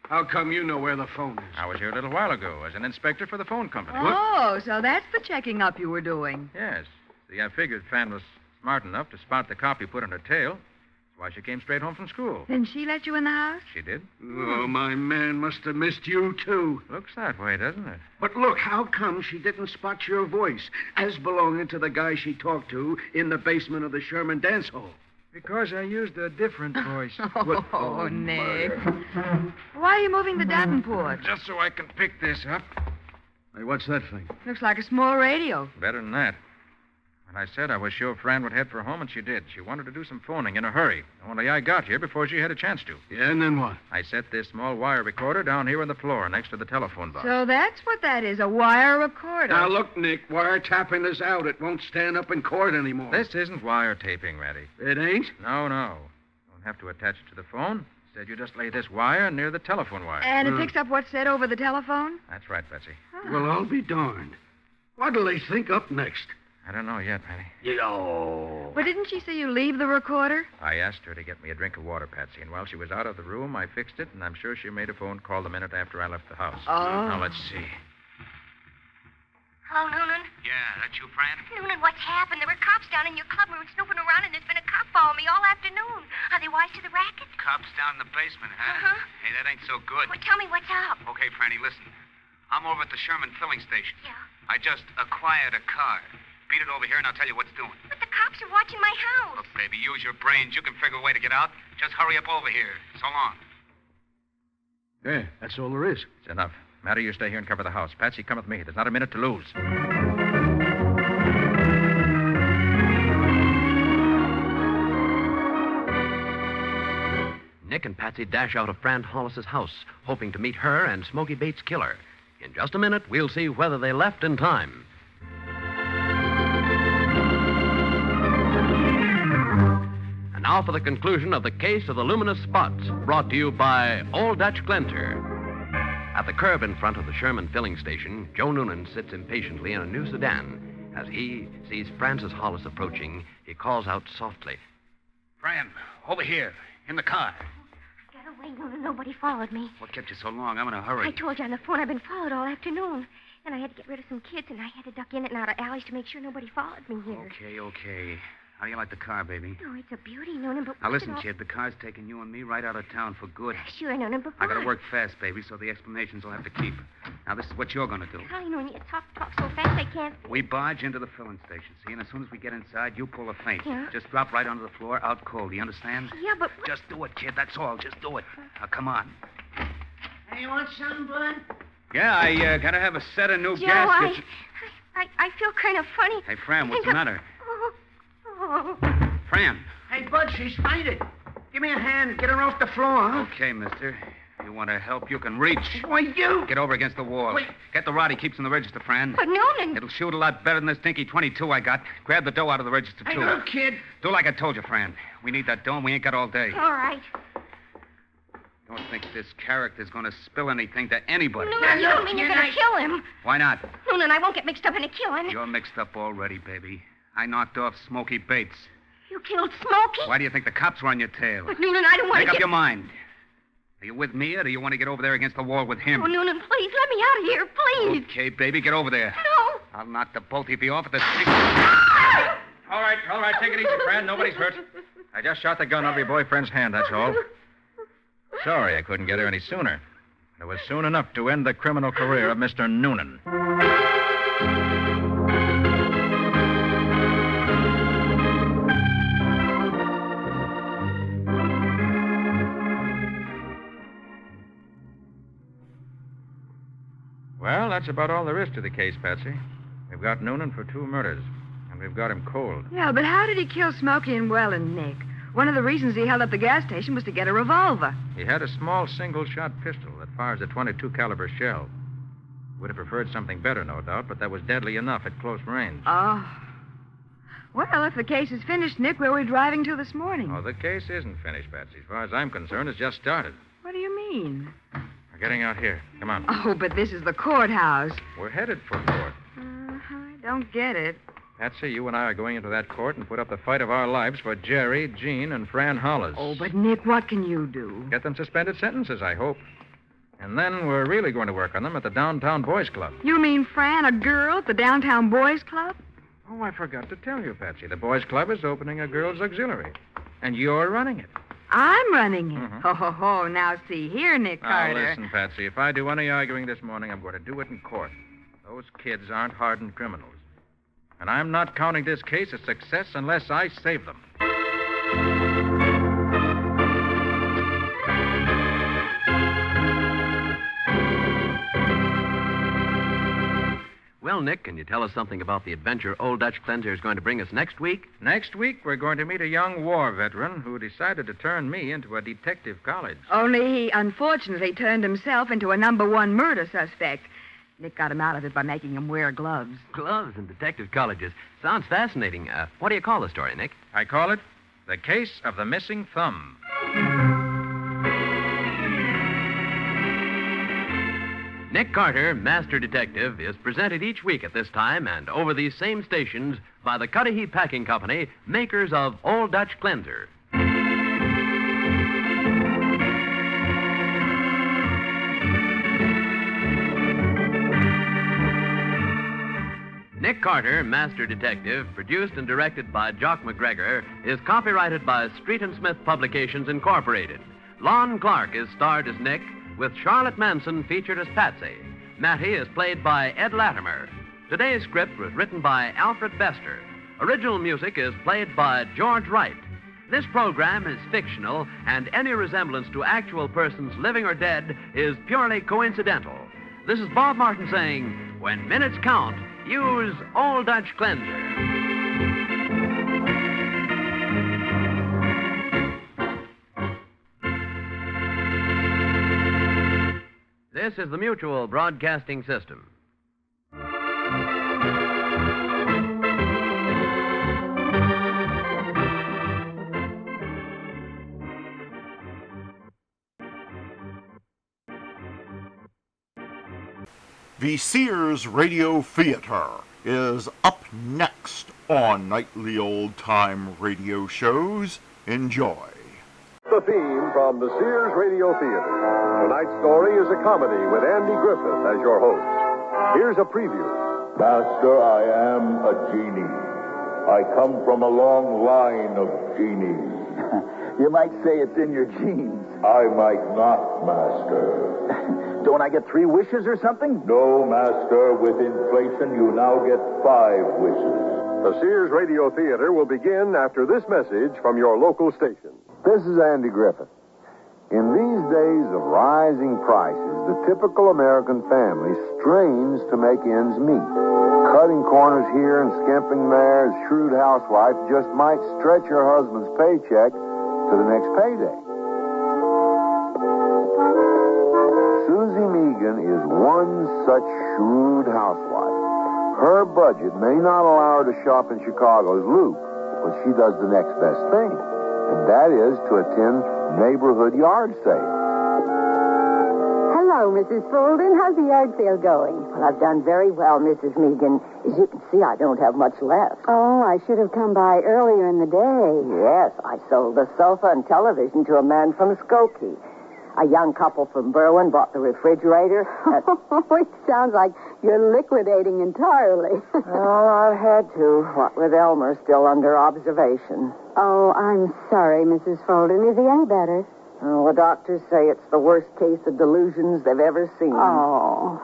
How come you know where the phone is? I was here a little while ago as an inspector for the phone company. Oh, so that's the checking up you were doing. Yes. See, I figured Fan was smart enough to spot the cop you put on her tail. That's why she came straight home from school. Then she let you in the house? She did. Oh, my man must have missed you, too. Looks that way, doesn't it? But look, how come she didn't spot your voice as belonging to the guy she talked to in the basement of the Sherman dance hall? Because I used a different voice. Oh, Nick. Why are you moving the Davenport? Just so I can pick this up. Hey, what's that thing? Looks like a small radio. Better than that. When I said I was sure Fran would head for home, and she did. She wanted to do some phoning in a hurry. Only I got here before she had a chance to. Yeah, and then what? I set this small wire recorder down here on the floor next to the telephone box. So that's what that is, a wire recorder. Now, look, Nick, wiretapping is out. It won't stand up in court anymore. This isn't wiretaping, Matty. It ain't? No. Don't have to attach it to the phone. said you just lay this wire near the telephone wire. And it picks up what's said over the telephone? That's right, Betsy. Well, I'll be darned. What'll they think up next? I don't know yet, Patty. But didn't she say you leave the recorder? I asked her to get me a drink of water, Patsy, and while she was out of the room, I fixed it, and I'm sure she made a phone call the minute after I left the house. Oh. Now, let's see. Hello, Noonan. Yeah, that's you, Fran? Noonan, what's happened? There were cops down in your club. We were snooping around, and there's been a cop following me all afternoon. Are they wise to the racket? Cops down in the basement, huh? Uh-huh. Hey, that ain't so good. Well, tell me what's up. Okay, Franny, listen. I'm over at the Sherman filling station. Yeah. I just acquired a car. Beat it over here, and I'll tell you what's doing. But the cops are watching my house. Look, baby, use your brains. You can figure a way to get out. Just hurry up over here. So long. Yeah, that's all there is. It's enough. Matty, you stay here and cover the house. Patsy, come with me. There's not a minute to lose. Nick and Patsy dash out of Fran Hollis's house, hoping to meet her and Smoky Bates' killer. In just a minute, we'll see whether they left in time. And now for the conclusion of the case of the luminous spots, brought to you by Old Dutch Cantor. At the curb in front of the Sherman filling station, Joe Noonan sits impatiently in a new sedan. As he sees Francis Hollis approaching, he calls out softly. Fran, over here, in the car. Get away, Noonan. Nobody followed me. What kept you so long? I'm in a hurry. I told you on the phone I've been followed all afternoon. And I had to get rid of some kids, and I had to duck in and out of alleys to make sure nobody followed me here. Okay. How do you like the car, baby? Oh, it's a beauty, Noonan, but... Now, listen, kid, the car's taking you and me right out of town for good. Sure, Noonan, but I gotta what? work fast, baby, so the explanations will have to keep. Now, this is what you're gonna do. Golly, Noonan, you talk so fast I can't... We barge into the filling station, see? And as soon as we get inside, you pull a feint. Yeah? Just drop right onto the floor, out cold. Do you understand? Yeah, but... Just do it, kid. That's all. Just do it. Now, come on. Hey, you want something, Bud? Yeah, I gotta have a set of new Joe, gaskets. I feel kind of funny. Hey, Fran, what's the matter? Oh. Fran. Hey, Bud, she's fainted. Give me a hand. Get her off the floor, huh? Okay, mister. You want to help, you can reach. Why, you? Get over against the wall. Wait. Get the rod he keeps in the register, Fran. But Noonan... It'll shoot a lot better than this dinky 22 I got. Grab the dough out of the register, Hey, too. look, kid. Do like I told you, Fran. We need that dough, and we ain't got all day. All right. Don't think this character's going to spill anything to anybody. Noonan, you don't mean you're going to kill him. Why not? Noonan, I won't get mixed up in a killing. You're mixed up already, baby. I knocked off Smoky Bates. You killed Smokey? Why do you think the cops were on your tail? But, Noonan, I don't want to Make up get... your mind. Are you with me, or do you want to get over there against the wall with him? Oh, Noonan, please, let me out of here, please. Okay, baby, get over there. No. I'll knock the both of you off at the stick. All right, take it easy, Fran. Nobody's hurt. I just shot the gun out of your boyfriend's hand, that's all. Sorry I couldn't get her any sooner. It was soon enough to end the criminal career of Mr. Noonan. Well, that's about all there is to the case, Patsy. We've got Noonan for 2 murders, and we've got him cold. Yeah, but how did he kill Smokey and Well and Nick? One of the reasons he held up the gas station was to get a revolver. He had a small single-shot pistol that fires a .22 caliber shell. Would have preferred something better, no doubt, but that was deadly enough at close range. Oh. Well, if the case is finished, Nick, where were we driving to this morning? Oh, the case isn't finished, Patsy. As far as I'm concerned, it's just started. What do you mean? We're getting out here. Come on. Oh, but this is the courthouse. We're headed for court. I don't get it. Patsy, you and I are going into that court and put up the fight of our lives for Jerry, Jean, and Fran Hollis. Oh, but Nick, what can you do? Get them suspended sentences, I hope. And then we're really going to work on them at the Downtown Boys Club. You mean Fran, a girl at the Downtown Boys Club? Oh, I forgot to tell you, Patsy. The Boys Club is opening a girls' auxiliary. And you're running it. I'm running it. Mhm. Ho. Now, see here, Nick Carter. Now, listen, Patsy. If I do any arguing this morning, I'm going to do it in court. Those kids aren't hardened criminals. And I'm not counting this case a success unless I save them. Well, Nick, can you tell us something about the adventure Old Dutch Cantor is going to bring us next week? Next week, we're going to meet a young war veteran who decided to turn me into a detective college. Only he unfortunately turned himself into a #1 murder suspect. Nick got him out of it by making him wear gloves. Gloves and detective colleges. Sounds fascinating. What do you call the story, Nick? I call it The Case of the Missing Thumb. Nick Carter, Master Detective, is presented each week at this time and over these same stations by the Cudahy Packing Company, makers of Old Dutch Cleanser. Nick Carter, Master Detective, produced and directed by Jock McGregor, is copyrighted by Street & Smith Publications, Incorporated. Lon Clark is starred as Nick, with Charlotte Manson featured as Patsy. Mattie is played by Ed Latimer. Today's script was written by Alfred Bester. Original music is played by George Wright. This program is fictional, and any resemblance to actual persons living or dead is purely coincidental. This is Bob Martin saying, when minutes count, use Old Dutch Cleanser. This is the Mutual Broadcasting System. The Sears Radio Theater is up next on Nightly Old Time Radio Shows. Enjoy. The theme from the Sears Radio Theater. Tonight's story is a comedy with Andy Griffith as your host. Here's a preview. Master, I am a genie. I come from a long line of genies. You might say it's in your genes. I might not, Master. Don't I get 3 wishes or something? No, Master. With inflation, you now get 5 wishes. The Sears Radio Theater will begin after this message from your local station. This is Andy Griffith. In these days of rising prices, the typical American family strains to make ends meet. Cutting corners here and skimping there as shrewd housewife just might stretch her husband's paycheck to the next payday. Susie Megan is one such shrewd housewife. Her budget may not allow her to shop in Chicago's Loop, but she does the next best thing, and that is to attend neighborhood yard sales. Hello, Mrs. Fulton. How's the yard sale going? Well, I've done very well, Mrs. Megan. As you can see, I don't have much left. Oh, I should have come by earlier in the day. Yes, I sold the sofa and television to a man from Skokie. A young couple from Berwyn bought the refrigerator. It sounds like you're liquidating entirely. Oh, I've had to, what with Elmer still under observation. Oh, I'm sorry, Mrs. Fulton. Is he any better? Oh, the doctors say it's the worst case of delusions they've ever seen. Oh.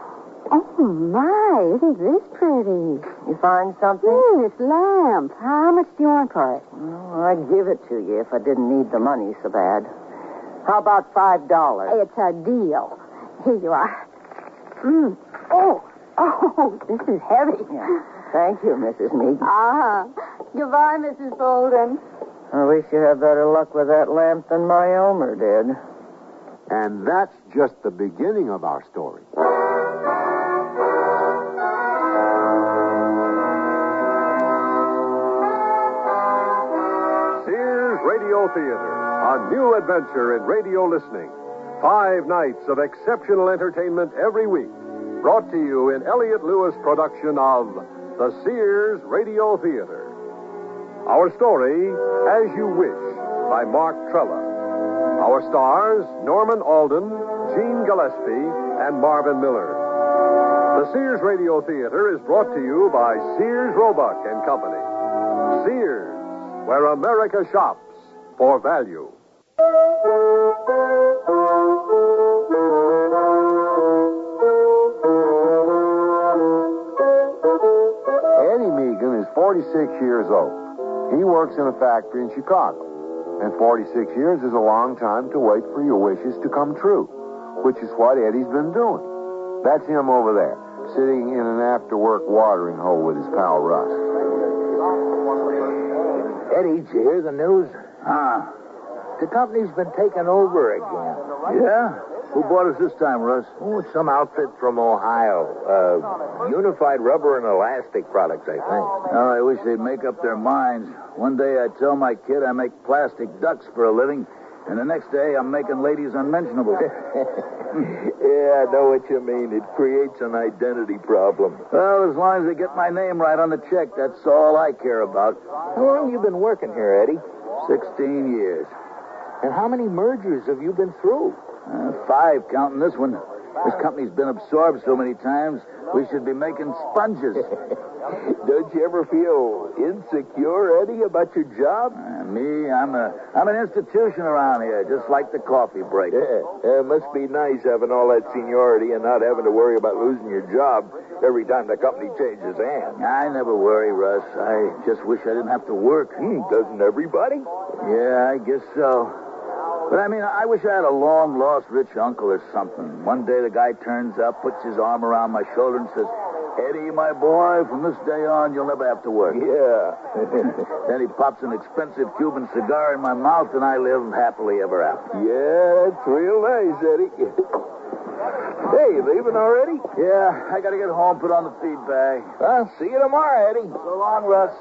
Oh, my. Isn't this pretty? You find something? This lamp. How much do you want for it? Oh, I'd give it to you if I didn't need the money so bad. How about $5? It's a deal. Here you are. Oh, this is heavy. Yeah. Thank you, Mrs. Mead. Goodbye, Mrs. Fulton. I wish you had better luck with that lamp than my Elmer did. And that's just the beginning of our story. Sears Radio Theater. A new adventure in radio listening. 5 nights of exceptional entertainment every week. Brought to you in Elliott Lewis production of the Sears Radio Theater. Our story, As You Wish, by Mark Trella. Our stars, Norman Alden, Gene Gillespie, and Marvin Miller. The Sears Radio Theater is brought to you by Sears Roebuck and Company. Sears, where America shops for value. Eddie Megan is 46 years old. He works in a factory in Chicago. And 46 years is a long time to wait for your wishes to come true, which is what Eddie's been doing. That's him over there, sitting in an after-work watering hole with his pal Russ. Eddie, did you hear the news? The company's been taken over again. Yeah? Who bought us this time, Russ? Oh, it's some outfit from Ohio. Unified Rubber and Elastic Products, I think. Oh, I wish they'd make up their minds. One day I tell my kid I make plastic ducks for a living, And the next day, I'm making ladies unmentionable. Yeah, I know what you mean. It creates an identity problem. Well, as long as they get my name right on the check, that's all I care about. How long have you been working here, Eddie? 16 years. And how many mergers have you been through? 5, counting this one. This company's been absorbed so many times, we should be making sponges. Don't you ever feel insecure, Eddie, about your job? Me, I'm an institution around here, just like the coffee break. Yeah, it must be nice having all that seniority and not having to worry about losing your job every time the company changes hands. I never worry, Russ. I just wish I didn't have to work. Doesn't everybody? Yeah, I guess so. But I wish I had a long-lost rich uncle or something. One day the guy turns up, puts his arm around my shoulder and says, Eddie, my boy, from this day on, you'll never have to work. Yeah. Then he pops an expensive Cuban cigar in my mouth, and I live happily ever after. Yeah, that's real nice, Eddie. Hey, you leaving already? Yeah, I got to get home, put on the feed bag. Well, see you tomorrow, Eddie. So long, Russ.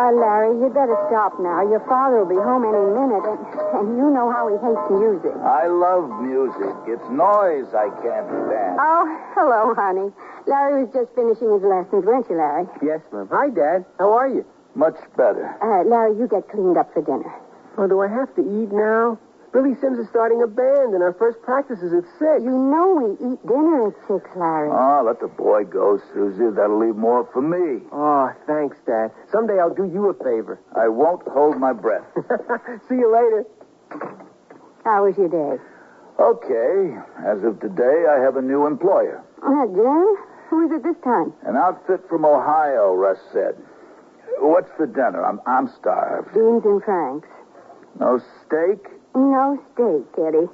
Larry, you'd better stop now. Your father will be home any minute, and you know how he hates music. I love music. It's noise I can't stand. Oh, hello, honey. Larry was just finishing his lessons, weren't you, Larry? Yes, ma'am. Hi, Dad. How are you? Much better. Larry, you get cleaned up for dinner. Oh, do I have to eat now? Billy Sims is starting a band, and our first practice is at 6. You know we eat dinner at 6, Larry. Oh, let the boy go, Susie. That'll leave more for me. Oh, thanks, Dad. Someday I'll do you a favor. I won't hold my breath. See you later. How was your day? Okay. As of today, I have a new employer. Again? Who is it this time? An outfit from Ohio, Russ said. What's for dinner? I'm starved. Beans and franks. No steak? No steak, Eddie.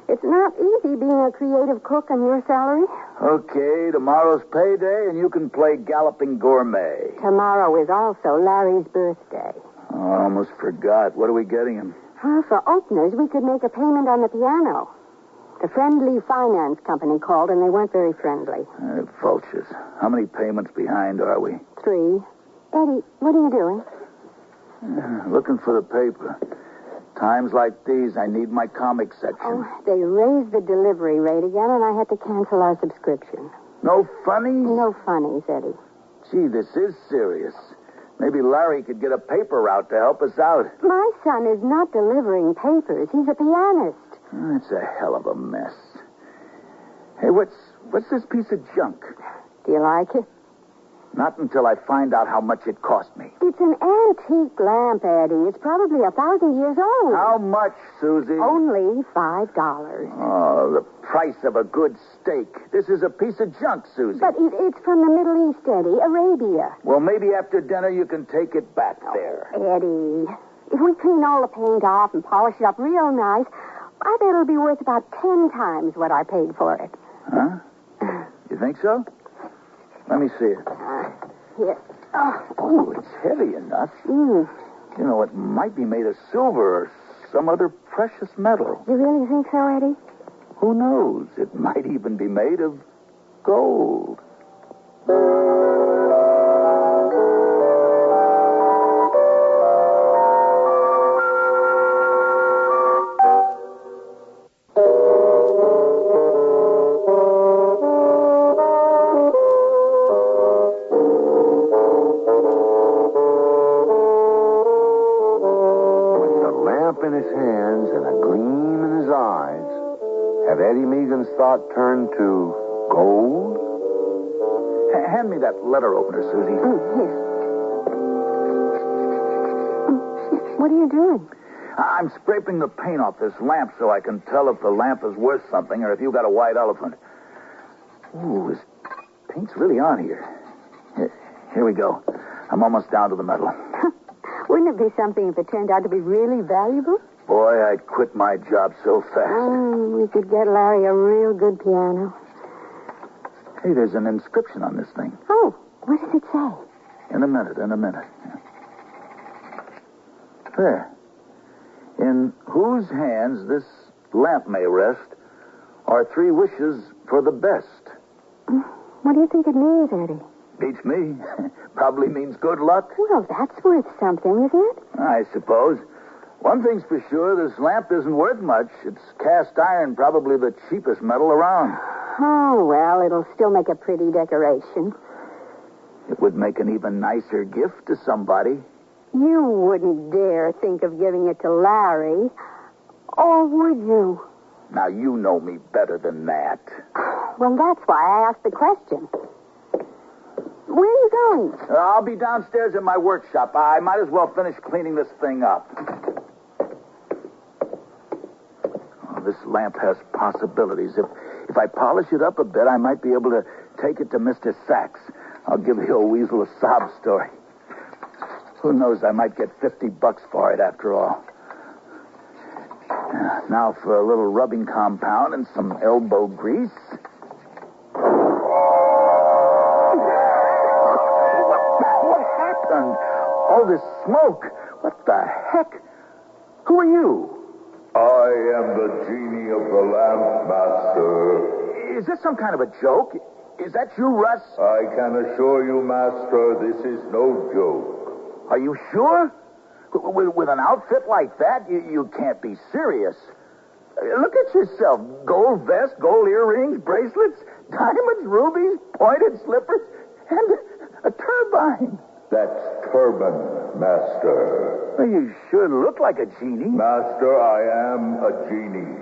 It's not easy being a creative cook on your salary. Okay, tomorrow's payday, and you can play Galloping Gourmet. Tomorrow is also Larry's birthday. Oh, I almost forgot. What are we getting him? For openers, we could make a payment on the piano. The Friendly Finance Company called, and they weren't very friendly. Vultures. How many payments behind are we? 3. Eddie, what are you doing? Looking for the paper. Times like these, I need my comic section. Oh, they raised the delivery rate again, and I had to cancel our subscription. No funnies? No funnies, Eddie. Gee, this is serious. Maybe Larry could get a paper route to help us out. My son is not delivering papers. He's a pianist. It's a hell of a mess. Hey, what's this piece of junk? Do you like it? Not until I find out how much it cost me. It's an antique lamp, Eddie. It's probably 1,000 years old. How much, Susie? Only $5. Oh, the price of a good steak. This is a piece of junk, Susie. But it's from the Middle East, Eddie. Arabia. Well, maybe after dinner you can take it back there. Eddie, if we clean all the paint off and polish it up real nice, I bet it'll be worth about 10 times what I paid for it. Huh? You think so? Let me see it. Here. Oh, it's heavy enough. You know, it might be made of silver or some other precious metal. You really think so, Eddie? Who knows? It might even be made of gold. Thought turned to gold? Hand me that letter opener, Susie. Here. What are you doing? I'm scraping the paint off this lamp so I can tell if the lamp is worth something or if you got a white elephant. Ooh, this paint's really on here. Here we go. I'm almost down to the metal. Wouldn't it be something if it turned out to be really valuable? Boy, I'd quit my job so fast. We could get Larry a real good piano. Hey, there's an inscription on this thing. Oh, what does it say? In a minute. There. In whose hands this lamp may rest are 3 wishes for the best. What do you think it means, Eddie? Beats me. Probably means good luck. Well, that's worth something, isn't it? I suppose. One thing's for sure, this lamp isn't worth much. It's cast iron, probably the cheapest metal around. Oh, well, it'll still make a pretty decoration. It would make an even nicer gift to somebody. You wouldn't dare think of giving it to Larry. Or would you? Now, you know me better than that. Well, that's why I asked the question. Where are you going? I'll be downstairs in my workshop. I might as well finish cleaning this thing up. Oh, this lamp has possibilities. If I polish it up a bit, I might be able to take it to Mr. Sachs. I'll give the old weasel a sob story. Who knows, I might get $50 for it after all. Now for a little rubbing compound and some elbow grease. What happened? All this smoke. What the heck? Who are you? I am the genie of the lamp, Master. Is this some kind of a joke? Is that you, Russ? I can assure you, Master, this is no joke. Are you sure? With an outfit like that, you can't be serious. Look at yourself. Gold vest, gold earrings, bracelets, diamonds, rubies, pointed slippers, and a turbine. That's turban, Master. Well, you sure look like a genie. Master, I am a genie.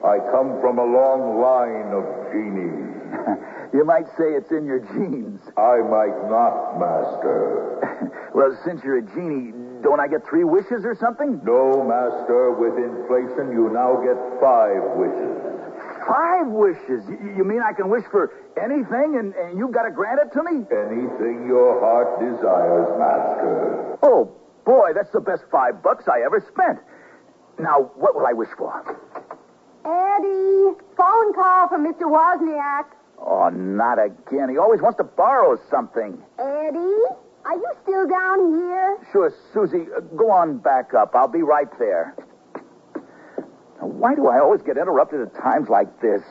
I come from a long line of genies. You might say it's in your genes. I might not, Master. Well, since you're a genie, don't I get 3 wishes or something? No, Master. With inflation, you now get 5 wishes. 5 wishes? You mean I can wish for anything and you've got to grant it to me? Anything your heart desires, Master. Oh, boy, that's the best $5 I ever spent. Now, what will I wish for? Eddie, phone call from Mr. Wozniak. Oh, not again. He always wants to borrow something. Eddie, are you still down here? Sure, Susie, go on back up. I'll be right there. Now, why do I always get interrupted at times like this?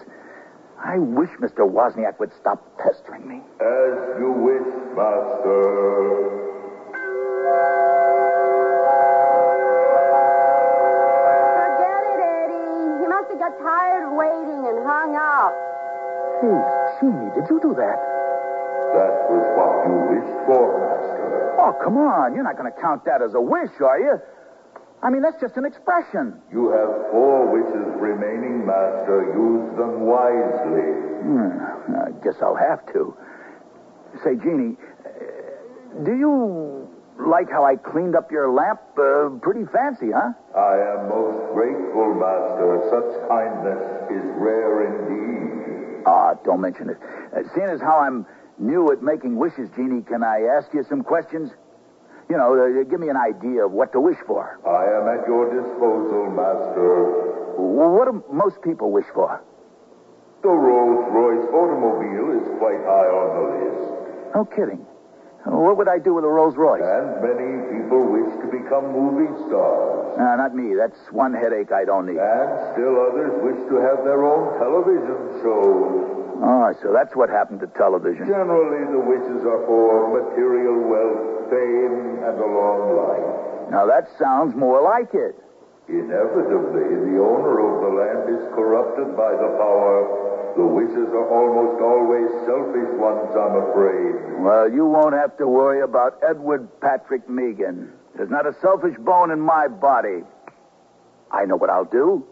I wish Mr. Wozniak would stop pestering me. As you wish, Master. Got tired of waiting and hung up. Hey, Genie, did you do that? That was what you wished for, Master. Oh, come on. You're not going to count that as a wish, are you? I mean, that's just an expression. You have 4 wishes remaining, Master. Use them wisely. I guess I'll have to. Say, Genie, do you like how I cleaned up your lamp? Pretty fancy, huh? I am most grateful, Master. Such kindness is rare indeed. Don't mention it. Seeing as how I'm new at making wishes, Genie, can I ask you some questions? You know, give me an idea of what to wish for. I am at your disposal, Master. What do most people wish for? The Rolls-Royce automobile is quite high on the list. No kidding. What would I do with a Rolls Royce? And many people wish to become movie stars. Not me. That's one headache I don't need. And still others wish to have their own television shows. Oh, so that's what happened to television. Generally, the wishes are for material wealth, fame, and a long life. Now, that sounds more like it. Inevitably, the owner of the land is corrupted by the power. The wishes are almost always selfish ones, I'm afraid. Well, you won't have to worry about Edward Patrick Megan. There's not a selfish bone in my body. I know what I'll do.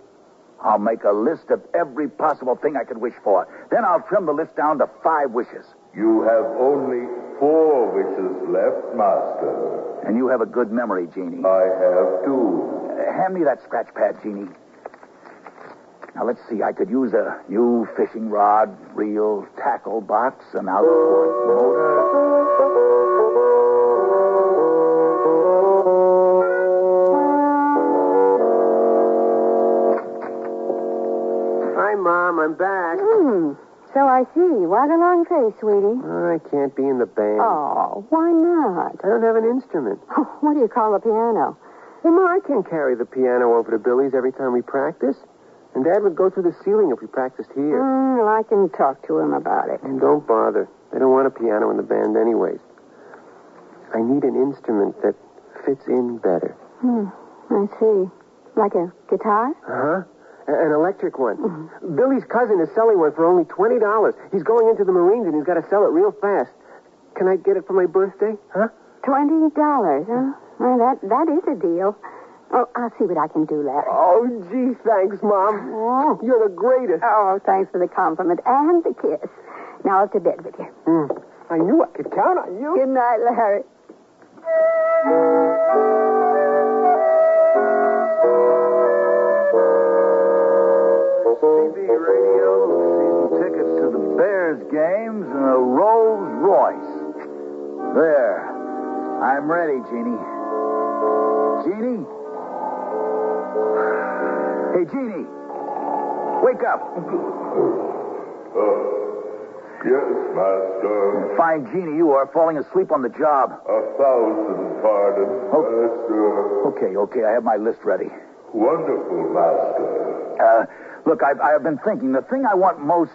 I'll make a list of every possible thing I could wish for. Then I'll trim the list down to 5 wishes. You have only 4 wishes left, Master. And you have a good memory, Genie. I have, too. Hand me that scratch pad, Genie. Now, let's see. I could use a new fishing rod, reel, tackle box, an outboard motor. Hi, Mom. I'm back. So I see. What a long face, sweetie. I can't be in the band. Oh, why not? I don't have an instrument. What do you call a piano? Well, Ma, I can't carry the piano over to Billy's every time we practice. And Dad would go through the ceiling if we practiced here. Well, I can talk to him about it. And don't bother. They don't want a piano in the band anyways. I need an instrument that fits in better. I see. Like a guitar? Uh-huh. An electric one. Billy's cousin is selling one for only $20. He's going into the Marines and he's got to sell it real fast. Can I get it for my birthday? Huh? $20, huh? Well, that is a deal. Oh, I'll see what I can do, Larry. Oh, gee, thanks, Mom. You're the greatest. Oh, thanks for the compliment and the kiss. Now up to bed with you. I knew I could count on you. Good night, Larry. CB radio, season tickets to the Bears games and a Rolls Royce. There. I'm ready, Jeannie. Jeannie? Hey, Jeannie. Wake up. Yes, Master. Fine, Jeannie, you are falling asleep on the job. 1,000 pardons, Master. Okay, I have my list ready. Wonderful, Master. Look, I've been thinking, the thing I want most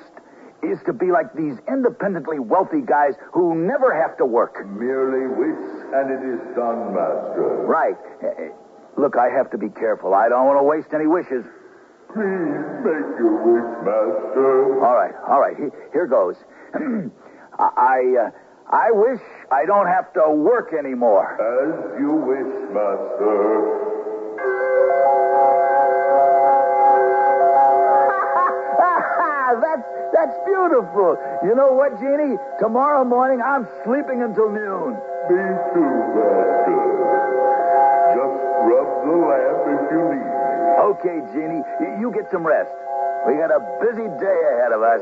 is to be like these independently wealthy guys who never have to work. Merely wish, and it is done, Master. Right. Look, I have to be careful. I don't want to waste any wishes. Please make your wish, Master. All right. Here goes. I wish I don't have to work anymore. As you wish, Master. That's beautiful. You know what, Jeannie? Tomorrow morning, I'm sleeping until noon. Me too, Master. Just rub the lamp if you need me. Okay, Jeannie. You get some rest. We got a busy day ahead of us.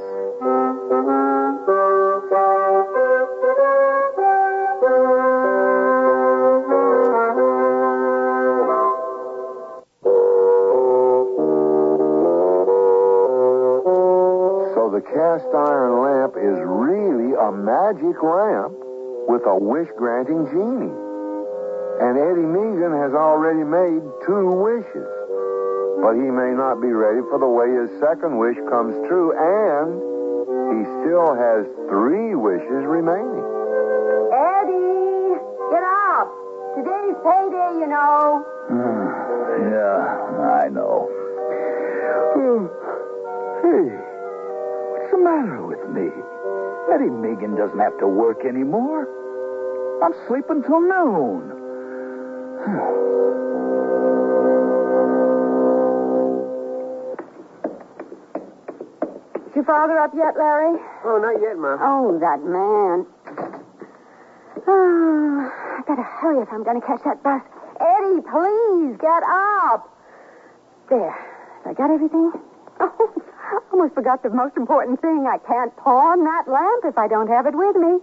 The cast iron lamp is really a magic lamp with a wish-granting genie. And Eddie Meagan has already made 2 wishes. But he may not be ready for the way his second wish comes true, and he still has 3 wishes remaining. Eddie, get up. Today's payday, you know. Yeah, I know. Hey. What's the matter with me? Eddie Meagan doesn't have to work anymore. I'm sleeping till noon. Is your father up yet, Larry? Oh, not yet, Mom. Oh, that man. Oh, I better hurry if I'm going to catch that bus. Eddie, please, get up. There. I got everything? Oh, I almost forgot the most important thing. I can't pawn that lamp if I don't have it with me.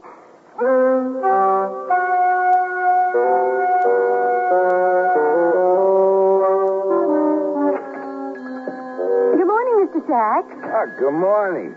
Good morning, Mr. Sachs. Good morning.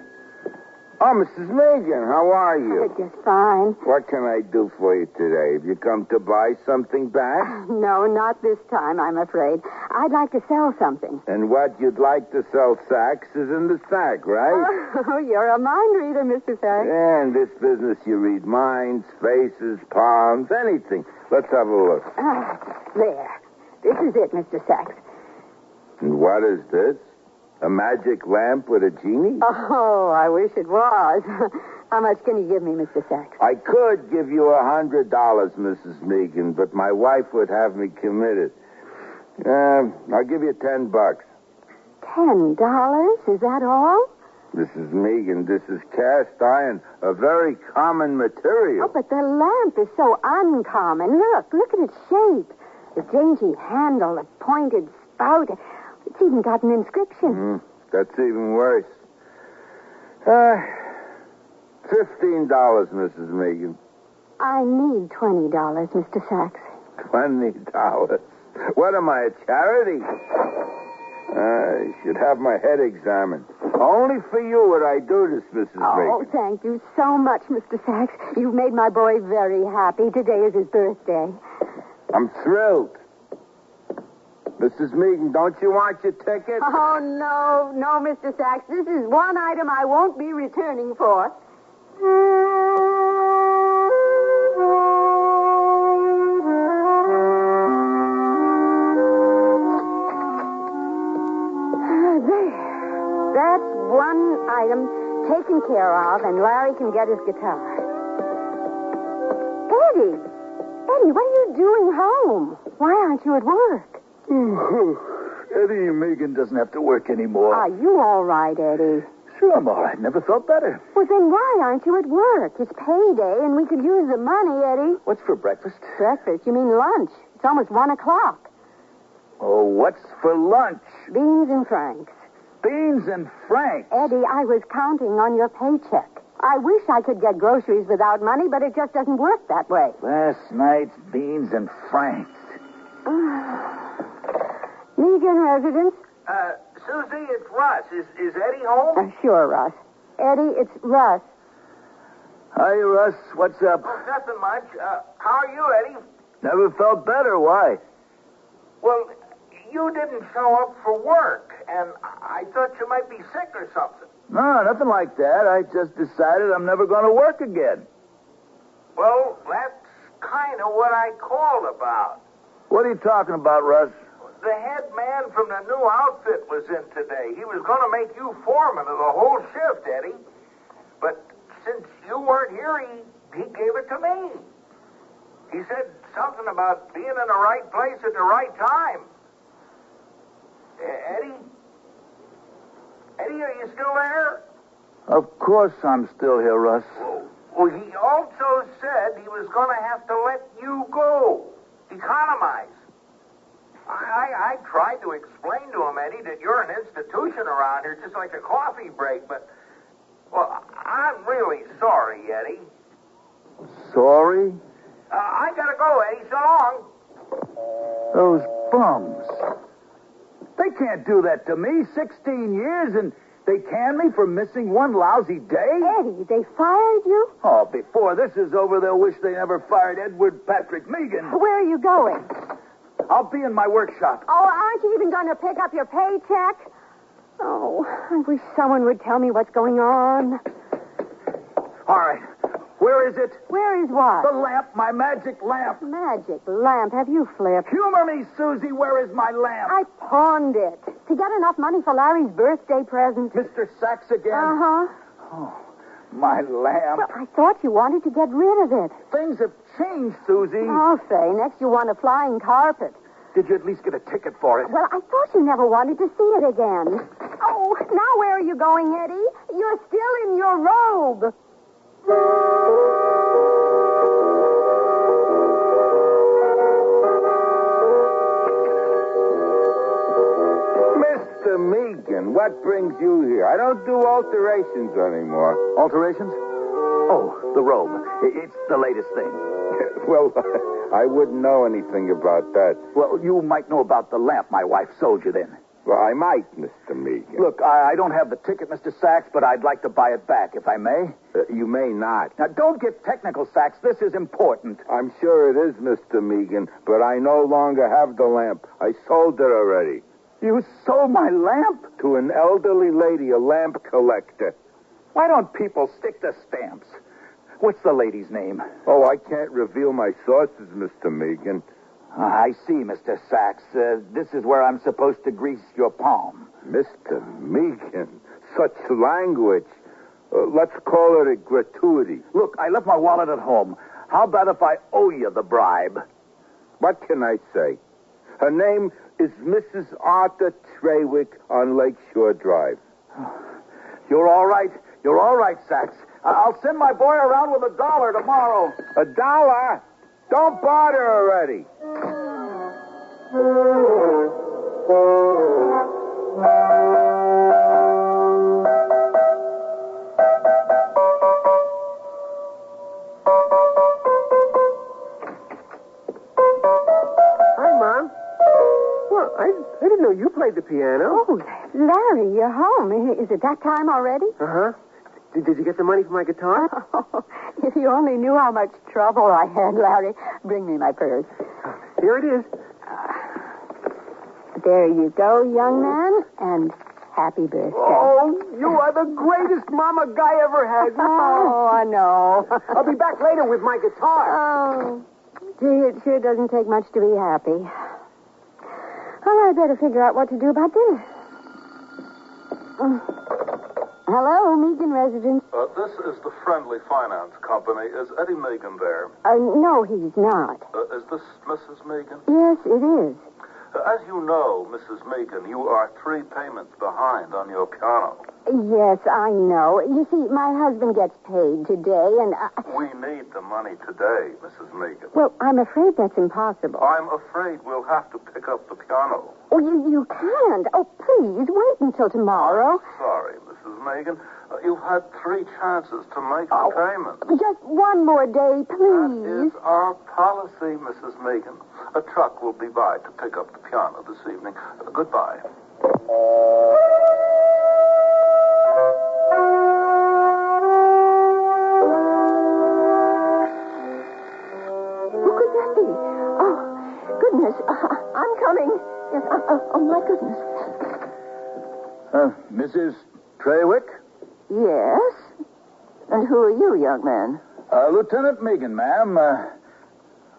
Oh, Mrs. Meagan, how are you? Just fine. What can I do for you today? Have you come to buy something back? No, not this time, I'm afraid. I'd like to sell something. And what you'd like to sell, Sachs, is in the sack, right? Oh, you're a mind reader, Mr. Sachs. Yeah, in this business, you read minds, faces, palms, anything. Let's have a look. There. This is it, Mr. Sachs. And what is this? A magic lamp with a genie? Oh, I wish it was. How much can you give me, Mr. Sachs? I could give you $100, Mrs. Meagan, but my wife would have me committed. I'll give you $10. $10? Is that all? Mrs. Meagan, this is cast iron, a very common material. Oh, but the lamp is so uncommon. Look at its shape. The dainty handle, the pointed spout. It's even got an inscription. That's even worse. $15, Mrs. Meagan. I need $20, Mr. Sachs. $20? What am I, a charity? I should have my head examined. Only for you would I do this, Mrs. Meagan. Oh, thank you so much, Mr. Sachs. You've made my boy very happy. Today is his birthday. I'm thrilled. Mrs. Meagan, don't you want your ticket? Oh, no, Mr. Sachs. This is one item I won't be returning for. There. That's one item taken care of, and Larry can get his guitar. Eddie, what are you doing home? Why aren't you at work? Eddie Meagan doesn't have to work anymore. Are you all right, Eddie? Sure, I'm all right. Never felt better. Well, then why aren't you at work? It's payday, and we could use the money, Eddie. What's for breakfast? Breakfast? You mean lunch? It's almost 1 o'clock. Oh, what's for lunch? Beans and franks. Beans and franks? Eddie, I was counting on your paycheck. I wish I could get groceries without money, but it just doesn't work that way. Last night's beans and franks. Meagan residence? Susie, it's Russ. Is Eddie home? Sure, Russ. Eddie, it's Russ. Hi, Russ. What's up? Oh, nothing much. How are you, Eddie? Never felt better. Why? Well, you didn't show up for work, and I thought you might be sick or something. No, nothing like that. I just decided I'm never going to work again. Well, that's kind of what I called about. What are you talking about, Russ? The head man from the new outfit was in today. He was going to make you foreman of the whole shift, Eddie. But since you weren't here, he gave it to me. He said something about being in the right place at the right time. Eddie, are you still there? Of course I'm still here, Russ. Well, he also said he was going to have to let you go. Economize. I tried to explain to him, Eddie, that you're an institution around here, just like a coffee break, but, well, I'm really sorry, Eddie. Sorry? I gotta go, Eddie. So long. Those bums. They can't do that to me. 16 years, and they can me for missing one lousy day? Eddie, they fired you? Oh, before this is over, they'll wish they never fired Edward Patrick Meagan. Where are you going? I'll be in my workshop. Oh, aren't you even going to pick up your paycheck? Oh, I wish someone would tell me what's going on. All right. Where is it? Where is what? The lamp, my magic lamp. Magic lamp? Have you flipped? Humor me, Susie. Where is my lamp? I pawned it to get enough money for Larry's birthday present. Mr. Sachs again? Uh-huh. Oh, my lamp. Well, I thought you wanted to get rid of it. Things have changed, Susie. I'll say. Next you want a flying carpet. Did you at least get a ticket for it? Well, I thought you never wanted to see it again. Oh, now where are you going, Eddie? You're still in your robe. Mr. Meagan, what brings you here? I don't do alterations anymore. Alterations? Oh, the robe. It's the latest thing. Well, I wouldn't know anything about that. Well, you might know about the lamp my wife sold you then. Well, I might, Mr. Meagan. Look, I don't have the ticket, Mr. Sachs, but I'd like to buy it back, if I may. You may not. Now, don't get technical, Sachs. This is important. I'm sure it is, Mr. Meagan, but I no longer have the lamp. I sold it already. You sold my lamp? To an elderly lady, a lamp collector. Why don't people stick to stamps? What's the lady's name? Oh, I can't reveal my sources, Mr. Meagan. I see, Mr. Sachs. This is where I'm supposed to grease your palm. Mr. Meagan, such language. Let's call it a gratuity. Look, I left my wallet at home. How about if I owe you the bribe? What can I say? Her name is Mrs. Arthur Trawick on Lakeshore Drive. You're all right. You're all right, Sachs. I'll send my boy around with $1 tomorrow. $1? Don't bother already. Hi, Mom. Well, I didn't know you played the piano. Oh, Larry, you're home. Is it that time already? Uh-huh. Did you get the money for my guitar? Oh, if you only knew how much trouble I had, Larry. Bring me my purse. Here it is. There you go, young man, and happy birthday. Oh, you are the greatest mama guy ever had. Oh, I know. I'll be back later with my guitar. Oh, gee, it sure doesn't take much to be happy. Well, I better figure out what to do about dinner. Hello, Megan residence. This is the Friendly Finance Company. Is Eddie Megan there? No, he's not. Is this Mrs. Megan? Yes, it is. As you know, Mrs. Megan, you are 3 payments behind on your piano. Yes, I know. You see, my husband gets paid today, and We need the money today, Mrs. Megan. Well, I'm afraid that's impossible. I'm afraid we'll have to pick up the piano. Oh, you can't. Oh, please, wait until tomorrow. Sorry, Mrs. Megan. You've had 3 chances to make the payment. Just one more day, please. That is our policy, Mrs. Megan. A truck will be by to pick up the piano this evening. Goodbye. Who could that be? Oh, goodness. I'm coming. Yes, oh, my goodness. Mrs. Trewick? Yes? And who are you, young man? Lieutenant Megan, ma'am.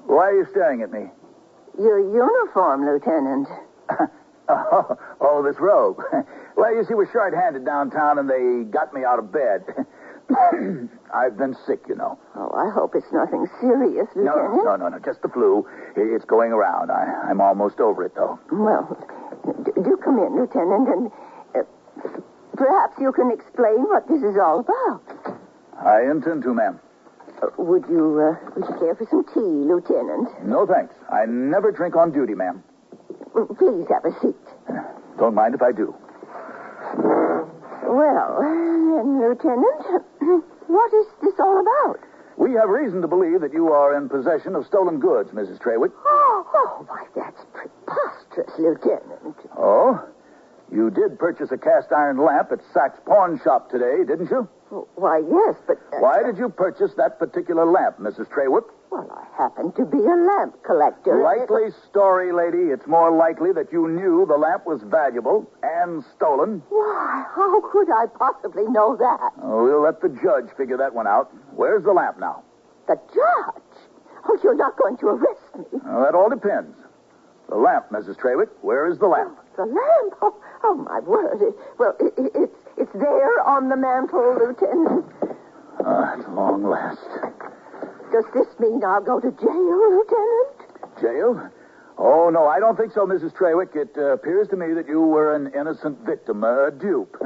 Why are you staring at me? Your uniform, Lieutenant. Oh, this robe. Well, you see, we're short-handed downtown, and they got me out of bed. I've been sick, you know. Oh, I hope it's nothing serious, Lieutenant. No, just the flu. It's going around. I'm almost over it, though. Well, do come in, Lieutenant, and perhaps you can explain what this is all about. I intend to, ma'am. Would you care for some tea, Lieutenant? No, thanks. I never drink on duty, ma'am. Please have a seat. Don't mind if I do. Well, Lieutenant, what is this all about? We have reason to believe that you are in possession of stolen goods, Mrs. Trewick. Oh, why, that's preposterous, Lieutenant. Oh? You did purchase a cast iron lamp at Sack's pawn shop today, didn't you? Why, yes, but... Why did you purchase that particular lamp, Mrs. Trewick? Well, I happen to be a lamp collector. Likely story, lady. It's more likely that you knew the lamp was valuable and stolen. Why, how could I possibly know that? Oh, we'll let the judge figure that one out. Where's the lamp now? The judge? Oh, you're not going to arrest me. Well, that all depends. The lamp, Mrs. Trewick. Where is the lamp? The lamp? Oh my word. It's there on the mantel, Lieutenant. At long last. Does this mean I'll go to jail, Lieutenant? Jail? Oh, no, I don't think so, Mrs. Trewick. It appears to me that you were an innocent victim, a dupe.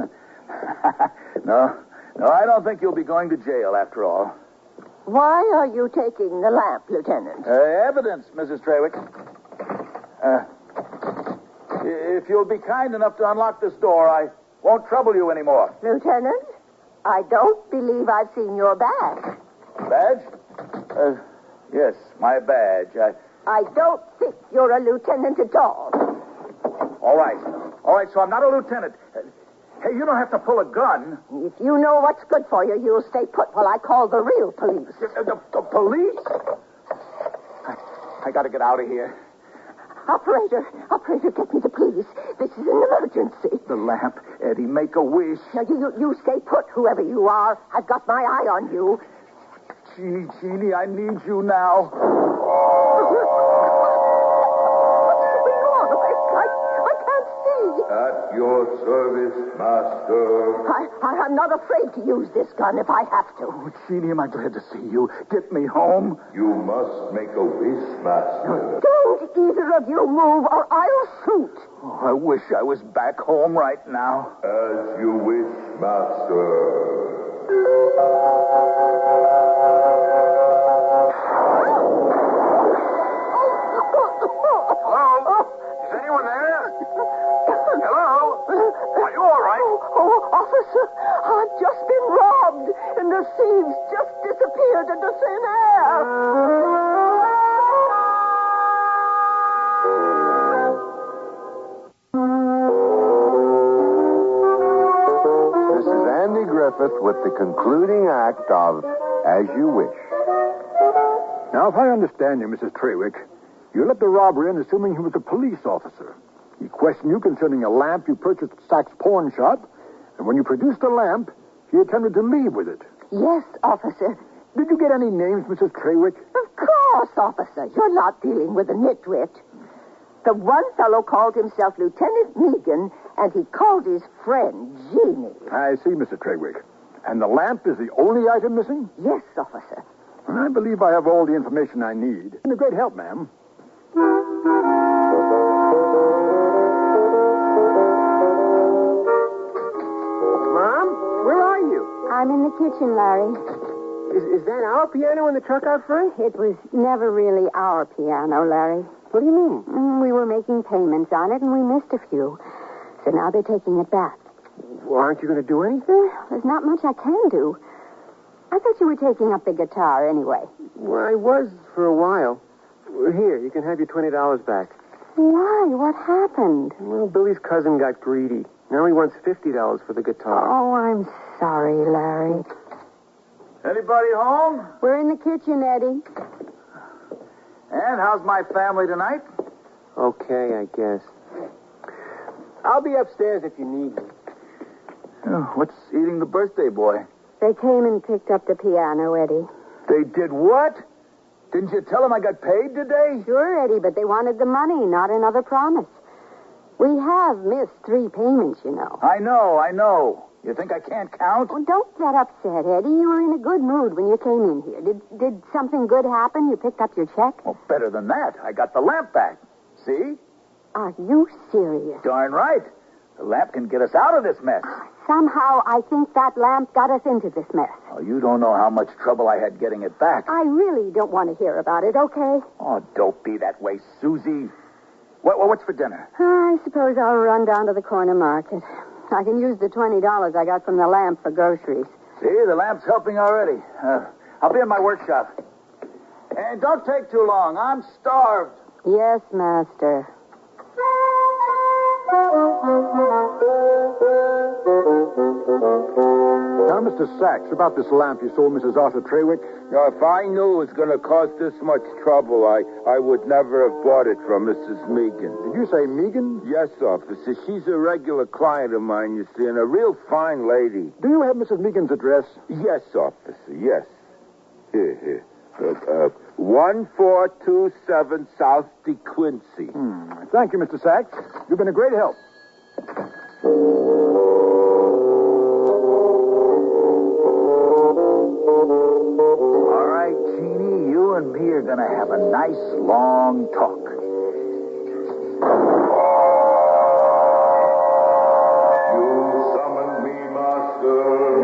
No, I don't think you'll be going to jail after all. Why are you taking the lamp, Lieutenant? Evidence, Mrs. Trewick. If you'll be kind enough to unlock this door, I won't trouble you anymore. Lieutenant, I don't believe I've seen your badge. Badge? Yes, my badge. I don't think you're a lieutenant at all. All right, so I'm not a lieutenant. Hey, you don't have to pull a gun. If you know what's good for you, you'll stay put while I call the real police. The police? I gotta get out of here. Operator, get me the police. This is an emergency. The lamp, Eddie, make a wish. Now, you stay put, whoever you are. I've got my eye on you. Jeannie, I need you now. I can't see. At your service, master. I'm not afraid to use this gun if I have to. Oh, Jeannie, am I glad to see you. Get me home. You must make a wish, master. Don't either of you move or I'll shoot. Oh, I wish I was back home right now. As you wish, master. Hello? Is anyone there? Hello? Are you all right? Oh, officer, I've just been robbed, and the thieves just disappeared into thin air. This is Andy Griffith with the concluding act of As You Wish. Now, if I understand you, Mrs. Trewick, you let the robber in assuming he was a police officer. He questioned you concerning a lamp you purchased at Sachs' pawn shop, and when you produced the lamp, he attempted to leave with it. Yes, officer. Did you get any names, Mrs. Traywick? Of course, officer. You're not dealing with a nitwit. The one fellow called himself Lieutenant Megan, and he called his friend Jeannie. I see, Mr. Traywick. And the lamp is the only item missing? Yes, officer. I believe I have all the information I need. Been a great help, ma'am. Mom, where are you? I'm in the kitchen, Larry. Is that our piano in the truck out front? It was never really our piano, Larry. What do you mean? We were making payments on it, and we missed a few. So now they're taking it back. Well, aren't you going to do anything? There's not much I can do. I thought you were taking up the guitar anyway. Well, I was for a while. Here, you can have your $20 back. Why? What happened? Well, Billy's cousin got greedy. Now he wants $50 for the guitar. Oh, I'm sorry, Larry. Anybody home? We're in the kitchen, Eddie. And how's my family tonight? Okay, I guess. I'll be upstairs if you need me. Oh, what's eating the birthday boy? They came and picked up the piano, Eddie. They did what? Didn't you tell them I got paid today? Sure, Eddie, but they wanted the money, not another promise. We have missed 3 payments, you know. I know. You think I can't count? Oh, don't get upset, Eddie. You were in a good mood when you came in here. Did something good happen? You picked up your check? Oh, better than that. I got the lamp back. See? Are you serious? Darn right. The lamp can get us out of this mess. Somehow, I think that lamp got us into this mess. Oh, you don't know how much trouble I had getting it back. I really don't want to hear about it, okay? Oh, don't be that way, Susie. What's for dinner? I suppose I'll run down to the corner market. I can use the $20 I got from the lamp for groceries. See, the lamp's helping already. I'll be in my workshop. And don't take too long. I'm starved. Yes, master. Now, Mr. Sachs, about this lamp you sold Mrs. Arthur Traywick. Now, if I knew it was going to cause this much trouble, I would never have bought it from Mrs. Megan. Did you say Megan? Yes, officer. She's a regular client of mine, you see, and a real fine lady. Do you have Mrs. Megan's address? Yes, officer, yes. Here. 1427 South DeQuincy. Thank you, Mr. Sachs. You've been a great help. All right, Jeannie, you and me are going to have a nice long talk.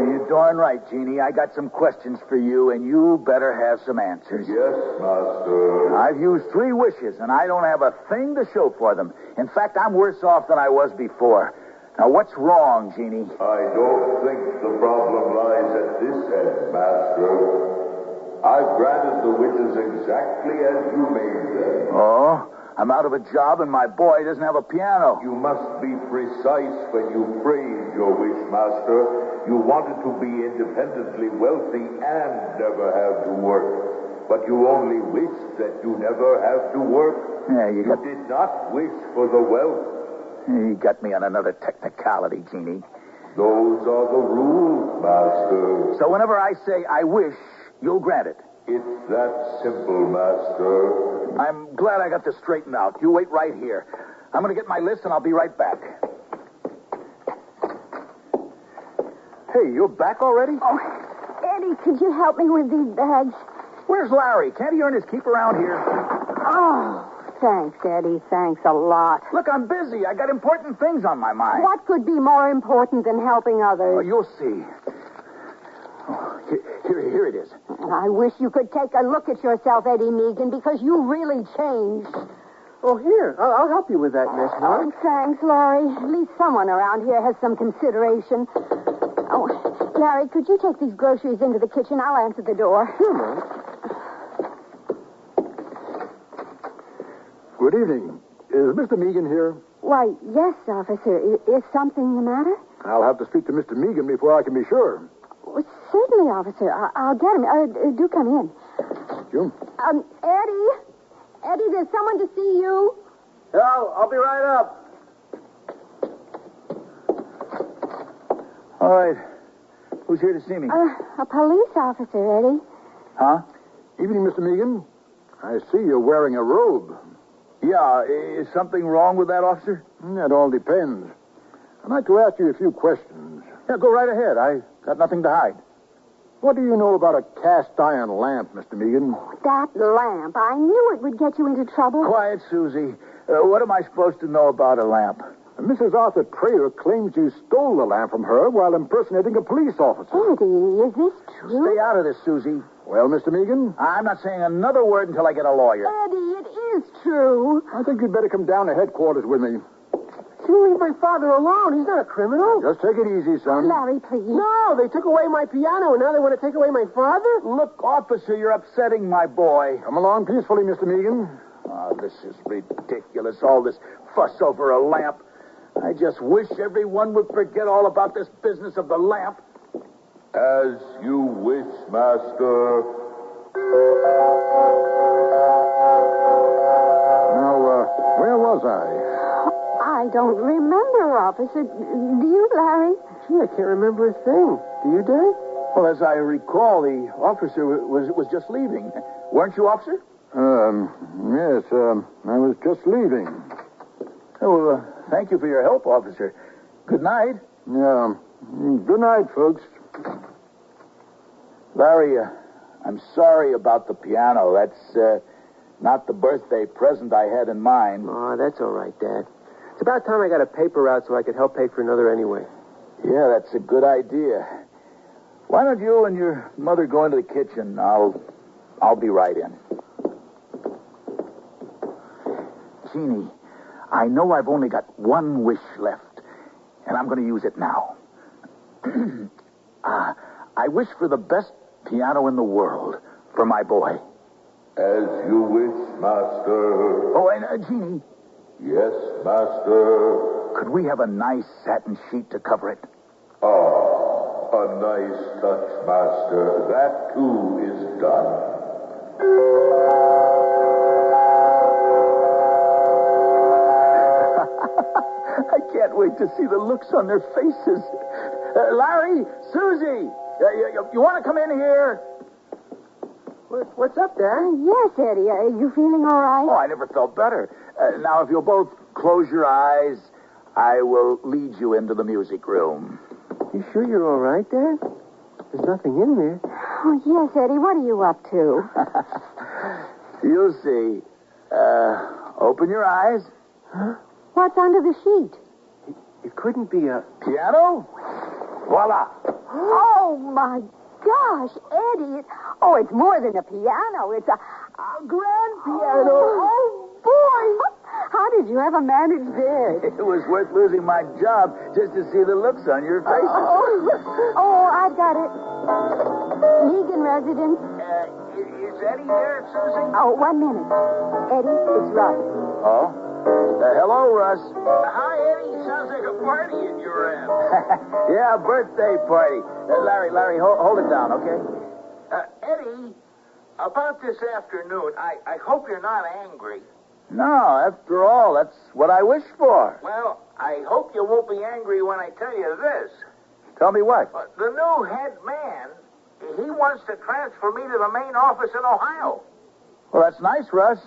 You're darn right, Jeannie. I got some questions for you, and you better have some answers. Yes, master. I've used 3 wishes, and I don't have a thing to show for them. In fact, I'm worse off than I was before. Now, what's wrong, Jeannie? I don't think the problem lies at this end, master. I've granted the wishes exactly as you made them. Oh? I'm out of a job, and my boy doesn't have a piano. You must be precise when you phrase your wish, master. You wanted to be independently wealthy and never have to work. But you only wished that you never have to work. Yeah, you did not wish for the wealth. You got me on another technicality, Jeannie. Those are the rules, master. So whenever I say I wish, you'll grant it. It's that simple, master. I'm glad I got this straightened out. You wait right here. I'm going to get my list, and I'll be right back. Hey, you're back already? Oh, Eddie, could you help me with these bags? Where's Larry? Can't he earn his keep around here? Oh, thanks, Eddie. Thanks a lot. Look, I'm busy. I got important things on my mind. What could be more important than helping others? Oh, you'll see. Oh, here it is. I wish you could take a look at yourself, Eddie Megan, because you really changed. Oh, here. I'll help you with that, Miss Mark. Oh, thanks, Larry. At least someone around here has some consideration. Oh, Larry, could you take these groceries into the kitchen? I'll answer the door. Sure, Mom. Good evening. Is Mr. Megan here? Why, yes, officer. Is something the matter? I'll have to speak to Mr. Megan before I can be sure. Well, certainly, officer. I'll get him. Do come in. Thank you. Eddie? Eddie, there's someone to see you. Oh, I'll be right up. All right. Who's here to see me? A police officer, Eddie. Huh? Evening, Mr. Megan. I see you're wearing a robe. Yeah, is something wrong with that, officer? That all depends. I'd like to ask you a few questions. Yeah, go right ahead. I got nothing to hide. What do you know about a cast iron lamp, Mr. Megan? That lamp. I knew it would get you into trouble. Quiet, Susie. What am I supposed to know about a lamp? Mrs. Arthur Trayer claims you stole the lamp from her while impersonating a police officer. Eddie, is this true? Stay out of this, Susie. Well, Mr. Megan? I'm not saying another word until I get a lawyer. Eddie, it is true. I think you'd better come down to headquarters with me. You leave my father alone. He's not a criminal. Just take it easy, son. Larry, please. No, they took away my piano, and now they want to take away my father? Look, officer, you're upsetting my boy. Come along peacefully, Mr. Megan. Oh, this is ridiculous, all this fuss over a lamp. I just wish everyone would forget all about this business of the lamp. As you wish, Master. Now, where was I? I don't remember, officer. Do you, Larry? Gee, I can't remember a thing. Do you, Dad? Well, as I recall, the officer was just leaving. Weren't you, officer? Yes, I was just leaving. Oh, well, thank you for your help, officer. Good night. Yeah. Good night, folks. Larry, I'm sorry about the piano. That's not the birthday present I had in mind. Oh, that's all right, Dad. It's about time I got a paper route so I could help pay for another anyway. Yeah, that's a good idea. Why don't you and your mother go into the kitchen? I'll be right in. Jeannie, I know I've only got one wish left, and I'm going to use it now. I wish for the best piano in the world for my boy. As you wish, Master. Oh, and Jeannie. Yes, Master. Could we have a nice satin sheet to cover it? Ah, a nice touch, Master. That, too, is done. I can't wait to see the looks on their faces. Larry, Susie, you want to come in here? What's up, Dad? Yes, Eddie. Are you feeling all right? Oh, I never felt better. Now, if you'll both close your eyes, I will lead you into the music room. You sure you're all right, Dad? There's nothing in there. Oh, yes, Eddie. What are you up to? You'll see. Open your eyes. Huh? What's under the sheet? It couldn't be a... Piano? Voila. Oh, my gosh, Eddie. It's more than a piano. It's a grand piano. Oh, boy. How did you ever manage this? It was worth losing my job just to see the looks on your faces. I've got it. Megan residence. Is Eddie there, Susie? Oh, 1 minute. Eddie, it's Russ. Oh? Hello, Russ. Hi, Eddie. Sounds like a party in your end. Yeah, a birthday party. Larry, hold it down, okay? Eddie, about this afternoon, I hope you're not angry. No, after all, that's what I wish for. Well, I hope you won't be angry when I tell you this. Tell me what? The new head man, he wants to transfer me to the main office in Ohio. Well, that's nice, Russ.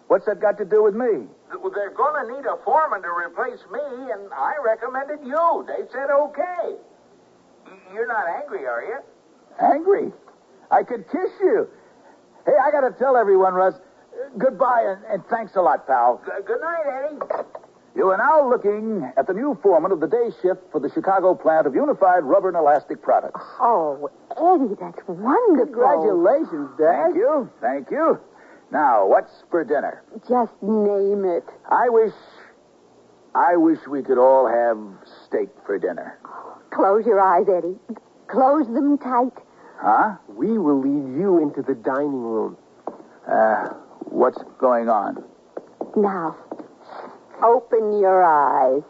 What's that got to do with me? They're going to need a foreman to replace me, and I recommended you. They said okay. You're not angry, are you? Angry? I could kiss you. Hey, I got to tell everyone, Russ, goodbye and thanks a lot, pal. Good night, Eddie. You are now looking at the new foreman of the day shift for the Chicago plant of Unified Rubber and Elastic Products. Oh, Eddie, that's wonderful. Congratulations, Dad. Thank you. Now, what's for dinner? Just name it. I wish we could all have steak for dinner. Close your eyes, Eddie. Close them tight. Huh? We will lead you into the dining room. What's going on? Now, open your eyes.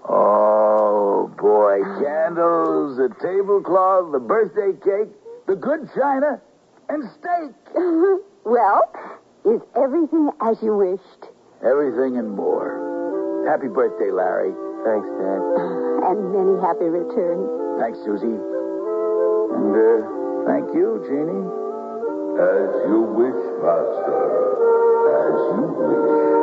Oh, boy. Candles, a tablecloth, a birthday cake, the good china, and steak. Well, is everything as you wished? Everything and more. Happy birthday, Larry. Thanks, Dad. and many happy returns. Thanks, Susie. And, thank you, Jeannie. As you wish, Master. As you wish.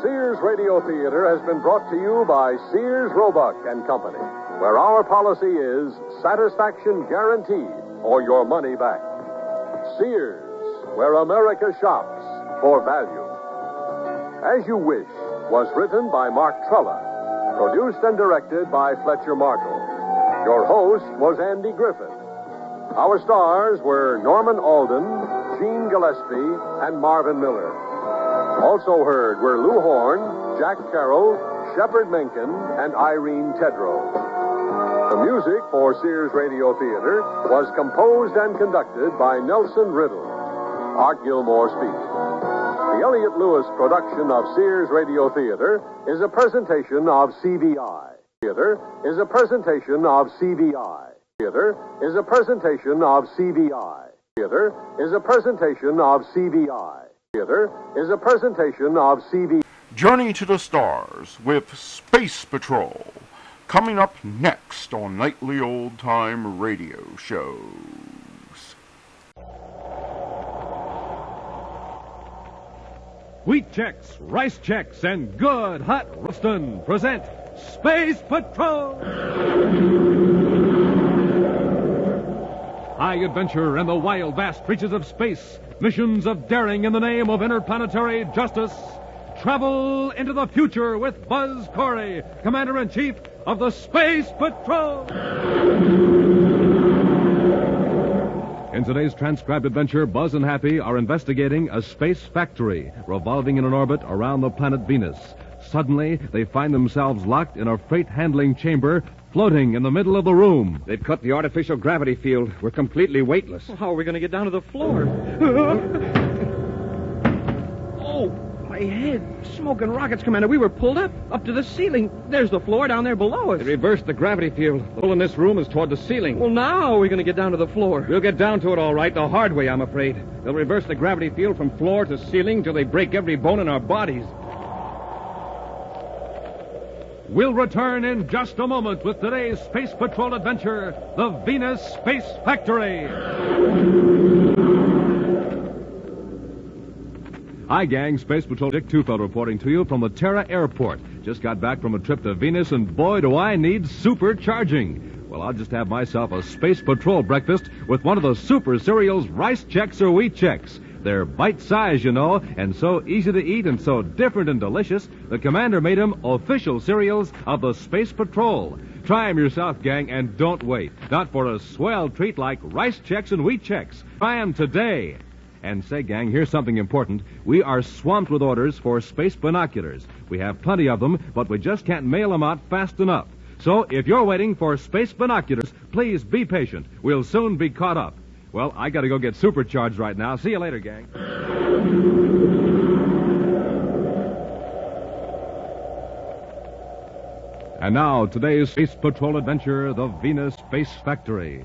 Sears Radio Theater has been brought to you by Sears, Roebuck and Company, where our policy is satisfaction guaranteed or your money back. Sears, where America shops for value. As You Wish was written by Mark Trella, produced and directed by Fletcher Marshall. Your host was Andy Griffith. Our stars were Norman Alden, Gene Gillespie, and Marvin Miller. Also heard were Lou Horn, Jack Carroll, Shepard Menken, and Irene Tedrow. The music for Sears Radio Theater was composed and conducted by Nelson Riddle. Art Gilmore speaks. The Elliott Lewis production of Sears Radio Theater is a presentation of CVI. Theater is a presentation of CVI. Theater is a presentation of CVI. Theater is a presentation of CVI. Theater is a presentation of CV. Journey to the Stars with Space Patrol, coming up next on Nightly Old Time Radio Shows. Wheat Chex, Rice Chex, and Good Hot Roastin' present Space Patrol! High adventure and the wild, vast reaches of space. Missions of daring in the name of interplanetary justice. Travel into the future with Buzz Corey, Commander-in-Chief of the Space Patrol. In today's transcribed adventure, Buzz and Happy are investigating a space factory revolving in an orbit around the planet Venus. Suddenly, they find themselves locked in a freight-handling chamber floating in the middle of the room. They've cut the artificial gravity field. We're completely weightless. Well, how are we going to get down to the floor? Oh, my head. Smoking rockets, Commander. We were pulled up to the ceiling. There's the floor down there below us. They reversed the gravity field. The hole in this room is toward the ceiling. Well, now how are we going to get down to the floor? We'll get down to it all right, the hard way, I'm afraid. They'll reverse the gravity field from floor to ceiling till they break every bone in our bodies. We'll return in just a moment with today's Space Patrol adventure, the Venus Space Factory. Hi, gang. Space Patrol Dick Tufeld reporting to you from the Terra Airport. Just got back from a trip to Venus, and boy, do I need supercharging. Well, I'll just have myself a Space Patrol breakfast with one of the super cereals, Rice Chex or Wheat Chex. They're bite-sized, you know, and so easy to eat and so different and delicious, the Commander made them official cereals of the Space Patrol. Try them yourself, gang, and don't wait. Not for a swell treat like Rice Chex and Wheat Chex. Try them today. And say, gang, here's something important. We are swamped with orders for space binoculars. We have plenty of them, but we just can't mail them out fast enough. So if you're waiting for space binoculars, please be patient. We'll soon be caught up. Well, I got to go get supercharged right now. See you later, gang. And now, today's Space Patrol adventure, the Venus Space Factory.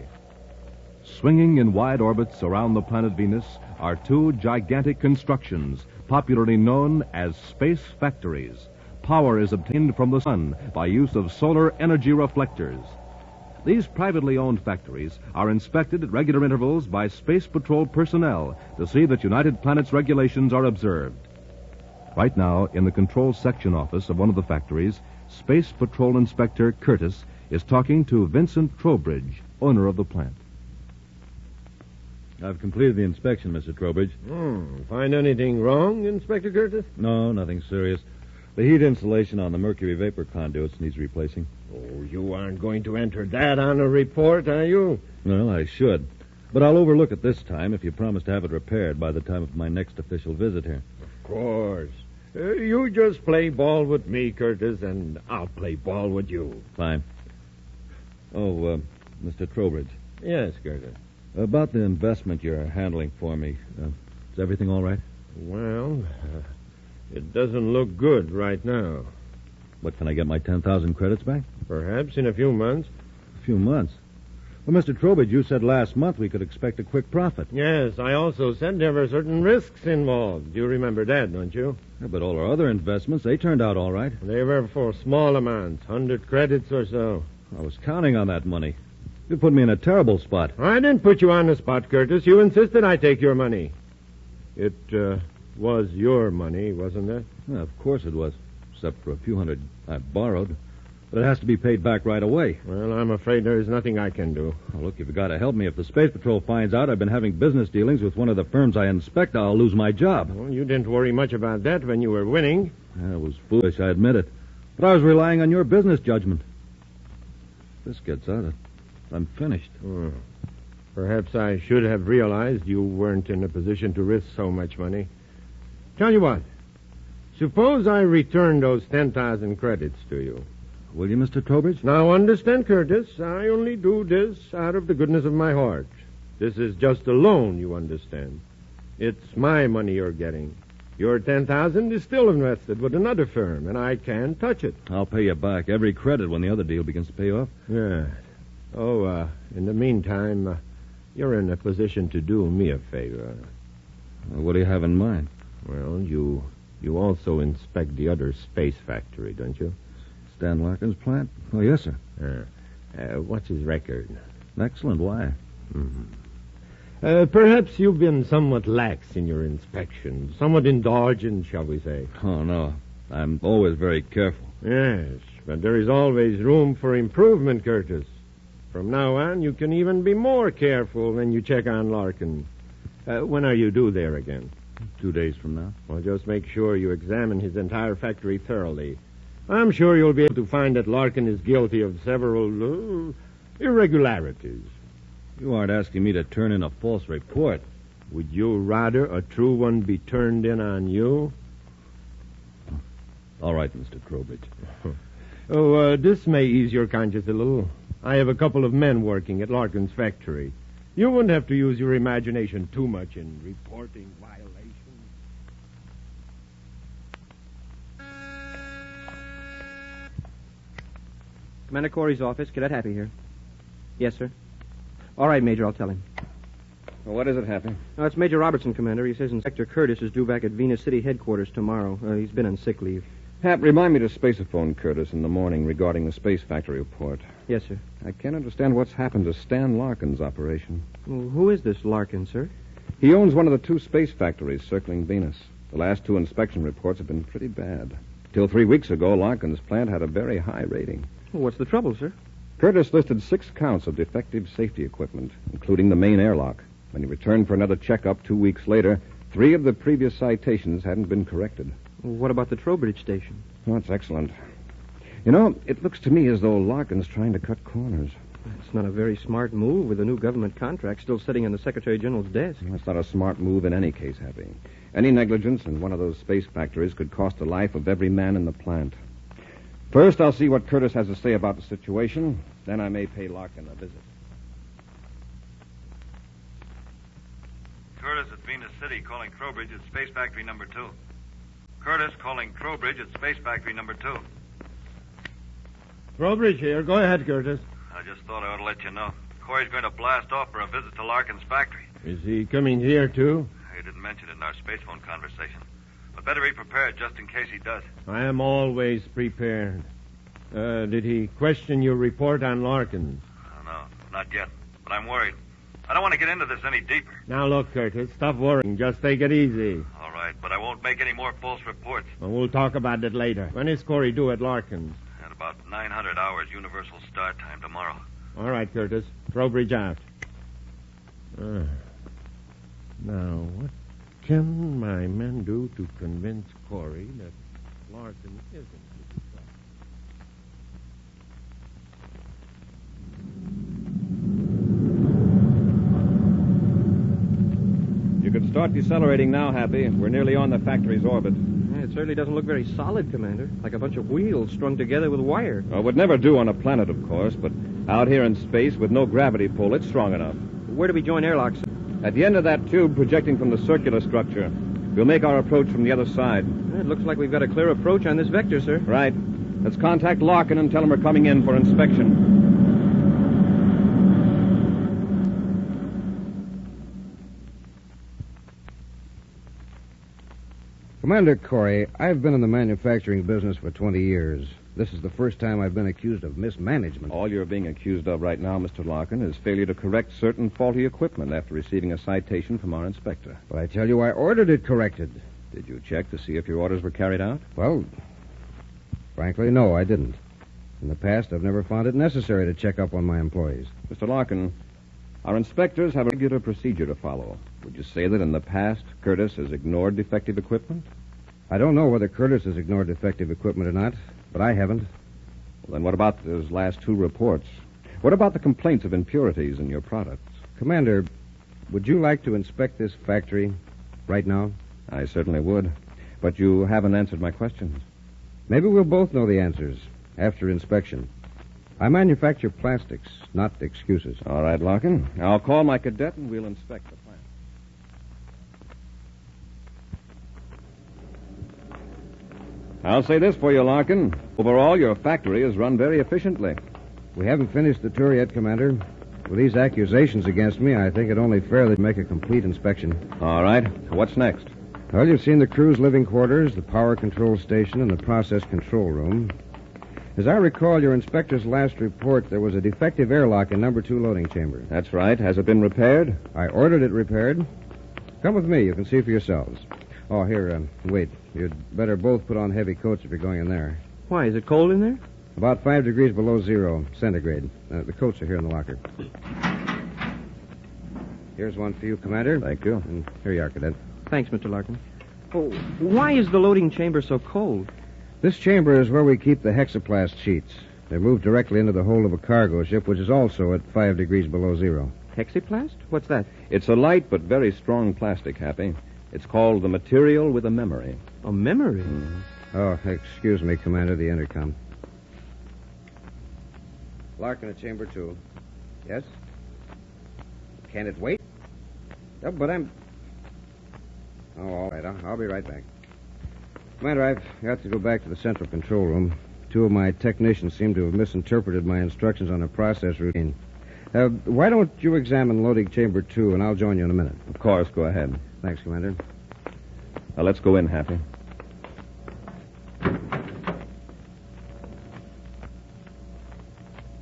Swinging in wide orbits around the planet Venus are two gigantic constructions, popularly known as space factories. Power is obtained from the sun by use of solar energy reflectors. These privately owned factories are inspected at regular intervals by Space Patrol personnel to see that United Planets regulations are observed. Right now, in the control section office of one of the factories, Space Patrol Inspector Curtis is talking to Vincent Trowbridge, owner of the plant. I've completed the inspection, Mr. Trowbridge. Find anything wrong, Inspector Curtis? No, nothing serious. The heat insulation on the mercury vapor conduits needs replacing. Oh, you aren't going to enter that on a report, are you? Well, I should. But I'll overlook it this time if you promise to have it repaired by the time of my next official visit here. Of course. You just play ball with me, Curtis, and I'll play ball with you. Fine. Oh, Mr. Trowbridge. Yes, Curtis. About the investment you're handling for me, is everything all right? Well, It doesn't look good right now. What, can I get my 10,000 credits back? Perhaps in a few months. A few months? Well, Mr. Trowbridge, you said last month we could expect a quick profit. Yes, I also said there were certain risks involved. You remember that, don't you? Yeah, but all our other investments, they turned out all right. They were for small amounts, 100 credits or so. I was counting on that money. You put me in a terrible spot. I didn't put you on the spot, Curtis. You insisted I take your money. It was your money, wasn't it? Yeah, of course it was, except for a few hundred I borrowed. But it has to be paid back right away. Well, I'm afraid there is nothing I can do. Oh, look, you've got to help me. If the Space Patrol finds out I've been having business dealings with one of the firms I inspect, I'll lose my job. Well, you didn't worry much about that when you were winning. Yeah, it was foolish, I admit it. But I was relying on your business judgment. If this gets out, I'm finished. Oh. Perhaps I should have realized you weren't in a position to risk so much money. Tell you what. Suppose I return those 10,000 credits to you. Will you, Mr. Trowbridge? Now, understand, Curtis, I only do this out of the goodness of my heart. This is just a loan, you understand. It's my money you're getting. Your 10,000 is still invested with another firm, and I can't touch it. I'll pay you back every credit when the other deal begins to pay off. Yeah. Oh, in the meantime, you're in a position to do me a favor. What do you have in mind? Well, you also inspect the other space factory, don't you? Stan Larkin's plant? Oh, yes, sir. What's his record? Excellent. Why? Mm-hmm. Perhaps you've been somewhat lax in your inspection, somewhat indulgent, shall we say. Oh, no. I'm always very careful. Yes, but there is always room for improvement, Curtis. From now on, you can even be more careful when you check on Larkin. When are you due there again? 2 days from now. Well, just make sure you examine his entire factory thoroughly. I'm sure you'll be able to find that Larkin is guilty of several irregularities. You aren't asking me to turn in a false report. Would you rather a true one be turned in on you? All right, Mr. Trowbridge. This may ease your conscience a little. I have a couple of men working at Larkin's factory. You wouldn't have to use your imagination too much in reporting violations. Commander Corey's office. Cadet Happy here. Yes, sir. All right, Major, I'll tell him. Well, what is it, Happy? No, it's Major Robertson, Commander. He says Inspector Curtis is due back at Venus City headquarters tomorrow. He's been on sick leave. Hap, remind me to spaceophone Curtis in the morning regarding the space factory report. Yes, sir. I can't understand what's happened to Stan Larkin's operation. Well, who is this Larkin, sir? He owns one of the 2 space factories circling Venus. The last 2 inspection reports have been pretty bad. Till 3 weeks ago, Larkin's plant had a very high rating. Well, what's the trouble, sir? Curtis listed 6 counts of defective safety equipment, including the main airlock. When he returned for another checkup 2 weeks later, 3 of the previous citations hadn't been corrected. Well, what about the Trowbridge station? Oh, that's excellent. You know, it looks to me as though Larkin's trying to cut corners. It's not a very smart move with a new government contract still sitting on the Secretary General's desk. That's not a smart move in any case, Happy. Any negligence in one of those space factories could cost the life of every man in the plant. First, I'll see what Curtis has to say about the situation. Then I may pay Larkin a visit. Curtis at Venus City calling Trowbridge at Space Factory number 2. Curtis calling Trowbridge at Space Factory number 2. Trowbridge here. Go ahead, Curtis. I just thought I ought to let you know. Corey's going to blast off for a visit to Larkin's factory. Is he coming here, too? He didn't mention it in our space phone conversation. But better be prepared just in case he does. I am always prepared. Did he question your report on Larkin? No, not yet. But I'm worried. I don't want to get into this any deeper. Now, look, Curtis, stop worrying. Just take it easy. All right, but I won't make any more false reports. Well, we'll talk about it later. When is Corey due at Larkin's? At about 900 hours Universal Start Time tomorrow. All right, Curtis. Trowbridge out. Now, what can my men do to convince Corey that Larkin isn't? You could start decelerating now, Happy. We're nearly on the factory's orbit. Yeah, it certainly doesn't look very solid, Commander. Like a bunch of wheels strung together with wire. Well, it would never do on a planet, of course, but out here in space with no gravity pull, it's strong enough. Where do we join airlocks? At the end of that tube projecting from the circular structure. We'll make our approach from the other side. It looks like we've got a clear approach on this vector, sir. Right. Let's contact Larkin and tell him we're coming in for inspection. Commander Corey, I've been in the manufacturing business for 20 years. This is the first time I've been accused of mismanagement. All you're being accused of right now, Mr. Larkin, is failure to correct certain faulty equipment after receiving a citation from our inspector. But I tell you, I ordered it corrected. Did you check to see if your orders were carried out? Well, frankly, no, I didn't. In the past, I've never found it necessary to check up on my employees. Mr. Larkin, our inspectors have a regular procedure to follow. Would you say that in the past, Curtis has ignored defective equipment? I don't know whether Curtis has ignored defective equipment or not, but I haven't. Well, then what about those last two reports? What about the complaints of impurities in your products? Commander, would you like to inspect this factory right now? I certainly would. But you haven't answered my questions. Maybe we'll both know the answers after inspection. I manufacture plastics, not excuses. All right, Larkin. I'll call my cadet and we'll inspect the plant. I'll say this for you, Larkin. Overall, your factory is run very efficiently. We haven't finished the tour yet, Commander. With these accusations against me, I think it only fair that make a complete inspection. All right. What's next? Well, you've seen the crew's living quarters, the power control station, and the process control room. As I recall your inspector's last report, there was a defective airlock in number 2 loading chamber. That's right. Has it been repaired? I ordered it repaired. Come with me. You can see for yourselves. Oh, here, wait. You'd better both put on heavy coats if you're going in there. Why, is it cold in there? About 5 degrees below zero centigrade. The coats are here in the locker. Here's one for you, Commander. Thank you. And here you are, Cadet. Thanks, Mr. Larkin. Oh, why is the loading chamber so cold? This chamber is where we keep the hexaplast sheets. They're moved directly into the hold of a cargo ship, which is also at 5 degrees below zero. Hexaplast? What's that? It's a light but very strong plastic, Happy. It's called the material with a memory. A memory? Mm-hmm. Oh, excuse me, Commander, the intercom. Larkin at chamber 2. Yes? Can it wait? Oh, but I'm... Oh, all right. I'll be right back. Commander, I've got to go back to the central control room. 2 of my technicians seem to have misinterpreted my instructions on a process routine. Why don't you examine loading chamber 2, and I'll join you in a minute. Of course, go ahead. Thanks, Commander. Now, let's go in, Happy.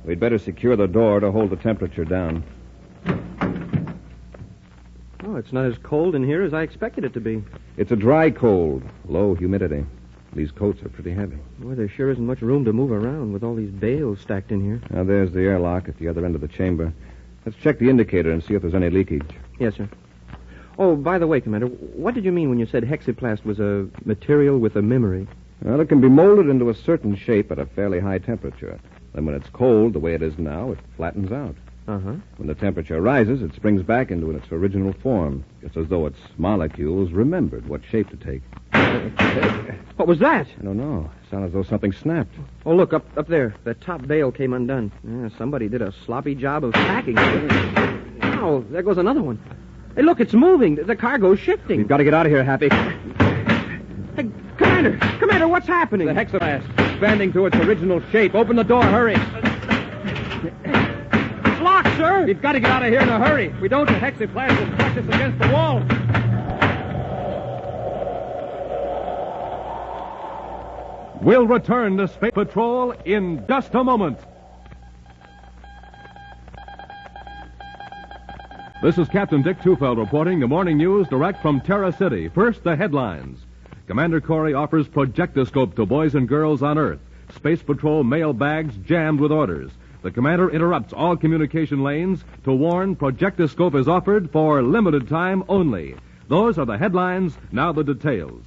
We'd better secure the door to hold the temperature down. Oh, it's not as cold in here as I expected it to be. It's a dry cold, low humidity. These coats are pretty heavy. Boy, there sure isn't much room to move around with all these bales stacked in here. Now, there's the airlock at the other end of the chamber. Let's check the indicator and see if there's any leakage. Yes, sir. Oh, by the way, Commander, what did you mean when you said hexaplast was a material with a memory? Well, it can be molded into a certain shape at a fairly high temperature. Then when it's cold, the way it is now, it flattens out. Uh-huh. When the temperature rises, it springs back into its original form, just as though its molecules remembered what shape to take. What was that? I don't know. It sounded as though something snapped. Oh, look, up there. That top bale came undone. Yeah, somebody did a sloppy job of packing it. Oh, there goes another one. Hey, look, it's moving. The cargo's shifting. We've got to get out of here, Happy. Hey, Commander, what's happening? The hexaplast, expanding to its original shape. Open the door, hurry. It's locked, sir. We've got to get out of here in a hurry. If we don't, the hexaplast will crush us against the wall. We'll return to Space Patrol in just a moment. This is Captain Dick Tufeld reporting the morning news direct from Terra City. First, the headlines. Commander Corey offers projectoscope to boys and girls on Earth. Space Patrol mail bags jammed with orders. The commander interrupts all communication lanes to warn projectoscope is offered for limited time only. Those are the headlines, now the details.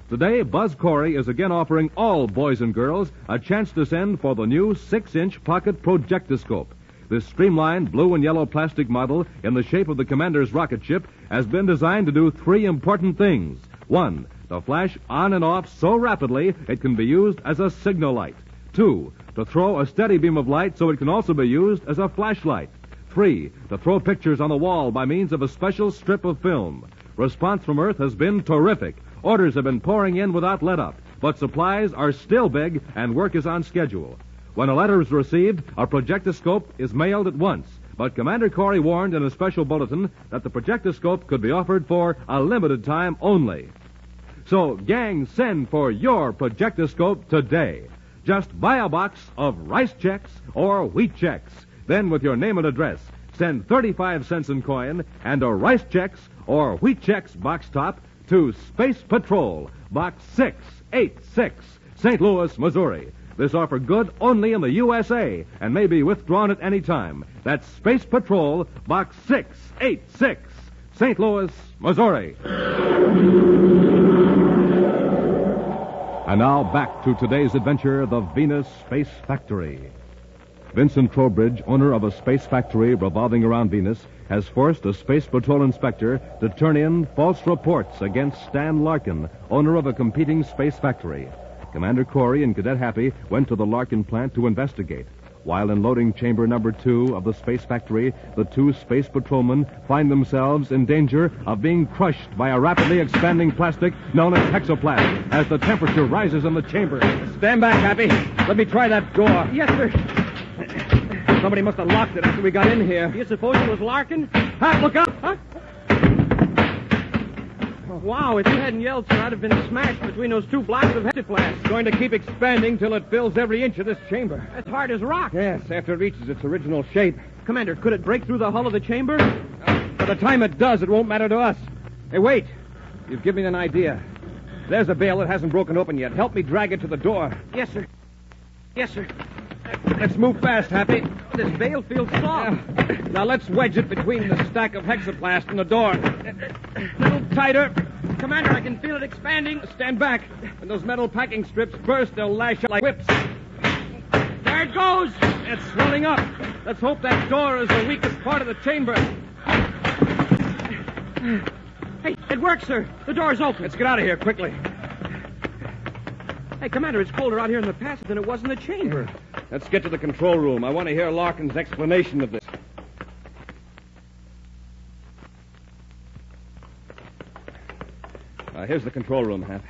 Today, Buzz Corey is again offering all boys and girls a chance to send for the new 6-inch pocket projectoscope. This streamlined blue and yellow plastic model in the shape of the commander's rocket ship has been designed to do 3 important things. 1, to flash on and off so rapidly it can be used as a signal light. 2, to throw a steady beam of light so it can also be used as a flashlight. 3, to throw pictures on the wall by means of a special strip of film. Response from Earth has been terrific. Orders have been pouring in without let-up, but supplies are still big and work is on schedule. When a letter is received, a projectoscope is mailed at once. But Commander Corey warned in a special bulletin that the projectoscope could be offered for a limited time only. So, gang, send for your projectoscope today. Just buy a box of rice checks or wheat checks. Then, with your name and address, send 35 cents in coin and a rice checks or wheat checks box top to Space Patrol, Box 686, St. Louis, Missouri. This offer good only in the USA and may be withdrawn at any time. That's Space Patrol, Box 686, St. Louis, Missouri. And now back to today's adventure, the Venus Space Factory. Vincent Trowbridge, owner of a space factory revolving around Venus, has forced a Space Patrol inspector to turn in false reports against Stan Larkin, owner of a competing space factory. Commander Corey and Cadet Happy went to the Larkin plant to investigate. While in loading chamber number 2 of the space factory, the two space patrolmen find themselves in danger of being crushed by a rapidly expanding plastic known as hexaplasm as the temperature rises in the chamber. Stand back, Happy. Let me try that door. Yes, sir. Somebody must have locked it after we got in here. You suppose it was Larkin? Hap, look out! Huh? Wow, if you hadn't yelled, sir, I'd have been smashed between those two blocks of hexaplasm. It's going to keep expanding till it fills every inch of this chamber. As hard as rock. Yes, after it reaches its original shape. Commander, could it break through the hull of the chamber? By the time it does, it won't matter to us. Hey, wait. You've given me an idea. There's a bale that hasn't broken open yet. Help me drag it to the door. Yes, sir. Yes, sir. Let's move fast, Happy. This bale feels soft. Yeah. Now let's wedge it between the stack of hexaplast and the door. A little tighter. Commander, I can feel it expanding. Stand back. When those metal packing strips burst, they'll lash out like whips. There it goes. It's swelling up. Let's hope that door is the weakest part of the chamber. Hey, it works, sir. The door's open. Let's get out of here quickly. Hey, Commander, it's colder out here in the passage than it was in the chamber. Let's get to the control room. I want to hear Larkin's explanation of this. Here's the control room, Hap.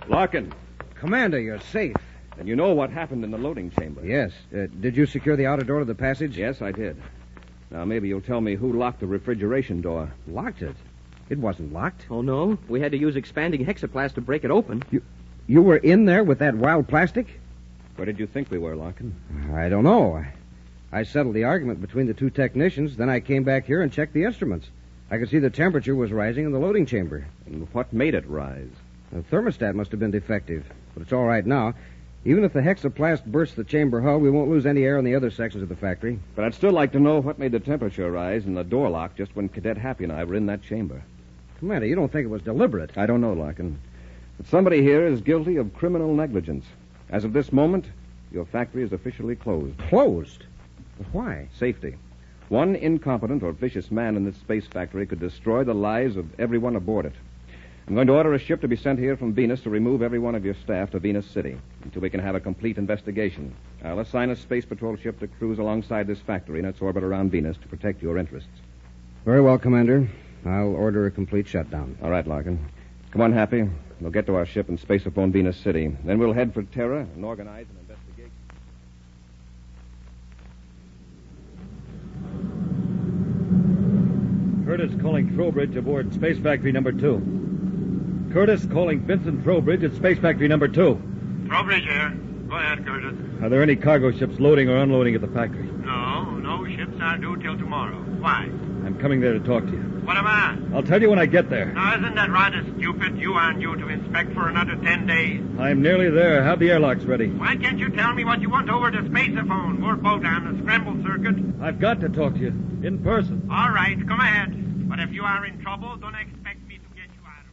Larkin. Commander, you're safe. And you know what happened in the loading chamber. Yes. Did you secure the outer door to the passage? Yes, I did. Now, maybe you'll tell me who locked the refrigeration door. Locked it? It wasn't locked. Oh, no? We had to use expanding hexaplast to break it open. You were in there with that wild plastic? Where did you think we were, Larkin? I don't know. I settled the argument between the two technicians, then I came back here and checked the instruments. I could see the temperature was rising in the loading chamber. And what made it rise? The thermostat must have been defective, but it's all right now. Even if the hexaplast bursts the chamber hull, we won't lose any air in the other sections of the factory. But I'd still like to know what made the temperature rise and the door lock just when Cadet Happy and I were in that chamber. Commander, you don't think it was deliberate? I don't know, Larkin. But somebody here is guilty of criminal negligence. As of this moment, your factory is officially closed. Closed? But why? Safety. One incompetent or vicious man in this space factory could destroy the lives of everyone aboard it. I'm going to order a ship to be sent here from Venus to remove every one of your staff to Venus City until we can have a complete investigation. I'll assign a Space Patrol ship to cruise alongside this factory in its orbit around Venus to protect your interests. Very well, Commander. I'll order a complete shutdown. All right, Larkin. Come on, Happy. We'll get to our ship and space upon Venus City. Then we'll head for Terra and organize an investigation. Curtis calling Trowbridge aboard Space Factory number 2. Curtis calling Vincent Trowbridge at Space Factory number 2. Trowbridge here. Go ahead, Curtis. Are there any cargo ships loading or unloading at the factory? No ships aren't due till tomorrow. Why? I'm coming there to talk to you. What about? I'll tell you when I get there. Now, isn't that rather stupid? You aren't due to inspect for another 10 days. I'm nearly there. Have the airlocks ready. Why can't you tell me what you want over the spaceophone? We're both on the scramble circuit. I've got to talk to you. In person. All right, come ahead. But if you are in trouble, don't expect me to get you out of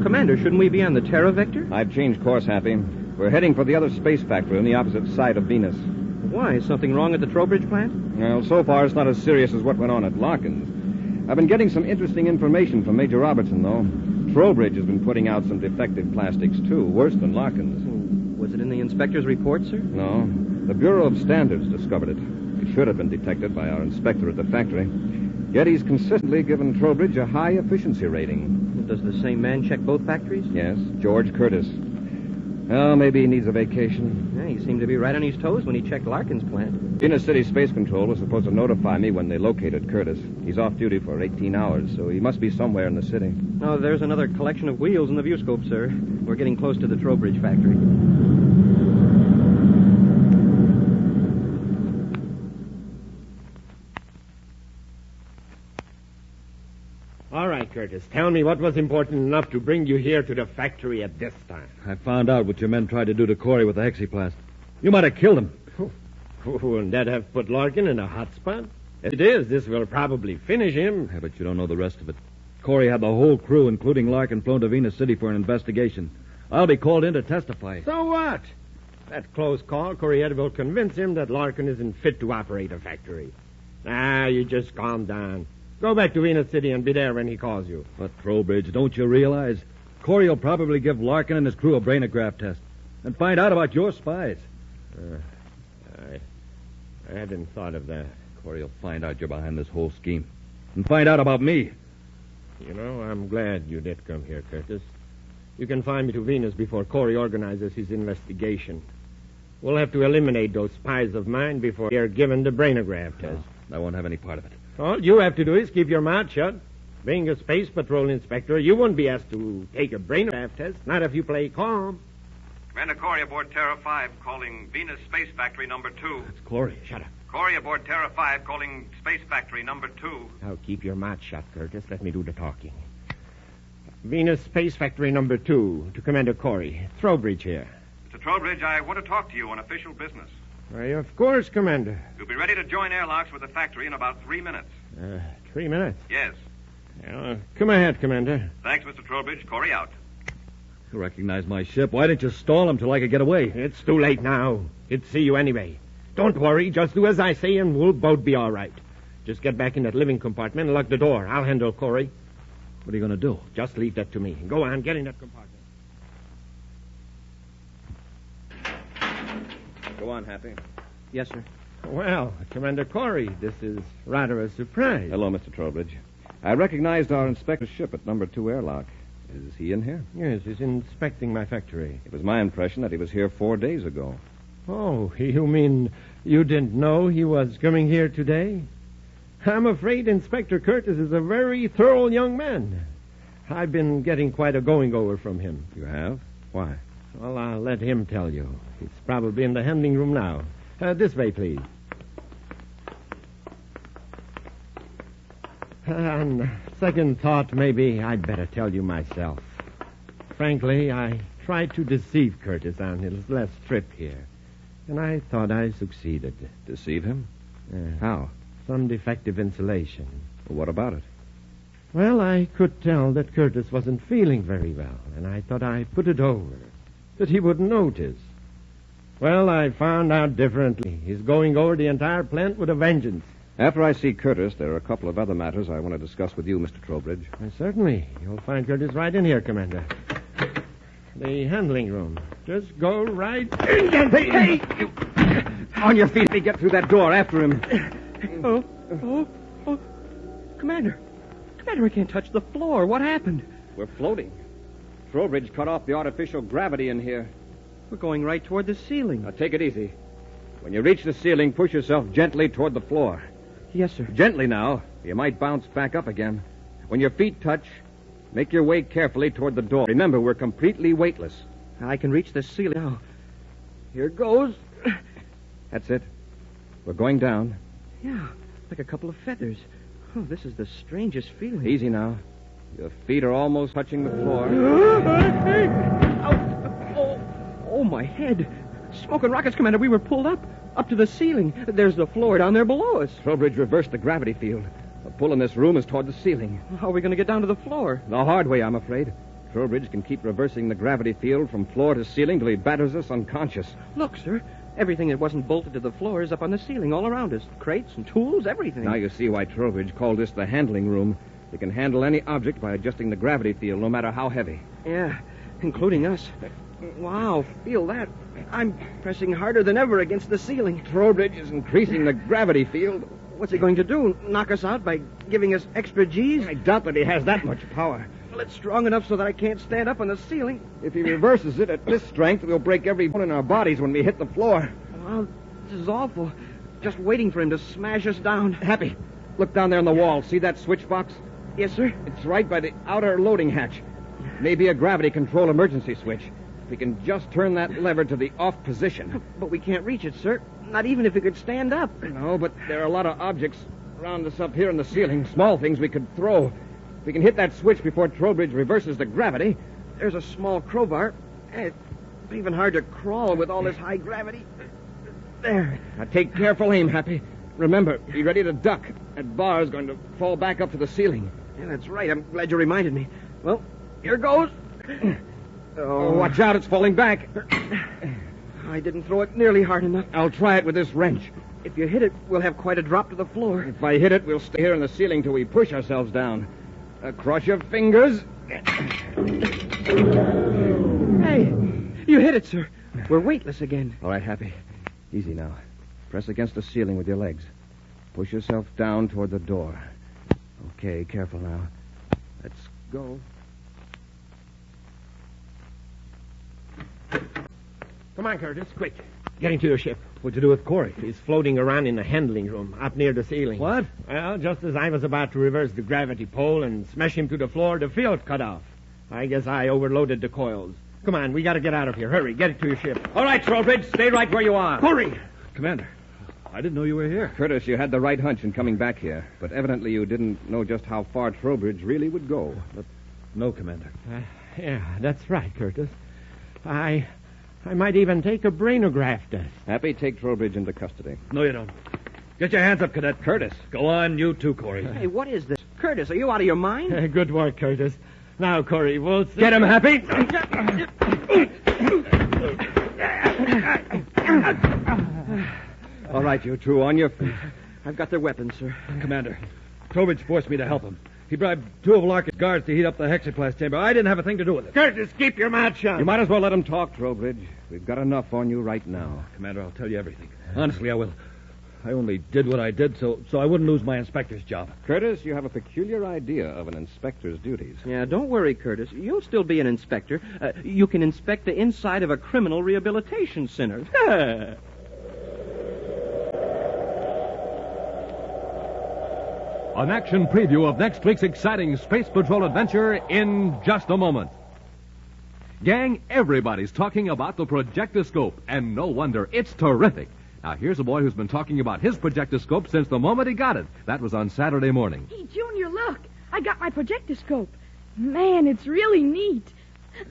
it. Commander, shouldn't we be on the Terra Vector? I've changed course, Happy. We're heading for the other space factory on the opposite side of Venus. Why? Is something wrong at the Trowbridge plant? Well, so far it's not as serious as what went on at Larkin's. I've been getting some interesting information from Major Robertson, though. Trowbridge has been putting out some defective plastics, too, worse than Larkin's. Was it in the inspector's report, sir? No. The Bureau of Standards discovered it. It should have been detected by our inspector at the factory. Yet he's consistently given Trowbridge a high efficiency rating. Does the same man check both factories? Yes, George Curtis. Well, maybe he needs a vacation. Yeah, he seemed to be right on his toes when he checked Larkin's plant. Venus City Space Control was supposed to notify me when they located Curtis. He's off duty for 18 hours, so he must be somewhere in the city. Oh, there's another collection of wheels in the viewscope, sir. We're getting close to the Trowbridge factory. All right, Curtis. Tell me what was important enough to bring you here to the factory at this time. I found out what your men tried to do to Corey with the hexaplast. You might have killed him. Wouldn't that have put Larkin in a hot spot? If it is, this will probably finish him. Yeah, but you don't know the rest of it. Corey had the whole crew, including Larkin, flown to Venus City for an investigation. I'll be called in to testify. So what? That close call, Corey will convince him that Larkin isn't fit to operate a factory. You just calm down. Go back to Venus City and be there when he calls you. But, Trowbridge, don't you realize Corey will probably give Larkin and his crew a brainograph test and find out about your spies? I hadn't thought of that. Corey will find out you're behind this whole scheme and find out about me. You know, I'm glad you did come here, Curtis. You can find me to Venus before Corey organizes his investigation. We'll have to eliminate those spies of mine before they're given the brainograph test. I won't have any part of it. All you have to do is keep your mouth shut. Being a space patrol inspector, you won't be asked to take a brainograph test, not if you play calm. Commander Corey aboard Terra 5, calling Venus Space Factory number 2. It's Corey. Shut up. Corey aboard Terra 5, calling Space Factory number 2. Now keep your mouth shut, Curtis. Let me do the talking. Venus Space Factory number 2, to Commander Corey. Trowbridge here. Mr. Trowbridge, I want to talk to you on official business. Why, of course, Commander. You'll be ready to join airlocks with the factory in about 3 minutes. 3 minutes? Yes. Come ahead, Commander. Thanks, Mr. Trowbridge. Corey out. You recognize my ship. Why didn't you stall him till I could get away? It's too late now. He'd see you anyway. Don't worry. Just do as I say and we'll both be all right. Just get back in that living compartment and lock the door. I'll handle Corey. What are you going to do? Just leave that to me. Go on. Get in that compartment. Go on, Happy. Yes, sir. Well, Commander Corey, this is rather a surprise. Hello, Mr. Trowbridge. I recognized our inspector's ship at number 2 airlock. Is he in here? Yes, he's inspecting my factory. It was my impression that he was here 4 days ago. Oh, you mean you didn't know he was coming here today? I'm afraid Inspector Curtis is a very thorough young man. I've been getting quite a going-over from him. You have? Why? Well, I'll let him tell you. He's probably in the handling room now. This way, please. On second thought, maybe I'd better tell you myself. Frankly, I tried to deceive Curtis on his last trip here, and I thought I succeeded. Deceive him? How? Some defective insulation. Well, what about it? Well, I could tell that Curtis wasn't feeling very well, and I thought I'd put it over, that he wouldn't notice. Well, I found out differently. He's going over the entire plant with a vengeance. After I see Curtis, there are a couple of other matters I want to discuss with you, Mr. Trowbridge. Certainly. You'll find Curtis right in here, Commander. The handling room. Just go right in. Hey! On your feet. Let me get through that door after him. Oh. Commander, we can't touch the floor. What happened? We're floating. Trowbridge cut off the artificial gravity in here. We're going right toward the ceiling. Now, take it easy. When you reach the ceiling, push yourself gently toward the floor. Yes, sir. Gently now. You might bounce back up again. When your feet touch, make your way carefully toward the door. Remember, we're completely weightless. I can reach the ceiling now. Here goes. That's it. We're going down. Yeah, like a couple of feathers. Oh, this is the strangest feeling. Easy now. Your feet are almost touching the floor. Oh, my head. Smoke and rockets, Commander. We were pulled up to the ceiling. There's the floor down there below us. Trowbridge reversed the gravity field. The pull in this room is toward the ceiling. How are we going to get down to the floor? The hard way, I'm afraid. Trowbridge can keep reversing the gravity field from floor to ceiling till he batters us unconscious. Look, sir. Everything that wasn't bolted to the floor is up on the ceiling all around us. Crates and tools, everything. Now you see why Trowbridge called this the handling room. He can handle any object by adjusting the gravity field, no matter how heavy. Yeah, including us. Wow, feel that. I'm pressing harder than ever against the ceiling. Trowbridge is increasing the gravity field. What's he going to do? Knock us out by giving us extra G's? I doubt that he has that much power. Well, it's strong enough so that I can't stand up on the ceiling. If he reverses it at this strength, we'll break every bone in our bodies when we hit the floor. Well, this is awful. Just waiting for him to smash us down. Happy, look down there on the wall. See that switch box? Yes, sir. It's right by the outer loading hatch. Maybe a gravity control emergency switch. We can just turn that lever to the off position. But we can't reach it, sir. Not even if we could stand up. No, but there are a lot of objects around us up here in the ceiling. Small things we could throw. We can hit that switch before Trowbridge reverses the gravity. There's a small crowbar. It's even hard to crawl with all this high gravity. There. Now take careful aim, Happy. Remember, be ready to duck. That bar is going to fall back up to the ceiling. Yeah, that's right. I'm glad you reminded me. Well, here goes. Oh, watch out. It's falling back. I didn't throw it nearly hard enough. I'll try it with this wrench. If you hit it, we'll have quite a drop to the floor. If I hit it, we'll stay here in the ceiling till we push ourselves down. Cross your fingers. Hey, you hit it, sir. We're weightless again. All right, Happy. Easy now. Press against the ceiling with your legs. Push yourself down toward the door. Okay, careful now. Let's go. Come on, Curtis, quick. Get into your ship. What'd you do with Corey? He's floating around in the handling room, up near the ceiling. What? Well, just as I was about to reverse the gravity pole and smash him to the floor, the field cut off. I guess I overloaded the coils. Come on, we gotta get out of here. Hurry, get it to your ship. All right, Trowbridge, stay right where you are. Corey! Commander, I didn't know you were here. Curtis, you had the right hunch in coming back here, but evidently you didn't know just how far Trowbridge really would go. But no, Commander. Yeah, that's right, Curtis. I might even take a brainograph test. Happy, take Trowbridge into custody. No, you don't. Get your hands up, Cadet. Curtis. Go on, you too, Corey. Hey, what is this? Curtis, are you out of your mind? Good work, Curtis. Now, Corey, we'll see. Get him, Happy. All right, you two, on your feet. I've got their weapons, sir. Commander, Trowbridge forced me to help him. He bribed two of Larkin's guards to heat up the hexaplast chamber. I didn't have a thing to do with it. Curtis, keep your mouth shut. You might as well let him talk, Trowbridge. We've got enough on you right now. Commander, I'll tell you everything. Honestly, I will. I only did what I did so I wouldn't lose my inspector's job. Curtis, you have a peculiar idea of an inspector's duties. Yeah, don't worry, Curtis. You'll still be an inspector. You can inspect the inside of a criminal rehabilitation center. An action preview of next week's exciting Space Patrol adventure in just a moment. Gang, everybody's talking about the projectoscope, and no wonder. It's terrific. Now, here's a boy who's been talking about his projectoscope since the moment he got it. That was on Saturday morning. Hey, Junior, look. I got my projectoscope. Man, it's really neat.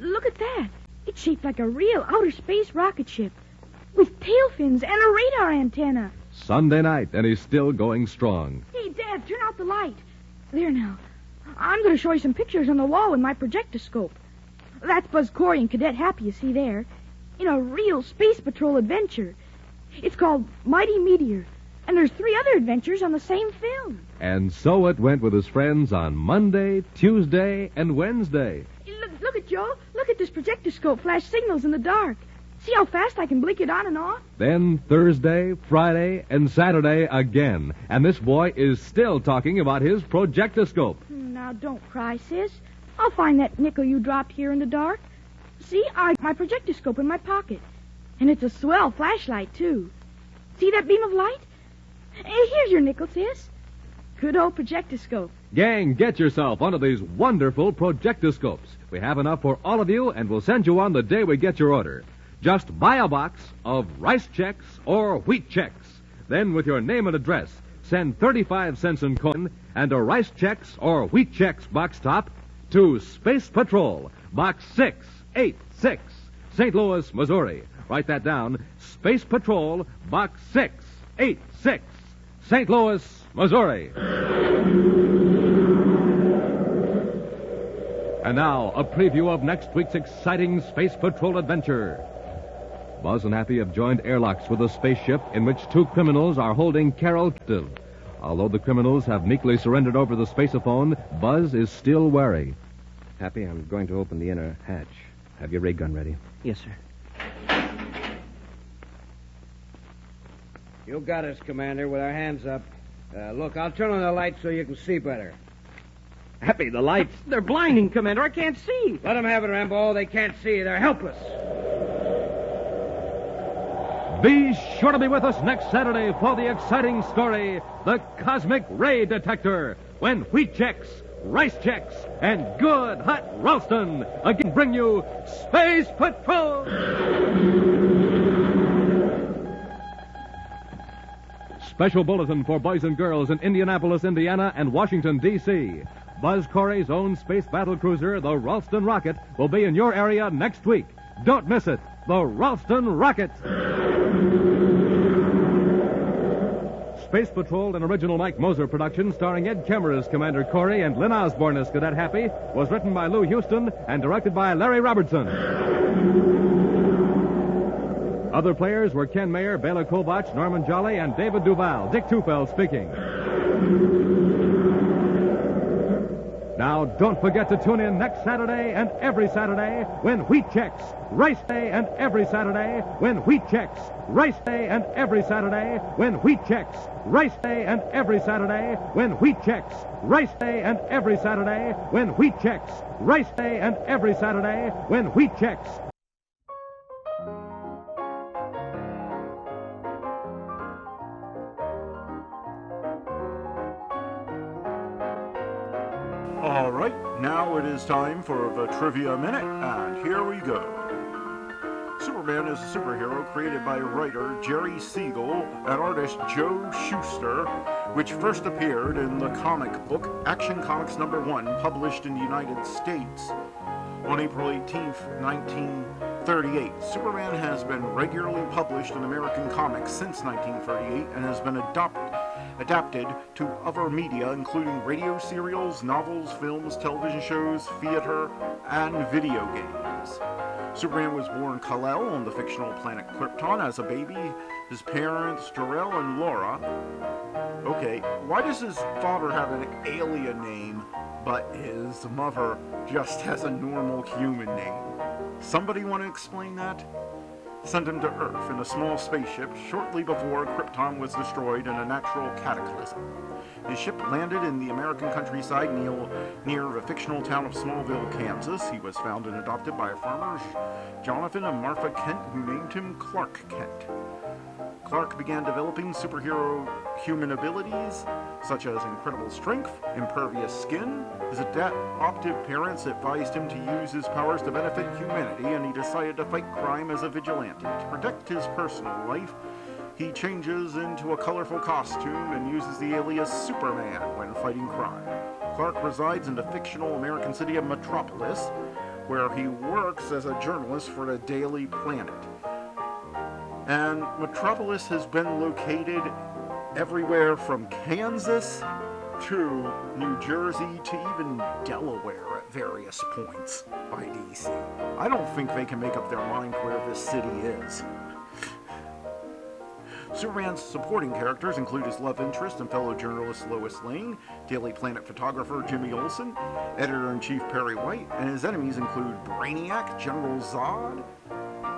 Look at that. It's shaped like a real outer space rocket ship with tail fins and a radar antenna. Sunday night, and he's still going strong. Hey, Dad, turn out the light. There now. I'm going to show you some pictures on the wall with my projectoscope. That's Buzz Corey and Cadet Happy you see there. In a real Space Patrol adventure. It's called Mighty Meteor. And there's 3 other adventures on the same film. And so it went with his friends on Monday, Tuesday, and Wednesday. Hey, look at Joe. Look at this projectoscope flash signals in the dark. See how fast I can blink it on and off? Then Thursday, Friday, and Saturday again. And this boy is still talking about his projectoscope. Now, don't cry, sis. I'll find that nickel you dropped here in the dark. See, I got my projectoscope in my pocket. And it's a swell flashlight, too. See that beam of light? Hey, here's your nickel, sis. Good old projectoscope. Gang, get yourself one of these wonderful projectoscopes. We have enough for all of you, and we'll send you one the day we get your order. Just buy a box of rice checks or wheat checks. Then, with your name and address, send 35 cents in coin and a rice checks or wheat checks box top to Space Patrol, Box 686, St. Louis, Missouri. Write that down. Space Patrol, Box 686, St. Louis, Missouri. And now, a preview of next week's exciting Space Patrol adventure. Buzz and Happy have joined airlocks with a spaceship in which 2 criminals are holding Carol captive. Although the criminals have meekly surrendered over the spaceophone, Buzz is still wary. Happy, I'm going to open the inner hatch. Have your ray gun ready. Yes, sir. You got us, Commander, with our hands up. Look, I'll turn on the lights so you can see better. Happy, the lights. They're blinding, Commander. I can't see. Let them have it, Rambo. They can't see. They're helpless. Be sure to be with us next Saturday for the exciting story, The Cosmic Ray Detector, when wheat checks, rice checks, and good hot Ralston again bring you Space Patrol! Special bulletin for boys and girls in Indianapolis, Indiana, and Washington, D.C. Buzz Corey's own space battle cruiser, the Ralston Rocket, will be in your area next week. Don't miss it. The Ralston Rocket. Space Patrol, an original Mike Moser production starring Ed Kemmer as Commander Corey and Lynn Osborne as Cadet Happy, was written by Lou Houston and directed by Larry Robertson. Other players were Ken Mayer, Bela Kovach, Norman Jolly, and David Duval. Dick Tufeld speaking. Now, don't forget to tune in next Saturday and every Saturday when Wheat Checks, Rice Day, and every Saturday when Wheat Checks, Rice Day, and every Saturday when Wheat Checks, Rice Day, and every Saturday when Wheat Checks, Rice Day, and every Saturday when Wheat Checks, Rice Day, and every Saturday when Wheat Checks. All right, now it is time for the Trivia Minute, and here we go. Superman is a superhero created by writer Jerry Siegel and artist Joe Shuster, which first appeared in the comic book Action Comics #1, published in the United States on April 18th, 1938. Superman has been regularly published in American comics since 1938 and has been adapted to other media, including radio serials, novels, films, television shows, theater, and video games. Superman was born Kal-El on the fictional planet Krypton as a baby. His parents, Jor-El and Laura. Okay, why does his father have an alien name, but his mother just has a normal human name? Somebody want to explain that? Sent him to Earth in a small spaceship shortly before Krypton was destroyed in a natural cataclysm. His ship landed in the American countryside near the fictional town of Smallville, Kansas. He was found and adopted by farmers Jonathan and Martha Kent, who named him Clark Kent. Clark began developing superhero human abilities, such as incredible strength, impervious skin. His adoptive parents advised him to use his powers to benefit humanity, and he decided to fight crime as a vigilante. To protect his personal life, he changes into a colorful costume and uses the alias Superman when fighting crime. Clark resides in the fictional American city of Metropolis, where he works as a journalist for the Daily Planet. And Metropolis has been located everywhere from Kansas to New Jersey to even Delaware at various points by DC. I don't think they can make up their mind where this city is. Superman's supporting characters include his love interest and fellow journalist Lois Lane, Daily Planet photographer Jimmy Olsen, editor-in-chief Perry White, and his enemies include Brainiac, General Zod,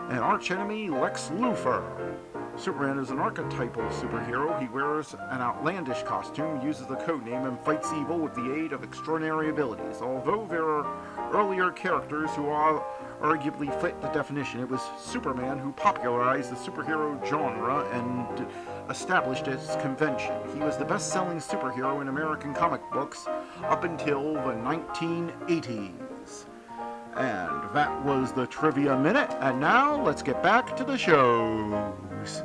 and archenemy Lex Luthor. Superman is an archetypal superhero. He wears an outlandish costume, uses the codename, and fights evil with the aid of extraordinary abilities. Although there are earlier characters who arguably fit the definition, it was Superman who popularized the superhero genre and established its convention. He was the best-selling superhero in American comic books up until the 1980s. And that was the Trivia Minute, and now let's get back to the shows.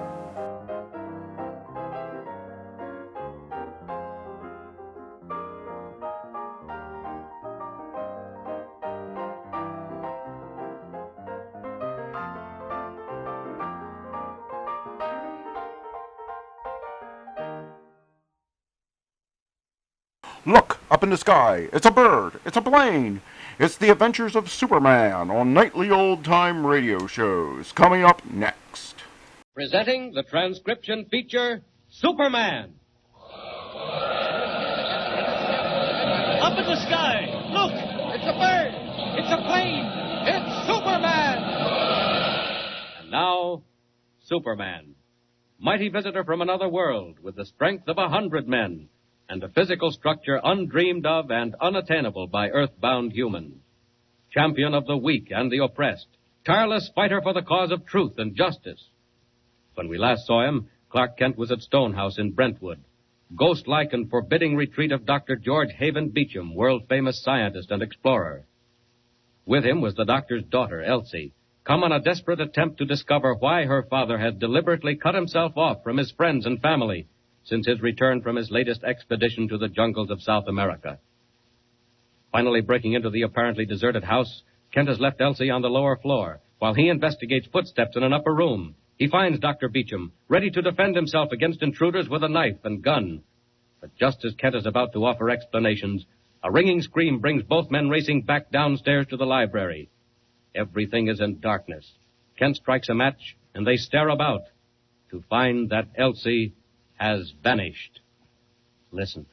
Look, up in the sky. It's a bird. It's a plane. It's the adventures of Superman on nightly old-time radio shows. Coming up next. Presenting the transcription feature, Superman. Up in the sky. Look, it's a bird. It's a plane. It's Superman. And now, Superman. mighty visitor from another world with the strength of 100 men and a physical structure undreamed of and unattainable by earthbound humans. Champion of the weak and the oppressed, tireless fighter for the cause of truth and justice. When we last saw him, Clark Kent was at Stonehouse in Brentwood, ghost-like and forbidding retreat of Dr. George Haven Beecham, world-famous scientist and explorer. With him was the doctor's daughter, Elsie, come on a desperate attempt to discover why her father had deliberately cut himself off from his friends and family since his return from his latest expedition to the jungles of South America. Finally breaking into the apparently deserted house, Kent has left Elsie on the lower floor while he investigates footsteps in an upper room. He finds Dr. Beecham, ready to defend himself against intruders with a knife and gun. But just as Kent is about to offer explanations, a ringing scream brings both men racing back downstairs to the library. Everything is in darkness. Kent strikes a match, and they stare about to find that Elsie has vanished. Listen.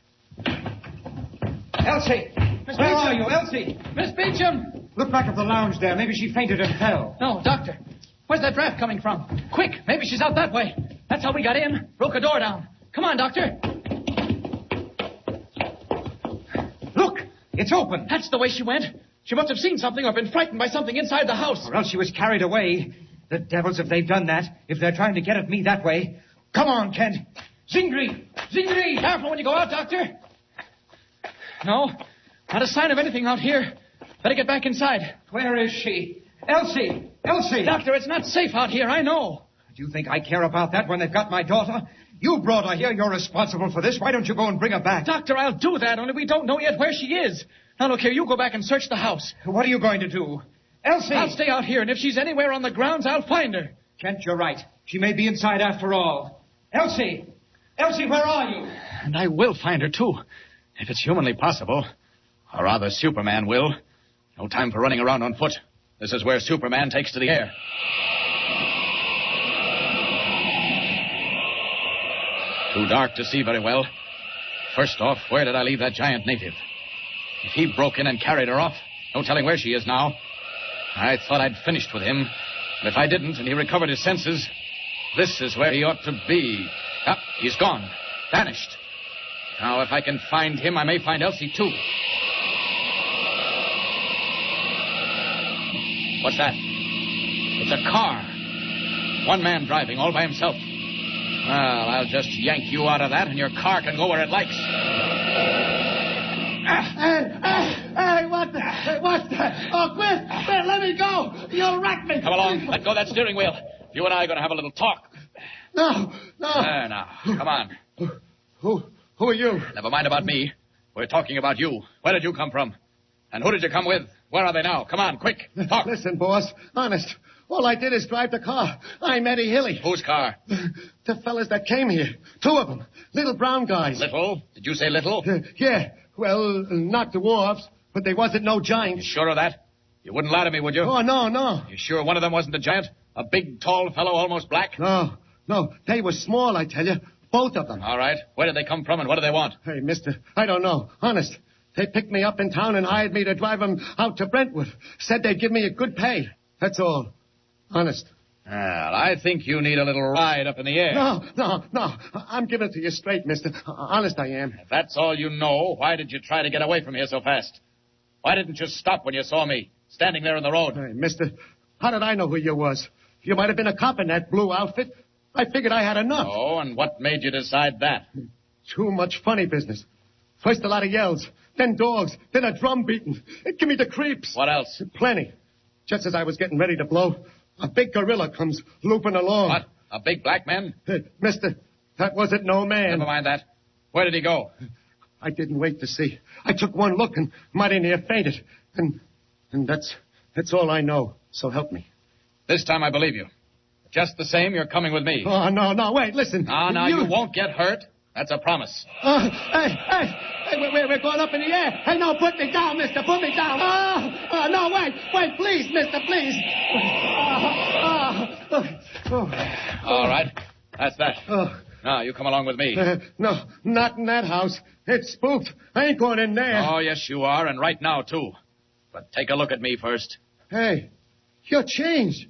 Elsie! Miss Where Beecham! are you, Elsie? Miss Beecham! Look back at the lounge there. Maybe she fainted and fell. No, Doctor. Where's that draft coming from? Quick, maybe she's out that way. That's how we got in. Broke a door down. Come on, Doctor. Look! It's open. That's the way she went. She must have seen something or been frightened by something inside the house. Or else she was carried away. The devils, if they've done that, if they're trying to get at me that way. Come on, Kent. Zingri! Zingri! Careful when you go out, Doctor. No, not a sign of anything out here. Better get back inside. Where is she? Elsie! Elsie! Doctor, it's not safe out here, I know. Do you think I care about that when they've got my daughter? You brought her here. You're responsible for this. Why don't you go and bring her back? Doctor, I'll do that, only we don't know yet where she is. Now, look here, you go back and search the house. What are you going to do? Elsie! I'll stay out here, and if she's anywhere on the grounds, I'll find her. Kent, you're right. She may be inside after all. Elsie! Elsie, where are you? And I will find her, too. If it's humanly possible. Or rather, Superman will. No time for running around on foot. This is where Superman takes to the air. Too dark to see very well. First off, where did I leave that giant native? If he broke in and carried her off, no telling where she is now. I thought I'd finished with him. But if I didn't and he recovered his senses, this is where he ought to be. Ah, he's gone. Vanished. Now, if I can find him, I may find Elsie, too. What's that? It's a car. One man driving all by himself. Well, I'll just yank you out of that, and your car can go where it likes. Hey, what the? Oh, quit, let me go. You'll wreck me. Come along, let go that steering wheel. You and I are going to have a little talk. No. There now, come on. Who are you? Never mind about me. We're talking about you. Where did you come from? And who did you come with? Where are they now? Come on, quick, talk. Listen, boss, honest. All I did is drive the car. I'm Eddie Hilly. Whose car? The fellas that came here. Two of them. Little brown guys. Little? Did you say little? Yeah. Well, not dwarfs, but they wasn't no giants. You sure of that? You wouldn't lie to me, would you? Oh, no. You sure one of them wasn't a giant? A big, tall fellow, almost black? No. They were small, I tell you. Both of them. All right. Where did they come from and what do they want? Hey, mister, I don't know. Honest. They picked me up in town and hired me to drive them out to Brentwood. Said they'd give me a good pay. That's all. Honest. Well, I think you need a little ride up in the air. No. I'm giving it to you straight, mister. Honest I am. If that's all you know, why did you try to get away from here so fast? Why didn't you stop when you saw me standing there in the road? Hey, mister, how did I know who you was? You might have been a cop in that blue outfit. I figured I had enough. Oh, and what made you decide that? Too much funny business. First a lot of yells, then dogs, then a drum beating. It gave me the creeps. What else? Plenty. Just as I was getting ready to blow, a big gorilla comes looping along. What? A big black man? Hey, mister, that wasn't no man. Never mind that. Where did he go? I didn't wait to see. I took one look and mighty near fainted. And that's all I know. So help me. This time I believe you. Just the same, you're coming with me. Oh, no, wait, listen. No, you won't get hurt. That's a promise. Hey, we're going up in the air. Hey, no, put me down, mister, put me down. No, wait, please, mister, please. All right, that's that. Now, you come along with me. No, not in that house. It's spooked. I ain't going in there. Oh, yes, you are, and right now, too. But take a look at me first. Hey, you're changed.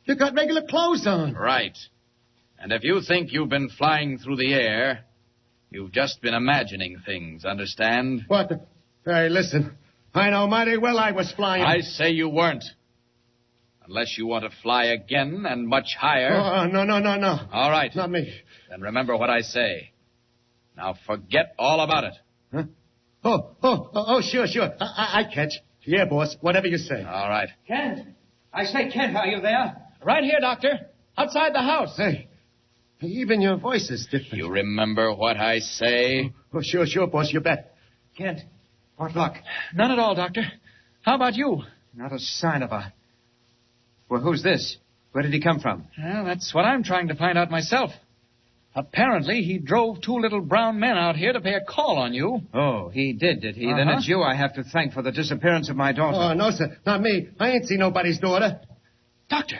You got regular clothes on. Right. And if you think you've been flying through the air, you've just been imagining things, understand? What the... Hey, listen. I know mighty well I was flying. I say you weren't. Unless you want to fly again and much higher. Oh, no. All right. Not me. Then remember what I say. Now forget all about it. Huh? Oh, sure. I catch. Yeah, boss. Whatever you say. All right. Kent. I say, Kent, are you there? Right here, Doctor. Outside the house. Hey. Even your voice is different. You remember what I say? Oh, sure, boss. You bet. Kent, what luck? None at all, Doctor. How about you? Not a sign of a... Well, who's this? Where did he come from? Well, that's what I'm trying to find out myself. Apparently, he drove two little brown men out here to pay a call on you. Oh, he did he? Then it's you I have to thank for the disappearance of my daughter. Oh, no, sir. Not me. I ain't seen nobody's daughter. Doctor,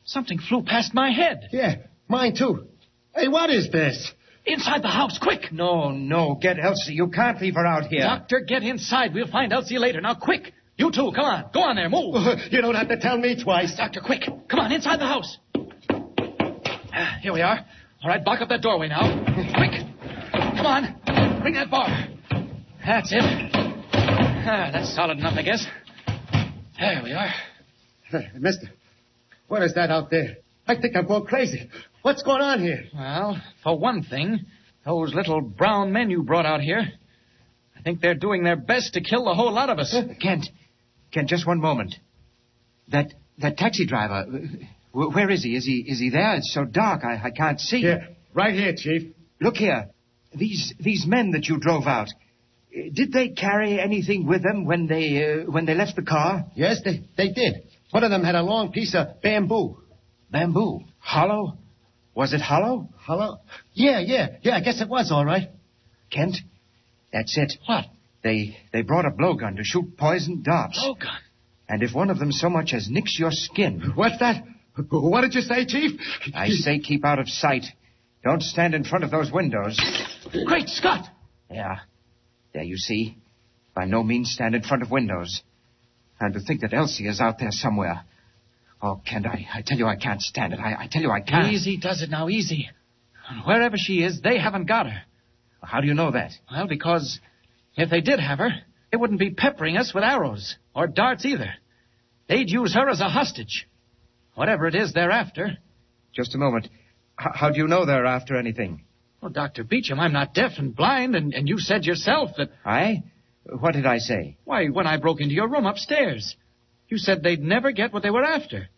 something flew past my head. Yeah, mine too. Hey, what is this? Inside the house, quick! No, get Elsie. You can't leave her out here. Doctor, get inside. We'll find Elsie later. Now, quick! You two, come on. Go on there, move. You don't have to tell me twice. Doctor, quick. Come on, inside the house. Here we are. All right, block up that doorway now. Quick. Come on. Bring that bar. That's it. That's solid enough, I guess. There we are. Mister, what is that out there? I think I'm going crazy. What's going on here? Well, for one thing, those little brown men you brought out here, I think they're doing their best to kill the whole lot of us. Kent, just one moment. That taxi driver, where is he? Is he there? It's so dark, I can't see. Yeah, right here, Chief. Look here. These men that you drove out, did they carry anything with them when they left the car? Yes, they did. One of them had a long piece of bamboo. Bamboo? Hollow? Was it hollow? Hollow? Yeah, I guess it was all right. Kent, that's it. What? They brought a blowgun to shoot poison darts. Blowgun? And if one of them so much as nicks your skin... What's that? What did you say, Chief? I say keep out of sight. Don't stand in front of those windows. Great Scott! Yeah. There, you see. By no means stand in front of windows. And to think that Elsie is out there somewhere. Oh, Kent, I tell you I can't stand it. I tell you I can't. Easy does it now, easy. Wherever she is, they haven't got her. How do you know that? Well, because if they did have her, they wouldn't be peppering us with arrows, or darts either. They'd use her as a hostage. Whatever it is they're after. Just a moment. How do you know they're after anything? Well, Dr. Beecham, I'm not deaf and blind, and you said yourself that... I? What did I say? Why, when I broke into your room upstairs, you said they'd never get what they were after.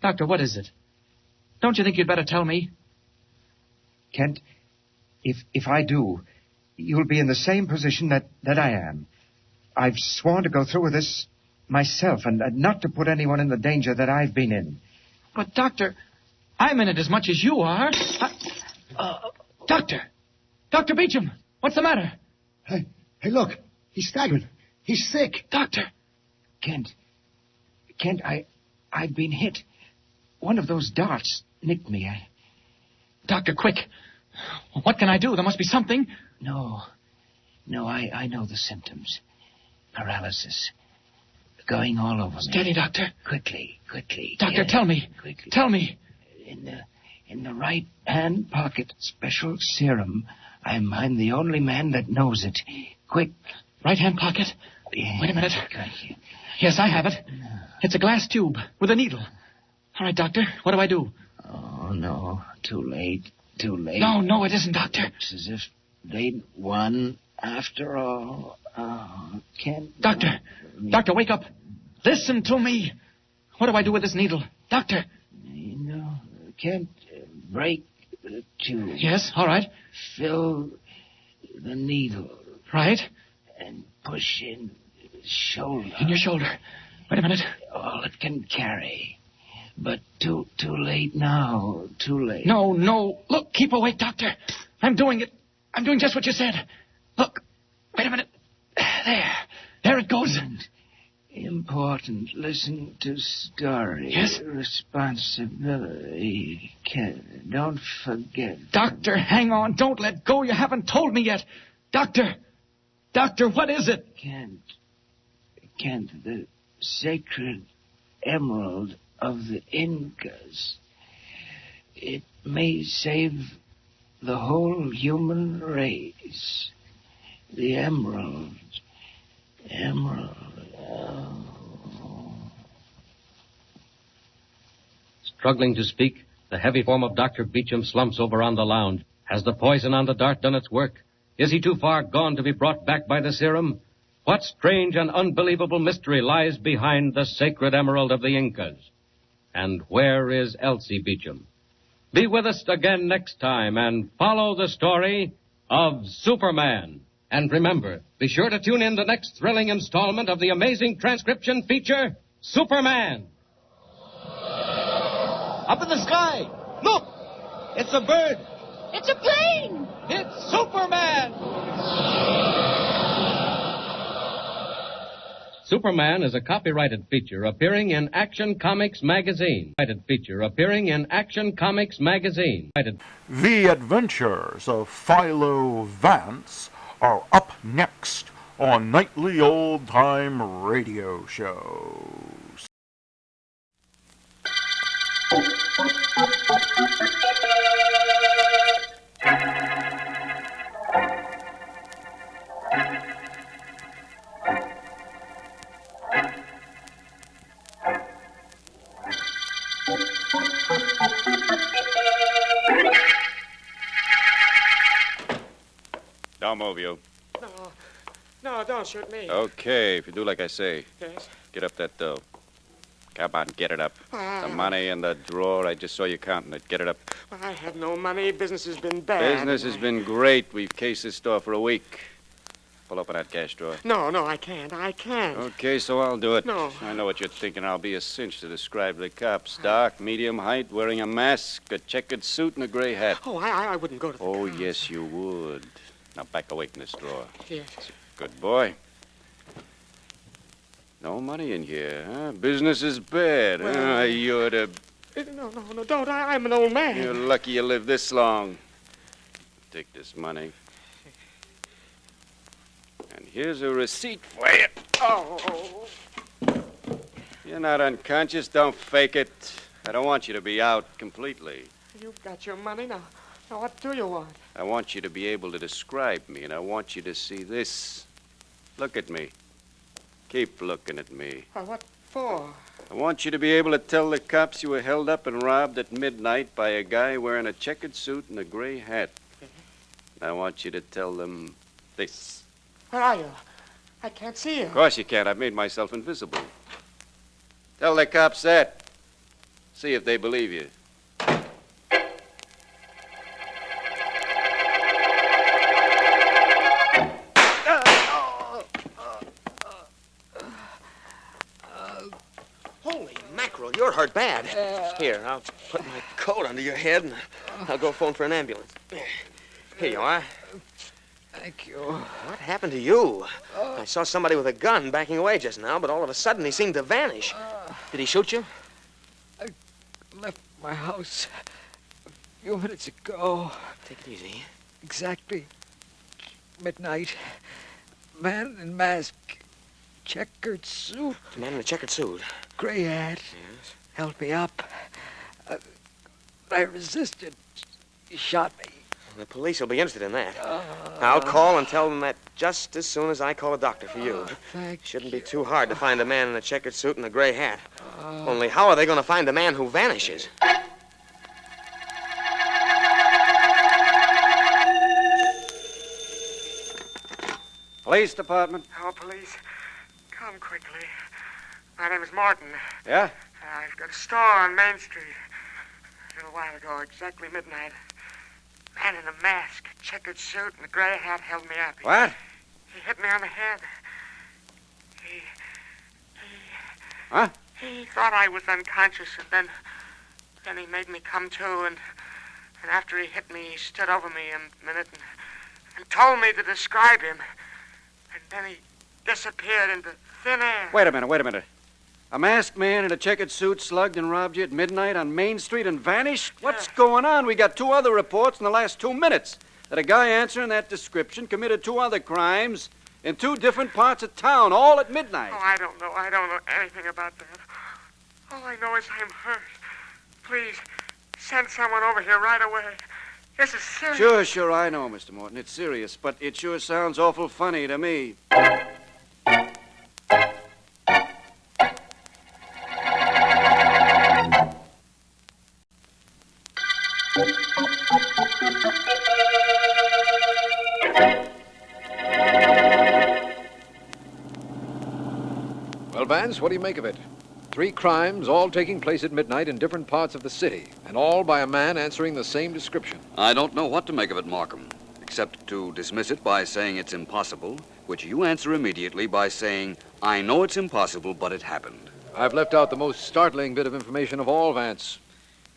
Doctor, what is it? Don't you think you'd better tell me? Kent, if I do, you'll be in the same position that I am. I've sworn to go through with this myself and not to put anyone in the danger that I've been in. But, Doctor, I'm in it as much as you are. Dr. Beecham, what's the matter? Hey, look. He's staggering. He's sick. Doctor. Kent, I've been hit. One of those darts nicked me. Doctor, quick. What can I do? There must be something. No, I know the symptoms. Paralysis. Going all over me. Steady, Doctor. Quickly. Doctor, tell me. Quickly. Tell me. In the right hand pocket, special serum. I'm the only man that knows it. Quick. Right hand pocket? Yeah. Wait a minute. Yes, I have it. It's a glass tube with a needle. All right, Doctor, what do I do? Oh, no. Too late. No, it isn't, Doctor. It's as if they'd won after all. Oh, Kent. Doctor, wake up. Listen to me. What do I do with this needle? Doctor. Kent, break the tube. Yes, all right. Fill the needle. Right. And push in the shoulder. In your shoulder. Wait a minute. All it can carry. But too late now. Too late. No. Look, keep awake, Doctor. I'm doing it. I'm doing just what you said. Look. Wait a minute. There it goes. Important. Listen to story. Yes? Responsibility. Don't forget. Doctor, hang on. Don't let go. You haven't told me yet. Doctor, what is it? Kent, the sacred emerald of the Incas. It may save the whole human race. The emerald. Struggling to speak, the heavy form of Dr. Beecham slumps over on the lounge. Has the poison on the dart done its work? Is he too far gone to be brought back by the serum? What strange and unbelievable mystery lies behind the sacred emerald of the Incas? And where is Elsie Beecham? Be with us again next time and follow the story of Superman. And remember, be sure to tune in the next thrilling installment of the amazing transcription feature, Superman. Up in the sky! Look! It's a bird! It's a plane! It's Superman! Superman is a copyrighted feature appearing in Action Comics magazine. The adventures of Philo Vance are up next on Nightly Old Time Radio Shows. Don't move, you. No, don't shoot me. Okay, if you do like I say. Yes? Get up that dough. Come on, get it up. The money in the drawer. I just saw you counting it. Get it up. I have no money. Business has been bad. Business has been great. We've cased this store for a week. Pull open that cash drawer. No, I can't. Okay, so I'll do it. No. I know what you're thinking. I'll be a cinch to describe the cops. Dark, medium height, wearing a mask, a checkered suit, and a gray hat. Oh, I wouldn't go to the Oh, yes, you would. Now back away from this drawer. Yes. Good boy. No money in here, huh? Business is bad. Well, You're the... No, don't. I'm an old man. You're lucky you lived this long. Take this money. And here's a receipt for you. Oh. You're not unconscious. Don't fake it. I don't want you to be out completely. You've got your money now. Now, what do you want? I want you to be able to describe me, and I want you to see this. Look at me. Keep looking at me. What for? I want you to be able to tell the cops you were held up and robbed at midnight by a guy wearing a checkered suit and a gray hat. And I want you to tell them this. Where are you? I can't see you. Of course you can't. I've made myself invisible. Tell the cops that. See if they believe you. Holy mackerel, you're hurt bad. Here, I'll put my coat under your head and I'll go phone for an ambulance. Here you are. Thank you. What happened to you? I saw somebody with a gun backing away just now, but all of a sudden he seemed to vanish. Did he shoot you? I left my house a few minutes ago. Take it easy. Exactly midnight. Man in mask. Checkered suit. The man in a checkered suit. Gray hat. Yes. Held me up. I resisted. He shot me. The police will be interested in that. I'll call and tell them that just as soon as I call a doctor for you. Shouldn't be too hard to find a man in a checkered suit and a gray hat. Only how are they going to find a man who vanishes? Police department. Oh, police. Come quickly. My name is Martin. Yeah? I've got a store on Main Street. A little while ago, exactly midnight. Man in a mask, checkered suit, and a gray hat held me up. What? He hit me on the head. Huh? He thought I was unconscious, and then he made me come to, and after he hit me, he stood over me a minute and told me to describe him. And then he disappeared into thin air. Wait a minute. A masked man in a checkered suit slugged and robbed you at midnight on Main Street and vanished? What's going on? We got 2 other reports in the last 2 minutes that a guy answering that description committed 2 other crimes in 2 different parts of town, all at midnight. Oh, I don't know anything about that. All I know is I'm hurt. Please, Send someone over here right away. This is serious. Sure, I know, Mr. Morton. It's serious, but it sure sounds awful funny to me. Well, Vance, what do you make of it? 3 crimes, all taking place at midnight in different parts of the city, and all by a man answering the same description. I don't know what to make of it, Markham, except to dismiss it by saying it's impossible, which you answer immediately by saying, I know it's impossible, but it happened. I've left out the most startling bit of information of all, Vance.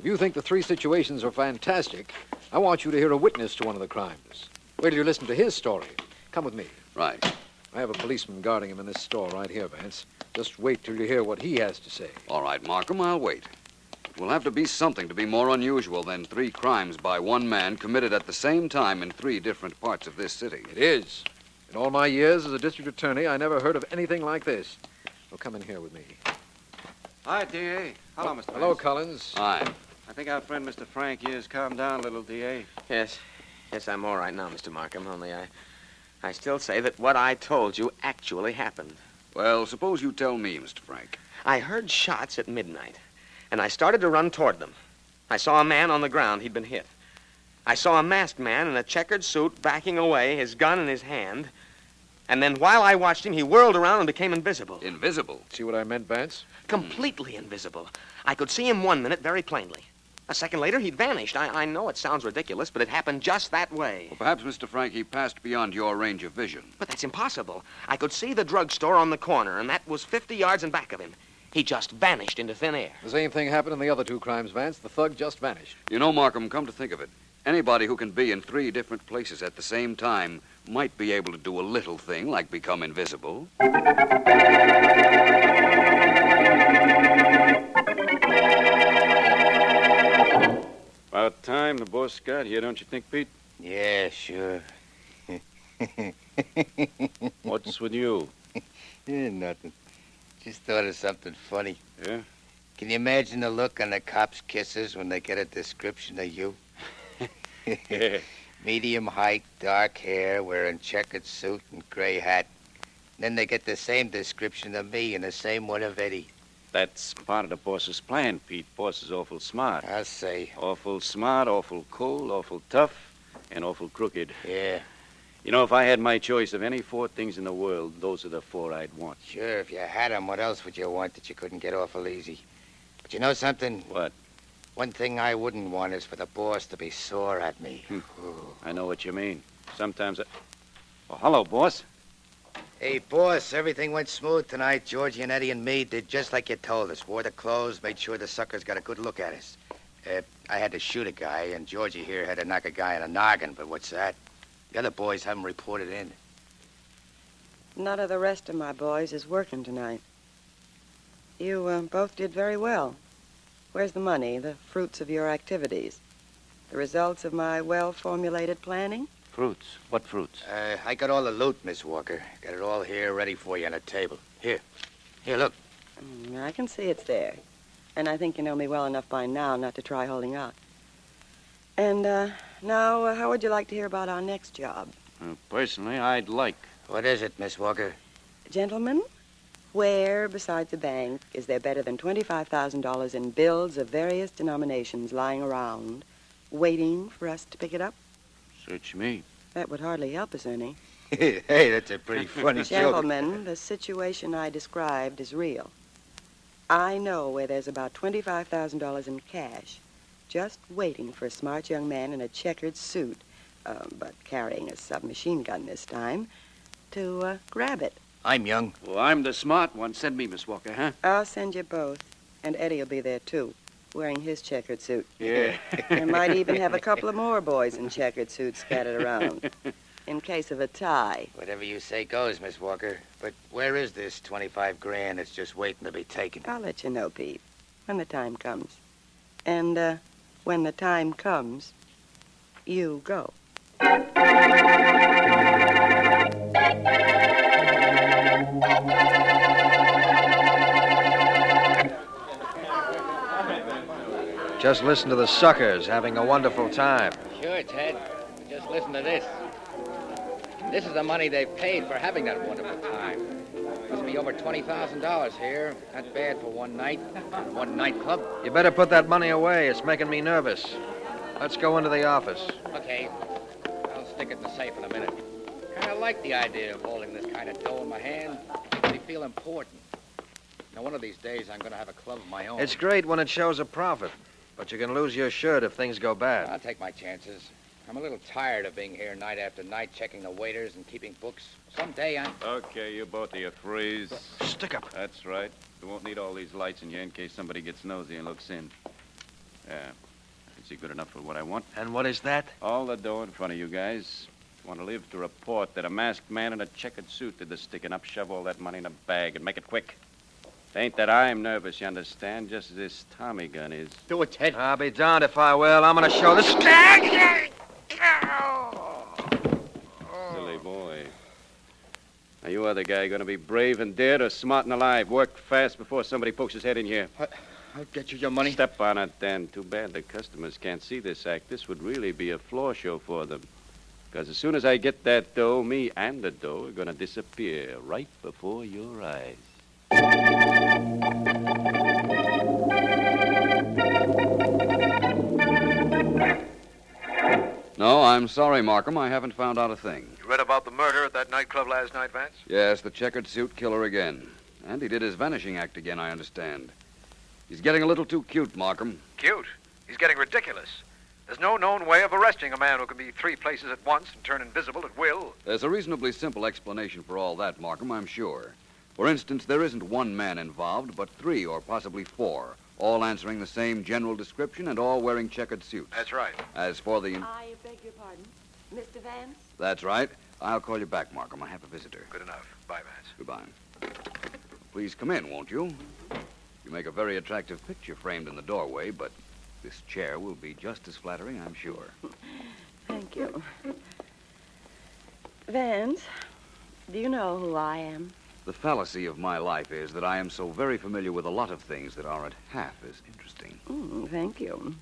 If you think the 3 situations are fantastic, I want you to hear a witness to one of the crimes. Wait till you listen to his story. Come with me. Right. I have a policeman guarding him in this store right here, Vance. Just wait till you hear what he has to say. All right, Markham, I'll wait. It will have to be something to be more unusual than 3 crimes by one man committed at the same time in 3 different parts of this city. It is. In all my years as a district attorney, I never heard of anything like this. Well, come in here with me. Hi, D.A. Hello, Mr. Hello, Vance. Collins. Hi. I think our friend Mr. Frank here has calmed down a little, D.A. Yes, I'm all right now, Mr. Markham, only I still say that what I told you actually happened. Well, suppose you tell me, Mr. Frank. I heard shots at midnight, and I started to run toward them. I saw a man on the ground. He'd been hit. I saw a masked man in a checkered suit backing away, his gun in his hand. And then while I watched him, he whirled around and became invisible. Invisible? See what I meant, Vance? Completely invisible. I could see him 1 minute very plainly. A second later, he'd vanished. I know it sounds ridiculous, but it happened just that way. Well, perhaps, Mr. Frank, he passed beyond your range of vision. But that's impossible. I could see the drugstore on the corner, and that was 50 yards in back of him. He just vanished into thin air. The same thing happened in the other 2 crimes, Vance. The thug just vanished. You know, Markham, come to think of it, anybody who can be in 3 different places at the same time might be able to do a little thing like become invisible. About time the boss got here, don't you think, Pete? Yeah, sure. What's with you? Yeah, nothing. Just thought of something funny. Yeah? Can you imagine the look on the cops' kisses when they get a description of you? Yeah. Medium height, dark hair, wearing checkered suit and gray hat. Then they get the same description of me and the same one of Eddie. That's part of the boss's plan, Pete. Boss is awful smart. I'll say. Awful smart, awful cold, awful tough, and awful crooked. Yeah. You know, if I had my choice of any 4 things in the world, those are the 4 I'd want. Sure, if you had 'em, what else would you want that you couldn't get awful easy? But you know something? What? One thing I wouldn't want is for the boss to be sore at me. I know what you mean. Sometimes I... Oh, hello, boss. Hey, boss, everything went smooth tonight. Georgie and Eddie and me did just like you told us. Wore the clothes, made sure the suckers got a good look at us. I had to shoot a guy, and Georgie here had to knock a guy in the noggin, but what's that? The other boys haven't reported in. None of the rest of my boys is working tonight. You both did very well. Where's the money, the fruits of your activities? The results of my well-formulated planning? Fruits? What fruits? I got all the loot, Miss Walker. Got it all here ready for you on a table. Here, look. I can see it's there. And I think you know me well enough by now not to try holding out. And now, how would you like to hear about our next job? Personally, I'd like. What is it, Miss Walker? Gentlemen, where, besides the bank, is there better than $25,000 in bills of various denominations lying around, waiting for us to pick it up? Search me. That would hardly help us any. Hey, that's a pretty funny joke. Gentlemen, the situation I described is real. I know where there's about $25,000 in cash, just waiting for a smart young man in a checkered suit, but carrying a submachine gun this time, to grab it. I'm young. Well, I'm the smart one. Send me, Miss Walker, huh? I'll send you both. And Eddie will be there, too, wearing his checkered suit. Yeah. You might even have a couple of more boys in checkered suits scattered around, in case of a tie. Whatever you say goes, Miss Walker. But where is this 25 grand that's just waiting to be taken? I'll let you know, Pete, when the time comes. And when the time comes, you go. Just listen to the suckers having a wonderful time. Sure, Ted. Just listen to this. This is the money they paid for having that wonderful time. Must be over $20,000 here. Not bad for one night. One nightclub. You better put that money away. It's making me nervous. Let's go into the office. Okay. I'll stick it in the safe in a minute. Kind of like the idea of holding this kind of dough in my hand. Makes me feel important. Now, one of these days, I'm going to have a club of my own. It's great when it shows a profit, but you can lose your shirt if things go bad. I'll take my chances. I'm a little tired of being here night after night, checking the waiters and keeping books. Someday I'm... Okay, you both of you freeze. Stick up. That's right. We won't need all these lights in here in case somebody gets nosy and looks in. Yeah. Is he good enough for what I want? And what is that? All the dough in front of you guys. Want to live to report that a masked man in a checkered suit did the sticking up, shove all that money in a bag, and make it quick. It ain't that I'm nervous, you understand, just as this Tommy gun is. Do it, Ted. I'll be darned if I will. I'm going to show this... Silly boy. Now, you other guy going to be brave and dead or smart and alive? Work fast before somebody pokes his head in here. I'll get you your money. Step on it, then. Too bad the customers can't see this act. This would really be a floor show for them. Because as soon as I get that dough, me and the dough are going to disappear right before your eyes. No, I'm sorry, Markham. I haven't found out a thing. You read about the murder at that nightclub last night, Vance? Yes, the checkered suit killer again. And he did his vanishing act again, I understand. He's getting a little too cute, Markham. Cute? He's getting ridiculous. There's no known way of arresting a man who can be 3 places at once and turn invisible at will. There's a reasonably simple explanation for all that, Markham, I'm sure. For instance, there isn't one man involved, but 3 or possibly 4, all answering the same general description and all wearing checkered suits. That's right. As for the... I beg your pardon. Mr. Vance? That's right. I'll call you back, Markham. I have a visitor. Good enough. Bye, Vance. Goodbye. Please come in, won't you? You make a very attractive picture framed in the doorway, but this chair will be just as flattering, I'm sure. Thank you. Vance, do you know who I am? The fallacy of my life is that I am so very familiar with a lot of things that aren't half as interesting. Thank you.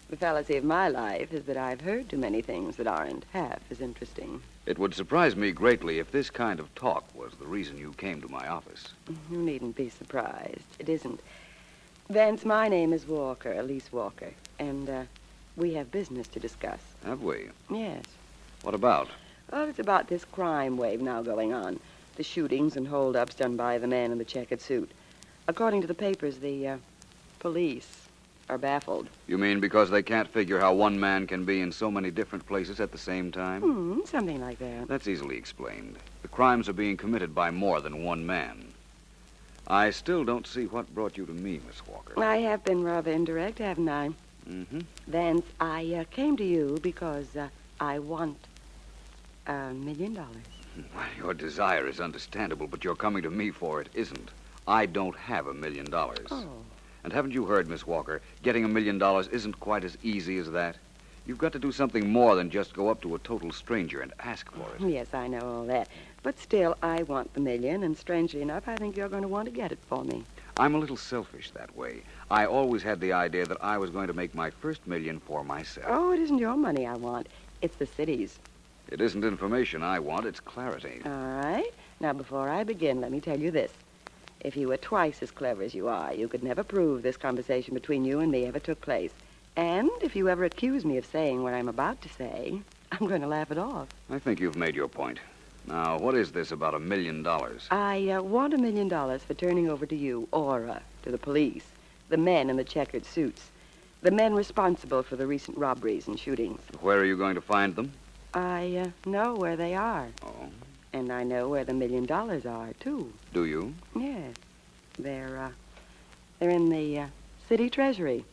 The fallacy of my life is that I've heard too many things that aren't half as interesting. It would surprise me greatly if this kind of talk was the reason you came to my office. You needn't be surprised. It isn't. Vance, my name is Walker, Elise Walker, and we have business to discuss. Have we? Yes. What about? Well, it's about this crime wave now going on. The shootings and hold-ups done by the man in the checkered suit. According to the papers, the police are baffled. You mean because they can't figure how one man can be in so many different places at the same time? Something like that. That's easily explained. The crimes are being committed by more than one man. I still don't see what brought you to me, Miss Walker. I have been rather indirect, haven't I? Mm-hmm. Vance, I came to you because I want $1 million. Well, your desire is understandable, but your coming to me for it isn't. I don't have $1 million. Oh. And haven't you heard, Miss Walker, getting $1 million isn't quite as easy as that. You've got to do something more than just go up to a total stranger and ask for it. Yes, I know all that. But still, I want the $1 million, and strangely enough, I think you're going to want to get it for me. I'm a little selfish that way. I always had the idea that I was going to make my first $1 million for myself. Oh, it isn't your money I want. It's the city's. It isn't information I want, it's clarity. All right. Now, before I begin, let me tell you this. If you were twice as clever as you are, you could never prove this conversation between you and me ever took place. And if you ever accuse me of saying what I'm about to say, I'm going to laugh it off. I think you've made your point. Now, what is this about $1 million? I want $1 million for turning over to you, or to the police, the men in the checkered suits, the men responsible for the recent robberies and shootings. Where are you going to find them? I know where they are. Oh. And I know where the $1 million are, too. Do you? Yes. They're in the city treasury.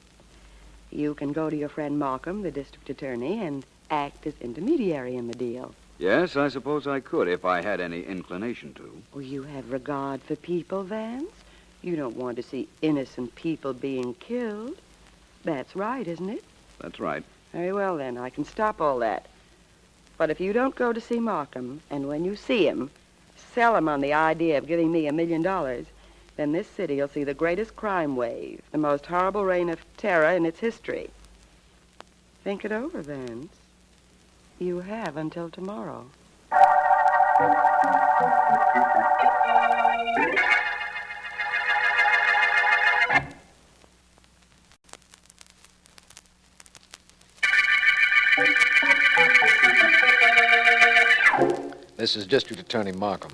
You can go to your friend Markham, the district attorney, and act as intermediary in the deal. Yes, I suppose I could if I had any inclination to. Well, you have regard for people, Vance. You don't want to see innocent people being killed. That's right, isn't it? That's right. Very well, then. I can stop all that. But if you don't go to see Markham, and when you see him, sell him on the idea of giving me $1 million, then this city will see the greatest crime wave, the most horrible reign of terror in its history. Think it over, Vance. You have until tomorrow. This is District Attorney Markham.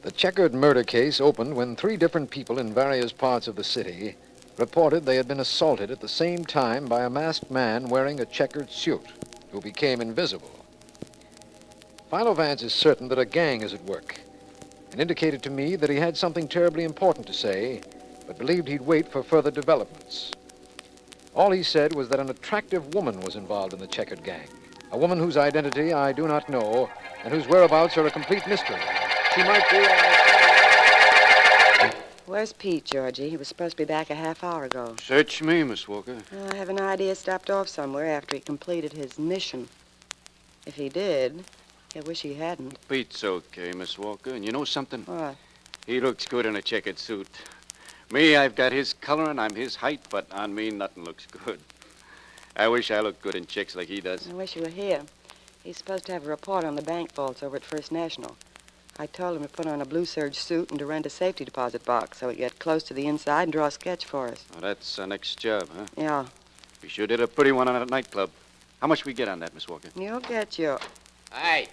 The checkered murder case opened when 3 different people in various parts of the city reported they had been assaulted at the same time by a masked man wearing a checkered suit who became invisible. Philo Vance is certain that a gang is at work and indicated to me that he had something terribly important to say, but believed he'd wait for further developments. All he said was that an attractive woman was involved in the checkered gang, a woman whose identity I do not know and whose whereabouts are a complete mystery. She might be Where's Pete, Georgie? He was supposed to be back a half hour ago. Search me, Miss Walker. I have an idea he stopped off somewhere after he completed his mission. If he did, I wish he hadn't. Pete's okay, Miss Walker. And you know something? What? He looks good in a checkered suit. Me, I've got his color and I'm his height, but on me, nothing looks good. I wish I looked good in chicks like he does. I wish you were here. He's supposed to have a report on the bank vaults over at First National. I told him to put on a blue serge suit and to rent a safety deposit box so he'd get close to the inside and draw a sketch for us. Oh, that's our next job, huh? Yeah. We sure did a pretty one on a nightclub. How much we get on that, Miss Walker? You'll get your... Hey,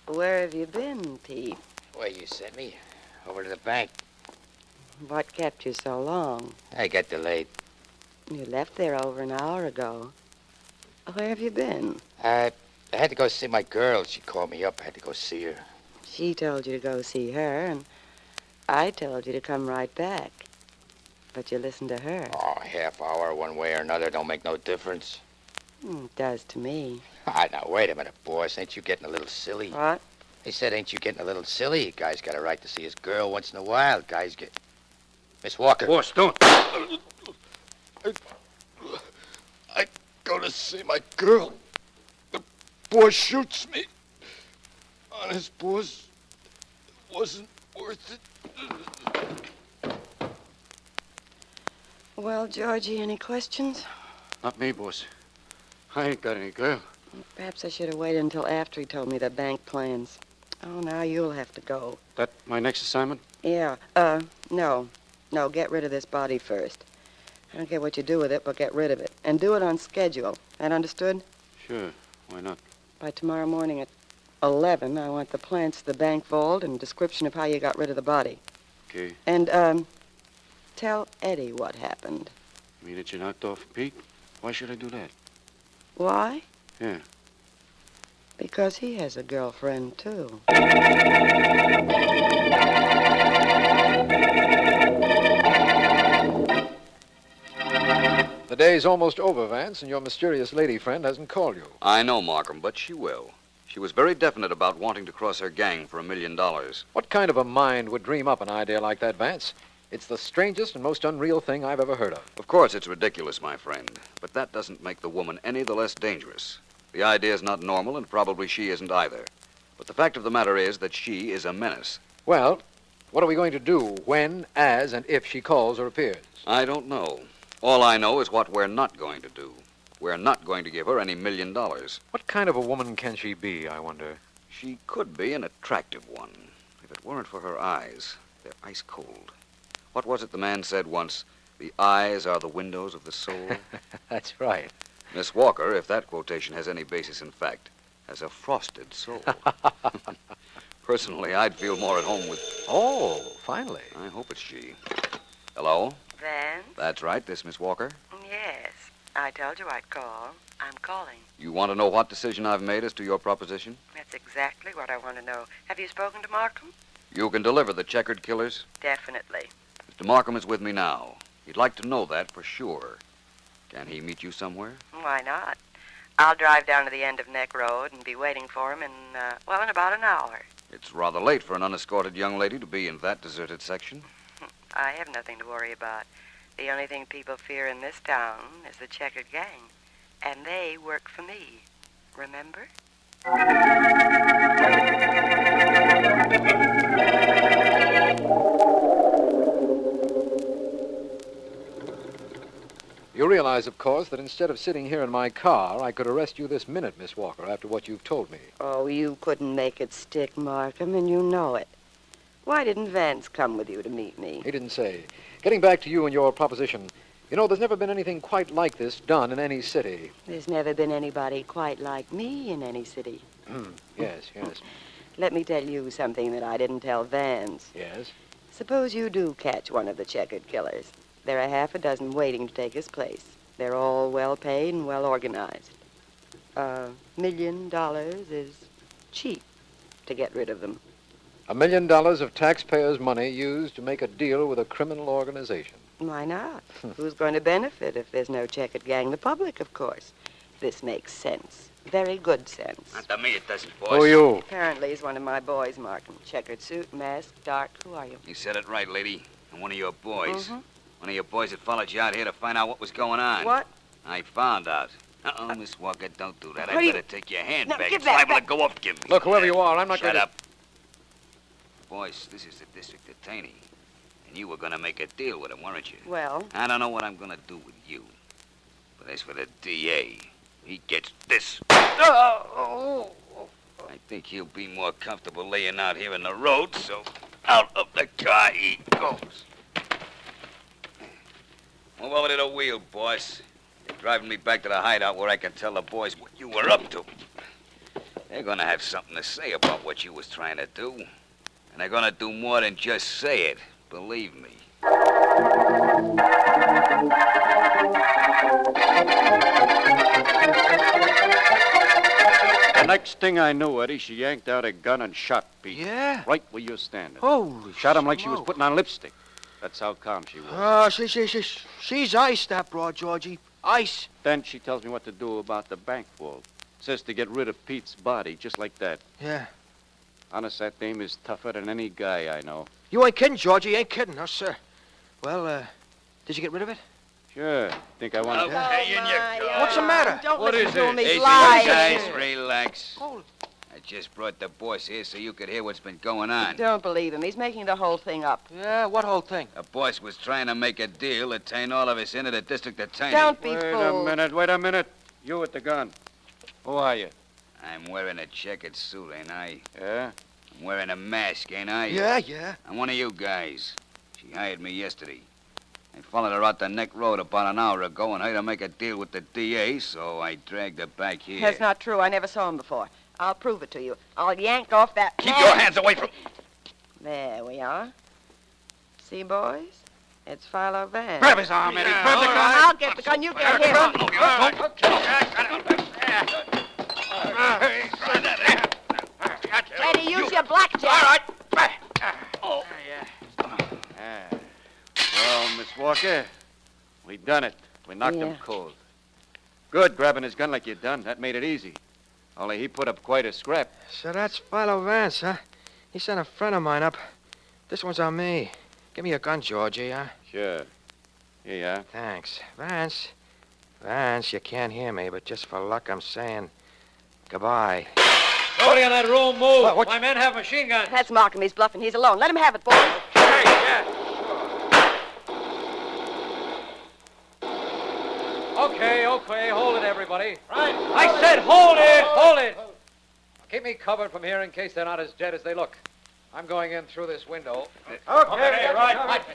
Where have you been, Pete? where you sent me? Over to the bank. What kept you so long? I got delayed. You left there over an hour ago. Where have you been? I had to go see my girl. She called me up. I had to go see her. She told you to go see her, and I told you to come right back. But you listened to her. Oh, a half hour one way or another don't make no difference. It does to me. Now, wait a minute, boss. Ain't you getting a little silly? What? They said, ain't you getting a little silly? A guy's got a right to see his girl once in a while. Guys get... Miss Walker. Boss, don't. I go to see my girl. The boss shoots me. Honest, boss, it wasn't worth it. Well, Georgie, any questions? Not me, boss. I ain't got any girl. Perhaps I should have waited until after he told me the bank plans. Oh, now you'll have to go. That my next assignment? Yeah. No. No, get rid of this body first. I don't care what you do with it, but get rid of it. And do it on schedule. That understood? Sure. Why not? By tomorrow morning at 11, I want the plans to the bank vault and a description of how you got rid of the body. Okay. And, tell Eddie what happened. You mean that you knocked off Pete? Why should I do that? Why? Yeah. Because he has a girlfriend, too. The day's almost over, Vance, and your mysterious lady friend hasn't called you. I know, Markham, but she will. She was very definite about wanting to cross her gang for $1 million. What kind of a mind would dream up an idea like that, Vance? It's the strangest and most unreal thing I've ever heard of. Of course, it's ridiculous, my friend, but that doesn't make the woman any the less dangerous. The idea is not normal, and probably she isn't either. But the fact of the matter is that she is a menace. Well, what are we going to do when, as, and if she calls or appears? I don't know. All I know is what we're not going to do. We're not going to give her any $1 million. What kind of a woman can she be, I wonder? She could be an attractive one, if it weren't for her eyes. They're ice cold. What was it the man said once? The eyes are the windows of the soul. That's right. Miss Walker, if that quotation has any basis in fact, has a frosted soul. Personally, I'd feel more at home with... Oh, finally. I hope it's she. Hello? Vance? That's right, this Miss Walker. Yes. I told you I'd call. I'm calling. You want to know what decision I've made as to your proposition? That's exactly what I want to know. Have you spoken to Markham? You can deliver the checkered killers? Definitely. Mr. Markham is with me now. He'd like to know that for sure. Can he meet you somewhere? Why not? I'll drive down to the end of Neck Road and be waiting for him in about an hour. It's rather late for an unescorted young lady to be in that deserted section. I have nothing to worry about. The only thing people fear in this town is the checkered gang. And they work for me. Remember? realize, of course, that instead of sitting here in my car, I could arrest you this minute, Miss Walker, after what you've told me. Oh, you couldn't make it stick, Markham, and you know it. Why didn't Vance come with you to meet me? He didn't say. Getting back to you and your proposition, you know, there's never been anything quite like this done in any city. There's never been anybody quite like me in any city. Yes, yes. Let me tell you something that I didn't tell Vance. Yes? Suppose you do catch one of the checkered killers. There are half a dozen waiting to take his place. They're all well paid and well organized. $1 million is cheap to get rid of them. $1 million of taxpayers' money used to make a deal with a criminal organization. Why not? Who's going to benefit if there's no checkered gang? The public, of course. This makes sense. Very good sense. Not to me, it doesn't, boss. Who are you? Apparently he's one of my boys, Markham. Checkered suit, mask, dark. Who are you? You said it right, lady. I'm one of your boys. Mm-hmm. One of your boys that followed you out here to find out what was going on. What? I found out. Uh-oh, Miss Walker, don't do that. What I do you- better take your hand No, back. give It's that liable back. to go up, give me. Look, whoever you are, I'm not Shut going to... up. Boys, this is the district attorney. And you were going to make a deal with him, weren't you? Well, I don't know what I'm going to do with you. But as for the DA, he gets this. I think he'll be more comfortable laying out here in the road, so out of the car he goes. Move over to the wheel, boss. You're driving me back to the hideout where I can tell the boys what you were up to. They're gonna have something to say about what you was trying to do. And they're gonna do more than just say it, believe me. The next thing I knew, Eddie, she yanked out a gun and shot Pete. Yeah? Right where you're standing. Holy Shot him like she was smoke. putting on lipstick. That's how calm she was. Oh, she's ice, that broad, Georgie. Ice. Then she tells me what to do about the bank vault. Says to get rid of Pete's body, just like that. Yeah. Honest, that dame is tougher than any guy I know. You ain't kidding, Georgie. You ain't kidding. No, sir. Well, did you get rid of it? Sure. Think I want to... Okay, in you go. What's the matter? Don't What listen is to it? him. He's Easy, lying. guys, relax. Hold I just brought the boss here so you could hear what's been going on. Don't believe him. He's making the whole thing up. Yeah, what whole thing? The boss was trying to make a deal to turn all of us into the district attorney. Don't be Wait a fooled. minute. You with the gun. Who are you? I'm wearing a checkered suit, ain't I? Yeah? I'm wearing a mask, ain't I? Yeah. I'm one of you guys. She hired me yesterday. I followed her out the neck road about an hour ago and had to make a deal with the DA, so I dragged her back here. That's not true. I never saw him before. I'll prove it to you. I'll yank off that... Keep your hands away from... There we are. See, boys? It's Philo Vance. Grab his arm, Eddie. Grab the gun. I'll get the gun. You get him. Eddie, use your blackjack. All right. Well, Miss Walker, we done it. We knocked him Yeah. cold. Good, grabbing his gun like you done. That made it easy. Only he put up quite a scrap. So that's Philo Vance, huh? He sent a friend of mine up. This one's on me. Give me your gun, Georgie, huh? Sure. Here you are. Thanks. Vance, you can't hear me, but just for luck, I'm saying goodbye. Nobody in that room move. What? My men have machine guns. That's Markham. He's bluffing. He's alone. Let him have it, boy. Okay. Hold it, everybody. Right. I said hold it. Keep me covered from here in case they're not as dead as they look. I'm going in through this window. Okay, right.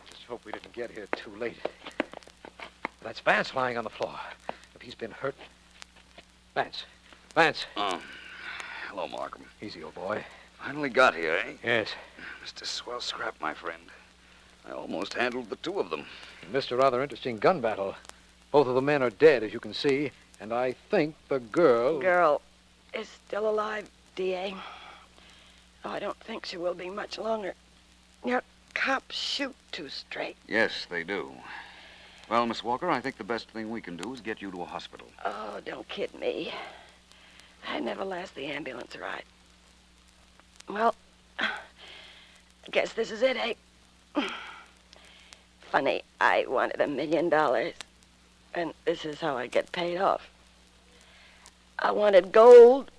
Just hope we didn't get here too late. That's Vance lying on the floor. If he's been hurt... Vance. Hello, Markham. Easy, old boy. Finally got here, eh? Yes. Mr. Swell Scrap, my friend. I almost handled the two of them. Missed a rather interesting gun battle. Both of the men are dead, as you can see, and I think the girl... Girl is still alive, D.A. Oh, I don't think she will be much longer. Your cops shoot too straight. Yes, they do. Well, Miss Walker, I think the best thing we can do is get you to a hospital. Oh, don't kid me. I never last the ambulance ride. Well, I guess this is it, eh? Funny, I wanted $1 million, and this is how I get paid off. I wanted gold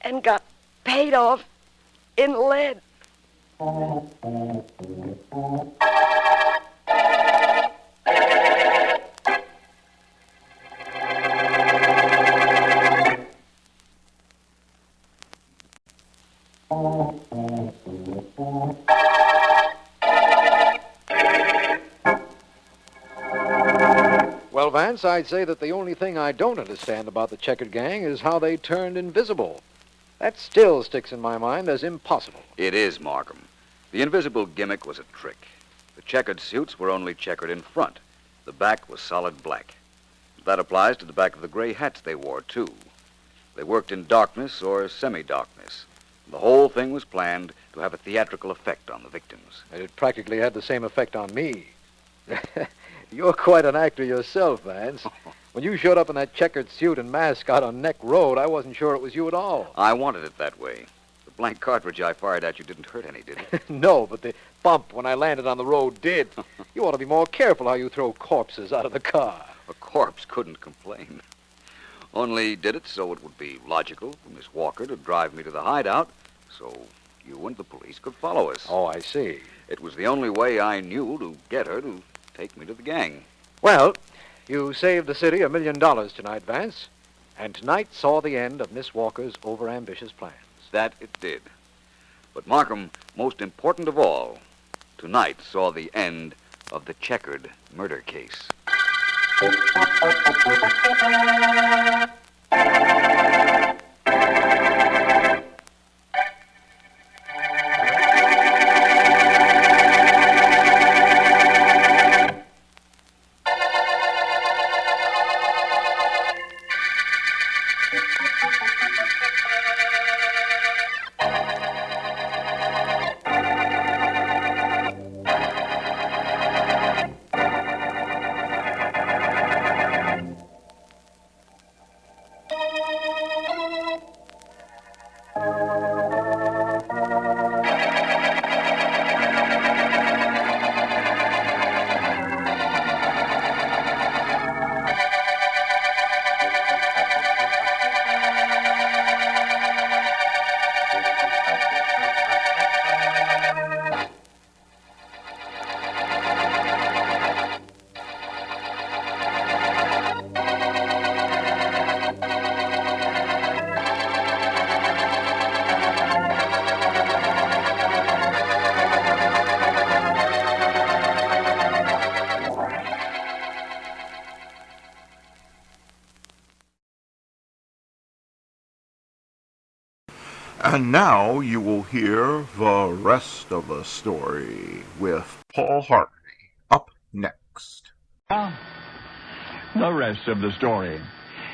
and got paid off in lead. Well, Vance, I'd say that the only thing I don't understand about the Checkered Gang is how they turned invisible. That still sticks in my mind as impossible. It is, Markham. The invisible gimmick was a trick. The checkered suits were only checkered in front. The back was solid black. That applies to the back of the gray hats they wore, too. They worked in darkness or semi-darkness. The whole thing was planned to have a theatrical effect on the victims. And it practically had the same effect on me. You're quite an actor yourself, Vance. When you showed up in that checkered suit and mask out on Neck Road, I wasn't sure it was you at all. I wanted it that way. The blank cartridge I fired at you didn't hurt any, did it? No, but the bump when I landed on the road did. You ought to be more careful how you throw corpses out of the car. A corpse couldn't complain. Only did it so it would be logical for Miss Walker to drive me to the hideout so you and the police could follow us. Oh, I see. It was the only way I knew to get her to take me to the gang. Well, you saved the city $1 million tonight, Vance. And tonight saw the end of Miss Walker's overambitious plans. That it did. But Markham, most important of all, tonight saw the end of the checkered murder case. And now you will hear the rest of the story with Paul Harvey up next. The rest of the story.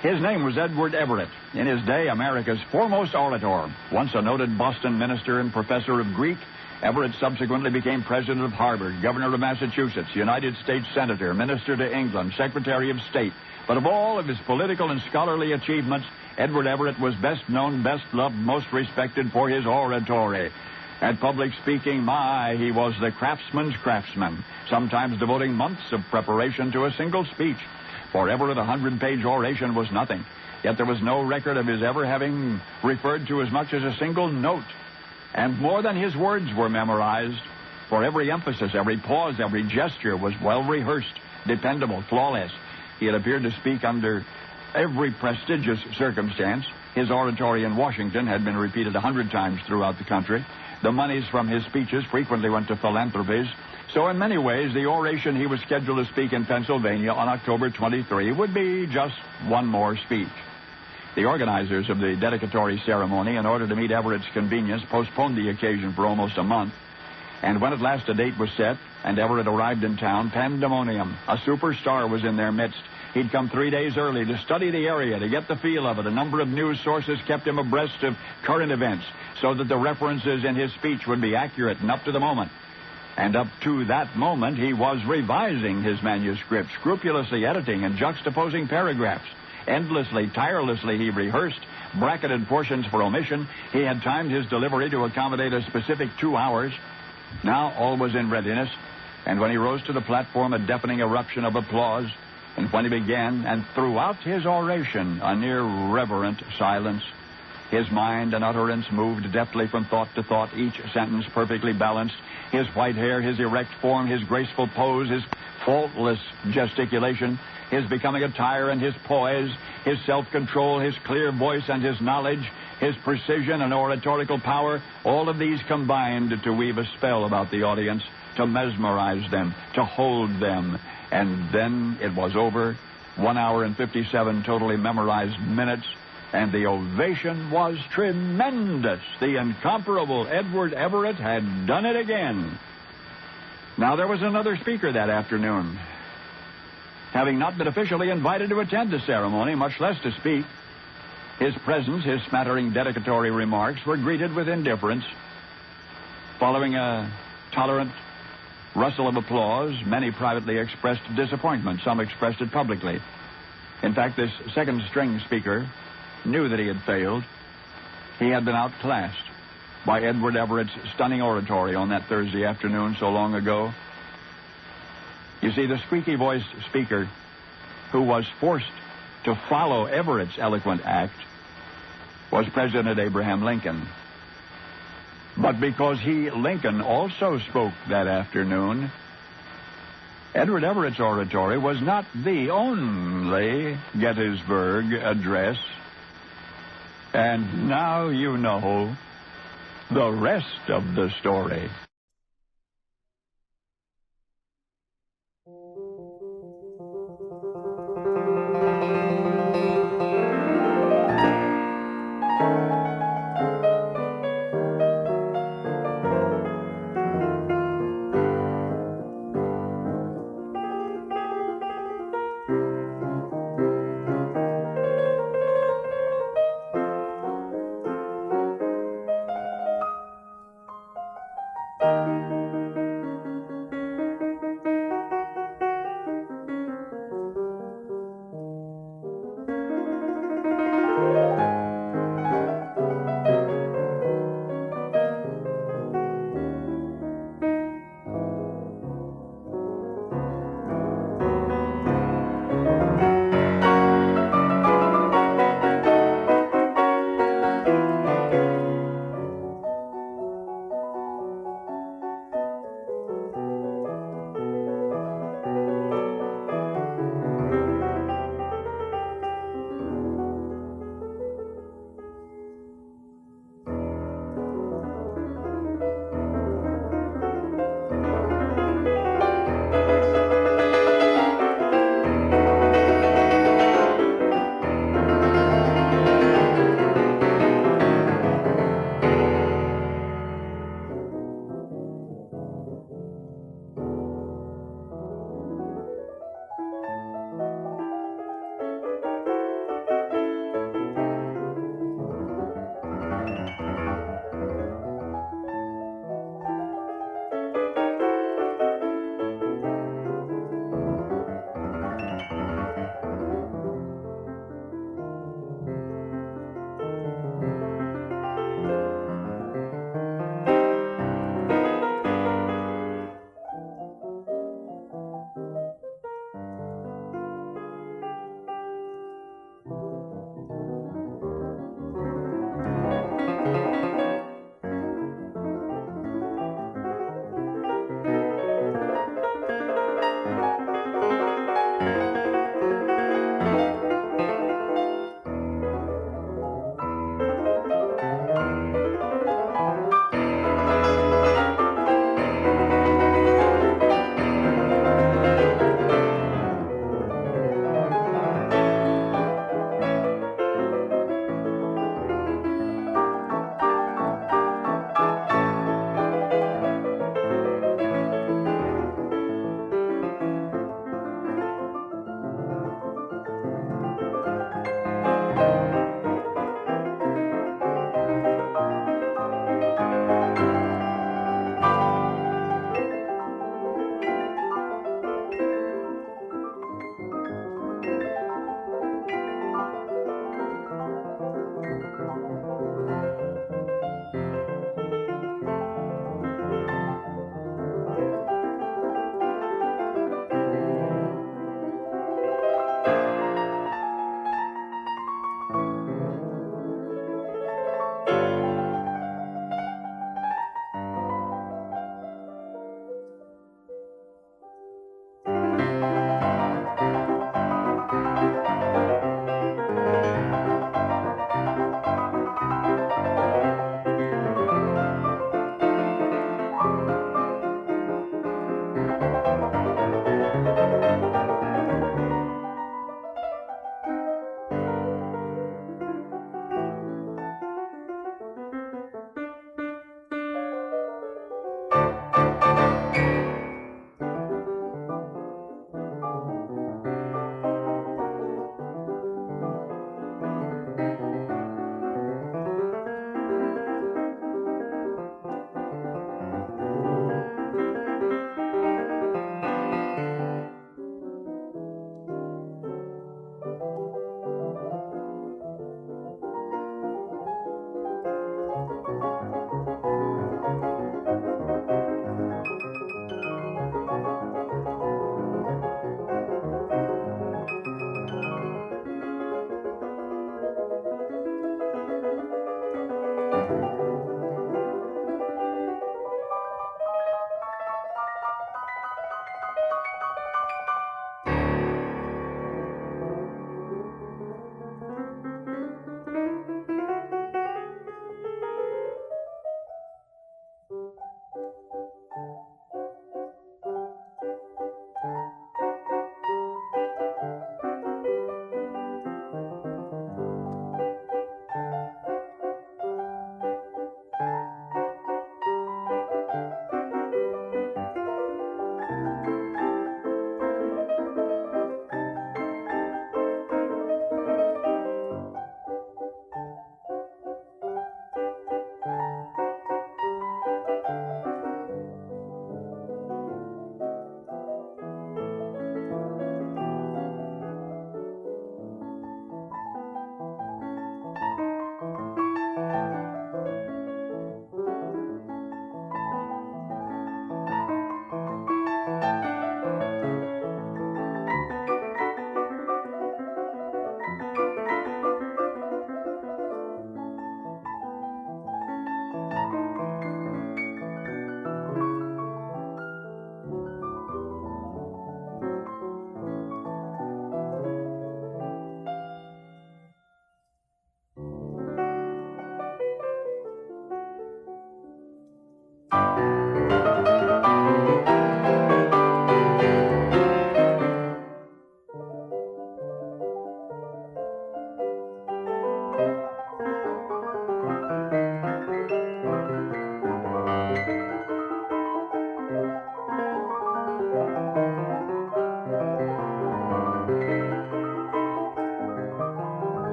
His name was Edward Everett. In his day, America's foremost orator. Once a noted Boston minister and professor of Greek, Everett subsequently became president of Harvard, governor of Massachusetts, United States senator, minister to England, secretary of state. But of all of his political and scholarly achievements, Edward Everett was best known, best loved, most respected for his oratory. At public speaking, he was the craftsman's craftsman, sometimes devoting months of preparation to a single speech. For Everett, a 100-page oration was nothing, yet there was no record of his ever having referred to as much as a single note. And more than his words were memorized, for every emphasis, every pause, every gesture was well rehearsed, dependable, flawless. He had appeared to speak under every prestigious circumstance. His oratory in Washington had been repeated 100 times throughout the country. The monies from his speeches frequently went to philanthropies. So in many ways, the oration he was scheduled to speak in Pennsylvania on October 23 would be just one more speech. The organizers of the dedicatory ceremony, in order to meet Everett's convenience, postponed the occasion for almost a month. And when at last a date was set and Everett arrived in town, pandemonium. A superstar was in their midst. He'd come 3 days early to study the area, to get the feel of it. A number of news sources kept him abreast of current events so that the references in his speech would be accurate and up to the moment. And up to that moment, he was revising his manuscript, scrupulously editing and juxtaposing paragraphs. Endlessly, tirelessly, he rehearsed, bracketed portions for omission. He had timed his delivery to accommodate a specific 2 hours. Now all was in readiness, and when he rose to the platform, a deafening eruption of applause. And when he began, and throughout his oration, a near reverent silence. His mind and utterance moved deftly from thought to thought, each sentence perfectly balanced. His white hair, his erect form, his graceful pose, his faultless gesticulation, his becoming attire and his poise, his self-control, his clear voice and his knowledge, his precision and oratorical power, all of these combined to weave a spell about the audience, to mesmerize them, to hold them. And then it was over. 1 hour and 57 totally memorized minutes, and the ovation was tremendous. The incomparable Edward Everett had done it again. Now, there was another speaker that afternoon. Having not been officially invited to attend the ceremony, much less to speak, his presence, his smattering dedicatory remarks were greeted with indifference. Following a tolerant rustle of applause, many privately expressed disappointment. Some expressed it publicly. In fact, this second-string speaker knew that he had failed. He had been outclassed by Edward Everett's stunning oratory on that Thursday afternoon so long ago. You see, the squeaky-voiced speaker who was forced to follow Everett's eloquent act was President Abraham Lincoln. But because he, Lincoln, also spoke that afternoon, Edward Everett's oratory was not the only Gettysburg address. And now you know the rest of the story.